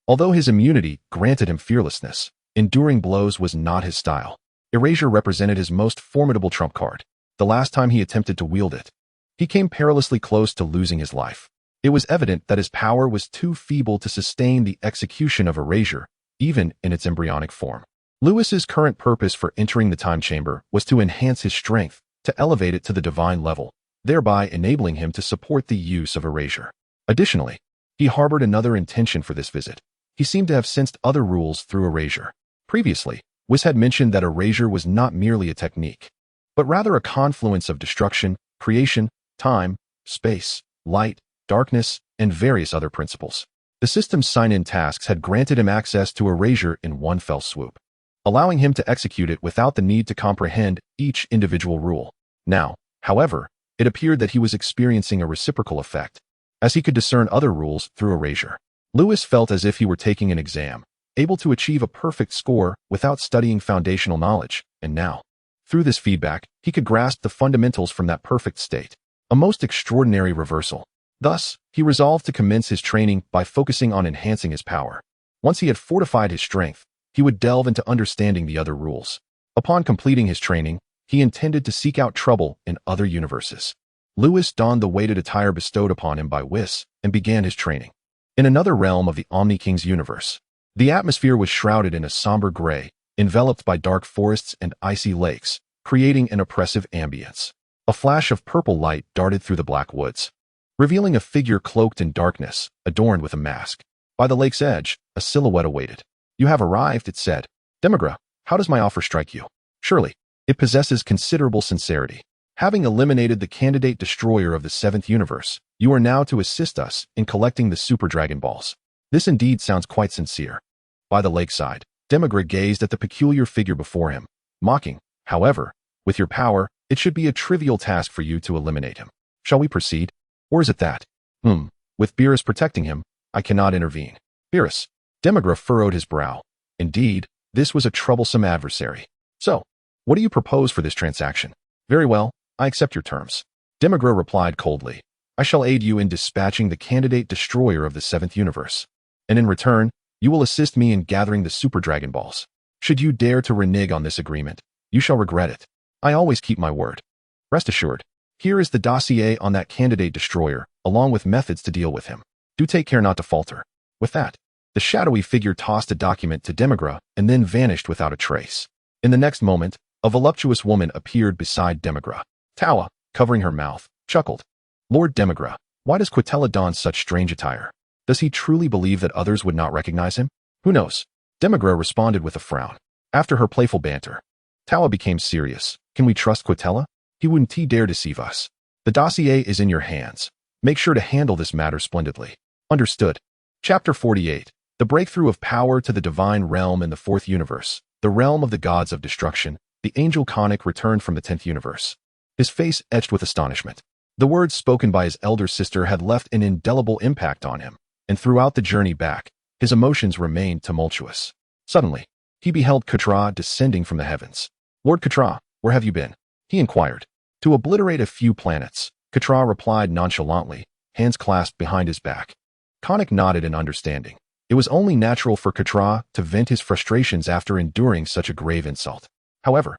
Although his immunity granted him fearlessness, enduring blows was not his style. Erasure represented his most formidable trump card. The last time he attempted to wield it, he came perilously close to losing his life. It was evident that his power was too feeble to sustain the execution of erasure, even in its embryonic form. Lewis's current purpose for entering the time chamber was to enhance his strength, to elevate it to the divine level, thereby enabling him to support the use of erasure. Additionally, he harbored another intention for this visit. He seemed to have sensed other rules through erasure. Previously, Whis had mentioned that erasure was not merely a technique, but rather a confluence of destruction, creation, time, space, light, darkness, and various other principles. The system's sign-in tasks had granted him access to erasure in one fell swoop, allowing him to execute it without the need to comprehend each individual rule. Now, however, it appeared that he was experiencing a reciprocal effect, as he could discern other rules through erasure. Lewis felt as if he were taking an exam, able to achieve a perfect score without studying foundational knowledge, and now, through this feedback, he could grasp the fundamentals from that perfect state. A most extraordinary reversal. Thus, he resolved to commence his training by focusing on enhancing his power. Once he had fortified his strength, he would delve into understanding the other rules. Upon completing his training, he intended to seek out trouble in other universes. Lewis donned the weighted attire bestowed upon him by Whis and began his training. In another realm of the Omni King's universe, the atmosphere was shrouded in a somber gray, enveloped by dark forests and icy lakes, creating an oppressive ambience. A flash of purple light darted through the black woods, revealing a figure cloaked in darkness, adorned with a mask. By the lake's edge, a silhouette awaited. "You have arrived," it said. "Demigra, how does my offer strike you?" "Surely, it possesses considerable sincerity. Having eliminated the candidate destroyer of the 7th universe, you are now to assist us in collecting the Super Dragon Balls. This indeed sounds quite sincere." By the lakeside, Demigra gazed at the peculiar figure before him, mocking, "However, with your power, it should be a trivial task for you to eliminate him. Shall we proceed? Or is it that? With Beerus protecting him, I cannot intervene." "Beerus." Demigra furrowed his brow. Indeed, this was a troublesome adversary. "So, what do you propose for this transaction?" "Very well, I accept your terms. Demigra replied coldly. I shall aid you in dispatching the candidate destroyer of the 7th universe. And in return, you will assist me in gathering the Super Dragon Balls. Should you dare to renege on this agreement, you shall regret it. I always keep my word. Rest assured, here is the dossier on that candidate destroyer, along with methods to deal with him. Do take care not to falter. With that, the shadowy figure tossed a document to Demigra and then vanished without a trace. In the next moment, a voluptuous woman appeared beside Demigra. Tawa, covering her mouth, chuckled. Lord Demigra, why does Quitella don such strange attire? Does he truly believe that others would not recognize him? Who knows? Demigra responded with a frown. After her playful banter, Tawa became serious. Can we trust Quitella? He wouldn't dare deceive us. The dossier is in your hands. Make sure to handle this matter splendidly. Understood. Chapter 48. The breakthrough of power to the divine realm in the 4th universe, the realm of the gods of destruction. The angel Conic returned from the 10th universe. His face etched with astonishment. The words spoken by his elder sister had left an indelible impact on him, and throughout the journey back, his emotions remained tumultuous. Suddenly, he beheld Katra descending from the heavens. Lord Katra, where have you been? He inquired. To obliterate a few planets, Katra replied nonchalantly, hands clasped behind his back. Conic nodded in understanding. It was only natural for Katra to vent his frustrations after enduring such a grave insult. However,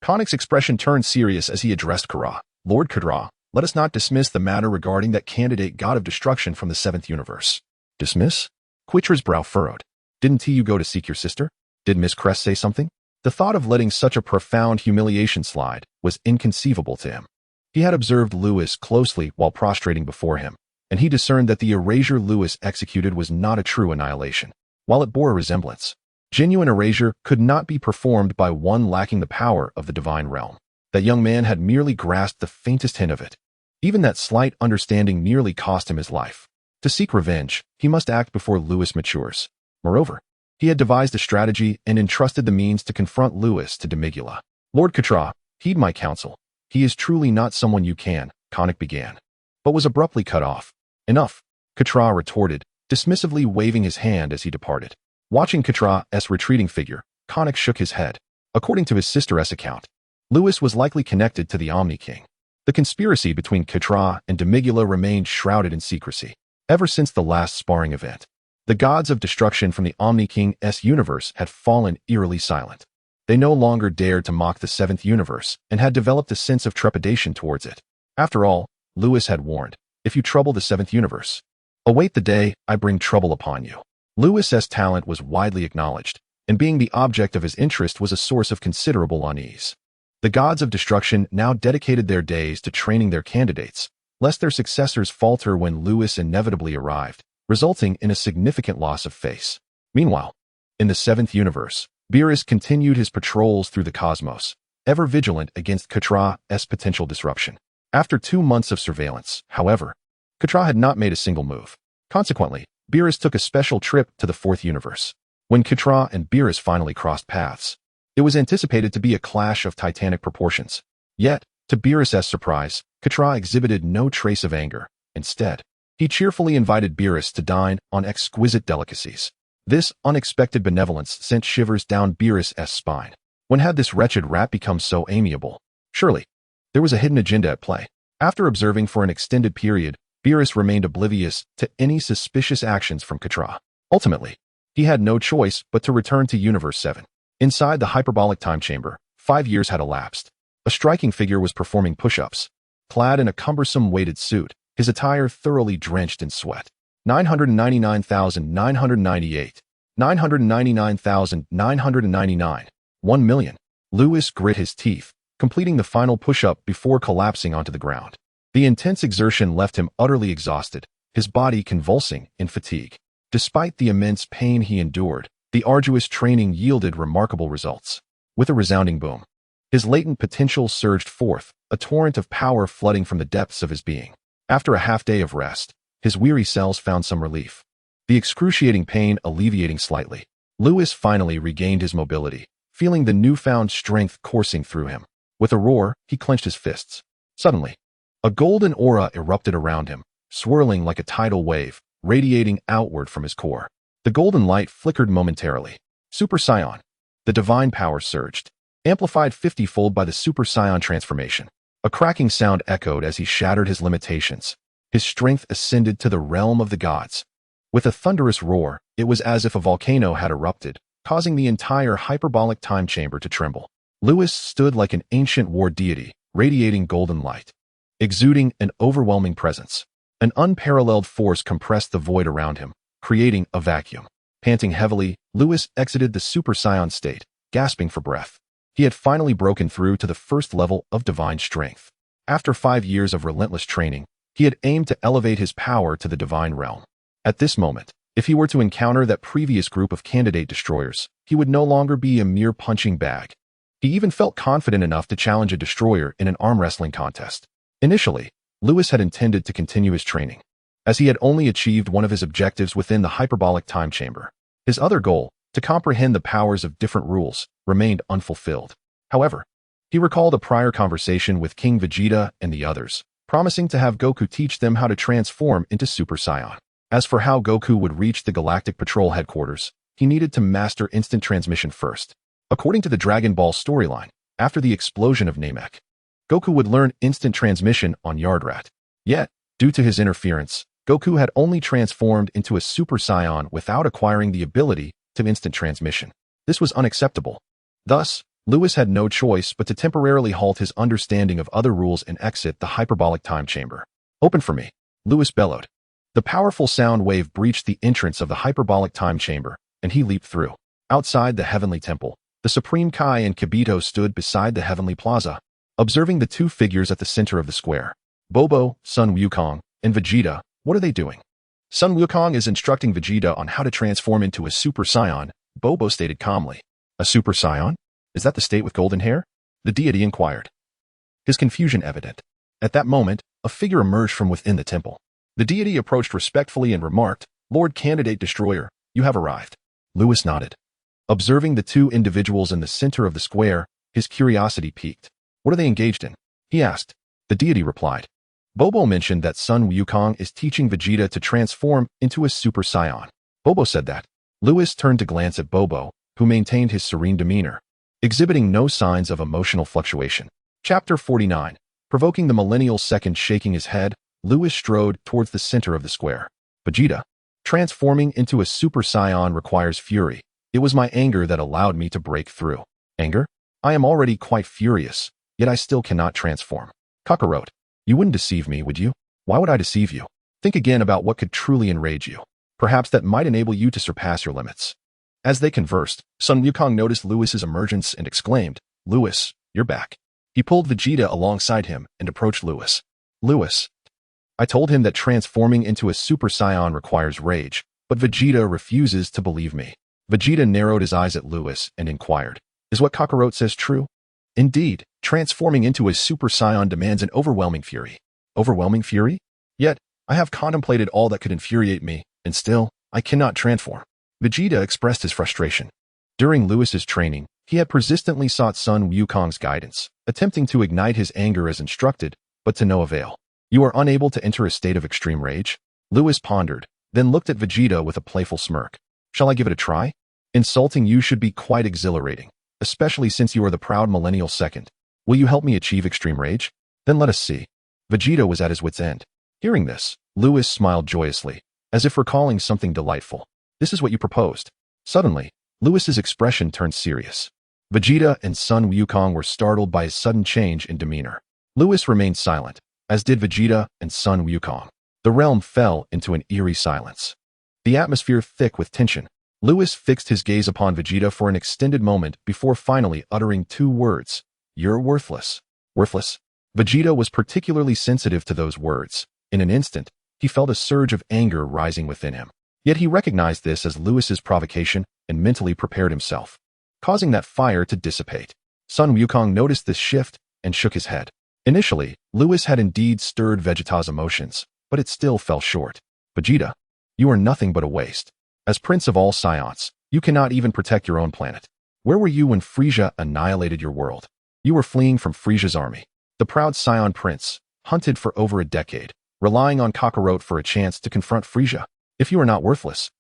Conic's expression turned serious as he addressed Kara. Lord Katra, let us not dismiss the matter regarding that candidate God of Destruction from the 7th universe. Dismiss? Quitra's brow furrowed. Didn't you go to seek your sister? Did Miss Crest say something? The thought of letting such a profound humiliation slide was inconceivable to him. He had observed Lewis closely while prostrating before him, and he discerned that the erasure Lewis executed was not a true annihilation. While it bore a resemblance, genuine erasure could not be performed by one lacking the power of the divine realm. That young man had merely grasped the faintest hint of it. Even that slight understanding nearly cost him his life. To seek revenge, he must act before Lewis matures. Moreover, he had devised a strategy and entrusted the means to confront Lewis to Demigula. Lord Katra, heed my counsel. He is truly not someone you can, Conic began, but was abruptly cut off. Enough, Katra retorted, dismissively waving his hand as he departed. Watching Katra's retreating figure, Conic shook his head. According to his sister's account, Lewis was likely connected to the Omni King. The conspiracy between Katra and Demigula remained shrouded in secrecy. Ever since the last sparring event, the gods of destruction from the Omni King's universe had fallen eerily silent. They no longer dared to mock the 7th universe and had developed a sense of trepidation towards it. After all, Lewis had warned, if you trouble the 7th universe, await the day I bring trouble upon you. Lewis's talent was widely acknowledged, and being the object of his interest was a source of considerable unease. The gods of destruction now dedicated their days to training their candidates, lest their successors falter when Lewis inevitably arrived, resulting in a significant loss of face. Meanwhile, in the 7th universe, Beerus continued his patrols through the cosmos, ever vigilant against Katra's potential disruption. After 2 months of surveillance, however, Katra had not made a single move. Consequently, Beerus took a special trip to the 4th universe. When Katra and Beerus finally crossed paths, it was anticipated to be a clash of titanic proportions. Yet, to Beerus's surprise, Katra exhibited no trace of anger. Instead, he cheerfully invited Beerus to dine on exquisite delicacies. This unexpected benevolence sent shivers down Beerus's spine. When had this wretched rat become so amiable? Surely, there was a hidden agenda at play. After observing for an extended period, Beerus remained oblivious to any suspicious actions from Katra. Ultimately, he had no choice but to return to Universe 7. Inside the hyperbolic time chamber, 5 years had elapsed. A striking figure was performing push-ups. Clad in a cumbersome weighted suit, his attire thoroughly drenched in sweat. 999,998. 999,999. 1 million. Lewis grit his teeth, completing the final push-up before collapsing onto the ground. The intense exertion left him utterly exhausted, his body convulsing in fatigue. Despite the immense pain he endured, the arduous training yielded remarkable results. With a resounding boom, his latent potential surged forth, a torrent of power flooding from the depths of his being. After a half-day of rest, his weary cells found some relief. The excruciating pain alleviating slightly, Lewis finally regained his mobility, feeling the newfound strength coursing through him. With a roar, he clenched his fists. Suddenly, a golden aura erupted around him, swirling like a tidal wave, radiating outward from his core. The golden light flickered momentarily. Super Saiyan. The divine power surged, amplified 50-fold by the Super Saiyan transformation. A cracking sound echoed as he shattered his limitations. His strength ascended to the realm of the gods. With a thunderous roar, it was as if a volcano had erupted, causing the entire hyperbolic time chamber to tremble. Lewis stood like an ancient war deity, radiating golden light, exuding an overwhelming presence. An unparalleled force compressed the void around him, creating a vacuum. Panting heavily, Lewis exited the Super Saiyan state, gasping for breath. He had finally broken through to the first level of divine strength. After 5 years of relentless training, he had aimed to elevate his power to the divine realm. At this moment, if he were to encounter that previous group of candidate destroyers, he would no longer be a mere punching bag. He even felt confident enough to challenge a destroyer in an arm wrestling contest. Initially, Lewis had intended to continue his training, as he had only achieved one of his objectives within the hyperbolic time chamber. His other goal, to comprehend the powers of different rules, remained unfulfilled. However, he recalled a prior conversation with King Vegeta and the others, promising to have Goku teach them how to transform into Super Saiyan. As for how Goku would reach the Galactic Patrol headquarters, he needed to master instant transmission first. According to the Dragon Ball storyline, after the explosion of Namek, Goku would learn instant transmission on Yardrat. Yet, due to his interference, Goku had only transformed into a Super Saiyan without acquiring the ability to instant transmission. This was unacceptable. Thus, Lewis had no choice but to temporarily halt his understanding of other rules and exit the hyperbolic time chamber. "Open for me," Lewis bellowed. The powerful sound wave breached the entrance of the hyperbolic time chamber, and he leaped through. Outside the heavenly temple, the Supreme Kai and Kibito stood beside the heavenly plaza, observing the two figures at the center of the square. Bobo, Sun Wukong, and Vegeta, what are they doing? Sun Wukong is instructing Vegeta on how to transform into a Super Saiyan, Bobo stated calmly. A Super Saiyan? Is that the state with golden hair? The deity inquired, his confusion evident. At that moment, a figure emerged from within the temple. The deity approached respectfully and remarked, "Lord Candidate Destroyer, you have arrived." Lewis nodded. Observing the two individuals in the center of the square, his curiosity piqued. "What are they engaged in?" he asked. The deity replied. Bobo mentioned that Sun Wukong is teaching Vegeta to transform into a Super Saiyan. Bobo said that. Lewis turned to glance at Bobo, who maintained his serene demeanor, exhibiting no signs of emotional fluctuation. Chapter 49. Provoking the millennial second. Shaking his head, Lewis strode towards the center of the square. "Vegeta, transforming into a Super Saiyan requires fury. It was my anger that allowed me to break through." "Anger? I am already quite furious, yet I still cannot transform." Kakarot, you wouldn't deceive me, would you? Why would I deceive you? Think again about what could truly enrage you. Perhaps that might enable you to surpass your limits. As they conversed, Sun Wukong noticed Lewis's emergence and exclaimed, "Lewis, you're back." He pulled Vegeta alongside him and approached Lewis. "Lewis, I told him that transforming into a Super Saiyan requires rage, but Vegeta refuses to believe me." Vegeta narrowed his eyes at Lewis and inquired, "Is what Kakarot says true?" "Indeed, transforming into a Super Saiyan demands an overwhelming fury." "Overwhelming fury? Yet, I have contemplated all that could infuriate me, and still, I cannot transform." Vegeta expressed his frustration. During Lewis's training, he had persistently sought Sun Wukong's guidance, attempting to ignite his anger as instructed, but to no avail. "You are unable to enter a state of extreme rage?" Lewis pondered, then looked at Vegeta with a playful smirk. "Shall I give it a try? Insulting you should be quite exhilarating, especially since you are the proud millennial second. Will you help me achieve extreme rage? Then let us see." Vegeta was at his wit's end. Hearing this, Lewis smiled joyously, as if recalling something delightful. "This is what you proposed." Suddenly, Lewis's expression turned serious. Vegeta and Sun Wukong were startled by his sudden change in demeanor. Lewis remained silent, as did Vegeta and Sun Wukong. The realm fell into an eerie silence, the atmosphere thick with tension. Lewis fixed his gaze upon Vegeta for an extended moment before finally uttering two words, "You're worthless." Worthless? Vegeta was particularly sensitive to those words. In an instant, he felt a surge of anger rising within him. Yet he recognized this as Lewis's provocation and mentally prepared himself, causing that fire to dissipate. Sun Wukong noticed this shift and shook his head. Initially, Lewis had indeed stirred Vegeta's emotions, but it still fell short. "Vegeta, you are nothing but a waste. As Prince of all Saiyans, you cannot even protect your own planet. Where were you when Frieza annihilated your world? You were fleeing from Frieza's army, the proud Saiyan prince, hunted for over a decade, relying on Kakarot for a chance to confront Frieza. If you are not worthless,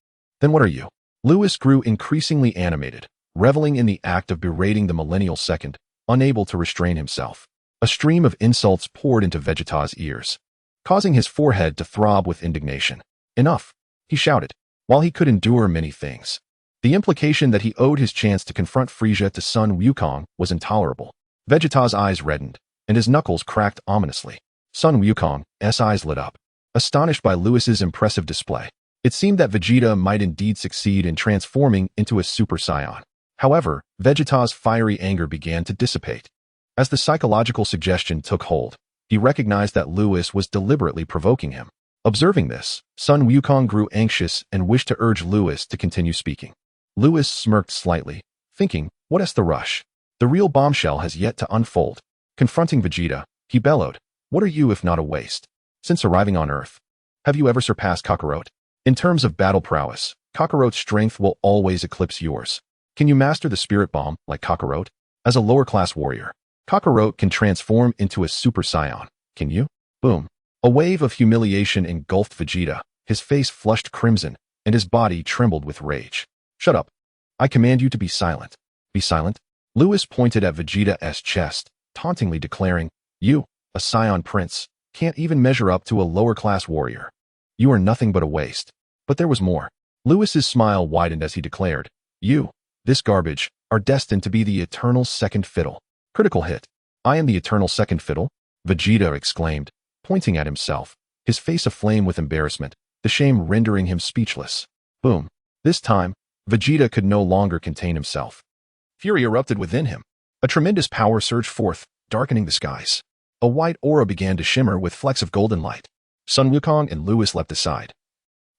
then what are you?" Lewis grew increasingly animated, reveling in the act of berating the millennial second, unable to restrain himself. A stream of insults poured into Vegeta's ears, causing his forehead to throb with indignation. Enough, he shouted, while he could endure many things. The implication that he owed his chance to confront Frieza to Sun Wukong was intolerable. Vegeta's eyes reddened, and his knuckles cracked ominously. Sun Wukong's eyes lit up, astonished by Lewis's impressive display. It seemed that Vegeta might indeed succeed in transforming into a Super Saiyan. However, Vegeta's fiery anger began to dissipate. As the psychological suggestion took hold, he recognized that Lewis was deliberately provoking him. Observing this, Sun Wukong grew anxious and wished to urge Lewis to continue speaking. Lewis smirked slightly, thinking, what's the rush? The real bombshell has yet to unfold. Confronting Vegeta, he bellowed, what are you if not a waste? Since arriving on Earth, have you ever surpassed Kakarot? In terms of battle prowess, Kakarot's strength will always eclipse yours. Can you master the Spirit Bomb like Kakarot? As a lower-class warrior, Kakarot can transform into a Super Saiyan. Can you? Boom. A wave of humiliation engulfed Vegeta, his face flushed crimson, and his body trembled with rage. Shut up. I command you to be silent. Be silent? Lewis pointed at Vegeta's chest, tauntingly declaring, you, a Saiyan prince, can't even measure up to a lower-class warrior. You are nothing but a waste. But there was more. Lewis's smile widened as he declared, you, this garbage, are destined to be the eternal second fiddle. Critical hit. I am the eternal second fiddle? Vegeta exclaimed, pointing at himself, his face aflame with embarrassment, the shame rendering him speechless. Boom. This time, Vegeta could no longer contain himself. Fury erupted within him. A tremendous power surged forth, darkening the skies. A white aura began to shimmer with flecks of golden light. Sun Wukong and Lewis leapt aside.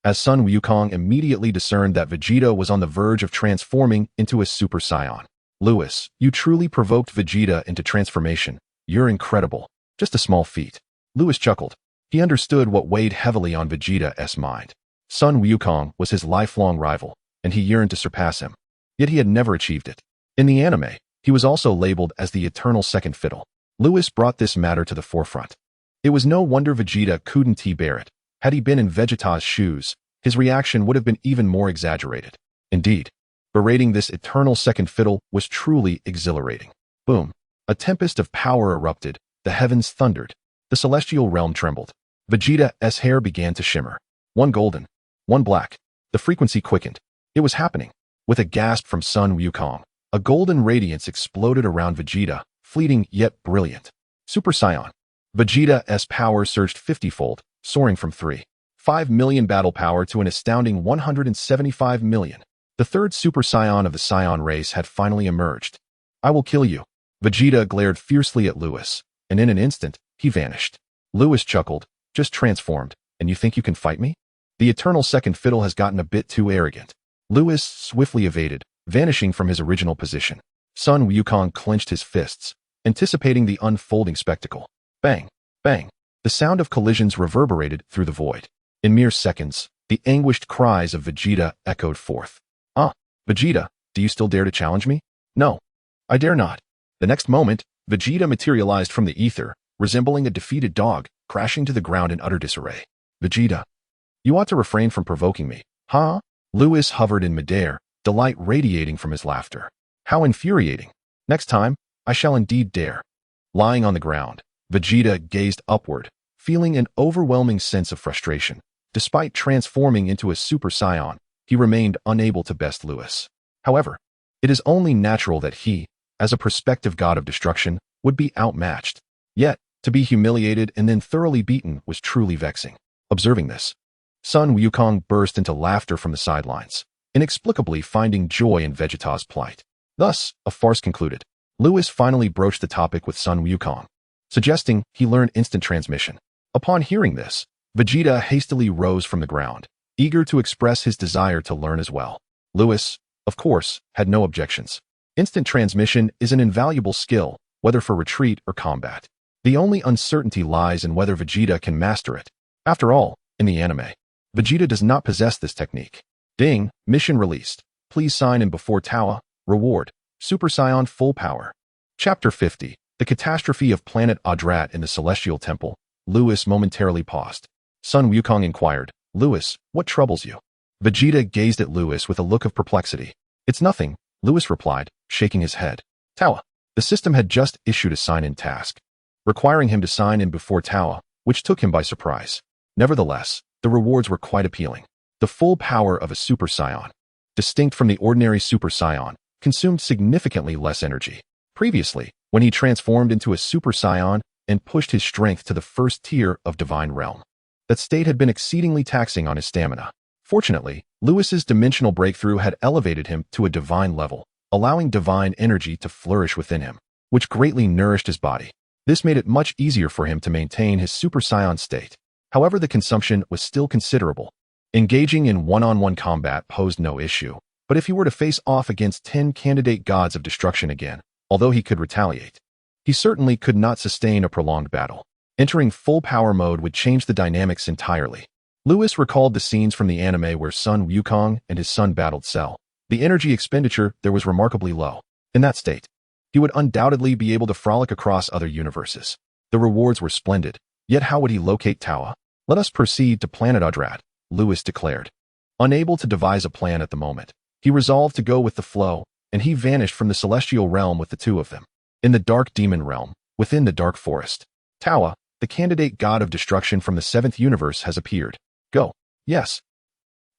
As Sun Wukong immediately discerned that Vegeta was on the verge of transforming into a Super Saiyan. Lewis, you truly provoked Vegeta into transformation. You're incredible. Just a small feat. Lewis chuckled. He understood what weighed heavily on Vegeta's mind. Sun Wukong was his lifelong rival, and he yearned to surpass him. Yet he had never achieved it. In the anime, he was also labeled as the eternal second fiddle. Lewis brought this matter to the forefront. It was no wonder Vegeta couldn't bear it. Had he been in Vegeta's shoes, his reaction would have been even more exaggerated. Indeed, berating this eternal second fiddle was truly exhilarating. Boom. A tempest of power erupted, the heavens thundered, the celestial realm trembled. Vegeta's hair began to shimmer. One golden, one black. The frequency quickened. It was happening. With a gasp from Sun Wukong, a golden radiance exploded around Vegeta, fleeting yet brilliant. Super Saiyan. Vegeta's power surged 50-fold, soaring from 3.5 million battle power to an astounding 175 million. The third Super Saiyan of the Saiyan race had finally emerged. I will kill you. Vegeta glared fiercely at Lewis, and in an instant, he vanished. Lewis chuckled, just transformed, and you think you can fight me? The eternal second fiddle has gotten a bit too arrogant. Lewis swiftly evaded, vanishing from his original position. Sun Wukong clenched his fists, anticipating the unfolding spectacle. Bang! Bang! The sound of collisions reverberated through the void. In mere seconds, the anguished cries of Vegeta echoed forth. Vegeta, do you still dare to challenge me? No, I dare not. The next moment, Vegeta materialized from the ether, resembling a defeated dog, crashing to the ground in utter disarray. Vegeta, you ought to refrain from provoking me, huh? Lewis hovered in midair, delight radiating from his laughter. How infuriating. Next time, I shall indeed dare. Lying on the ground, Vegeta gazed upward, feeling an overwhelming sense of frustration. Despite transforming into a Super Saiyan, he remained unable to best Lewis. However, it is only natural that he, as a prospective god of destruction, would be outmatched. Yet, to be humiliated and then thoroughly beaten was truly vexing. Observing this, Sun Wukong burst into laughter from the sidelines, inexplicably finding joy in Vegeta's plight. Thus, a farce concluded. Lewis finally broached the topic with Sun Wukong, suggesting he learn instant transmission. Upon hearing this, Vegeta hastily rose from the ground, eager to express his desire to learn as well. Lewis, of course, had no objections. Instant transmission is an invaluable skill, whether for retreat or combat. The only uncertainty lies in whether Vegeta can master it. After all, in the anime, Vegeta does not possess this technique. Ding, mission released. Please sign in before Tawa. Reward, Super Saiyan full power. Chapter 50, The Catastrophe of Planet Adrat in the Celestial Temple. Lewis momentarily paused. Sun Wukong inquired, Lewis, what troubles you? Vegeta gazed at Lewis with a look of perplexity. It's nothing, Lewis replied, shaking his head. Tawa, the system had just issued a sign-in task. requiring him to sign in before Tawa, which took him by surprise. Nevertheless, the rewards were quite appealing. The full power of a Super Saiyan, distinct from the ordinary Super Saiyan, consumed significantly less energy. Previously, when he transformed into a Super Saiyan and pushed his strength to the first tier of Divine Realm, that state had been exceedingly taxing on his stamina. Fortunately, Lewis's dimensional breakthrough had elevated him to a divine level, allowing divine energy to flourish within him, which greatly nourished his body. This made it much easier for him to maintain his Super Saiyan state. However, the consumption was still considerable. Engaging in one-on-one combat posed no issue, but if he were to face off against 10 candidate gods of destruction again, although he could retaliate, he certainly could not sustain a prolonged battle. Entering full power mode would change the dynamics entirely. Lewis recalled the scenes from the anime where Sun Wukong and his son battled Cell. The energy expenditure there was remarkably low. In that state, he would undoubtedly be able to frolic across other universes. The rewards were splendid, yet how would he locate Tawa? Let us proceed to Planet Adrat, Lewis declared. Unable to devise a plan at the moment, he resolved to go with the flow, and he vanished from the celestial realm with the two of them. In the Dark Demon Realm, within the Dark Forest, Tawa, the candidate god of destruction from the 7th universe, has appeared. Go. Yes.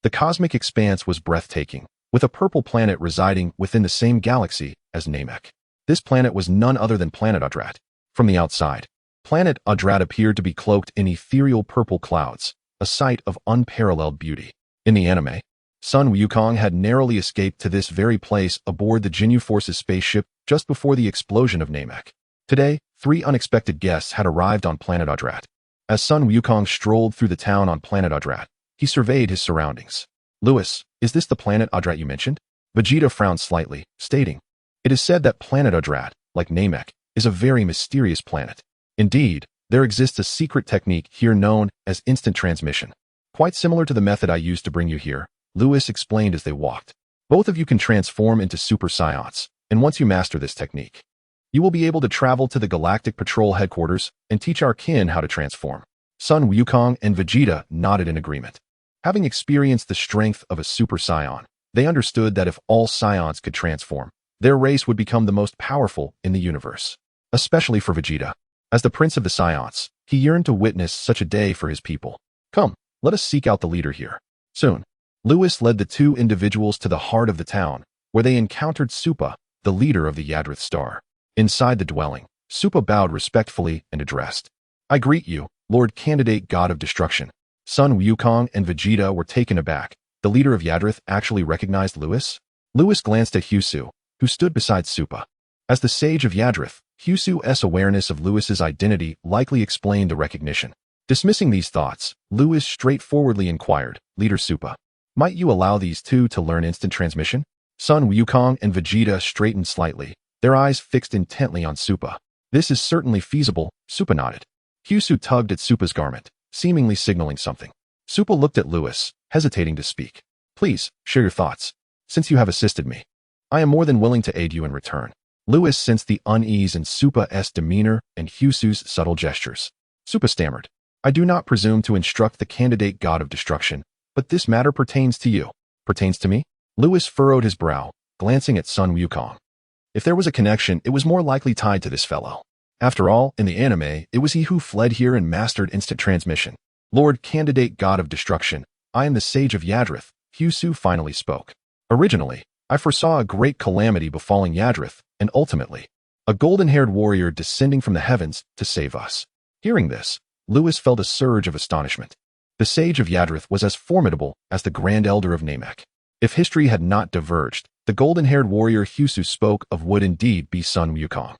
The cosmic expanse was breathtaking, with a purple planet residing within the same galaxy as Namek. This planet was none other than Planet Adrat. From the outside, Planet Adrat appeared to be cloaked in ethereal purple clouds, a sight of unparalleled beauty. In the anime, Sun Wukong had narrowly escaped to this very place aboard the Jinyu Force's spaceship just before the explosion of Namek. Today, 3 unexpected guests had arrived on Planet Adrat. As Sun Wukong strolled through the town on Planet Adrat, he surveyed his surroundings. Lewis, is this the Planet Adrat you mentioned? Vegeta frowned slightly, stating, it is said that Planet Adrat, like Namek, is a very mysterious planet. Indeed, there exists a secret technique here known as instant transmission. Quite similar to the method I used to bring you here, Lewis explained as they walked. Both of you can transform into Super Saiyans, and once you master this technique, you will be able to travel to the Galactic Patrol headquarters and teach our kin how to transform. Sun Wukong and Vegeta nodded in agreement. Having experienced the strength of a Super Saiyan, they understood that if all Saiyans could transform, their race would become the most powerful in the universe. Especially for Vegeta. As the Prince of the Saiyans, he yearned to witness such a day for his people. Come, let us seek out the leader here. Soon, Lewis led the 2 individuals to the heart of the town, where they encountered Supa, the leader of the Yadrith Star. Inside the dwelling, Supa bowed respectfully and addressed. I greet you, Lord Candidate God of Destruction. Sun Wukong and Vegeta were taken aback. The leader of Yadrith actually recognized Lewis? Lewis glanced at Husu, who stood beside Supa. As the sage of Yadrith, Husu's awareness of Lewis's identity likely explained the recognition. Dismissing these thoughts, Lewis straightforwardly inquired, Leader Supa, might you allow these 2 to learn instant transmission? Sun Wukong and Vegeta straightened slightly, their eyes fixed intently on Supa. This is certainly feasible, Supa nodded. Husu tugged at Supa's garment, seemingly signaling something. Supa looked at Lewis, hesitating to speak. Please, share your thoughts. Since you have assisted me, I am more than willing to aid you in return. Lewis sensed the unease in Supa's demeanor and Husu's subtle gestures. Supa stammered, I do not presume to instruct the candidate god of destruction, but this matter pertains to you. Pertains to me? Lewis furrowed his brow, glancing at Sun Wukong. If there was a connection, it was more likely tied to this fellow. After all, in the anime, it was he who fled here and mastered instant transmission. Lord Candidate God of Destruction, I am the Sage of Yadrith, Husu finally spoke. Originally, I foresaw a great calamity befalling Yadrith, and ultimately, a golden-haired warrior descending from the heavens to save us. Hearing this, Lewis felt a surge of astonishment. The Sage of Yadrith was as formidable as the Grand Elder of Namek. If history had not diverged, the golden-haired warrior Husu spoke of would indeed be Sun Wukong.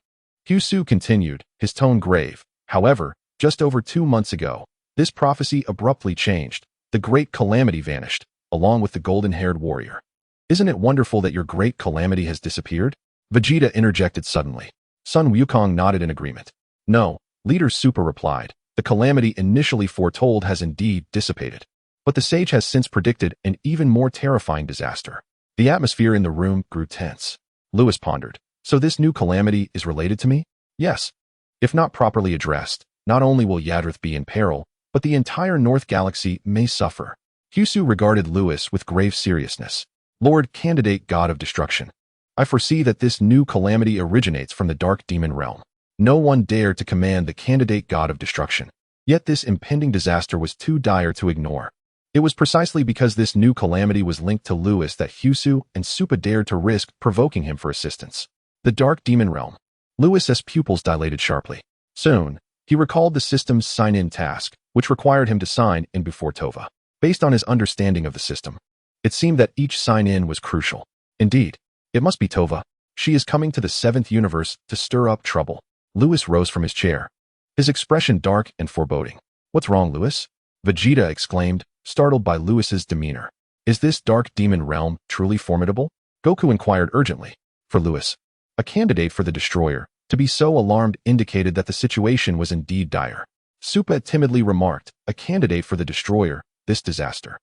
Husu continued, his tone grave. However, just over 2 months ago, this prophecy abruptly changed. The great calamity vanished, along with the golden-haired warrior. Isn't it wonderful that your great calamity has disappeared? Vegeta interjected suddenly. Sun Wukong nodded in agreement. No, Leader Supa replied. The calamity initially foretold has indeed dissipated. But the sage has since predicted an even more terrifying disaster. The atmosphere in the room grew tense. Lewis pondered. So this new calamity is related to me? Yes. If not properly addressed, not only will Yadrith be in peril, but the entire North Galaxy may suffer. Husu regarded Lewis with grave seriousness. Lord Candidate God of Destruction, I foresee that this new calamity originates from the Dark Demon Realm. No one dared to command the candidate God of Destruction. Yet this impending disaster was too dire to ignore. It was precisely because this new calamity was linked to Lewis that Hyusu and Supa dared to risk provoking him for assistance. The Dark Demon Realm. Lewis's pupils dilated sharply. Soon, he recalled the system's sign-in task, which required him to sign in before Tova. Based on his understanding of the system, it seemed that each sign-in was crucial. Indeed, it must be Tova. She is coming to the 7th universe to stir up trouble. Lewis rose from his chair, his expression dark and foreboding. What's wrong, Lewis? Vegeta exclaimed, startled by Lewis's demeanor. Is this Dark Demon Realm truly formidable? Goku inquired urgently. For Lewis, a candidate for the Destroyer, to be so alarmed indicated that the situation was indeed dire. Supa timidly remarked, a candidate for the Destroyer, this disaster.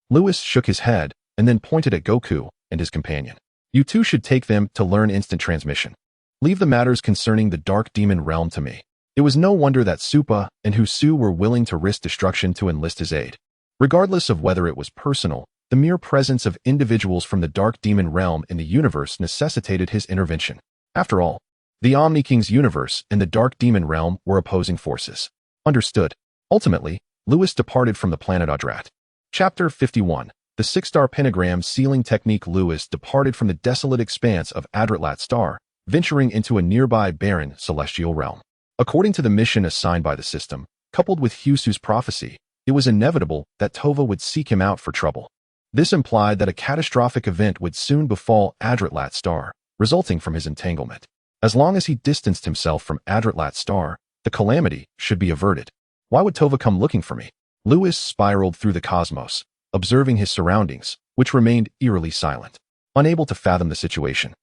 Lewis shook his head and then pointed at Goku and his companion. You two should take them to learn instant transmission. Leave the matters concerning the Dark Demon Realm to me. It was no wonder that Supa and Hyusu were willing to risk destruction to enlist his aid. Regardless of whether it was personal, the mere presence of individuals from the Dark Demon Realm in the universe necessitated his intervention. After all, the Omni King's universe and the Dark Demon Realm were opposing forces. Understood. Ultimately, Lewis departed from the planet Adrat. Chapter 51. The 6-star pentagram sealing technique. Lewis departed from the desolate expanse of Adratlat Star, venturing into a nearby barren celestial realm. According to the mission assigned by the system, coupled with Hyusu's prophecy, it was inevitable that Tova would seek him out for trouble. This implied that a catastrophic event would soon befall Adratlat Star, resulting from his entanglement. As long as he distanced himself from Adratlat Star, the calamity should be averted. Why would Tova come looking for me? Lewis spiraled through the cosmos, observing his surroundings, which remained eerily silent. Unable to fathom the situation,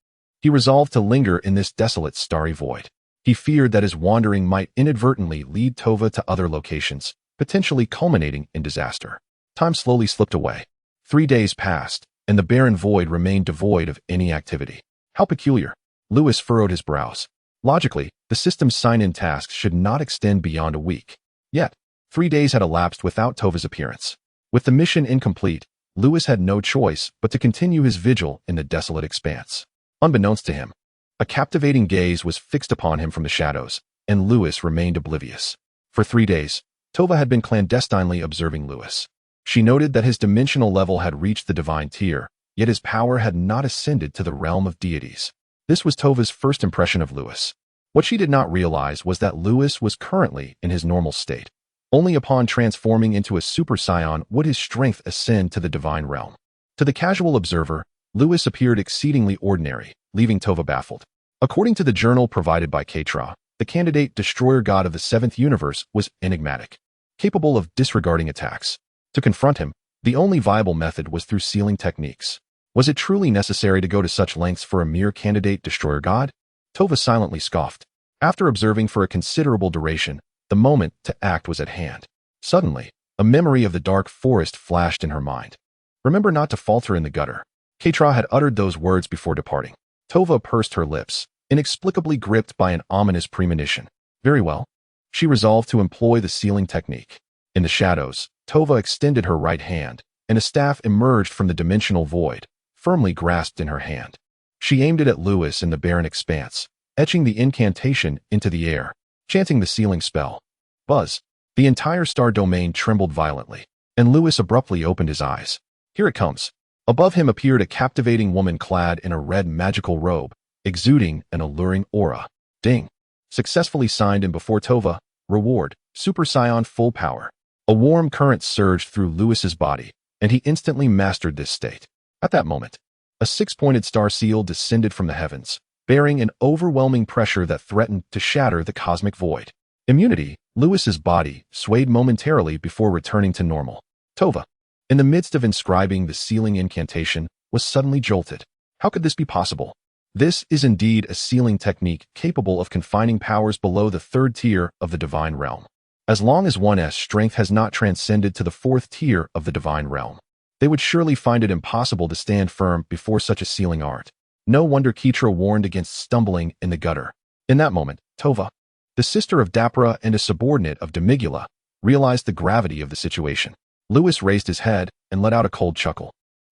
he resolved to linger in this desolate starry void. He feared that his wandering might inadvertently lead Tova to other locations, potentially culminating in disaster. Time slowly slipped away. 3 days passed, and the barren void remained devoid of any activity. How peculiar. Lewis furrowed his brows. Logically, the system's sign-in tasks should not extend beyond a week. Yet, 3 days had elapsed without Tova's appearance. With the mission incomplete, Lewis had no choice but to continue his vigil in the desolate expanse. Unbeknownst to him, a captivating gaze was fixed upon him from the shadows, and Lewis remained oblivious. For 3 days, Tova had been clandestinely observing Lewis. She noted that his dimensional level had reached the divine tier, yet his power had not ascended to the realm of deities. This was Tova's first impression of Lewis. What she did not realize was that Lewis was currently in his normal state. Only upon transforming into a Super Saiyan would his strength ascend to the divine realm. To the casual observer, Lewis appeared exceedingly ordinary, leaving Tova baffled. According to the journal provided by Ketra, the candidate Destroyer God of the 7th universe was enigmatic, capable of disregarding attacks. To confront him, the only viable method was through sealing techniques. Was it truly necessary to go to such lengths for a mere candidate Destroyer God? Tova silently scoffed. After observing for a considerable duration, the moment to act was at hand. Suddenly, a memory of the dark forest flashed in her mind. Remember not to falter in the gutter. Ketra had uttered those words before departing. Tova pursed her lips, inexplicably gripped by an ominous premonition. Very well. She resolved to employ the sealing technique. In the shadows, Tova extended her right hand, and a staff emerged from the dimensional void, firmly grasped in her hand. She aimed it at Lewis in the barren expanse, etching the incantation into the air, chanting the sealing spell. Buzz! The entire star domain trembled violently, and Lewis abruptly opened his eyes. Here it comes. Above him appeared a captivating woman clad in a red magical robe, exuding an alluring aura. Ding! Successfully signed in before Tova. Reward, Super Saiyan full power. A warm current surged through Lewis's body, and he instantly mastered this state. At that moment, a 6-pointed star seal descended from the heavens, bearing an overwhelming pressure that threatened to shatter the cosmic void. Immunity. Lewis's body swayed momentarily before returning to normal. Tova, in the midst of inscribing the sealing incantation, was suddenly jolted. How could this be possible? This is indeed a sealing technique capable of confining powers below the 3rd tier of the divine realm. As long as one's strength has not transcended to the 4th tier of the divine realm, they would surely find it impossible to stand firm before such a sealing art. No wonder Ketra warned against stumbling in the gutter. In that moment, Tova, the sister of Dapra and a subordinate of Demigula, realized the gravity of the situation. Lewis raised his head and let out a cold chuckle.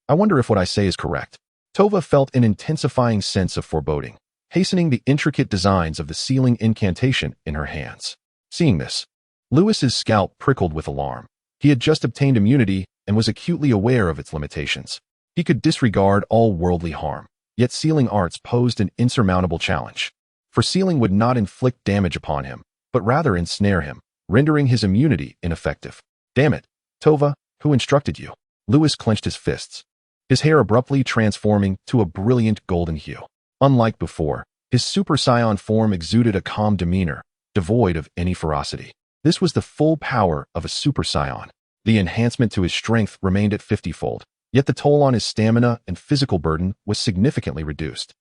I wonder if what I say is correct. Tova felt an intensifying sense of foreboding. hastening the intricate designs of the sealing incantation in her hands. Seeing this, Lewis's scalp prickled with alarm. He had just obtained immunity and was acutely aware of its limitations. He could disregard all worldly harm, yet sealing arts posed an insurmountable challenge. For sealing would not inflict damage upon him, but rather ensnare him, rendering his immunity ineffective. Damn it, Tova, who instructed you? Lewis clenched his fists, his hair abruptly transforming to a brilliant golden hue. Unlike before, his Super Saiyan form exuded a calm demeanor, devoid of any ferocity. This was the full power of a Super Saiyan. The enhancement to his strength remained at 50-fold, yet the toll on his stamina and physical burden was significantly reduced.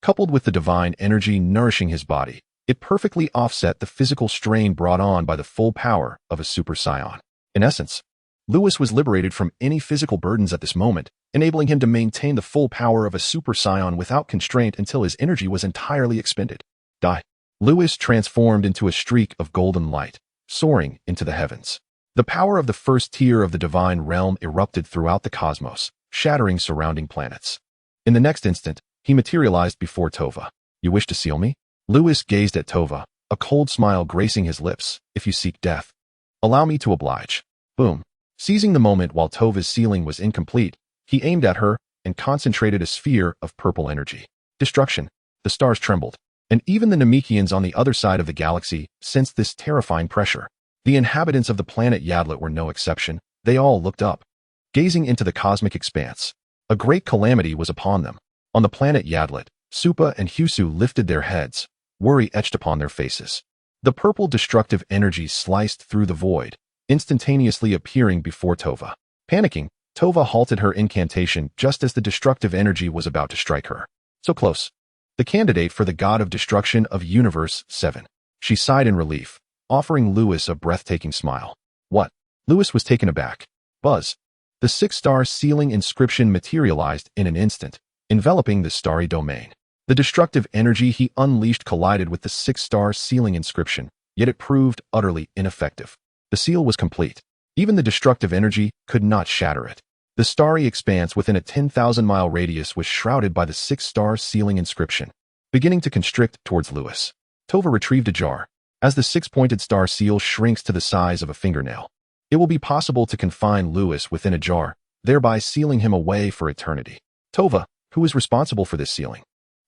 Coupled with the divine energy nourishing his body, it perfectly offset the physical strain brought on by the full power of a Super Saiyan. In essence, Lewis was liberated from any physical burdens at this moment, enabling him to maintain the full power of a Super Saiyan without constraint until his energy was entirely expended. Lewis transformed into a streak of golden light, soaring into the heavens. The power of the first tier of the divine realm erupted throughout the cosmos, shattering surrounding planets. In the next instant, he materialized before Tova. You wish to seal me? Lewis gazed at Tova, a cold smile gracing his lips. If you seek death, allow me to oblige. Boom. Seizing the moment while Tova's sealing was incomplete, he aimed at her and concentrated a sphere of purple energy. Destruction. The stars trembled, and even the Namekians on the other side of the galaxy sensed this terrifying pressure. The inhabitants of the planet Yadlet were no exception. They all looked up, gazing into the cosmic expanse. A great calamity was upon them. On the planet Yadlet, Supa and Husu lifted their heads, worry etched upon their faces. The purple destructive energy sliced through the void, instantaneously appearing before Tova. Panicking, Tova halted her incantation just as the destructive energy was about to strike her. So close. The candidate for the God of Destruction of Universe 7. She sighed in relief, offering Lewis a breathtaking smile. What? Lewis was taken aback. Buzz. The 6-star sealing inscription materialized in an instant, enveloping the starry domain. The destructive energy he unleashed collided with the 6-star sealing inscription, yet it proved utterly ineffective. The seal was complete. Even the destructive energy could not shatter it. The starry expanse within a 10,000-mile radius was shrouded by the 6-star sealing inscription, beginning to constrict towards Lewis. Tova retrieved a jar. As the 6-pointed star seal shrinks to the size of a fingernail, it will be possible to confine Lewis within a jar, thereby sealing him away for eternity. Tova, who is responsible for this sealing?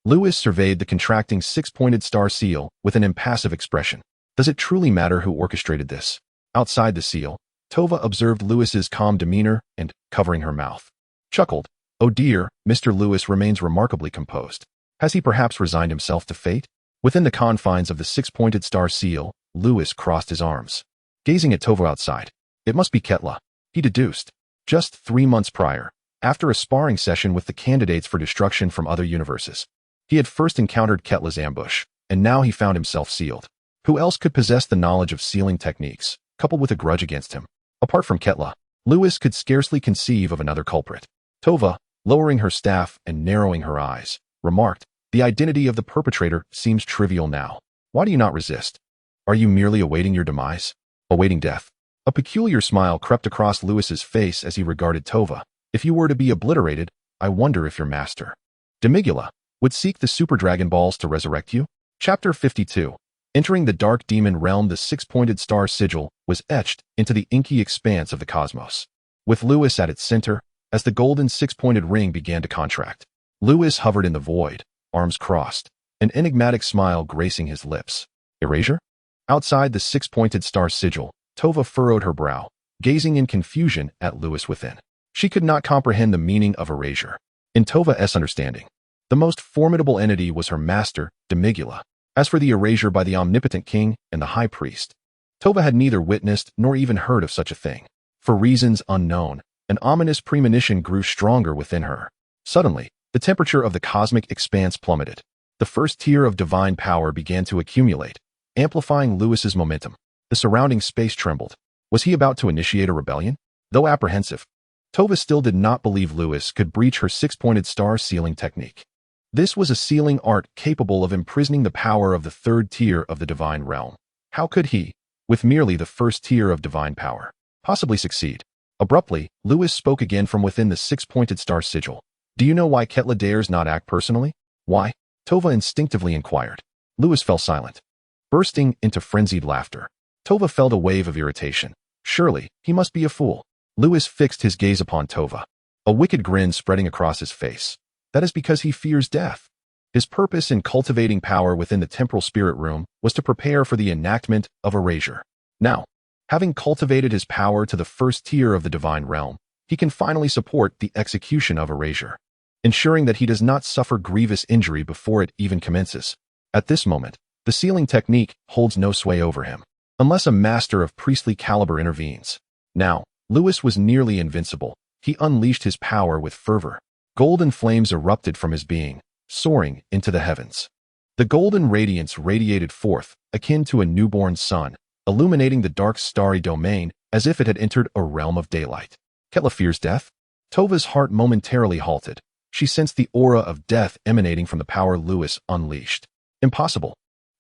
Lewis surveyed the contracting 6-pointed star seal with an impassive expression. Does it truly matter who orchestrated this? Outside the seal, Tova observed Lewis's calm demeanor and, covering her mouth, chuckled. Oh dear, Mr. Lewis remains remarkably composed. Has he perhaps resigned himself to fate? Within the confines of the 6-pointed star seal, Lewis crossed his arms, gazing at Tova outside. It must be Ketla, he deduced. Just 3 months prior, after a sparring session with the candidates for destruction from other universes, he had first encountered Ketla's ambush, and now he found himself sealed. Who else could possess the knowledge of sealing techniques, coupled with a grudge against him? Apart from Ketla, Lewis could scarcely conceive of another culprit. Tova, lowering her staff and narrowing her eyes, remarked, the identity of the perpetrator seems trivial now. Why do you not resist? Are you merely awaiting your demise? Awaiting death? A peculiar smile crept across Lewis's face as he regarded Tova. If you were to be obliterated, I wonder if your master, Demigula, would seek the Super Dragon Balls to resurrect you? Chapter 52. Entering the dark demon realm, the 6-pointed star sigil was etched into the inky expanse of the cosmos, with Lewis at its center. As the golden 6-pointed ring began to contract, Lewis hovered in the void, arms crossed, an enigmatic smile gracing his lips. Erasure? Outside the 6-pointed star sigil, Tova furrowed her brow, gazing in confusion at Lewis within. She could not comprehend the meaning of erasure. In Tova's understanding, the most formidable entity was her master, Demigula. As for the erasure by the omnipotent king and the high priest, Tova had neither witnessed nor even heard of such a thing. For reasons unknown, an ominous premonition grew stronger within her. Suddenly, the temperature of the cosmic expanse plummeted. The first tier of divine power began to accumulate, amplifying Lewis's momentum. The surrounding space trembled. Was he about to initiate a rebellion? Though apprehensive, Tova still did not believe Lewis could breach her 6-pointed star sealing technique. This was a sealing art capable of imprisoning the power of the 3rd tier of the divine realm. How could he, with merely the 1st tier of divine power, possibly succeed? Abruptly, Lewis spoke again from within the 6-pointed star sigil. Do you know why Ketla dares not act personally? Why? Tova instinctively inquired. Lewis fell silent, bursting into frenzied laughter. Tova felt a wave of irritation. Surely, he must be a fool. Lewis fixed his gaze upon Tova, a wicked grin spreading across his face. That is because he fears death. His purpose in cultivating power within the temporal spirit room was to prepare for the enactment of erasure. Now, having cultivated his power to the first tier of the divine realm, he can finally support the execution of erasure, ensuring that he does not suffer grievous injury before it even commences. At this moment, the sealing technique holds no sway over him, unless a master of priestly caliber intervenes. Now, Lewis was nearly invincible. He unleashed his power with fervor. Golden flames erupted from his being, soaring into the heavens. The golden radiance radiated forth, akin to a newborn sun, illuminating the dark starry domain as if it had entered a realm of daylight. Ketla fears death? Tova's heart momentarily halted. She sensed the aura of death emanating from the power Lewis unleashed. Impossible.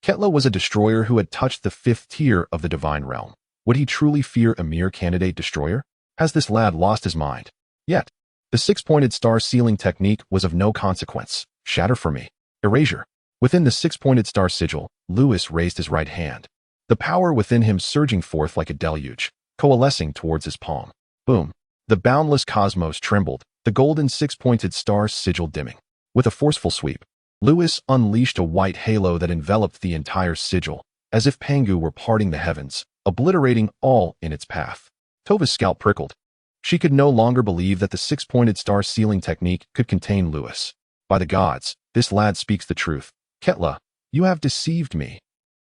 Ketla was a destroyer who had touched the 5th tier of the divine realm. Would he truly fear a mere candidate destroyer? Has this lad lost his mind? Yet, the 6-pointed star sealing technique was of no consequence. Shatter for me. Erasure. Within the 6-pointed star sigil, Lewis raised his right hand, the power within him surging forth like a deluge, coalescing towards his palm. Boom. The boundless cosmos trembled, the golden 6-pointed star sigil dimming. With a forceful sweep, Lewis unleashed a white halo that enveloped the entire sigil, as if Pangu were parting the heavens, obliterating all in its path. Tova's scalp prickled. She could no longer believe that the 6-pointed star sealing technique could contain Lewis. By the gods, this lad speaks the truth. Ketla, you have deceived me.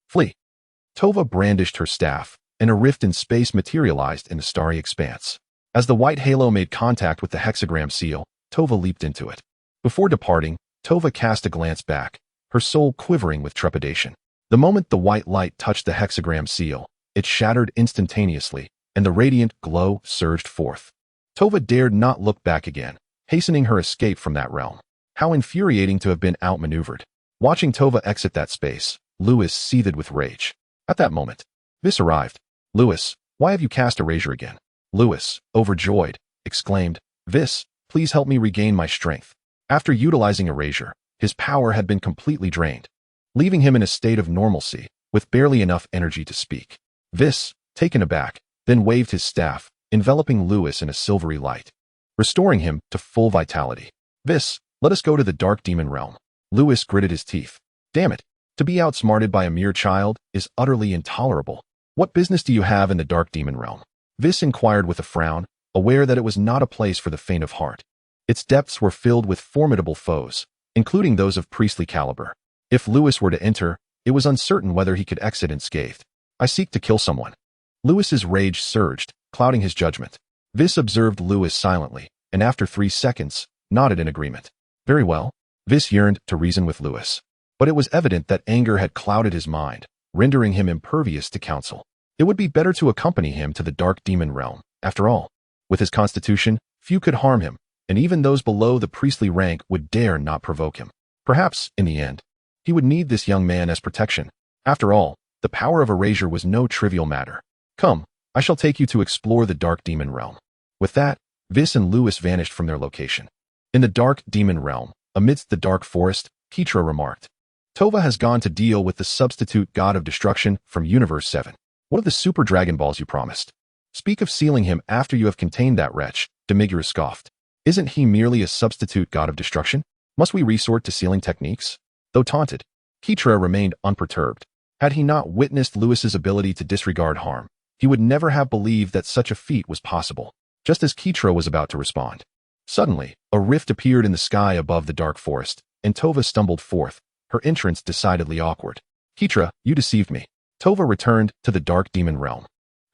Flee. Tova brandished her staff, and a rift in space materialized in the starry expanse. As the white halo made contact with the hexagram seal, Tova leaped into it. Before departing, Tova cast a glance back, her soul quivering with trepidation. The moment the white light touched the hexagram seal, it shattered instantaneously, and the radiant glow surged forth. Tova dared not look back again, hastening her escape from that realm. How infuriating to have been outmaneuvered. Watching Tova exit that space, Lewis seethed with rage. At that moment, Vis arrived. Lewis, why have you cast erasure again? Lewis, overjoyed, exclaimed, Vis, please help me regain my strength. After utilizing erasure, his power had been completely drained, leaving him in a state of normalcy, with barely enough energy to speak. Vis, taken aback, then waved his staff, enveloping Lewis in a silvery light, restoring him to full vitality. Vis, let us go to the dark demon realm. Lewis gritted his teeth. Damn it, to be outsmarted by a mere child is utterly intolerable. What business do you have in the dark demon realm? Vis inquired with a frown, aware that it was not a place for the faint of heart. Its depths were filled with formidable foes, including those of priestly caliber. If Lewis were to enter, it was uncertain whether he could exit unscathed. I seek to kill someone. Lewis's rage surged, clouding his judgment. Vis observed Lewis silently, and after 3 seconds, nodded in agreement. Very well. Vis yearned to reason with Lewis, but it was evident that anger had clouded his mind, rendering him impervious to counsel. It would be better to accompany him to the dark demon realm. After all, with his constitution, few could harm him, and even those below the priestly rank would dare not provoke him. Perhaps, in the end, he would need this young man as protection. After all, the power of erasure was no trivial matter. Come, I shall take you to explore the dark demon realm. With that, Vis and Lewis vanished from their location. In the dark demon realm, amidst the dark forest, Keitra remarked, Tova has gone to deal with the substitute God of Destruction from Universe 7. What of the Super Dragon Balls you promised? Speak of sealing him after you have contained that wretch, Demigura scoffed. Isn't he merely a substitute God of Destruction? Must we resort to sealing techniques? Though taunted, Keitra remained unperturbed. Had he not witnessed Lewis's ability to disregard harm, he would never have believed that such a feat was possible. Just as Keitra was about to respond, suddenly, a rift appeared in the sky above the dark forest, and Tova stumbled forth, her entrance decidedly awkward. Keitra, you deceived me. Tova returned to the dark demon realm,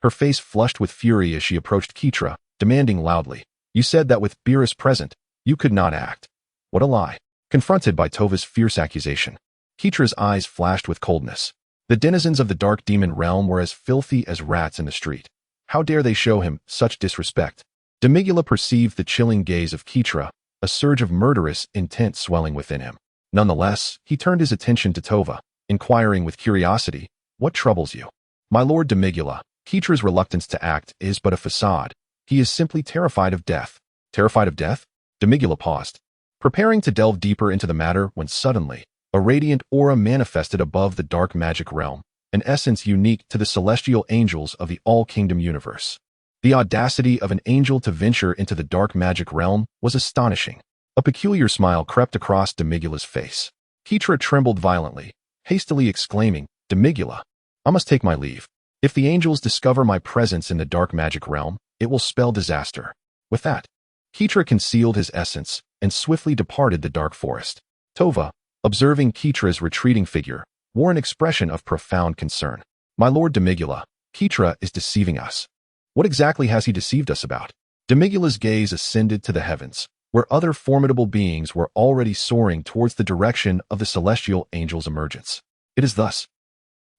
her face flushed with fury as she approached Keitra, demanding loudly, You said that with Beerus present, you could not act. What a lie. Confronted by Tova's fierce accusation, Keitra's eyes flashed with coldness. The denizens of the dark demon realm were as filthy as rats in the street. How dare they show him such disrespect? Demigula perceived the chilling gaze of Keitra, a surge of murderous intent swelling within him. Nonetheless, he turned his attention to Tova, inquiring with curiosity, What troubles you? My lord Demigula, Keitra's reluctance to act is but a facade. He is simply terrified of death. Terrified of death? Demigula paused, preparing to delve deeper into the matter when suddenly, A radiant aura manifested above the dark magic realm, an essence unique to the celestial angels of the All-Kingdom universe. The audacity of an angel to venture into the dark magic realm was astonishing. A peculiar smile crept across Demigula's face. Keetra trembled violently, hastily exclaiming, "Demigula, I must take my leave. If the angels discover my presence in the dark magic realm, it will spell disaster." With that, Keetra concealed his essence and swiftly departed the dark forest. Tova, observing Keetra's retreating figure, wore an expression of profound concern. "My lord Demigula, Keetra is deceiving us." "What exactly has he deceived us about?" Demigula's gaze ascended to the heavens, where other formidable beings were already soaring towards the direction of the celestial angel's emergence. It is thus.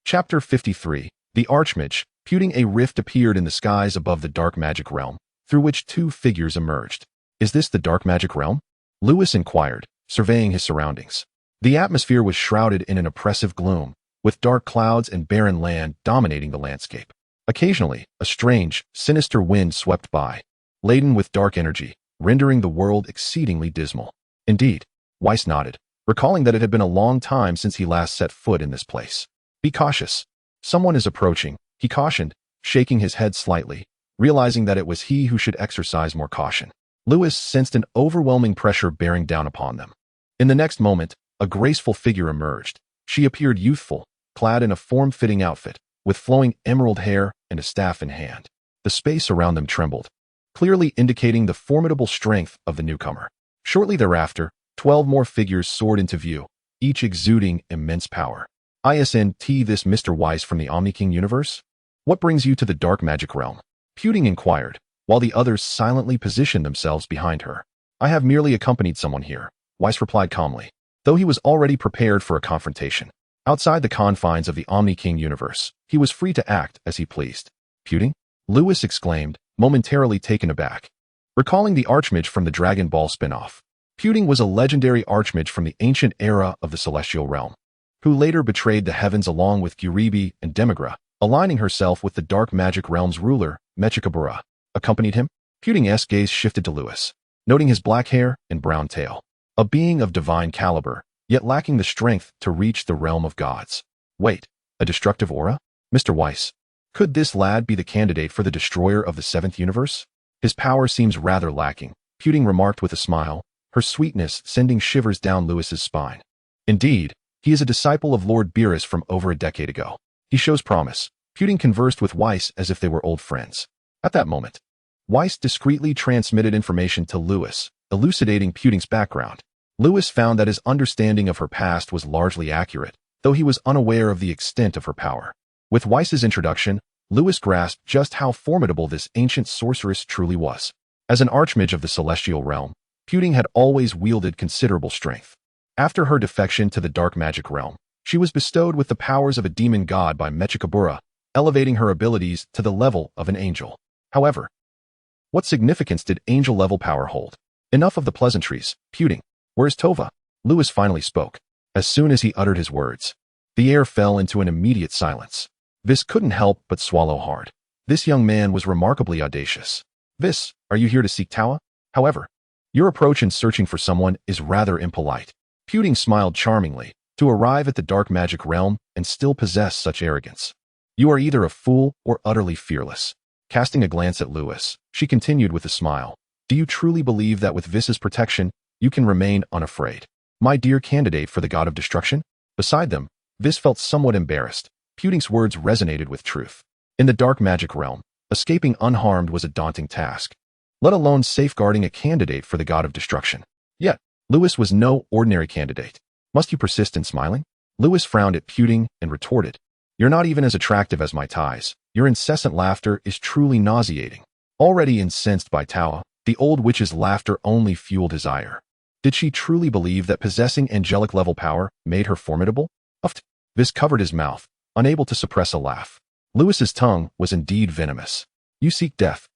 Chapter 53. The Archmage. Puting a rift appeared in the skies above the dark magic realm, through which two figures emerged. "Is this the dark magic realm?" Lewis inquired, surveying his surroundings. The atmosphere was shrouded in an oppressive gloom, with dark clouds and barren land dominating the landscape. Occasionally, a strange, sinister wind swept by, laden with dark energy, rendering the world exceedingly dismal. Indeed, Weiss nodded, recalling that it had been a long time since he last set foot in this place. "Be cautious. Someone is approaching," he cautioned, shaking his head slightly, realizing that it was he who should exercise more caution. Lewis sensed an overwhelming pressure bearing down upon them. In the next moment, a graceful figure emerged. She appeared youthful, clad in a form-fitting outfit, with flowing emerald hair and a staff in hand. The space around them trembled, clearly indicating the formidable strength of the newcomer. Shortly thereafter, 12 more figures soared into view, each exuding immense power. "Isn't this Mr. Weiss from the Omni King universe? What brings you to the dark magic realm?" Puting inquired, while the others silently positioned themselves behind her. "I have merely accompanied someone here," Weiss replied calmly, though he was already prepared for a confrontation. Outside the confines of the Omni King universe, he was free to act as he pleased. "Puting?" Lewis exclaimed, momentarily taken aback. Recalling the Archmage from the Dragon Ball spin-off, Puting was a legendary Archmage from the ancient era of the Celestial Realm, who later betrayed the heavens along with Gyuribi and Demigra, aligning herself with the dark magic realm's ruler, Mechikabura. Accompanied him? Puting's gaze shifted to Lewis, noting his black hair and brown tail. A being of divine caliber, yet lacking the strength to reach the realm of gods. Wait, a destructive aura? Mr. Weiss, could this lad be the candidate for the destroyer of the seventh universe? His power seems rather lacking, Puting remarked with a smile, her sweetness sending shivers down Lewis's spine. Indeed, he is a disciple of Lord Beerus from over a decade ago. He shows promise. Puting conversed with Weiss as if they were old friends. At that moment, Weiss discreetly transmitted information to Lewis, elucidating Puting's background. Lewis found that his understanding of her past was largely accurate, though he was unaware of the extent of her power. With Weiss's introduction, Lewis grasped just how formidable this ancient sorceress truly was. As an archmage of the celestial realm, Puting had always wielded considerable strength. After her defection to the dark magic realm, she was bestowed with the powers of a demon god by Mechikabura, elevating her abilities to the level of an angel. However, what significance did angel-level power hold? Enough of the pleasantries, Puting. Where's Tova? Lewis finally spoke. As soon as he uttered his words, the air fell into an immediate silence. Vis couldn't help but swallow hard. This young man was remarkably audacious. Vis, are you here to seek Tawa? However, your approach in searching for someone is rather impolite. Puting smiled charmingly. To arrive at the dark magic realm and still possess such arrogance. You are either a fool or utterly fearless. Casting a glance at Lewis, she continued with a smile. Do you truly believe that with Vis's protection, you can remain unafraid? My dear candidate for the God of Destruction? Beside them, Vis felt somewhat embarrassed. Puting's words resonated with truth. In the dark magic realm, escaping unharmed was a daunting task, let alone safeguarding a candidate for the God of Destruction. Yet, Lewis was no ordinary candidate. Must you persist in smiling? Lewis frowned at Puting and retorted. You're not even as attractive as my ties. Your incessant laughter is truly nauseating. Already incensed by Tawa, the old witch's laughter only fueled his ire. Did she truly believe that possessing angelic-level power made her formidable? Uft. Vis covered his mouth, unable to suppress a laugh. Lewis's tongue was indeed venomous. You seek death.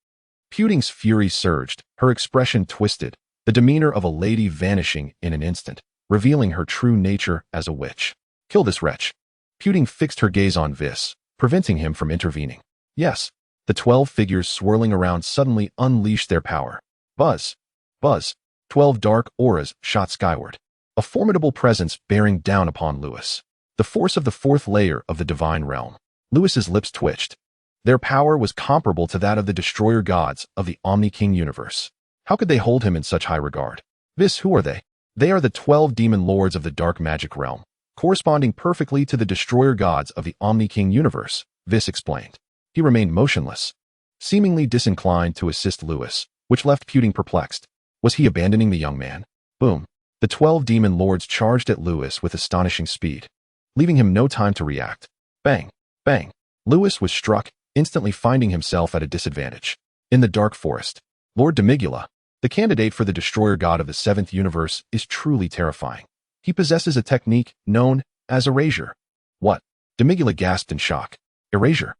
Puting's fury surged, her expression twisted, the demeanor of a lady vanishing in an instant, revealing her true nature as a witch. Kill this wretch. Puting fixed her gaze on Vis, preventing him from intervening. Yes, the 12 figures swirling around suddenly unleashed their power. Buzz. Buzz. 12 dark auras shot skyward. a formidable presence bearing down upon Lewis. The force of the fourth layer of the divine realm. Lewis's lips twitched. Their power was comparable to that of the destroyer gods of the Omni-King universe. How could they hold him in such high regard? Who are they? They are the 12 demon lords of the dark magic realm, corresponding perfectly to the destroyer gods of the Omni-King universe, explained. He remained motionless, seemingly disinclined to assist Lewis, which left Putin perplexed. Was he abandoning the young man? Boom. The 12 demon lords charged at Lewis with astonishing speed, leaving him no time to react. Bang! Bang! Lewis was struck, instantly finding himself at a disadvantage. In the dark forest, Lord Demigula, the candidate for the destroyer god of the 7th universe, is truly terrifying. He possesses a technique known as erasure. What? Demigula gasped in shock. Erasure?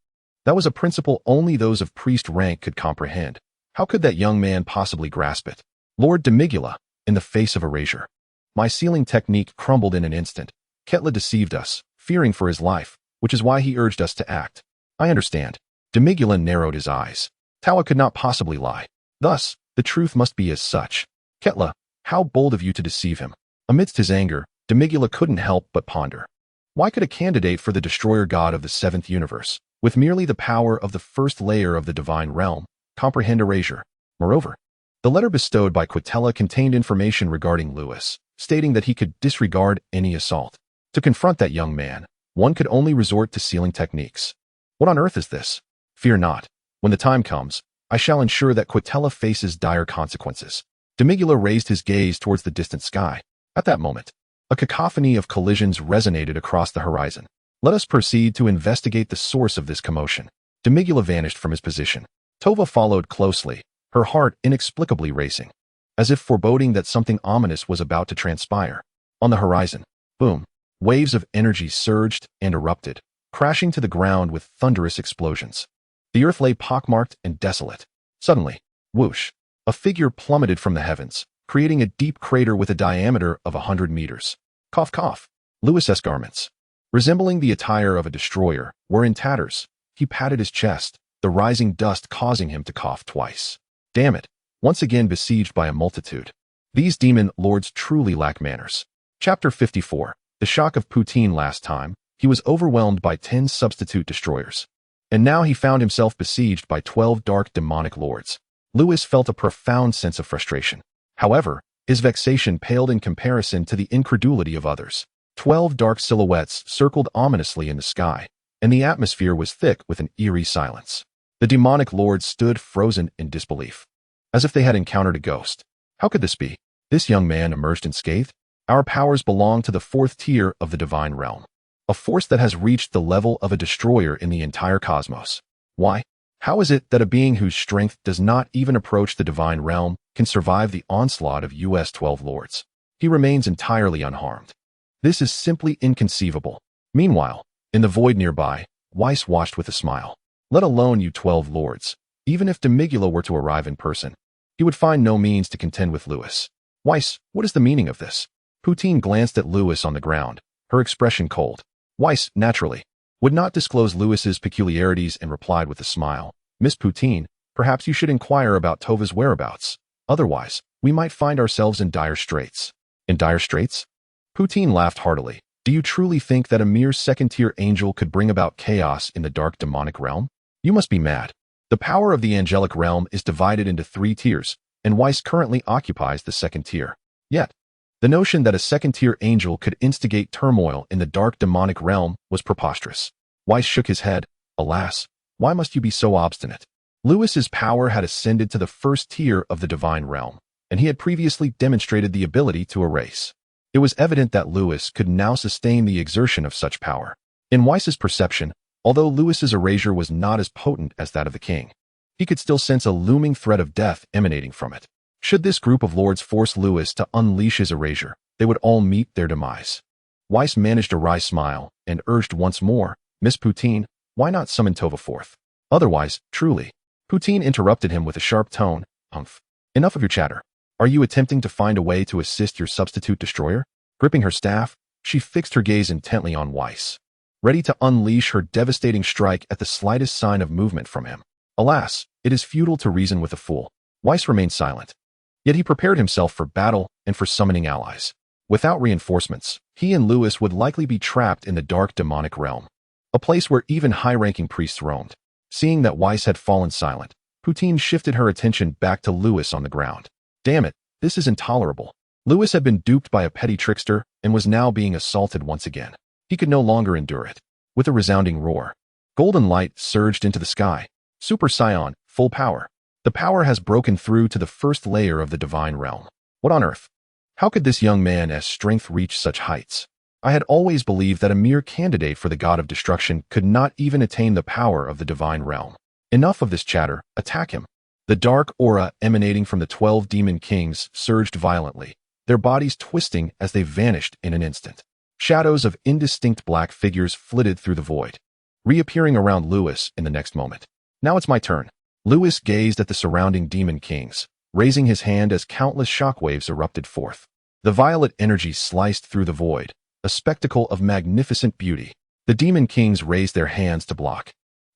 That was a principle only those of priest rank could comprehend. How could that young man possibly grasp it? Lord Demigula, in the face of erasure. My sealing technique crumbled in an instant. Ketla deceived us, fearing for his life, which is why he urged us to act. I understand. Demigula narrowed his eyes. Tawa could not possibly lie. Thus, the truth must be as such. Ketla, how bold of you to deceive him. Amidst his anger, Demigula couldn't help but ponder. Why could a candidate for the destroyer god of the 7th universe, with merely the power of the first layer of the divine realm, comprehend erasure? Moreover, the letter bestowed by Quitella contained information regarding Lewis, stating that he could disregard any assault. To confront that young man, one could only resort to sealing techniques. What on earth is this? Fear not. When the time comes, I shall ensure that Quitella faces dire consequences. Demigula raised his gaze towards the distant sky. At that moment, a cacophony of collisions resonated across the horizon. Let us proceed to investigate the source of this commotion. Demigula vanished from his position. Tova followed closely, her heart inexplicably racing, as if foreboding that something ominous was about to transpire. On the horizon, boom, waves of energy surged and erupted, crashing to the ground with thunderous explosions. The earth lay pockmarked and desolate. Suddenly, whoosh, a figure plummeted from the heavens, creating a deep crater with a diameter of 100 meters. Cough, cough. Lewis's garments, resembling the attire of a destroyer, were in tatters. He patted his chest, the rising dust causing him to cough twice. Damn it, once again besieged by a multitude. These demon lords truly lack manners. Chapter 54. The shock of Putin. Last time, he was overwhelmed by 10 substitute destroyers. And now he found himself besieged by 12 dark demonic lords. Lewis felt a profound sense of frustration. However, his vexation paled in comparison to the incredulity of others. 12 dark silhouettes circled ominously in the sky, and the atmosphere was thick with an eerie silence. The demonic lords stood frozen in disbelief, as if they had encountered a ghost. How could this be? This young man emerged unscathed? Our powers belong to the 4th tier of the divine realm, a force that has reached the level of a destroyer in the entire cosmos. Why? How is it that a being whose strength does not even approach the divine realm can survive the onslaught of US 12 lords? He remains entirely unharmed. This is simply inconceivable. Meanwhile, in the void nearby, Weiss watched with a smile. Let alone you 12 lords. Even if Demigula were to arrive in person, he would find no means to contend with Lewis. Weiss, what is the meaning of this? Putin glanced at Lewis on the ground, her expression cold. Weiss, naturally, would not disclose Lewis's peculiarities and replied with a smile. Miss Putin, perhaps you should inquire about Tova's whereabouts. Otherwise, we might find ourselves in dire straits. In dire straits? Putin laughed heartily. Do you truly think that a mere 2nd-tier angel could bring about chaos in the dark demonic realm? You must be mad. The power of the angelic realm is divided into 3 tiers, and Weiss currently occupies the 2nd tier. Yet, the notion that a 2nd-tier angel could instigate turmoil in the dark demonic realm was preposterous. Weiss shook his head. Alas, why must you be so obstinate? Lewis's power had ascended to the 1st tier of the divine realm, and he had previously demonstrated the ability to erase. It was evident that Lewis could now sustain the exertion of such power. In Weiss's perception, although Lewis's erasure was not as potent as that of the king, he could still sense a looming threat of death emanating from it. Should this group of lords force Lewis to unleash his erasure, they would all meet their demise. Weiss managed a wry smile and urged once more, Miss Putin, why not summon Tova forth? Otherwise, truly. Putin interrupted him with a sharp tone. Humph. Enough of your chatter. Are you attempting to find a way to assist your substitute destroyer? Gripping her staff, she fixed her gaze intently on Weiss, ready to unleash her devastating strike at the slightest sign of movement from him. Alas, it is futile to reason with a fool. Weiss remained silent. Yet he prepared himself for battle and for summoning allies. Without reinforcements, he and Lewis would likely be trapped in the dark demonic realm, a place where even high-ranking priests roamed. Seeing that Weiss had fallen silent, Poutine shifted her attention back to Lewis on the ground. Damn it, this is intolerable. Lewis had been duped by a petty trickster and was now being assaulted once again. He could no longer endure it. With a resounding roar, golden light surged into the sky. Super Saiyan, full power. The power has broken through to the first layer of the divine realm. What on earth? How could this young man's strength reach such heights? I had always believed that a mere candidate for the God of Destruction could not even attain the power of the divine realm. Enough of this chatter, attack him. The dark aura emanating from the 12 demon kings surged violently, their bodies twisting as they vanished in an instant. Shadows of indistinct black figures flitted through the void, reappearing around Lewis in the next moment. Now it's my turn. Lewis gazed at the surrounding demon kings, raising his hand as countless shockwaves erupted forth. The violet energy sliced through the void, a spectacle of magnificent beauty. The demon kings raised their hands to block.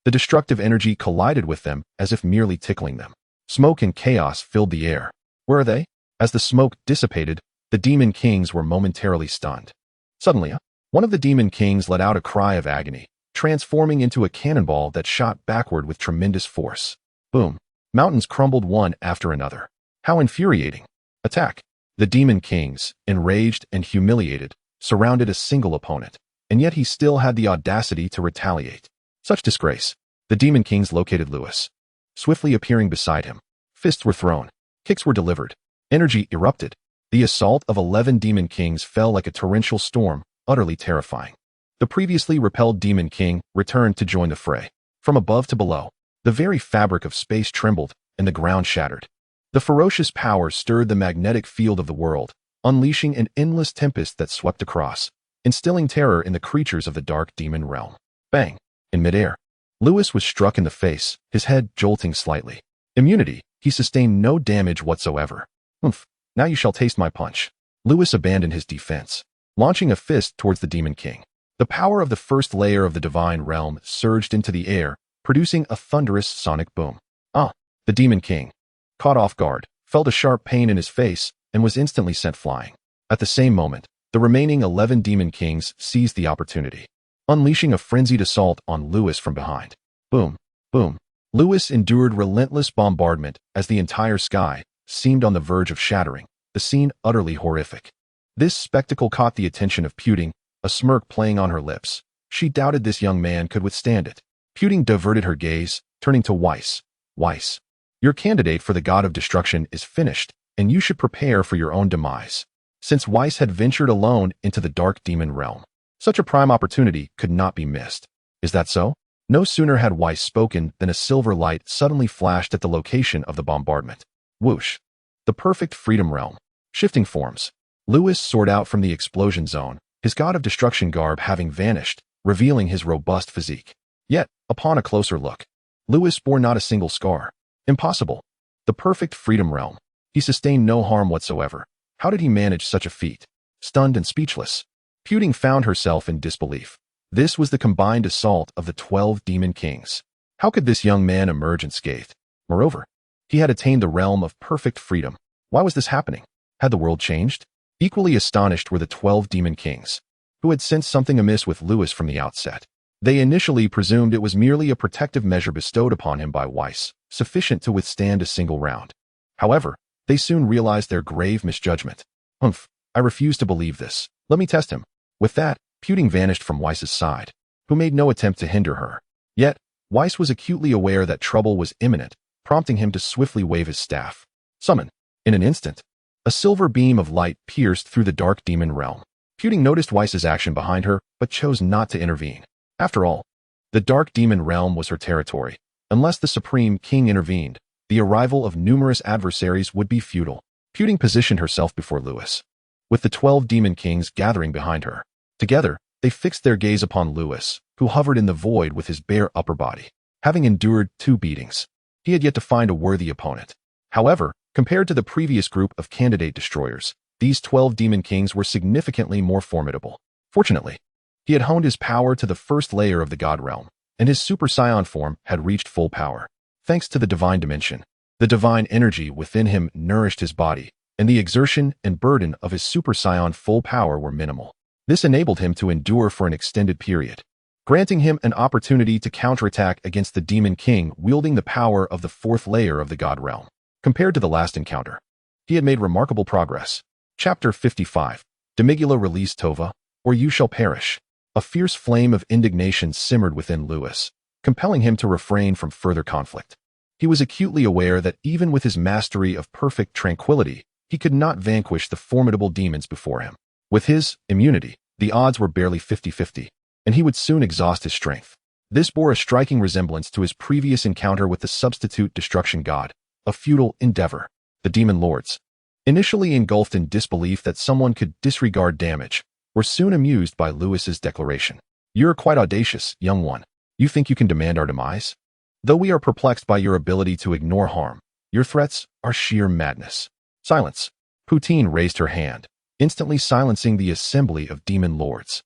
The destructive energy collided with them as if merely tickling them. Smoke and chaos filled the air. Where are they? As the smoke dissipated, the demon kings were momentarily stunned. Suddenly, one of the demon kings let out a cry of agony, transforming into a cannonball that shot backward with tremendous force. Boom. Mountains crumbled one after another. How infuriating. Attack. The demon kings, enraged and humiliated, surrounded a single opponent, and yet he still had the audacity to retaliate. Such disgrace. The demon kings located Lewis, swiftly appearing beside him. Fists were thrown. Kicks were delivered. Energy erupted. The assault of 11 demon kings fell like a torrential storm, utterly terrifying. The previously repelled demon king returned to join the fray. From above to below, the very fabric of space trembled and the ground shattered. The ferocious power stirred the magnetic field of the world, unleashing an endless tempest that swept across, instilling terror in the creatures of the dark demon realm. Bang! In midair, Lewis was struck in the face, his head jolting slightly. Immunity, he sustained no damage whatsoever. Oomph, now you shall taste my punch. Lewis abandoned his defense, launching a fist towards the demon king. The power of the first layer of the divine realm surged into the air, producing a thunderous sonic boom. The demon king, caught off guard, felt a sharp pain in his face and was instantly sent flying. At the same moment, the remaining 11 demon kings seized the opportunity, unleashing a frenzied assault on Lewis from behind. Boom, boom. Lewis endured relentless bombardment as the entire sky seemed on the verge of shattering, the scene utterly horrific. This spectacle caught the attention of Puting, a smirk playing on her lips. She doubted this young man could withstand it. Puting diverted her gaze, turning to Weiss. Weiss, your candidate for the God of Destruction is finished, and you should prepare for your own demise. Since Weiss had ventured alone into the dark demon realm, such a prime opportunity could not be missed. Is that so? No sooner had Weiss spoken than a silver light suddenly flashed at the location of the bombardment. Whoosh. The perfect freedom realm. Shifting forms. Lewis soared out from the explosion zone, his God of Destruction garb having vanished, revealing his robust physique. Yet, upon a closer look, Lewis bore not a single scar. Impossible. The perfect freedom realm. He sustained no harm whatsoever. How did he manage such a feat? Stunned and speechless, Puting found herself in disbelief. This was the combined assault of the 12 demon kings. How could this young man emerge unscathed? Moreover, he had attained the realm of perfect freedom. Why was this happening? Had the world changed? Equally astonished were the 12 demon kings, who had sensed something amiss with Lewis from the outset. They initially presumed it was merely a protective measure bestowed upon him by Weiss, sufficient to withstand a single round. However, they soon realized their grave misjudgment. Humph, I refuse to believe this. Let me test him. With that, Puting vanished from Weiss's side, who made no attempt to hinder her. Yet, Weiss was acutely aware that trouble was imminent, prompting him to swiftly wave his staff. Summon. In an instant, a silver beam of light pierced through the dark demon realm. Puting noticed Weiss's action behind her, but chose not to intervene. After all, the dark demon realm was her territory. Unless the Supreme King intervened, the arrival of numerous adversaries would be futile. Puting positioned herself before Lewis, with the 12 demon kings gathering behind her. Together, they fixed their gaze upon Lewis, who hovered in the void with his bare upper body. Having endured 2 beatings, he had yet to find a worthy opponent. However, compared to the previous group of candidate destroyers, these 12 demon kings were significantly more formidable. Fortunately, he had honed his power to the first layer of the God realm, and his Super Saiyan form had reached full power. Thanks to the divine dimension, the divine energy within him nourished his body, and the exertion and burden of his Super Saiyan full power were minimal. This enabled him to endure for an extended period, granting him an opportunity to counterattack against the Demon King wielding the power of the fourth layer of the God Realm. Compared to the last encounter, he had made remarkable progress. Chapter 55. Demigula released Tova, or you shall perish. A fierce flame of indignation simmered within Lewis, compelling him to refrain from further conflict. He was acutely aware that even with his mastery of perfect tranquility, he could not vanquish the formidable demons before him. With his immunity, the odds were barely 50-50, and he would soon exhaust his strength. This bore a striking resemblance to his previous encounter with the substitute destruction god, a futile endeavor. The demon lords, initially engulfed in disbelief that someone could disregard damage, were soon amused by Lewis's declaration. You're quite audacious, young one. You think you can demand our demise? Though we are perplexed by your ability to ignore harm, your threats are sheer madness. Silence. Poutine raised her hand, instantly silencing the assembly of demon lords.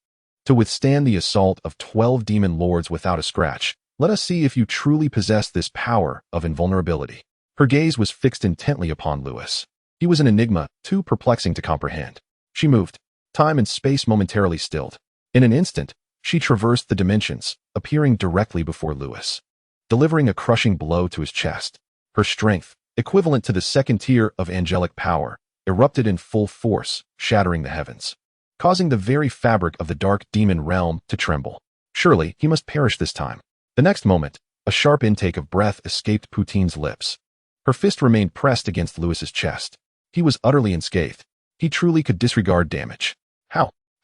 To withstand the assault of 12 demon lords without a scratch, let us see if you truly possess this power of invulnerability. Her gaze was fixed intently upon Lewis. He was an enigma too perplexing to comprehend. She moved. Time and space momentarily stilled. In an instant, she traversed the dimensions, appearing directly before Lewis, delivering a crushing blow to his chest. Her strength, equivalent to the second tier of angelic power, erupted in full force, shattering the heavens, causing the very fabric of the dark demon realm to tremble. Surely, he must perish this time. The next moment, a sharp intake of breath escaped Poutine's lips. Her fist remained pressed against Lewis's chest. He was utterly unscathed. He truly could disregard damage.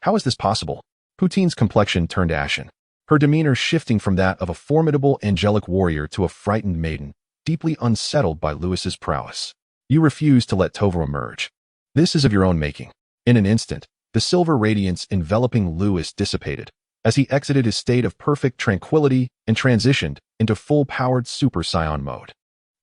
How is this possible? Poutine's complexion turned ashen, her demeanor shifting from that of a formidable angelic warrior to a frightened maiden, deeply unsettled by Lewis's prowess. You refuse to let Tova emerge. This is of your own making. In an instant, the silver radiance enveloping Lewis dissipated, as he exited his state of perfect tranquility and transitioned into full-powered Super Saiyan mode.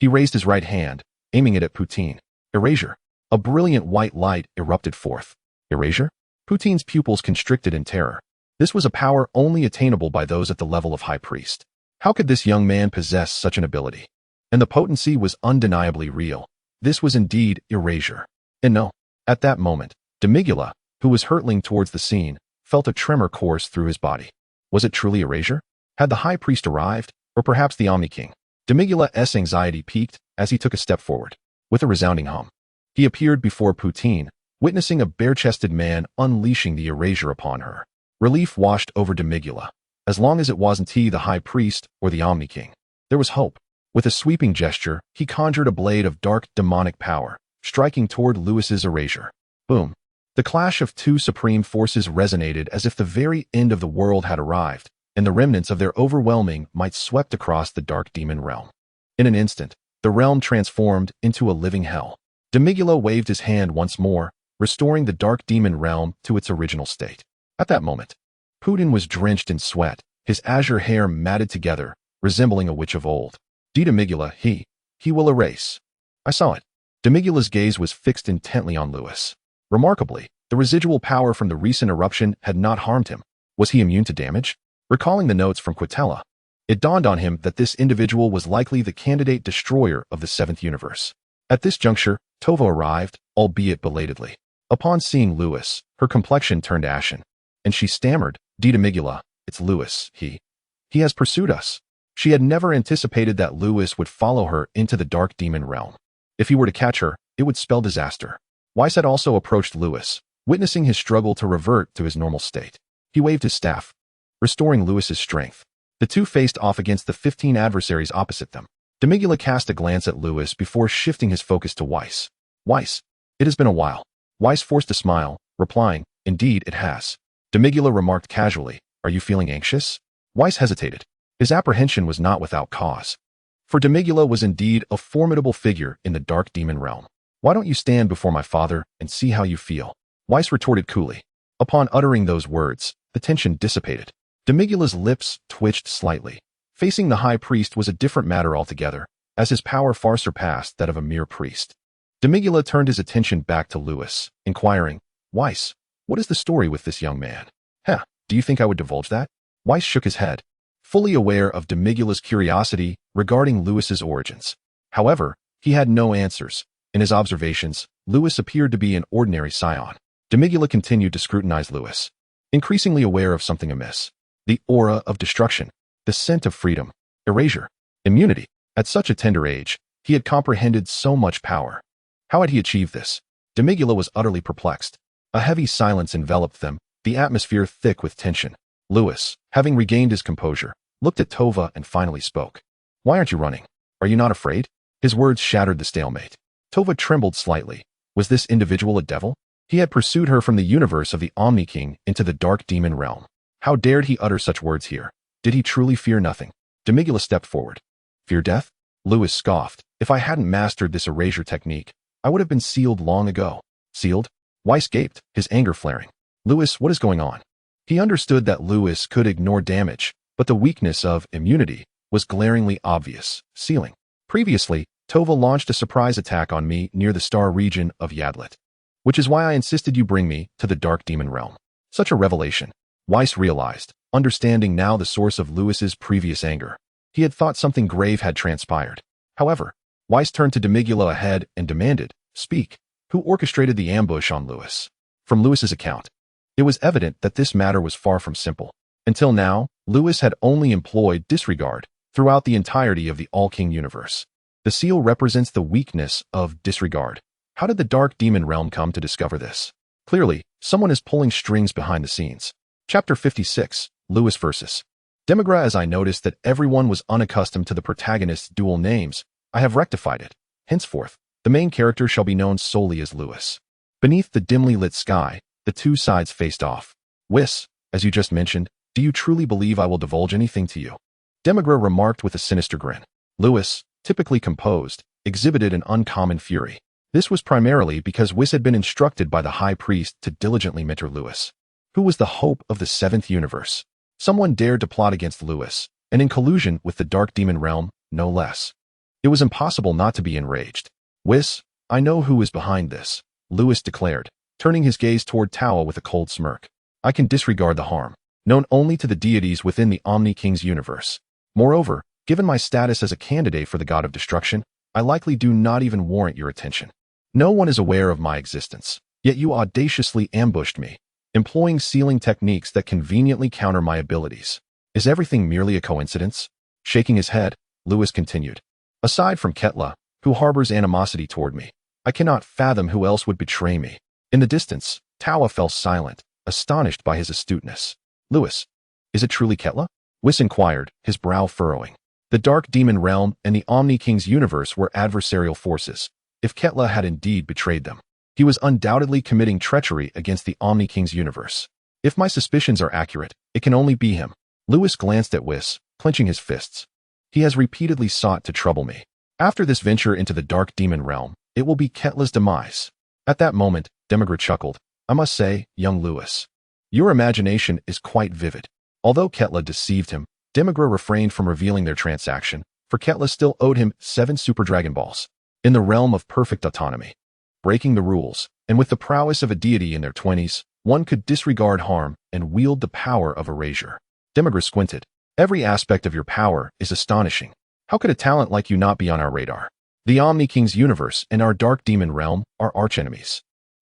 He raised his right hand, aiming it at Poutine. Erasure. A brilliant white light erupted forth. Erasure? Poutine's pupils constricted in terror. This was a power only attainable by those at the level of High Priest. How could this young man possess such an ability? And the potency was undeniably real. This was indeed erasure. And no, at that moment, Demigula, who was hurtling towards the scene, felt a tremor course through his body. Was it truly erasure? Had the High Priest arrived, or perhaps the Omni King? Demigula's anxiety peaked as he took a step forward. With a resounding hum, he appeared before Poutine, witnessing a bare-chested man unleashing the erasure upon her. Relief washed over Demigula. As long as it wasn't he, the High Priest, or the Omni King, there was hope. With a sweeping gesture, he conjured a blade of dark demonic power, striking toward Lewis's erasure. Boom. The clash of two supreme forces resonated as if the very end of the world had arrived, and the remnants of their overwhelming might swept across the dark demon realm. In an instant, the realm transformed into a living hell. Demigula waved his hand once more, restoring the dark demon realm to its original state. At that moment, Poutine was drenched in sweat, his azure hair matted together, resembling a witch of old. Demigula, he will erase. I saw it. Demigula's gaze was fixed intently on Lewis. Remarkably, the residual power from the recent eruption had not harmed him. Was he immune to damage? Recalling the notes from Quitella, it dawned on him that this individual was likely the candidate destroyer of the seventh universe. At this juncture, Tova arrived, albeit belatedly. Upon seeing Lewis, her complexion turned ashen, and she stammered, Demigula, it's Lewis, he has pursued us. She had never anticipated that Lewis would follow her into the dark demon realm. If he were to catch her, it would spell disaster. Weiss had also approached Lewis, witnessing his struggle to revert to his normal state. He waved his staff, restoring Lewis's strength. The two faced off against the 15 adversaries opposite them. Demigula cast a glance at Lewis before shifting his focus to Weiss. Weiss, it has been a while. Weiss forced a smile, replying, indeed it has. Demigula remarked casually, are you feeling anxious? Weiss hesitated. His apprehension was not without cause. For Demigula was indeed a formidable figure in the dark demon realm. Why don't you stand before my father and see how you feel? Weiss retorted coolly. Upon uttering those words, the tension dissipated. Demigula's lips twitched slightly. Facing the High Priest was a different matter altogether, as his power far surpassed that of a mere priest. Demigula turned his attention back to Lewis, inquiring, Weiss, what is the story with this young man? Do you think I would divulge that? Weiss shook his head, fully aware of Demigula's curiosity regarding Lewis's origins. However, he had no answers, In his observations, Lewis appeared to be an ordinary Saiyan. Demigula continued to scrutinize Lewis, increasingly aware of something amiss. The aura of destruction, the scent of freedom, erasure, immunity. At such a tender age, he had comprehended so much power. How had he achieved this? Demigula was utterly perplexed. A heavy silence enveloped them, the atmosphere thick with tension. Lewis, having regained his composure, looked at Tova and finally spoke. "Why aren't you running? Are you not afraid?" His words shattered the stalemate. Tova trembled slightly. Was this individual a devil? He had pursued her from the universe of the Omni King into the dark demon realm. How dared he utter such words here? Did he truly fear nothing? Demigula stepped forward. "Fear death?" Lewis scoffed. "If I hadn't mastered this erasure technique, I would have been sealed long ago." "Sealed?" Weiss gaped, his anger flaring. "Lewis, what is going on?" He understood that Lewis could ignore damage, but the weakness of immunity was glaringly obvious. Sealing. Previously, Tova launched a surprise attack on me near the star region of Yadlit, which is why I insisted you bring me to the dark demon realm. Such a revelation. Weiss realized, understanding now the source of Lewis's previous anger. He had thought something grave had transpired. However, Weiss turned to Demigula ahead and demanded, "Speak. Who orchestrated the ambush on Lewis?" From Lewis's account, it was evident that this matter was far from simple. Until now, Lewis had only employed disregard throughout the entirety of the All-King universe. The seal represents the weakness of disregard. How did the dark demon realm come to discover this? Clearly, someone is pulling strings behind the scenes. Chapter 56, Lewis vs. Demigra. As I noticed that everyone was unaccustomed to the protagonist's dual names, I have rectified it. Henceforth, the main character shall be known solely as Lewis. Beneath the dimly lit sky, the two sides faced off. "Whis, as you just mentioned, do you truly believe I will divulge anything to you?" Demigra remarked with a sinister grin. Lewis, typically composed, exhibited an uncommon fury. This was primarily because Whis had been instructed by the High Priest to diligently mentor Lewis, who was the hope of the seventh universe. Someone dared to plot against Lewis, and in collusion with the dark demon realm, no less. It was impossible not to be enraged. "Whis, I know who is behind this," Lewis declared, turning his gaze toward Tawa with a cold smirk. "I can disregard the harm, known only to the deities within the Omni King's universe. Moreover, given my status as a candidate for the God of Destruction, I likely do not even warrant your attention. No one is aware of my existence, yet you audaciously ambushed me, employing sealing techniques that conveniently counter my abilities. Is everything merely a coincidence?" Shaking his head, Lewis continued. "Aside from Ketla, who harbors animosity toward me, I cannot fathom who else would betray me." In the distance, Tawa fell silent, astonished by his astuteness. "Lewis, is it truly Ketla?" Whis inquired, his brow furrowing. The Dark Demon Realm and the Omni King's universe were adversarial forces. If Ketla had indeed betrayed them, he was undoubtedly committing treachery against the Omni King's universe. If my suspicions are accurate, it can only be him. Lewis glanced at Whis, clenching his fists. He has repeatedly sought to trouble me. After this venture into the Dark Demon Realm, it will be Ketla's demise. At that moment, Demigra chuckled. "I must say, young Lewis, your imagination is quite vivid." Although Ketla deceived him, Demigra refrained from revealing their transaction, for Ketla still owed him 7 Super Dragon Balls. In the realm of perfect autonomy, breaking the rules, and with the prowess of a deity in their 20s, one could disregard harm and wield the power of erasure. Demigra squinted. "Every aspect of your power is astonishing. How could a talent like you not be on our radar? The Omni King's universe and our Dark Demon Realm are archenemies.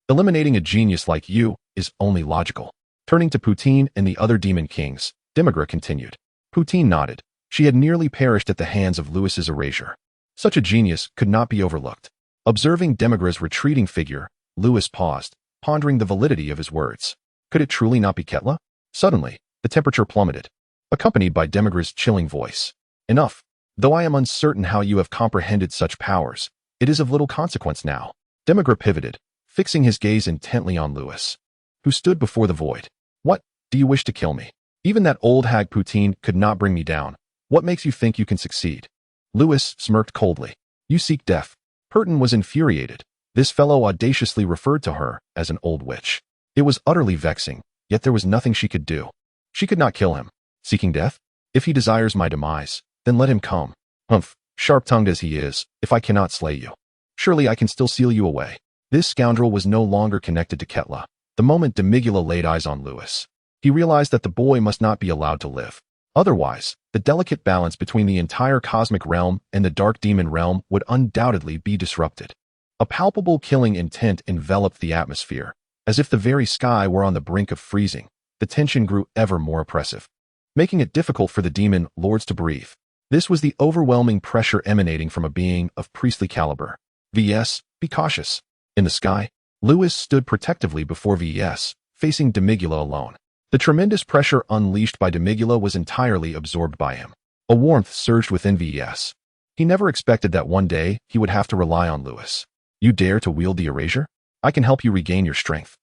Eliminating a genius like you is only logical." Turning to Poutine and the other Demon Kings, Demigra continued. Poutine nodded. She had nearly perished at the hands of Lewis's erasure. Such a genius could not be overlooked. Observing Demigra's retreating figure, Lewis paused, pondering the validity of his words. Could it truly not be Ketla? Suddenly, the temperature plummeted, accompanied by Demigra's chilling voice. "Enough. Though I am uncertain how you have comprehended such powers, it is of little consequence now." Demigra pivoted, fixing his gaze intently on Lewis, who stood before the void. "What, do you wish to kill me? Even that old hag Poutine could not bring me down. What makes you think you can succeed?" Lewis smirked coldly. "You seek death." Purton was infuriated. This fellow audaciously referred to her as an old witch. It was utterly vexing, yet there was nothing she could do. She could not kill him. Seeking death? If he desires my demise, then let him come. Humph, sharp-tongued as he is, if I cannot slay you, surely I can still seal you away. This scoundrel was no longer connected to Ketla. The moment Demigula laid eyes on Lewis, he realized that the boy must not be allowed to live. Otherwise, the delicate balance between the entire cosmic realm and the Dark Demon Realm would undoubtedly be disrupted. A palpable killing intent enveloped the atmosphere, as if the very sky were on the brink of freezing. The tension grew ever more oppressive, making it difficult for the demon lords to breathe. This was the overwhelming pressure emanating from a being of priestly caliber. VS, be cautious. In the sky, Lewis stood protectively before VS, facing Demigula alone. The tremendous pressure unleashed by Demigula was entirely absorbed by him. A warmth surged within VS. He never expected that one day he would have to rely on Lewis. You dare to wield the erasure? I can help you regain your strength.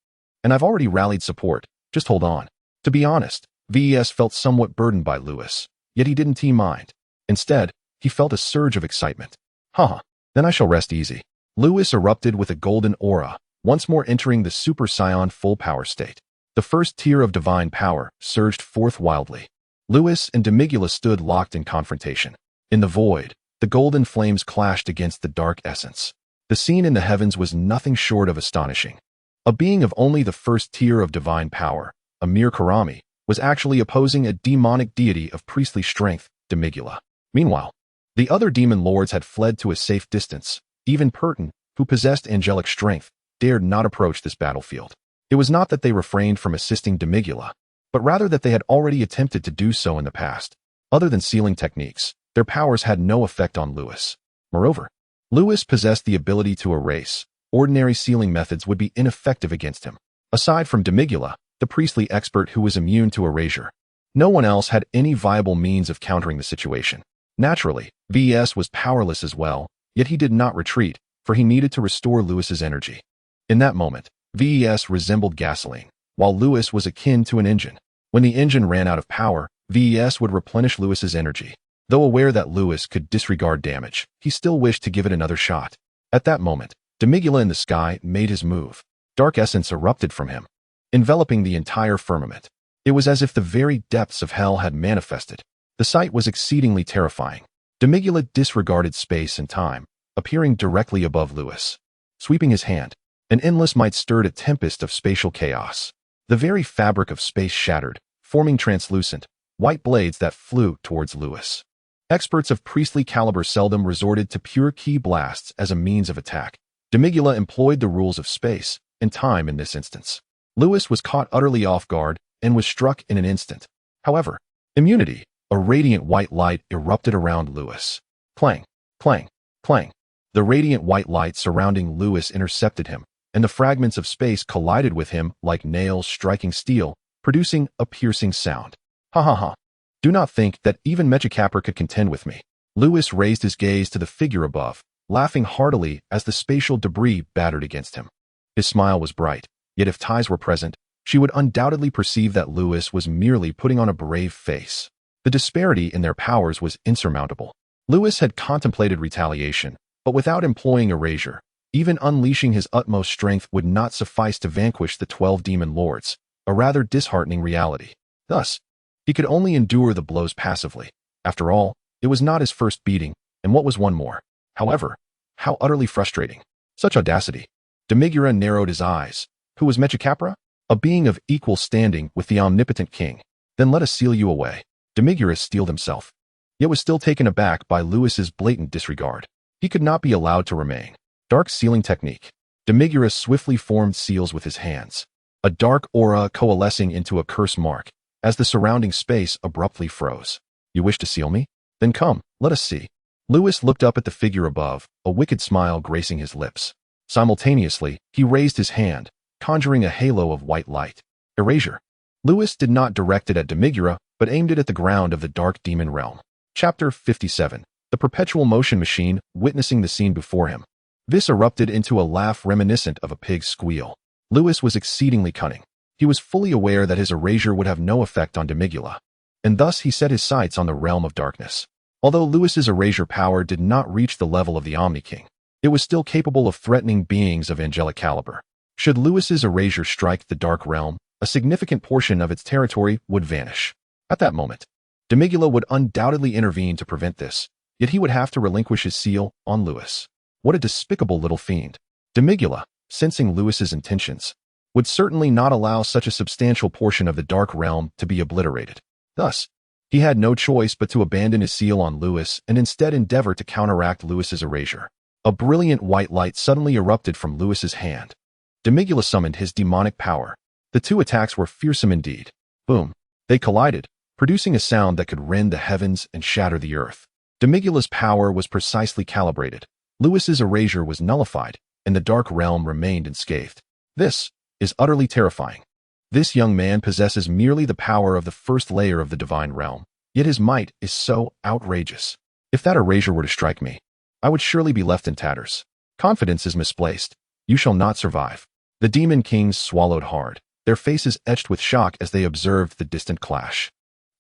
And I've already rallied support. Just hold on. To be honest, VS felt somewhat burdened by Lewis, yet he didn't mind. Instead, he felt a surge of excitement. Then I shall rest easy. Lewis erupted with a golden aura, once more entering the Super Saiyan full power state. The first tier of divine power surged forth wildly. Lewis and Demigula stood locked in confrontation. In the void, the golden flames clashed against the dark essence. The scene in the heavens was nothing short of astonishing. A being of only the first tier of divine power, a mere Karami, was actually opposing a demonic deity of priestly strength, Demigula. Meanwhile, the other demon lords had fled to a safe distance. Even Perton, who possessed angelic strength, dared not approach this battlefield. It was not that they refrained from assisting Demigula, but rather that they had already attempted to do so in the past. Other than sealing techniques, their powers had no effect on Lewis. Moreover, Lewis possessed the ability to erase. Ordinary sealing methods would be ineffective against him. Aside from Demigula, the priestly expert who was immune to erasure, no one else had any viable means of countering the situation. Naturally, VS was powerless as well, yet he did not retreat, for he needed to restore Lewis's energy. In that moment, VS resembled gasoline, while Lewis was akin to an engine. When the engine ran out of power, VS would replenish Lewis's energy. Though aware that Lewis could disregard damage, he still wished to give it another shot. At that moment, Demigula in the sky made his move. Dark essence erupted from him, enveloping the entire firmament. It was as if the very depths of hell had manifested. The sight was exceedingly terrifying. Demigula disregarded space and time, appearing directly above Lewis. Sweeping his hand, an endless might stirred a tempest of spatial chaos. The very fabric of space shattered, forming translucent, white blades that flew towards Lewis. Experts of priestly caliber seldom resorted to pure ki blasts as a means of attack. Demigula employed the rules of space and time in this instance. Lewis was caught utterly off guard and was struck in an instant. However, immunity, a radiant white light erupted around Lewis. Clang, clang, clang. The radiant white light surrounding Lewis intercepted him, and the fragments of space collided with him like nails striking steel, producing a piercing sound. Ha. Do not think that even Mechacapra could contend with me. Lewis raised his gaze to the figure above, laughing heartily as the spatial debris battered against him. His smile was bright, yet if Ties were present, she would undoubtedly perceive that Lewis was merely putting on a brave face. The disparity in their powers was insurmountable. Lewis had contemplated retaliation, but without employing erasure, even unleashing his utmost strength would not suffice to vanquish the 12 demon lords, a rather disheartening reality. Thus, he could only endure the blows passively. After all, it was not his first beating, and what was one more? However, how utterly frustrating. Such audacity. Demigura narrowed his eyes. Who was Mechacapra? A being of equal standing with the omnipotent king. Then let us seal you away. Demigura steeled himself, yet was still taken aback by Lewis's blatant disregard. He could not be allowed to remain. Dark sealing technique. Demigura swiftly formed seals with his hands, a dark aura coalescing into a curse mark, as the surrounding space abruptly froze. You wish to seal me? Then come, let us see. Lewis looked up at the figure above, a wicked smile gracing his lips. Simultaneously, he raised his hand, conjuring a halo of white light. Erasure. Lewis did not direct it at Demigura, but aimed it at the ground of the dark demon realm. Chapter 57. The perpetual motion machine, witnessing the scene before him. This erupted into a laugh reminiscent of a pig's squeal. Lewis was exceedingly cunning. He was fully aware that his erasure would have no effect on Demigula, and thus he set his sights on the realm of darkness. Although Lewis's erasure power did not reach the level of the Omni King, it was still capable of threatening beings of angelic caliber. Should Lewis's erasure strike the dark realm, a significant portion of its territory would vanish. At that moment, Demigula would undoubtedly intervene to prevent this, yet he would have to relinquish his seal on Lewis. What a despicable little fiend. Demigula, sensing Lewis's intentions, would certainly not allow such a substantial portion of the dark realm to be obliterated. Thus, he had no choice but to abandon his seal on Lewis and instead endeavor to counteract Lewis's erasure. A brilliant white light suddenly erupted from Lewis's hand. Demigula summoned his demonic power. The two attacks were fearsome indeed. Boom. They collided, producing a sound that could rend the heavens and shatter the earth. Demigula's power was precisely calibrated. Lewis's erasure was nullified, and the dark realm remained unscathed. This is utterly terrifying. This young man possesses merely the power of the first layer of the divine realm, yet his might is so outrageous. If that erasure were to strike me, I would surely be left in tatters. Confidence is misplaced. You shall not survive. The demon kings swallowed hard, their faces etched with shock as they observed the distant clash.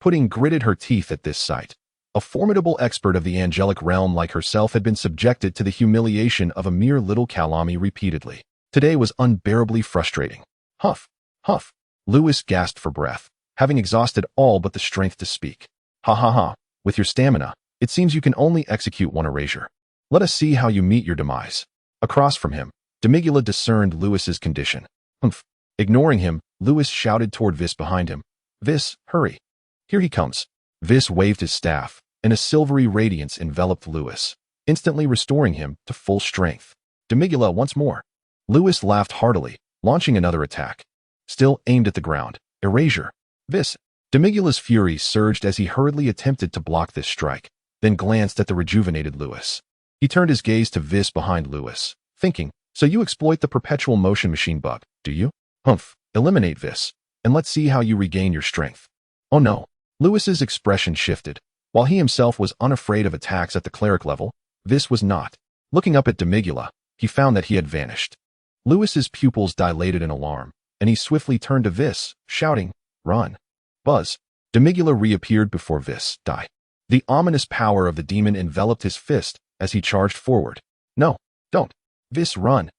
Pudding gritted her teeth at this sight. A formidable expert of the angelic realm like herself had been subjected to the humiliation of a mere little Kalami repeatedly. Today was unbearably frustrating. Huff, huff. Lewis gasped for breath, having exhausted all but the strength to speak. Ha ha ha. With your stamina, it seems you can only execute one erasure. Let us see how you meet your demise. Across from him, Demigula discerned Lewis's condition. Humph. Ignoring him, Lewis shouted toward Vis behind him. Vis, hurry. Here he comes. Vis waved his staff, and a silvery radiance enveloped Lewis, instantly restoring him to full strength. Demigula once more. Lewis laughed heartily, launching another attack. Still aimed at the ground. Erasure. Vis. Demigula's fury surged as he hurriedly attempted to block this strike, then glanced at the rejuvenated Lewis. He turned his gaze to Vis behind Lewis, thinking, so you exploit the perpetual motion machine bug, do you? Humph. Eliminate Vis, and let's see how you regain your strength. Oh no. Lewis's expression shifted. While he himself was unafraid of attacks at the cleric level, Vis was not. Looking up at Demigula, he found that he had vanished. Lewis's pupils dilated in alarm, and he swiftly turned to Vis, shouting, Run. Buzz. Demigula reappeared before Vis. Die. The ominous power of the demon enveloped his fist as he charged forward. No, don't. Vis, run.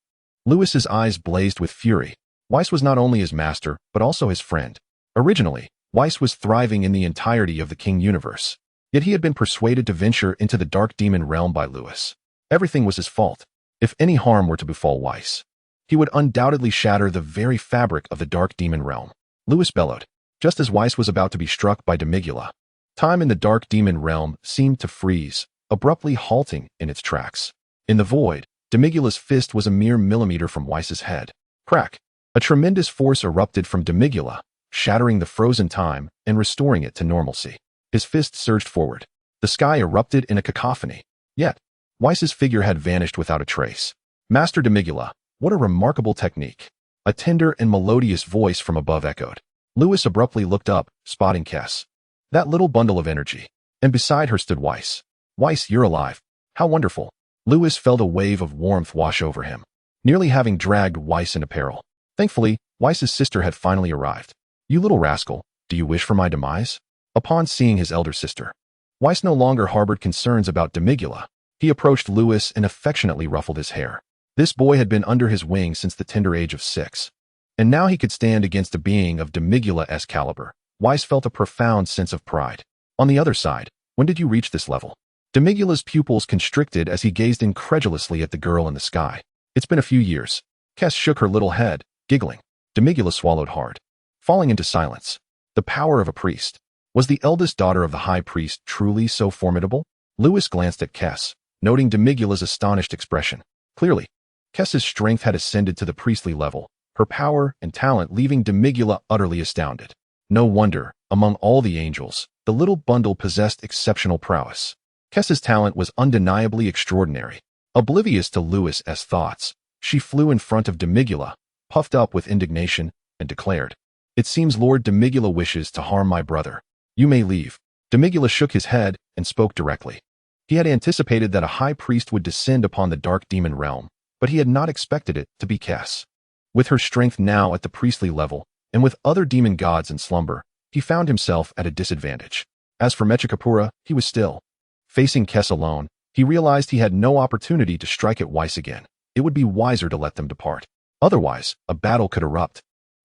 Lewis's eyes blazed with fury. Weiss was not only his master, but also his friend. Originally, Weiss was thriving in the entirety of the King universe. Yet he had been persuaded to venture into the dark demon realm by Lewis. Everything was his fault. If any harm were to befall Weiss, he would undoubtedly shatter the very fabric of the dark demon realm. Lewis bellowed, just as Weiss was about to be struck by Demigula. Time in the dark demon realm seemed to freeze, abruptly halting in its tracks. In the void, Demigula's fist was a mere millimeter from Weiss's head. Crack! A tremendous force erupted from Demigula, shattering the frozen time and restoring it to normalcy. His fist surged forward. The sky erupted in a cacophony. Yet, Weiss's figure had vanished without a trace. Master Demigula, what a remarkable technique. A tender and melodious voice from above echoed. Lewis abruptly looked up, spotting Kess. That little bundle of energy. And beside her stood Weiss. Weiss, you're alive. How wonderful. Lewis felt a wave of warmth wash over him, nearly having dragged Weiss into peril. Thankfully, Weiss's sister had finally arrived. You little rascal, do you wish for my demise? Upon seeing his elder sister, Weiss no longer harbored concerns about Demigula. He approached Lewis and affectionately ruffled his hair. This boy had been under his wing since the tender age of 6. And now he could stand against a being of Demigula-esque caliber. Weiss felt a profound sense of pride. On the other side, when did you reach this level? Demigula's pupils constricted as he gazed incredulously at the girl in the sky. It's been a few years. Kess shook her little head, giggling. Demigula swallowed hard, falling into silence. The power of a priest. Was the eldest daughter of the high priest truly so formidable? Lewis glanced at Kess, noting Demigula's astonished expression. Clearly, Kess's strength had ascended to the priestly level, her power and talent leaving Demigula utterly astounded. No wonder, among all the angels, the little bundle possessed exceptional prowess. Kess's talent was undeniably extraordinary. Oblivious to Lewis's thoughts, she flew in front of Demigula, puffed up with indignation, and declared, It seems Lord Demigula wishes to harm my brother. You may leave. Demigula shook his head and spoke directly. He had anticipated that a high priest would descend upon the dark demon realm, but he had not expected it to be Kess. With her strength now at the priestly level, and with other demon gods in slumber, he found himself at a disadvantage. As for Mechikapura, he was still. Facing Kess alone, he realized he had no opportunity to strike at Weiss again. It would be wiser to let them depart. Otherwise, a battle could erupt,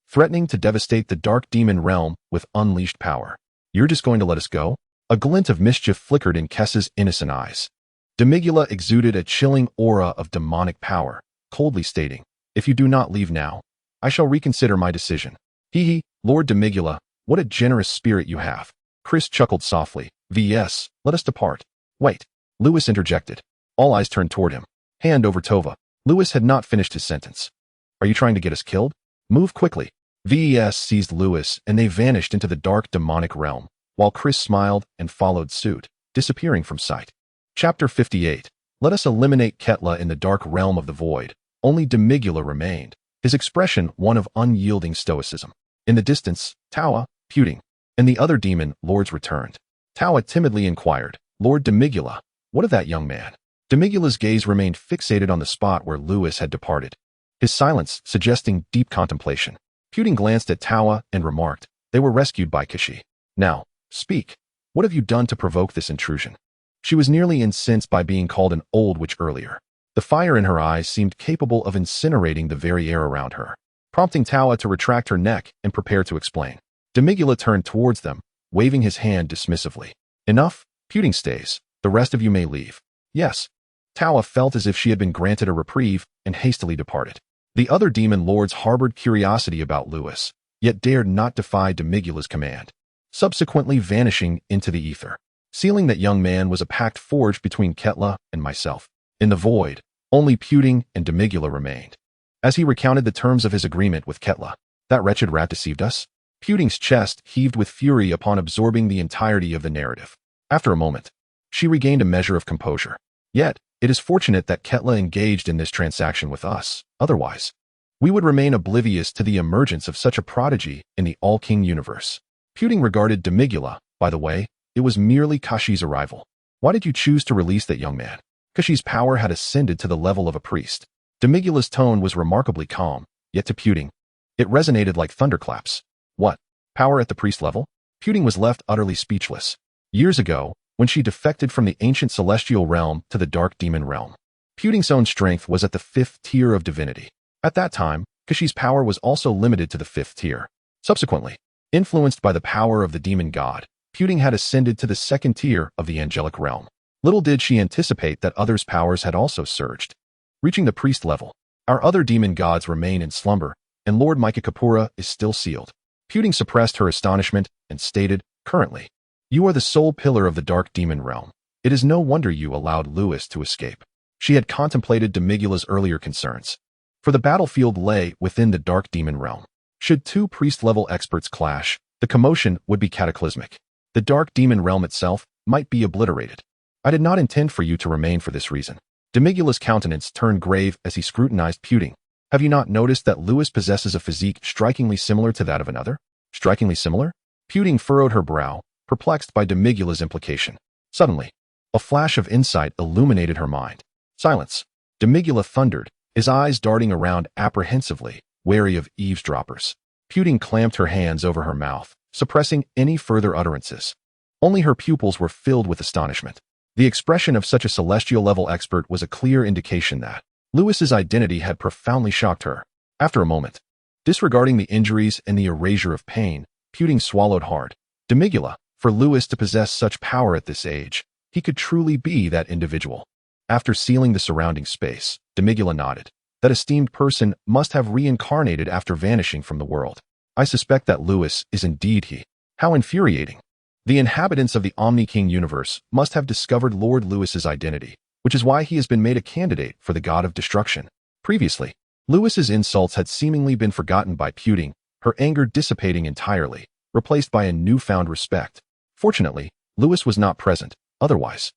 threatening to devastate the dark demon realm with unleashed power. You're just going to let us go? A glint of mischief flickered in Kess's innocent eyes. Demigula exuded a chilling aura of demonic power, coldly stating, If you do not leave now, I shall reconsider my decision. Hee, Lord Demigula, what a generous spirit you have. Chris chuckled softly. Vs, let us depart. Wait. Lewis interjected. All eyes turned toward him. Hand over Tova. Lewis had not finished his sentence. Are you trying to get us killed? Move quickly. VES seized Lewis and they vanished into the dark demonic realm, while Chris smiled and followed suit, disappearing from sight. Chapter 58. Let us eliminate Ketla in the dark realm of the void. Only Demigula remained, his expression one of unyielding stoicism. In the distance, Tawa, Puting, and the other demon lords returned. Tawa timidly inquired, Lord Demigula, what of that young man? Demigula's gaze remained fixated on the spot where Lewis had departed, his silence suggesting deep contemplation. Puting glanced at Tawa and remarked, they were rescued by Kishi. Now, speak. What have you done to provoke this intrusion? She was nearly incensed by being called an old witch earlier. The fire in her eyes seemed capable of incinerating the very air around her, prompting Tawa to retract her neck and prepare to explain. Demigula turned towards them, waving his hand dismissively. Enough, Puting stays. The rest of you may leave. Yes. Tawa felt as if she had been granted a reprieve and hastily departed. The other demon lords harbored curiosity about Lewis, yet dared not defy Demigula's command, subsequently vanishing into the ether, sealing that young man was a pact forged between Ketla and myself. In the void, only Puting and Demigula remained. As he recounted the terms of his agreement with Ketla, that wretched rat deceived us? Puting's chest heaved with fury upon absorbing the entirety of the narrative. After a moment, she regained a measure of composure. Yet, it is fortunate that Ketla engaged in this transaction with us. Otherwise, we would remain oblivious to the emergence of such a prodigy in the All-King universe. Puting regarded Demigula, by the way, it was merely Kashi's arrival. Why did you choose to release that young man? Kashi's power had ascended to the level of a priest. Demigula's tone was remarkably calm, yet to Puting, it resonated like thunderclaps. What? Power at the priest level? Puting was left utterly speechless. Years ago, when she defected from the ancient celestial realm to the dark demon realm, Puting's own strength was at the 5th tier of divinity. At that time, Kashi's power was also limited to the 5th tier. Subsequently, influenced by the power of the demon god, Puting had ascended to the 2nd tier of the angelic realm. Little did she anticipate that others' powers had also surged. Reaching the priest level, our other demon gods remain in slumber, and Lord Mikakapura is still sealed. Puting suppressed her astonishment and stated, currently, you are the sole pillar of the dark demon realm. It is no wonder you allowed Lewis to escape. She had contemplated Demigula's earlier concerns, for the battlefield lay within the dark demon realm. Should two priest-level experts clash, the commotion would be cataclysmic. The dark demon realm itself might be obliterated. I did not intend for you to remain for this reason. Demigula's countenance turned grave as he scrutinized Puting. Have you not noticed that Lewis possesses a physique strikingly similar to that of another? Strikingly similar? Puting furrowed her brow, perplexed by Demigula's implication. Suddenly, a flash of insight illuminated her mind. Silence. Demigula thundered, his eyes darting around apprehensively, wary of eavesdroppers. Puting clamped her hands over her mouth, suppressing any further utterances. Only her pupils were filled with astonishment. The expression of such a celestial-level expert was a clear indication that Lewis's identity had profoundly shocked her. After a moment, disregarding the injuries and the erasure of pain, Puting swallowed hard. Demigula, for Lewis to possess such power at this age, he could truly be that individual. After sealing the surrounding space, Demigula nodded. That esteemed person must have reincarnated after vanishing from the world. I suspect that Lewis is indeed he. How infuriating. The inhabitants of the Omni-King universe must have discovered Lord Lewis's identity, which is why he has been made a candidate for the God of Destruction. Previously, Lewis's insults had seemingly been forgotten by Puting, her anger dissipating entirely, replaced by a newfound respect. Fortunately, Lewis was not present. Otherwise,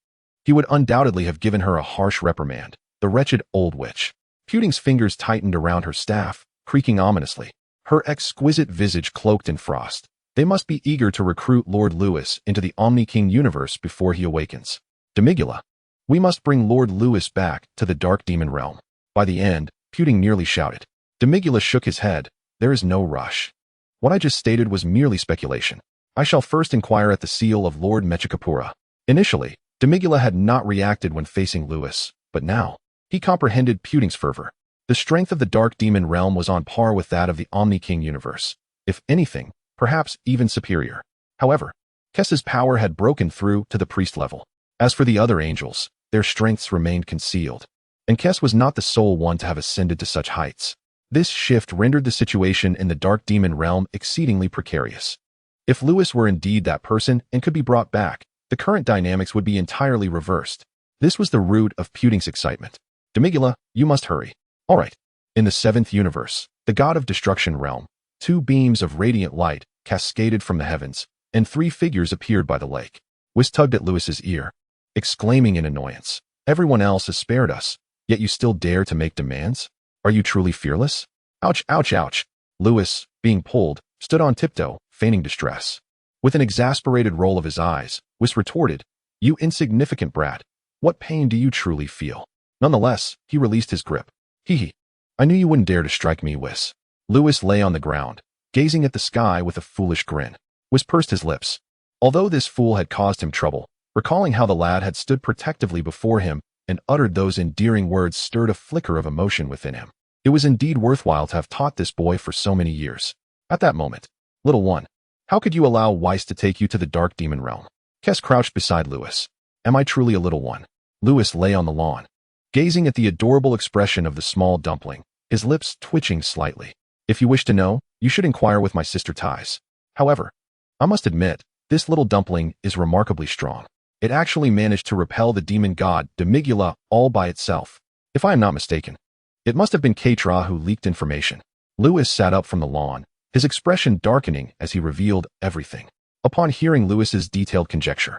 he would undoubtedly have given her a harsh reprimand. The wretched old witch. Puting's fingers tightened around her staff, creaking ominously. Her exquisite visage cloaked in frost. They must be eager to recruit Lord Lewis into the Omni-King universe before he awakens. Demigula, we must bring Lord Lewis back to the dark demon realm. By the end, Puting nearly shouted. Demigula shook his head. There is no rush. What I just stated was merely speculation. I shall first inquire at the seal of Lord Mechikapura. Initially, Demigula had not reacted when facing Lewis, but now, he comprehended Puting's fervor. The strength of the dark demon realm was on par with that of the Omni-King universe. If anything, perhaps even superior. However, Kessa's power had broken through to the priest level. As for the other angels, their strengths remained concealed. And Kess was not the sole one to have ascended to such heights. This shift rendered the situation in the dark demon realm exceedingly precarious. If Lewis were indeed that person and could be brought back, the current dynamics would be entirely reversed. This was the root of Puting's excitement. Demigula, you must hurry. All right. In the 7th universe, the God of Destruction realm, 2 beams of radiant light cascaded from the heavens, and 3 figures appeared by the lake. Whis tugged at Lewis's ear, exclaiming in annoyance, "Everyone else has spared us, yet you still dare to make demands? Are you truly fearless?" Ouch, ouch, ouch. Lewis, being pulled, stood on tiptoe, feigning distress. With an exasperated roll of his eyes, Whis retorted, "You insignificant brat, what pain do you truly feel?" Nonetheless, he released his grip. Hee. I knew you wouldn't dare to strike me, Whis. Lewis lay on the ground, gazing at the sky with a foolish grin. Whis pursed his lips. Although this fool had caused him trouble, recalling how the lad had stood protectively before him and uttered those endearing words stirred a flicker of emotion within him. It was indeed worthwhile to have taught this boy for so many years. At that moment, little one, how could you allow Weiss to take you to the dark demon realm? Kess crouched beside Lewis. Am I truly a little one? Lewis lay on the lawn, gazing at the adorable expression of the small dumpling, his lips twitching slightly. If you wish to know, you should inquire with my sister Ties. However, I must admit, this little dumpling is remarkably strong. It actually managed to repel the demon god Demigula all by itself. If I am not mistaken, it must have been Katra who leaked information. Lewis sat up from the lawn, his expression darkening as he revealed everything. Upon hearing Lewis's detailed conjecture,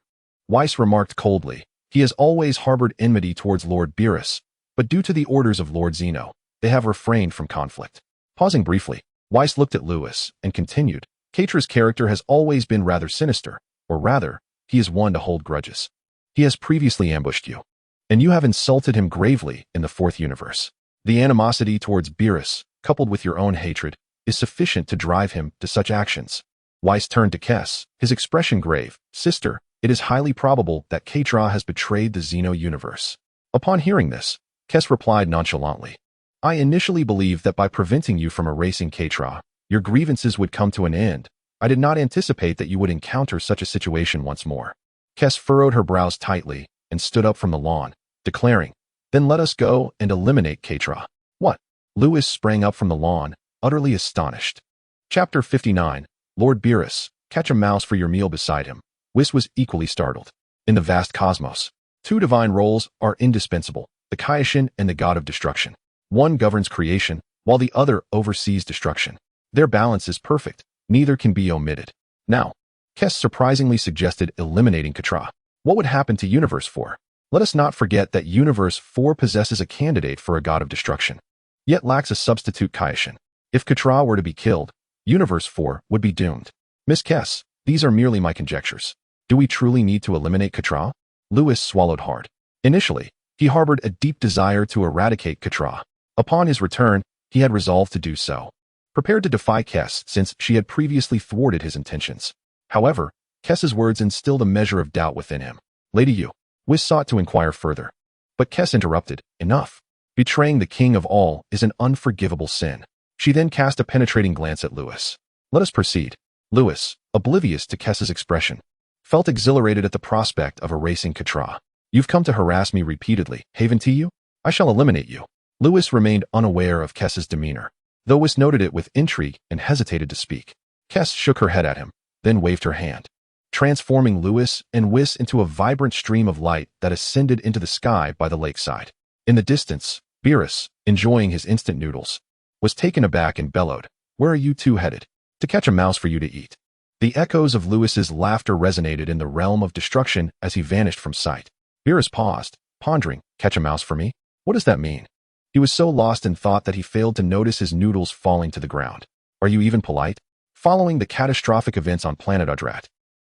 Weiss remarked coldly, he has always harbored enmity towards Lord Beerus, but due to the orders of Lord Zeno, they have refrained from conflict. Pausing briefly, Weiss looked at Lewis and continued, Katra's character has always been rather sinister, or rather, he is one to hold grudges. He has previously ambushed you, and you have insulted him gravely in the 4th universe. The animosity towards Beerus, coupled with your own hatred, is sufficient to drive him to such actions. Weiss turned to Kess, his expression grave. Sister, it is highly probable that Katra has betrayed the Zeno universe. Upon hearing this, Kess replied nonchalantly, I initially believed that by preventing you from erasing Katra, your grievances would come to an end. I did not anticipate that you would encounter such a situation once more. Kess furrowed her brows tightly and stood up from the lawn, declaring, Then let us go and eliminate Katra. What? Lewis sprang up from the lawn, utterly astonished. Chapter 59, Lord Beerus, catch a mouse for your meal beside him. Whis was equally startled. In the vast cosmos, 2 divine roles are indispensable, the Kaioshin and the God of Destruction. One governs creation, while the other oversees destruction. Their balance is perfect, neither can be omitted. Now, Kess surprisingly suggested eliminating Katra. What would happen to Universe 4? Let us not forget that Universe 4 possesses a candidate for a God of Destruction, yet lacks a substitute Kaioshin. If Katra were to be killed, Universe 4 would be doomed. Miss Kess, these are merely my conjectures. Do we truly need to eliminate Katra? Lewis swallowed hard. Initially, he harbored a deep desire to eradicate Katra. Upon his return, he had resolved to do so, prepared to defy Kess since she had previously thwarted his intentions. However, Kess's words instilled a measure of doubt within him. Lady Yu, Whis sought to inquire further, but Kess interrupted, Enough. Betraying the king of all is an unforgivable sin. She then cast a penetrating glance at Lewis. Let us proceed. Lewis, oblivious to Kess's expression, felt exhilarated at the prospect of erasing Katra. You've come to harass me repeatedly, haven't you? I shall eliminate you. Lewis remained unaware of Kess's demeanor, though Whis noted it with intrigue and hesitated to speak. Kess shook her head at him, then waved her hand, transforming Lewis and Whis into a vibrant stream of light that ascended into the sky by the lakeside. In the distance, Beerus, enjoying his instant noodles, was taken aback and bellowed, Where are you 2 headed? To catch a mouse for you to eat. The echoes of Lewis's laughter resonated in the realm of destruction as he vanished from sight. Beerus paused, pondering, Catch a mouse for me? What does that mean? He was so lost in thought that he failed to notice his noodles falling to the ground. Are you even polite? Following the catastrophic events on planet Udrat,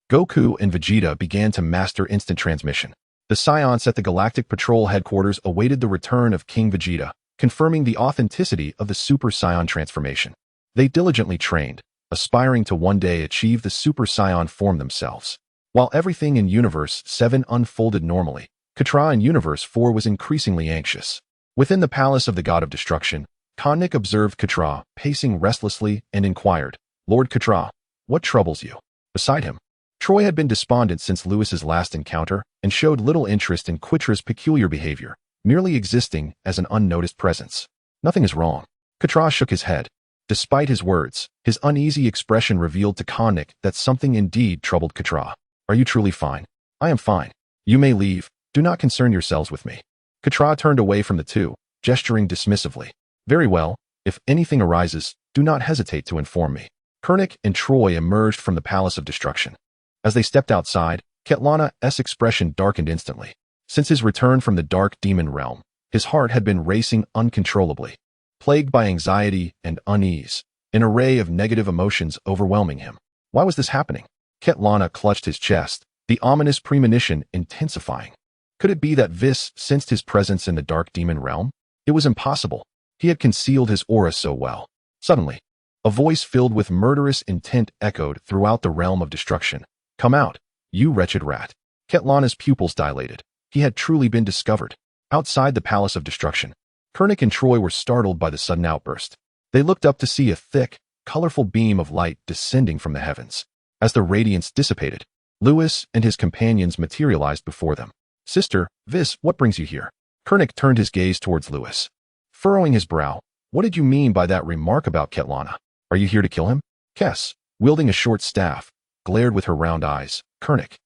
Goku and Vegeta began to master instant transmission. The Saiyans at the Galactic Patrol headquarters awaited the return of King Vegeta, confirming the authenticity of the Super Saiyan transformation. They diligently trained, aspiring to one day achieve the Super Saiyan form themselves. While everything in Universe 7 unfolded normally, Katra in Universe 4 was increasingly anxious. Within the palace of the God of Destruction, Konnik observed Katra pacing restlessly and inquired, Lord Katra, what troubles you? Beside him, Troy had been despondent since Lewis's last encounter and showed little interest in Quitra's peculiar behavior, merely existing as an unnoticed presence. Nothing is wrong. Katra shook his head. Despite his words, his uneasy expression revealed to Konnik that something indeed troubled Katra. Are you truly fine? I am fine. You may leave. Do not concern yourselves with me. Katra turned away from the two, gesturing dismissively. Very well, if anything arises, do not hesitate to inform me. Kurnik and Troy emerged from the Palace of Destruction. As they stepped outside, Ketlana's expression darkened instantly. Since his return from the dark demon realm, his heart had been racing uncontrollably. Plagued by anxiety and unease, an array of negative emotions overwhelming him. Why was this happening? Ketlana clutched his chest, the ominous premonition intensifying. Could it be that Vis sensed his presence in the dark demon realm? It was impossible. He had concealed his aura so well. Suddenly, a voice filled with murderous intent echoed throughout the realm of destruction. Come out, you wretched rat. Ketlana's pupils dilated. He had truly been discovered. Outside the Palace of Destruction, Kurnik and Troy were startled by the sudden outburst. They looked up to see a thick, colorful beam of light descending from the heavens. As the radiance dissipated, Lewis and his companions materialized before them. Sister, Vis, what brings you here? Kurnik turned his gaze towards Lewis. Furrowing his brow, what did you mean by that remark about Ketlana? Are you here to kill him? Kes, wielding a short staff, glared with her round eyes. Kurnik,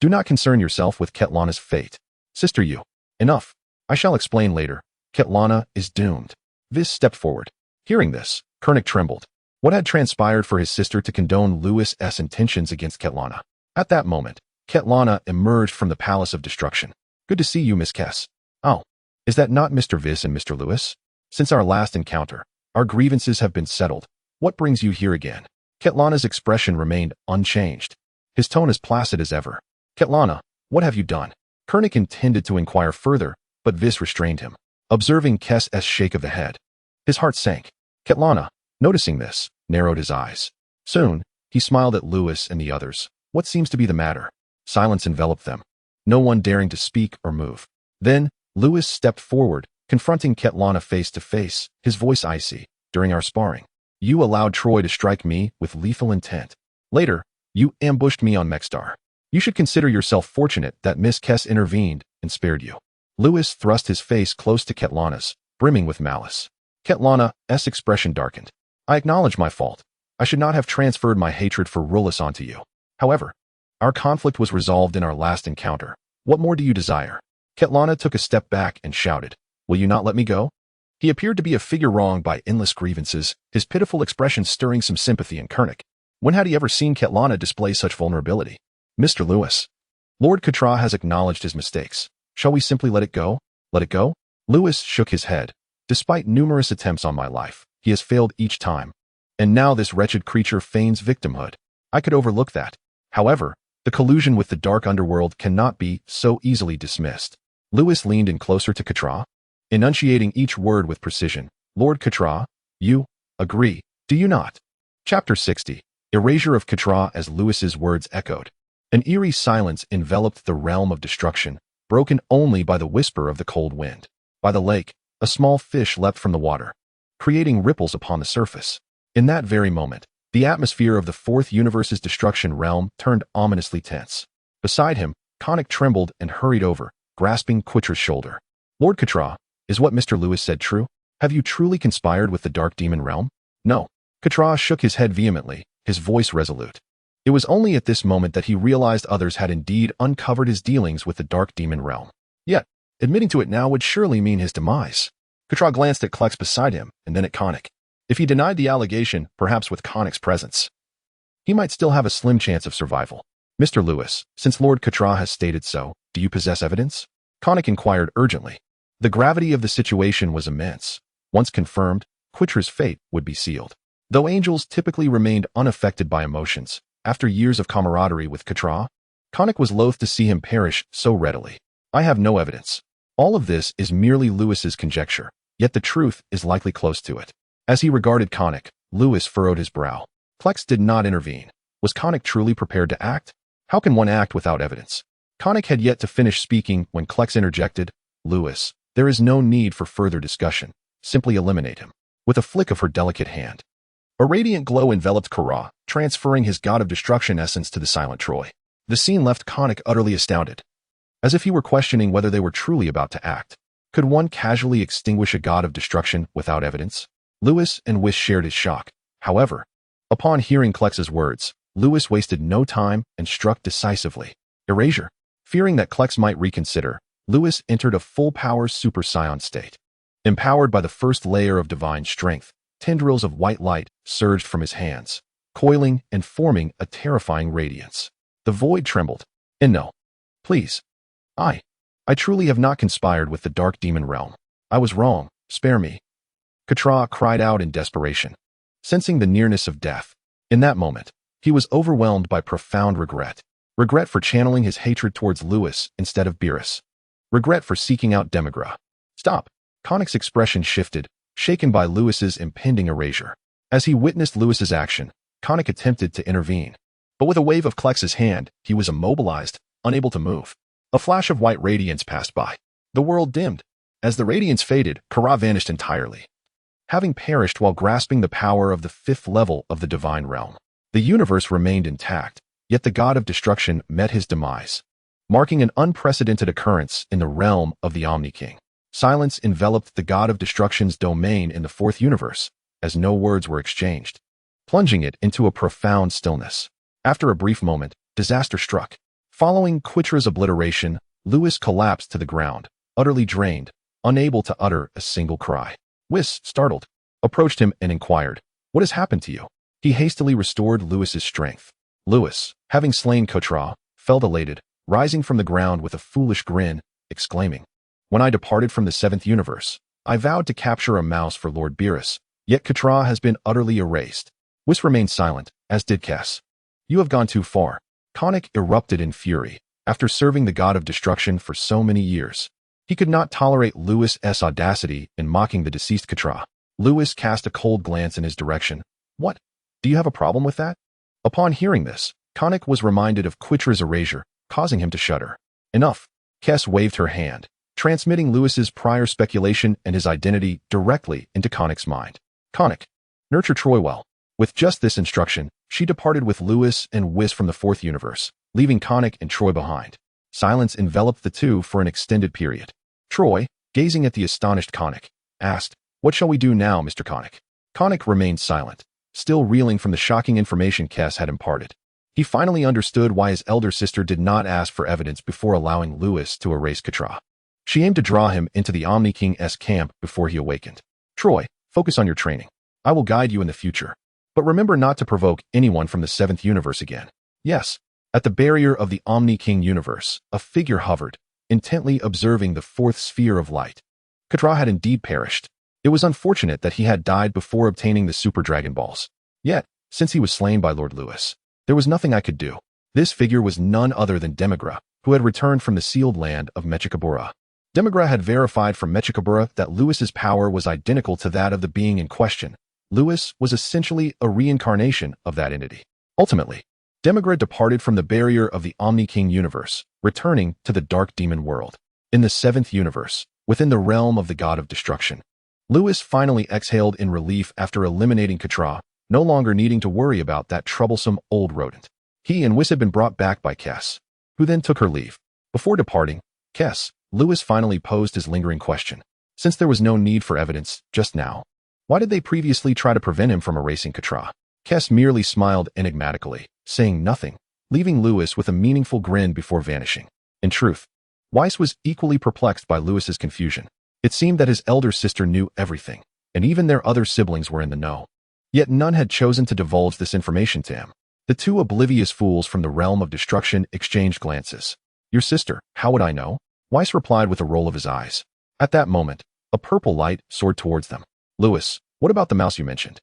do not concern yourself with Ketlana's fate. Sister, you. Enough. I shall explain later. Ketlana is doomed. Vis stepped forward. Hearing this, Kurnik trembled. What had transpired for his sister to condone Lewis's intentions against Ketlana? At that moment, Ketlana emerged from the Palace of Destruction. Good to see you, Miss Kes. Oh, is that not Mr. Vis and Mr. Lewis? Since our last encounter, our grievances have been settled. What brings you here again? Ketlana's expression remained unchanged. His tone as placid as ever. Ketlana, what have you done? Kurnik intended to inquire further, but Vis restrained him. Observing Kes's shake of the head, his heart sank. Ketlana, noticing this, narrowed his eyes. Soon, he smiled at Lewis and the others. What seems to be the matter? Silence enveloped them, no one daring to speak or move. Then, Lewis stepped forward, confronting Ketlana face to face, his voice icy. During our sparring, you allowed Troy to strike me with lethal intent. Later, you ambushed me on Mexstar. You should consider yourself fortunate that Miss Kes intervened and spared you. Lewis thrust his face close to Ketlana's, brimming with malice. Ketlana's expression darkened. I acknowledge my fault. I should not have transferred my hatred for Rullis onto you. However, our conflict was resolved in our last encounter. What more do you desire? Ketlana took a step back and shouted, Will you not let me go? He appeared to be a figure wronged by endless grievances, his pitiful expression stirring some sympathy in Kurnik. When had he ever seen Ketlana display such vulnerability? Mr. Lewis. Lord Katra has acknowledged his mistakes. Shall we simply let it go? Let it go? Lewis shook his head. Despite numerous attempts on my life, he has failed each time. And now this wretched creature feigns victimhood. I could overlook that. However, the collusion with the dark underworld cannot be so easily dismissed. Lewis leaned in closer to Katra, enunciating each word with precision. Lord Katra, you agree, do you not? Chapter 60. Erasure of Katra. As Lewis's words echoed, an eerie silence enveloped the realm of destruction, broken only by the whisper of the cold wind. By the lake, a small fish leapt from the water, creating ripples upon the surface. In that very moment, the atmosphere of the fourth universe's destruction realm turned ominously tense. Beside him, Konnik trembled and hurried over, grasping Quitra's shoulder. Lord Katra, is what Mr. Lewis said true? Have you truly conspired with the dark demon realm? No. Katra shook his head vehemently, his voice resolute. It was only at this moment that he realized others had indeed uncovered his dealings with the dark demon realm. Yet, admitting to it now would surely mean his demise. Katra glanced at Klex beside him, and then at Konnik. If he denied the allegation, perhaps with Konnik's presence, he might still have a slim chance of survival. Mr. Lewis, since Lord Katra has stated so, do you possess evidence? Konnik inquired urgently. The gravity of the situation was immense. Once confirmed, Quitra's fate would be sealed. Though angels typically remained unaffected by emotions, after years of camaraderie with Katra, Konnik was loath to see him perish so readily. I have no evidence. All of this is merely Lewis's conjecture, yet the truth is likely close to it. As he regarded Konnik, Lewis furrowed his brow. Klex did not intervene. Was Konnik truly prepared to act? How can one act without evidence? Konnik had yet to finish speaking when Klex interjected, Lewis, there is no need for further discussion. Simply eliminate him. With a flick of her delicate hand, a radiant glow enveloped Kara, transferring his God of Destruction essence to the silent Troy. The scene left Konnik utterly astounded, as if he were questioning whether they were truly about to act. Could one casually extinguish a God of Destruction without evidence? Lewis and Wish shared his shock. However, upon hearing Klex's words, Lewis wasted no time and struck decisively. Erasure. Fearing that Klex might reconsider, Lewis entered a full-power Super Saiyan state. Empowered by the first layer of divine strength, tendrils of white light surged from his hands, coiling and forming a terrifying radiance. The void trembled. And no. Please. I truly have not conspired with the dark demon realm. I was wrong. Spare me. Katra cried out in desperation, sensing the nearness of death. In that moment, he was overwhelmed by profound regret. Regret for channeling his hatred towards Lewis instead of Beerus. Regret for seeking out Demigra. Stop. Konic's expression shifted, shaken by Lewis's impending erasure. As he witnessed Lewis's action, Konic attempted to intervene. But with a wave of Klex's hand, he was immobilized, unable to move. A flash of white radiance passed by. The world dimmed. As the radiance faded, Kara vanished entirely, having perished while grasping the power of the 5th level of the divine realm. The universe remained intact, yet the God of Destruction met his demise, marking an unprecedented occurrence in the realm of the Omni King. Silence enveloped the God of Destruction's domain in the 4th universe, as no words were exchanged, plunging it into a profound stillness. After a brief moment, disaster struck. Following Quitra's obliteration, Lewis collapsed to the ground, utterly drained, unable to utter a single cry. Whis, startled, approached him and inquired, "What has happened to you?" He hastily restored Lewis's strength. Lewis, having slain Quitra, felt elated, rising from the ground with a foolish grin, exclaiming, "When I departed from the 7th universe, I vowed to capture a mouse for Lord Beerus, yet Quitra has been utterly erased." Whis remained silent, as did Kes. "You have gone too far." Konic erupted in fury. After serving the God of Destruction for so many years, he could not tolerate Lewis's audacity in mocking the deceased Quitra. Lewis cast a cold glance in his direction. "What? Do you have a problem with that?" Upon hearing this, Konic was reminded of Quitra's erasure, causing him to shudder. "Enough." Kes waved her hand, transmitting Lewis's prior speculation and his identity directly into Konic's mind. "Konic, nurture Troy well." With just this instruction, she departed with Lewis and Whis from the 4th universe, leaving Konic and Troy behind. Silence enveloped the two for an extended period. Troy, gazing at the astonished Konic, asked, "What shall we do now, Mr. Konic?" Konic remained silent, still reeling from the shocking information Kes had imparted. He finally understood why his elder sister did not ask for evidence before allowing Lewis to erase Quitra. She aimed to draw him into the Omni King's camp before he awakened. "Troy, focus on your training. I will guide you in the future. But remember not to provoke anyone from the 7th universe again." Yes. At the barrier of the Omni King universe, a figure hovered, intently observing the 4th sphere of light. Quitra had indeed perished. It was unfortunate that he had died before obtaining the Super Dragon Balls. Yet, since he was slain by Lord Lewis, there was nothing I could do. This figure was none other than Demigra, who had returned from the sealed land of Mechikabura. Demigra had verified from Mechikabura that Lewis's power was identical to that of the being in question. Lewis was essentially a reincarnation of that entity. Ultimately, Demigra departed from the barrier of the Omni King universe, returning to the dark demon world. In the 7th universe, within the realm of the God of Destruction, Lewis finally exhaled in relief after eliminating Quitra, no longer needing to worry about that troublesome old rodent. He and Whis had been brought back by Kes, who then took her leave. Before departing, Lewis finally posed his lingering question. Since there was no need for evidence just now, why did they previously try to prevent him from erasing Quitra? Kes merely smiled enigmatically, saying nothing, leaving Lewis with a meaningful grin before vanishing. In truth, Weiss was equally perplexed by Lewis's confusion. It seemed that his elder sister knew everything, and even their other siblings were in the know. Yet none had chosen to divulge this information to him. The two oblivious fools from the realm of destruction exchanged glances. "Your sister, how would I know?" Weiss replied with a roll of his eyes. At that moment, a purple light soared towards them. "Lewis, what about the mouse you mentioned?"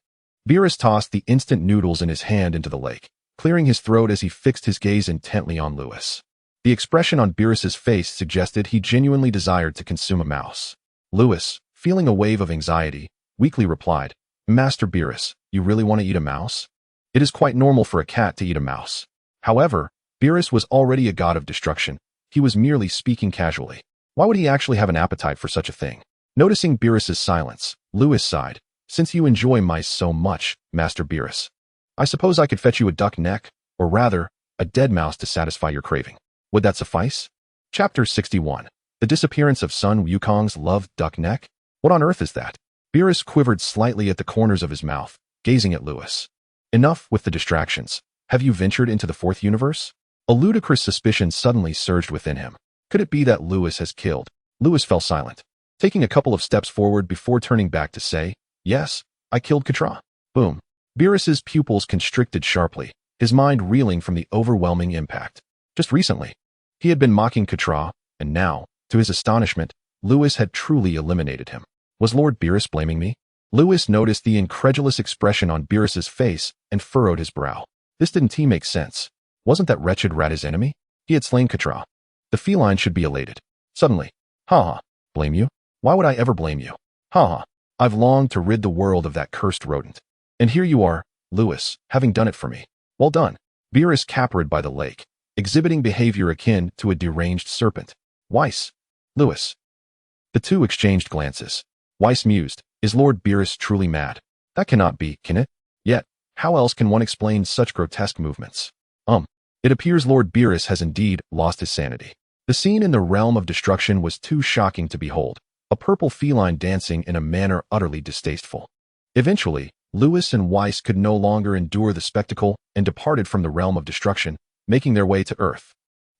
Beerus tossed the instant noodles in his hand into the lake, clearing his throat as he fixed his gaze intently on Lewis. The expression on Beerus's face suggested he genuinely desired to consume a mouse. Lewis, feeling a wave of anxiety, weakly replied, "Master Beerus, you really want to eat a mouse? It is quite normal for a cat to eat a mouse." However, Beerus was already a god of destruction. He was merely speaking casually. Why would he actually have an appetite for such a thing? Noticing Beerus's silence, Lewis sighed. "Since you enjoy mice so much, Master Beerus, I suppose I could fetch you a duck neck, or rather, a dead mouse to satisfy your craving. Would that suffice?" Chapter 61. The disappearance of Sun Wukong's loved duck neck? What on earth is that? Beerus quivered slightly at the corners of his mouth, gazing at Lewis. "Enough with the distractions. Have you ventured into the 4th universe?" A ludicrous suspicion suddenly surged within him. Could it be that Lewis has killed? Lewis fell silent, taking a couple of steps forward before turning back to say, yes, I killed Katra. Boom. Beerus's pupils constricted sharply, his mind reeling from the overwhelming impact. Just recently, he had been mocking Katra, and now, to his astonishment, Lewis had truly eliminated him. Was Lord Beerus blaming me? Lewis noticed the incredulous expression on Beerus's face and furrowed his brow. This didn't make sense. Wasn't that wretched rat his enemy? He had slain Katra. The feline should be elated. Suddenly, ha ha, blame you? Why would I ever blame you? Ha ha, I've longed to rid the world of that cursed rodent. And here you are, Lewis, having done it for me. Well done. Beerus capered by the lake, exhibiting behavior akin to a deranged serpent. Weiss. Lewis. The two exchanged glances. Weiss mused, is Lord Beerus truly mad? That cannot be, can it? Yet, how else can one explain such grotesque movements? It appears Lord Beerus has indeed lost his sanity. The scene in the realm of destruction was too shocking to behold, a purple feline dancing in a manner utterly distasteful. Eventually, Lewis and Weiss could no longer endure the spectacle and departed from the realm of destruction, making their way to Earth.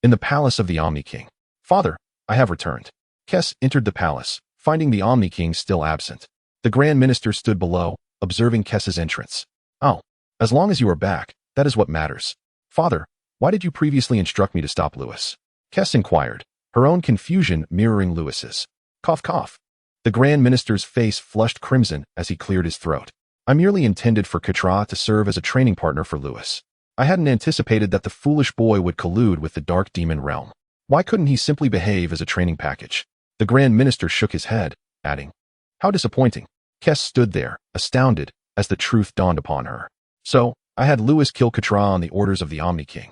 In the palace of the Omni King. Father, I have returned. Kess entered the palace, finding the Omni King still absent. The Grand Minister stood below, observing Kess's entrance. Oh, as long as you are back, that is what matters. Father, why did you previously instruct me to stop Lewis? Kess inquired, her own confusion mirroring Lewis's. Cough cough. The Grand Minister's face flushed crimson as he cleared his throat. I merely intended for Katra to serve as a training partner for Lewis. I hadn't anticipated that the foolish boy would collude with the Dark Demon realm. Why couldn't he simply behave as a training package? The Grand Minister shook his head, adding, how disappointing. Kess stood there, astounded, as the truth dawned upon her. So, I had Lewis kill Katra on the orders of the Omni King.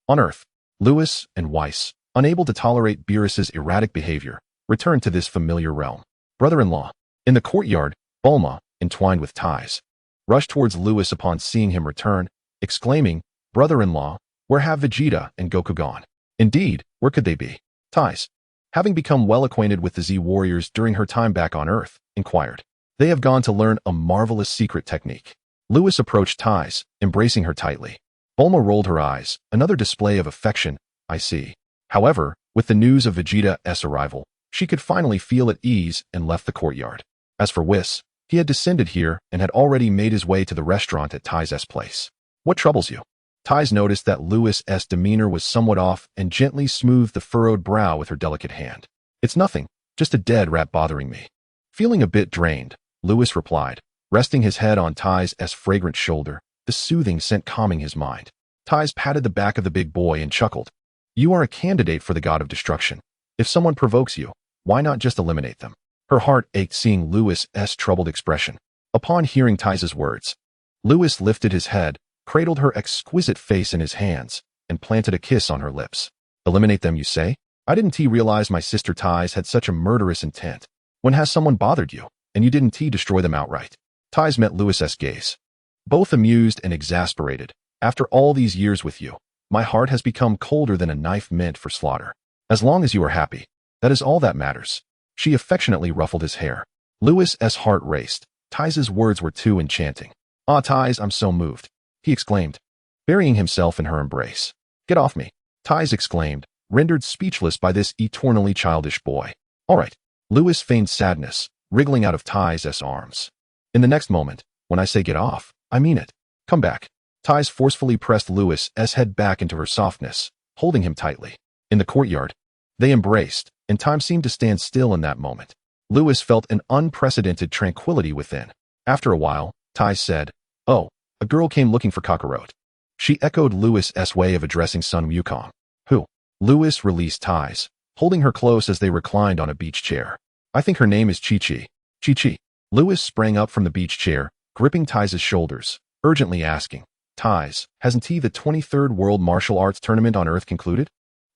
On Earth, Lewis and Weiss, unable to tolerate Beerus's erratic behavior, returned to this familiar realm. Brother-in-law. In the courtyard, Bulma, entwined with ties, rushed towards Lewis upon seeing him return, exclaiming, brother-in-law, where have Vegeta and Goku gone? Indeed, where could they be? Ties, having become well acquainted with the Z warriors during her time back on Earth, inquired. They have gone to learn a marvelous secret technique. Lewis approached Ties, embracing her tightly. Bulma rolled her eyes, another display of affection, I see. However, with the news of Vegeta's arrival, she could finally feel at ease and left the courtyard. As for Whis, he had descended here and had already made his way to the restaurant at Ties' place. What troubles you? Ties noticed that Lewis's demeanor was somewhat off and gently smoothed the furrowed brow with her delicate hand. It's nothing, just a dead rat bothering me. Feeling a bit drained, Lewis replied, resting his head on Ties' fragrant shoulder, the soothing scent calming his mind. Ties patted the back of the big boy and chuckled. You are a candidate for the God of Destruction. If someone provokes you, why not just eliminate them? Her heart ached seeing Lewis's troubled expression. Upon hearing Ties' words, Lewis lifted his head, cradled her exquisite face in his hands, and planted a kiss on her lips. Eliminate them, you say? I didn't realize my sister Ties had such a murderous intent. When has someone bothered you, and you didn't destroy them outright? Ties met Lewis's gaze. Both amused and exasperated. After all these years with you, my heart has become colder than a knife meant for slaughter. As long as you are happy, that is all that matters. She affectionately ruffled his hair. Lewis's heart raced. Ties' words were too enchanting. Ah, Ties, I'm so moved, he exclaimed, burying himself in her embrace. Get off me, Ties exclaimed, rendered speechless by this eternally childish boy. All right. Lewis feigned sadness, wriggling out of Ties' arms. In the next moment, when I say get off, I mean it. Come back. Ties forcefully pressed Lewis's head back into her softness, holding him tightly. In the courtyard, they embraced, and time seemed to stand still in that moment. Lewis felt an unprecedented tranquility within. After a while, Ties said, oh, a girl came looking for Kakarot. She echoed Lewis's way of addressing Sun Wukong. Who? Lewis released Ties, holding her close as they reclined on a beach chair. I think her name is Chi-Chi. Chi-Chi. Lewis sprang up from the beach chair, gripping Ties' shoulders, urgently asking, Ties, hasn't the 23rd World Martial Arts Tournament on Earth concluded?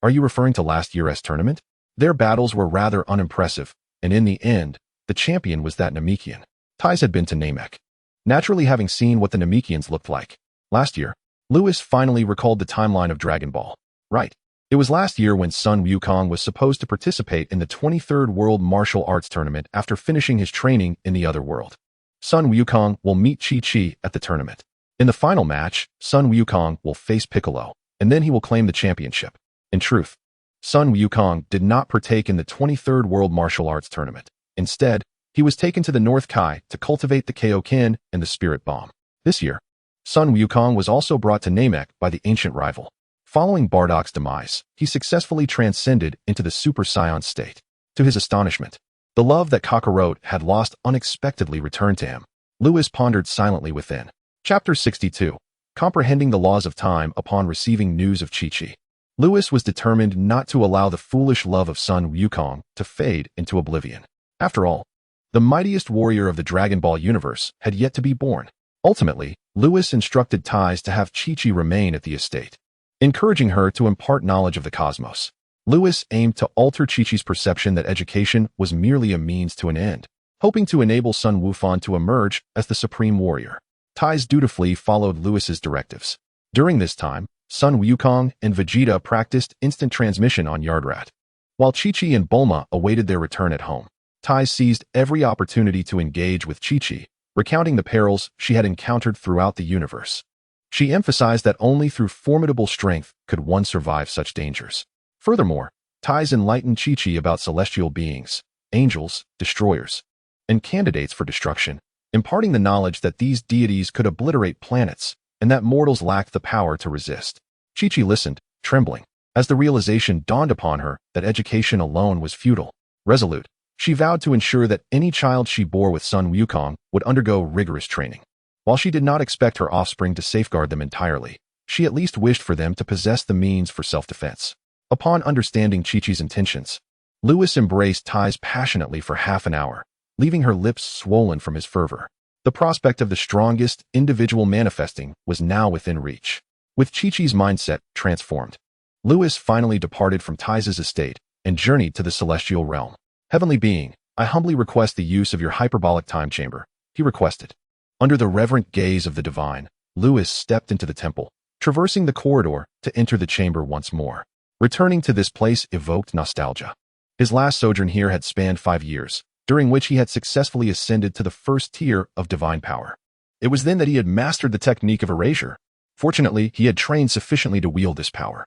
Are you referring to last year's tournament? Their battles were rather unimpressive, and in the end, the champion was that Namekian. Ties had been to Namek. Naturally, having seen what the Namekians looked like last year, Lewis finally recalled the timeline of Dragon Ball. Right. It was last year when Sun Wukong was supposed to participate in the 23rd World Martial Arts Tournament after finishing his training in the other world. Sun Wukong will meet Chi-Chi at the tournament. In the final match, Sun Wukong will face Piccolo, and then he will claim the championship. In truth, Sun Wukong did not partake in the 23rd World Martial Arts Tournament. Instead, he was taken to the North Kai to cultivate the Kaioken and the Spirit Bomb. This year, Sun Wukong was also brought to Namek by the ancient rival. Following Bardock's demise, he successfully transcended into the Super Saiyan state. To his astonishment, the love that Kakarot had lost unexpectedly returned to him. Lewis pondered silently within. Chapter 62. Comprehending the Laws of Time upon receiving news of Chi-Chi. Lewis was determined not to allow the foolish love of Sun Wukong to fade into oblivion. After all, the mightiest warrior of the Dragon Ball universe had yet to be born. Ultimately, Lewis instructed Tais to have Chi-Chi remain at the estate, encouraging her to impart knowledge of the cosmos. Lewis aimed to alter Chi-Chi's perception that education was merely a means to an end, hoping to enable Sun Wufan to emerge as the supreme warrior. Tais dutifully followed Lewis's directives. During this time, Sun Wukong and Vegeta practiced instant transmission on Yardrat. While Chi-Chi and Bulma awaited their return at home, Tais seized every opportunity to engage with Chi-Chi, recounting the perils she had encountered throughout the universe. She emphasized that only through formidable strength could one survive such dangers. Furthermore, Tais enlightened Chi-Chi about celestial beings, angels, destroyers, and candidates for destruction, imparting the knowledge that these deities could obliterate planets and that mortals lacked the power to resist. Chi-Chi listened, trembling, as the realization dawned upon her that education alone was futile. Resolute, she vowed to ensure that any child she bore with Sun Wukong would undergo rigorous training. While she did not expect her offspring to safeguard them entirely, she at least wished for them to possess the means for self-defense. Upon understanding Chi-Chi's intentions, Lewis embraced Tais passionately for half an hour, leaving her lips swollen from his fervor. The prospect of the strongest individual manifesting was now within reach. With Chi-Chi's mindset transformed, Lewis finally departed from Tais' estate and journeyed to the celestial realm. Heavenly being, I humbly request the use of your hyperbolic time chamber, he requested. Under the reverent gaze of the divine, Lewis stepped into the temple, traversing the corridor to enter the chamber once more. Returning to this place evoked nostalgia. His last sojourn here had spanned 5 years, during which he had successfully ascended to the first tier of divine power. It was then that he had mastered the technique of erasure. Fortunately, he had trained sufficiently to wield this power.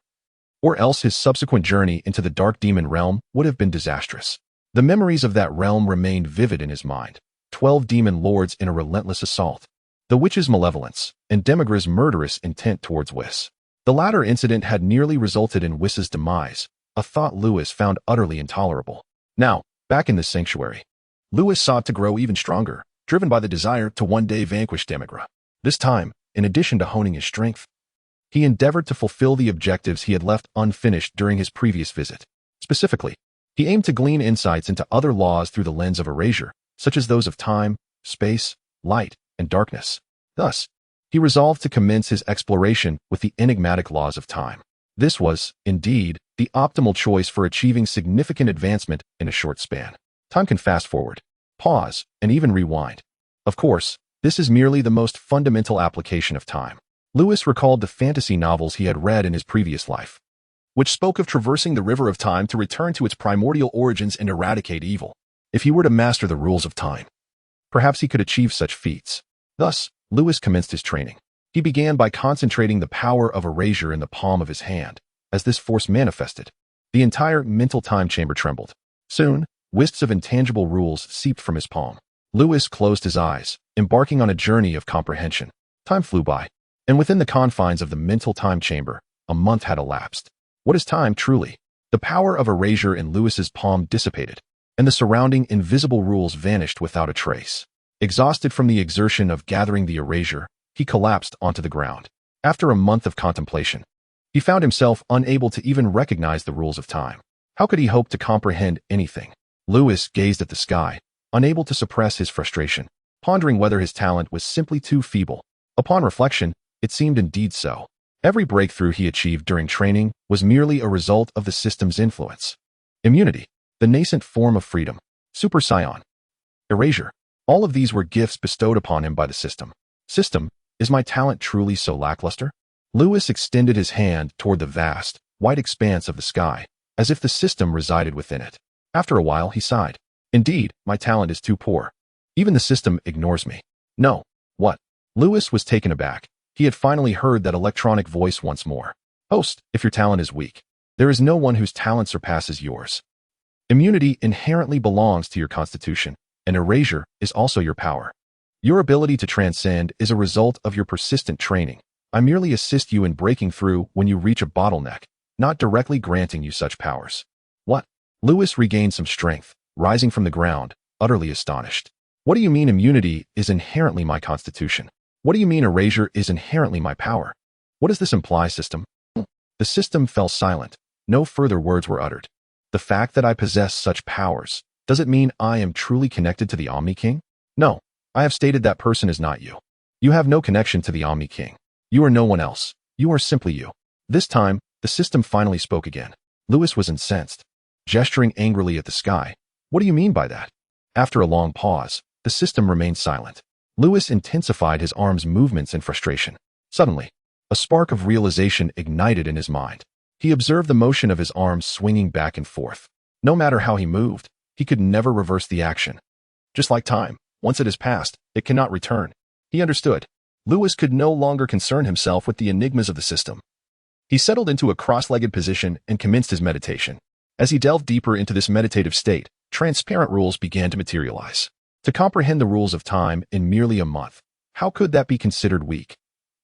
Or else his subsequent journey into the dark demon realm would have been disastrous. The memories of that realm remained vivid in his mind. 12 demon lords in a relentless assault. The witch's malevolence, and Demigra's murderous intent towards Whis. The latter incident had nearly resulted in Whis's demise, a thought Lewis found utterly intolerable. Now, back in the sanctuary, Lewis sought to grow even stronger, driven by the desire to one day vanquish Demigra. This time, in addition to honing his strength, he endeavored to fulfill the objectives he had left unfinished during his previous visit. Specifically, he aimed to glean insights into other laws through the lens of erasure, such as those of time, space, light, and darkness. Thus, he resolved to commence his exploration with the enigmatic laws of time. This was, indeed, the optimal choice for achieving significant advancement in a short span. Time can fast forward, pause, and even rewind. Of course, this is merely the most fundamental application of time. Lewis recalled the fantasy novels he had read in his previous life, which spoke of traversing the river of time to return to its primordial origins and eradicate evil. If he were to master the rules of time, perhaps he could achieve such feats. Thus, Lewis commenced his training. He began by concentrating the power of erasure in the palm of his hand. As this force manifested, the entire mental time chamber trembled. Soon, wisps of intangible rules seeped from his palm. Lewis closed his eyes, embarking on a journey of comprehension. Time flew by, and within the confines of the mental time chamber, a month had elapsed. What is time, truly? The power of erasure in Lewis's palm dissipated, and the surrounding invisible rules vanished without a trace. Exhausted from the exertion of gathering the erasure, he collapsed onto the ground. After a month of contemplation, he found himself unable to even recognize the rules of time. How could he hope to comprehend anything? Lewis gazed at the sky, unable to suppress his frustration, pondering whether his talent was simply too feeble. Upon reflection, it seemed indeed so. Every breakthrough he achieved during training was merely a result of the system's influence. Immunity, the nascent form of freedom, Super Saiyan, erasure, all of these were gifts bestowed upon him by the system. System, is my talent truly so lackluster? Lewis extended his hand toward the vast, white expanse of the sky, as if the system resided within it. After a while, he sighed. Indeed, my talent is too poor. Even the system ignores me. No. What? Lewis was taken aback. He had finally heard that electronic voice once more. Host, if your talent is weak, There is no one whose talent surpasses yours. Immunity inherently belongs to your constitution, and erasure is also your power. Your ability to transcend is a result of your persistent training. I merely assist you in breaking through when you reach a bottleneck, not directly granting you such powers. What? Lewis regained some strength, rising from the ground, utterly astonished. What do you mean immunity is inherently my constitution? What do you mean erasure is inherently my power? What does this imply, system? The system fell silent. No further words were uttered. The fact that I possess such powers, does it mean I am truly connected to the Omni King? No, I have stated that person is not you. You have no connection to the Omni King. You are no one else. You are simply you. This time, the system finally spoke again. Lewis was incensed, gesturing angrily at the sky. What do you mean by that? After a long pause, the system remained silent. Lewis intensified his arm's movements in frustration. Suddenly, a spark of realization ignited in his mind. He observed the motion of his arms swinging back and forth. No matter how he moved, he could never reverse the action. Just like time, once it has passed, it cannot return. He understood. Lewis could no longer concern himself with the enigmas of the system. He settled into a cross-legged position and commenced his meditation. As he delved deeper into this meditative state, transparent rules began to materialize. To comprehend the rules of time in merely a month, how could that be considered weak?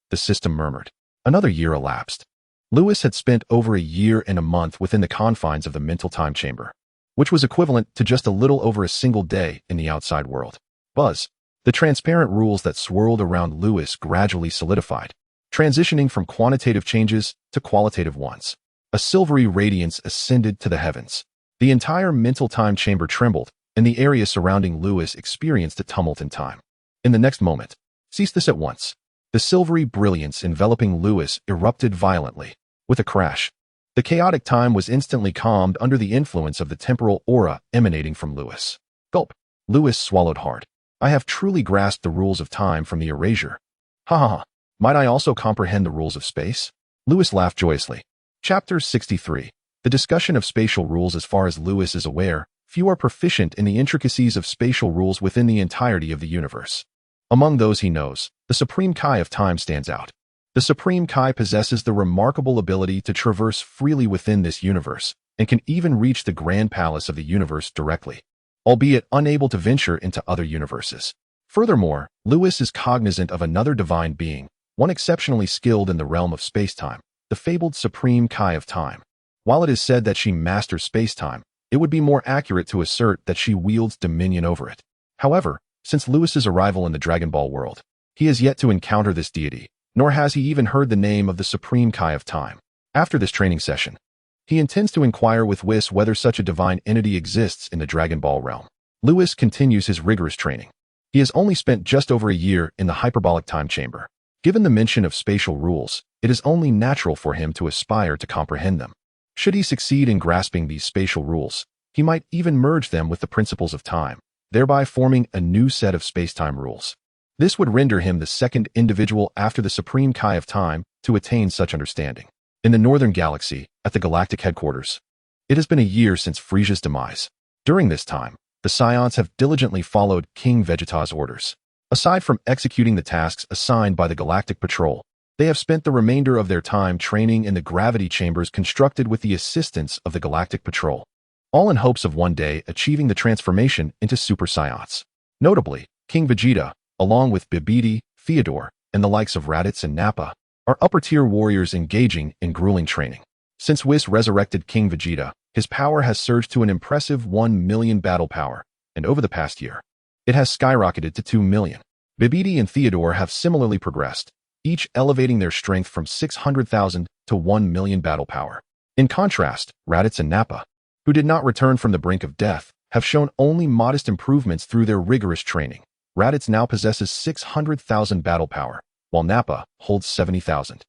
The system murmured. Another year elapsed. Lewis had spent over a year and a month within the confines of the mental time chamber, which was equivalent to just a little over a single day in the outside world. Buzz. The transparent rules that swirled around Lewis gradually solidified, transitioning from quantitative changes to qualitative ones. A silvery radiance ascended to the heavens. The entire mental time chamber trembled, and the area surrounding Lewis experienced a tumult in time. In the next moment, cease this at once. The silvery brilliance enveloping Lewis erupted violently. With a crash, the chaotic time was instantly calmed under the influence of the temporal aura emanating from Lewis. Gulp. Lewis swallowed hard. I have truly grasped the rules of time from the erasure. Ha ha ha. Might I also comprehend the rules of space? Lewis laughed joyously. Chapter 63. The discussion of spatial rules. As far as Lewis is aware, few are proficient in the intricacies of spatial rules within the entirety of the universe. Among those he knows, the Supreme Kai of Time stands out. The Supreme Kai possesses the remarkable ability to traverse freely within this universe, and can even reach the Grand Palace of the universe directly, albeit unable to venture into other universes. Furthermore, Lewis is cognizant of another divine being, one exceptionally skilled in the realm of spacetime, the fabled Supreme Kai of Time. While it is said that she masters spacetime, it would be more accurate to assert that she wields dominion over it. However, since Lewis's arrival in the Dragon Ball world, he has yet to encounter this deity, nor has he even heard the name of the Supreme Kai of Time. After this training session, he intends to inquire with Whis whether such a divine entity exists in the Dragon Ball realm. Lewis continues his rigorous training. He has only spent just over a year in the hyperbolic time chamber. Given the mention of spatial rules, it is only natural for him to aspire to comprehend them. Should he succeed in grasping these spatial rules, he might even merge them with the principles of time, thereby forming a new set of spacetime rules. This would render him the second individual after the Supreme Kai of Time to attain such understanding. In the Northern Galaxy, at the galactic headquarters, it has been a year since Frieza's demise. During this time, the Saiyans have diligently followed King Vegeta's orders. Aside from executing the tasks assigned by the Galactic Patrol, they have spent the remainder of their time training in the gravity chambers constructed with the assistance of the Galactic Patrol, all in hopes of one day achieving the transformation into Super Saiyans. Notably, King Vegeta, along with Bibidi, Theodore, and the likes of Raditz and Nappa, are upper-tier warriors engaging in grueling training. Since Whis resurrected King Vegeta, his power has surged to an impressive 1 million battle power, and over the past year, it has skyrocketed to 2 million. Bibidi and Theodore have similarly progressed, each elevating their strength from 600,000 to 1 million battle power. In contrast, Raditz and Nappa, who did not return from the brink of death, have shown only modest improvements through their rigorous training. Raditz now possesses 600,000 battle power, while Nappa holds 70,000.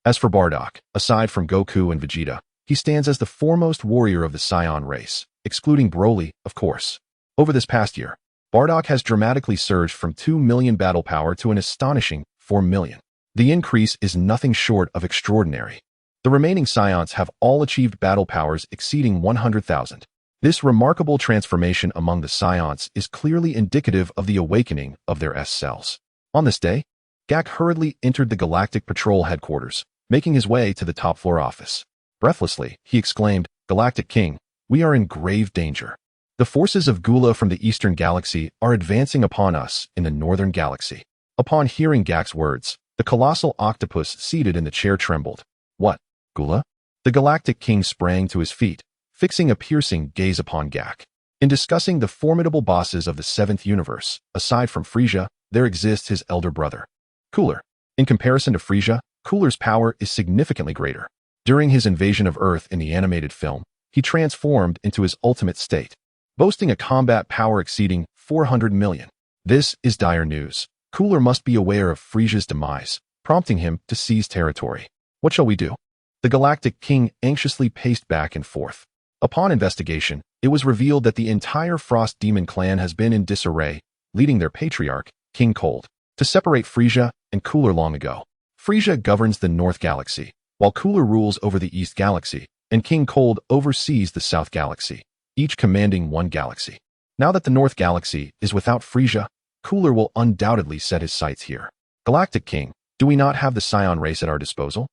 As for Bardock, aside from Goku and Vegeta, he stands as the foremost warrior of the Saiyan race, excluding Broly, of course. Over this past year, Bardock has dramatically surged from 2 million battle power to an astonishing 4 million. The increase is nothing short of extraordinary. The remaining Saiyans have all achieved battle powers exceeding 100,000. This remarkable transformation among the Saiyans is clearly indicative of the awakening of their S-cells. On this day, Gak hurriedly entered the Galactic Patrol headquarters, making his way to the top-floor office. Breathlessly, he exclaimed, "Galactic King, we are in grave danger. The forces of Gula from the eastern galaxy are advancing upon us in the northern galaxy." Upon hearing Gak's words, the colossal octopus seated in the chair trembled. "What? Gula?" The Galactic King sprang to his feet, fixing a piercing gaze upon Gak. In discussing the formidable bosses of the seventh universe, aside from Frieza, there exists his elder brother, Cooler. In comparison to Frieza, Cooler's power is significantly greater. During his invasion of Earth in the animated film, he transformed into his ultimate state, boasting a combat power exceeding 400 million. This is dire news. Cooler must be aware of Frieza's demise, prompting him to seize territory. What shall we do? The Galactic King anxiously paced back and forth. Upon investigation, it was revealed that the entire Frost Demon clan has been in disarray, leading their patriarch, King Cold, to separate Frieza and Cooler long ago. Frieza governs the North Galaxy, while Cooler rules over the East Galaxy, and King Cold oversees the South Galaxy, each commanding one galaxy. Now that the North Galaxy is without Frieza, Cooler will undoubtedly set his sights here. Galactic King, do we not have the Saiyan race at our disposal?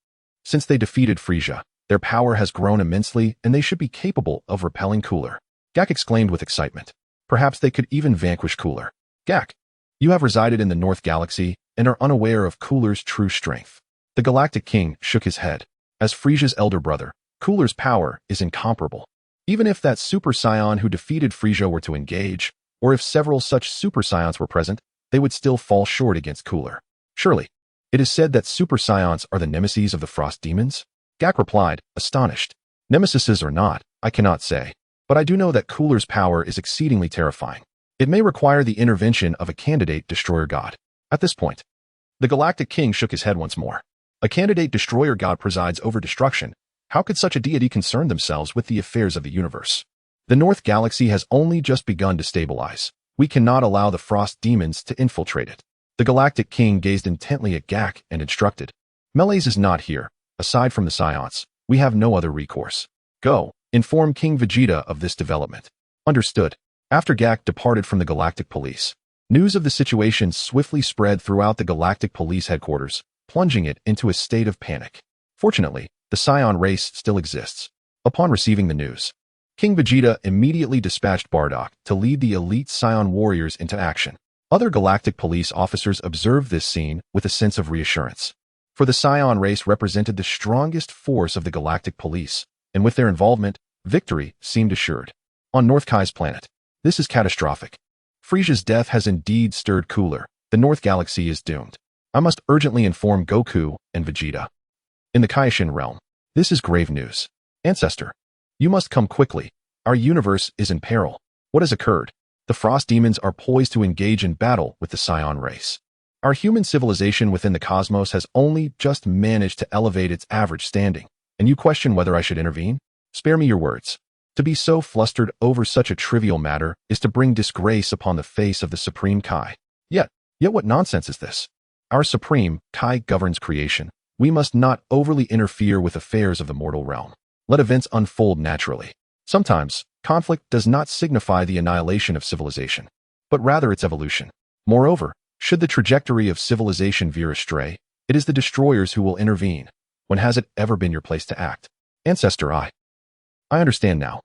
Since they defeated Frieza, their power has grown immensely and they should be capable of repelling Cooler. Gak exclaimed with excitement. Perhaps they could even vanquish Cooler. Gak, you have resided in the North Galaxy and are unaware of Cooler's true strength. The Galactic King shook his head. As Frieza's elder brother, Cooler's power is incomparable. Even if that Super Saiyan who defeated Frieza were to engage, or if several such Super Saiyans were present, they would still fall short against Cooler. Surely, it is said that Super Saiyans are the nemesis of the Frost Demons? Gak replied, astonished. Nemesis or not, I cannot say, but I do know that Cooler's power is exceedingly terrifying. It may require the intervention of a candidate destroyer god. At this point, the Galactic King shook his head once more. A candidate destroyer god presides over destruction. How could such a deity concern themselves with the affairs of the universe? The North Galaxy has only just begun to stabilize. We cannot allow the Frost Demons to infiltrate it. The Galactic King gazed intently at Gak and instructed. Melees is not here. Aside from the Saiyans, we have no other recourse. Go, inform King Vegeta of this development. Understood. After Gak departed from the Galactic Police, news of the situation swiftly spread throughout the Galactic Police headquarters, plunging it into a state of panic. Fortunately, the Saiyan race still exists. Upon receiving the news, King Vegeta immediately dispatched Bardock to lead the elite Saiyan warriors into action. Other Galactic Police officers observed this scene with a sense of reassurance. For the Saiyan race represented the strongest force of the Galactic Police, and with their involvement, victory seemed assured. On North Kai's planet, this is catastrophic. Frieza's death has indeed stirred Cooler. The North Galaxy is doomed. I must urgently inform Goku and Vegeta. In the Kaishin realm, this is grave news. Ancestor, you must come quickly. Our universe is in peril. What has occurred? The Frost Demons are poised to engage in battle with the Saiyan race. Our human civilization within the cosmos has only just managed to elevate its average standing, and you question whether I should intervene? Spare me your words. To be so flustered over such a trivial matter is to bring disgrace upon the face of the Supreme Kai. Yet what nonsense is this? Our Supreme Kai governs creation. We must not overly interfere with affairs of the mortal realm. Let events unfold naturally. Sometimes, conflict does not signify the annihilation of civilization, but rather its evolution. Moreover, should the trajectory of civilization veer astray, it is the destroyers who will intervene. When has it ever been your place to act? Ancestor, I understand now.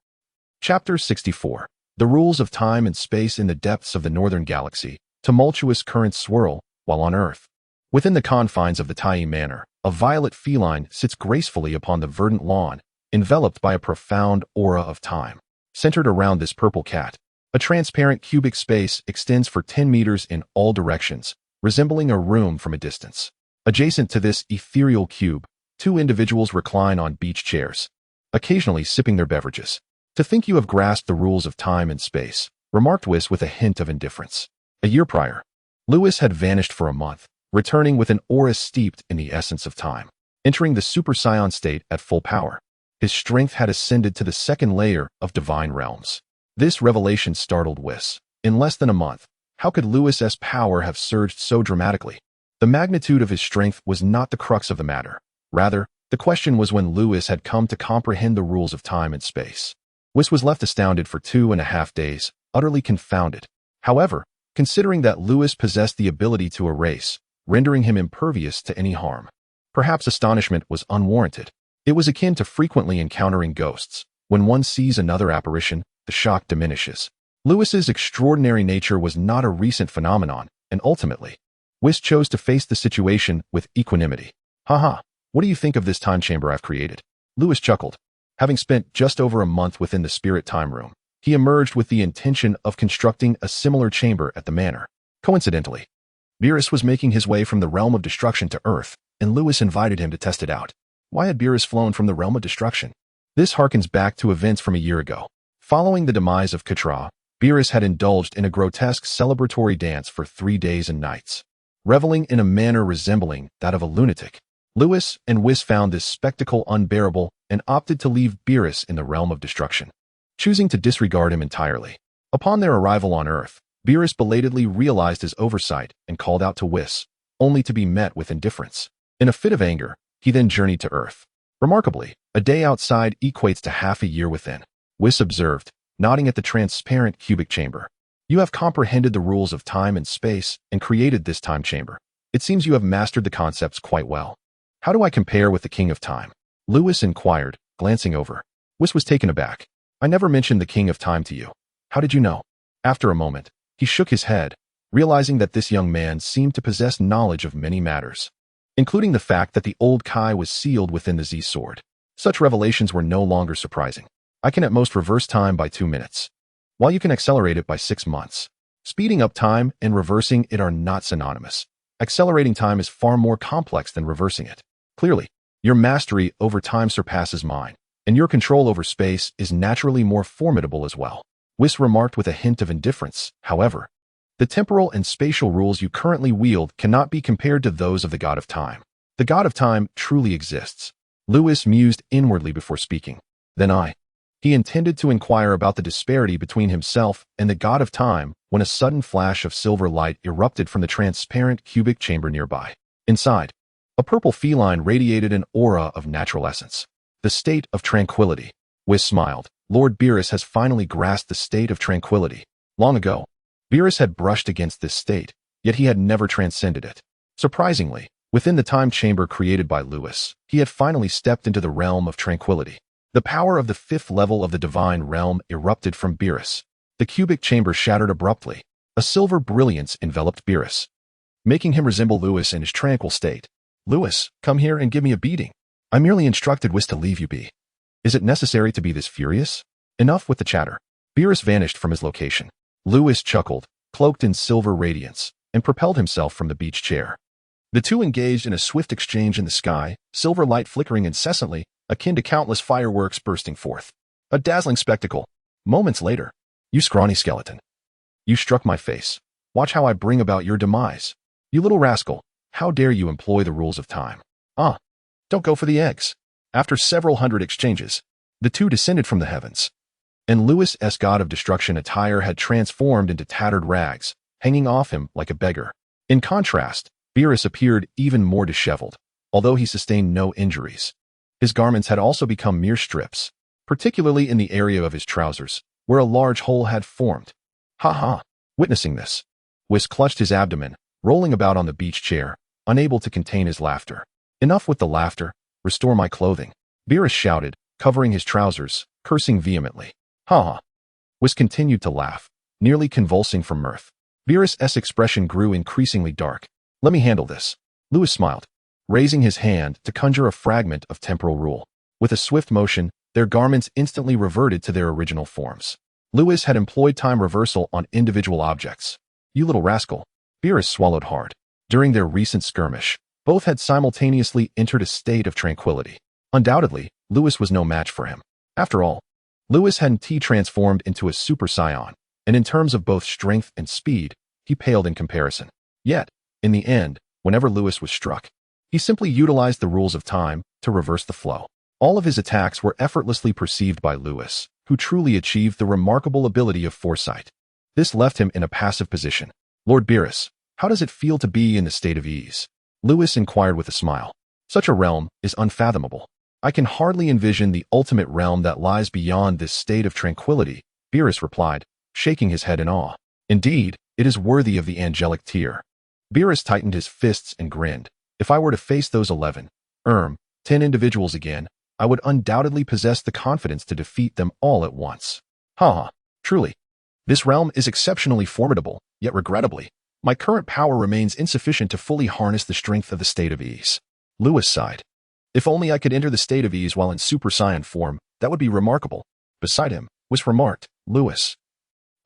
Chapter 64. The rules of time and space in the depths of the northern galaxy. Tumultuous currents swirl, while on Earth. Within the confines of the Tai Manor, a violet feline sits gracefully upon the verdant lawn, enveloped by a profound aura of time. Centered around this purple cat, a transparent cubic space extends for 10 meters in all directions, resembling a room from a distance. Adjacent to this ethereal cube, two individuals recline on beach chairs, occasionally sipping their beverages. To think you have grasped the rules of time and space, remarked Whis with a hint of indifference. A year prior, Lewis had vanished for a month, returning with an aura steeped in the essence of time. Entering the Super Saiyan state at full power, his strength had ascended to the second layer of divine realms. This revelation startled Whis. In less than a month, how could Lewis's power have surged so dramatically? The magnitude of his strength was not the crux of the matter. Rather, the question was when Lewis had come to comprehend the rules of time and space. Whis was left astounded for 2.5 days, utterly confounded. However, considering that Lewis possessed the ability to erase, rendering him impervious to any harm, perhaps astonishment was unwarranted. It was akin to frequently encountering ghosts. When one sees another apparition, the shock diminishes. Lewis's extraordinary nature was not a recent phenomenon, and ultimately, Whis chose to face the situation with equanimity. Haha, what do you think of this time chamber I've created? Lewis chuckled. Having spent just over a month within the spirit time room, he emerged with the intention of constructing a similar chamber at the manor. Coincidentally, Beerus was making his way from the realm of destruction to Earth, and Lewis invited him to test it out. Why had Beerus flown from the realm of destruction? This harkens back to events from a year ago. Following the demise of Katra, Beerus had indulged in a grotesque celebratory dance for 3 days and nights, reveling in a manner resembling that of a lunatic. Lewis and Whis found this spectacle unbearable and opted to leave Beerus in the realm of destruction, choosing to disregard him entirely. Upon their arrival on Earth, Beerus belatedly realized his oversight and called out to Whis, only to be met with indifference. In a fit of anger, he then journeyed to Earth. Remarkably, a day outside equates to half a year within, Whis observed, nodding at the transparent cubic chamber. You have comprehended the rules of time and space and created this time chamber. It seems you have mastered the concepts quite well. How do I compare with the King of Time? Lewis inquired, glancing over. Whis was taken aback. I never mentioned the King of Time to you. How did you know? After a moment, he shook his head, realizing that this young man seemed to possess knowledge of many matters, including the fact that the old Kai was sealed within the Z-Sword. Such revelations were no longer surprising. I can at most reverse time by 2 minutes, while you can accelerate it by 6 months. Speeding up time and reversing it are not synonymous. Accelerating time is far more complex than reversing it. Clearly, your mastery over time surpasses mine, and your control over space is naturally more formidable as well. Whis remarked with a hint of indifference. However, the temporal and spatial rules you currently wield cannot be compared to those of the God of Time. The God of Time truly exists. Lewis mused inwardly before speaking. Then he intended to inquire about the disparity between himself and the God of Time when a sudden flash of silver light erupted from the transparent cubic chamber nearby. Inside, a purple feline radiated an aura of natural essence. The state of tranquility. Whis smiled. Lord Beerus has finally grasped the state of tranquility. Long ago, Beerus had brushed against this state, yet he had never transcended it. Surprisingly, within the time chamber created by Lewis, he had finally stepped into the realm of tranquility. The power of the 5th level of the divine realm erupted from Beerus. The cubic chamber shattered abruptly. A silver brilliance enveloped Beerus, making him resemble Lewis in his tranquil state. Lewis, come here and give me a beating. I merely instructed Whis to leave you be. Is it necessary to be this furious? Enough with the chatter. Beerus vanished from his location. Lewis chuckled, cloaked in silver radiance, and propelled himself from the beach chair. The two engaged in a swift exchange in the sky, silver light flickering incessantly, akin to countless fireworks bursting forth. A dazzling spectacle. Moments later, you scrawny skeleton. You struck my face. Watch how I bring about your demise. You little rascal, how dare you employ the rules of time? Don't go for the eggs. After several hundred exchanges, the two descended from the heavens, and Lewis's God of Destruction attire had transformed into tattered rags, hanging off him like a beggar. In contrast, Beerus appeared even more disheveled, although he sustained no injuries. His garments had also become mere strips, particularly in the area of his trousers, where a large hole had formed. Ha ha! Witnessing this, Whis clutched his abdomen, rolling about on the beach chair, unable to contain his laughter. Enough with the laughter. Restore my clothing. Beerus shouted, covering his trousers, cursing vehemently. Ha ha! Whis continued to laugh, nearly convulsing from mirth. Beerus's expression grew increasingly dark. Let me handle this. Lewis smiled, raising his hand to conjure a fragment of temporal rule. With a swift motion, their garments instantly reverted to their original forms. Lewis had employed time reversal on individual objects. You little rascal. Beerus swallowed hard. During their recent skirmish, both had simultaneously entered a state of tranquility. Undoubtedly, Lewis was no match for him. After all, Lewis hadn't transformed into a Super Saiyan, and in terms of both strength and speed, he paled in comparison. Yet, in the end, whenever Lewis was struck, he simply utilized the rules of time to reverse the flow. All of his attacks were effortlessly perceived by Lewis, who truly achieved the remarkable ability of foresight. This left him in a passive position. Lord Beerus, how does it feel to be in the state of ease? Lewis inquired with a smile. Such a realm is unfathomable. I can hardly envision the ultimate realm that lies beyond this state of tranquility, Beerus replied, shaking his head in awe. Indeed, it is worthy of the angelic tier. Beerus tightened his fists and grinned. If I were to face those 10 individuals again, I would undoubtedly possess the confidence to defeat them all at once. Haha, truly. This realm is exceptionally formidable, yet regrettably, my current power remains insufficient to fully harness the strength of the state of ease. Lewis sighed. If only I could enter the state of ease while in Super Saiyan form, that would be remarkable. Beside him, Whis remarked, Lewis,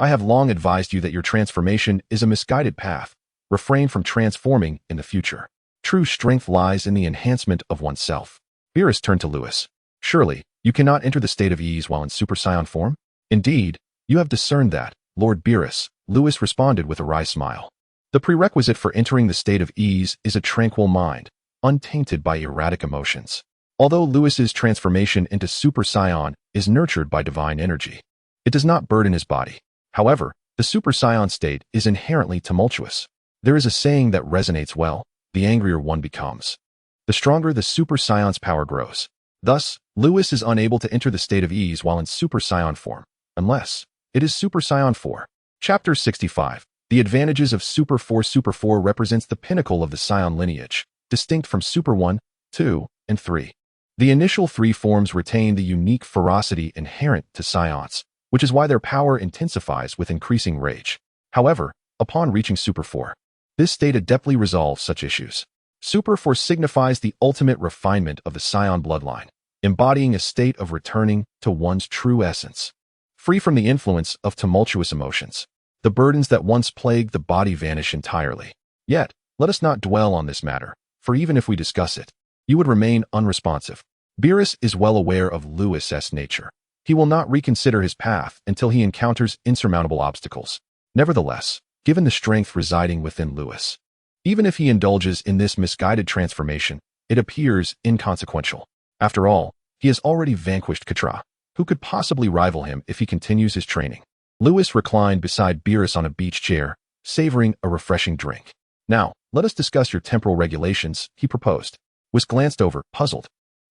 I have long advised you that your transformation is a misguided path. Refrain from transforming in the future. True strength lies in the enhancement of oneself. Beerus turned to Lewis. Surely, you cannot enter the state of ease while in Super Saiyan form? Indeed, you have discerned that, Lord Beerus, Lewis responded with a wry smile. The prerequisite for entering the state of ease is a tranquil mind, untainted by erratic emotions. Although Lewis's transformation into Super Saiyan is nurtured by divine energy, it does not burden his body. However, the Super Saiyan state is inherently tumultuous. There is a saying that resonates well, the angrier one becomes, the stronger the Super Saiyan's power grows. Thus, Lewis is unable to enter the state of ease while in Super Saiyan form, unless it is Super Saiyan 4. Chapter 65. The advantages of Super 4. Super 4 represents the pinnacle of the Saiyan lineage, distinct from Super 1, 2, and 3. The initial three forms retain the unique ferocity inherent to Saiyans, which is why their power intensifies with increasing rage. However, upon reaching Super 4, this state adeptly resolves such issues. Super 4 signifies the ultimate refinement of the Saiyan bloodline, embodying a state of returning to one's true essence. Free from the influence of tumultuous emotions, the burdens that once plagued the body vanish entirely. Yet, let us not dwell on this matter, for even if we discuss it, you would remain unresponsive. Beerus is well aware of Lewis's nature. He will not reconsider his path until he encounters insurmountable obstacles. Nevertheless, given the strength residing within Lewis, even if he indulges in this misguided transformation, it appears inconsequential. After all, he has already vanquished Katra. Who could possibly rival him if he continues his training? Lewis reclined beside Beerus on a beach chair, savoring a refreshing drink. Now, let us discuss your temporal regulations, he proposed. Whis glanced over, puzzled.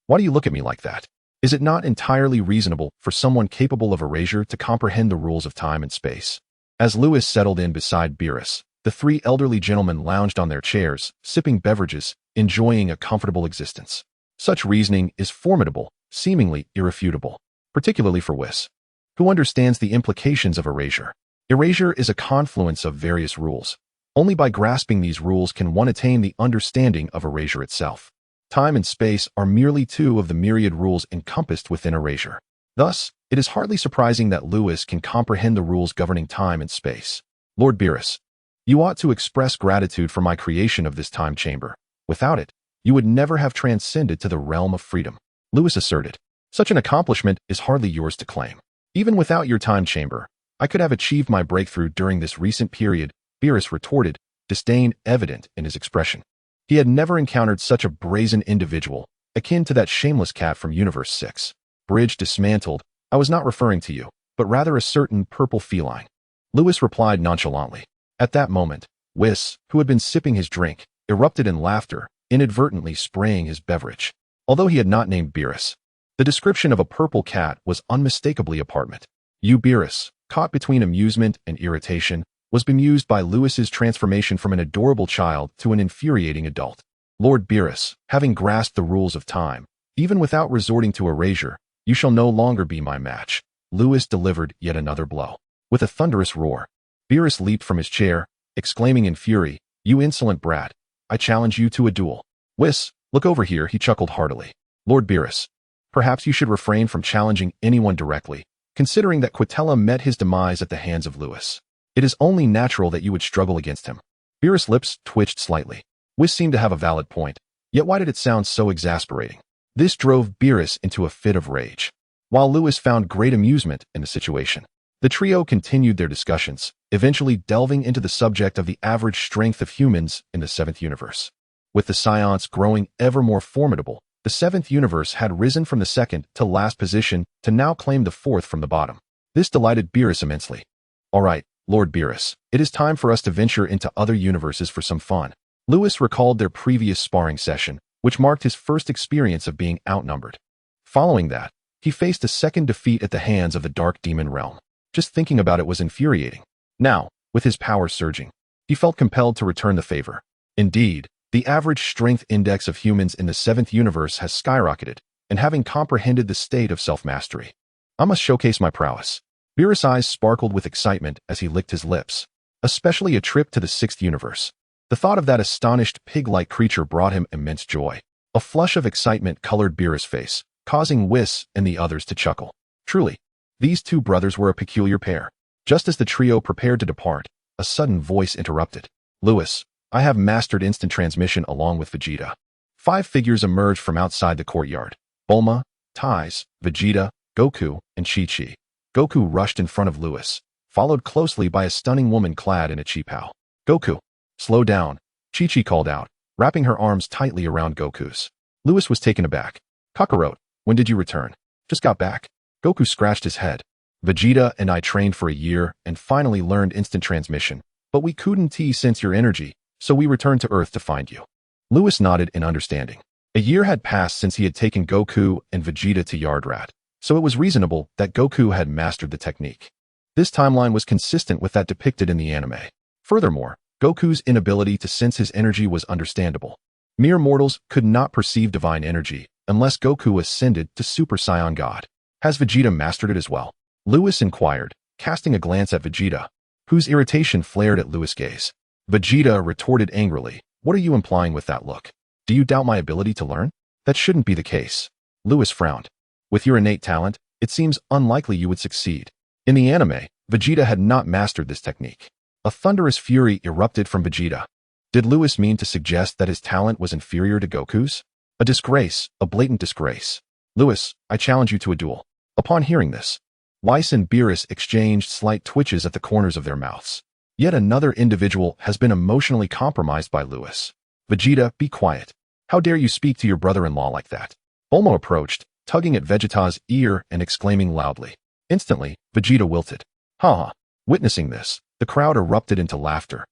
Why do you look at me like that? Is it not entirely reasonable for someone capable of erasure to comprehend the rules of time and space? As Lewis settled in beside Beerus, the three elderly gentlemen lounged on their chairs, sipping beverages, enjoying a comfortable existence. Such reasoning is formidable, seemingly irrefutable, particularly for Whis, who understands the implications of erasure. Erasure is a confluence of various rules. Only by grasping these rules can one attain the understanding of erasure itself. Time and space are merely two of the myriad rules encompassed within erasure. Thus, it is hardly surprising that Lewis can comprehend the rules governing time and space. Lord Beerus, you ought to express gratitude for my creation of this time chamber. Without it, you would never have transcended to the realm of freedom. Lewis asserted. Such an accomplishment is hardly yours to claim. Even without your time chamber, I could have achieved my breakthrough during this recent period, Beerus retorted, disdain evident in his expression. He had never encountered such a brazen individual, akin to that shameless cat from Universe 6. Bridge dismantled. I was not referring to you, but rather a certain purple feline. Lewis replied nonchalantly. At that moment, Whis, who had been sipping his drink, erupted in laughter, inadvertently spraying his beverage. Although he had not named Beerus, the description of a purple cat was unmistakably apartment. Beerus, caught between amusement and irritation, was bemused by Lewis's transformation from an adorable child to an infuriating adult. Lord Beerus, having grasped the rules of time, even without resorting to erasure, you shall no longer be my match. Lewis delivered yet another blow. With a thunderous roar, Beerus leaped from his chair, exclaiming in fury, You insolent brat, I challenge you to a duel. Whis, look over here, he chuckled heartily. Lord Beerus, perhaps you should refrain from challenging anyone directly, considering that Quitella met his demise at the hands of Lewis. It is only natural that you would struggle against him. Beerus' lips twitched slightly. Whis seemed to have a valid point, yet why did it sound so exasperating? This drove Beerus into a fit of rage. While Lewis found great amusement in the situation, the trio continued their discussions, eventually delving into the subject of the average strength of humans in the 7th universe. With the Saiyans growing ever more formidable, the 7th universe had risen from the 2nd to last position to now claim the 4th from the bottom. This delighted Beerus immensely. All right, Lord Beerus, it is time for us to venture into other universes for some fun. Lewis recalled their previous sparring session, which marked his first experience of being outnumbered. Following that, he faced a second defeat at the hands of the Dark Demon Realm. Just thinking about it was infuriating. Now, with his power surging, he felt compelled to return the favor. Indeed, the average strength index of humans in the 7th universe has skyrocketed, and having comprehended the state of self-mastery, I must showcase my prowess. Beerus' eyes sparkled with excitement as he licked his lips, especially a trip to the sixth universe. The thought of that astonished pig-like creature brought him immense joy. A flush of excitement colored Beerus' face, causing Whis and the others to chuckle. Truly, these two brothers were a peculiar pair. Just as the trio prepared to depart, a sudden voice interrupted. Lewis, I have mastered instant transmission along with Vegeta. 5 figures emerged from outside the courtyard. Bulma, Tais, Vegeta, Goku, and Chi-Chi. Goku rushed in front of Lewis, followed closely by a stunning woman clad in a qipao. Goku, slow down, Chi-Chi called out, wrapping her arms tightly around Goku's. Lewis was taken aback. Kakarot, when did you return? Just got back. Goku scratched his head. Vegeta and I trained for a year and finally learned instant transmission, but we couldn't sense your energy, so we returned to Earth to find you. Lewis nodded in understanding. A year had passed since he had taken Goku and Vegeta to Yardrat, so it was reasonable that Goku had mastered the technique. This timeline was consistent with that depicted in the anime. Furthermore, Goku's inability to sense his energy was understandable. Mere mortals could not perceive divine energy unless Goku ascended to Super Saiyan God. Has Vegeta mastered it as well? Lewis inquired, casting a glance at Vegeta, whose irritation flared at Lewis' gaze. Vegeta retorted angrily, what are you implying with that look? Do you doubt my ability to learn? That shouldn't be the case. Lewis frowned. With your innate talent, it seems unlikely you would succeed. In the anime, Vegeta had not mastered this technique. A thunderous fury erupted from Vegeta. Did Lewis mean to suggest that his talent was inferior to Goku's? A disgrace, a blatant disgrace. Lewis, I challenge you to a duel. Upon hearing this, Whis and Beerus exchanged slight twitches at the corners of their mouths. Yet another individual has been emotionally compromised by Lewis. Vegeta, be quiet. How dare you speak to your brother-in-law like that? Bulma approached, tugging at Vegeta's ear and exclaiming loudly. Instantly, Vegeta wilted. Ha ha. Witnessing this, the crowd erupted into laughter,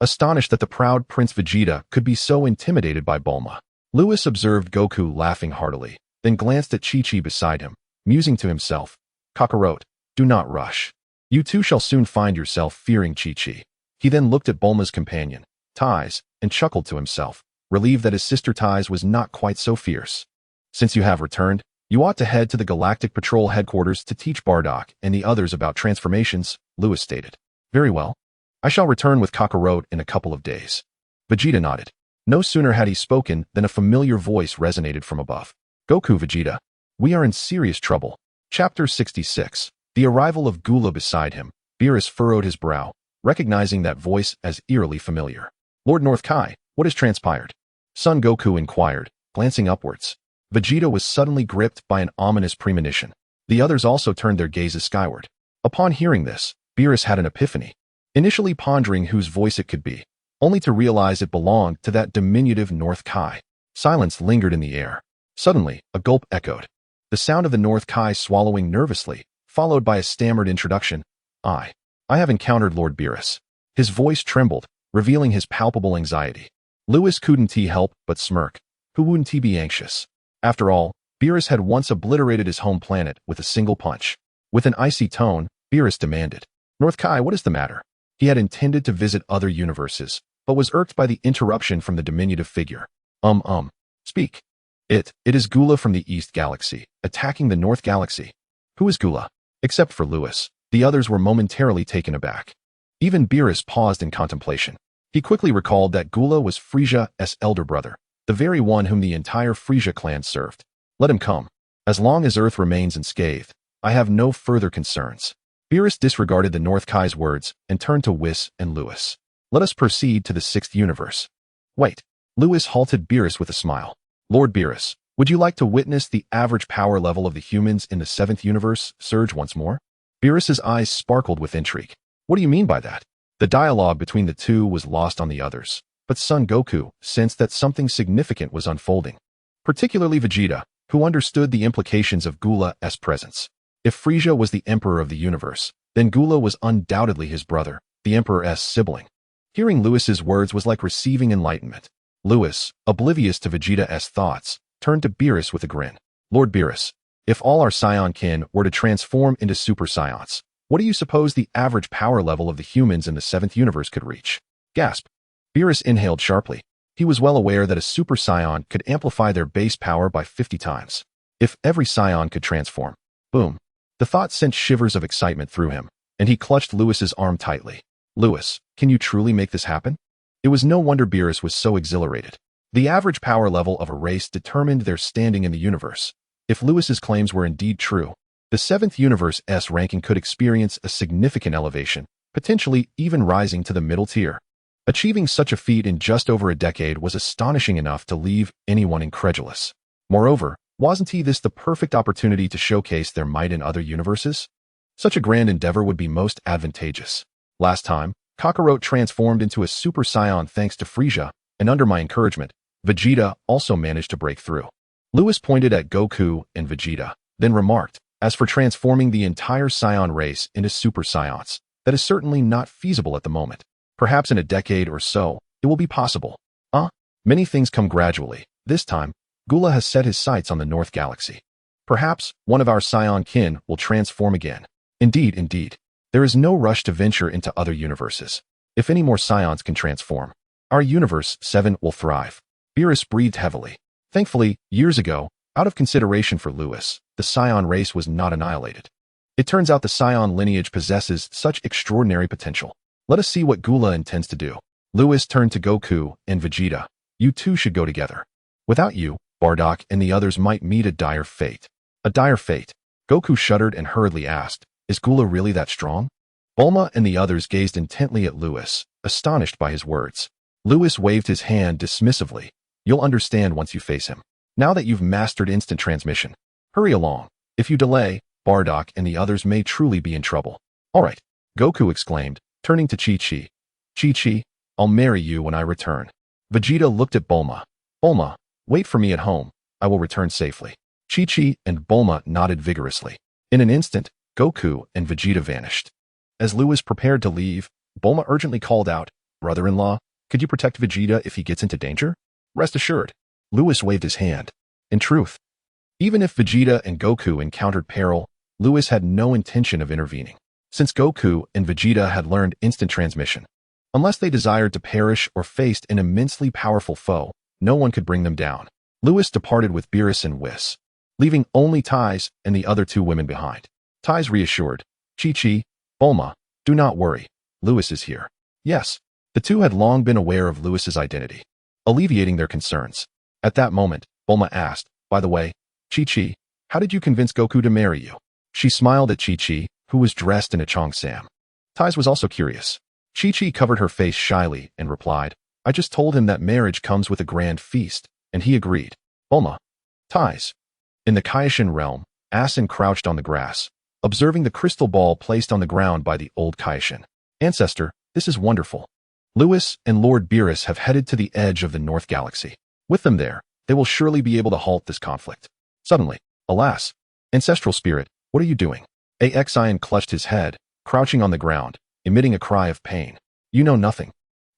astonished that the proud Prince Vegeta could be so intimidated by Bulma. Lewis observed Goku laughing heartily, then glanced at Chi-Chi beside him, musing to himself, Kakarot, do not rush. You too shall soon find yourself fearing Chi-Chi. He then looked at Bulma's companion, Tais, and chuckled to himself, relieved that his sister Tais was not quite so fierce. Since you have returned, you ought to head to the Galactic Patrol headquarters to teach Bardock and the others about transformations, Lewis stated. Very well. I shall return with Kakarot in a couple of days. Vegeta nodded. No sooner had he spoken than a familiar voice resonated from above. Goku, Vegeta. We are in serious trouble. Chapter 66. The arrival of Gula beside him. Beerus furrowed his brow, recognizing that voice as eerily familiar. Lord North Kai, what has transpired? Son Goku inquired, glancing upwards. Vegeta was suddenly gripped by an ominous premonition. The others also turned their gazes skyward. Upon hearing this, Beerus had an epiphany, initially pondering whose voice it could be, only to realize it belonged to that diminutive North Kai. Silence lingered in the air. Suddenly, a gulp echoed. The sound of the North Kai swallowing nervously, followed by a stammered introduction. I have encountered Lord Beerus. His voice trembled, revealing his palpable anxiety. Lewis couldn't help but smirk. Who wouldn't he be anxious? After all, Beerus had once obliterated his home planet with a single punch. With an icy tone, Beerus demanded, North Kai, what is the matter? He had intended to visit other universes, but was irked by the interruption from the diminutive figure. Speak. It is Gula from the East Galaxy, attacking the North Galaxy. Who is Gula? Except for Lewis, the others were momentarily taken aback. Even Beerus paused in contemplation. He quickly recalled that Gula was Frieza's elder brother, the very one whom the entire Frieza clan served. Let him come. As long as Earth remains unscathed, I have no further concerns. Beerus disregarded the North Kai's words and turned to Whis and Lewis. Let us proceed to the sixth universe. Wait. Lewis halted Beerus with a smile. Lord Beerus, would you like to witness the average power level of the humans in the seventh universe surge once more? Beerus's eyes sparkled with intrigue. What do you mean by that? The dialogue between the two was lost on the others, but Son Goku sensed that something significant was unfolding. Particularly Vegeta, who understood the implications of Gula's presence. If Frieza was the emperor of the universe, then Gula was undoubtedly his brother, the emperor's sibling. Hearing Lewis's words was like receiving enlightenment. Lewis, oblivious to Vegeta's thoughts, turned to Beerus with a grin. Lord Beerus, if all our Saiyan kin were to transform into Super Saiyans, what do you suppose the average power level of the humans in the seventh universe could reach? Gasp. Beerus inhaled sharply. He was well aware that a Super Saiyan could amplify their base power by 50 times. If every Saiyan could transform. Boom. The thought sent shivers of excitement through him, and he clutched Lewis's arm tightly. Lewis, can you truly make this happen? It was no wonder Beerus was so exhilarated. The average power level of a race determined their standing in the universe. If Lewis's claims were indeed true, the 7th Universe-S ranking could experience a significant elevation, potentially even rising to the middle tier. Achieving such a feat in just over a decade was astonishing enough to leave anyone incredulous. Moreover, wasn't this the perfect opportunity to showcase their might in other universes? Such a grand endeavor would be most advantageous. Last time, Kakarot transformed into a Super Saiyan thanks to Frieza, and under my encouragement, Vegeta also managed to break through. Lewis pointed at Goku and Vegeta, then remarked, as for transforming the entire Saiyan race into Super Saiyans, that is certainly not feasible at the moment. Perhaps in a decade or so, it will be possible. Many things come gradually. This time, Gula has set his sights on the North Galaxy. Perhaps one of our Saiyan kin will transform again. Indeed. There is no rush to venture into other universes. If any more Saiyans can transform, our universe 7 will thrive. Beerus breathed heavily. Thankfully, years ago, out of consideration for Lewis, the Saiyan race was not annihilated. It turns out the Saiyan lineage possesses such extraordinary potential. Let us see what Gula intends to do. Lewis turned to Goku and Vegeta. You two should go together. Without you, Bardock and the others might meet a dire fate. A dire fate? Goku shuddered and hurriedly asked, is Gula really that strong? Bulma and the others gazed intently at Lewis, astonished by his words. Lewis waved his hand dismissively. You'll understand once you face him. Now that you've mastered instant transmission, hurry along. If you delay, Bardock and the others may truly be in trouble. All right, Goku exclaimed, turning to Chi-Chi. Chi-Chi, I'll marry you when I return. Vegeta looked at Bulma. Bulma, wait for me at home. I will return safely. Chi-Chi and Bulma nodded vigorously. In an instant, Goku and Vegeta vanished. As Lewis prepared to leave, Bulma urgently called out, Brother-in-law, could you protect Vegeta if he gets into danger? Rest assured. Lewis waved his hand. In truth, even if Vegeta and Goku encountered peril, Lewis had no intention of intervening, since Goku and Vegeta had learned instant transmission. Unless they desired to perish or faced an immensely powerful foe, no one could bring them down. Lewis departed with Beerus and Whis, leaving only Ties and the other two women behind. Ties reassured, Chi-Chi, Bulma, do not worry, Lewis is here. Yes, the two had long been aware of Lewis's identity, alleviating their concerns. At that moment, Bulma asked, by the way, Chi-Chi, how did you convince Goku to marry you? She smiled at Chi-Chi, who was dressed in a cheongsam. Ties was also curious. Chi-Chi covered her face shyly and replied, I just told him that marriage comes with a grand feast, and he agreed. Bulma. Ties. In the Kaioshin realm, Asin crouched on the grass, observing the crystal ball placed on the ground by the old Kaioshin. Ancestor, this is wonderful. Lewis and Lord Beerus have headed to the edge of the North Galaxy. With them there, they will surely be able to halt this conflict. Suddenly, alas, ancestral spirit, what are you doing? Saiyan clutched his head, crouching on the ground, emitting a cry of pain. You know nothing.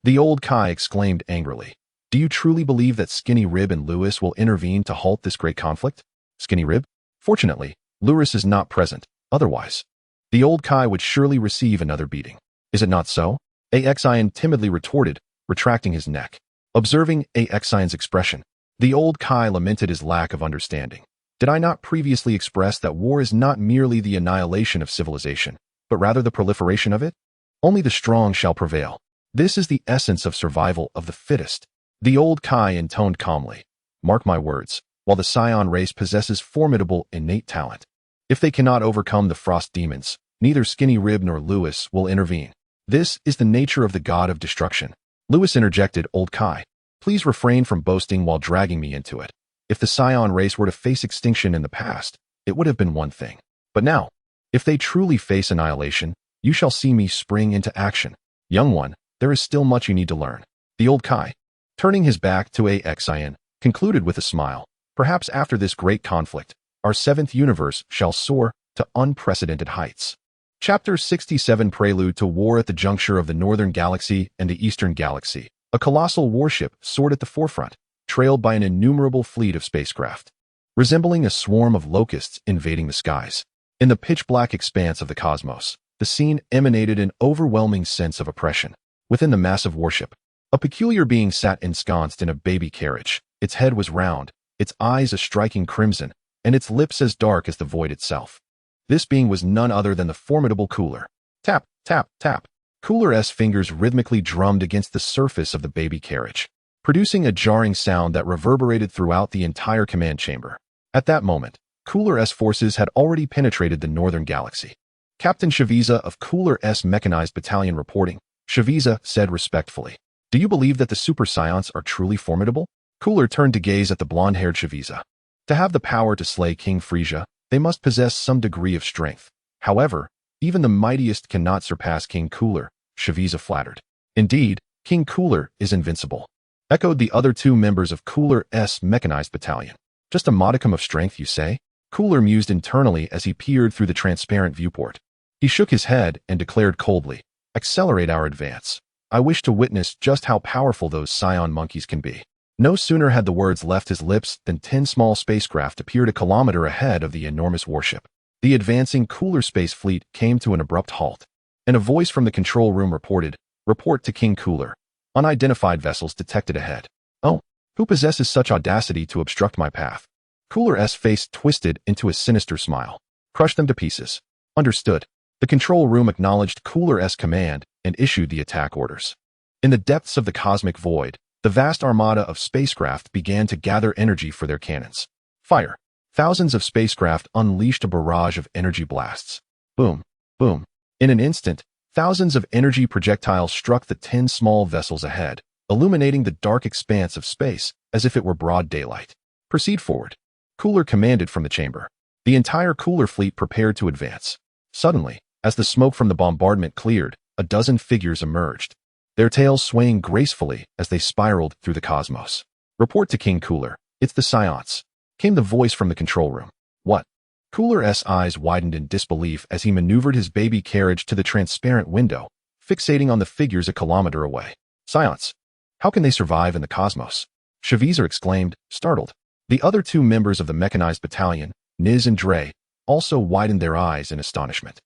The old Kai exclaimed angrily. Do you truly believe that Skinny Rib and Lewis will intervene to halt this great conflict? Skinny Rib? Fortunately, Lewis is not present. Otherwise, the old Kai would surely receive another beating. Is it not so? Saiyan timidly retorted, retracting his neck. Observing Saiyan's expression, the old Kai lamented his lack of understanding. Did I not previously express that war is not merely the annihilation of civilization, but rather the proliferation of it? Only the strong shall prevail. This is the essence of survival of the fittest. The old Kai intoned calmly. Mark my words, while the Saiyan race possesses formidable innate talent, if they cannot overcome the frost demons, neither Skinny Rib nor Lewis will intervene. This is the nature of the God of Destruction. Lewis interjected, Old Kai, please refrain from boasting while dragging me into it. If the Saiyan race were to face extinction in the past, it would have been one thing. But now, if they truly face annihilation, you shall see me spring into action. Young one, there is still much you need to learn. The old Kai, turning his back to Saiyan, concluded with a smile. Perhaps after this great conflict, our 7th universe shall soar to unprecedented heights. Chapter 67 Prelude to War at the juncture of the Northern Galaxy and the Eastern Galaxy. A colossal warship soared at the forefront, trailed by an innumerable fleet of spacecraft, resembling a swarm of locusts invading the skies. In the pitch-black expanse of the cosmos, the scene emanated an overwhelming sense of oppression. Within the massive warship, a peculiar being sat ensconced in a baby carriage. Its head was round, its eyes a striking crimson, and its lips as dark as the void itself. This being was none other than the formidable Cooler. Tap, tap, tap. Cooler's fingers rhythmically drummed against the surface of the baby carriage, producing a jarring sound that reverberated throughout the entire command chamber. At that moment, Cooler's forces had already penetrated the northern galaxy. Captain Frieza of Cooler's Mechanized Battalion reporting. Frieza said respectfully, "Do you believe that the Super Saiyans are truly formidable?" Cooler turned to gaze at the blonde-haired Frieza. To have the power to slay King Frieza, they must possess some degree of strength. However, even the mightiest cannot surpass King Cooler, Frieza flattered. Indeed, King Cooler is invincible, echoed the other two members of Cooler's Mechanized Battalion. Just a modicum of strength, you say? Cooler mused internally as he peered through the transparent viewport. He shook his head and declared coldly, "Accelerate our advance. I wish to witness just how powerful those Saiyan monkeys can be." No sooner had the words left his lips than 10 small spacecraft appeared a kilometer ahead of the enormous warship. The advancing Cooler space fleet came to an abrupt halt, and a voice from the control room reported, "Report to King Cooler. Unidentified vessels detected ahead." "Oh, who possesses such audacity to obstruct my path?" Cooler's face twisted into a sinister smile. "Crush them to pieces." "Understood." The control room acknowledged Cooler's command and issued the attack orders. In the depths of the cosmic void, the vast armada of spacecraft began to gather energy for their cannons. Fire! Thousands of spacecraft unleashed a barrage of energy blasts. Boom! Boom! In an instant, thousands of energy projectiles struck the 10 small vessels ahead, illuminating the dark expanse of space as if it were broad daylight. "Proceed forward." Cooler commanded from the chamber. The entire Cooler fleet prepared to advance. Suddenly, as the smoke from the bombardment cleared, a dozen figures emerged, their tails swaying gracefully as they spiraled through the cosmos. "Report to King Cooler. It's the Saiyans," came the voice from the control room. "What?" Cooler's eyes widened in disbelief as he maneuvered his baby carriage to the transparent window, fixating on the figures a kilometer away. "Saiyans? How can they survive in the cosmos?" Frieza exclaimed, startled. The other two members of the Mechanized Battalion, Niz and Dre, also widened their eyes in astonishment.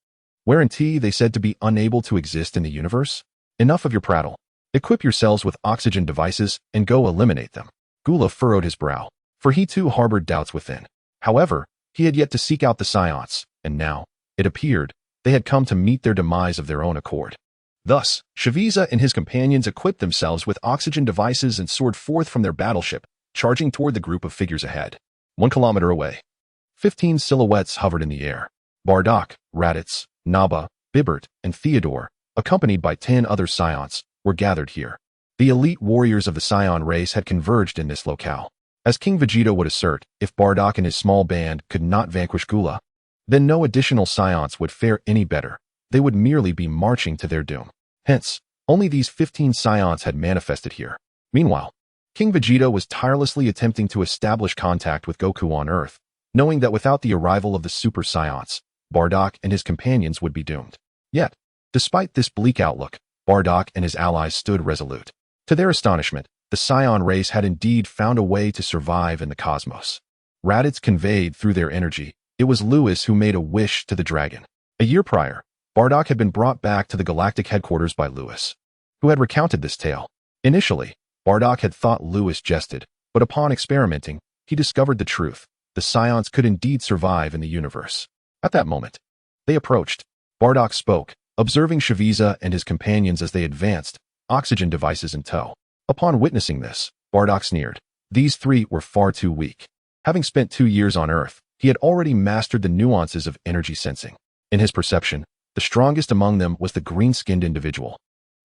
"Weren't they said to be unable to exist in the universe? Enough of your prattle. Equip yourselves with oxygen devices and go eliminate them." Gula furrowed his brow, for he too harbored doubts within. However, he had yet to seek out the Saiyans, and now, it appeared, they had come to meet their demise of their own accord. Thus, Frieza and his companions equipped themselves with oxygen devices and soared forth from their battleship, charging toward the group of figures ahead. 1 kilometer away, 15 silhouettes hovered in the air. Bardock, Raditz, Naba, Bibert, and Theodore, accompanied by 10 other Saiyans, were gathered here. The elite warriors of the Saiyan race had converged in this locale. As King Vegeta would assert, if Bardock and his small band could not vanquish Gula, then no additional Saiyans would fare any better. They would merely be marching to their doom. Hence, only these 15 Saiyans had manifested here. Meanwhile, King Vegeta was tirelessly attempting to establish contact with Goku on Earth, knowing that without the arrival of the Super Saiyans, Bardock and his companions would be doomed. Yet, despite this bleak outlook, Bardock and his allies stood resolute. To their astonishment, the Saiyan race had indeed found a way to survive in the cosmos. Raditz conveyed through their energy, it was Lewis who made a wish to the dragon. A year prior, Bardock had been brought back to the galactic headquarters by Lewis, who had recounted this tale. Initially, Bardock had thought Lewis jested, but upon experimenting, he discovered the truth. The Saiyans could indeed survive in the universe. At that moment, they approached. Bardock spoke, observing Frieza and his companions as they advanced, oxygen devices in tow. Upon witnessing this, Bardock sneered. These three were far too weak. Having spent 2 years on Earth, he had already mastered the nuances of energy sensing. In his perception, the strongest among them was the green-skinned individual,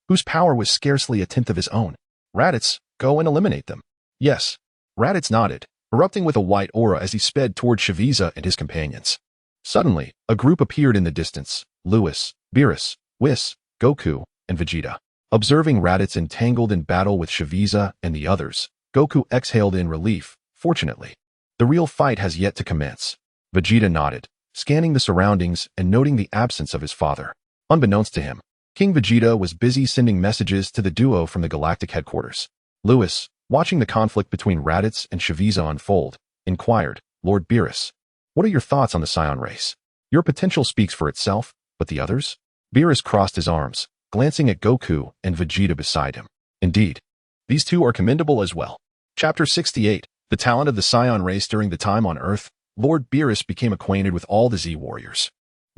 whose power was scarcely a tenth of his own. "Raditz, go and eliminate them." "Yes." Raditz nodded, erupting with a white aura as he sped toward Frieza and his companions. Suddenly, a group appeared in the distance: Lewis, Beerus, Whis, Goku, and Vegeta. Observing Raditz entangled in battle with Frieza and the others, Goku exhaled in relief. Fortunately, the real fight has yet to commence. Vegeta nodded, scanning the surroundings and noting the absence of his father. Unbeknownst to him, King Vegeta was busy sending messages to the duo from the galactic headquarters. Lewis, watching the conflict between Raditz and Frieza unfold, inquired, "Lord Beerus, what are your thoughts on the Saiyan race? Your potential speaks for itself, but the others?" Beerus crossed his arms, glancing at Goku and Vegeta beside him. "Indeed, these two are commendable as well." Chapter 68, The Talent of the Saiyan Race During the Time on Earth. Lord Beerus became acquainted with all the Z warriors.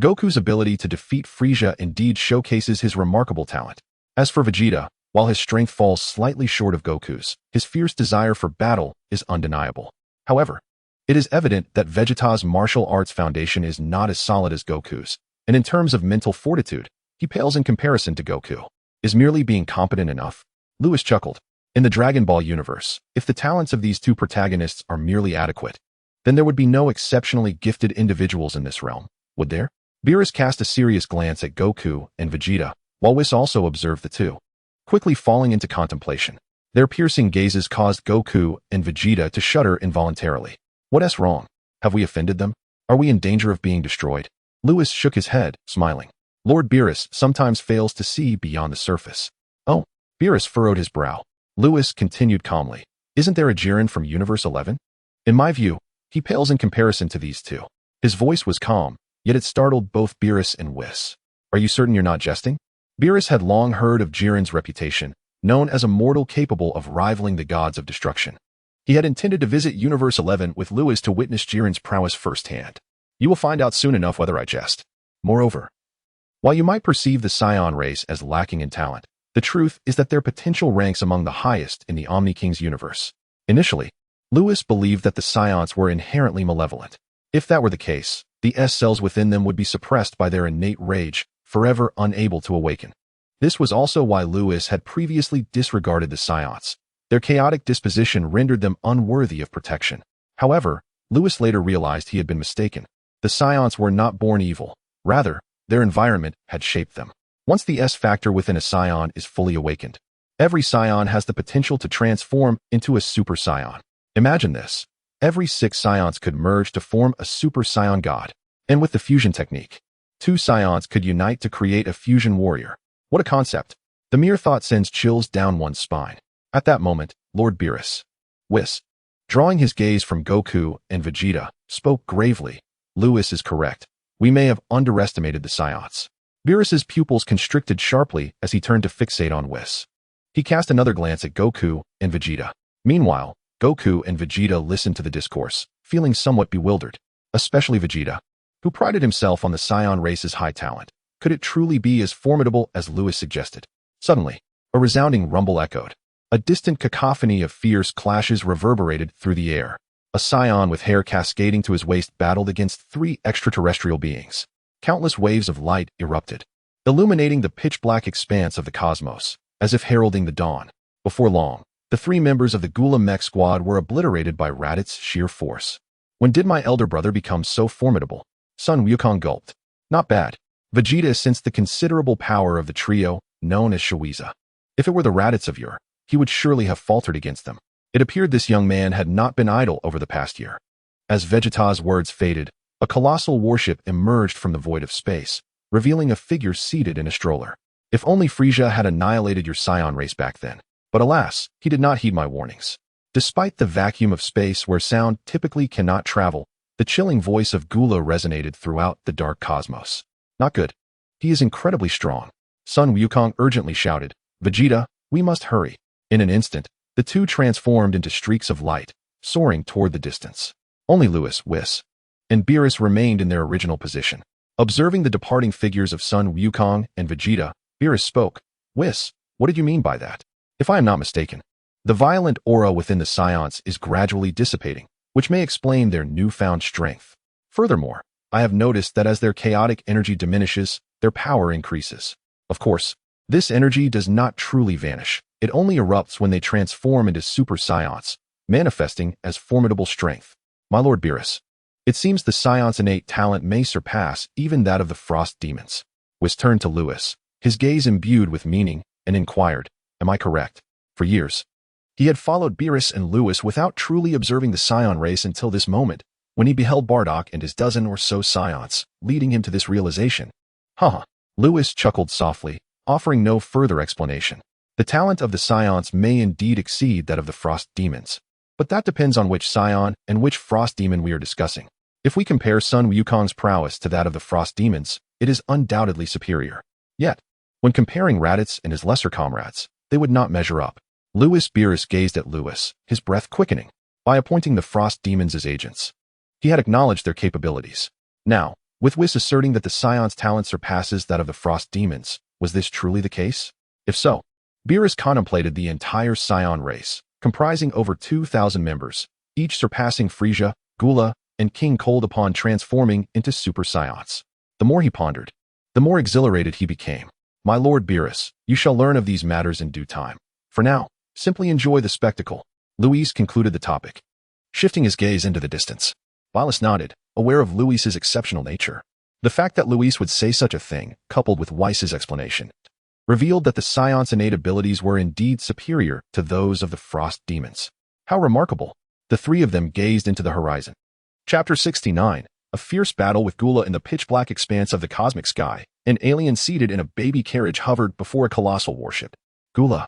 Goku's ability to defeat Frieza indeed showcases his remarkable talent. As for Vegeta, while his strength falls slightly short of Goku's, his fierce desire for battle is undeniable. However, it is evident that Vegeta's martial arts foundation is not as solid as Goku's, and in terms of mental fortitude, he pales in comparison to Goku. Is merely being competent enough? Lewis chuckled. In the Dragon Ball universe, if the talents of these two protagonists are merely adequate, then there would be no exceptionally gifted individuals in this realm, would there? Beerus cast a serious glance at Goku and Vegeta, while Whis also observed the two, quickly falling into contemplation. Their piercing gazes caused Goku and Vegeta to shudder involuntarily. What's wrong? Have we offended them? Are we in danger of being destroyed? Lewis shook his head, smiling. Lord Beerus sometimes fails to see beyond the surface. Oh, Beerus furrowed his brow. Lewis continued calmly. Isn't there a Jiren from Universe 11? In my view, he pales in comparison to these two. His voice was calm, yet it startled both Beerus and Whis. Are you certain you're not jesting? Beerus had long heard of Jiren's reputation, known as a mortal capable of rivaling the gods of destruction. He had intended to visit Universe 11 with Lewis to witness Jiren's prowess firsthand. You will find out soon enough whether I jest. Moreover, while you might perceive the Saiyan race as lacking in talent, the truth is that their potential ranks among the highest in the Omni King's universe. Initially, Lewis believed that the Saiyans were inherently malevolent. If that were the case, the S cells within them would be suppressed by their innate rage, forever unable to awaken. This was also why Lewis had previously disregarded the Saiyans. Their chaotic disposition rendered them unworthy of protection. However, Lewis later realized he had been mistaken. The Saiyans were not born evil. Rather, their environment had shaped them. Once the S factor within a Saiyan is fully awakened, every Saiyan has the potential to transform into a Super Saiyan. Imagine this. Every 6 Saiyans could merge to form a Super Saiyan God. And with the fusion technique, 2 Saiyans could unite to create a fusion warrior. What a concept. The mere thought sends chills down one's spine. At that moment, Lord Beerus, Whis, drawing his gaze from Goku and Vegeta, spoke gravely. Lewis is correct. We may have underestimated the Saiyans. Beerus's pupils constricted sharply as he turned to fixate on Whis. He cast another glance at Goku and Vegeta. Meanwhile, Goku and Vegeta listened to the discourse, feeling somewhat bewildered, especially Vegeta, who prided himself on the Saiyan race's high talent. Could it truly be as formidable as Lewis suggested? Suddenly, a resounding rumble echoed. A distant cacophony of fierce clashes reverberated through the air. A Saiyan with hair cascading to his waist battled against 3 extraterrestrial beings. Countless waves of light erupted, illuminating the pitch-black expanse of the cosmos, as if heralding the dawn. Before long, the 3 members of the Gula Mech squad were obliterated by Raditz' sheer force. When did my elder brother become so formidable? Sun Wukong gulped. Not bad. Vegeta sensed the considerable power of the trio, known as Frieza. If it were the Raditz of yore, he would surely have faltered against them. It appeared this young man had not been idle over the past year. As Vegeta's words faded, a colossal warship emerged from the void of space, revealing a figure seated in a stroller. If only Frieza had annihilated your Saiyan race back then. But alas, he did not heed my warnings. Despite the vacuum of space where sound typically cannot travel, the chilling voice of Gula resonated throughout the dark cosmos. Not good. He is incredibly strong. Sun Wukong urgently shouted, Vegeta, we must hurry. In an instant, the two transformed into streaks of light, soaring toward the distance. Only Lewis, Whis, and Beerus remained in their original position. Observing the departing figures of Sun Wukong and Vegeta, Beerus spoke. Whis, what did you mean by that? If I am not mistaken, the violent aura within the Saiyans is gradually dissipating, which may explain their newfound strength. Furthermore, I have noticed that as their chaotic energy diminishes, their power increases. Of course, this energy does not truly vanish. It only erupts when they transform into Super Saiyans, manifesting as formidable strength. My Lord Beerus, it seems the Saiyans' innate talent may surpass even that of the Frost Demons. Whis turned to Lewis, his gaze imbued with meaning, and inquired, am I correct? For years, he had followed Beerus and Lewis without truly observing the Saiyan race until this moment, when he beheld Bardock and his dozen or so Saiyans, leading him to this realization. Haha. Lewis chuckled softly, offering no further explanation. The talent of the Saiyans may indeed exceed that of the Frost Demons, but that depends on which Saiyan and which Frost Demon we are discussing. If we compare Sun Wukong's prowess to that of the Frost Demons, it is undoubtedly superior. Yet, when comparing Raditz and his lesser comrades, they would not measure up. Lewis Beerus gazed at Lewis, his breath quickening. By appointing the Frost Demons as agents, He had acknowledged their capabilities. Now, with Whis asserting that the Scion's talent surpasses that of the Frost Demons, was this truly the case? If so, Beerus contemplated the entire Scion race, comprising over 2,000 members, each surpassing Frieza, Gula, and King Cold upon transforming into Super Scions. The more he pondered, the more exhilarated he became. My Lord Beerus, you shall learn of these matters in due time. For now, simply enjoy the spectacle. Luis concluded the topic, shifting his gaze into the distance. Vilas nodded, aware of Luis's exceptional nature. The fact that Luis would say such a thing, coupled with Weiss's explanation, revealed that the Scion's innate abilities were indeed superior to those of the Frost Demons. How remarkable! The three of them gazed into the horizon. Chapter 69. A fierce battle with Gula in the pitch-black expanse of the cosmic sky. An alien seated in a baby carriage hovered before a colossal warship. Gula,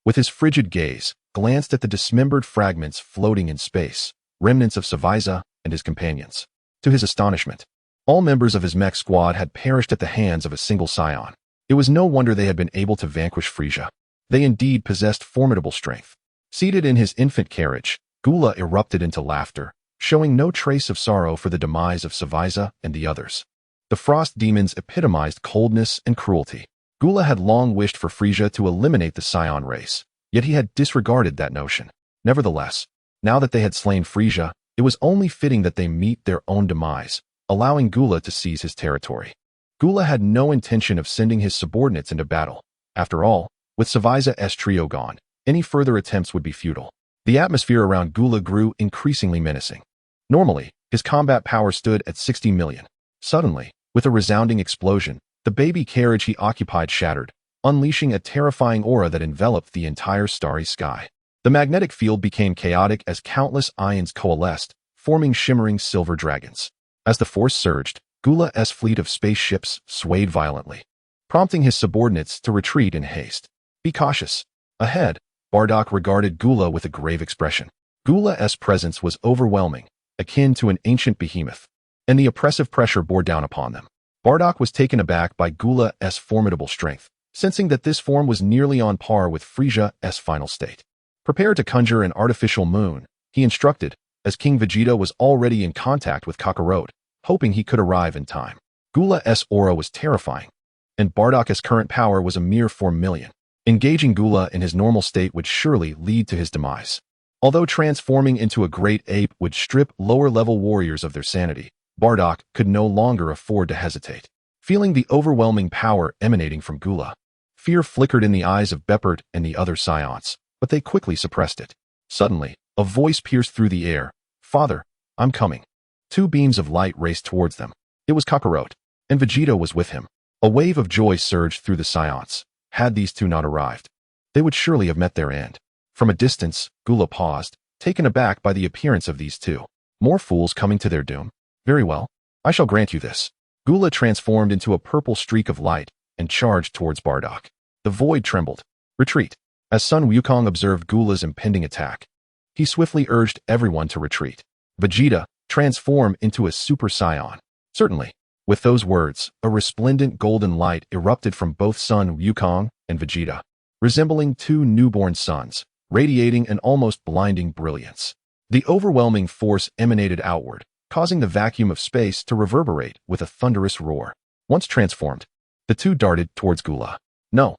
with his frigid gaze, glanced at the dismembered fragments floating in space, remnants of Frieza and his companions. To his astonishment, all members of his mech squad had perished at the hands of a single Scion. It was no wonder they had been able to vanquish Frieza. They indeed possessed formidable strength. Seated in his infant carriage, Gula erupted into laughter, showing no trace of sorrow for the demise of Frieza and the others. The Frost Demons epitomized coldness and cruelty. Gula had long wished for Frieza to eliminate the Scion race, yet he had disregarded that notion. Nevertheless, now that they had slain Frieza, it was only fitting that they meet their own demise, allowing Gula to seize his territory. Gula had no intention of sending his subordinates into battle. After all, with Frieza trio gone, any further attempts would be futile. The atmosphere around Gula grew increasingly menacing. Normally, his combat power stood at 60 million. Suddenly, with a resounding explosion, the baby carriage he occupied shattered, unleashing a terrifying aura that enveloped the entire starry sky. The magnetic field became chaotic as countless ions coalesced, forming shimmering silver dragons. As the force surged, Gula's fleet of spaceships swayed violently, prompting his subordinates to retreat in haste. Be cautious. Ahead, Bardock regarded Gula with a grave expression. Gula's presence was overwhelming, akin to an ancient behemoth, and the oppressive pressure bore down upon them. Bardock was taken aback by Gula's formidable strength, sensing that this form was nearly on par with Frieza's final state. Prepare to conjure an artificial moon, he instructed, as King Vegeta was already in contact with Kakarot, hoping he could arrive in time. Gula's aura was terrifying, and Bardock's current power was a mere 4 million. Engaging Gula in his normal state would surely lead to his demise. Although transforming into a great ape would strip lower-level warriors of their sanity, Bardock could no longer afford to hesitate. Feeling the overwhelming power emanating from Gula, fear flickered in the eyes of Beppert and the other Scions, but they quickly suppressed it. Suddenly, a voice pierced through the air. Father, I'm coming. 2 beams of light raced towards them. It was Kakarot, and Vegeta was with him. A wave of joy surged through the Scions. Had these two not arrived, they would surely have met their end. From a distance, Gula paused, taken aback by the appearance of these two. More fools coming to their doom. Very well, I shall grant you this. Gula transformed into a purple streak of light and charged towards Bardock. The void trembled. Retreat. As Sun Wukong observed Gula's impending attack, he swiftly urged everyone to retreat. Vegeta, transform into a Super Saiyan. Certainly. With those words, a resplendent golden light erupted from both Sun Wukong and Vegeta, resembling 2 newborn suns, radiating an almost blinding brilliance. The overwhelming force emanated outward, causing the vacuum of space to reverberate with a thunderous roar. Once transformed, the two darted towards Gula. No,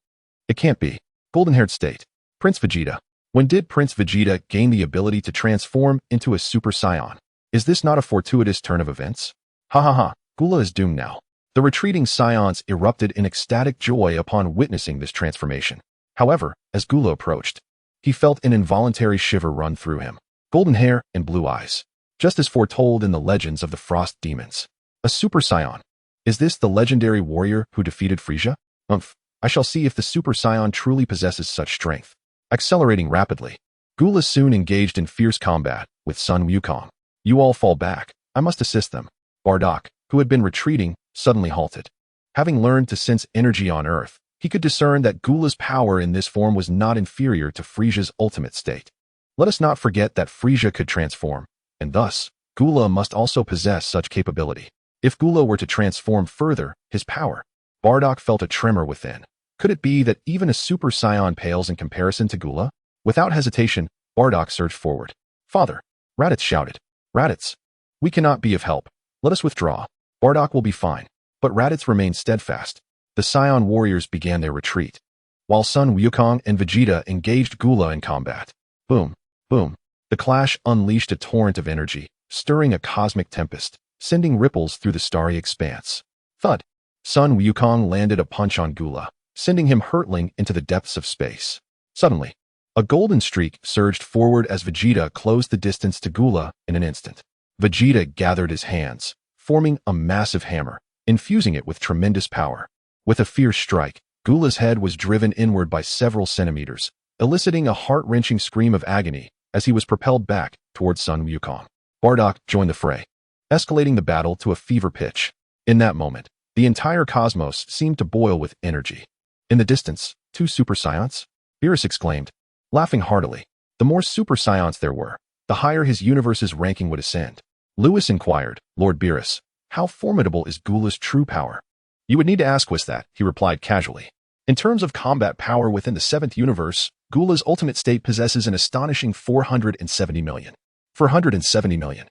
it can't be. Golden-haired state. Prince Vegeta. When did Prince Vegeta gain the ability to transform into a Super Saiyan? Is this not a fortuitous turn of events? Ha ha ha. Gula is doomed now. The retreating Scions erupted in ecstatic joy upon witnessing this transformation. However, as Gula approached, he felt an involuntary shiver run through him. Golden hair and blue eyes. Just as foretold in the legends of the Frost Demons. A Super Saiyan. Is this the legendary warrior who defeated Frieza? I shall see if the Super Saiyan truly possesses such strength. Accelerating rapidly, Gula soon engaged in fierce combat with Sun Wukong. You all fall back. I must assist them. Bardock, who had been retreating, suddenly halted. Having learned to sense energy on Earth, he could discern that Gula's power in this form was not inferior to Frieza's ultimate state. Let us not forget that Frieza could transform, and thus, Gula must also possess such capability. If Gula were to transform further, his power, Bardock felt a tremor within. Could it be that even a Super Saiyan pales in comparison to Gula? Without hesitation, Bardock surged forward. Father, Raditz shouted. Raditz. We cannot be of help. Let us withdraw. Bardock will be fine. But Raditz remained steadfast. The Saiyan warriors began their retreat, while Sun Wukong and Vegeta engaged Gula in combat. Boom, boom. The clash unleashed a torrent of energy, stirring a cosmic tempest, sending ripples through the starry expanse. Thud. Sun Wukong landed a punch on Gula, sending him hurtling into the depths of space. Suddenly, a golden streak surged forward as Vegeta closed the distance to Gula in an instant. Vegeta gathered his hands, forming a massive hammer, infusing it with tremendous power. With a fierce strike, Gula's head was driven inward by several centimeters, eliciting a heart-wrenching scream of agony as he was propelled back towards Sun Wukong. Bardock joined the fray, escalating the battle to a fever pitch. In that moment, the entire cosmos seemed to boil with energy. In the distance, 2 Super Saiyans? Beerus exclaimed, laughing heartily. The more Super Saiyans there were, the higher his universe's ranking would ascend. Lewis inquired, Lord Beerus, how formidable is Gula's true power? You would need to ask Whis that, he replied casually. In terms of combat power within the 7th universe, Gula's ultimate state possesses an astonishing 470 million. 470 million.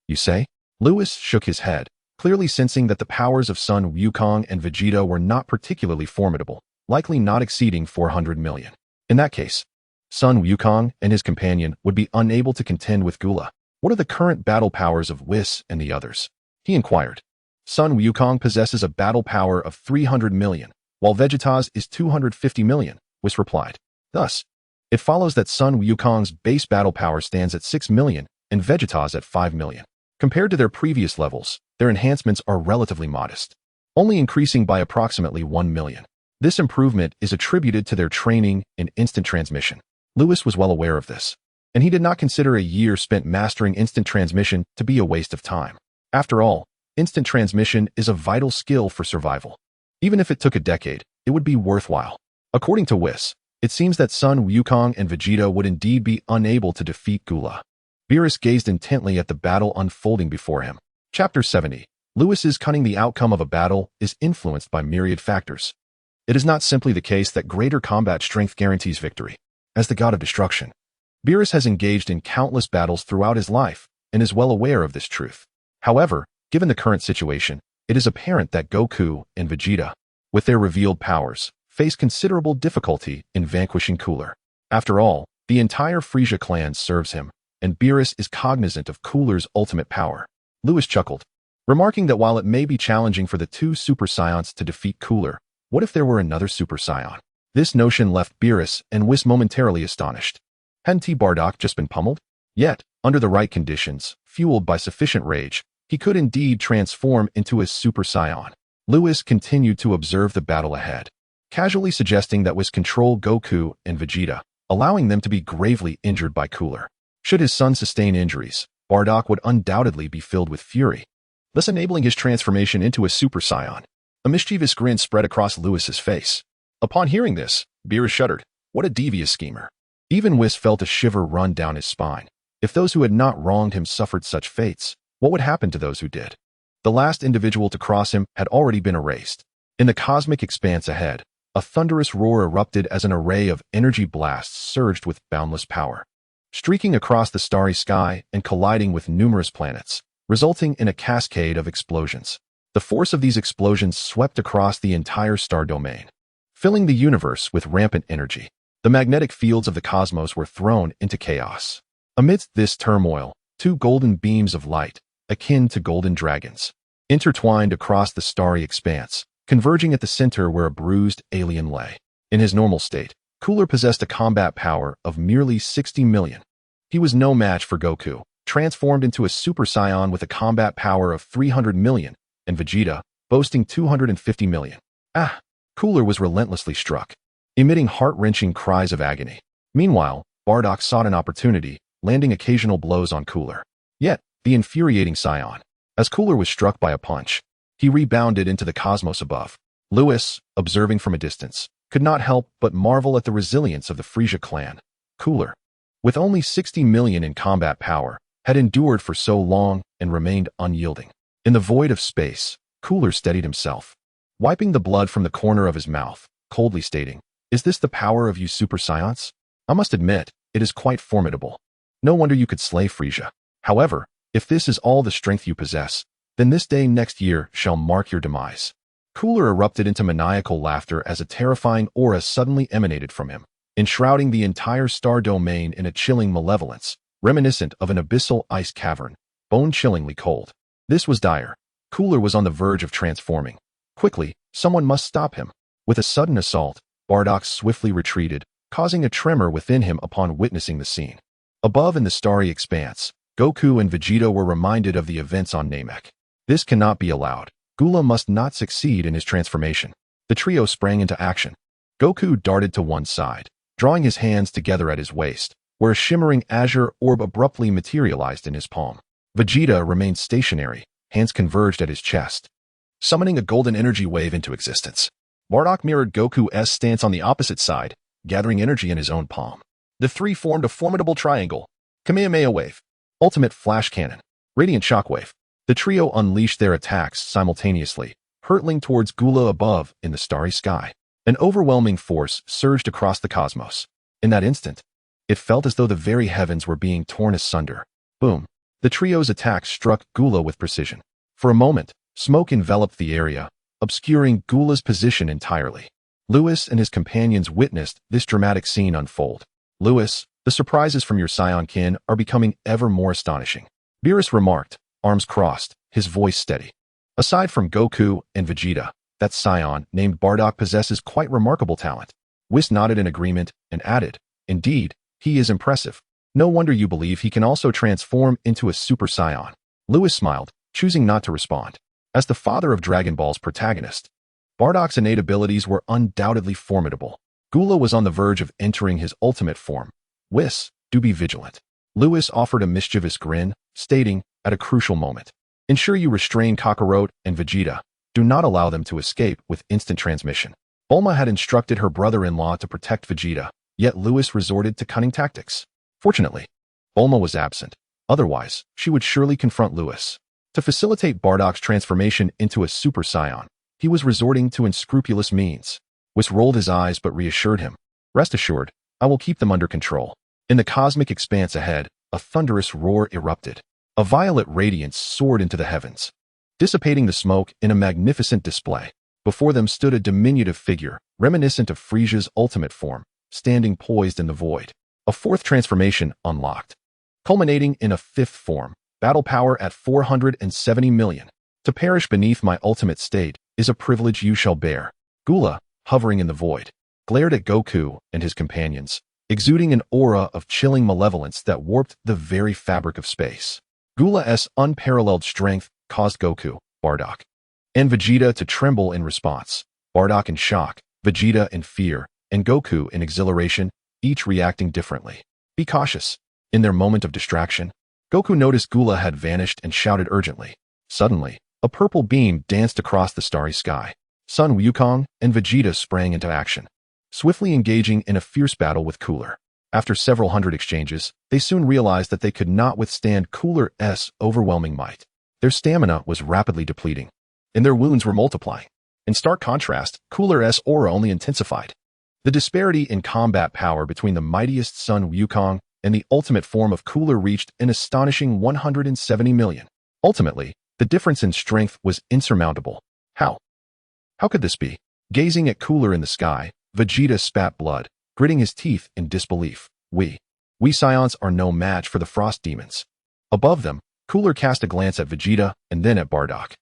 You say? Lewis shook his head, clearly sensing that the powers of Sun Wukong and Vegeta were not particularly formidable, likely not exceeding 400 million. In that case, Sun Wukong and his companion would be unable to contend with Gula. What are the current battle powers of Whis and the others? He inquired. Sun Wukong possesses a battle power of 300 million, while Vegeta's is 250 million, Whis replied. Thus, it follows that Sun Wukong's base battle power stands at 6 million and Vegeta's at 5 million. Compared to their previous levels, their enhancements are relatively modest, only increasing by approximately 1 million. This improvement is attributed to their training in instant transmission. Lewis was well aware of this, and he did not consider a year spent mastering instant transmission to be a waste of time. After all, instant transmission is a vital skill for survival. Even if it took a decade, it would be worthwhile. According to Whis, it seems that Sun Wukong and Vegeta would indeed be unable to defeat Gula. Beerus gazed intently at the battle unfolding before him. Chapter 70. Lewis's cunning. The outcome of a battle is influenced by myriad factors. It is not simply the case that greater combat strength guarantees victory. As the God of Destruction, Beerus has engaged in countless battles throughout his life and is well aware of this truth. However, given the current situation, it is apparent that Goku and Vegeta, with their revealed powers, face considerable difficulty in vanquishing Cooler. After all, the entire Frieza clan serves him, and Beerus is cognizant of Cooler's ultimate power. Lewis chuckled, remarking that while it may be challenging for the 2 Super Saiyans to defeat Cooler, what if there were another Super Saiyan? This notion left Beerus and Whis momentarily astonished. Hadn't Bardock just been pummeled? Yet, under the right conditions, fueled by sufficient rage, he could indeed transform into a Super Saiyan. Lewis continued to observe the battle ahead, casually suggesting that Whis control Goku and Vegeta, allowing them to be gravely injured by Cooler. Should his son sustain injuries, Bardock would undoubtedly be filled with fury, thus enabling his transformation into a Super Saiyan. A mischievous grin spread across Lewis's face. Upon hearing this, Beerus shuddered. What a devious schemer. Even Whis felt a shiver run down his spine. If those who had not wronged him suffered such fates, what would happen to those who did? The last individual to cross him had already been erased. In the cosmic expanse ahead, a thunderous roar erupted as an array of energy blasts surged with boundless power, streaking across the starry sky and colliding with numerous planets, resulting in a cascade of explosions. The force of these explosions swept across the entire star domain, filling the universe with rampant energy. The magnetic fields of the cosmos were thrown into chaos. Amidst this turmoil, 2 golden beams of light, akin to golden dragons, intertwined across the starry expanse, converging at the center where a bruised alien lay. In his normal state, Cooler possessed a combat power of merely 60 million. He was no match for Goku, transformed into a Super Saiyan with a combat power of 300 million, and Vegeta, boasting 250 million. Cooler was relentlessly struck, emitting heart-wrenching cries of agony. Meanwhile, Bardock sought an opportunity, landing occasional blows on Cooler. Yet, the infuriating Saiyan, as Cooler was struck by a punch, he rebounded into the cosmos above. Lewis, observing from a distance, could not help but marvel at the resilience of the Frieza clan. Cooler, with only 60 million in combat power, had endured for so long and remained unyielding. In the void of space, Cooler steadied himself, wiping the blood from the corner of his mouth, coldly stating, "Is this the power of you Super Saiyans? I must admit, it is quite formidable. No wonder you could slay Frieza." However, If this is all the strength you possess, then this day next year shall mark your demise. Cooler erupted into maniacal laughter as a terrifying aura suddenly emanated from him, enshrouding the entire star domain in a chilling malevolence, reminiscent of an abyssal ice cavern, bone-chillingly cold. This was dire. Cooler was on the verge of transforming. Quickly, someone must stop him. With a sudden assault, Bardock swiftly retreated, causing a tremor within him upon witnessing the scene. Above in the starry expanse, Goku and Vegeta were reminded of the events on Namek. This cannot be allowed. Gula must not succeed in his transformation. The trio sprang into action. Goku darted to one side, drawing his hands together at his waist, where a shimmering azure orb abruptly materialized in his palm. Vegeta remained stationary, hands converged at his chest, summoning a golden energy wave into existence. Bardock mirrored Goku's stance on the opposite side, gathering energy in his own palm. The three formed a formidable triangle. Kamehameha Wave, Ultimate Flash Cannon, Radiant Shockwave. The trio unleashed their attacks simultaneously, hurtling towards Gula above in the starry sky. An overwhelming force surged across the cosmos. In that instant, it felt as though the very heavens were being torn asunder. Boom! The trio's attack struck Gula with precision. For a moment, smoke enveloped the area, obscuring Gula's position entirely. Lewis and his companions witnessed this dramatic scene unfold. Lewis, the surprises from your Saiyan kin are becoming ever more astonishing. Beerus remarked, arms crossed, his voice steady. Aside from Goku and Vegeta, that Saiyan named Bardock possesses quite remarkable talent. Whis nodded in agreement and added, indeed, he is impressive. No wonder you believe he can also transform into a Super Saiyan. Lewis smiled, choosing not to respond. As the father of Dragon Ball's protagonist, Bardock's innate abilities were undoubtedly formidable. Gula was on the verge of entering his ultimate form. Whis, do be vigilant. Lewis offered a mischievous grin, stating, at a crucial moment, ensure you restrain Kakarot and Vegeta. Do not allow them to escape with instant transmission. Bulma had instructed her brother-in-law to protect Vegeta, yet Lewis resorted to cunning tactics. Fortunately, Bulma was absent. Otherwise, she would surely confront Lewis. To facilitate Bardock's transformation into a Super Saiyan, he was resorting to unscrupulous means. Whis rolled his eyes but reassured him. Rest assured, I will keep them under control. In the cosmic expanse ahead, a thunderous roar erupted. A violet radiance soared into the heavens, dissipating the smoke in a magnificent display. Before them stood a diminutive figure, reminiscent of Frieza's ultimate form, standing poised in the void. A fourth transformation unlocked, culminating in a fifth form, battle power at 470 million. To perish beneath my ultimate state is a privilege you shall bear. Gula, hovering in the void, glared at Goku and his companions, exuding an aura of chilling malevolence that warped the very fabric of space. Gula's unparalleled strength caused Goku, Bardock, and Vegeta to tremble in response. Bardock in shock, Vegeta in fear, and Goku in exhilaration, each reacting differently. Be cautious. In their moment of distraction, Goku noticed Gula had vanished and shouted urgently. Suddenly, a purple beam danced across the starry sky. Sun Wukong and Vegeta sprang into action, swiftly engaging in a fierce battle with Cooler. After several hundred exchanges, they soon realized that they could not withstand Cooler's overwhelming might. Their stamina was rapidly depleting, and their wounds were multiplying. In stark contrast, Cooler's aura only intensified. The disparity in combat power between the mightiest Sun Wukong and the ultimate form of Cooler reached an astonishing 170 million. Ultimately, the difference in strength was insurmountable. How? How could this be? Gazing at Cooler in the sky, Vegeta spat blood, gritting his teeth in disbelief. We Saiyans are no match for the frost demons. Above them, Cooler cast a glance at Vegeta and then at Bardock.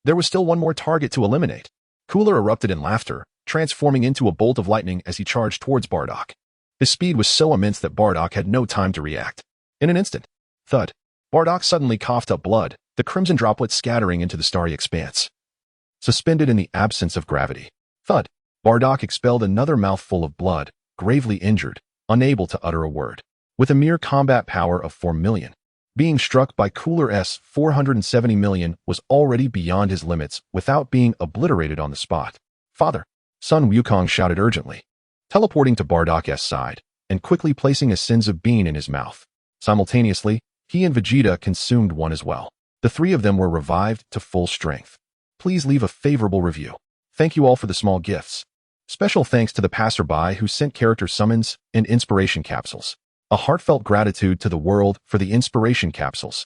There was still one more target to eliminate. Cooler erupted in laughter, transforming into a bolt of lightning as he charged towards Bardock. His speed was so immense that Bardock had no time to react. In an instant, thud, Bardock suddenly coughed up blood, the crimson droplets scattering into the starry expanse. Suspended in the absence of gravity. Thud, Bardock expelled another mouthful of blood, gravely injured, unable to utter a word. With a mere combat power of 4 million, being struck by Cooler's 470 million was already beyond his limits without being obliterated on the spot. Father, Sun Wukong shouted urgently, teleporting to Bardock's side and quickly placing a senzu bean in his mouth. Simultaneously, he and Vegeta consumed one as well. The three of them were revived to full strength. Please leave a favorable review. Thank you all for the small gifts. Special thanks to the passerby who sent character summons and inspiration capsules. A heartfelt gratitude to the world for the inspiration capsules.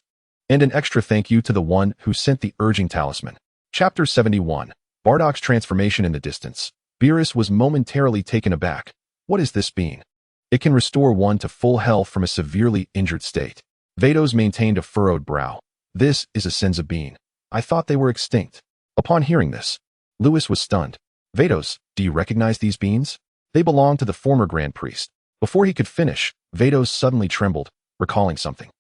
And an extra thank you to the one who sent the urging talisman. Chapter 71. Bardock's transformation in the distance. Beerus was momentarily taken aback. What is this bean? It can restore one to full health from a severely injured state. Vados maintained a furrowed brow. This is a Senza bean. I thought they were extinct. Upon hearing this, Lewis was stunned. Vados, do you recognize these beans? They belong to the former Grand Priest. Before he could finish, Vados suddenly trembled, recalling something.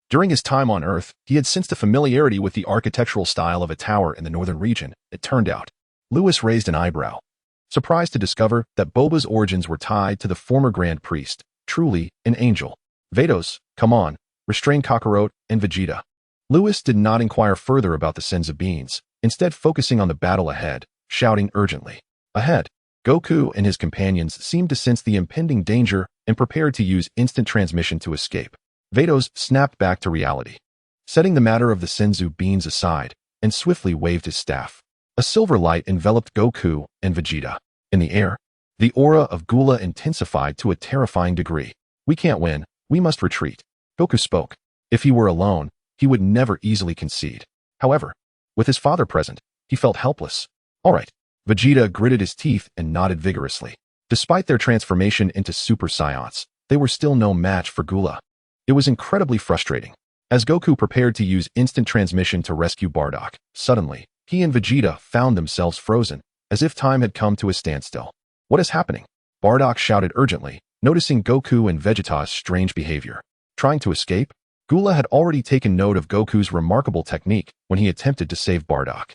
During his time on Earth, he had sensed a familiarity with the architectural style of a tower in the northern region, it turned out. Lewis raised an eyebrow, surprised to discover that Boba's origins were tied to the former Grand Priest, truly an angel. Vados, come on, restrain Kakarot and Vegeta. Lewis did not inquire further about the Senza beans, instead focusing on the battle ahead, shouting urgently. Ahead, Goku and his companions seemed to sense the impending danger and prepared to use instant transmission to escape. Vados snapped back to reality, setting the matter of the Senzu beans aside, and swiftly waved his staff. A silver light enveloped Goku and Vegeta. In the air, the aura of Gula intensified to a terrifying degree. We can't win, we must retreat. Goku spoke. If he were alone, he would never easily concede. However, with his father present, he felt helpless. All right. Vegeta gritted his teeth and nodded vigorously. Despite their transformation into Super Saiyans, they were still no match for Gula. It was incredibly frustrating. As Goku prepared to use instant transmission to rescue Bardock, suddenly, he and Vegeta found themselves frozen, as if time had come to a standstill. What is happening? Bardock shouted urgently, noticing Goku and Vegeta's strange behavior. Trying to escape? Gula had already taken note of Goku's remarkable technique when he attempted to save Bardock.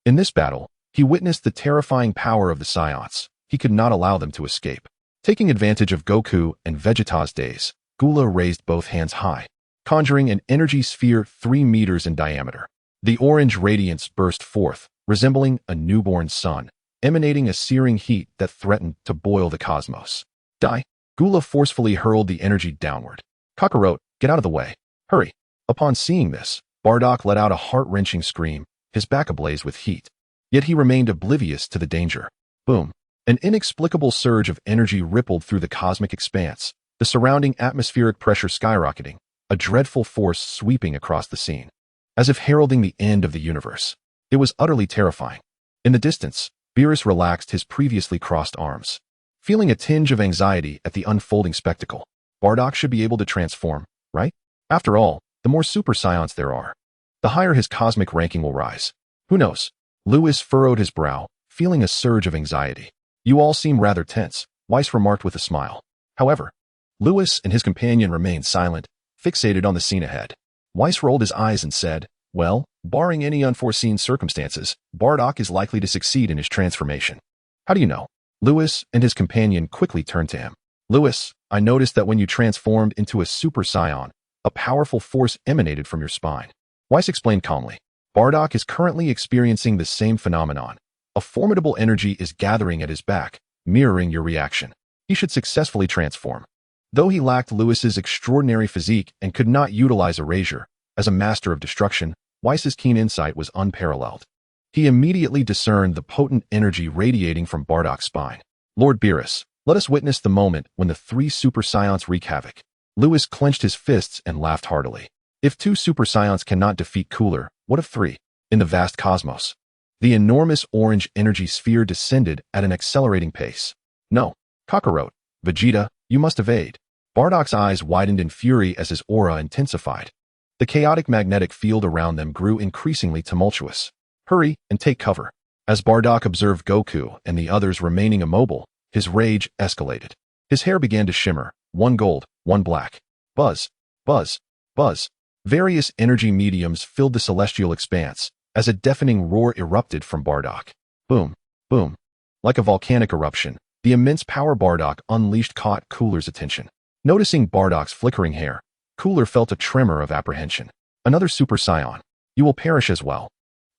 In this battle, he witnessed the terrifying power of the Saiyans. He could not allow them to escape. Taking advantage of Goku and Vegeta's daze, Gula raised both hands high, conjuring an energy sphere 3 meters in diameter. The orange radiance burst forth, resembling a newborn sun, emanating a searing heat that threatened to boil the cosmos. Die! Gula forcefully hurled the energy downward. Kakarot, get out of the way. Hurry! Upon seeing this, Bardock let out a heart-wrenching scream, his back ablaze with heat. Yet he remained oblivious to the danger. Boom! An inexplicable surge of energy rippled through the cosmic expanse, the surrounding atmospheric pressure skyrocketing, a dreadful force sweeping across the scene, as if heralding the end of the universe. It was utterly terrifying. In the distance, Beerus relaxed his previously crossed arms, feeling a tinge of anxiety at the unfolding spectacle. Bardock should be able to transform, right? After all, the more Super Saiyans there are, the higher his cosmic ranking will rise. Who knows? Lewis furrowed his brow, feeling a surge of anxiety. You all seem rather tense, Weiss remarked with a smile. However, Lewis and his companion remained silent, fixated on the scene ahead. Weiss rolled his eyes and said, well, barring any unforeseen circumstances, Bardock is likely to succeed in his transformation. How do you know? Lewis and his companion quickly turned to him. Lewis, I noticed that when you transformed into a Super Saiyan, a powerful force emanated from your spine. Weiss explained calmly. Bardock is currently experiencing the same phenomenon. A formidable energy is gathering at his back, mirroring your reaction. He should successfully transform. Though he lacked Lewis's extraordinary physique and could not utilize erasure, as a master of destruction, Weiss's keen insight was unparalleled. He immediately discerned the potent energy radiating from Bardock's spine. Lord Beerus, let us witness the moment when the 3 Super Saiyans wreak havoc. Lewis clenched his fists and laughed heartily. If 2 Super Saiyans cannot defeat Cooler, what of 3? In the vast cosmos, the enormous orange energy sphere descended at an accelerating pace. No, Kakarot, Vegeta, you must evade. Bardock's eyes widened in fury as his aura intensified. The chaotic magnetic field around them grew increasingly tumultuous. Hurry and take cover. As Bardock observed Goku and the others remaining immobile, his rage escalated. His hair began to shimmer, one gold, one black. Buzz, buzz, buzz. Various energy mediums filled the celestial expanse, as a deafening roar erupted from Bardock. Boom, boom. Like a volcanic eruption, the immense power Bardock unleashed caught Cooler's attention. Noticing Bardock's flickering hair, Cooler felt a tremor of apprehension. Another Super Saiyan. You will perish as well.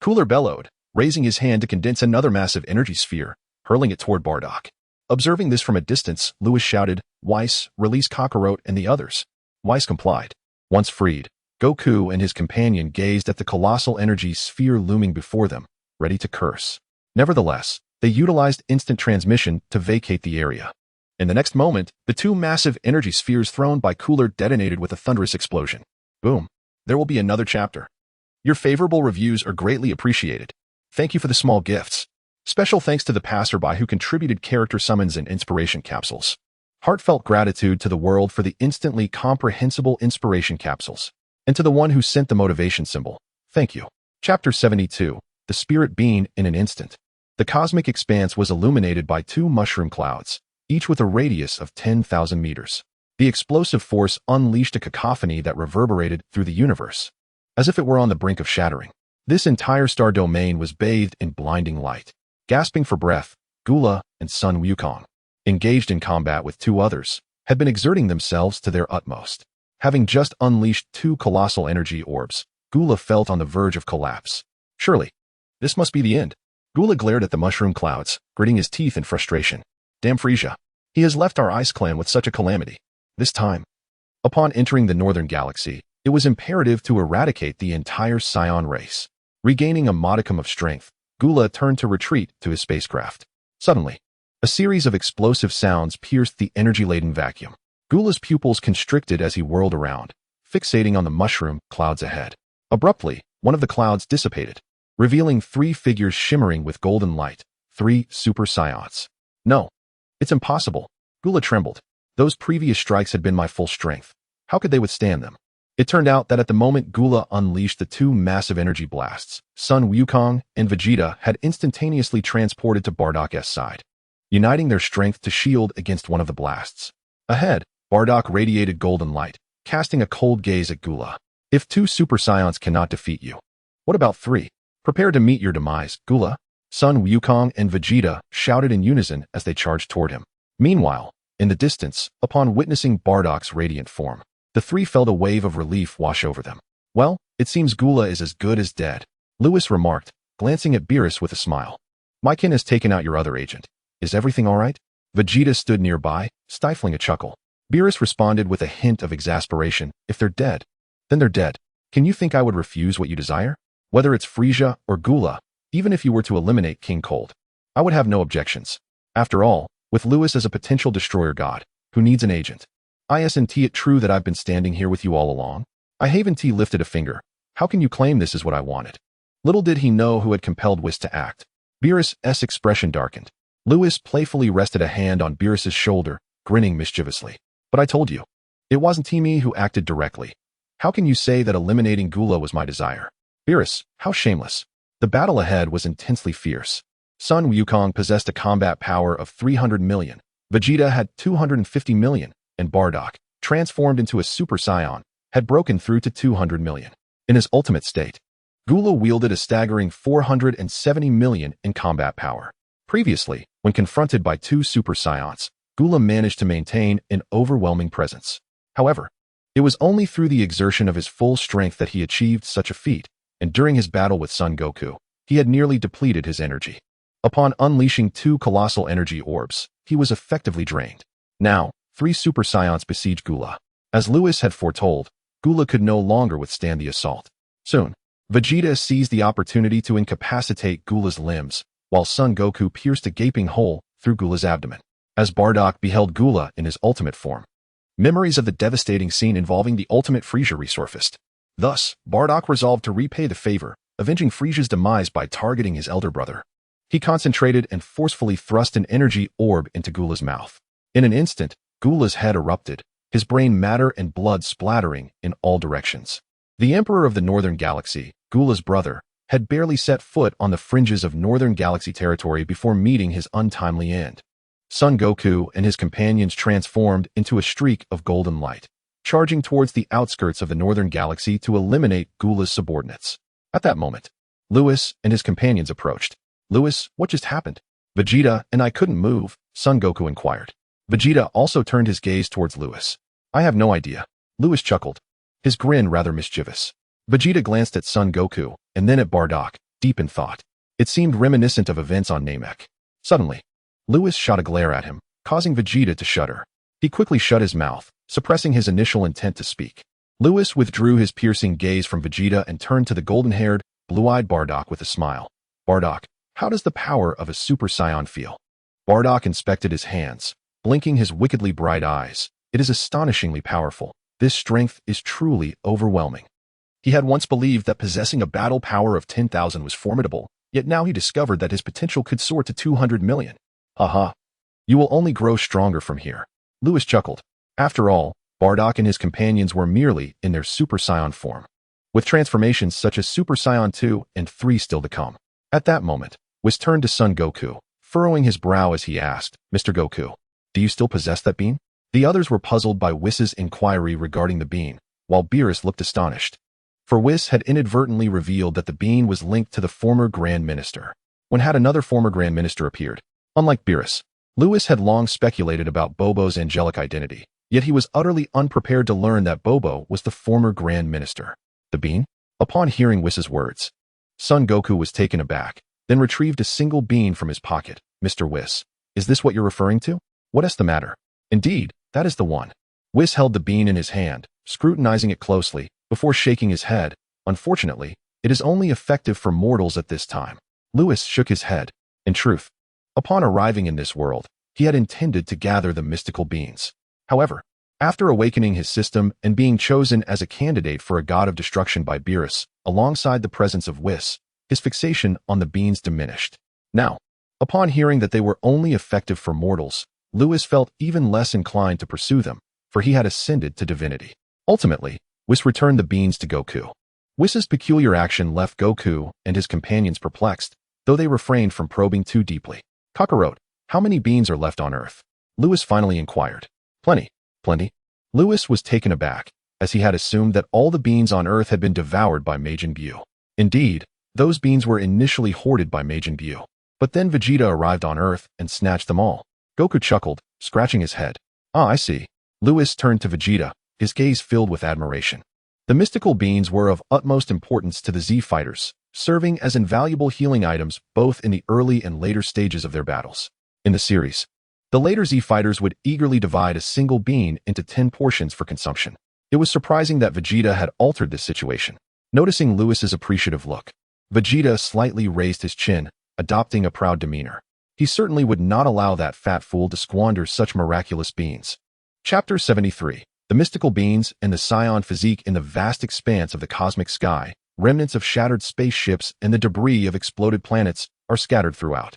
Cooler bellowed, raising his hand to condense another massive energy sphere, hurling it toward Bardock. Observing this from a distance, Lewis shouted, Weiss, release Kakarot and the others. Weiss complied. Once freed, Goku and his companion gazed at the colossal energy sphere looming before them, ready to curse. Nevertheless, they utilized instant transmission to vacate the area. In the next moment, the 2 massive energy spheres thrown by Cooler detonated with a thunderous explosion. Boom! there will be another chapter. Your favorable reviews are greatly appreciated. Thank you for the small gifts. Special thanks to the passerby who contributed character summons and inspiration capsules. Heartfelt gratitude to the world for the instantly comprehensible inspiration capsules. And to the one who sent the motivation symbol. Thank you. Chapter 72. The Spirit Being in an Instant. The cosmic expanse was illuminated by two mushroom clouds, each with a radius of 10,000 meters. The explosive force unleashed a cacophony that reverberated through the universe, as if it were on the brink of shattering. This entire star domain was bathed in blinding light. Gasping for breath, Gula and Sun Wukong, engaged in combat with two others, had been exerting themselves to their utmost. Having just unleashed two colossal energy orbs, Gula felt on the verge of collapse. Surely, this must be the end. Gula glared at the mushroom clouds, gritting his teeth in frustration. Damn Frieza. He has left our ice clan with such a calamity. This time. Upon entering the northern galaxy, it was imperative to eradicate the entire Saiyan race. Regaining a modicum of strength, Gula turned to retreat to his spacecraft. Suddenly, a series of explosive sounds pierced the energy-laden vacuum. Gula's pupils constricted as he whirled around, fixating on the mushroom clouds ahead. Abruptly, one of the clouds dissipated, revealing three figures shimmering with golden light, three Super Saiyans. No, it's impossible. Gula trembled. Those previous strikes had been my full strength. How could they withstand them? It turned out that at the moment Gula unleashed the two massive energy blasts, Sun Wukong and Vegeta had instantaneously transported to Bardock's side, uniting their strength to shield against one of the blasts. Ahead, Bardock radiated golden light, casting a cold gaze at Gula. If two Super Saiyans cannot defeat you, what about three? Prepare to meet your demise, Gula. Sun Wukong and Vegeta shouted in unison as they charged toward him. Meanwhile, in the distance, upon witnessing Bardock's radiant form, the three felt a wave of relief wash over them. Well, it seems Gula is as good as dead, Lewis remarked, glancing at Beerus with a smile. My kin has taken out your other agent. Is everything all right? Vegeta stood nearby, stifling a chuckle. Beerus responded with a hint of exasperation. If they're dead, then they're dead. Can you think I would refuse what you desire? Whether it's Frieza or Gula, even if you were to eliminate King Cold, I would have no objections. After all, with Lewis as a potential destroyer god, who needs an agent? Isn't it true that I've been standing here with you all along? Isn't lifted a finger. How can you claim this is what I wanted? Little did he know who had compelled Whis to act. Beerus' expression darkened. Lewis playfully rested a hand on Beerus' shoulder, grinning mischievously. But I told you, it wasn't me who acted directly. How can you say that eliminating Gula was my desire? Beerus, how shameless. The battle ahead was intensely fierce. Sun Wukong possessed a combat power of 300 million, Vegeta had 250 million, and Bardock, transformed into a Super Saiyan, had broken through to 200 million. In his ultimate state, Gula wielded a staggering 470 million in combat power. Previously, when confronted by two Super Saiyans, Gula managed to maintain an overwhelming presence. However, it was only through the exertion of his full strength that he achieved such a feat, and during his battle with Son Goku, he had nearly depleted his energy. Upon unleashing two colossal energy orbs, he was effectively drained. Now, three Super Saiyans besieged Gula. As Lewis had foretold, Gula could no longer withstand the assault. Soon, Vegeta seized the opportunity to incapacitate Gula's limbs, while Son Goku pierced a gaping hole through Gula's abdomen. As Bardock beheld Gula in his ultimate form, memories of the devastating scene involving the ultimate Frieza resurfaced. Thus, Bardock resolved to repay the favor, avenging Frieza's demise by targeting his elder brother. He concentrated and forcefully thrust an energy orb into Gula's mouth. In an instant, Gula's head erupted, his brain matter and blood splattering in all directions. The Emperor of the Northern Galaxy, Gula's brother, had barely set foot on the fringes of Northern Galaxy territory before meeting his untimely end. Son Goku and his companions transformed into a streak of golden light, charging towards the outskirts of the Northern Galaxy to eliminate Gula's subordinates. At that moment, Lewis and his companions approached. Lewis, what just happened? Vegeta and I couldn't move, Son Goku inquired. Vegeta also turned his gaze towards Lewis. I have no idea. Lewis chuckled, his grin rather mischievous. Vegeta glanced at Son Goku, and then at Bardock, deep in thought. It seemed reminiscent of events on Namek. Suddenly, Lewis shot a glare at him, causing Vegeta to shudder. He quickly shut his mouth, suppressing his initial intent to speak. Lewis withdrew his piercing gaze from Vegeta and turned to the golden-haired, blue-eyed Bardock with a smile. Bardock, how does the power of a Super Saiyan feel? Bardock inspected his hands, blinking his wickedly bright eyes. It is astonishingly powerful. This strength is truly overwhelming. He had once believed that possessing a battle power of 10,000 was formidable, yet now he discovered that his potential could soar to 200 million. Haha. You will only grow stronger from here. Lewis chuckled. After all, Bardock and his companions were merely in their Super Saiyan form, with transformations such as Super Saiyan 2 and 3 still to come. At that moment, Whis turned to Son Goku, furrowing his brow as he asked, Mr. Goku, do you still possess that bean? The others were puzzled by Whis's inquiry regarding the bean, while Beerus looked astonished. For Whis had inadvertently revealed that the bean was linked to the former Grand Minister. When had another former Grand Minister appeared? Unlike Beerus, Lewis had long speculated about Bobo's angelic identity, yet he was utterly unprepared to learn that Bobo was the former Grand Minister. The bean? Upon hearing Whis's words, Son Goku was taken aback, then retrieved a single bean from his pocket. Mr. Whis, is this what you're referring to? What is the matter? Indeed, that is the one. Whis held the bean in his hand, scrutinizing it closely, before shaking his head. Unfortunately, it is only effective for mortals at this time. Lewis shook his head. In truth, upon arriving in this world, he had intended to gather the mystical beans. However, after awakening his system and being chosen as a candidate for a God of Destruction by Beerus, alongside the presence of Whis, his fixation on the beans diminished. Now, upon hearing that they were only effective for mortals, Lewis felt even less inclined to pursue them, for he had ascended to divinity. Ultimately, Whis returned the beans to Goku. Whis's peculiar action left Goku and his companions perplexed, though they refrained from probing too deeply. Kakarot, how many beans are left on Earth? Lewis finally inquired. Plenty. Lewis was taken aback, as he had assumed that all the beans on Earth had been devoured by Majin Buu. Indeed, those beans were initially hoarded by Majin Buu. But then Vegeta arrived on Earth and snatched them all. Goku chuckled, scratching his head. Ah, I see. Lewis turned to Vegeta, his gaze filled with admiration. The mystical beans were of utmost importance to the Z fighters, serving as invaluable healing items both in the early and later stages of their battles. In the series, the later Z fighters would eagerly divide a single bean into 10 portions for consumption. It was surprising that Vegeta had altered this situation. Noticing Lewis's appreciative look, Vegeta slightly raised his chin, adopting a proud demeanor. He certainly would not allow that fat fool to squander such miraculous beans. Chapter 73. The mystical beans and the Saiyan physique. In the vast expanse of the cosmic sky, remnants of shattered spaceships and the debris of exploded planets are scattered throughout.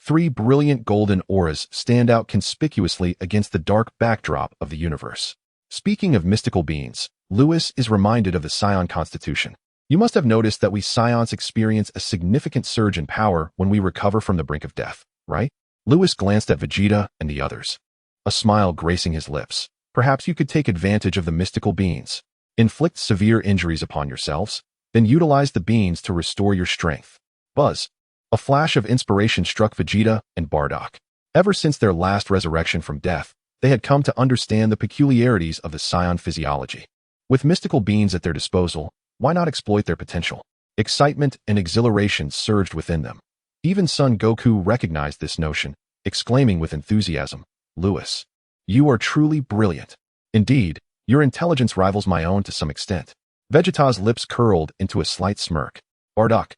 3 brilliant golden auras stand out conspicuously against the dark backdrop of the universe. Speaking of mystical beings, Lewis is reminded of the Saiyan constitution. You must have noticed that we Saiyans experience a significant surge in power when we recover from the brink of death, right? Lewis glanced at Vegeta and the others, a smile gracing his lips. Perhaps you could take advantage of the mystical beans. Inflict severe injuries upon yourselves, then utilize the beans to restore your strength. Buzz. A flash of inspiration struck Vegeta and Bardock. Ever since their last resurrection from death, they had come to understand the peculiarities of the Saiyan physiology. With mystical beings at their disposal, why not exploit their potential? Excitement and exhilaration surged within them. Even Son Goku recognized this notion, exclaiming with enthusiasm, Lewis, you are truly brilliant. Indeed, your intelligence rivals my own to some extent. Vegeta's lips curled into a slight smirk. Bardock,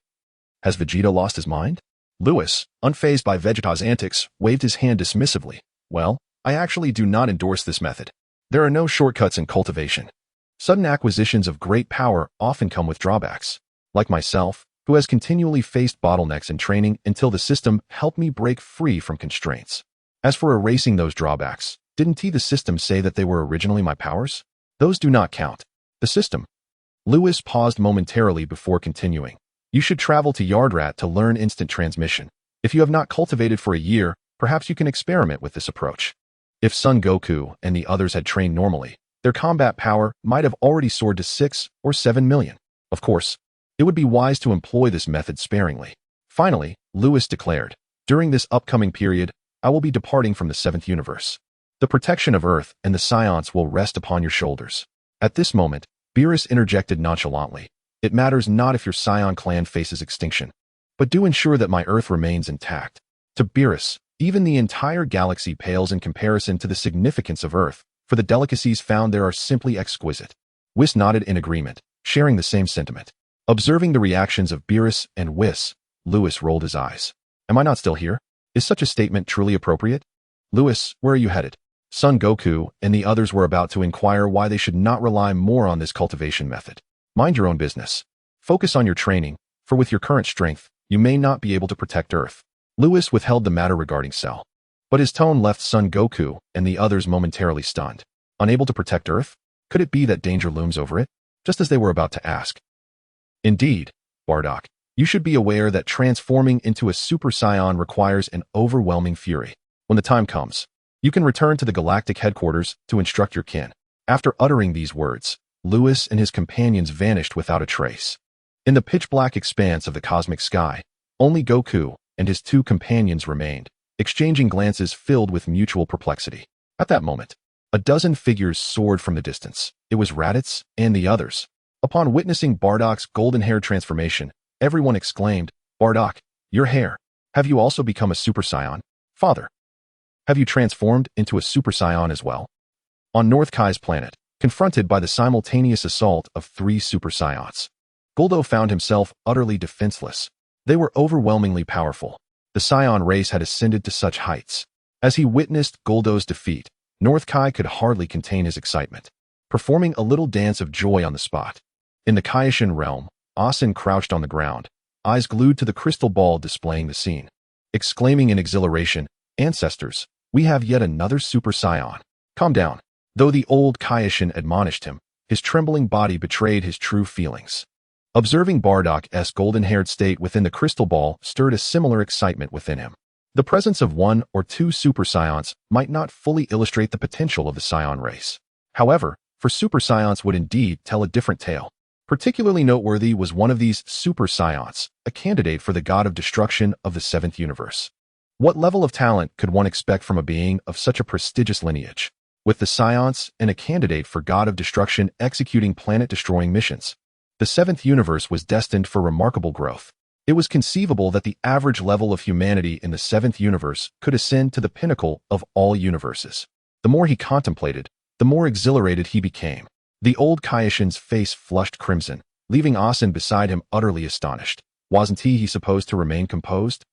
has Vegeta lost his mind? Lewis, unfazed by Vegeta's antics, waved his hand dismissively. Well, I actually do not endorse this method. There are no shortcuts in cultivation. Sudden acquisitions of great power often come with drawbacks. Like myself, who has continually faced bottlenecks in training until the system helped me break free from constraints. As for erasing those drawbacks, didn't the system say that they were originally my powers? Those do not count. The system. Lewis paused momentarily before continuing. You should travel to Yardrat to learn instant transmission. If you have not cultivated for a year, perhaps you can experiment with this approach. If Son Goku and the others had trained normally, their combat power might have already soared to 6 or 7 million. Of course, it would be wise to employ this method sparingly. Finally, Lewis declared, during this upcoming period, I will be departing from the 7th universe. The protection of Earth and the Saiyans will rest upon your shoulders. At this moment, Beerus interjected nonchalantly. It matters not if your Saiyan clan faces extinction, but do ensure that my Earth remains intact. To Beerus, even the entire galaxy pales in comparison to the significance of Earth, for the delicacies found there are simply exquisite. Whis nodded in agreement, sharing the same sentiment. Observing the reactions of Beerus and Whis, Lewis rolled his eyes. Am I not still here? Is such a statement truly appropriate? Lewis, where are you headed? Son Goku and the others were about to inquire why they should not rely more on this cultivation method. Mind your own business. Focus on your training, for with your current strength, you may not be able to protect Earth. Lewis withheld the matter regarding Cell. But his tone left Son Goku and the others momentarily stunned. Unable to protect Earth? Could it be that danger looms over it? Just as they were about to ask. Indeed, Bardock, you should be aware that transforming into a Super Saiyan requires an overwhelming fury. When the time comes, you can return to the galactic headquarters to instruct your kin. After uttering these words, Lewis and his companions vanished without a trace. In the pitch-black expanse of the cosmic sky, only Goku and his two companions remained, exchanging glances filled with mutual perplexity. At that moment, a dozen figures soared from the distance. It was Raditz and the others. Upon witnessing Bardock's golden hair transformation, everyone exclaimed, "Bardock, your hair! Have you also become a Super Saiyan? Father, have you transformed into a Super Saiyan as well?" On North Kai's planet, confronted by the simultaneous assault of three Super Saiyans, Guldo found himself utterly defenseless. They were overwhelmingly powerful. The Saiyan race had ascended to such heights. As he witnessed Guldo's defeat, North Kai could hardly contain his excitement, performing a little dance of joy on the spot. In the Kaioshin realm, Asin crouched on the ground, eyes glued to the crystal ball displaying the scene, exclaiming in exhilaration, "Ancestors, we have yet another Super Saiyan." Calm down. Though the old Kaioshin admonished him, his trembling body betrayed his true feelings. Observing Bardock's golden-haired state within the crystal ball stirred a similar excitement within him. The presence of one or two Super Saiyans might not fully illustrate the potential of the Saiyan race. However, for Super Saiyans would indeed tell a different tale. Particularly noteworthy was one of these Super Saiyans, a candidate for the God of Destruction of the Seventh Universe. What level of talent could one expect from a being of such a prestigious lineage? With the Saiyans and a candidate for God of Destruction executing planet-destroying missions, the Seventh Universe was destined for remarkable growth. It was conceivable that the average level of humanity in the Seventh Universe could ascend to the pinnacle of all universes. The more he contemplated, the more exhilarated he became. The old Kaioshin's face flushed crimson, leaving Asin beside him utterly astonished. Wasn't he supposed to remain composed?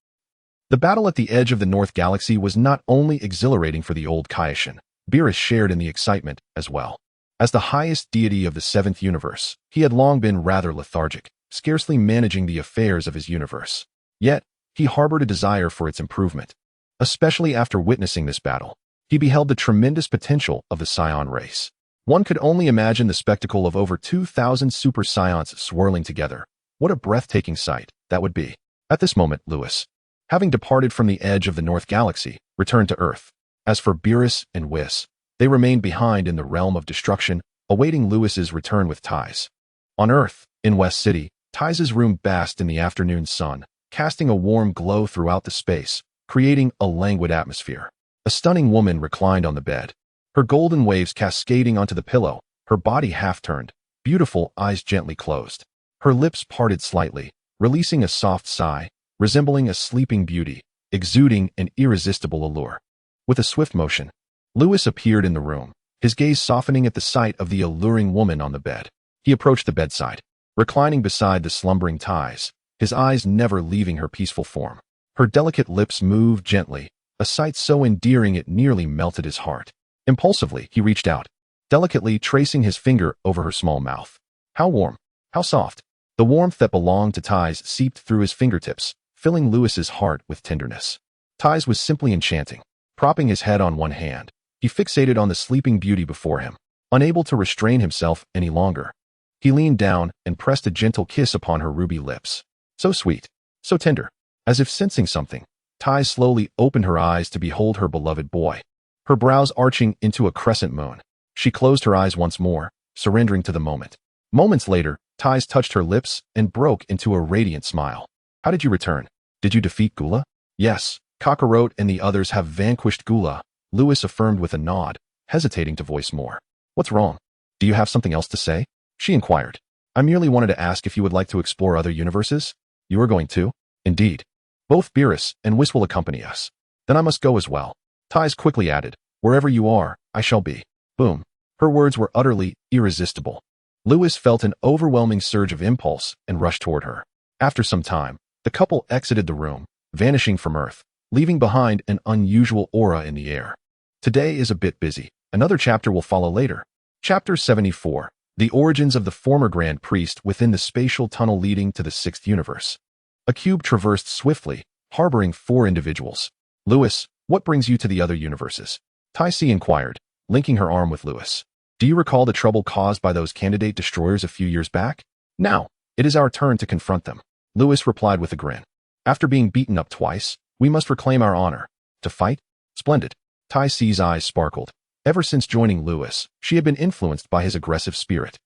The battle at the edge of the North Galaxy was not only exhilarating for the old Kaioshin, Beerus shared in the excitement as well. As the highest deity of the Seventh Universe, he had long been rather lethargic, scarcely managing the affairs of his universe. Yet, he harbored a desire for its improvement. Especially after witnessing this battle, he beheld the tremendous potential of the Saiyan race. One could only imagine the spectacle of over 2,000 Super Saiyans swirling together. What a breathtaking sight that would be. At this moment, Lewis, having departed from the edge of the North Galaxy, returned to Earth. As for Beerus and Whis, they remained behind in the realm of destruction, awaiting Lewis's return with Ties. On Earth, in West City, Ties' room basked in the afternoon sun, casting a warm glow throughout the space, creating a languid atmosphere. A stunning woman reclined on the bed, her golden waves cascading onto the pillow, her body half-turned, beautiful eyes gently closed. Her lips parted slightly, releasing a soft sigh, resembling a sleeping beauty, exuding an irresistible allure. With a swift motion, Lewis appeared in the room, his gaze softening at the sight of the alluring woman on the bed. He approached the bedside, reclining beside the slumbering Ties, his eyes never leaving her peaceful form. Her delicate lips moved gently, a sight so endearing it nearly melted his heart. Impulsively, he reached out, delicately tracing his finger over her small mouth. How warm, how soft. The warmth that belonged to Ties seeped through his fingertips, filling Lewis's heart with tenderness. Ties was simply enchanting. Propping his head on one hand, he fixated on the sleeping beauty before him, unable to restrain himself any longer. He leaned down and pressed a gentle kiss upon her ruby lips. So sweet, so tender. As if sensing something, Ties slowly opened her eyes to behold her beloved boy. Her brows arching into a crescent moon, she closed her eyes once more, surrendering to the moment. Moments later, Ties touched her lips and broke into a radiant smile. How did you return? Did you defeat Gula? Yes, Kakarot and the others have vanquished Gula, Lewis affirmed with a nod, hesitating to voice more. What's wrong? Do you have something else to say? She inquired. I merely wanted to ask if you would like to explore other universes. You are going to? Indeed. Both Beerus and Whis will accompany us. Then I must go as well. Ties quickly added, wherever you are, I shall be. Boom. Her words were utterly irresistible. Lewis felt an overwhelming surge of impulse and rushed toward her. After some time, the couple exited the room, vanishing from Earth, leaving behind an unusual aura in the air. Today is a bit busy. Another chapter will follow later. Chapter 74. The origins of the former Grand Priest within the spatial tunnel leading to the sixth universe. A cube traversed swiftly, harboring 4 individuals. Lewis, what brings you to the other universes? Tyce inquired, linking her arm with Lewis. Do you recall the trouble caused by those candidate destroyers a few years back? Now, it is our turn to confront them. Lewis replied with a grin. After being beaten up twice, we must reclaim our honor. To fight? Splendid. Tyce's eyes sparkled. Ever since joining Lewis, she had been influenced by his aggressive spirit.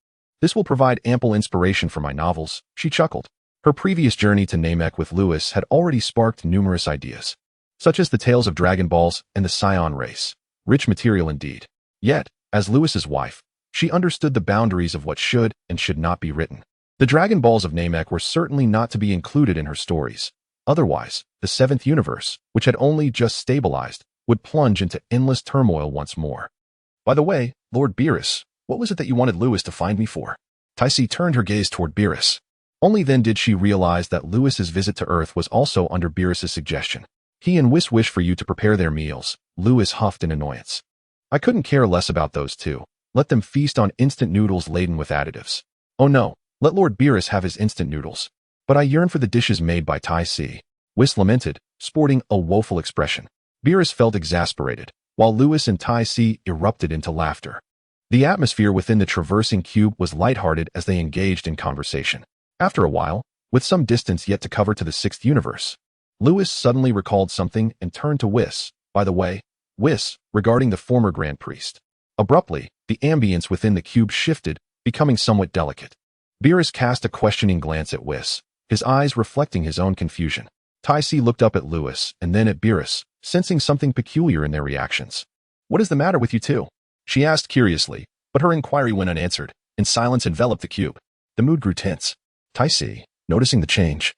This will provide ample inspiration for my novels, she chuckled. Her previous journey to Namek with Lewis had already sparked numerous ideas, such as the tales of Dragon Balls and the Saiyan race. Rich material indeed. Yet, as Lewis's wife, she understood the boundaries of what should and should not be written. The Dragon Balls of Namek were certainly not to be included in her stories. Otherwise, the 7th universe, which had only just stabilized, would plunge into endless turmoil once more. By the way, Lord Beerus, what was it that you wanted Lewis to find me for? Tyce turned her gaze toward Beerus. Only then did she realize that Lewis's visit to Earth was also under Beerus's suggestion. He and Whis wish for you to prepare their meals, Lewis huffed in annoyance. I couldn't care less about those two. Let them feast on instant noodles laden with additives. Oh no, let Lord Beerus have his instant noodles. But I yearn for the dishes made by Tyce. Whis lamented, sporting a woeful expression. Beerus felt exasperated, while Lewis and Tyce erupted into laughter. The atmosphere within the traversing cube was lighthearted as they engaged in conversation. After a while, with some distance yet to cover to the 6th universe, Lewis suddenly recalled something and turned to Whis. By the way, Whis, regarding the former Grand Priest. Abruptly, the ambience within the cube shifted, becoming somewhat delicate. Beerus cast a questioning glance at Whis, his eyes reflecting his own confusion. Tyce looked up at Lewis and then at Beerus, sensing something peculiar in their reactions. What is the matter with you two? She asked curiously, but her inquiry went unanswered, and silence enveloped the cube. The mood grew tense. Tyce, noticing the change,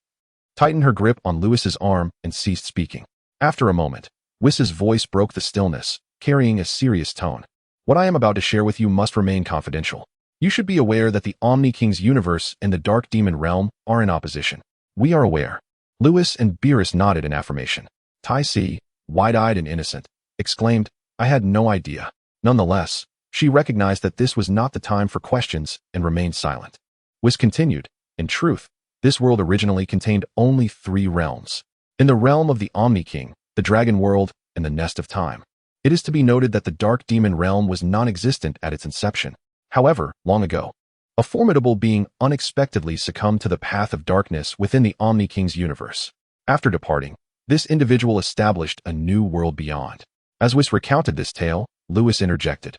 tightened her grip on Lewis's arm and ceased speaking. After a moment, Whis's voice broke the stillness, carrying a serious tone. What I am about to share with you must remain confidential. You should be aware that the Omni King's universe and the Dark Demon realm are in opposition. We are aware. Lewis and Beerus nodded in affirmation. Tyce, wide-eyed and innocent, exclaimed, I had no idea. Nonetheless, she recognized that this was not the time for questions and remained silent. Whis continued, in truth, this world originally contained only 3 realms. In the realm of the Omni King, the Dragon World, and the Nest of Time. It is to be noted that the Dark Demon realm was non-existent at its inception. However, long ago, a formidable being unexpectedly succumbed to the path of darkness within the Omni King's universe. After departing, this individual established a new world beyond. As Whis recounted this tale, Lewis interjected.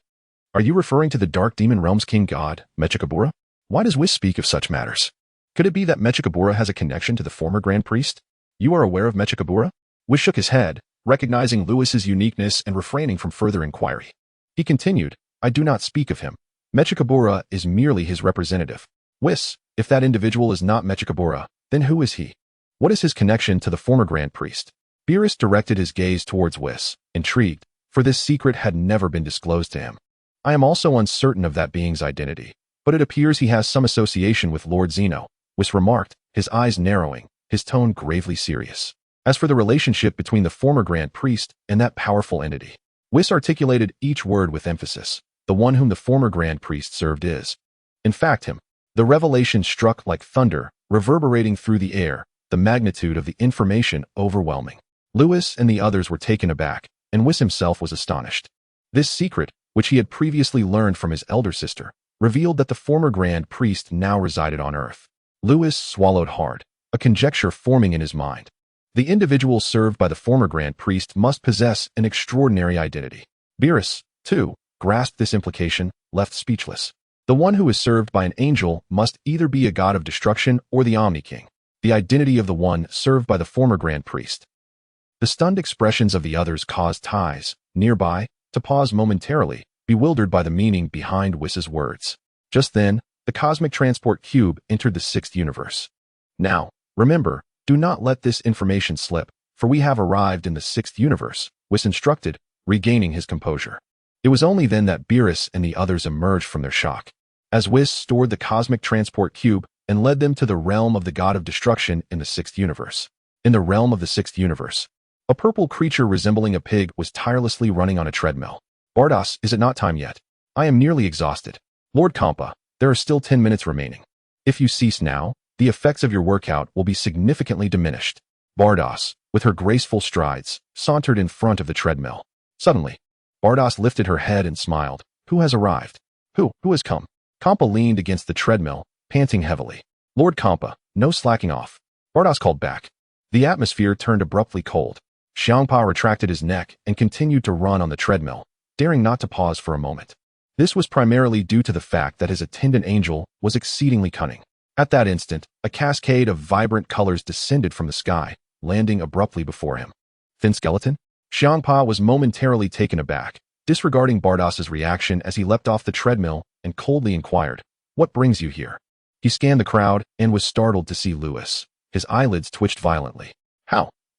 Are you referring to the Dark Demon realm's king god, Mechikabura? Why does Whis speak of such matters? Could it be that Mechikabura has a connection to the former Grand Priest? You are aware of Mechikabura? Whis shook his head, recognizing Lewis's uniqueness and refraining from further inquiry. He continued, I do not speak of him. Mechikabura is merely his representative. Whis, if that individual is not Mechikabura, then who is he? What is his connection to the former Grand Priest? Beerus directed his gaze towards Whis, intrigued, for this secret had never been disclosed to him. I am also uncertain of that being's identity, but it appears he has some association with Lord Zeno, Whis remarked, his eyes narrowing, his tone gravely serious. As for the relationship between the former Grand Priest and that powerful entity, Whis articulated each word with emphasis. The one whom the former Grand Priest served is, in fact, him. The revelation struck like thunder, reverberating through the air, the magnitude of the information overwhelming. Lewis and the others were taken aback, and Whis himself was astonished. This secret, which he had previously learned from his elder sister, revealed that the former Grand Priest now resided on Earth. Lewis swallowed hard, a conjecture forming in his mind. The individual served by the former Grand Priest must possess an extraordinary identity. Beerus, too, grasped this implication, left speechless. The one who is served by an angel must either be a god of destruction or the Omni King, the identity of the one served by the former Grand Priest. The stunned expressions of the others caused Tyce, nearby, to pause momentarily, bewildered by the meaning behind Whis's words. Just then, the cosmic transport cube entered the 6th universe. Now, remember, do not let this information slip, for we have arrived in the 6th universe, Whis instructed, regaining his composure. It was only then that Beerus and the others emerged from their shock. As Whis stored the cosmic transport cube and led them to the realm of the God of Destruction in the 6th universe. In the realm of the 6th universe, a purple creature resembling a pig was tirelessly running on a treadmill. Bardos, is it not time yet? I am nearly exhausted. Lord Kampa, There are still 10 minutes remaining. If you cease now, the effects of your workout will be significantly diminished. Bardos, with her graceful strides, sauntered in front of the treadmill. Suddenly, Bardos lifted her head and smiled. Who has arrived? Who has come? Kampa leaned against the treadmill, panting heavily. Lord Kampa, no slacking off. Bardos called back. The atmosphere turned abruptly cold. Xiangpa retracted his neck and continued to run on the treadmill, daring not to pause for a moment. This was primarily due to the fact that his attendant angel was exceedingly cunning. At that instant, a cascade of vibrant colors descended from the sky, landing abruptly before him. Thin skeleton? Xiangpa was momentarily taken aback, disregarding Bardos's reaction as he leapt off the treadmill and coldly inquired, "What brings you here?" He scanned the crowd and was startled to see Lewis. His eyelids twitched violently.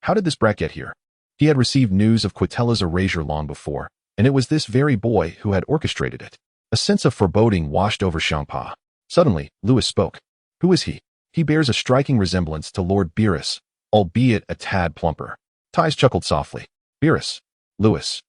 How did this brat get here? He had received news of Quitella's erasure long before, and it was this very boy who had orchestrated it. A sense of foreboding washed over Xiangpa. Suddenly, Lewis spoke. Who is he? He bears a striking resemblance to Lord Beerus, albeit a tad plumper. Ties chuckled softly. Beerus. Lewis.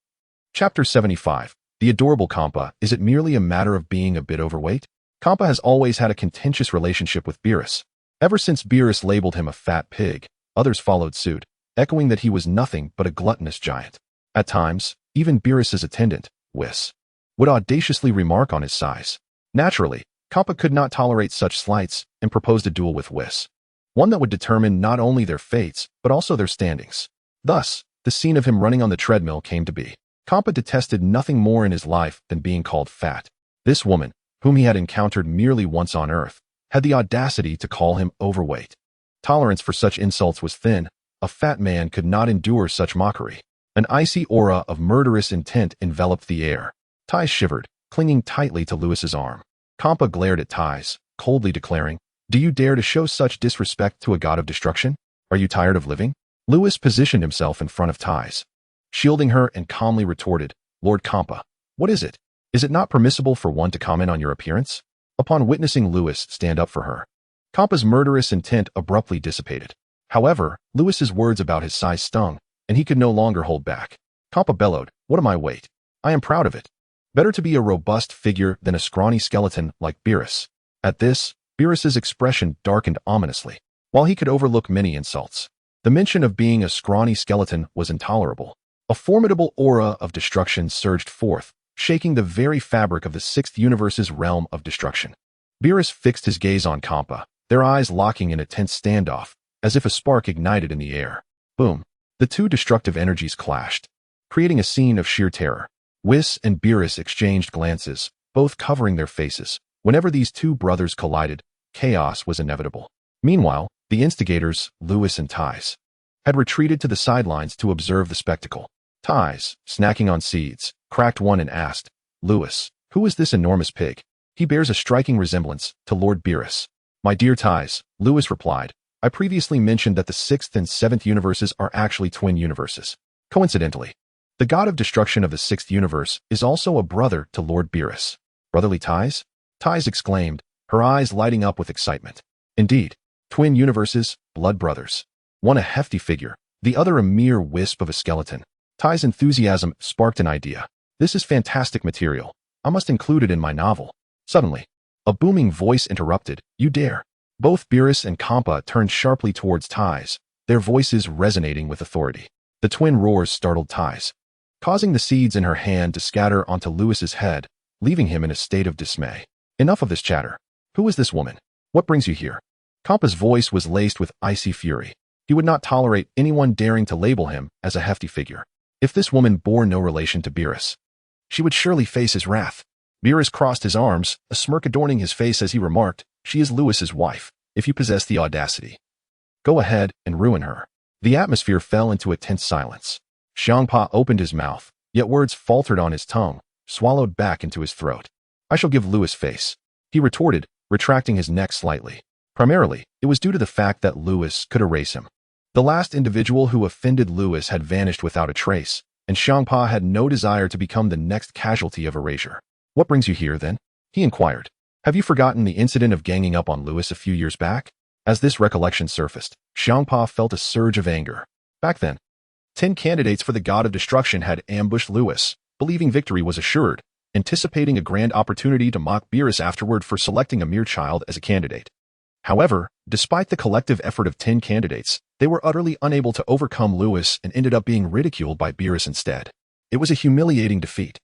Chapter 75. The adorable Kampa. Is it merely a matter of being a bit overweight? Kampa has always had a contentious relationship with Beerus. Ever since Beerus labeled him a fat pig, others followed suit, echoing that he was nothing but a gluttonous giant. At times, even Beerus's attendant, Whis, would audaciously remark on his size. Naturally, Kampa could not tolerate such slights and proposed a duel with Whis, one that would determine not only their fates, but also their standings. Thus, the scene of him running on the treadmill came to be. Kampa detested nothing more in his life than being called fat. This woman, whom he had encountered merely once on Earth, had the audacity to call him overweight. Tolerance for such insults was thin. A fat man could not endure such mockery. An icy aura of murderous intent enveloped the air. Ties shivered, clinging tightly to Lewis's arm. Kampa glared at Ties, coldly declaring, "Do you dare to show such disrespect to a god of destruction? Are you tired of living?" Lewis positioned himself in front of Ties, shielding her, and calmly retorted, "Lord Kampa, what is it? Is it not permissible for one to comment on your appearance?" Upon witnessing Lewis stand up for her, Kampa's murderous intent abruptly dissipated. However, Lewis's words about his size stung, and he could no longer hold back. Kampa bellowed, "What am I weight? I am proud of it. Better to be a robust figure than a scrawny skeleton like Beerus." At this, Beerus's expression darkened ominously. While he could overlook many insults, the mention of being a scrawny skeleton was intolerable. A formidable aura of destruction surged forth, shaking the very fabric of the Sixth Universe's realm of destruction. Beerus fixed his gaze on Kampa, their eyes locking in a tense standoff, as if a spark ignited in the air. Boom! The two destructive energies clashed, creating a scene of sheer terror. Whis and Beerus exchanged glances, both covering their faces. Whenever these two brothers collided, chaos was inevitable. Meanwhile, the instigators, Lewis and Ties, had retreated to the sidelines to observe the spectacle. Ties, snacking on seeds, cracked one and asked, "Lewis, who is this enormous pig? He bears a striking resemblance to Lord Beerus." "My dear Ties," Lewis replied, "I previously mentioned that the Sixth and Seventh universes are actually twin universes. Coincidentally, the god of destruction of the Sixth universe is also a brother to Lord Beerus." "Brotherly ties?" Ties exclaimed, her eyes lighting up with excitement. Indeed, twin universes, blood brothers. One a hefty figure, the other a mere wisp of a skeleton. Ties' enthusiasm sparked an idea. "This is fantastic material. I must include it in my novel." Suddenly, a booming voice interrupted, "You dare." Both Beerus and Kampa turned sharply towards Ties, their voices resonating with authority. The twin roars startled Ties, causing the seeds in her hand to scatter onto Lewis's head, leaving him in a state of dismay. "Enough of this chatter. Who is this woman? What brings you here?" Kampa's voice was laced with icy fury. He would not tolerate anyone daring to label him as a hefty figure. If this woman bore no relation to Beerus, she would surely face his wrath. Beerus crossed his arms, a smirk adorning his face as he remarked, "She is Lewis's wife. If you possess the audacity, go ahead and ruin her." The atmosphere fell into a tense silence. Xiangpa opened his mouth, yet words faltered on his tongue, swallowed back into his throat. "I shall give Lewis face," he retorted, retracting his neck slightly. Primarily, it was due to the fact that Lewis could erase him. The last individual who offended Lewis had vanished without a trace, and Xiangpa had no desire to become the next casualty of erasure. "What brings you here, then?" he inquired. "Have you forgotten the incident of ganging up on Lewis a few years back?" As this recollection surfaced, Xiangpa felt a surge of anger. Back then, 10 candidates for the God of Destruction had ambushed Lewis, believing victory was assured. anticipating a grand opportunity to mock Beerus afterward for selecting a mere child as a candidate. However, despite the collective effort of 10 candidates, they were utterly unable to overcome Lewis and ended up being ridiculed by Beerus instead. It was a humiliating defeat,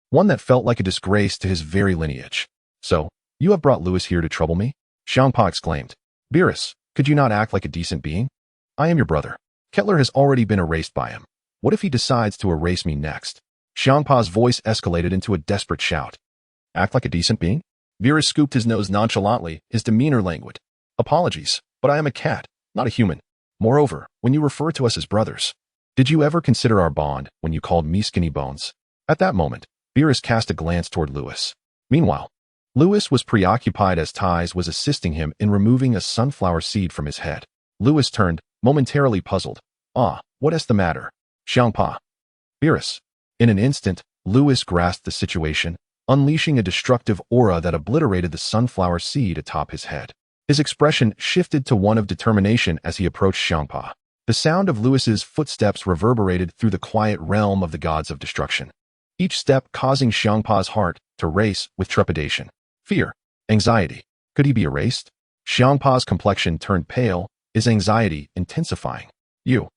one that felt like a disgrace to his very lineage. "So, you have brought Lewis here to trouble me?" Xiangpa exclaimed. "Beerus, could you not act like a decent being? I am your brother. Kettler has already been erased by him. What if he decides to erase me next?" Xiangpa's voice escalated into a desperate shout. "Act like a decent being?" Beerus scooped his nose nonchalantly, his demeanor languid. "Apologies, but I am a cat, not a human. Moreover, when you refer to us as brothers, did you ever consider our bond when you called me Skinny Bones?" At that moment, Beerus cast a glance toward Lewis. Meanwhile, Lewis was preoccupied as Ties was assisting him in removing a sunflower seed from his head. Lewis turned, momentarily puzzled. "Ah, what is the matter?" "Xiangpa." "Beerus." In an instant, Lewis grasped the situation, unleashing a destructive aura that obliterated the sunflower seed atop his head. His expression shifted to one of determination as he approached Xiangpa. The sound of Lewis's footsteps reverberated through the quiet realm of the gods of destruction, each step causing Xiangpa's heart to race with trepidation, fear, anxiety. Could he be erased? Xiangpa's complexion turned pale, his anxiety intensifying. You.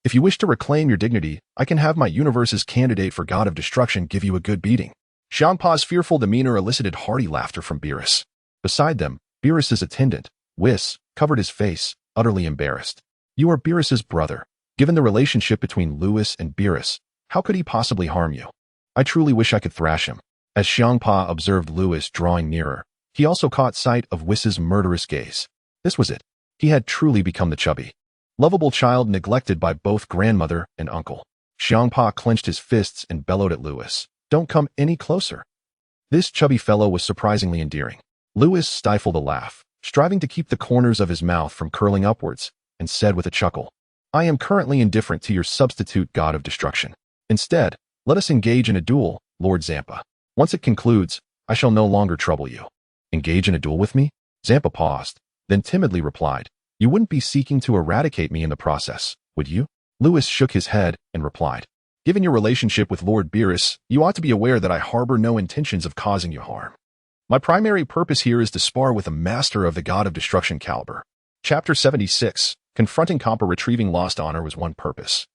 If you wish to reclaim your dignity, I can have my universe's candidate for God of Destruction give you a good beating." Xiangpa's fearful demeanor elicited hearty laughter from Beerus. Beside them, Beerus's attendant, Whis, covered his face, utterly embarrassed. "You are Beerus's brother. Given the relationship between Lewis and Beerus, how could he possibly harm you? I truly wish I could thrash him." As Xiangpa observed Lewis drawing nearer, he also caught sight of Whis's murderous gaze. This was it. He had truly become the chubby, lovable child neglected by both grandmother and uncle. Xiangpa clenched his fists and bellowed at Lewis. "Don't come any closer." This chubby fellow was surprisingly endearing. Lewis stifled a laugh, striving to keep the corners of his mouth from curling upwards, and said with a chuckle, "I am currently indifferent to your substitute God of Destruction. Instead, let us engage in a duel, Lord Zampa. Once it concludes, I shall no longer trouble you." "Engage in a duel with me?" Zampa paused, then timidly replied, "You wouldn't be seeking to eradicate me in the process, would you?" Lewis shook his head and replied, "Given your relationship with Lord Beerus, you ought to be aware that I harbor no intentions of causing you harm. My primary purpose here is to spar with a master of the God of Destruction caliber." Chapter 76, Confronting Kampa retrieving lost honor was one purpose,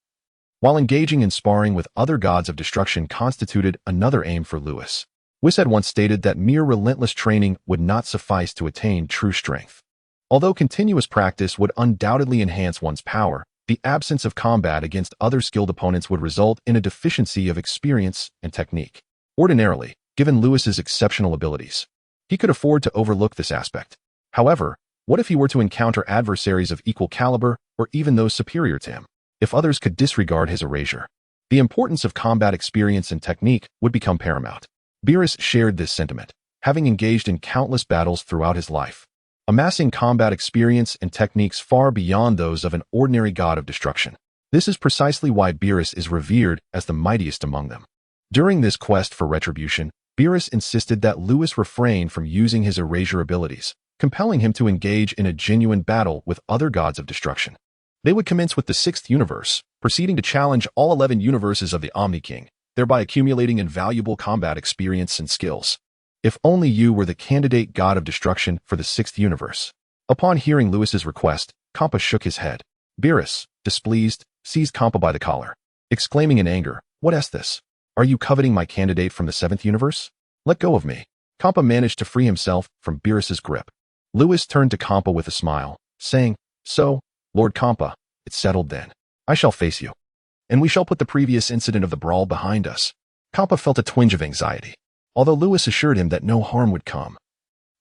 while engaging in sparring with other gods of destruction constituted another aim for Lewis. Whis had once stated that mere relentless training would not suffice to attain true strength. Although continuous practice would undoubtedly enhance one's power, the absence of combat against other skilled opponents would result in a deficiency of experience and technique. Ordinarily, given Lewis's exceptional abilities, he could afford to overlook this aspect. However, what if he were to encounter adversaries of equal caliber or even those superior to him? If others could disregard his erasure, the importance of combat experience and technique would become paramount. Beerus shared this sentiment, having engaged in countless battles throughout his life, amassing combat experience and techniques far beyond those of an ordinary god of destruction. This is precisely why Beerus is revered as the mightiest among them. During this quest for retribution, Beerus insisted that Lewis refrain from using his erasure abilities, compelling him to engage in a genuine battle with other gods of destruction. They would commence with the 6th universe, proceeding to challenge all 11 universes of the Omni King, thereby accumulating invaluable combat experience and skills. If only you were the candidate god of destruction for the 6th universe. Upon hearing Lewis's request, Kampa shook his head. Beerus, displeased, seized Kampa by the collar, exclaiming in anger, "What is this? Are you coveting my candidate from the 7th universe? Let go of me." Kampa managed to free himself from Beerus's grip. Lewis turned to Kampa with a smile, saying, "So, Lord Kampa, it's settled then. I shall face you, and we shall put the previous incident of the brawl behind us." Kampa felt a twinge of anxiety, although Lewis assured him that no harm would come.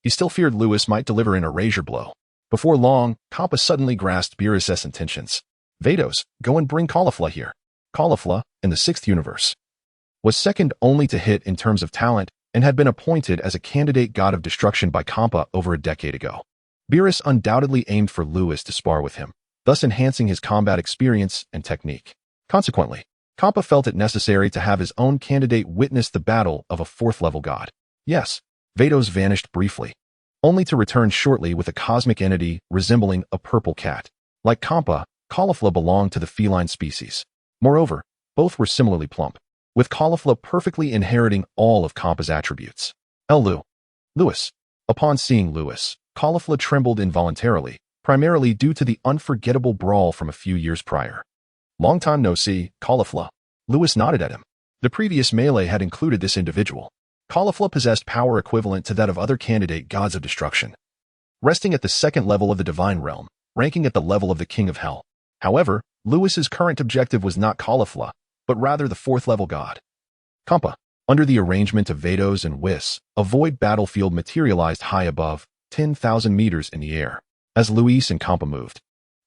He still feared Lewis might deliver an erasure blow. Before long, Kampa suddenly grasped Beerus's intentions. "Vados, go and bring Caulifla here." Caulifla, in the 6th universe, was second only to Hit in terms of talent and had been appointed as a candidate god of destruction by Kampa over a decade ago. Beerus undoubtedly aimed for Lewis to spar with him, thus enhancing his combat experience and technique. Consequently, Kampa felt it necessary to have his own candidate witness the battle of a 4th-level god. Yes, Vados vanished briefly, only to return shortly with a cosmic entity resembling a purple cat. Like Kampa, Caulifla belonged to the feline species. Moreover, both were similarly plump. with Caulifla perfectly inheriting all of Kampa's attributes. Lewis. Upon seeing Lewis, Caulifla trembled involuntarily, primarily due to the unforgettable brawl from a few years prior. Long time no see, Caulifla. Lewis nodded at him. The previous melee had included this individual. Caulifla possessed power equivalent to that of other candidate gods of destruction, resting at the second level of the divine realm, ranking at the level of the king of hell. However, Lewis's current objective was not Caulifla, but rather the fourth-level god, Kampa. Under the arrangement of Vados and Whis, a void battlefield materialized high above, 10,000 meters in the air. As Luis and Kampa moved,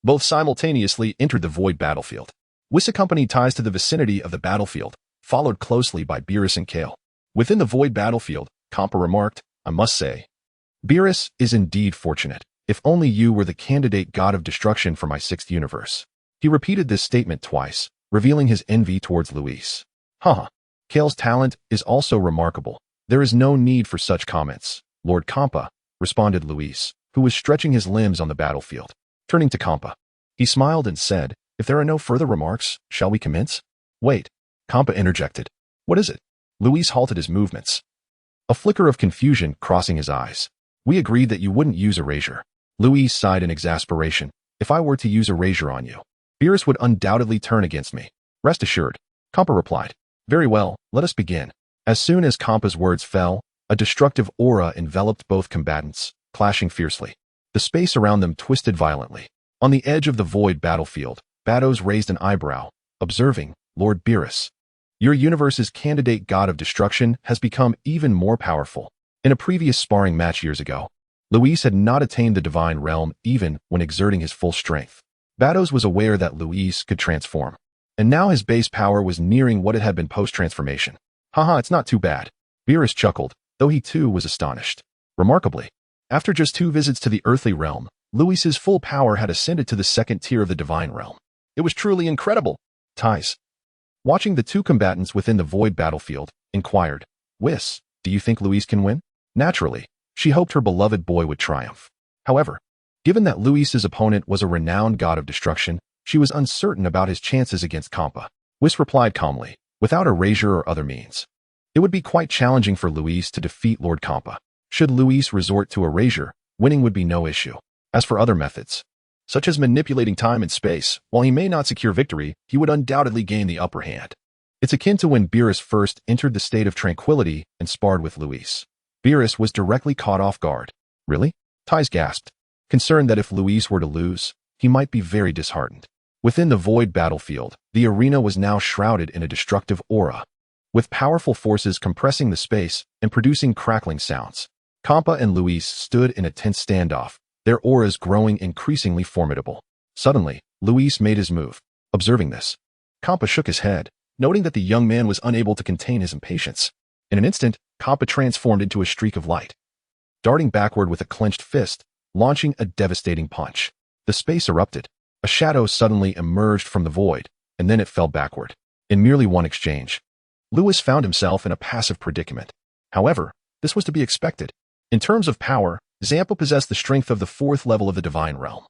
both simultaneously entered the void battlefield. Whis accompanied ties to the vicinity of the battlefield, followed closely by Beerus and Kale. Within the void battlefield, Kampa remarked, I must say, Beerus is indeed fortunate. If only you were the candidate god of destruction for my sixth universe. He repeated this statement twice, revealing his envy towards Luis. Haha. Kale's talent is also remarkable. There is no need for such comments, Lord Kampa, responded Luis, who was stretching his limbs on the battlefield. Turning to Kampa, he smiled and said, if there are no further remarks, shall we commence? Wait, Kampa interjected. What is it? Luis halted his movements, a flicker of confusion crossing his eyes. We agreed that you wouldn't use erasure. Luis sighed in exasperation. If I were to use erasure on you, Beerus would undoubtedly turn against me. Rest assured, Kampa replied. Very well, let us begin. As soon as Kampa's words fell, a destructive aura enveloped both combatants, clashing fiercely. The space around them twisted violently. On the edge of the void battlefield, Vados raised an eyebrow, observing, Lord Beerus, your universe's candidate god of destruction has become even more powerful. In a previous sparring match years ago, Luis had not attained the divine realm even when exerting his full strength. Vados was aware that Luis could transform, and now his base power was nearing what it had been post-transformation. Haha, it's not too bad. Beerus chuckled, though he too was astonished. Remarkably, after just 2 visits to the earthly realm, Luis's full power had ascended to the second tier of the divine realm. It was truly incredible. Ties. Watching the 2 combatants within the void battlefield, inquired, Whis, do you think Luis can win? Naturally, she hoped her beloved boy would triumph. However, given that Luis's opponent was a renowned god of destruction, she was uncertain about his chances against Kampa. Whis replied calmly, without erasure or other means, it would be quite challenging for Luis to defeat Lord Kampa. Should Luis resort to erasure, winning would be no issue. As for other methods, such as manipulating time and space, while he may not secure victory, he would undoubtedly gain the upper hand. It's akin to when Beerus first entered the state of tranquility and sparred with Luis. Beerus was directly caught off guard. Really? Ties gasped, concerned that if Luis were to lose, he might be very disheartened. Within the void battlefield, the arena was now shrouded in a destructive aura, with powerful forces compressing the space and producing crackling sounds. Kampa and Luis stood in a tense standoff, their auras growing increasingly formidable. Suddenly, Luis made his move. Observing this, Kampa shook his head, noting that the young man was unable to contain his impatience. In an instant, Kampa transformed into a streak of light, darting backward with a clenched fist, launching a devastating punch. The space erupted. A shadow suddenly emerged from the void, and then it fell backward. In merely one exchange, Luis found himself in a passive predicament. However, this was to be expected. In terms of power, Zampa possessed the strength of the 4th level of the divine realm,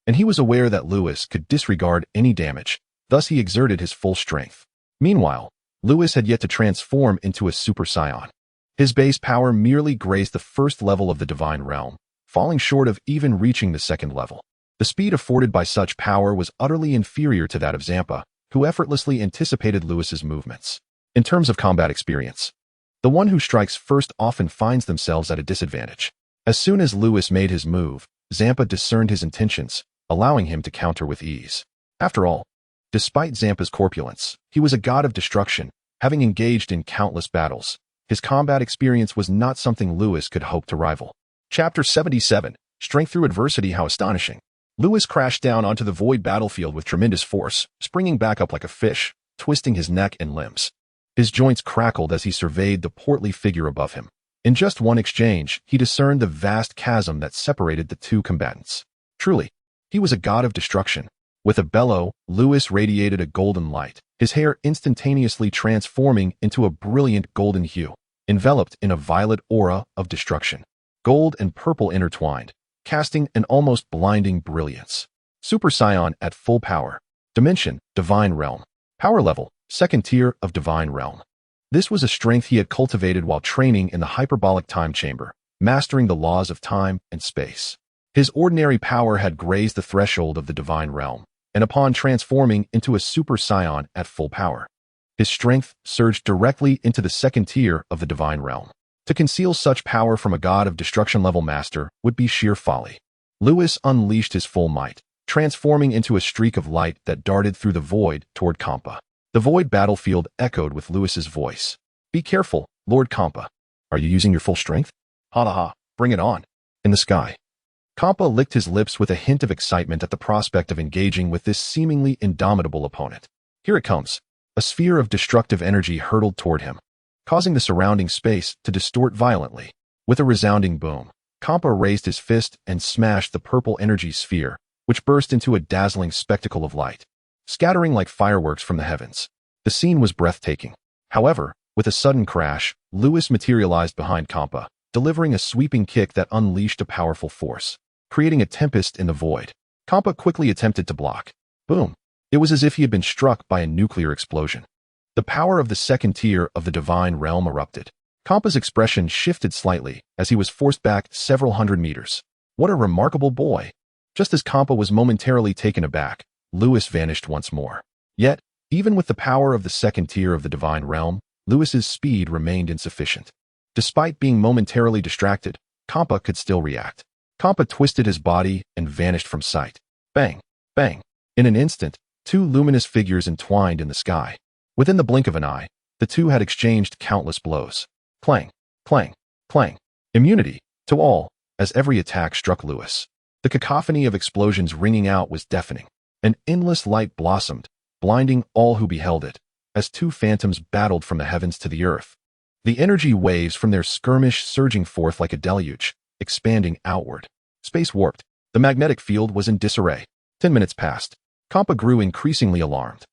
and he was aware that Luis could disregard any damage, thus he exerted his full strength. Meanwhile, Luis had yet to transform into a Super Saiyan. His base power merely grazed the 1st level of the divine realm, falling short of even reaching the 2nd level. The speed afforded by such power was utterly inferior to that of Zampa, who effortlessly anticipated Luis's movements. In terms of combat experience, the one who strikes first often finds themselves at a disadvantage. As soon as Luis made his move, Zampa discerned his intentions, allowing him to counter with ease. After all, despite Zampa's corpulence, he was a god of destruction, having engaged in countless battles. His combat experience was not something Luis could hope to rival. Chapter 77, Strength Through Adversity. How astonishing. Luis crashed down onto the void battlefield with tremendous force, springing back up like a fish, twisting his neck and limbs. His joints crackled as he surveyed the portly figure above him. In just one exchange, he discerned the vast chasm that separated the 2 combatants. Truly, he was a god of destruction. With a bellow, Luis radiated a golden light, his hair instantaneously transforming into a brilliant golden hue, enveloped in a violet aura of destruction. Gold and purple intertwined, casting an almost blinding brilliance. Super Saiyan at full power. Dimension, Divine Realm. Power level, second tier of divine realm. This was a strength he had cultivated while training in the hyperbolic time chamber, mastering the laws of time and space. His ordinary power had grazed the threshold of the divine realm, and upon transforming into a Super Saiyan at full power, his strength surged directly into the second tier of the divine realm. To conceal such power from a God of Destruction level master would be sheer folly. Lewis unleashed his full might, transforming into a streak of light that darted through the void toward Kampa. The void battlefield echoed with Lewis's voice. "Be careful, Lord Kampa. Are you using your full strength? Ha ha ha, bring it on." In the sky, Kampa licked his lips with a hint of excitement at the prospect of engaging with this seemingly indomitable opponent. Here it comes. A sphere of destructive energy hurtled toward him, causing the surrounding space to distort violently. With a resounding boom, Kampa raised his fist and smashed the purple energy sphere, which burst into a dazzling spectacle of light, scattering like fireworks from the heavens. The scene was breathtaking. However, with a sudden crash, Lewis materialized behind Kampa, delivering a sweeping kick that unleashed a powerful force, creating a tempest in the void. Kampa quickly attempted to block. Boom! It was as if he had been struck by a nuclear explosion. The power of the second tier of the divine realm erupted. Kampa's expression shifted slightly as he was forced back several hundred meters. What a remarkable boy! Just as Kampa was momentarily taken aback, Lewis vanished once more. Yet, even with the power of the second tier of the divine realm, Lewis's speed remained insufficient. Despite being momentarily distracted, Kampa could still react. Kampa twisted his body and vanished from sight. Bang! Bang! In an instant, two luminous figures entwined in the sky. Within the blink of an eye, the two had exchanged countless blows. Clang! Clang! Clang! Immunity to all, as every attack struck Lewis. The cacophony of explosions ringing out was deafening. An endless light blossomed, blinding all who beheld it, as two phantoms battled from the heavens to the earth. The energy waves from their skirmish surging forth like a deluge, expanding outward. Space warped. The magnetic field was in disarray. 10 minutes passed. Kampa grew increasingly alarmed.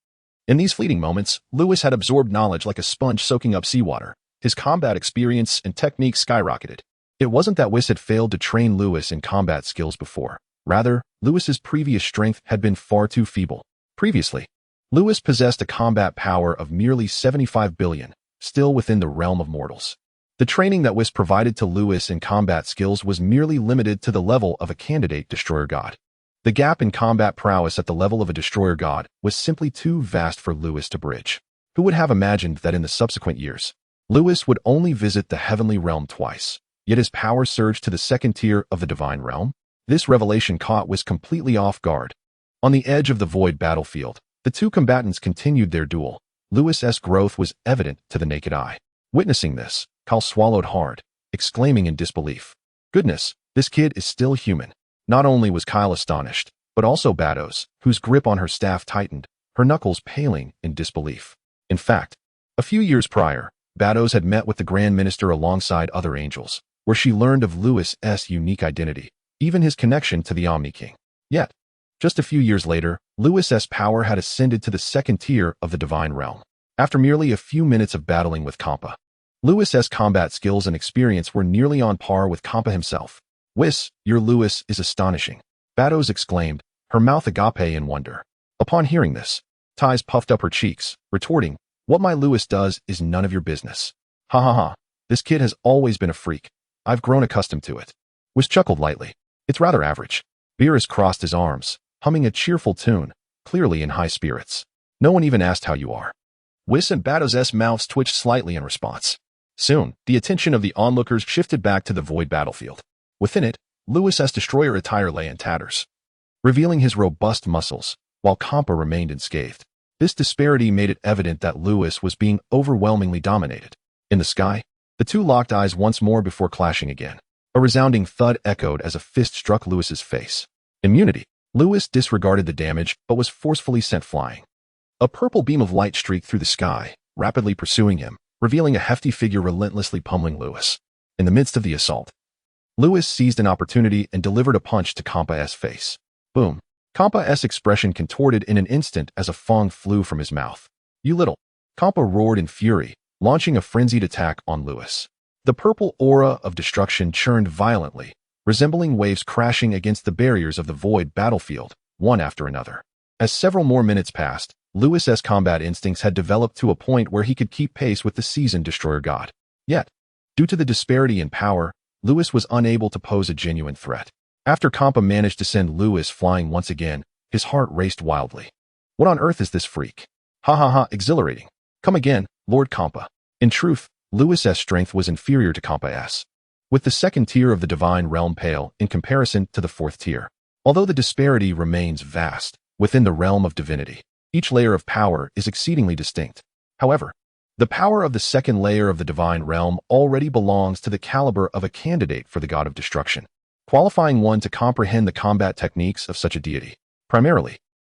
In these fleeting moments, Lewis had absorbed knowledge like a sponge soaking up seawater. His combat experience and technique skyrocketed. It wasn't that Whis had failed to train Lewis in combat skills before. Rather, Lewis's previous strength had been far too feeble. Previously, Lewis possessed a combat power of merely 75 billion, still within the realm of mortals. The training that Whis provided to Lewis in combat skills was merely limited to the level of a candidate destroyer god. The gap in combat prowess at the level of a destroyer god was simply too vast for Lewis to bridge. Who would have imagined that in the subsequent years, Lewis would only visit the heavenly realm twice, yet his power surged to the second tier of the divine realm? This revelation caught Whis completely off guard. On the edge of the void battlefield, the two combatants continued their duel. Lewis's growth was evident to the naked eye. Witnessing this, Kyle swallowed hard, exclaiming in disbelief. Goodness, this kid is still human. Not only was Kyle astonished, but also Bados, whose grip on her staff tightened, her knuckles paling in disbelief. In fact, a few years prior, Bados had met with the Grand Minister alongside other angels, where she learned of Lewis's unique identity, even his connection to the Omni King. Yet, just a few years later, Lewis's power had ascended to the second tier of the divine realm. After merely a few minutes of battling with Kampa, Lewis's combat skills and experience were nearly on par with Kampa himself. Whis, your Lewis is astonishing, Bados exclaimed, her mouth agape in wonder. Upon hearing this, Ties puffed up her cheeks, retorting, what my Lewis does is none of your business. Ha ha ha, this kid has always been a freak. I've grown accustomed to it. Whis chuckled lightly. It's rather average. Beerus crossed his arms, humming a cheerful tune, clearly in high spirits. No one even asked how you are. Whis and Bados' mouths twitched slightly in response. Soon, the attention of the onlookers shifted back to the void battlefield. Within it, Lewis's destroyer attire lay in tatters, revealing his robust muscles, while Kampa remained unscathed. This disparity made it evident that Lewis was being overwhelmingly dominated. In the sky, the two locked eyes once more before clashing again. A resounding thud echoed as a fist struck Lewis's face. Immunity. Lewis disregarded the damage but was forcefully sent flying. A purple beam of light streaked through the sky, rapidly pursuing him, revealing a hefty figure relentlessly pummeling Lewis. In the midst of the assault, Lewis seized an opportunity and delivered a punch to Kampa's face. Boom. Kampa's expression contorted in an instant as a fong flew from his mouth. You little. Kampa roared in fury, launching a frenzied attack on Lewis. The purple aura of destruction churned violently, resembling waves crashing against the barriers of the void battlefield, one after another. As several more minutes passed, Lewis's combat instincts had developed to a point where he could keep pace with the seasoned destroyer god. Yet, due to the disparity in power, Lewis was unable to pose a genuine threat. After Kampa managed to send Lewis flying once again, his heart raced wildly. What on earth is this freak? Ha ha ha, exhilarating. Come again, Lord Kampa. In truth, Lewis's strength was inferior to Kampa's, with the second tier of the divine realm pale in comparison to the fourth tier. Although the disparity remains vast within the realm of divinity, each layer of power is exceedingly distinct. However, the power of the second layer of the divine realm already belongs to the caliber of a candidate for the God of Destruction, qualifying one to comprehend the combat techniques of such a deity. Primarily,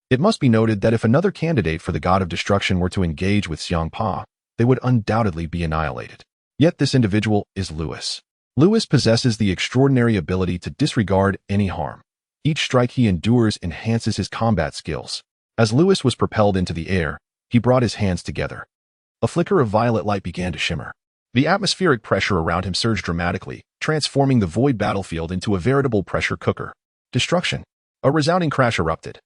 it must be noted that if another candidate for the God of Destruction were to engage with Xiang Pa, they would undoubtedly be annihilated. Yet this individual is Lewis. Lewis possesses the extraordinary ability to disregard any harm. Each strike he endures enhances his combat skills. As Lewis was propelled into the air, he brought his hands together. A flicker of violet light began to shimmer. The atmospheric pressure around him surged dramatically, transforming the void battlefield into a veritable pressure cooker. Destruction. A resounding crash erupted.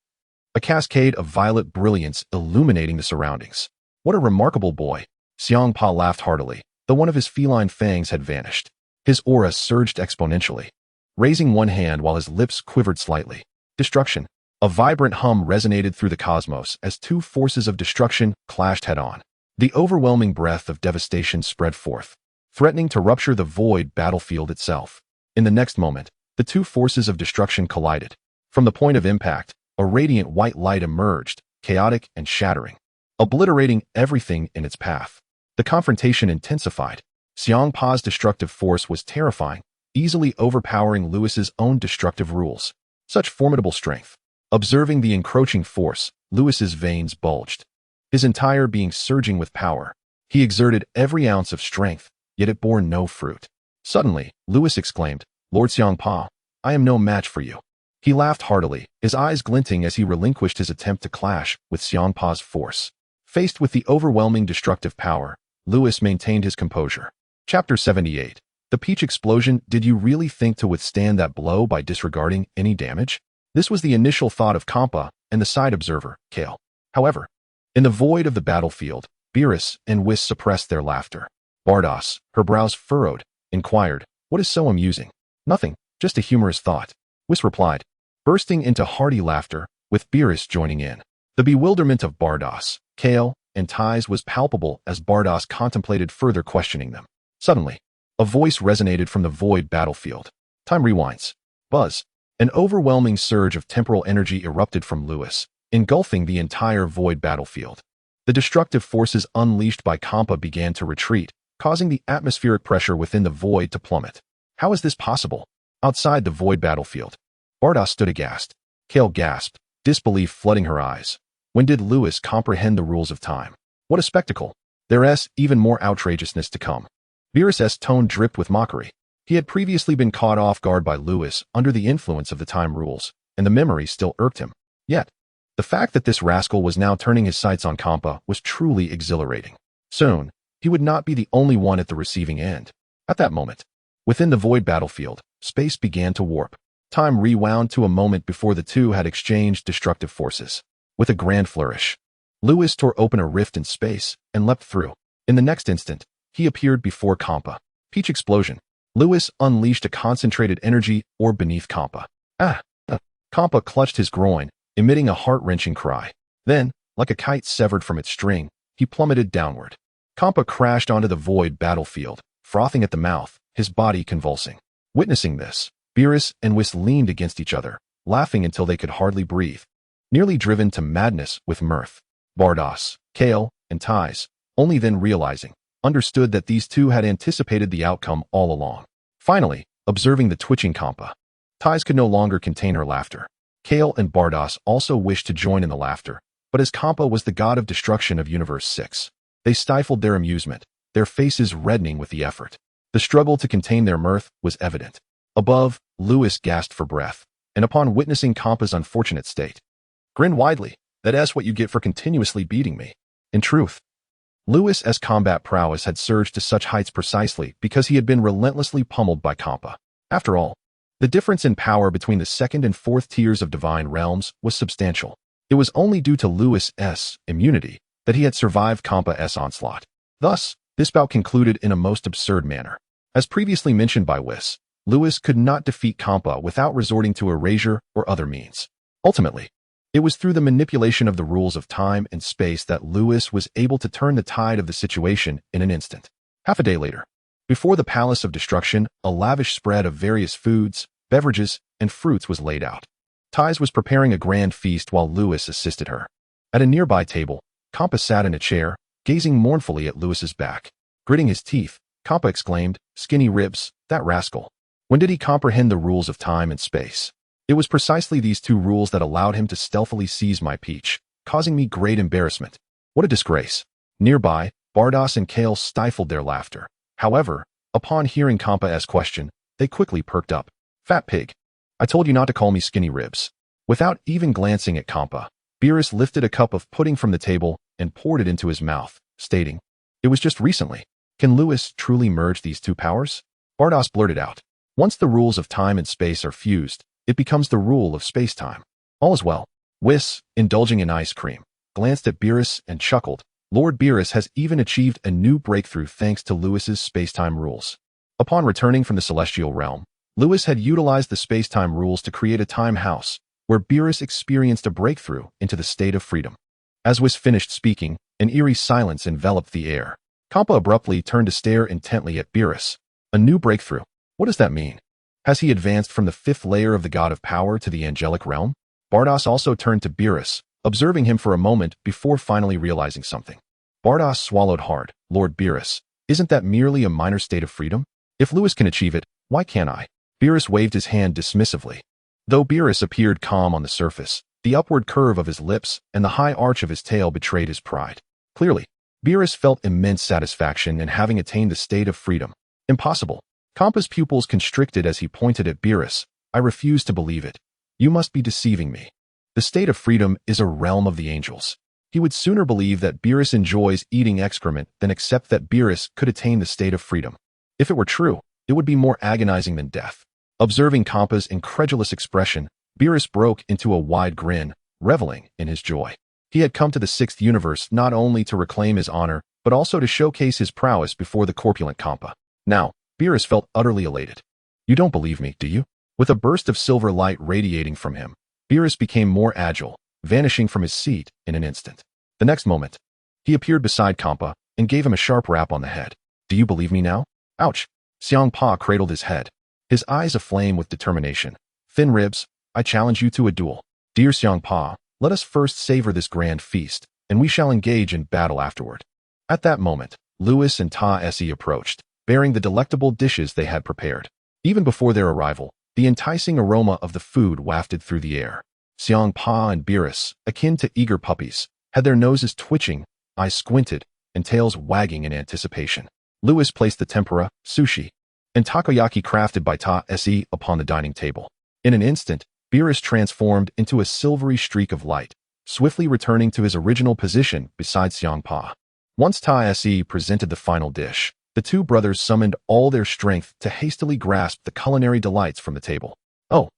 A cascade of violet brilliance illuminating the surroundings. What a remarkable boy. Xiang Pa laughed heartily, though one of his feline fangs had vanished. His aura surged exponentially, raising one hand while his lips quivered slightly. Destruction. A vibrant hum resonated through the cosmos as two forces of destruction clashed head-on. The overwhelming breath of devastation spread forth, threatening to rupture the void battlefield itself. In the next moment, the two forces of destruction collided. From the point of impact, a radiant white light emerged, chaotic and shattering, obliterating everything in its path. The confrontation intensified. Xiang Pa's destructive force was terrifying, easily overpowering Lewis's own destructive rules. Such formidable strength. Observing the encroaching force, Lewis's veins bulged, his entire being surging with power. He exerted every ounce of strength, yet it bore no fruit. Suddenly, Lewis exclaimed, "Lord Xiang Pa, I am no match for you." He laughed heartily, his eyes glinting as he relinquished his attempt to clash with Xiang Pa's force. Faced with the overwhelming destructive power, Lewis maintained his composure. Chapter 78. The Peach Explosion. Did you really think to withstand that blow by disregarding any damage? This was the initial thought of Kampa and the side observer, Kale. However, in the void of the battlefield, Beerus and Whis suppressed their laughter. Bardos, her brows furrowed, inquired, "What is so amusing?" "Nothing, just a humorous thought," Whis replied, bursting into hearty laughter, with Beerus joining in. The bewilderment of Bardos, Kale, and Ties was palpable as Bardos contemplated further questioning them. Suddenly, a voice resonated from the void battlefield. Time rewinds. Buzz. An overwhelming surge of temporal energy erupted from Lewis, engulfing the entire void battlefield. The destructive forces unleashed by Kampa began to retreat, causing the atmospheric pressure within the void to plummet. How is this possible? Outside the void battlefield, Bardos stood aghast. Kale gasped, disbelief flooding her eyes. When did Lewis comprehend the rules of time? What a spectacle! There's even more outrageousness to come. Beerus's tone dripped with mockery. He had previously been caught off guard by Lewis under the influence of the time rules, and the memory still irked him. Yet, the fact that this rascal was now turning his sights on Kampa was truly exhilarating. Soon, he would not be the only one at the receiving end. At that moment, within the void battlefield, space began to warp. Time rewound to a moment before the two had exchanged destructive forces. With a grand flourish, Lewis tore open a rift in space and leapt through. In the next instant, he appeared before Kampa. Peach Explosion. Lewis unleashed a concentrated energy orb beneath Kampa. Kampa clutched his groin, emitting a heart-wrenching cry. Then, like a kite severed from its string, he plummeted downward. Kampa crashed onto the void battlefield, frothing at the mouth, his body convulsing. Witnessing this, Beerus and Whis leaned against each other, laughing until they could hardly breathe. Nearly driven to madness with mirth, Bardos, Kale, and Ties, only then realizing, understood that these two had anticipated the outcome all along. Finally, observing the twitching Kampa, Ties could no longer contain her laughter. Kale and Bardos also wished to join in the laughter, but as Kampa was the god of destruction of Universe 6, they stifled their amusement, their faces reddening with the effort. The struggle to contain their mirth was evident. Above, Lewis gasped for breath, and upon witnessing Kampa's unfortunate state, grinned widely. "That's what you get for continuously beating me." In truth, Lewis's combat prowess had surged to such heights precisely because he had been relentlessly pummeled by Kampa. After all, the difference in power between the second and fourth tiers of divine realms was substantial. It was only due to Lewis's immunity that he had survived Kampa's onslaught. Thus, this bout concluded in a most absurd manner. As previously mentioned by Lewis could not defeat Kampa without resorting to erasure or other means. Ultimately, it was through the manipulation of the rules of time and space that Lewis was able to turn the tide of the situation in an instant. Half a day later, before the Palace of Destruction, a lavish spread of various foods, beverages, and fruits was laid out. Tiz was preparing a grand feast while Lewis assisted her. At a nearby table, Kampa sat in a chair, gazing mournfully at Lewis's back. Gritting his teeth, Kampa exclaimed, "Skinny ribs, that rascal. When did he comprehend the rules of time and space?" It was precisely these two rules that allowed him to stealthily seize my peach, causing me great embarrassment. What a disgrace. Nearby, Bardos and Kale stifled their laughter. However, upon hearing Kampa's question, they quickly perked up. "Fat pig. I told you not to call me skinny ribs." Without even glancing at Kampa, Beerus lifted a cup of pudding from the table and poured it into his mouth, stating, "It was just recently. Can Lewis truly merge these two powers?" Bardos blurted out, "Once the rules of time and space are fused, it becomes the rule of space-time. All is well." Indulging in ice cream, glanced at Beerus and chuckled. Lord Beerus has even achieved a new breakthrough thanks to Lewis's space-time rules. Upon returning from the celestial realm, Lewis had utilized the space-time rules to create a time house, where Beerus experienced a breakthrough into the state of freedom. As Whis finished speaking, an eerie silence enveloped the air. Kampa abruptly turned to stare intently at Beerus. A new breakthrough. What does that mean? Has he advanced from the fifth layer of the God of Power to the angelic realm? Bardos also turned to Beerus, observing him for a moment before finally realizing something. Bardos swallowed hard. "Lord Beerus, isn't that merely a minor state of freedom? If Lewis can achieve it, why can't I?" Beerus waved his hand dismissively. Though Beerus appeared calm on the surface, the upward curve of his lips and the high arch of his tail betrayed his pride. Clearly, Beerus felt immense satisfaction in having attained the state of freedom. "Impossible." Kampa's pupils constricted as he pointed at Beerus. "I refuse to believe it. You must be deceiving me. The state of freedom is a realm of the angels." He would sooner believe that Beerus enjoys eating excrement than accept that Beerus could attain the state of freedom. If it were true, it would be more agonizing than death. Observing Kampa's incredulous expression, Beerus broke into a wide grin, reveling in his joy. He had come to the sixth universe not only to reclaim his honor, but also to showcase his prowess before the corpulent Kampa. Now, Beerus felt utterly elated. "You don't believe me, do you?" With a burst of silver light radiating from him, Beerus became more agile, vanishing from his seat in an instant. The next moment, he appeared beside Kampa and gave him a sharp rap on the head. "Do you believe me now?" "Ouch." Xiang Pa cradled his head, his eyes aflame with determination. "Thin ribs, I challenge you to a duel. Dear Xiang Pa, let us first savor this grand feast, and we shall engage in battle afterward." At that moment, Lewis and Ta-Se approached, bearing the delectable dishes they had prepared. Even before their arrival, the enticing aroma of the food wafted through the air. Xiang Pa and Beerus, akin to eager puppies, had their noses twitching, eyes squinted, and tails wagging in anticipation. Lewis placed the tempura, sushi, and takoyaki crafted by Ta-Se upon the dining table. In an instant, Beerus transformed into a silvery streak of light, swiftly returning to his original position beside Xiang Pa. Once Ta-Se presented the final dish, the two brothers summoned all their strength to hastily grasp the culinary delights from the table. "Oh,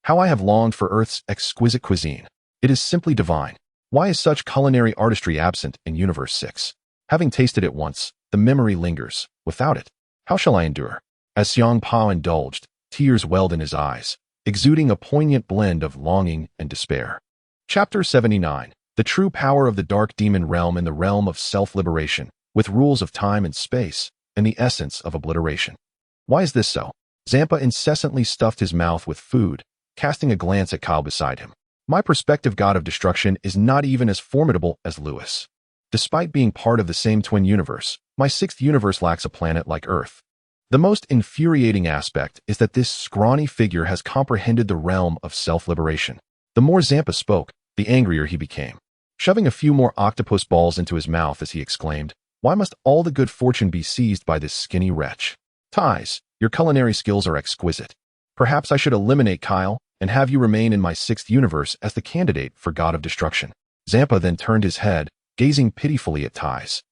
how I have longed for Earth's exquisite cuisine. It is simply divine. Why is such culinary artistry absent in Universe 6? Having tasted it once, the memory lingers. Without it, how shall I endure?" As Xiang Pa indulged, tears welled in his eyes, exuding a poignant blend of longing and despair. Chapter 79. The True Power of the Dark Demon Realm in the Realm of Self-Liberation, with Rules of Time and Space, and the Essence of Obliteration. Why is this so? Zampa incessantly stuffed his mouth with food, casting a glance at Kyle beside him. My prospective God of Destruction is not even as formidable as Lewis. Despite being part of the same twin universe, my sixth universe lacks a planet like Earth. The most infuriating aspect is that this scrawny figure has comprehended the realm of self-liberation. The more Zampa spoke, the angrier he became. Shoving a few more octopus balls into his mouth as he exclaimed, "Why must all the good fortune be seized by this skinny wretch? Tiz, your culinary skills are exquisite. Perhaps I should eliminate Kyle and have you remain in my sixth universe as the candidate for God of Destruction." Zampa then turned his head, gazing pitifully at Tiz,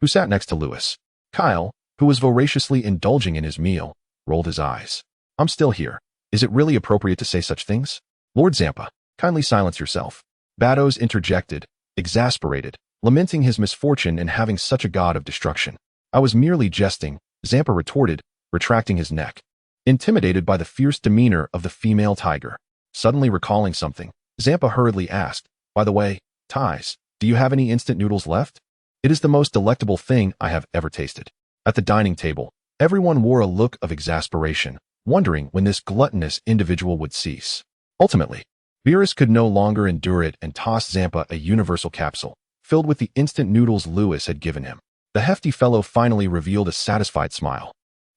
who sat next to Lewis. Kyle, who was voraciously indulging in his meal, rolled his eyes. "I'm still here. Is it really appropriate to say such things?" "Lord Zampa, kindly silence yourself." Bados interjected, exasperated, lamenting his misfortune in having such a god of destruction. I was merely jesting, Zampa retorted, retracting his neck. Intimidated by the fierce demeanor of the female tiger. Suddenly recalling something, Zampa hurriedly asked, by the way, Ties, do you have any instant noodles left? It is the most delectable thing I have ever tasted. At the dining table, everyone wore a look of exasperation, wondering when this gluttonous individual would cease. Ultimately, Beerus could no longer endure it and tossed Zampa a universal capsule, filled with the instant noodles Lewis had given him. The hefty fellow finally revealed a satisfied smile.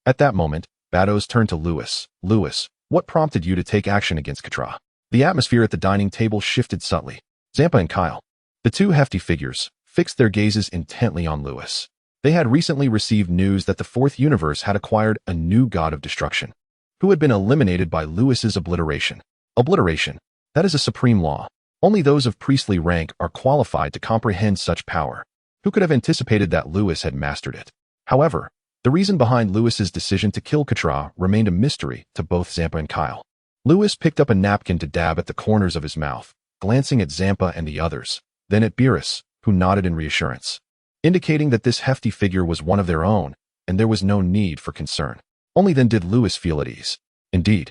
At that moment, Bados turned to Lewis. Lewis, what prompted you to take action against Katra? The atmosphere at the dining table shifted subtly. Zampa and Kyle, the two hefty figures, fixed their gazes intently on Lewis. They had recently received news that the fourth universe had acquired a new god of destruction, who had been eliminated by Lewis's obliteration. Obliteration, that is a supreme law. Only those of priestly rank are qualified to comprehend such power. Who could have anticipated that Lewis had mastered it? However, the reason behind Lewis's decision to kill Katra remained a mystery to both Zampa and Kyle. Lewis picked up a napkin to dab at the corners of his mouth, glancing at Zampa and the others, then at Beerus, who nodded in reassurance, indicating that this hefty figure was one of their own, and there was no need for concern. Only then did Lewis feel at ease. Indeed,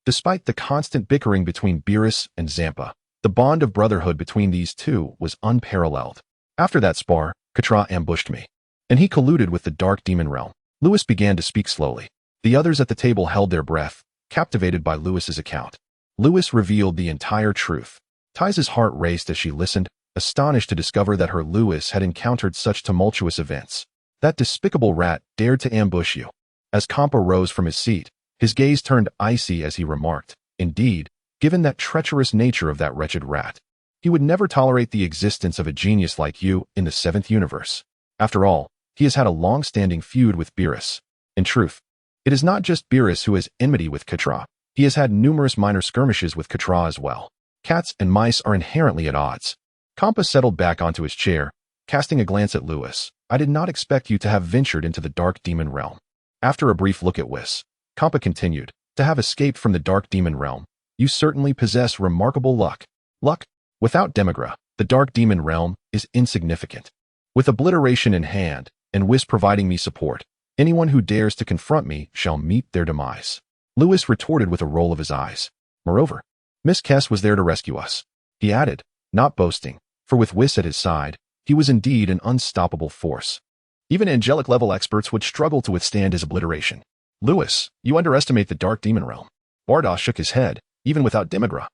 despite the constant bickering between Beerus and Zampa, the bond of brotherhood between these two was unparalleled. After that spar, Katra ambushed me, and he colluded with the dark demon realm. Lewis began to speak slowly. The others at the table held their breath, captivated by Lewis's account. Lewis revealed the entire truth. Tize's heart raced as she listened, astonished to discover that her Lewis had encountered such tumultuous events. That despicable rat dared to ambush you. As Kampa rose from his seat, his gaze turned icy as he remarked, indeed, given that treacherous nature of that wretched rat, he would never tolerate the existence of a genius like you in the seventh universe. After all, he has had a long-standing feud with Beerus. In truth, it is not just Beerus who has enmity with Katra. He has had numerous minor skirmishes with Katra as well. Cats and mice are inherently at odds. Kampa settled back onto his chair, casting a glance at Lewis. I did not expect you to have ventured into the dark demon realm. After a brief look at Whis, Kampa continued, to have escaped from the dark demon realm, you certainly possess remarkable luck. Luck? Without Demigra, the dark demon realm is insignificant. With obliteration in hand, and Whis providing me support, anyone who dares to confront me shall meet their demise. Lewis retorted with a roll of his eyes. Moreover, Miss Kess was there to rescue us. He added, not boasting, for with Whis at his side, he was indeed an unstoppable force. Even angelic-level experts would struggle to withstand his obliteration. Lewis, you underestimate the dark demon realm. Bardos shook his head, even without Demigra.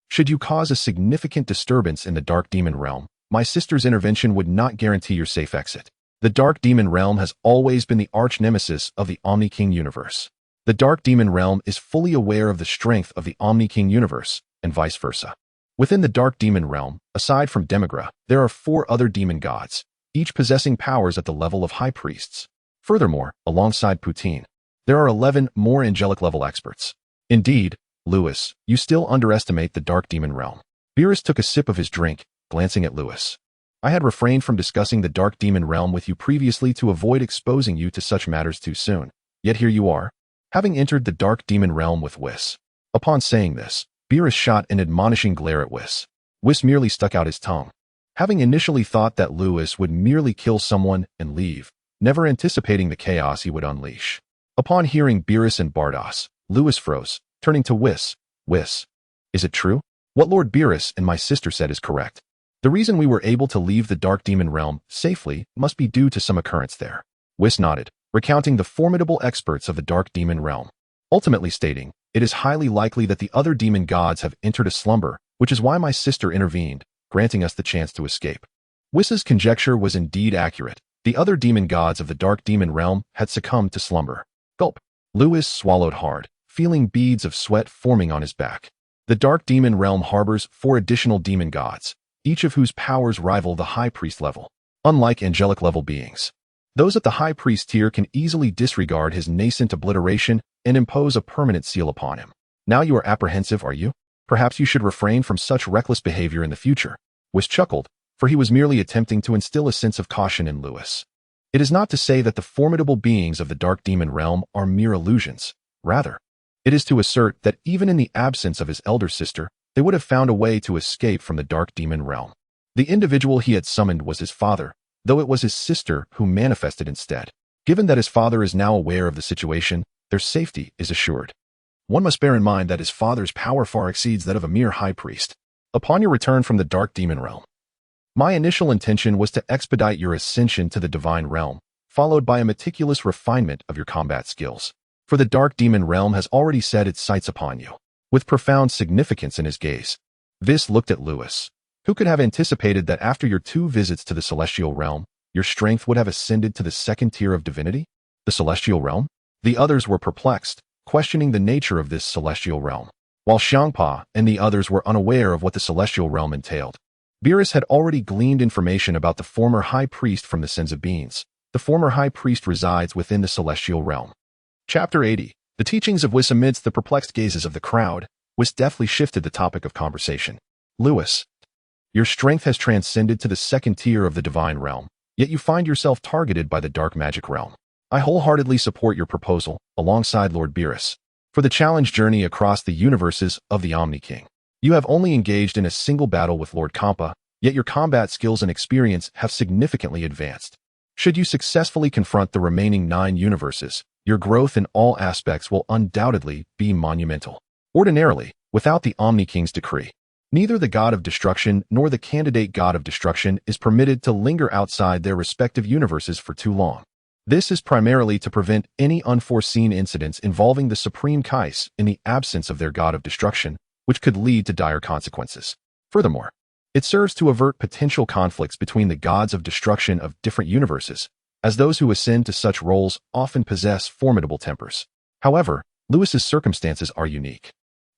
Should you cause a significant disturbance in the dark demon realm, my sister's intervention would not guarantee your safe exit. The dark demon realm has always been the arch-nemesis of the Omni King universe. The dark demon realm is fully aware of the strength of the Omni King universe, and vice versa. Within the dark demon realm, aside from Demigra, there are 4 other demon gods, each possessing powers at the level of high priests. Furthermore, alongside Poutine, there are 11 more angelic-level experts. Indeed, Lewis, you still underestimate the dark demon realm. Beerus took a sip of his drink, glancing at Lewis. I had refrained from discussing the dark demon realm with you previously to avoid exposing you to such matters too soon. Yet here you are, having entered the dark demon realm with Whis. Upon saying this, Beerus shot an admonishing glare at Whis. Whis merely stuck out his tongue. Having initially thought that Lewis would merely kill someone and leave, never anticipating the chaos he would unleash. Upon hearing Beerus and Bardos, Lewis froze, turning to Whis. Whis, is it true? What Lord Beerus and my sister said is correct. The reason we were able to leave the dark demon realm safely must be due to some occurrence there. Whis nodded, recounting the formidable experts of the dark demon realm, ultimately stating, it is highly likely that the other demon gods have entered a slumber, which is why my sister intervened, granting us the chance to escape. Whis's conjecture was indeed accurate. The other demon gods of the dark demon realm had succumbed to slumber. Gulp. Lewis swallowed hard, feeling beads of sweat forming on his back. The dark demon realm harbors 4 additional demon gods, each of whose powers rival the high priest level. Unlike angelic level beings, those at the high priest tier can easily disregard his nascent obliteration and impose a permanent seal upon him. Now you are apprehensive, are you? Perhaps you should refrain from such reckless behavior in the future. Whis chuckled, for he was merely attempting to instill a sense of caution in Lewis. It is not to say that the formidable beings of the dark demon realm are mere illusions. Rather, it is to assert that even in the absence of his elder sister, they would have found a way to escape from the dark demon realm. The individual he had summoned was his father, though it was his sister who manifested instead. Given that his father is now aware of the situation, their safety is assured. One must bear in mind that his father's power far exceeds that of a mere high priest. Upon your return from the dark demon realm, my initial intention was to expedite your ascension to the divine realm, followed by a meticulous refinement of your combat skills. For the dark demon realm has already set its sights upon you. With profound significance in his gaze, Vis looked at Lewis. Who could have anticipated that after your 2 visits to the celestial realm, your strength would have ascended to the 2nd tier of divinity? The celestial realm? The others were perplexed, questioning the nature of this celestial realm, while Xiangpa and the others were unaware of what the celestial realm entailed. Beerus had already gleaned information about the former high priest from the Sins of Beings. The former high priest resides within the celestial realm. Chapter 80. The teachings of Whis. Amidst the perplexed gazes of the crowd, Whis deftly shifted the topic of conversation. Lewis, your strength has transcended to the 2nd tier of the divine realm, yet you find yourself targeted by the dark magic realm. I wholeheartedly support your proposal, alongside Lord Beerus, for the challenge journey across the universes of the Omni King. You have only engaged in a single battle with Lord Kampa, yet your combat skills and experience have significantly advanced. Should you successfully confront the remaining 9 universes, your growth in all aspects will undoubtedly be monumental. Ordinarily, without the Omni King's decree, neither the God of Destruction nor the candidate God of Destruction is permitted to linger outside their respective universes for too long. This is primarily to prevent any unforeseen incidents involving the Supreme Kais in the absence of their God of Destruction, which could lead to dire consequences. Furthermore, it serves to avert potential conflicts between the gods of destruction of different universes, as those who ascend to such roles often possess formidable tempers. However, Lewis's circumstances are unique.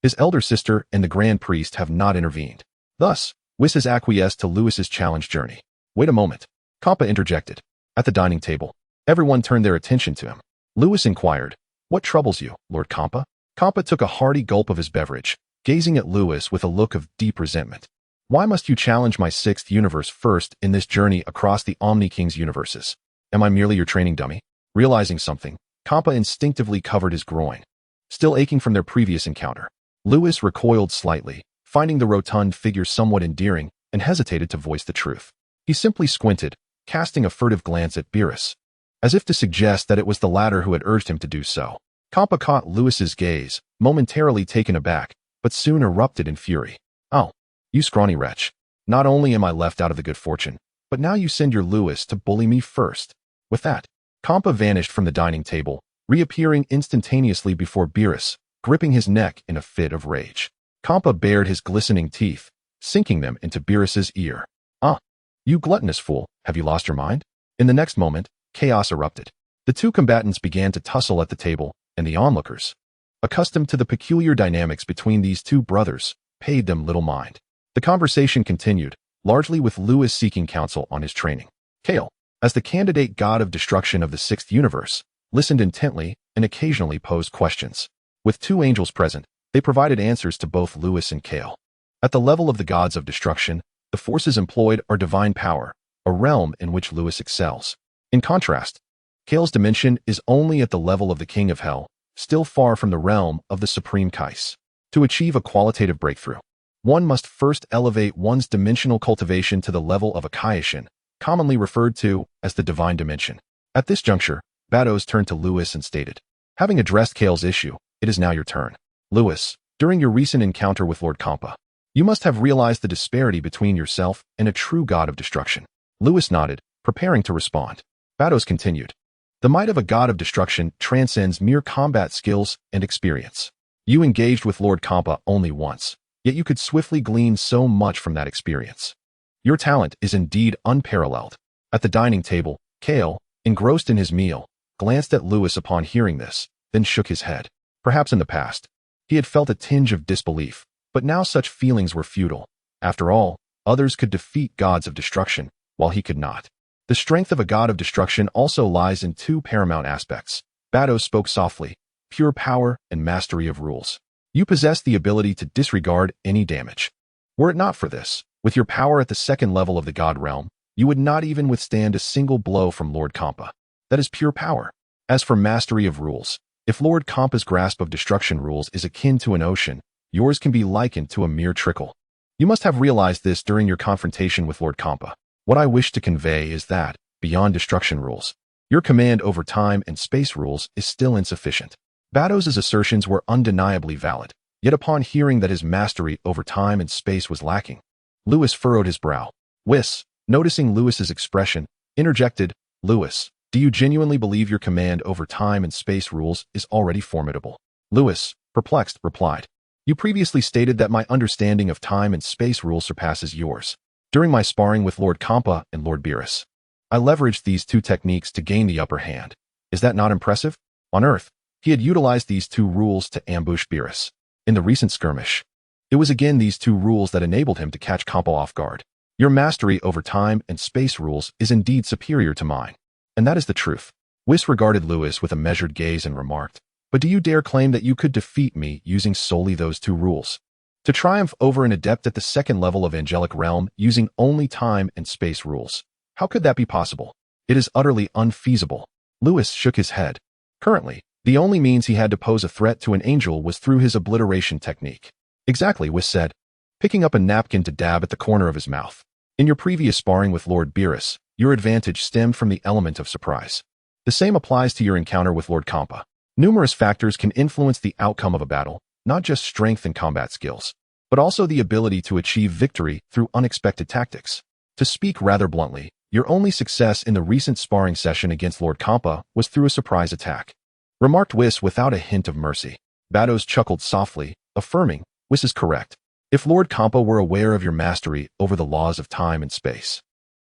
His elder sister and the Grand Priest have not intervened. Thus, Whis has acquiesced to Lewis's challenge journey. Wait a moment. Kampa interjected. At the dining table, everyone turned their attention to him. Lewis inquired, "What troubles you, Lord Kampa?" Kampa took a hearty gulp of his beverage, gazing at Lewis with a look of deep resentment. "Why must you challenge my 6th universe first in this journey across the Omni King's universes? Am I merely your training dummy?" Realizing something, Kampa instinctively covered his groin. Still aching from their previous encounter, Lewis recoiled slightly, finding the rotund figure somewhat endearing, and hesitated to voice the truth. He simply squinted, casting a furtive glance at Beerus, as if to suggest that it was the latter who had urged him to do so. Kampa caught Lewis's gaze, momentarily taken aback, but soon erupted in fury. "Oh, you scrawny wretch. Not only am I left out of the good fortune, but now you send your Lewis to bully me first." With that, Kampa vanished from the dining table, reappearing instantaneously before Beerus, gripping his neck in a fit of rage. Kampa bared his glistening teeth, sinking them into Beerus's ear. "Ah, you gluttonous fool, have you lost your mind?" In the next moment, chaos erupted. The 2 combatants began to tussle at the table, and the onlookers, accustomed to the peculiar dynamics between these 2 brothers, paid them little mind. The conversation continued, largely with Lewis seeking counsel on his training. Kale, as the candidate God of Destruction of the 6th universe, listened intently and occasionally posed questions. With 2 angels present, they provided answers to both Lewis and Kale. At the level of the gods of destruction, the forces employed are divine power, a realm in which Lewis excels. In contrast, Kale's dimension is only at the level of the King of Hell, still far from the realm of the Supreme Kais. To achieve a qualitative breakthrough, one must first elevate one's dimensional cultivation to the level of a Kaioshin, commonly referred to as the divine dimension. At this juncture, Bados turned to Lewis and stated, "Having addressed Kale's issue, it is now your turn. Lewis, during your recent encounter with Lord Kampa, you must have realized the disparity between yourself and a true God of destruction." Lewis nodded, preparing to respond. Bados continued, "The might of a God of destruction transcends mere combat skills and experience. You engaged with Lord Kampa only once, yet you could swiftly glean so much from that experience. Your talent is indeed unparalleled." At the dining table, Kale, engrossed in his meal, glanced at Lewis upon hearing this, then shook his head. Perhaps in the past, he had felt a tinge of disbelief, but now such feelings were futile. After all, others could defeat gods of destruction, while he could not. The strength of a god of destruction also lies in 2 paramount aspects. Bados spoke softly, pure power and mastery of rules. You possess the ability to disregard any damage. Were it not for this, with your power at the 2nd level of the god realm, you would not even withstand a single blow from Lord Kampa. That is pure power. As for mastery of rules, if Lord Kampa's grasp of destruction rules is akin to an ocean, yours can be likened to a mere trickle. You must have realized this during your confrontation with Lord Kampa. What I wish to convey is that, beyond destruction rules, your command over time and space rules is still insufficient. Battos's assertions were undeniably valid, yet upon hearing that his mastery over time and space was lacking, Lewis furrowed his brow. Whis, noticing Lewis's expression, interjected, Lewis, do you genuinely believe your command over time and space rules is already formidable? Lewis, perplexed, replied, you previously stated that my understanding of time and space rules surpasses yours. During my sparring with Lord Kampa and Lord Beerus, I leveraged these two techniques to gain the upper hand. Is that not impressive? On Earth, he had utilized these two rules to ambush Beerus. In the recent skirmish, it was again these two rules that enabled him to catch Kampa off guard. Your mastery over time and space rules is indeed superior to mine. And that is the truth. Whis regarded Lewis with a measured gaze and remarked, but do you dare claim that you could defeat me using solely those two rules? To triumph over an adept at the second level of angelic realm using only time and space rules. How could that be possible? It is utterly unfeasible. Lewis shook his head. Currently, the only means he had to pose a threat to an angel was through his obliteration technique. Exactly, Whis said, picking up a napkin to dab at the corner of his mouth. In your previous sparring with Lord Beerus, your advantage stemmed from the element of surprise. The same applies to your encounter with Lord Kampa. Numerous factors can influence the outcome of a battle, not just strength and combat skills, but also the ability to achieve victory through unexpected tactics. To speak rather bluntly, your only success in the recent sparring session against Lord Kampa was through a surprise attack. Remarked Whis without a hint of mercy. Batos chuckled softly, affirming, Whis is correct. If Lord Kampa were aware of your mastery over the laws of time and space,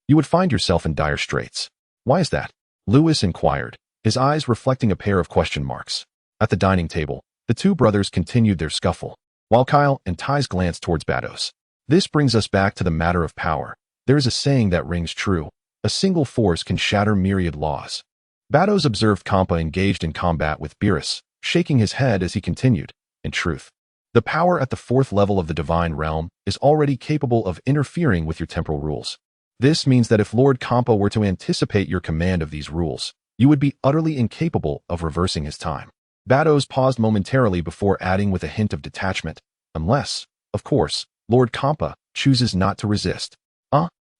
you would find yourself in dire straits. Why is that? Lewis inquired, his eyes reflecting a pair of question marks. At the dining table, the two brothers continued their scuffle, while Kyle and Ty's glanced towards Batos. This brings us back to the matter of power. There is a saying that rings true. A single force can shatter myriad laws. Batos observed Kampa engaged in combat with Beerus, shaking his head as he continued, in truth, the power at the fourth level of the divine realm is already capable of interfering with your temporal rules. This means that if Lord Kampa were to anticipate your command of these rules, you would be utterly incapable of reversing his time. Batos paused momentarily before adding with a hint of detachment, unless, of course, Lord Kampa chooses not to resist.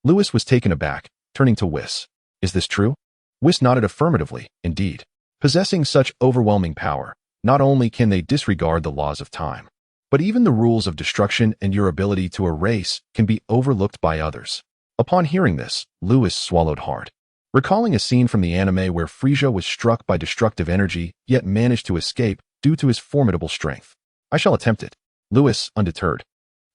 Lewis was taken aback, turning to Whis. Is this true? Whis nodded affirmatively, indeed. Possessing such overwhelming power, not only can they disregard the laws of time, but even the rules of destruction and your ability to erase can be overlooked by others. Upon hearing this, Lewis swallowed hard. Recalling a scene from the anime where Frieza was struck by destructive energy yet managed to escape due to his formidable strength. I shall attempt it. Lewis, undeterred,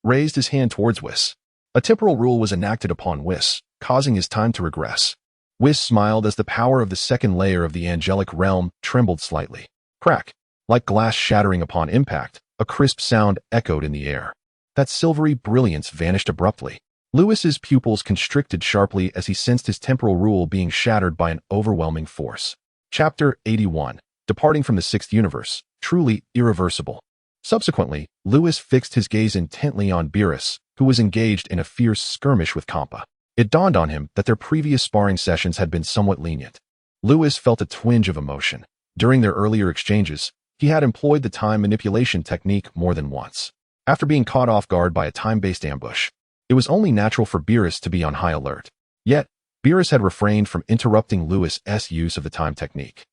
raised his hand towards Whis. A temporal rule was enacted upon Whis, causing his time to regress. Whis smiled as the power of the second layer of the angelic realm trembled slightly. Crack. Like glass shattering upon impact, a crisp sound echoed in the air. That silvery brilliance vanished abruptly. Lewis's pupils constricted sharply as he sensed his temporal rule being shattered by an overwhelming force. Chapter 81. Departing from the Sixth Universe, truly irreversible. Subsequently, Lewis fixed his gaze intently on Beerus, who was engaged in a fierce skirmish with Kampa. It dawned on him that their previous sparring sessions had been somewhat lenient. Lewis felt a twinge of emotion. During their earlier exchanges, he had employed the time manipulation technique more than once. After being caught off guard by a time-based ambush, it was only natural for Beerus to be on high alert. Yet, Beerus had refrained from interrupting Lewis's use of the time technique.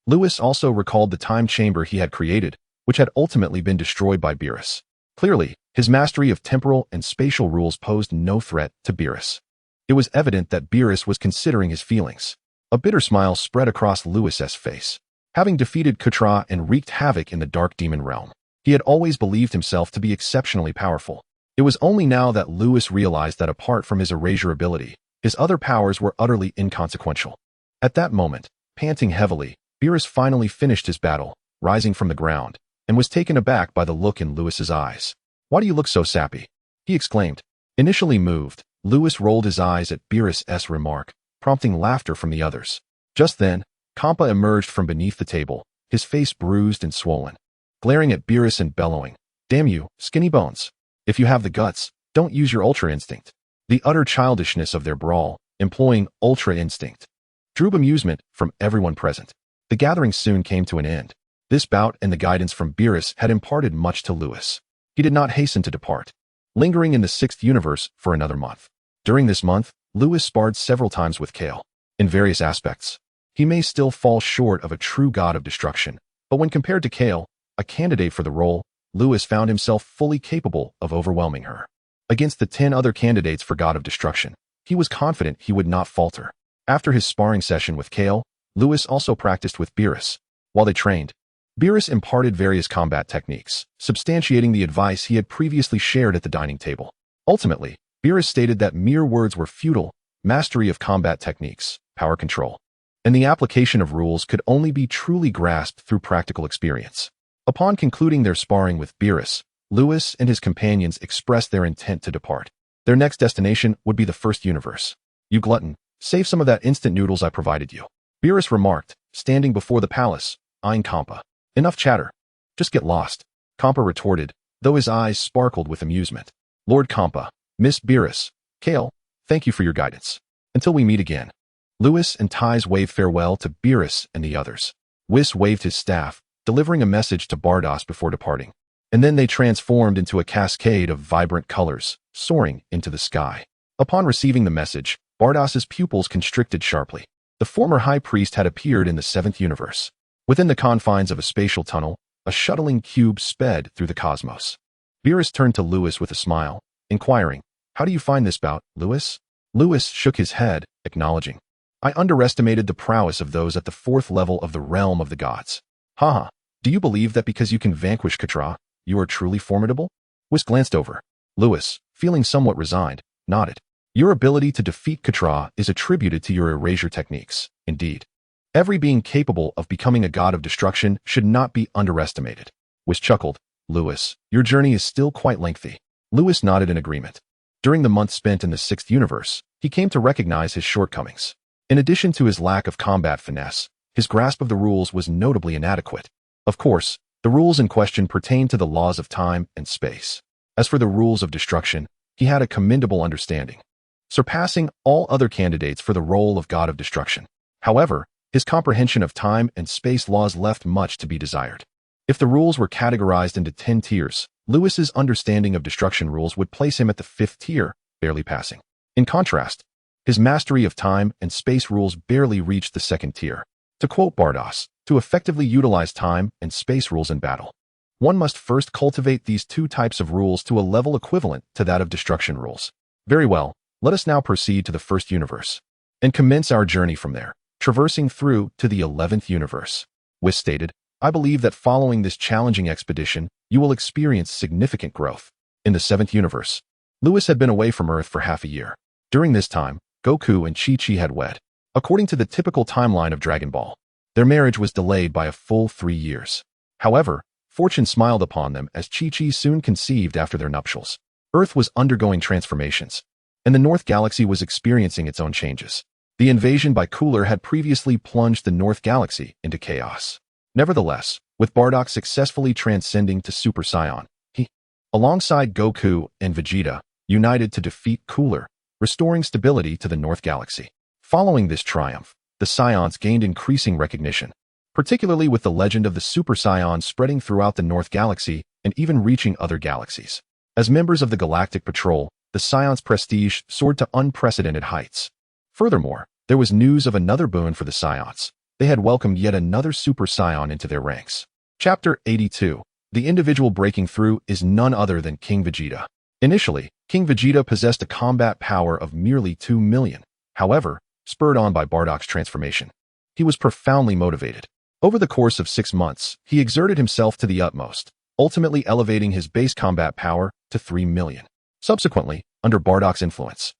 Lewis also recalled the time chamber he had created, which had ultimately been destroyed by Beerus. Clearly, his mastery of temporal and spatial rules posed no threat to Beerus. It was evident that Beerus was considering his feelings. A bitter smile spread across Lewis's face. Having defeated Kutra and wreaked havoc in the Dark Demon realm, he had always believed himself to be exceptionally powerful. It was only now that Lewis realized that apart from his erasure ability, his other powers were utterly inconsequential. At that moment, panting heavily, Beerus finally finished his battle, rising from the ground, and was taken aback by the look in Lewis's eyes. Why do you look so sappy? He exclaimed. Initially moved, Lewis rolled his eyes at Beerus's remark, prompting laughter from the others. Just then, Kampa emerged from beneath the table, his face bruised and swollen, glaring at Beerus and bellowing, "Damn you, skinny bones. If you have the guts, don't use your Ultra Instinct." The utter childishness of their brawl, employing Ultra Instinct, drew amusement from everyone present. The gathering soon came to an end. This bout and the guidance from Beerus had imparted much to Lewis. he did not hasten to depart, lingering in the 6th universe for another month. During this month, Lewis sparred several times with Kale. In various aspects, he may still fall short of a true God of Destruction, but when compared to Kale, a candidate for the role, Lewis found himself fully capable of overwhelming her. Against the 10 other candidates for God of Destruction, he was confident he would not falter. After his sparring session with Kale, Lewis also practiced with Beerus. While they trained, Beerus imparted various combat techniques, substantiating the advice he had previously shared at the dining table. Ultimately, Beerus stated that mere words were futile, mastery of combat techniques, power control, and the application of rules could only be truly grasped through practical experience. Upon concluding their sparring with Beerus, Lewis and his companions expressed their intent to depart. Their next destination would be the 1st universe. "You glutton, save some of that instant noodles I provided you," Beerus remarked, standing before the palace, eyeing Kampa. "Enough chatter. Just get lost," Kampa retorted, though his eyes sparkled with amusement. "Lord Kampa, Miss Beerus, Kale, thank you for your guidance. Until we meet again." Lewis and Tyze waved farewell to Beerus and the others. Whis waved his staff, delivering a message to Bardos before departing. And then they transformed into a cascade of vibrant colors, soaring into the sky. Upon receiving the message, Bardos's pupils constricted sharply. The former high priest had appeared in the 7th universe. Within the confines of a spatial tunnel, a shuttling cube sped through the cosmos. Beerus turned to Lewis with a smile, inquiring, "How do you find this bout, Lewis?" Lewis shook his head, acknowledging, "I underestimated the prowess of those at the 4th level of the realm of the gods." "Haha, do you believe that because you can vanquish Katra, you are truly formidable?" Whis glanced over. Lewis, feeling somewhat resigned, nodded. "Your ability to defeat Katra is attributed to your erasure techniques, indeed. Every being capable of becoming a God of Destruction should not be underestimated." Whis chuckled. "Lewis, your journey is still quite lengthy." Lewis nodded in agreement. During the month spent in the 6th universe, he came to recognize his shortcomings. In addition to his lack of combat finesse, his grasp of the rules was notably inadequate. Of course, the rules in question pertained to the laws of time and space. As for the rules of destruction, he had a commendable understanding, surpassing all other candidates for the role of God of Destruction. However, his comprehension of time and space laws left much to be desired. If the rules were categorized into 10 tiers, Lewis's understanding of destruction rules would place him at the 5th tier, barely passing. In contrast, his mastery of time and space rules barely reached the 2nd tier. To quote Bardos, "To effectively utilize time and space rules in battle, one must first cultivate these 2 types of rules to a level equivalent to that of destruction rules." Very well, let us now proceed to the 1st universe and commence our journey from there, traversing through to the 11th universe. Whis stated, "I believe that following this challenging expedition, you will experience significant growth." In the 7th universe, Lewis had been away from Earth for half a year. During this time, Goku and Chi-Chi had wed. According to the typical timeline of Dragon Ball, their marriage was delayed by a full 3 years. However, fortune smiled upon them as Chi-Chi soon conceived after their nuptials. Earth was undergoing transformations, and the North Galaxy was experiencing its own changes. The invasion by Cooler had previously plunged the North Galaxy into chaos. Nevertheless, with Bardock successfully transcending to Super Saiyan, he, alongside Goku and Vegeta, united to defeat Cooler, restoring stability to the North Galaxy. Following this triumph, the Saiyans gained increasing recognition, particularly with the legend of the Super Saiyan spreading throughout the North Galaxy and even reaching other galaxies. As members of the Galactic Patrol, the Saiyans' prestige soared to unprecedented heights. Furthermore, there was news of another boon for the Saiyans. They had welcomed yet another Super Saiyan into their ranks. Chapter 82. The individual breaking through is none other than King Vegeta. Initially, King Vegeta possessed a combat power of merely 2 million. However, spurred on by Bardock's transformation, he was profoundly motivated. Over the course of 6 months, he exerted himself to the utmost, ultimately elevating his base combat power to 3 million. Subsequently, under Bardock's influence,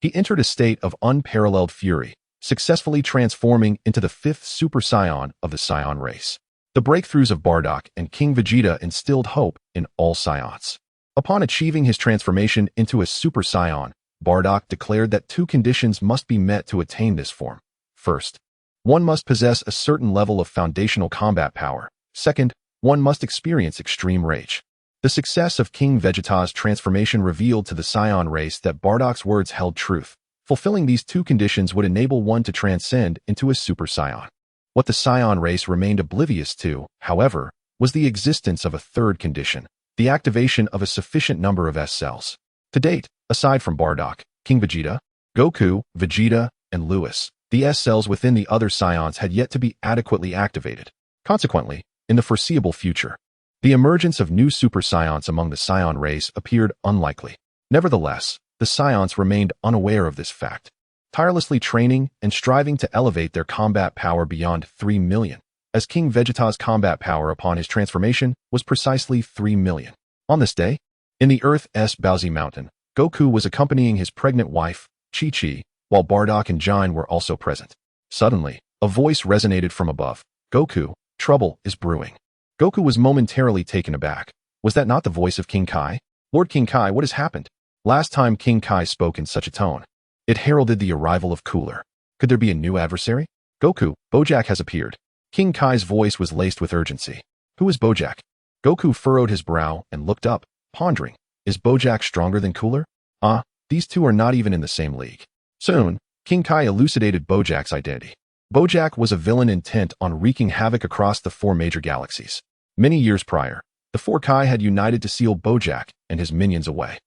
he entered a state of unparalleled fury, successfully transforming into the 5th Super Saiyan of the Saiyan race. The breakthroughs of Bardock and King Vegeta instilled hope in all Saiyans. Upon achieving his transformation into a Super Saiyan, Bardock declared that 2 conditions must be met to attain this form. First, one must possess a certain level of foundational combat power. Second, one must experience extreme rage. The success of King Vegeta's transformation revealed to the Saiyan race that Bardock's words held truth. Fulfilling these 2 conditions would enable one to transcend into a Super Saiyan. What the Saiyan race remained oblivious to, however, was the existence of a third condition, the activation of a sufficient number of S cells. To date, aside from Bardock, King Vegeta, Goku, Vegeta, and Lewis, the S cells within the other Saiyans had yet to be adequately activated. Consequently, in the foreseeable future, the emergence of new Super Saiyans among the Saiyan race appeared unlikely. Nevertheless, the Saiyans remained unaware of this fact, tirelessly training and striving to elevate their combat power beyond 3 million, as King Vegeta's combat power upon his transformation was precisely 3 million. On this day, in the Earth's Bowsy Mountain, Goku was accompanying his pregnant wife, Chi-Chi, while Bardock and Jine were also present. Suddenly, a voice resonated from above. Goku, trouble is brewing. Goku was momentarily taken aback. Was that not the voice of King Kai? Lord King Kai, what has happened? Last time King Kai spoke in such a tone, it heralded the arrival of Cooler. Could there be a new adversary? Goku, Bojack has appeared. King Kai's voice was laced with urgency. Who is Bojack? Goku furrowed his brow and looked up, pondering. Is Bojack stronger than Cooler? These two are not even in the same league. Soon, King Kai elucidated Bojack's identity. Bojack was a villain intent on wreaking havoc across the 4 major galaxies. Many years prior, the 4 Kai had united to seal Bojack and his minions away.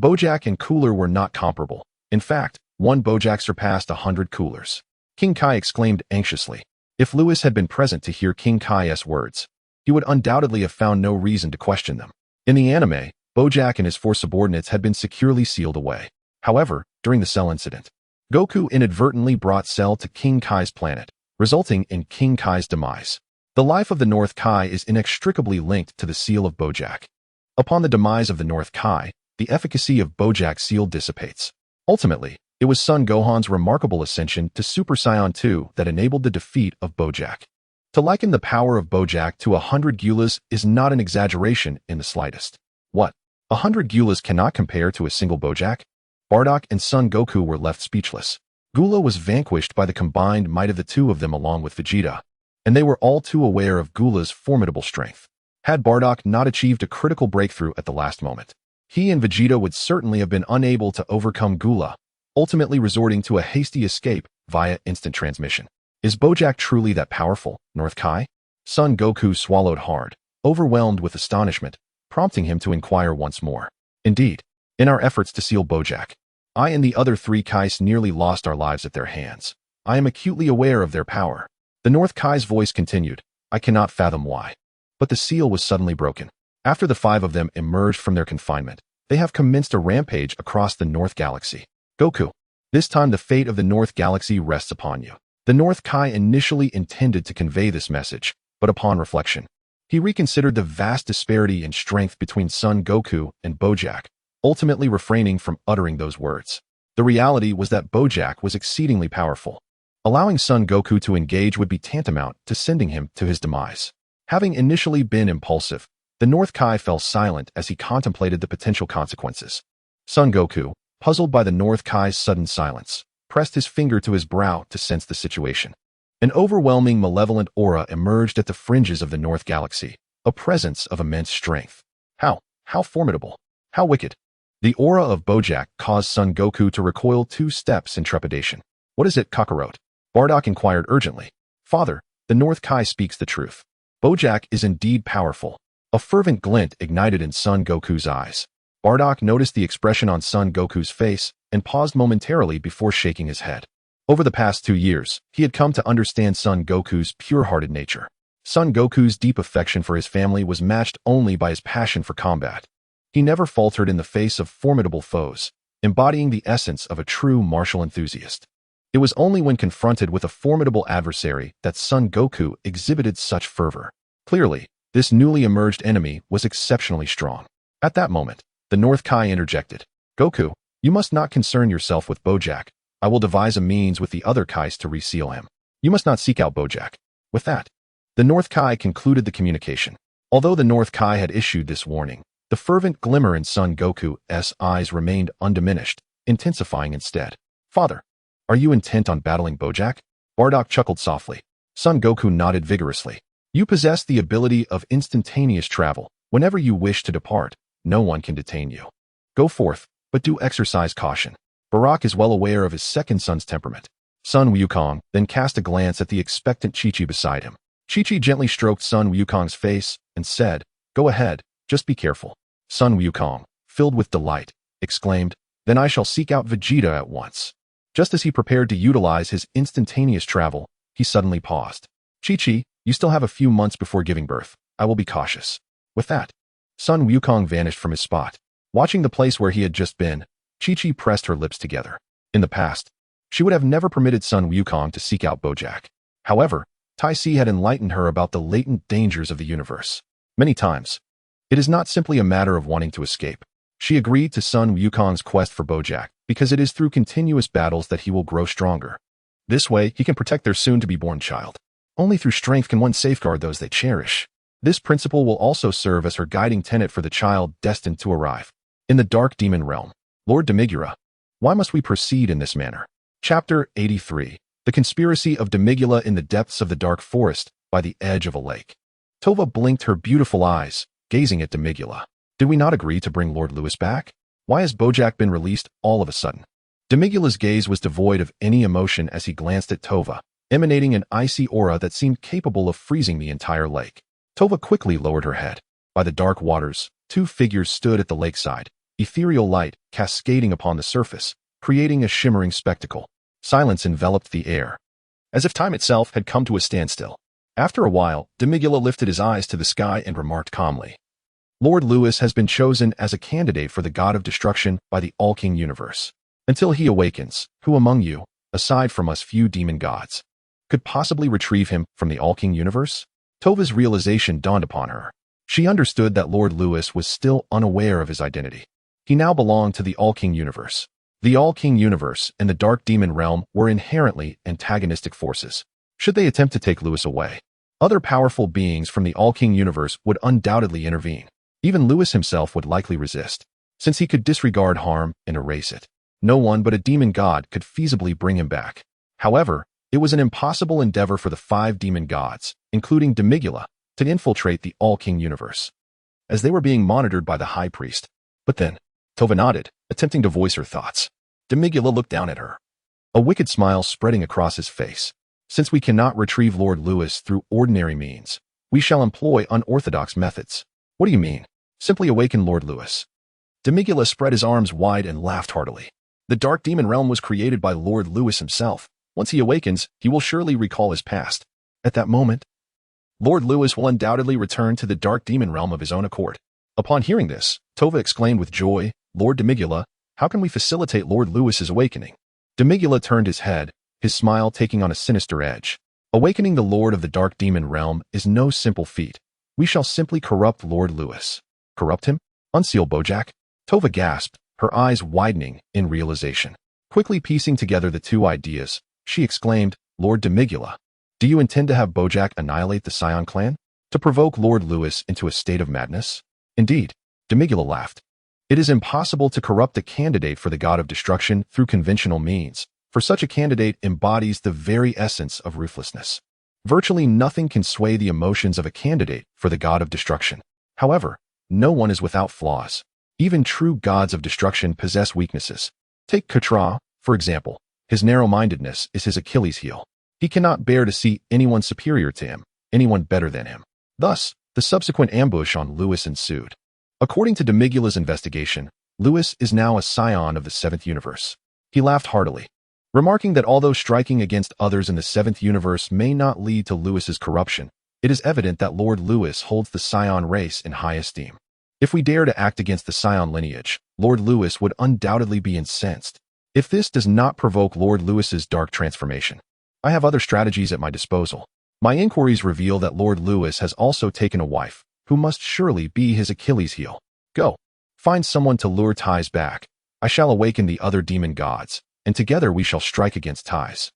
Bojack and Cooler were not comparable. In fact, one Bojack surpassed 100 Coolers. King Kai exclaimed anxiously. If Lewis had been present to hear King Kai's words, he would undoubtedly have found no reason to question them. In the anime, Bojack and his 4 subordinates had been securely sealed away. However, during the Cell incident, Goku inadvertently brought Cell to King Kai's planet, resulting in King Kai's demise. The life of the North Kai is inextricably linked to the seal of Bojack. Upon the demise of the North Kai, the efficacy of Bojack's seal dissipates. Ultimately, it was Son Gohan's remarkable ascension to Super Saiyan 2 that enabled the defeat of Bojack. To liken the power of Bojack to 100 Gulas is not an exaggeration in the slightest. What? 100 Gulas cannot compare to a single Bojack? Bardock and Son Goku were left speechless. Gula was vanquished by the combined might of the two of them along with Vegeta, and they were all too aware of Gula's formidable strength. Had Bardock not achieved a critical breakthrough at the last moment, he and Vegeta would certainly have been unable to overcome Gula, ultimately resorting to a hasty escape via instant transmission. Is Bojack truly that powerful, North Kai? Son Goku swallowed hard, overwhelmed with astonishment, prompting him to inquire once more. Indeed, in our efforts to seal Bojack, I and the other 3 Kais nearly lost our lives at their hands. I am acutely aware of their power. The North Kai's voice continued. I cannot fathom why. But the seal was suddenly broken. After the 5 of them emerged from their confinement, they have commenced a rampage across the North Galaxy. Goku, this time the fate of the North Galaxy rests upon you. The North Kai initially intended to convey this message, but upon reflection, he reconsidered the vast disparity in strength between Son Goku and Bojack, ultimately refraining from uttering those words. The reality was that Bojack was exceedingly powerful. Allowing Son Goku to engage would be tantamount to sending him to his demise. Having initially been impulsive, the North Kai fell silent as he contemplated the potential consequences. Son Goku, puzzled by the North Kai's sudden silence, pressed his finger to his brow to sense the situation. An overwhelming malevolent aura emerged at the fringes of the North Galaxy, a presence of immense strength. How formidable! How wicked! The aura of Bojack caused Son Goku to recoil 2 steps in trepidation. What is it, Kakarot? Bardock inquired urgently. Father, the North Kai speaks the truth. Bojack is indeed powerful. A fervent glint ignited in Son Goku's eyes. Bardock noticed the expression on Son Goku's face and paused momentarily before shaking his head. Over the past 2 years, he had come to understand Son Goku's pure-hearted nature. Son Goku's deep affection for his family was matched only by his passion for combat. He never faltered in the face of formidable foes, embodying the essence of a true martial enthusiast. It was only when confronted with a formidable adversary that Son Goku exhibited such fervor. Clearly, this newly emerged enemy was exceptionally strong. At that moment, the North Kai interjected. Goku, you must not concern yourself with Bojack. I will devise a means with the other Kais to reseal him. You must not seek out Bojack. With that, the North Kai concluded the communication. Although the North Kai had issued this warning, the fervent glimmer in Son Goku's eyes remained undiminished, intensifying instead. Father, are you intent on battling Bojack? Bardock chuckled softly. Son Goku nodded vigorously. You possess the ability of instantaneous travel. Whenever you wish to depart, no one can detain you. Go forth, but do exercise caution. Bardock is well aware of his second son's temperament. Son Wukong then cast a glance at the expectant Chi-Chi beside him. Chi-Chi gently stroked Son Wukong's face and said, Go ahead, Just be careful. Sun Wukong, filled with delight, exclaimed, then I shall seek out Vegeta at once. Just as he prepared to utilize his instantaneous travel, he suddenly paused. Chi-Chi, you still have a few months before giving birth. I will be cautious. With that, Sun Wukong vanished from his spot. Watching the place where he had just been, Chi-Chi pressed her lips together. In the past, she would have never permitted Sun Wukong to seek out Bojack. However, Tai Si had enlightened her about the latent dangers of the universe. Many times, it is not simply a matter of wanting to escape. She agreed to Sun Wukong's quest for Bojack because it is through continuous battles that he will grow stronger. This way, he can protect their soon-to-be-born child. Only through strength can one safeguard those they cherish. This principle will also serve as her guiding tenet for the child destined to arrive. In the Dark Demon Realm, Lord Demigura, why must we proceed in this manner? Chapter 83. The Conspiracy of Demigula in the Depths of the Dark Forest by the Edge of a Lake. Tova blinked her beautiful eyes, gazing at Demigula. Did we not agree to bring Lord Lewis back? Why has Bojack been released all of a sudden? Demigula's gaze was devoid of any emotion as he glanced at Tova, emanating an icy aura that seemed capable of freezing the entire lake. Tova quickly lowered her head. By the dark waters, two figures stood at the lakeside, ethereal light cascading upon the surface, creating a shimmering spectacle. Silence enveloped the air, as if time itself had come to a standstill. After a while, Demigula lifted his eyes to the sky and remarked calmly, Lord Lewis has been chosen as a candidate for the God of Destruction by the All-King Universe. Until he awakens, who among you, aside from us few demon gods, could possibly retrieve him from the All-King Universe? Tova's realization dawned upon her. She understood that Lord Lewis was still unaware of his identity. He now belonged to the All-King Universe. The All-King Universe and the Dark Demon Realm were inherently antagonistic forces. Should they attempt to take Lewis away, other powerful beings from the All-King Universe would undoubtedly intervene. Even Lewis himself would likely resist, since he could disregard harm and erase it. No one but a demon god could feasibly bring him back. However, it was an impossible endeavor for the 5 demon gods, including Demigula, to infiltrate the All-King Universe, as they were being monitored by the High Priest. But then, Tova nodded, attempting to voice her thoughts. Demigula looked down at her, a wicked smile spreading across his face. Since we cannot retrieve Lord Lewis through ordinary means, we shall employ unorthodox methods. What do you mean? Simply awaken Lord Lewis. Demigula spread his arms wide and laughed heartily. The Dark Demon Realm was created by Lord Lewis himself. Once he awakens, he will surely recall his past. At that moment, Lord Lewis will undoubtedly return to the Dark Demon Realm of his own accord. Upon hearing this, Tova exclaimed with joy, Lord Demigula, how can we facilitate Lord Lewis's awakening? Demigula turned his head, his smile taking on a sinister edge. Awakening the Lord of the Dark Demon Realm is no simple feat. We shall simply corrupt Lord Lewis. Corrupt him? Unseal Bojack? Tova gasped, her eyes widening in realization. Quickly piecing together the two ideas, she exclaimed, Lord Demigula, do you intend to have Bojack annihilate the Saiyan clan? To provoke Lord Lewis into a state of madness? Indeed, Demigula laughed. It is impossible to corrupt a candidate for the God of Destruction through conventional means, for such a candidate embodies the very essence of ruthlessness. Virtually nothing can sway the emotions of a candidate for the God of Destruction. However, no one is without flaws. Even true gods of destruction possess weaknesses. Take Katra, for example. His narrow-mindedness is his Achilles heel. He cannot bear to see anyone superior to him, anyone better than him. Thus, the subsequent ambush on Lewis ensued. According to Demigula's investigation, Lewis is now a scion of the 7th universe. He laughed heartily, remarking that although striking against others in the 7th universe may not lead to Lewis's corruption, it is evident that Lord Lewis holds the scion race in high esteem. If we dare to act against the scion lineage, Lord Lewis would undoubtedly be incensed. If this does not provoke Lord Lewis's dark transformation, I have other strategies at my disposal. My inquiries reveal that Lord Lewis has also taken a wife, who must surely be his Achilles heel. Go, find someone to lure Ties back. I shall awaken the other demon gods, and together we shall strike against Ties.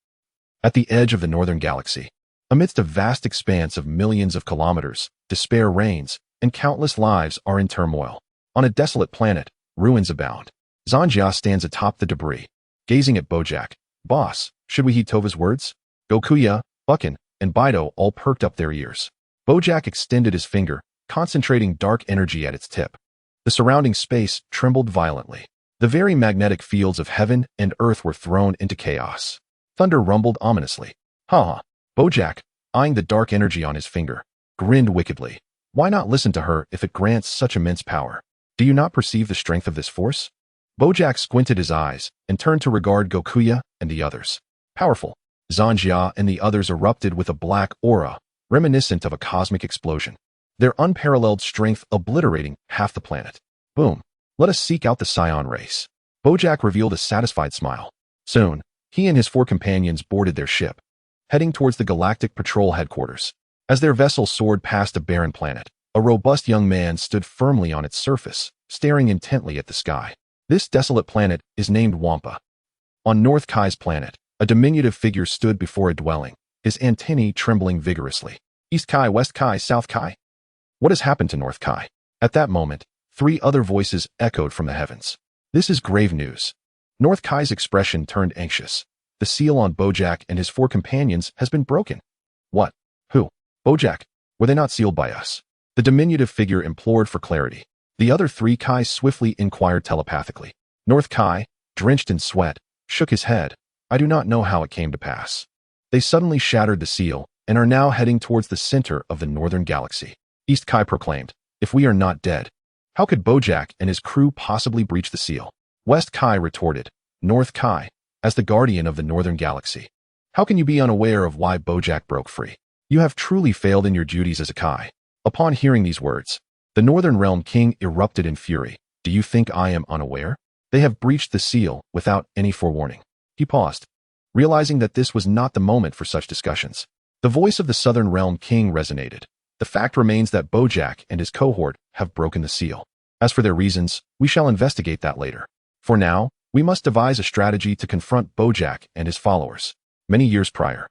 At the edge of the northern galaxy, amidst a vast expanse of millions of kilometers, despair reigns, and countless lives are in turmoil. On a desolate planet, ruins abound. Zanjia stands atop the debris, gazing at Bojack. Boss, should we heed Tova's words? Gokuya, Buchan, and Baido all perked up their ears. Bojack extended his finger, concentrating dark energy at its tip. The surrounding space trembled violently. The very magnetic fields of heaven and earth were thrown into chaos. Thunder rumbled ominously. Ha! Bojack, eyeing the dark energy on his finger, grinned wickedly. Why not listen to her if it grants such immense power? Do you not perceive the strength of this force? Bojack squinted his eyes and turned to regard Gokuya and the others. Powerful. Zanjia and the others erupted with a black aura, reminiscent of a cosmic explosion, their unparalleled strength obliterating half the planet. Boom. Let us seek out the Saiyan race. Bojack revealed a satisfied smile. Soon, he and his 4 companions boarded their ship, heading towards the Galactic Patrol headquarters. As their vessel soared past a barren planet, a robust young man stood firmly on its surface, staring intently at the sky. This desolate planet is named Wampa. On North Kai's planet, a diminutive figure stood before a dwelling, his antennae trembling vigorously. East Kai, West Kai, South Kai. What has happened to North Kai? At that moment, 3 other voices echoed from the heavens. This is grave news. North Kai's expression turned anxious. The seal on Bojack and his 4 companions has been broken. What? Who? Bojack, were they not sealed by us? The diminutive figure implored for clarity. The other 3 Kais swiftly inquired telepathically. North Kai, drenched in sweat, shook his head. I do not know how it came to pass. They suddenly shattered the seal and are now heading towards the center of the northern galaxy. East Kai proclaimed, if we are not dead, how could Bojack and his crew possibly breach the seal? West Kai retorted, North Kai, as the guardian of the northern galaxy, how can you be unaware of why Bojack broke free? You have truly failed in your duties as a Kai. Upon hearing these words, the Northern Realm King erupted in fury. Do you think I am unaware? They have breached the seal without any forewarning. He paused, realizing that this was not the moment for such discussions. The voice of the Southern Realm King resonated. The fact remains that Bojack and his cohort have broken the seal. As for their reasons, we shall investigate that later. For now, we must devise a strategy to confront Bojack and his followers. Many years prior,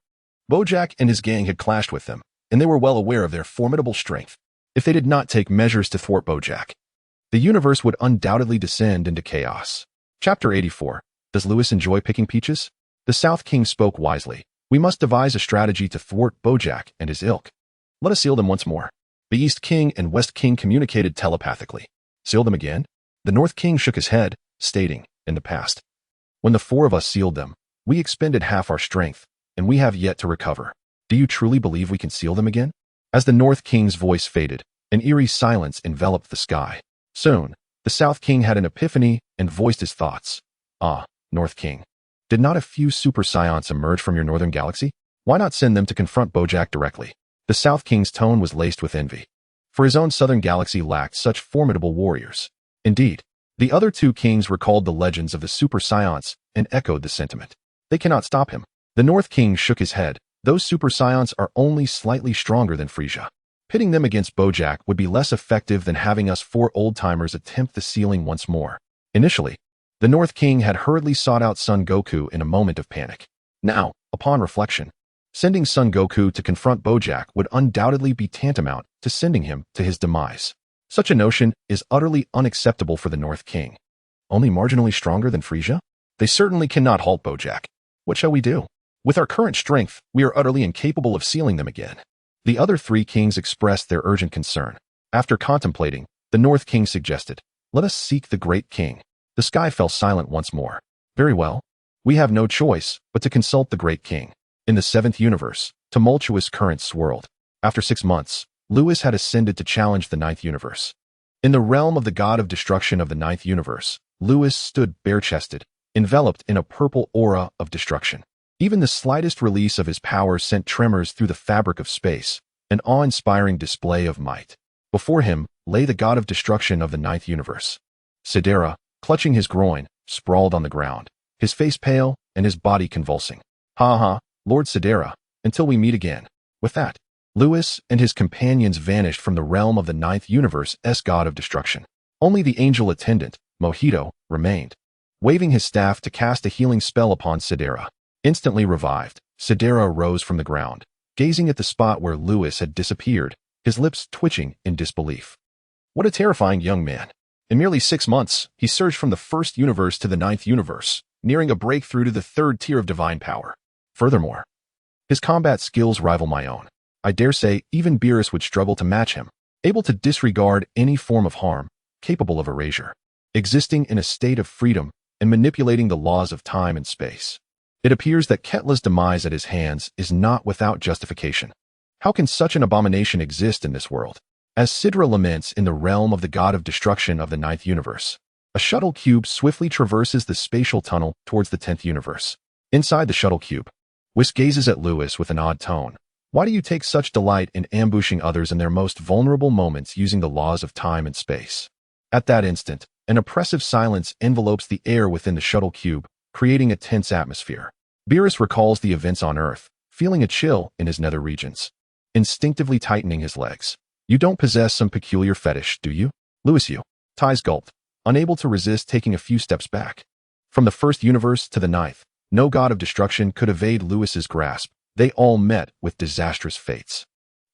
Bojack and his gang had clashed with them, and they were well aware of their formidable strength. If they did not take measures to thwart Bojack, the universe would undoubtedly descend into chaos. Chapter 84. Does Lewis enjoy picking peaches? The South King spoke wisely. We must devise a strategy to thwart Bojack and his ilk. Let us seal them once more. The East King and West King communicated telepathically. Seal them again? The North King shook his head, stating, in the past, when the 4 of us sealed them, we expended half our strength, and we have yet to recover. Do you truly believe we can seal them again? As the North King's voice faded, an eerie silence enveloped the sky. Soon, the South King had an epiphany and voiced his thoughts. Ah, North King, did not a few Super Saiyans emerge from your northern galaxy? Why not send them to confront Bojack directly? The South King's tone was laced with envy, for his own southern galaxy lacked such formidable warriors. Indeed, the other 2 kings recalled the legends of the Super Saiyans and echoed the sentiment. They cannot stop him. The North King shook his head. Those Super Saiyans are only slightly stronger than Frieza. Pitting them against Bojack would be less effective than having us 4 old-timers attempt the sealing once more. Initially, the North King had hurriedly sought out Son Goku in a moment of panic. Now, upon reflection, sending Son Goku to confront Bojack would undoubtedly be tantamount to sending him to his demise. Such a notion is utterly unacceptable for the North King. Only marginally stronger than Frieza? They certainly cannot halt Bojack. What shall we do? With our current strength, we are utterly incapable of sealing them again. The other 3 kings expressed their urgent concern. After contemplating, the North King suggested, let us seek the Great King. The sky fell silent once more. Very well. We have no choice but to consult the Great King. In the 7th universe, tumultuous currents swirled. After 6 months, Lewis had ascended to challenge the 9th universe. In the realm of the God of Destruction of the 9th universe, Lewis stood bare-chested, enveloped in a purple aura of destruction. Even the slightest release of his power sent tremors through the fabric of space, an awe-inspiring display of might. Before him lay the God of Destruction of the 9th universe. Sidera, clutching his groin, sprawled on the ground, his face pale and his body convulsing. Ha ha, Lord Sidera, until we meet again. With that, Lewis and his companions vanished from the realm of the 9th universe's God of Destruction. Only the angel attendant, Mojito, remained, waving his staff to cast a healing spell upon Sidera. Instantly revived, Sidera rose from the ground, gazing at the spot where Lewis had disappeared, his lips twitching in disbelief. What a terrifying young man. In merely 6 months, he surged from the 1st universe to the 9th universe, nearing a breakthrough to the 3rd tier of divine power. Furthermore, his combat skills rival my own. I dare say even Beerus would struggle to match him, able to disregard any form of harm, capable of erasure, existing in a state of freedom and manipulating the laws of time and space. It appears that Ketla's demise at his hands is not without justification. How can such an abomination exist in this world? As Sidra laments in the realm of the God of Destruction of the 9th universe, a shuttle cube swiftly traverses the spatial tunnel towards the 10th universe. Inside the shuttle cube, Whis gazes at Lewis with an odd tone. Why do you take such delight in ambushing others in their most vulnerable moments using the laws of time and space? At that instant, an oppressive silence envelopes the air within the shuttle cube, creating a tense atmosphere. Beerus recalls the events on Earth, feeling a chill in his nether regions, instinctively tightening his legs. You don't possess some peculiar fetish, do you? Lewis, you. Ties gulped, unable to resist taking a few steps back. From the 1st universe to the 9th, no God of Destruction could evade Lewis's grasp. They all met with disastrous fates.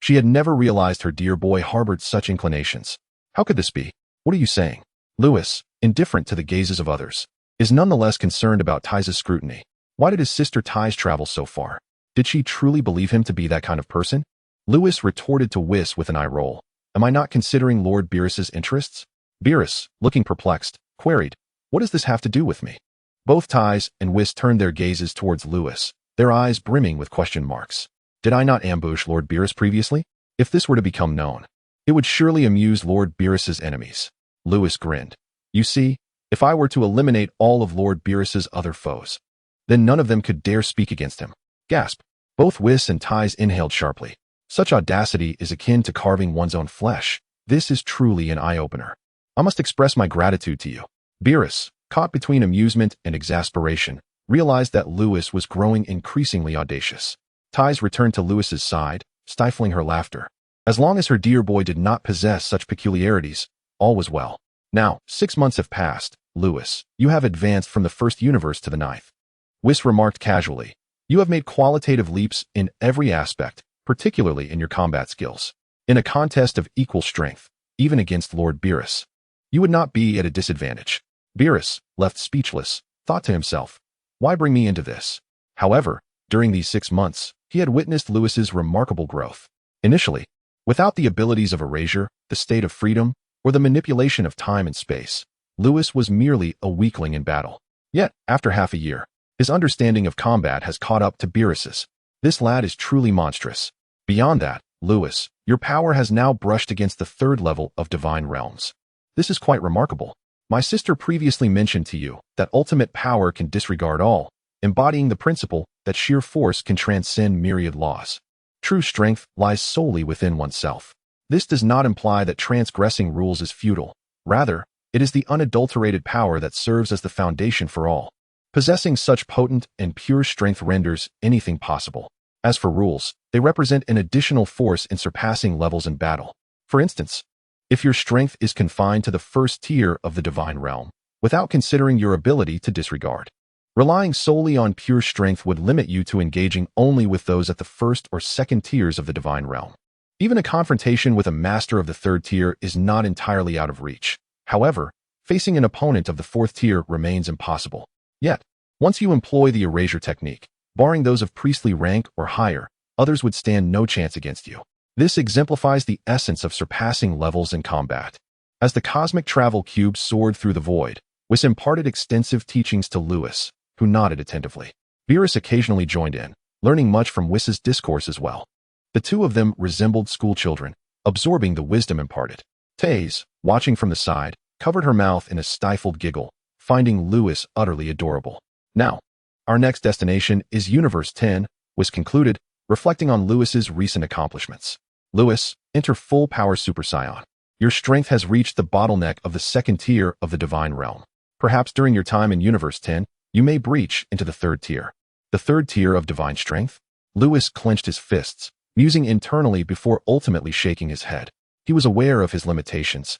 She had never realized her dear boy harbored such inclinations. How could this be? What are you saying? Lewis, indifferent to the gazes of others, is nonetheless concerned about Ties' scrutiny. Why did his sister Ties travel so far? Did she truly believe him to be that kind of person? Lewis retorted to Whis with an eye roll. Am I not considering Lord Beerus's interests? Beerus, looking perplexed, queried, what does this have to do with me? Both Ties and Whis turned their gazes towards Lewis, their eyes brimming with question marks. Did I not ambush Lord Beerus previously? If this were to become known, it would surely amuse Lord Beerus's enemies. Lewis grinned. You see, if I were to eliminate all of Lord Beerus's other foes, then none of them could dare speak against him. Gasp. Both Whis and Ties inhaled sharply. Such audacity is akin to carving one's own flesh. This is truly an eye-opener. I must express my gratitude to you. Beerus, caught between amusement and exasperation, realized that Lewis was growing increasingly audacious. Ties returned to Lewis's side, stifling her laughter. As long as her dear boy did not possess such peculiarities, all was well. Now, 6 months have passed. Lewis, you have advanced from the 1st universe to the 9th. Whis remarked casually. You have made qualitative leaps in every aspect, particularly in your combat skills. In a contest of equal strength, even against Lord Beerus, you would not be at a disadvantage. Beerus, left speechless, thought to himself, why bring me into this? However, during these 6 months, he had witnessed Lewis's remarkable growth. Initially, without the abilities of erasure, the state of freedom, or the manipulation of time and space, Lewis was merely a weakling in battle. Yet, after half a year, his understanding of combat has caught up to Beerus's. This lad is truly monstrous. Beyond that, Lewis, your power has now brushed against the 3rd level of divine realms. This is quite remarkable. My sister previously mentioned to you that ultimate power can disregard all, embodying the principle that sheer force can transcend myriad laws. True strength lies solely within oneself. This does not imply that transgressing rules is futile. Rather, it is the unadulterated power that serves as the foundation for all. Possessing such potent and pure strength renders anything possible. As for rules, they represent an additional force in surpassing levels in battle. For instance, if your strength is confined to the 1st tier of the divine realm, without considering your ability to disregard, relying solely on pure strength would limit you to engaging only with those at the 1st or 2nd tiers of the divine realm. Even a confrontation with a master of the 3rd tier is not entirely out of reach. However, facing an opponent of the 4th tier remains impossible. Yet, once you employ the erasure technique, barring those of priestly rank or higher, others would stand no chance against you. This exemplifies the essence of surpassing levels in combat. As the cosmic travel cube soared through the void, Whis imparted extensive teachings to Lewis, who nodded attentively. Beerus occasionally joined in, learning much from Whis's discourse as well. The two of them resembled schoolchildren, absorbing the wisdom imparted. Ties, watching from the side, covered her mouth in a stifled giggle, finding Lewis utterly adorable. Now, our next destination is Universe 10, Whis concluded, reflecting on Lewis's recent accomplishments. Lewis, enter full power Super Saiyan. Your strength has reached the bottleneck of the 2nd tier of the divine realm. Perhaps during your time in Universe 10, you may breach into the 3rd tier. The 3rd tier of divine strength? Lewis clenched his fists, musing internally before ultimately shaking his head. He was aware of his limitations,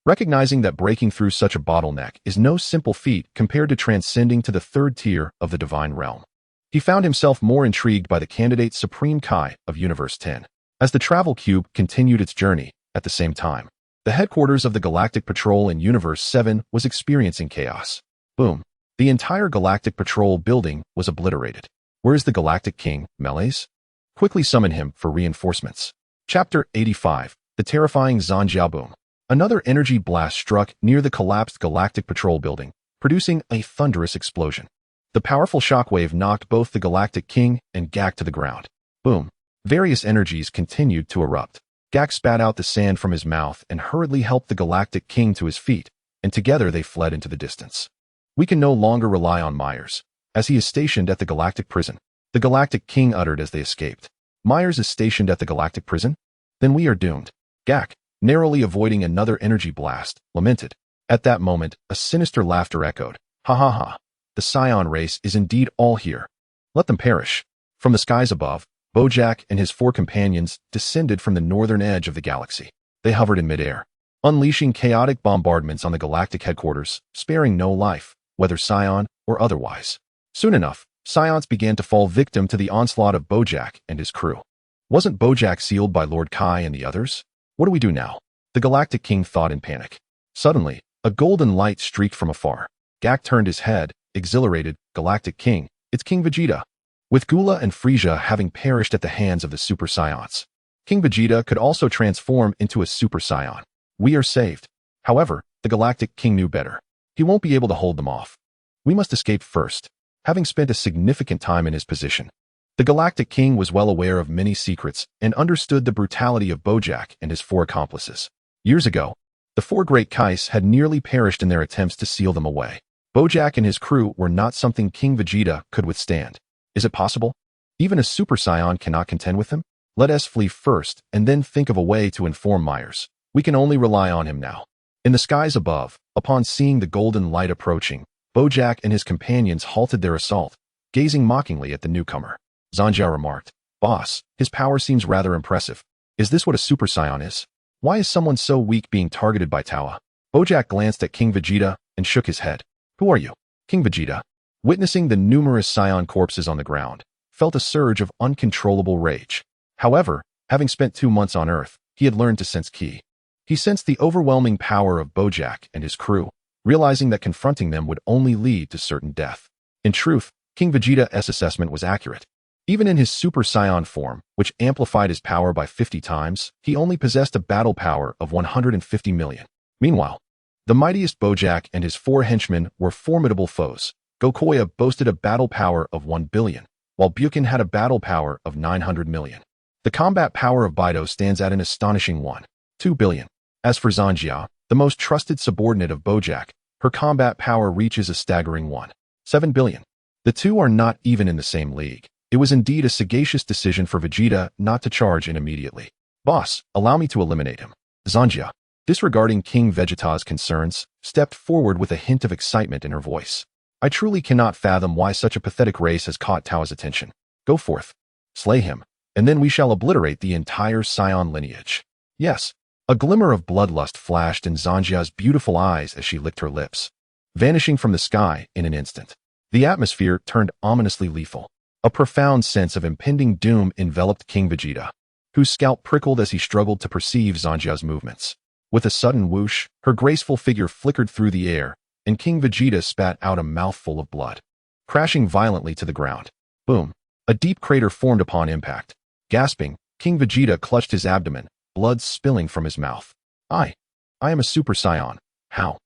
recognizing that breaking through such a bottleneck is no simple feat compared to transcending to the 3rd tier of the divine realm. He found himself more intrigued by the candidate Supreme Kai of Universe 10. As the travel cube continued its journey, at the same time, the headquarters of the Galactic Patrol in Universe 7 was experiencing chaos. Boom. The entire Galactic Patrol building was obliterated. Where is the Galactic King, Melees? Quickly summon him for reinforcements. Chapter 85. The Terrifying Zanjiaboom. Another energy blast struck near the collapsed Galactic Patrol building, producing a thunderous explosion. The powerful shockwave knocked both the Galactic King and Gak to the ground. Boom. Various energies continued to erupt. Gak spat out the sand from his mouth and hurriedly helped the Galactic King to his feet, and together they fled into the distance. We can no longer rely on Myers, as he is stationed at the Galactic Prison. The Galactic King uttered as they escaped. Myers is stationed at the Galactic Prison? Then we are doomed. Gak, narrowly avoiding another energy blast, lamented. At that moment, a sinister laughter echoed. Ha ha ha. The Saiyan race is indeed all here. Let them perish. From the skies above, Bojack and his 4 companions descended from the northern edge of the galaxy. They hovered in midair, unleashing chaotic bombardments on the galactic headquarters, sparing no life, whether Saiyan or otherwise. Soon enough, Scions began to fall victim to the onslaught of Bojack and his crew. Wasn't Bojack sealed by Lord Kai and the others? What do we do now? The Galactic King thought in panic. Suddenly, a golden light streaked from afar. Gak turned his head, exhilarated. Galactic King, it's King Vegeta. With Gula and Frieza having perished at the hands of the Super Saiyans, King Vegeta could also transform into a Super Saiyan. We are saved. However, the Galactic King knew better. He won't be able to hold them off. We must escape first. Having spent a significant time in his position, the Galactic King was well aware of many secrets and understood the brutality of Bojack and his 4 accomplices. Years ago, the 4 great Kais had nearly perished in their attempts to seal them away. Bojack and his crew were not something King Vegeta could withstand. Is it possible? Even a Super Saiyan cannot contend with him? Let us flee first and then think of a way to inform Myers. We can only rely on him now. In the skies above, upon seeing the golden light approaching, Bojack and his companions halted their assault, gazing mockingly at the newcomer. Zanjia remarked, "Boss, his power seems rather impressive. Is this what a Super Saiyan is? Why is someone so weak being targeted by Tawa?" Bojack glanced at King Vegeta and shook his head. "Who are you?" King Vegeta, witnessing the numerous Saiyan corpses on the ground, felt a surge of uncontrollable rage. However, having spent 2 months on Earth, he had learned to sense ki. He sensed the overwhelming power of Bojack and his crew, realizing that confronting them would only lead to certain death. In truth, King Vegeta's assessment was accurate. Even in his Super Saiyan form, which amplified his power by 50 times, he only possessed a battle power of 150 million. Meanwhile, the mightiest Bojack and his 4 henchmen were formidable foes. Gokoya boasted a battle power of 1 billion, while Bukin had a battle power of 900 million. The combat power of Baido stands at an astonishing 1.2 billion. As for Zanjia, the most trusted subordinate of Bojack, her combat power reaches a staggering 1.7 billion. The two are not even in the same league. It was indeed a sagacious decision for Vegeta not to charge in immediately. "Boss, allow me to eliminate him." Zanjia, disregarding King Vegeta's concerns, stepped forward with a hint of excitement in her voice. "I truly cannot fathom why such a pathetic race has caught Tao's attention. Go forth. Slay him, and then we shall obliterate the entire Saiyan lineage." Yes, a glimmer of bloodlust flashed in Zanjia's beautiful eyes as she licked her lips, vanishing from the sky in an instant. The atmosphere turned ominously lethal. A profound sense of impending doom enveloped King Vegeta, whose scalp prickled as he struggled to perceive Zanjia's movements. With a sudden whoosh, her graceful figure flickered through the air, and King Vegeta spat out a mouthful of blood, crashing violently to the ground. Boom! A deep crater formed upon impact. Gasping, King Vegeta clutched his abdomen, blood spilling from his mouth. I am a Super Saiyan. How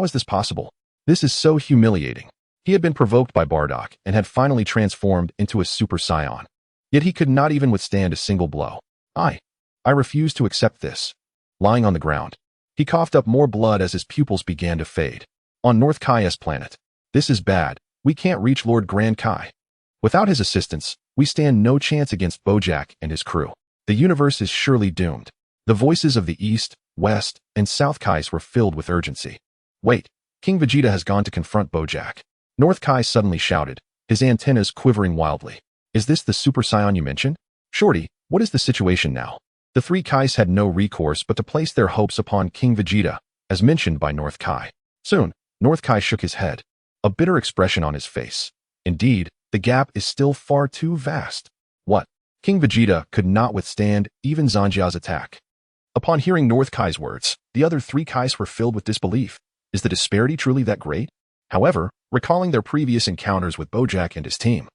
is this possible? This is so humiliating." He had been provoked by Bardock and had finally transformed into a Super Saiyan. Yet he could not even withstand a single blow. I refuse to accept this." Lying on the ground, he coughed up more blood as his pupils began to fade. "On North Kai's planet. This is bad. We can't reach Lord Grand Kai. Without his assistance, we stand no chance against Bojack and his crew. The universe is surely doomed." The voices of the East, West, and South Kais were filled with urgency. "Wait, King Vegeta has gone to confront Bojack." North Kai suddenly shouted, his antennas quivering wildly. "Is this the Super Saiyan you mentioned? Shorty, what is the situation now?" The 3 Kais had no recourse but to place their hopes upon King Vegeta, as mentioned by North Kai. Soon, North Kai shook his head, a bitter expression on his face. Indeed, the gap is still far too vast. What? King Vegeta could not withstand even Zanjia's attack. Upon hearing North Kai's words, the other 3 Kais were filled with disbelief. Is the disparity truly that great? However, recalling their previous encounters with Bojack and his team,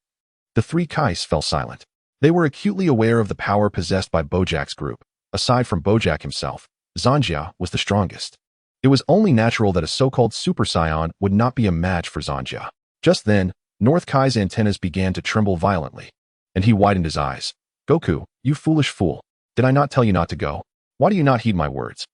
the 3 Kais fell silent. They were acutely aware of the power possessed by Bojack's group. Aside from Bojack himself, Zanjia was the strongest. It was only natural that a so-called Super Saiyan would not be a match for Zanjia. Just then, North Kai's antennas began to tremble violently, and he widened his eyes. "Goku, you foolish fool. Did I not tell you not to go?" Why do you not heed my words?